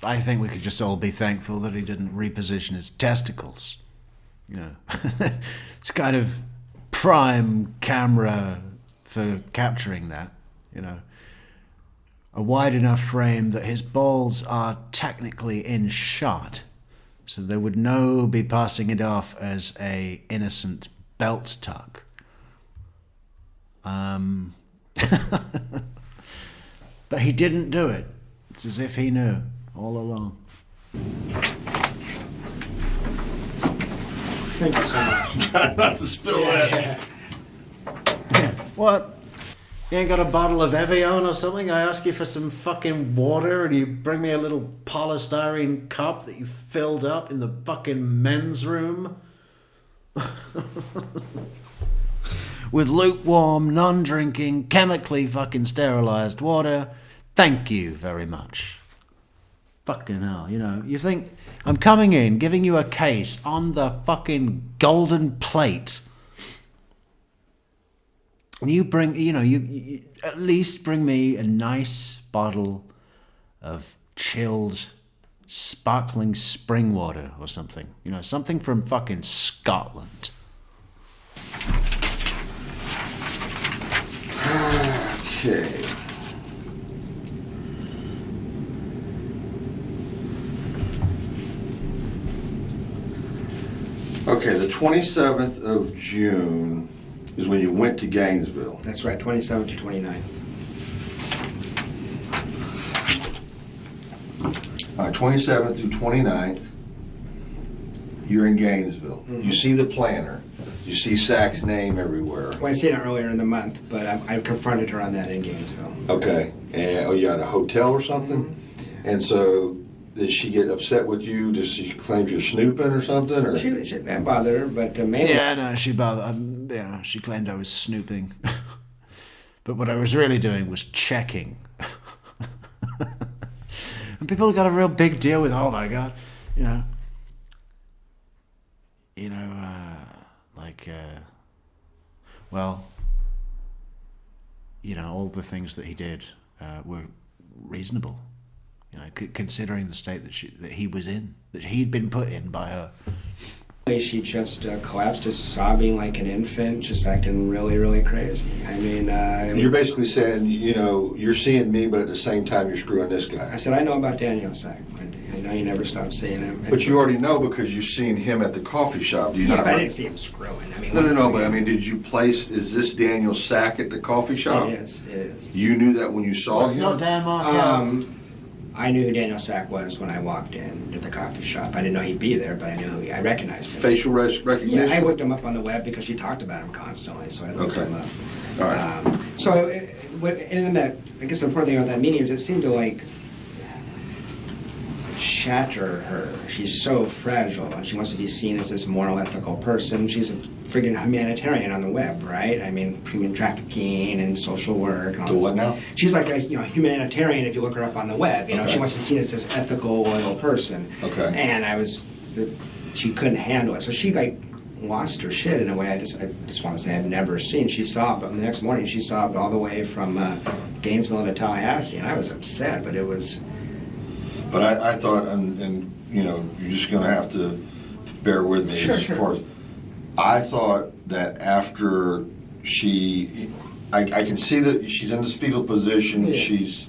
Speaker 1: I think we could just all be thankful that he didn't reposition his testicles. You know, it's kind of prime camera for capturing that, you know. A wide enough frame that his balls are technically in shot, so they would be passing it off as a innocent belt tuck. But he didn't do it. It's as if he knew all along.
Speaker 14: Thank you so much.
Speaker 3: Try not to spill that.
Speaker 1: What? You ain't got a bottle of Evian or something? I ask you for some fucking water and you bring me a little polystyrene cup that you filled up in the fucking men's room? With lukewarm, non-drinking, chemically fucking sterilized water. Thank you very much. Fucking hell, you know, you think I'm coming in, giving you a case on the fucking golden plate. You bring, you know, you at least bring me a nice bottle of chilled, sparkling spring water or something. You know, something from fucking Scotland.
Speaker 3: Okay. Okay, the 27th of June is when you went to Gainesville.
Speaker 14: That's right, 27th to 29th.
Speaker 3: All right, 27th through 29th, you're in Gainesville.
Speaker 14: Mm-hmm.
Speaker 3: You see the planner. You see Sack's name everywhere.
Speaker 14: Well, I seen her earlier in the month, but I confronted her on that in Gainesville.
Speaker 3: Okay, and you at a hotel or something?
Speaker 14: Mm-hmm.
Speaker 3: And so, did she get upset with you? Does she claim you're snooping or something? Or
Speaker 14: That bothered her, but mainly...
Speaker 1: Yeah, no, she claimed I was snooping. But what I was really doing was checking. And people got a real big deal with, oh my God, all the things that he did were reasonable. You know, considering the state that he was in, that he'd been put in by her.
Speaker 14: She just collapsed, just sobbing like an infant, just acting really, really crazy. I mean...
Speaker 3: You're basically saying, you're seeing me, but at the same time you're screwing this guy.
Speaker 14: I said, I know about Daniel Sack. I know you never stopped seeing him.
Speaker 3: But you already know because you've seen him at the coffee shop. Do you not?
Speaker 14: But I didn't see him screwing. I mean,
Speaker 3: No, but I mean, is this Daniel Sack at the coffee shop?
Speaker 14: It is.
Speaker 3: You knew that when you saw him?
Speaker 1: It's not Dan Markel.
Speaker 14: I knew who Daniel Sack was when I walked in at the coffee shop. I didn't know he'd be there, but I recognized him.
Speaker 3: Facial recognition?
Speaker 14: Yeah, I looked him up on the web because she talked about him constantly, so I looked him up.
Speaker 3: All right.
Speaker 14: In that, I guess the important thing about that meeting is it seemed to shatter her. She's so fragile, and she wants to be seen as this moral, ethical person. She's a friggin' humanitarian on the web, right? I mean, human trafficking and social work. And all
Speaker 3: what now?
Speaker 14: She's like a humanitarian if you look her up on the web. She wants to be seen as this ethical, loyal person.
Speaker 3: Okay.
Speaker 14: And she couldn't handle it, so she lost her shit in a way I just want to say I've never seen. She sobbed, the next morning she sobbed all the way from Gainesville to Tallahassee, and I was upset, but it was
Speaker 3: But I thought, and you know, you're just going to have to bear with me
Speaker 14: Sure,
Speaker 3: as
Speaker 14: sure.
Speaker 3: far as I thought that after I can see that she's in this fetal position,
Speaker 14: Yeah.
Speaker 3: she's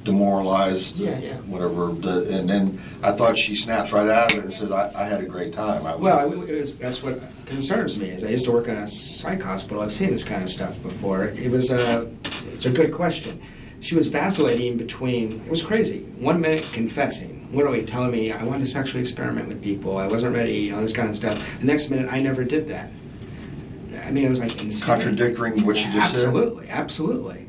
Speaker 3: demoralized,
Speaker 14: Yeah.
Speaker 3: whatever, and then I thought she snaps right out of it and says, I had a great time.
Speaker 14: That's what concerns me. Is I used to work in a psych hospital. I've seen this kind of stuff before. It's a good question. She was vacillating between. It was crazy. 1 minute confessing, literally telling me I wanted to sexually experiment with people. I wasn't ready. You know, this kind of stuff. The next minute, I never did that. I mean, it was like insane.
Speaker 3: Contradicting what she just said?
Speaker 14: Absolutely.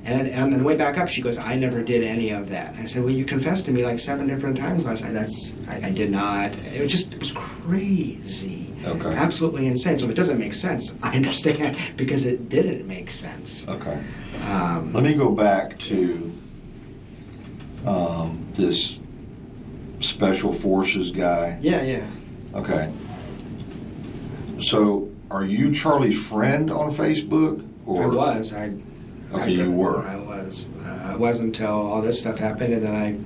Speaker 14: And on the way back up, she goes, I never did any of that. I said, well, you confessed to me like 7 different times last night. I did not. It was crazy.
Speaker 3: Okay.
Speaker 14: Absolutely insane. So if it doesn't make sense, I understand, because it didn't make sense.
Speaker 3: Okay. Let me go back to this special forces guy.
Speaker 14: Yeah.
Speaker 3: Okay. So, are you Charlie's friend on Facebook? Or?
Speaker 14: I was.
Speaker 3: Okay, you were.
Speaker 14: I was. It wasn't until all this stuff happened, and then I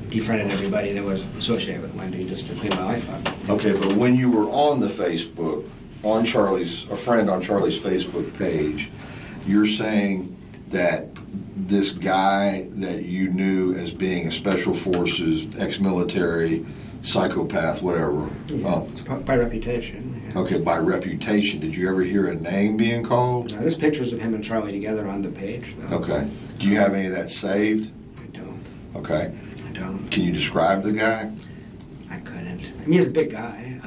Speaker 14: befriended everybody that was associated with Wendi just to clean my life up.
Speaker 3: Okay, but when you were on the Facebook, a friend on Charlie's Facebook page, you're saying that this guy that you knew as being a special forces, ex-military, psychopath, whatever.
Speaker 14: Yeah, by reputation. Yeah.
Speaker 3: Okay, by reputation. Did you ever hear a name being called?
Speaker 14: There's pictures of him and Charlie together on the page, though.
Speaker 3: Okay. Do you have any of that saved?
Speaker 14: I don't.
Speaker 3: Okay.
Speaker 14: I don't.
Speaker 3: Can you describe the guy?
Speaker 14: I couldn't. I mean, he's a big guy.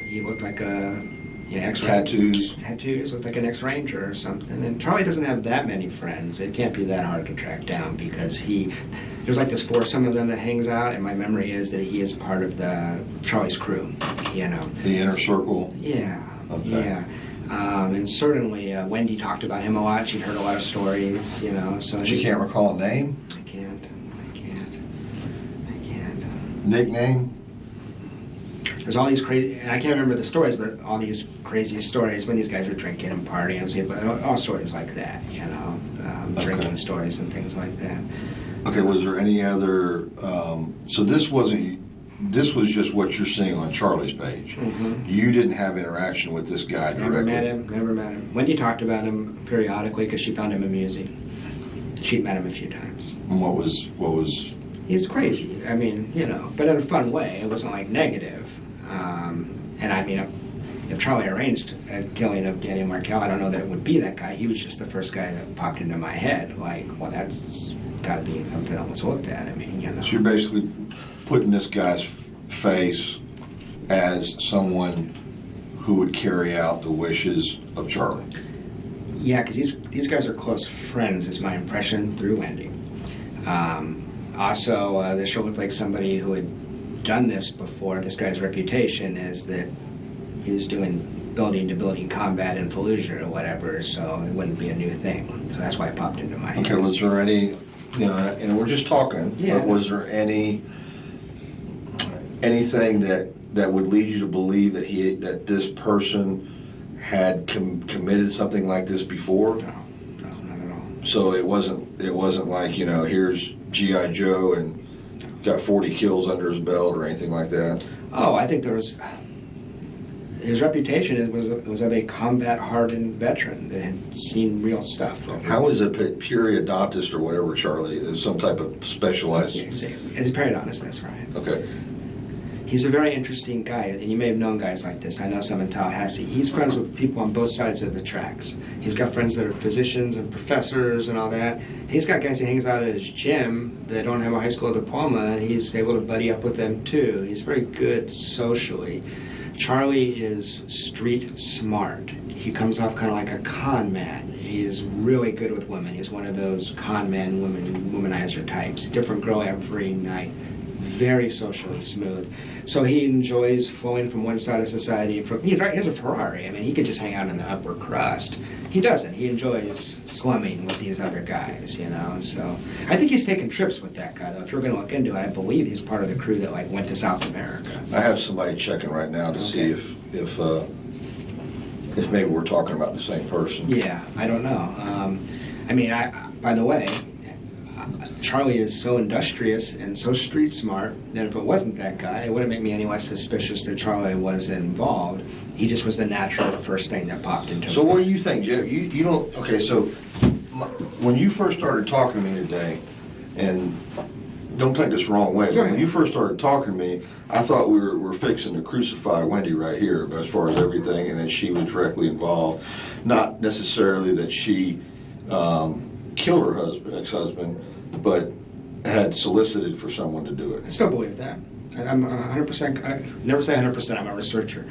Speaker 14: He looked like a
Speaker 3: Tattoos.
Speaker 14: Tattoos. Looked like an ex-ranger or something. And Charlie doesn't have that many friends. It can't be that hard to track down because there's like this foursome of them that hangs out, and my memory is that he is part of Charlie's crew. You know.
Speaker 3: The inner circle.
Speaker 14: Yeah.
Speaker 3: Okay.
Speaker 14: Yeah. And certainly Wendi talked about him a lot. She'd heard a lot of stories, you know. So
Speaker 3: But you can't recall a name?
Speaker 14: I can't.
Speaker 3: Nickname?
Speaker 14: There's all these crazy, and I can't remember the stories, but all these crazy stories when these guys were drinking and partying and stuff, but all stories like that, you know, drinking stories and things like that.
Speaker 3: Okay, was there any other, so this was just what you're seeing on Charlie's page.
Speaker 14: Mm-hmm.
Speaker 3: You didn't have interaction with this guy directly?
Speaker 14: Never met him. Wendi talked about him periodically because she found him amusing. She'd met him a few times.
Speaker 3: And what was?
Speaker 14: He's crazy. I mean, you know, but in a fun way. It wasn't like negative. And I mean, if Charlie arranged a killing of Dan Markel, I don't know that it would be that guy. He was just the first guy that popped into my head. Like, well, that's got to be something I was looked at. I mean, you know.
Speaker 3: So you're basically putting this guy's face as someone who would carry out the wishes of Charlie.
Speaker 14: Yeah, because these guys are close friends, is my impression through Wendi. Also, this show looked like somebody who had done this before. This guy's reputation is that he was doing building-to-building combat in Fallujah or whatever, so it wouldn't be a new thing. So that's why it popped into my head.
Speaker 3: Okay, was there any, you know, and we're just talking,
Speaker 14: Yeah.
Speaker 3: but was there anything that would lead you to believe that this person had committed something like this before?
Speaker 14: No, not at all.
Speaker 3: So it wasn't like, you know, here's G.I. Joe and got 40 kills under his belt or anything like that?
Speaker 14: Oh, I think his reputation was of a combat-hardened veteran that had seen real stuff.
Speaker 3: How is a periodontist or whatever, Charlie, is some type of specialized?
Speaker 14: As a periodontist, that's right.
Speaker 3: Okay.
Speaker 14: He's a very interesting guy, and you may have known guys like this. I know some in Tallahassee. He's friends with people on both sides of the tracks. He's got friends that are physicians and professors and all that. He's got guys he hangs out at his gym that don't have a high school diploma, and he's able to buddy up with them too. He's very good socially. Charlie is street smart. He comes off kind of like a con man. He's really good with women. He's one of those con man womanizer types. Different girl every night. Very socially smooth. So he enjoys flowing from one side of society. He has a Ferrari. I mean, he could just hang out in the upper crust. He doesn't. He enjoys slumming with these other guys, you know. So I think he's taken trips with that guy, though. If you're going to look into it, I believe he's part of the crew that went to South America.
Speaker 3: I have somebody checking right now to see if maybe we're talking about the same person.
Speaker 14: Yeah, I don't know. I mean, by the way, Charlie is so industrious and so street smart that if it wasn't that guy, it wouldn't make me any less suspicious that Charlie was involved. He just was the natural first thing that popped into
Speaker 3: So
Speaker 14: me.
Speaker 3: what do you think, Jeff? You don't, okay, so when you first started talking to me today, and don't take this the wrong way, but when you first started talking to me, I thought we were fixing to crucify Wendi right here, as far as everything, and that she was directly involved. Not necessarily that she killed her ex-husband, but had solicited for someone to do it.
Speaker 14: I still believe that. I'm 100%, I never say 100%, I'm a researcher.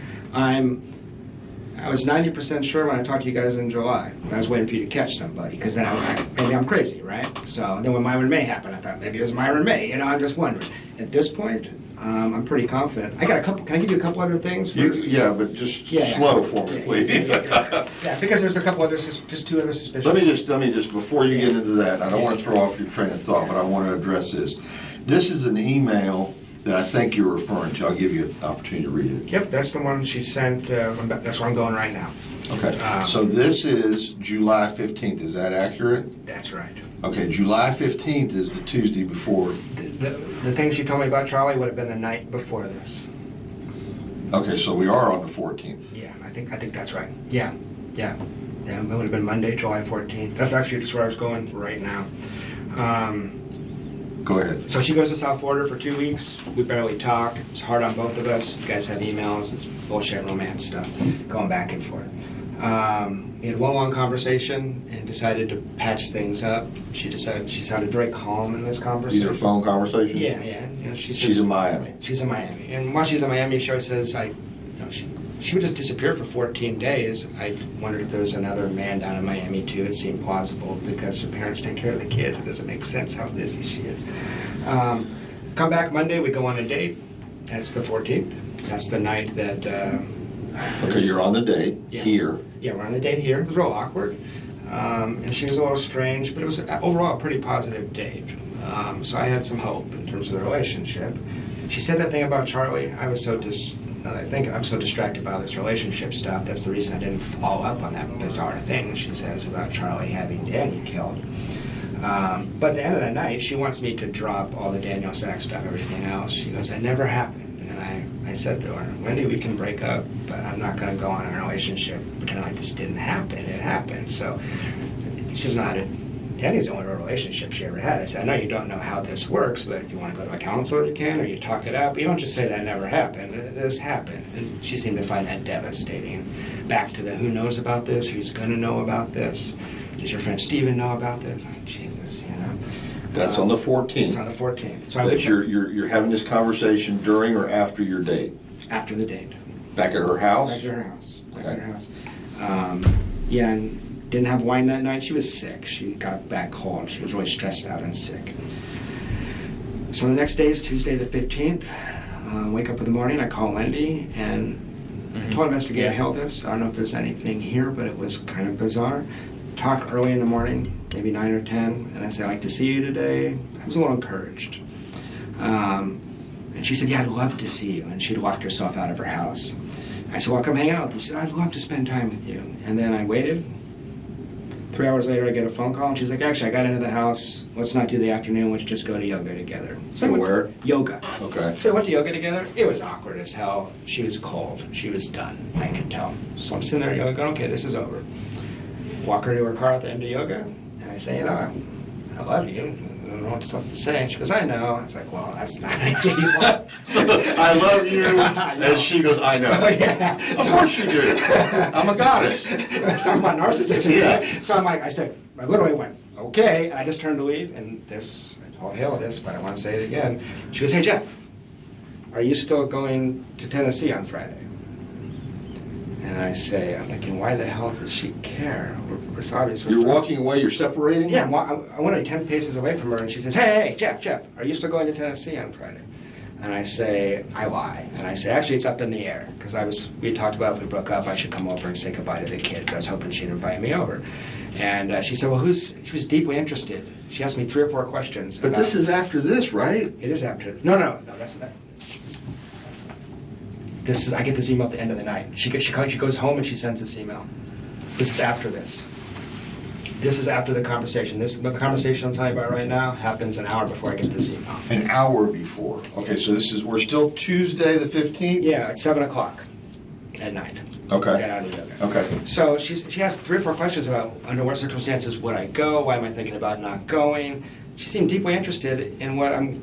Speaker 14: I was 90% sure when I talked to you guys in July. I was waiting for you to catch somebody, because then maybe I'm crazy, right? So then when Myron May happened, I thought maybe it was Myron May. I'm just wondering. At this point, I'm pretty confident. I got a couple. Can I give you a couple other things?
Speaker 3: Yeah, but just slow for me, please.
Speaker 14: Yeah, because there's a couple other, just two other suspicions.
Speaker 3: Let me just before you get into that, I don't want to throw off your train of thought, but I want to address this. This is an email that I think you're referring to. I'll give you an opportunity to read it.
Speaker 14: Yep, that's the one she sent. That's where I'm going right now.
Speaker 3: Okay. So this is July 15th. Is that accurate?
Speaker 14: That's right.
Speaker 3: Okay. July 15th is the Tuesday before.
Speaker 14: The thing she told me about Charlie would have been the night before this.
Speaker 3: Okay, so we are on the 14th.
Speaker 14: Yeah, I think that's right. Yeah. It would have been Monday, July 14th. That's actually just where I was going right now.
Speaker 3: Go ahead.
Speaker 14: So she goes to South Florida for 2 weeks. We barely talk. It's hard on both of us. You guys have emails. It's bullshit romance stuff going back and forth. We had one long conversation and decided to patch things up. She sounded very calm in this conversation.
Speaker 3: These are phone conversations?
Speaker 14: Yeah.
Speaker 3: She's in Miami.
Speaker 14: She's in Miami. And while she's in Miami, she always says, she would just disappear for 14 days. I wondered if there was another man down in Miami too. It seemed plausible because her parents take care of the kids. It doesn't make sense how busy she is. Come back Monday, we go on a date. That's the 14th. That's the night that...
Speaker 3: Okay, you're on the date here.
Speaker 14: Yeah, we're on the date here. It was real awkward. And she was a little strange, but it was overall a pretty positive date. So I had some hope in terms of the relationship. She said that thing about Charlie. I'm so distracted by this relationship stuff. That's the reason I didn't follow up on that bizarre thing she says about Charlie having Daniel killed. But at the end of the night, she wants me to drop all the Daniel Sack stuff, everything else. She goes, that never happened. And I said to her, Wendi, we can break up, but I'm not going to go on in a relationship pretend like this didn't happen. It happened. So she doesn't know how to... Danny's the only real relationship she ever had. I said, I know you don't know how this works, but if you want to go to a counselor, you can, or you talk it out. But you don't just say that never happened. This happened. And she seemed to find that devastating. Back to the who knows about this, who's going to know about this. Does your friend Steven know about this? Like, Jesus,
Speaker 3: That's on the 14th.
Speaker 14: It's on the 14th. So
Speaker 3: that you're having this conversation during or after your date?
Speaker 14: After the date.
Speaker 3: Back at her house?
Speaker 14: Back at her house.
Speaker 3: Okay.
Speaker 14: Back at her house. And didn't have wine that night. She was sick. She got back cold. She was really stressed out and sick. So the next day is Tuesday the 15th. Wake up in the morning, I call Wendi, and I told investigator Hill this. I don't know if there's anything here, but it was kind of bizarre. Talk early in the morning, maybe 9 or 10, and I said, I'd like to see you today. I was a little encouraged. And she said, yeah, I'd love to see you. And she'd walked herself out of her house. I said, well, come hang out with you. She said, I'd love to spend time with you. And then I waited. 3 hours later, I get a phone call, and she's like, actually, I got into the house. Let's not do the afternoon. Let's just go to yoga together. So
Speaker 3: where?
Speaker 14: Yoga.
Speaker 3: Okay.
Speaker 14: So we went to yoga together. It was awkward as hell. She was cold. She was done. I could tell. So I'm sitting there yoga going, okay, this is over. Walk her to her car at the end of yoga, and I say, I love you. I don't know what else to say. And she goes, I know. I was like, well, that's not ideal.
Speaker 3: So, I love you. And she goes, I know.
Speaker 14: Yeah.
Speaker 3: Of course you do. I'm a goddess.
Speaker 14: Talking about narcissism. Yeah. So I literally went, okay. And I just turned to leave. And I told Hale this, but I want to say it again. She goes, hey, Jeff, are you still going to Tennessee on Friday? And I say, I'm thinking, why the hell does she care? We're obviously
Speaker 3: You're walking away, you're separating?
Speaker 14: Yeah, I want to be 10 paces away from her, and she says, hey, Jeff, are you still going to Tennessee on Friday? And I say, I lie. And I say, actually, it's up in the air, because we talked about if we broke up, I should come over and say goodbye to the kids. I was hoping she'd invite me over. And she said, well, she was deeply interested. She asked me 3 or 4 questions.
Speaker 3: But this is after this, right?
Speaker 14: It is after. No, that's not. I get this email at the end of the night. She goes home and she sends this email. This is after this. This is after the conversation. The conversation I'm telling you about right now happens an hour before I get this email.
Speaker 3: An hour before. Okay, so we're still Tuesday the 15th?
Speaker 14: Yeah, at 7 o'clock at night.
Speaker 3: Okay.
Speaker 14: Yeah, okay.
Speaker 3: Okay.
Speaker 14: So she asked 3 or 4 questions about under what circumstances would I go? Why am I thinking about not going? She seemed deeply interested in what I'm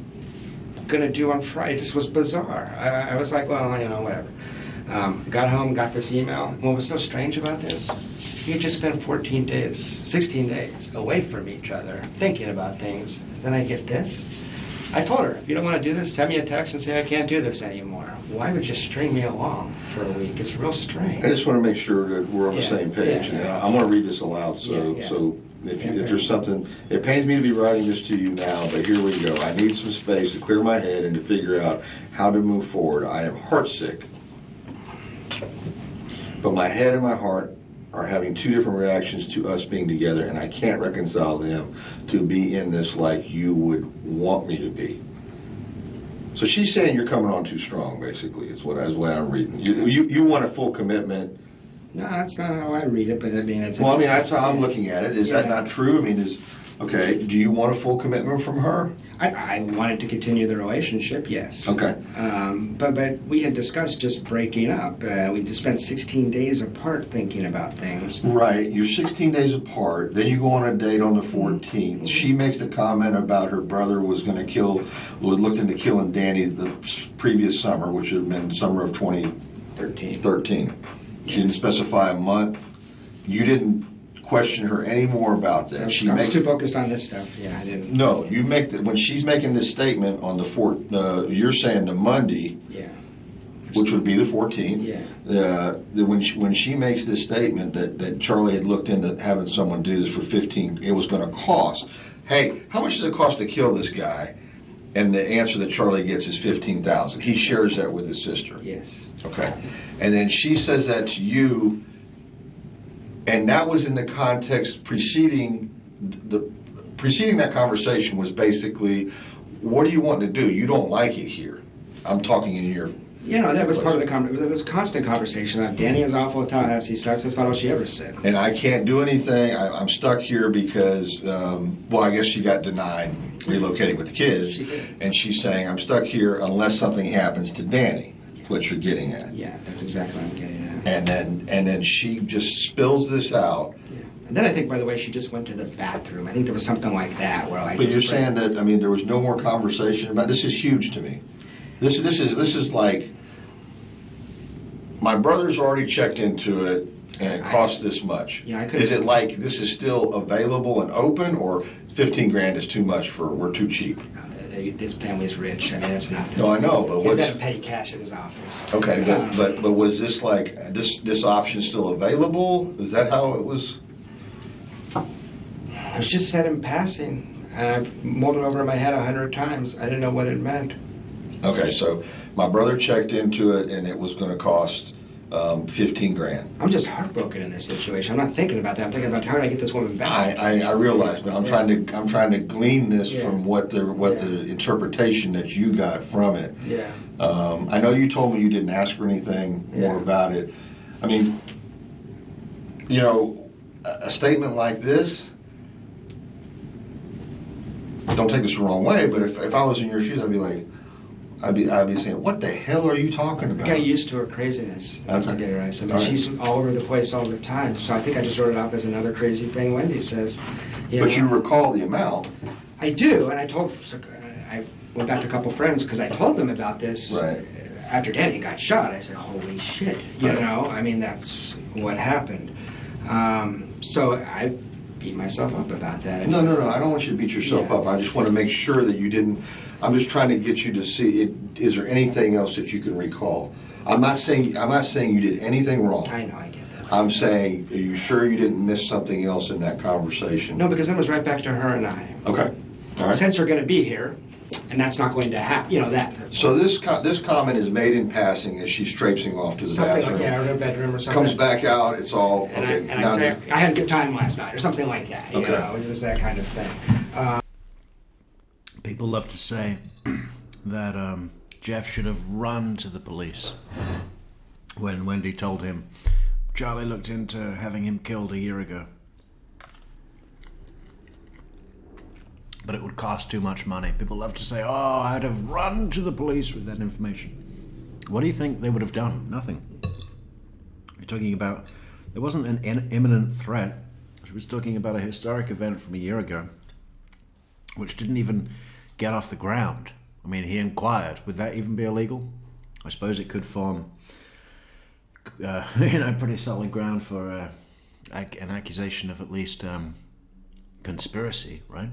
Speaker 14: going to do on Friday. It just was bizarre. I was like, well, whatever. Got home, got this email. What was so strange about this? We had just spent 16 days away from each other, thinking about things. Then I get this. I told her, if you don't want to do this, send me a text and say I can't do this anymore. Why would you string me along for a week? It's real strange.
Speaker 3: I just want to make sure that we're on the same page.
Speaker 14: Yeah.
Speaker 3: And I'm going to read this aloud. So if there's something, it pains me to be writing this to you now, but here we go. I need some space to clear my head and to figure out how to move forward. I am heartsick, but my head and my heart are having 2 different reactions to us being together, and I can't reconcile them to be in this like you would want me to be. So she's saying you're coming on too strong, basically, is what I'm reading. You want a full commitment.
Speaker 14: No, that's not how I read it, but I mean, it's...
Speaker 3: Well, I mean, that's how I'm looking at it. Is that not true? I mean, okay, do you want a full commitment from her?
Speaker 14: I wanted to continue the relationship, yes.
Speaker 3: Okay.
Speaker 14: But we had discussed just breaking up. We just spent 16 days apart thinking about things.
Speaker 3: Right. You're 16 days apart. Then you go on a date on the 14th. She makes the comment about her brother was looked into killing Danny the previous summer, which would have been summer of 2013. She didn't specify a month. You didn't question her any more about that.
Speaker 14: I was too focused on this stuff. Yeah, I didn't.
Speaker 3: No, when she's making this statement on the you're saying the Monday.
Speaker 14: Yeah.
Speaker 3: Which would be the 14th.
Speaker 14: Yeah.
Speaker 3: When she makes this statement that Charlie had looked into having someone do this for 15, it was going to cost. Hey, how much does it cost to kill this guy? And the answer that Charlie gets is $15,000. He shares that with his sister.
Speaker 14: Yes.
Speaker 3: Okay. And then she says that to you, and that was in the context preceding that conversation was basically, what do you want to do? You don't like it here. I'm talking in your...
Speaker 14: that was part of the conversation. There was constant conversation about Danny is awful, Tallahassee sucks. That's about all she ever said.
Speaker 3: And I can't do anything. I'm stuck here because, I guess she got denied relocating with the kids.
Speaker 14: She did.
Speaker 3: And she's saying, I'm stuck here unless something happens to Danny. That's what you're getting at.
Speaker 14: Yeah, that's exactly what I'm getting at.
Speaker 3: And then she just spills this out.
Speaker 14: Yeah. And then I think, by the way, she just went to the bathroom. I think there was something like that where
Speaker 3: But you're saying that, there was no more conversation about this. Is huge to me. This is like, my brother's already checked into it and it costs this much.
Speaker 14: Yeah,
Speaker 3: is it like this is still available and open, or 15 grand is too much we're too cheap?
Speaker 14: This family's rich. I mean, that's nothing.
Speaker 3: No, I know, but
Speaker 14: what's... He's got petty cash at his office.
Speaker 3: Okay, but was this like, this option still available? Is that how it was?
Speaker 14: It was just said in passing, and I've mulled it over in my head 100 times. I didn't know what it meant.
Speaker 3: Okay, so my brother checked into it, and it was going to cost 15 grand.
Speaker 14: I'm just heartbroken in this situation. I'm not thinking about that. I'm thinking about how do I get this woman back.
Speaker 3: I realize, but I'm trying to glean this from what the interpretation that you got from it.
Speaker 14: Yeah.
Speaker 3: I know you told me you didn't ask her anything more about it. I mean, a statement like this. Don't take this the wrong way, but if I was in your shoes, I'd be like, I'd be saying, what the hell are you talking about?
Speaker 14: I got used to her craziness. That's okay, right? I mean, she's all over the place all the time. So I think I just wrote it off as another crazy thing Wendi says.
Speaker 3: But you recall the amount.
Speaker 14: I do, and I went back to a couple friends because I told them about this.
Speaker 3: Right.
Speaker 14: After Danny got shot, I said, holy shit. I mean, that's what happened. So I beat myself up about that.
Speaker 3: No, I don't want you to beat yourself up. I just want to make sure that you didn't. I'm just trying to get you to see. Is there anything else that you can recall? I'm not saying you did anything wrong.
Speaker 14: I know, I get that.
Speaker 3: I'm saying, are you sure you didn't miss something else in that conversation?
Speaker 14: No, because it was right back to her and I.
Speaker 3: Okay. All right.
Speaker 14: Since you're going to be here, and that's not going to happen.
Speaker 3: So this comment is made in passing as she's traipsing off to the bathroom.
Speaker 14: Like, or her bedroom or something.
Speaker 3: Comes back out. It's all okay.
Speaker 14: And I say, I had a good time last night, or something like that. It was that kind of thing.
Speaker 1: People love to say that Jeff should have run to the police when Wendi told him Charlie looked into having him killed a year ago. but it would cost too much money. People love to say, oh, I'd have run to the police with that information. What do you think they would have done? Nothing. You're talking about, there wasn't an imminent threat. She was talking about a historic event from a year ago, which didn't even get off the ground. I mean, he inquired. Would that even be illegal? I suppose it could form, pretty solid ground for an accusation of at least conspiracy, right?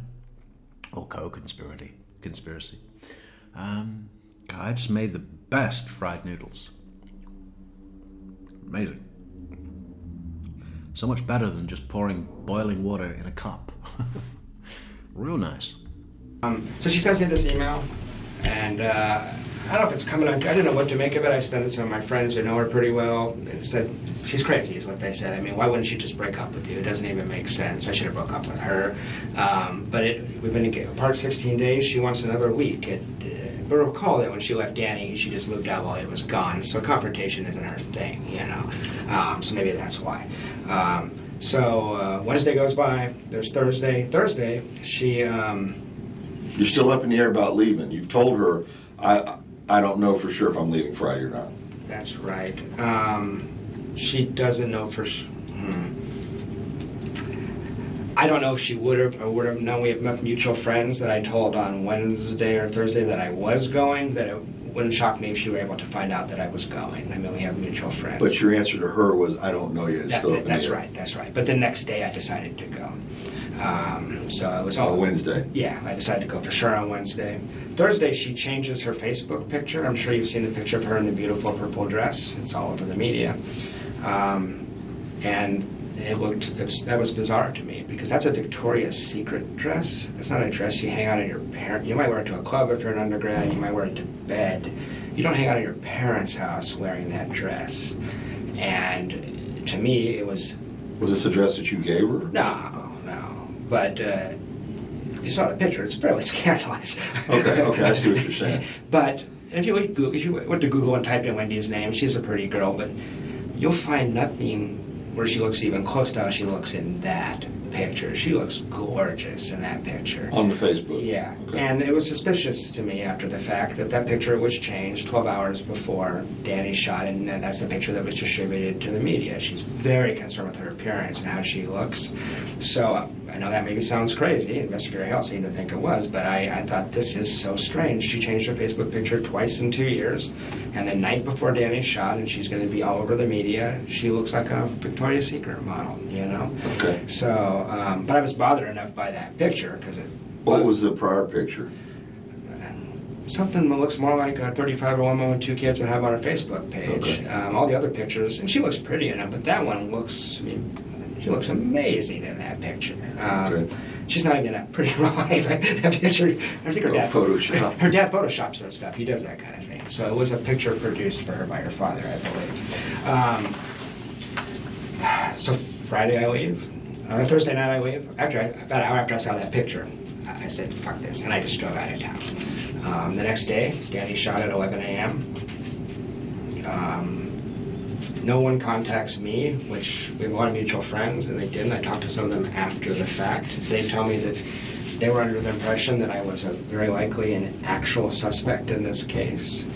Speaker 1: Or conspiracy. God, I just made the best fried noodles. Amazing. So much better than just pouring boiling water in a cup. Real nice.
Speaker 14: So she sent me this email, and I don't know if it's coming on. I didn't know what to make of it. I sent it to some of my friends who know her pretty well. And said, she's crazy, is what they said. I mean, why wouldn't she just break up with you? It doesn't even make sense. I should have broke up with her. We've been apart 16 days. She wants another week. But recall that when she left Danny, she just moved out while he was gone. So confrontation isn't her thing, you know. So maybe that's why. Wednesday goes by. There's Thursday. Thursday, she...
Speaker 3: You're still up in the air about leaving. You've told her, I don't know for sure if I'm leaving Friday or not.
Speaker 14: That's right. She doesn't know for sure. I don't know if she would have or would have known. We have mutual friends that I told on Wednesday or Thursday that I was going, that it wouldn't shock me if she were able to find out that I was going. I mean, we have mutual friends.
Speaker 3: But your answer to her was, I don't know yet. It's still up in the air.
Speaker 14: That's right. But the next day I decided to go. So it was all...
Speaker 3: On Wednesday?
Speaker 14: Yeah, I decided to go for sure on Wednesday. Thursday, she changes her Facebook picture. I'm sure you've seen the picture of her in the beautiful purple dress. It's all over the media. And that was bizarre to me, because that's a Victoria's Secret dress. It's not a dress you hang out at your parents. You might wear it to a club if you're an undergrad. You might wear it to bed. You don't hang out at your parents' house wearing that dress. And to me, it was...
Speaker 3: Was this a dress that you gave her?
Speaker 14: No. But you saw the picture. It's fairly scandalous.
Speaker 3: Okay, I see what you're saying.
Speaker 14: But if you went to Google and typed in Wendy's name, she's a pretty girl, but you'll find nothing where she looks even close to how she looks in that picture. She looks gorgeous in that picture.
Speaker 3: On the Facebook?
Speaker 14: Yeah.
Speaker 3: Okay.
Speaker 14: And it was suspicious to me after the fact that picture was changed 12 hours before Danny shot, and that's the picture that was distributed to the media. She's very concerned with her appearance and how she looks. So I know that maybe sounds crazy. Investigator Hale seemed to think it was, but I thought, this is so strange. She changed her Facebook picture twice in 2 years, and the night before Danny shot, and she's going to be all over the media, she looks like a Victoria's Secret model, you know?
Speaker 3: Okay.
Speaker 14: So, but I was bothered enough by that picture, because it...
Speaker 3: What was the prior picture?
Speaker 14: Something that looks more like a 35-year-old woman with 2 kids would have on her Facebook page.
Speaker 3: Okay.
Speaker 14: All the other pictures, and she looks pretty enough, but that one looks, she looks amazing in that picture.
Speaker 3: Okay.
Speaker 14: She's not even a pretty alive. That picture, I think her dad
Speaker 3: Photoshop.
Speaker 14: Her dad photoshops that stuff. He does that kind of thing. So it was a picture produced for her by her father, I believe. So Friday I leave. Thursday night I leave. About an hour after I saw that picture, I said, fuck this, and I just drove out of town. The next day, Danny shot at 11 a.m. No one contacts me, which we have a lot of mutual friends, and they didn't. I talked to some of them after the fact. They tell me that they were under the impression that I was very likely an actual suspect in this case.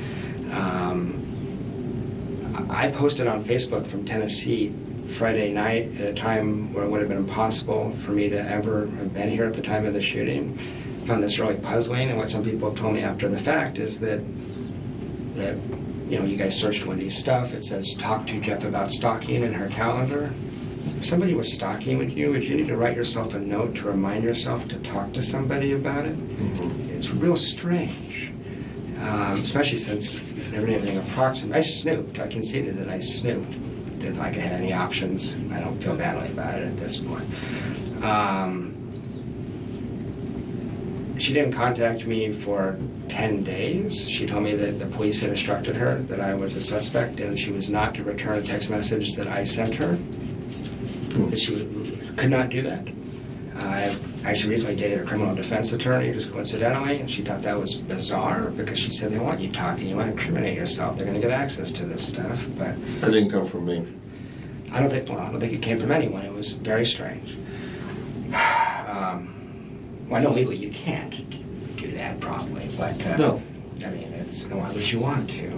Speaker 14: I posted on Facebook from Tennessee Friday night at a time where it would have been impossible for me to ever have been here at the time of the shooting. I found this really puzzling, and what some people have told me after the fact is that you guys searched Wendy's stuff. It says, talk to Jeff about stalking in her calendar. If somebody was stalking with you, would you need to write yourself a note to remind yourself to talk to somebody about it? Mm-hmm. It's real strange, especially since I never did anything approximate. I snooped. I conceded that I snooped. Didn't like I had any options. I don't feel badly about it at this point. She didn't contact me for 10 days. She told me that the police had instructed her that I was a suspect and she was not to return a text message that I sent her. That she could not do that. I actually recently dated a criminal defense attorney, just coincidentally, and she thought that was bizarre because she said they want you talking, you want to incriminate yourself, they're going to get access to this stuff. But
Speaker 3: that didn't come from me.
Speaker 14: I don't think it came from anyone. It was very strange. Well, I know legally you can't do that probably, but
Speaker 3: No.
Speaker 14: I mean, it's at least you want to.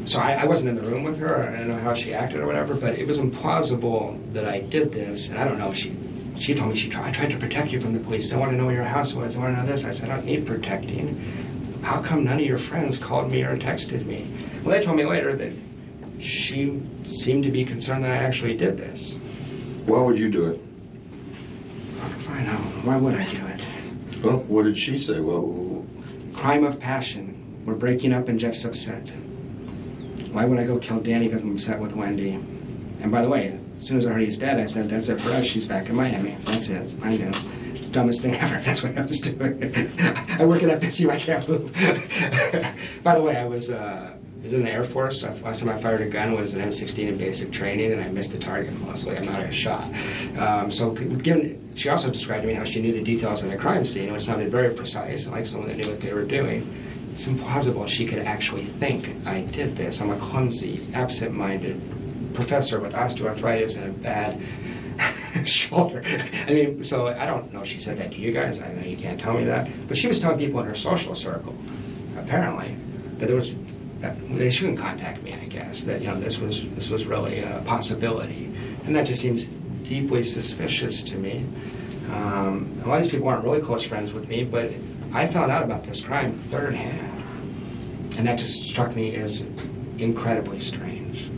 Speaker 14: So I wasn't in the room with her. I don't know how she acted or whatever, but it was implausible that I did this. And I don't know if she told me I tried to protect you from the police. They want to know where your house was. They want to know this. I said, I don't need protecting. How come none of your friends called me or texted me? Well, they told me later that she seemed to be concerned that I actually did this.
Speaker 3: Why would you do it?
Speaker 14: Fine, why would I do it?
Speaker 3: Well, what did she say? Well,
Speaker 14: crime of passion. We're breaking up and Jeff's upset. Why would I go kill Danny because I'm upset with Wendi? And by the way, as soon as I heard he's dead, I said, that's it for us. She's back in Miami. That's it. I knew. It's the dumbest thing ever. That's what I was doing. I work at FSU. I can't move. By the way, I was in the Air Force. Last time I fired a gun was an M16 in basic training, and I missed the target mostly. I'm not a shot. She also described to me how she knew the details of the crime scene, which sounded very precise, like someone that knew what they were doing. It's implausible she could actually think I did this. I'm a clumsy, absent-minded professor with osteoarthritis and a bad shoulder. I mean, so I don't know if she said that to you guys. I know you can't tell me that. But she was telling people in her social circle, apparently, that they shouldn't contact me, I guess. That, this was really a possibility. And that just seems deeply suspicious to me. A lot of these people aren't really close friends with me, but I found out about this crime third hand, and that just struck me as incredibly strange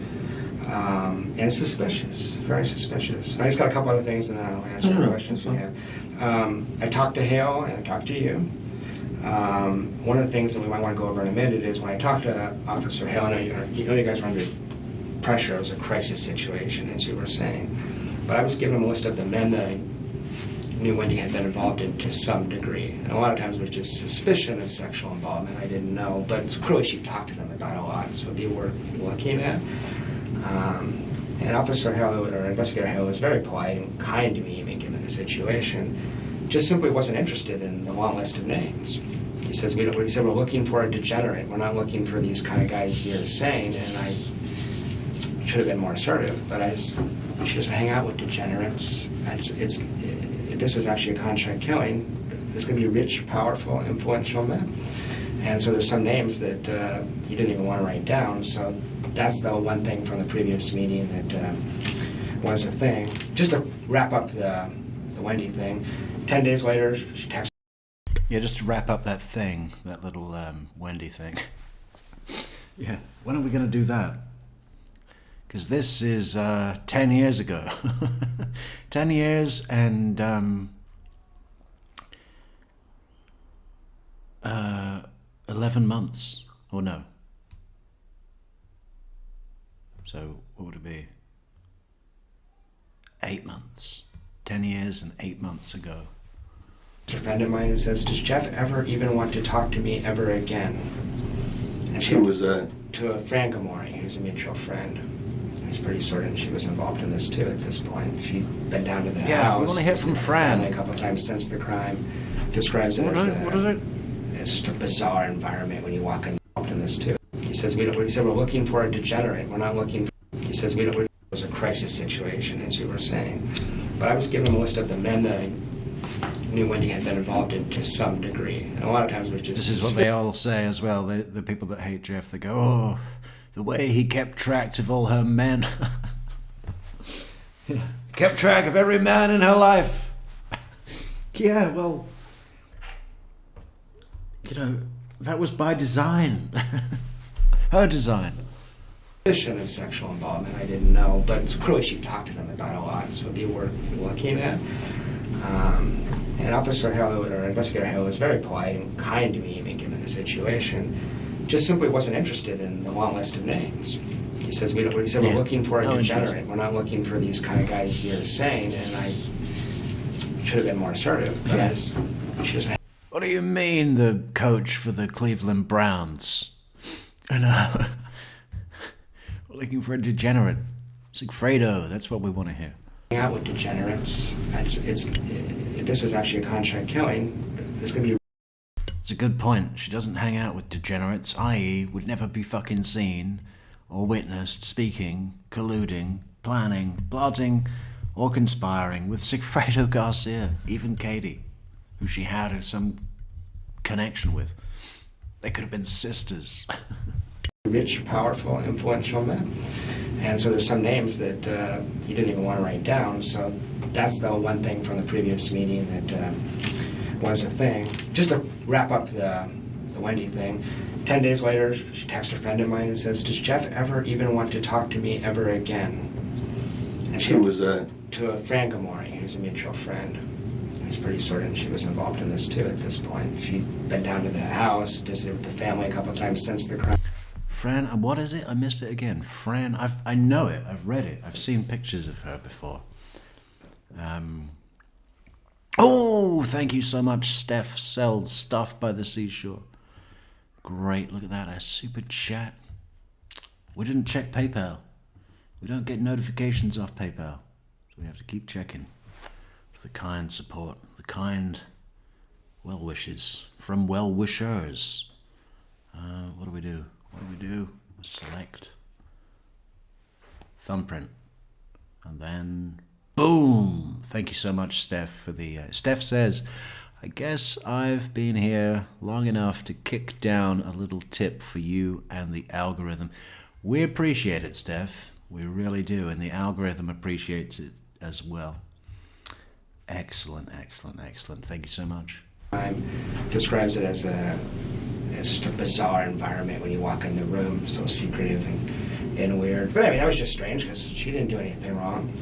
Speaker 14: and suspicious, very suspicious. I just got a couple other things, and then I'll answer your questions. I talked to Hale and I talked to you. One of the things that we might want to go over in a minute is when I talked to Officer Hale, I know you guys were under pressure. It was a crisis situation, as you were saying, but I was given him a list of the men that I knew Wendi had been involved in to some degree. And a lot of times it was just suspicion of sexual involvement. I didn't know, but clearly she talked to them about a lot, so it'd be worth looking at. And Officer Hill, or Investigator Hill, was very polite and kind to me, even given the situation. Just simply wasn't interested in the long list of names. He said, we're looking for a degenerate. We're not looking for these kind of guys you're saying. And I should have been more assertive, but she doesn't hang out with degenerates. This is actually a contract killing. There's going to be rich, powerful, influential men. And so there's some names that you didn't even want to write down. So that's the one thing from the previous meeting that was a thing. Just to wrap up the Wendi thing, 10 days later, she texted.
Speaker 1: Yeah, just to wrap up that thing, that little Wendi thing. Yeah, when are we going to do that? Because this is 10 years ago. 10 years and 11 months, or no. So what would it be? 8 months. 10 years and 8 months ago.
Speaker 14: A friend of mine says, does Jeff ever even want to talk to me ever again? And
Speaker 3: who was that?
Speaker 14: To a Fran Gamori, who's a mutual friend. He's pretty certain she was involved in this too at this point. She'd been down to the house.
Speaker 1: Yeah, we want to hear from Fran.
Speaker 14: A couple of times since the crime. Describes it as
Speaker 1: what is it?
Speaker 14: It's just a bizarre environment when you walk in this too. He says, we're looking for a degenerate. We're not looking for, he says, it was a crisis situation, as you were saying. But I was given him a list of the men that I knew Wendi had been involved in to some degree. And a lot of times it was just...
Speaker 1: This is what they all say as well, the people that hate Jeff. They go, oh, the way he kept track of all her men. Yeah. Kept track of every man in her life. Yeah, well, that was by design. Her design.
Speaker 14: Of sexual involvement, I didn't know, but clearly she talked to them about a lot, so it'd be worth looking at. And Officer Hill, or Investigator Hill, was very polite and kind to me, even given the situation. Just simply wasn't interested in the long list of names. He says, we're looking for a degenerate. We're not looking for these kind of guys you're saying, and I should have been more assertive, but she doesn't.
Speaker 1: What do you mean, the coach for the Cleveland Browns? And we're looking for a degenerate. Sigfredo, that's what we want to hear.
Speaker 14: Out with degenerates. This is actually a contract killing. There's going to be...
Speaker 1: It's a good point. She doesn't hang out with degenerates, i.e. would never be fucking seen or witnessed speaking, colluding, planning, plotting, or conspiring with Sigfredo Garcia, even Katie, who she had some connection with. They could have been sisters.
Speaker 14: Rich, powerful, influential men. And so there's some names that he didn't even want to write down. So that's the one thing from the previous meeting that was a thing. Just to wrap up the Wendi thing, 10 days later, she texts a friend of mine and says, does Jeff ever even want to talk to me ever again? And
Speaker 3: Who was that?
Speaker 14: To Fran Gamori, who's a mutual friend. He's pretty certain she was involved in this too at this point. She'd been down to the house, visited with the family a couple of times since the crime.
Speaker 1: Fran, what is it? I missed it again. Fran, I know it. I've read it. I've seen pictures of her before. Oh, thank you so much, Steph sells stuff by the seashore. Great, look at that, a super chat. We didn't check PayPal. We don't get notifications off PayPal. So we have to keep checking for the kind support, the kind well wishes from well wishers. What do we do? Select. Thumbprint. And then, boom! Thank you so much, Steph, for the... Steph says, I guess I've been here long enough to kick down a little tip for you and the algorithm. We appreciate it, Steph. We really do. And the algorithm appreciates it as well. Excellent, excellent, excellent. Thank you so much.
Speaker 14: Describes it as just a bizarre environment when you walk in the room, so secretive and weird. But I mean, that was just strange because she didn't do anything wrong.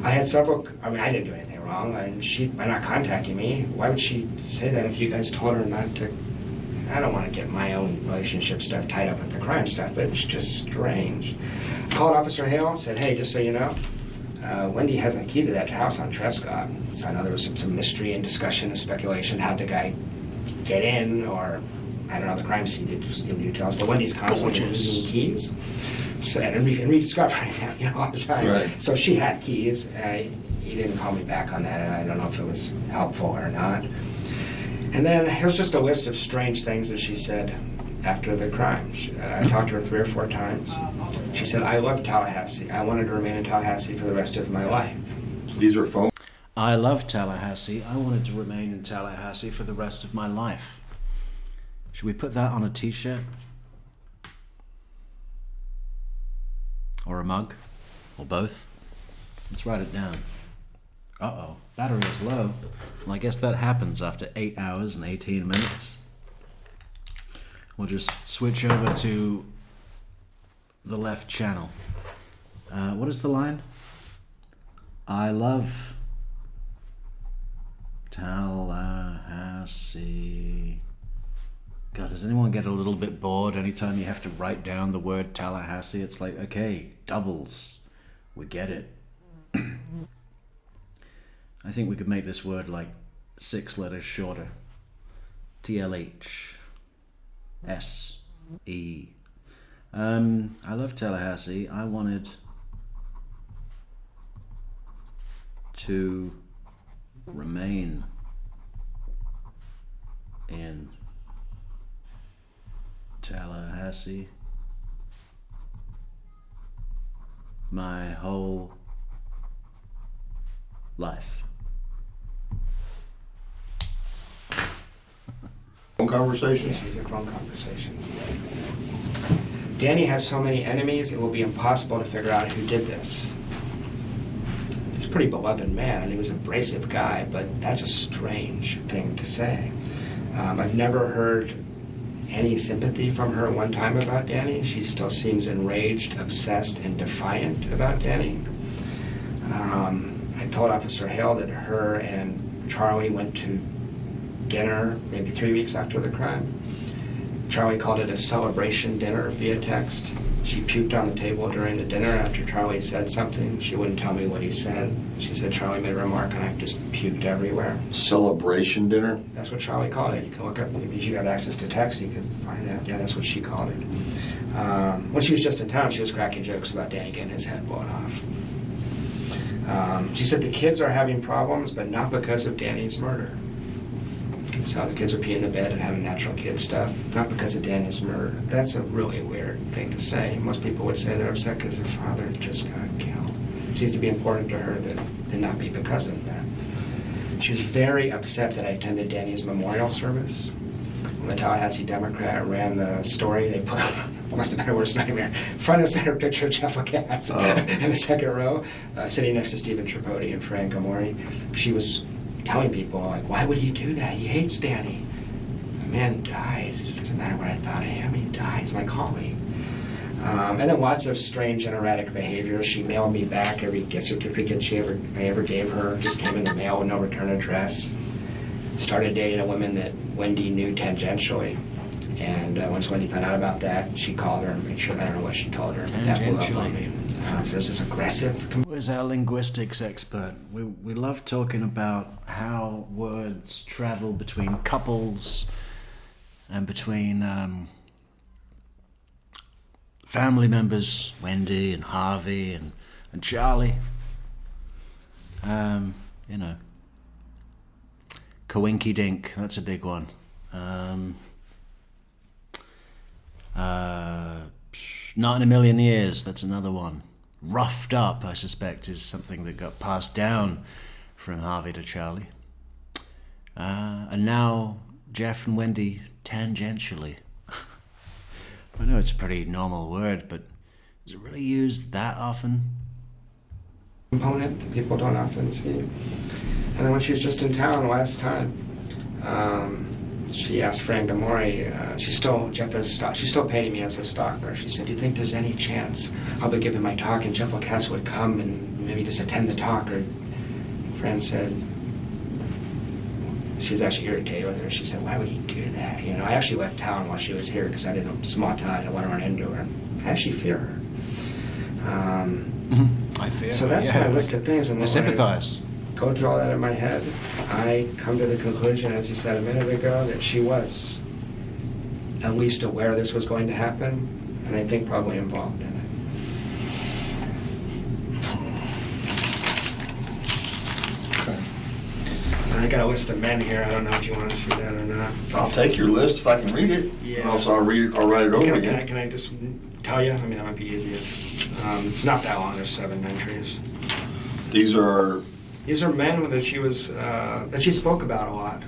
Speaker 14: I didn't do anything wrong, and by not contacting me, why would she say that if you guys told her not to? I don't want to get my own relationship stuff tied up with the crime stuff, but it's just strange. Called Officer Hale, said, hey, just so you know, Wendi has a key to that house on Trescott. So I know there was some mystery and discussion and speculation. How'd the guy get in, or I don't know, the crime scene did just give details, but Wendy's constantly losing keys. So, and rediscovering them, all the time. Right. So she had keys. He didn't call me back on that, and I don't know if it was helpful or not. And then here's just a list of strange things that she said after the crime. I talked to her 3 or 4 times. She said, I love Tallahassee. I wanted to remain in Tallahassee for the rest of my life.
Speaker 3: These are phone.
Speaker 1: I love Tallahassee. I wanted to remain in Tallahassee for the rest of my life. Should we put that on a t-shirt? Or a mug? Or both? Let's write it down. Uh-oh, battery is low. Well, I guess that happens after 8 hours and 18 minutes. We'll just switch over to the left channel. What is the line? I love Tallahassee. God, does anyone get a little bit bored anytime you have to write down the word Tallahassee? It's like, okay, doubles. We get it. I think we could make this word like 6 letters shorter. TLH. S-E. I love Tallahassee. I wanted to remain in Tallahassee my whole life.
Speaker 3: Phone conversations?
Speaker 14: These are phone conversations. Danny has so many enemies, it will be impossible to figure out who did this. He's a pretty beloved man, and he was an abrasive guy, but that's a strange thing to say. I've never heard any sympathy from her one time about Danny. She still seems enraged, obsessed, and defiant about Danny. I told Officer Hale that her and Charlie went to dinner maybe 3 weeks after the crime. Charlie called it a celebration dinner via text. She puked on the table during the dinner after Charlie said something. She wouldn't tell me what he said. She said Charlie made a remark and I just puked everywhere.
Speaker 3: Celebration dinner?
Speaker 14: That's what Charlie called it. You can look up, if you have access to text, you can find out. Yeah, that's what she called it. When she was just in town, she was cracking jokes about Danny getting his head blown off. She said the kids are having problems, but not because of Danny's murder. So the kids are peeing the bed and having natural kid stuff, not because of Danny's murder. That's a really weird thing to say. Most people would say they're upset because their father just got killed. seems to be important to her that did not be because of that. She was very upset that I attended Danny's memorial service. When the Tallahassee Democrat ran the story, they put, must have been her worst nightmare, front and center picture of Jeff Lacasse in the second row, sitting next to Stephen Tripodi and Frank Amori. She was telling people, like, why would he do that? He hates Danny. The man died. It doesn't matter what I thought of him. He died. He's my colleague. And then lots of strange and erratic behavior. She mailed me back every gift certificate I ever gave her. Just came in the mail with no return address. Started dating a woman that Wendi knew tangentially. And once Wendi found out about that, she called her and made sure, I don't know what she told her. That blew up on me. So there's this aggressive...
Speaker 1: Where's our linguistics expert? We love talking about how words travel between couples and between family members, Wendi and Harvey and Charlie. You know, coinky dink, that's a big one. Not in a million years, that's another one. Roughed up, I suspect, is something that got passed down from Harvey to Charlie. And now Jeff and Wendi tangentially. I know it's a pretty normal word, but is it really used that often?
Speaker 14: Component that people don't often see. And then when she was just in town last time, she asked Frank Amori, she's still paying me as a stalker. She said, do you think there's any chance I'll be giving my talk and Jeff Lacasse would come and maybe just attend the talk? Or Fran said, she was actually irritated with her. She said, why would he do that? You know, I actually left town while she was here because I didn't, small town, I didn't want to run into her. I actually fear her.
Speaker 1: I fear
Speaker 14: so
Speaker 1: her,
Speaker 14: that's
Speaker 1: yeah.
Speaker 14: my list of things. And
Speaker 1: I sympathize.
Speaker 14: Go through all that in my head, I come to the conclusion, as you said a minute ago, that she was at least aware this was going to happen, and I think probably involved in it.
Speaker 3: Okay.
Speaker 14: And I got a list of men here. I don't know if you want to see that or not.
Speaker 3: I'll take your list if I can read it.
Speaker 14: Yeah.
Speaker 3: Or else I'll write it over again.
Speaker 14: Can I just tell you? I mean, that might be easy. It's not that long. There's 7 entries.
Speaker 3: These are
Speaker 14: men that she spoke about a lot,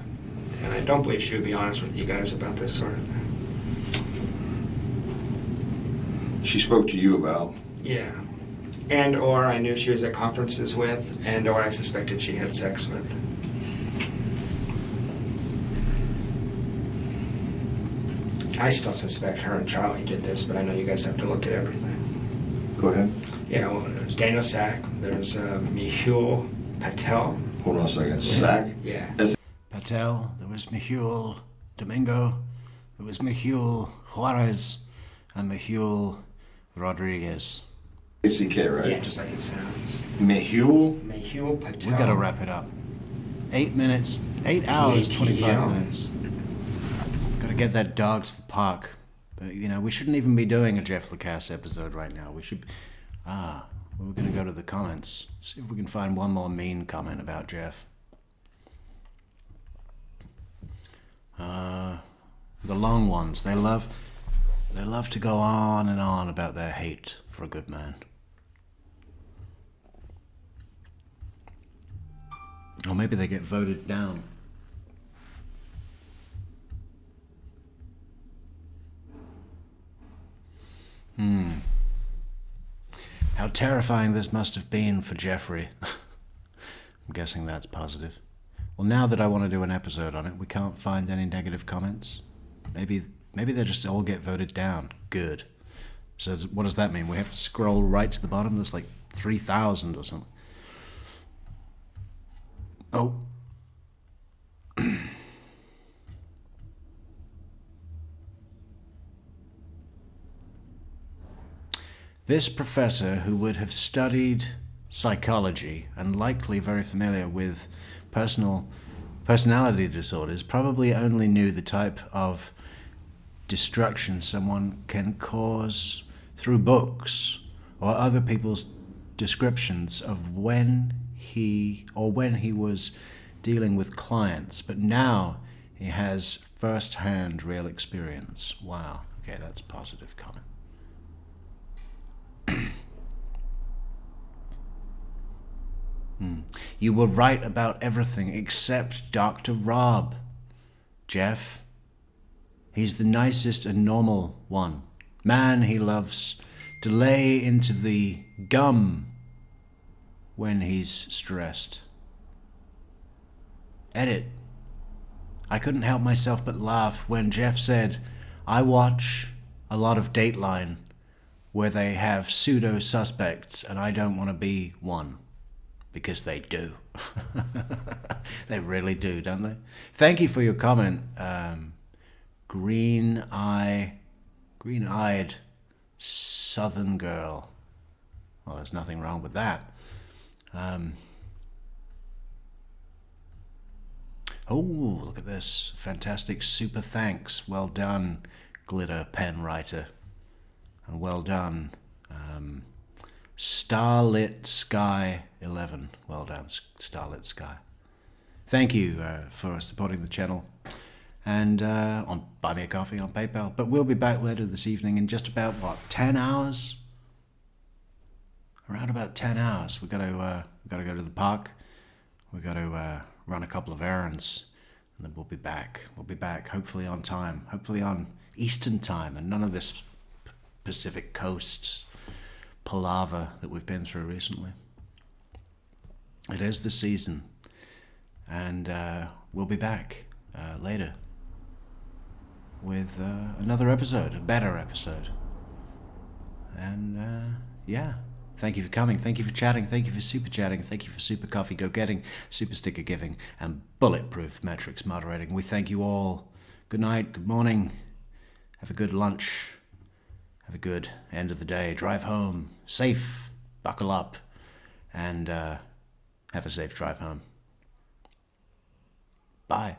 Speaker 14: and I don't believe she would be honest with you guys about this sort of thing.
Speaker 3: she spoke to you about.
Speaker 14: Yeah. And or I knew she was at conferences with, and or I suspected she had sex with. I still suspect her and Charlie did this, but I know you guys have to look at everything.
Speaker 3: Go ahead.
Speaker 14: Yeah, well, there's Daniel Sack, there's Mihul Patel.
Speaker 3: Hold on a second. Sack?
Speaker 14: Yeah.
Speaker 1: Patel, there was Mihul Domingo, there was Mihul Juarez, and Mihul Rodriguez.
Speaker 3: ACK, right?
Speaker 14: Yeah, just like it sounds.
Speaker 3: Mihul
Speaker 14: Patel.
Speaker 1: We gotta wrap it up. 8 minutes, 8 hours, 25 minutes. Gotta get that dog to the park. But, you know, we shouldn't even be doing a Jeff Lacasse episode right now. We should... we're gonna go to the comments. See if we can find one more mean comment about Jeff. The long ones. They love to go on and on about their hate for a good man. Or maybe they get voted down. How terrifying this must have been for Jeffrey. I'm guessing that's positive. Well, now that I want to do an episode on it, we can't find any negative comments. Maybe they just all get voted down. Good. So what does that mean? We have to scroll right to the bottom? There's like 3,000 or something. Oh. This professor, who would have studied psychology and likely very familiar with personality disorders, probably only knew the type of destruction someone can cause through books or other people's descriptions of when he was dealing with clients, but now he has first-hand real experience. Wow. Okay, that's a positive comment. You were right about everything except Dr. Rob. Jeff, he's the nicest and normal one. Man, he loves to lay into the gum when he's stressed. Edit. I couldn't help myself but laugh when Jeff said, I watch a lot of Dateline where they have pseudo-suspects and I don't want to be one. Because they do. They really do, don't they? Thank you for your comment. Green-eyed Southern girl. Well, there's nothing wrong with that. Oh, look at this. Fantastic super thanks. Well done, Glitter Pen Writer. And well done, Starlit Sky 11. Well done, Starlit Sky. Thank you for supporting the channel. And on Buy Me a Coffee on PayPal. But we'll be back later this evening in just about, 10 hours? Around about 10 hours. We've got to go to the park. We've got to run a couple of errands. And then we'll be back. We'll be back, hopefully on time. Hopefully on Eastern time. And none of this Pacific Coast palaver that we've been through recently. It is the season. And we'll be back later with another episode, a better episode. And yeah, thank you for coming, thank you for chatting, thank you for super chatting, thank you for super coffee go getting, super sticker giving, and bulletproof Metrix moderating. We thank you all. Good night, good morning, have a good lunch, have a good end of the day, drive home, safe, buckle up, and have a safe drive home. Bye.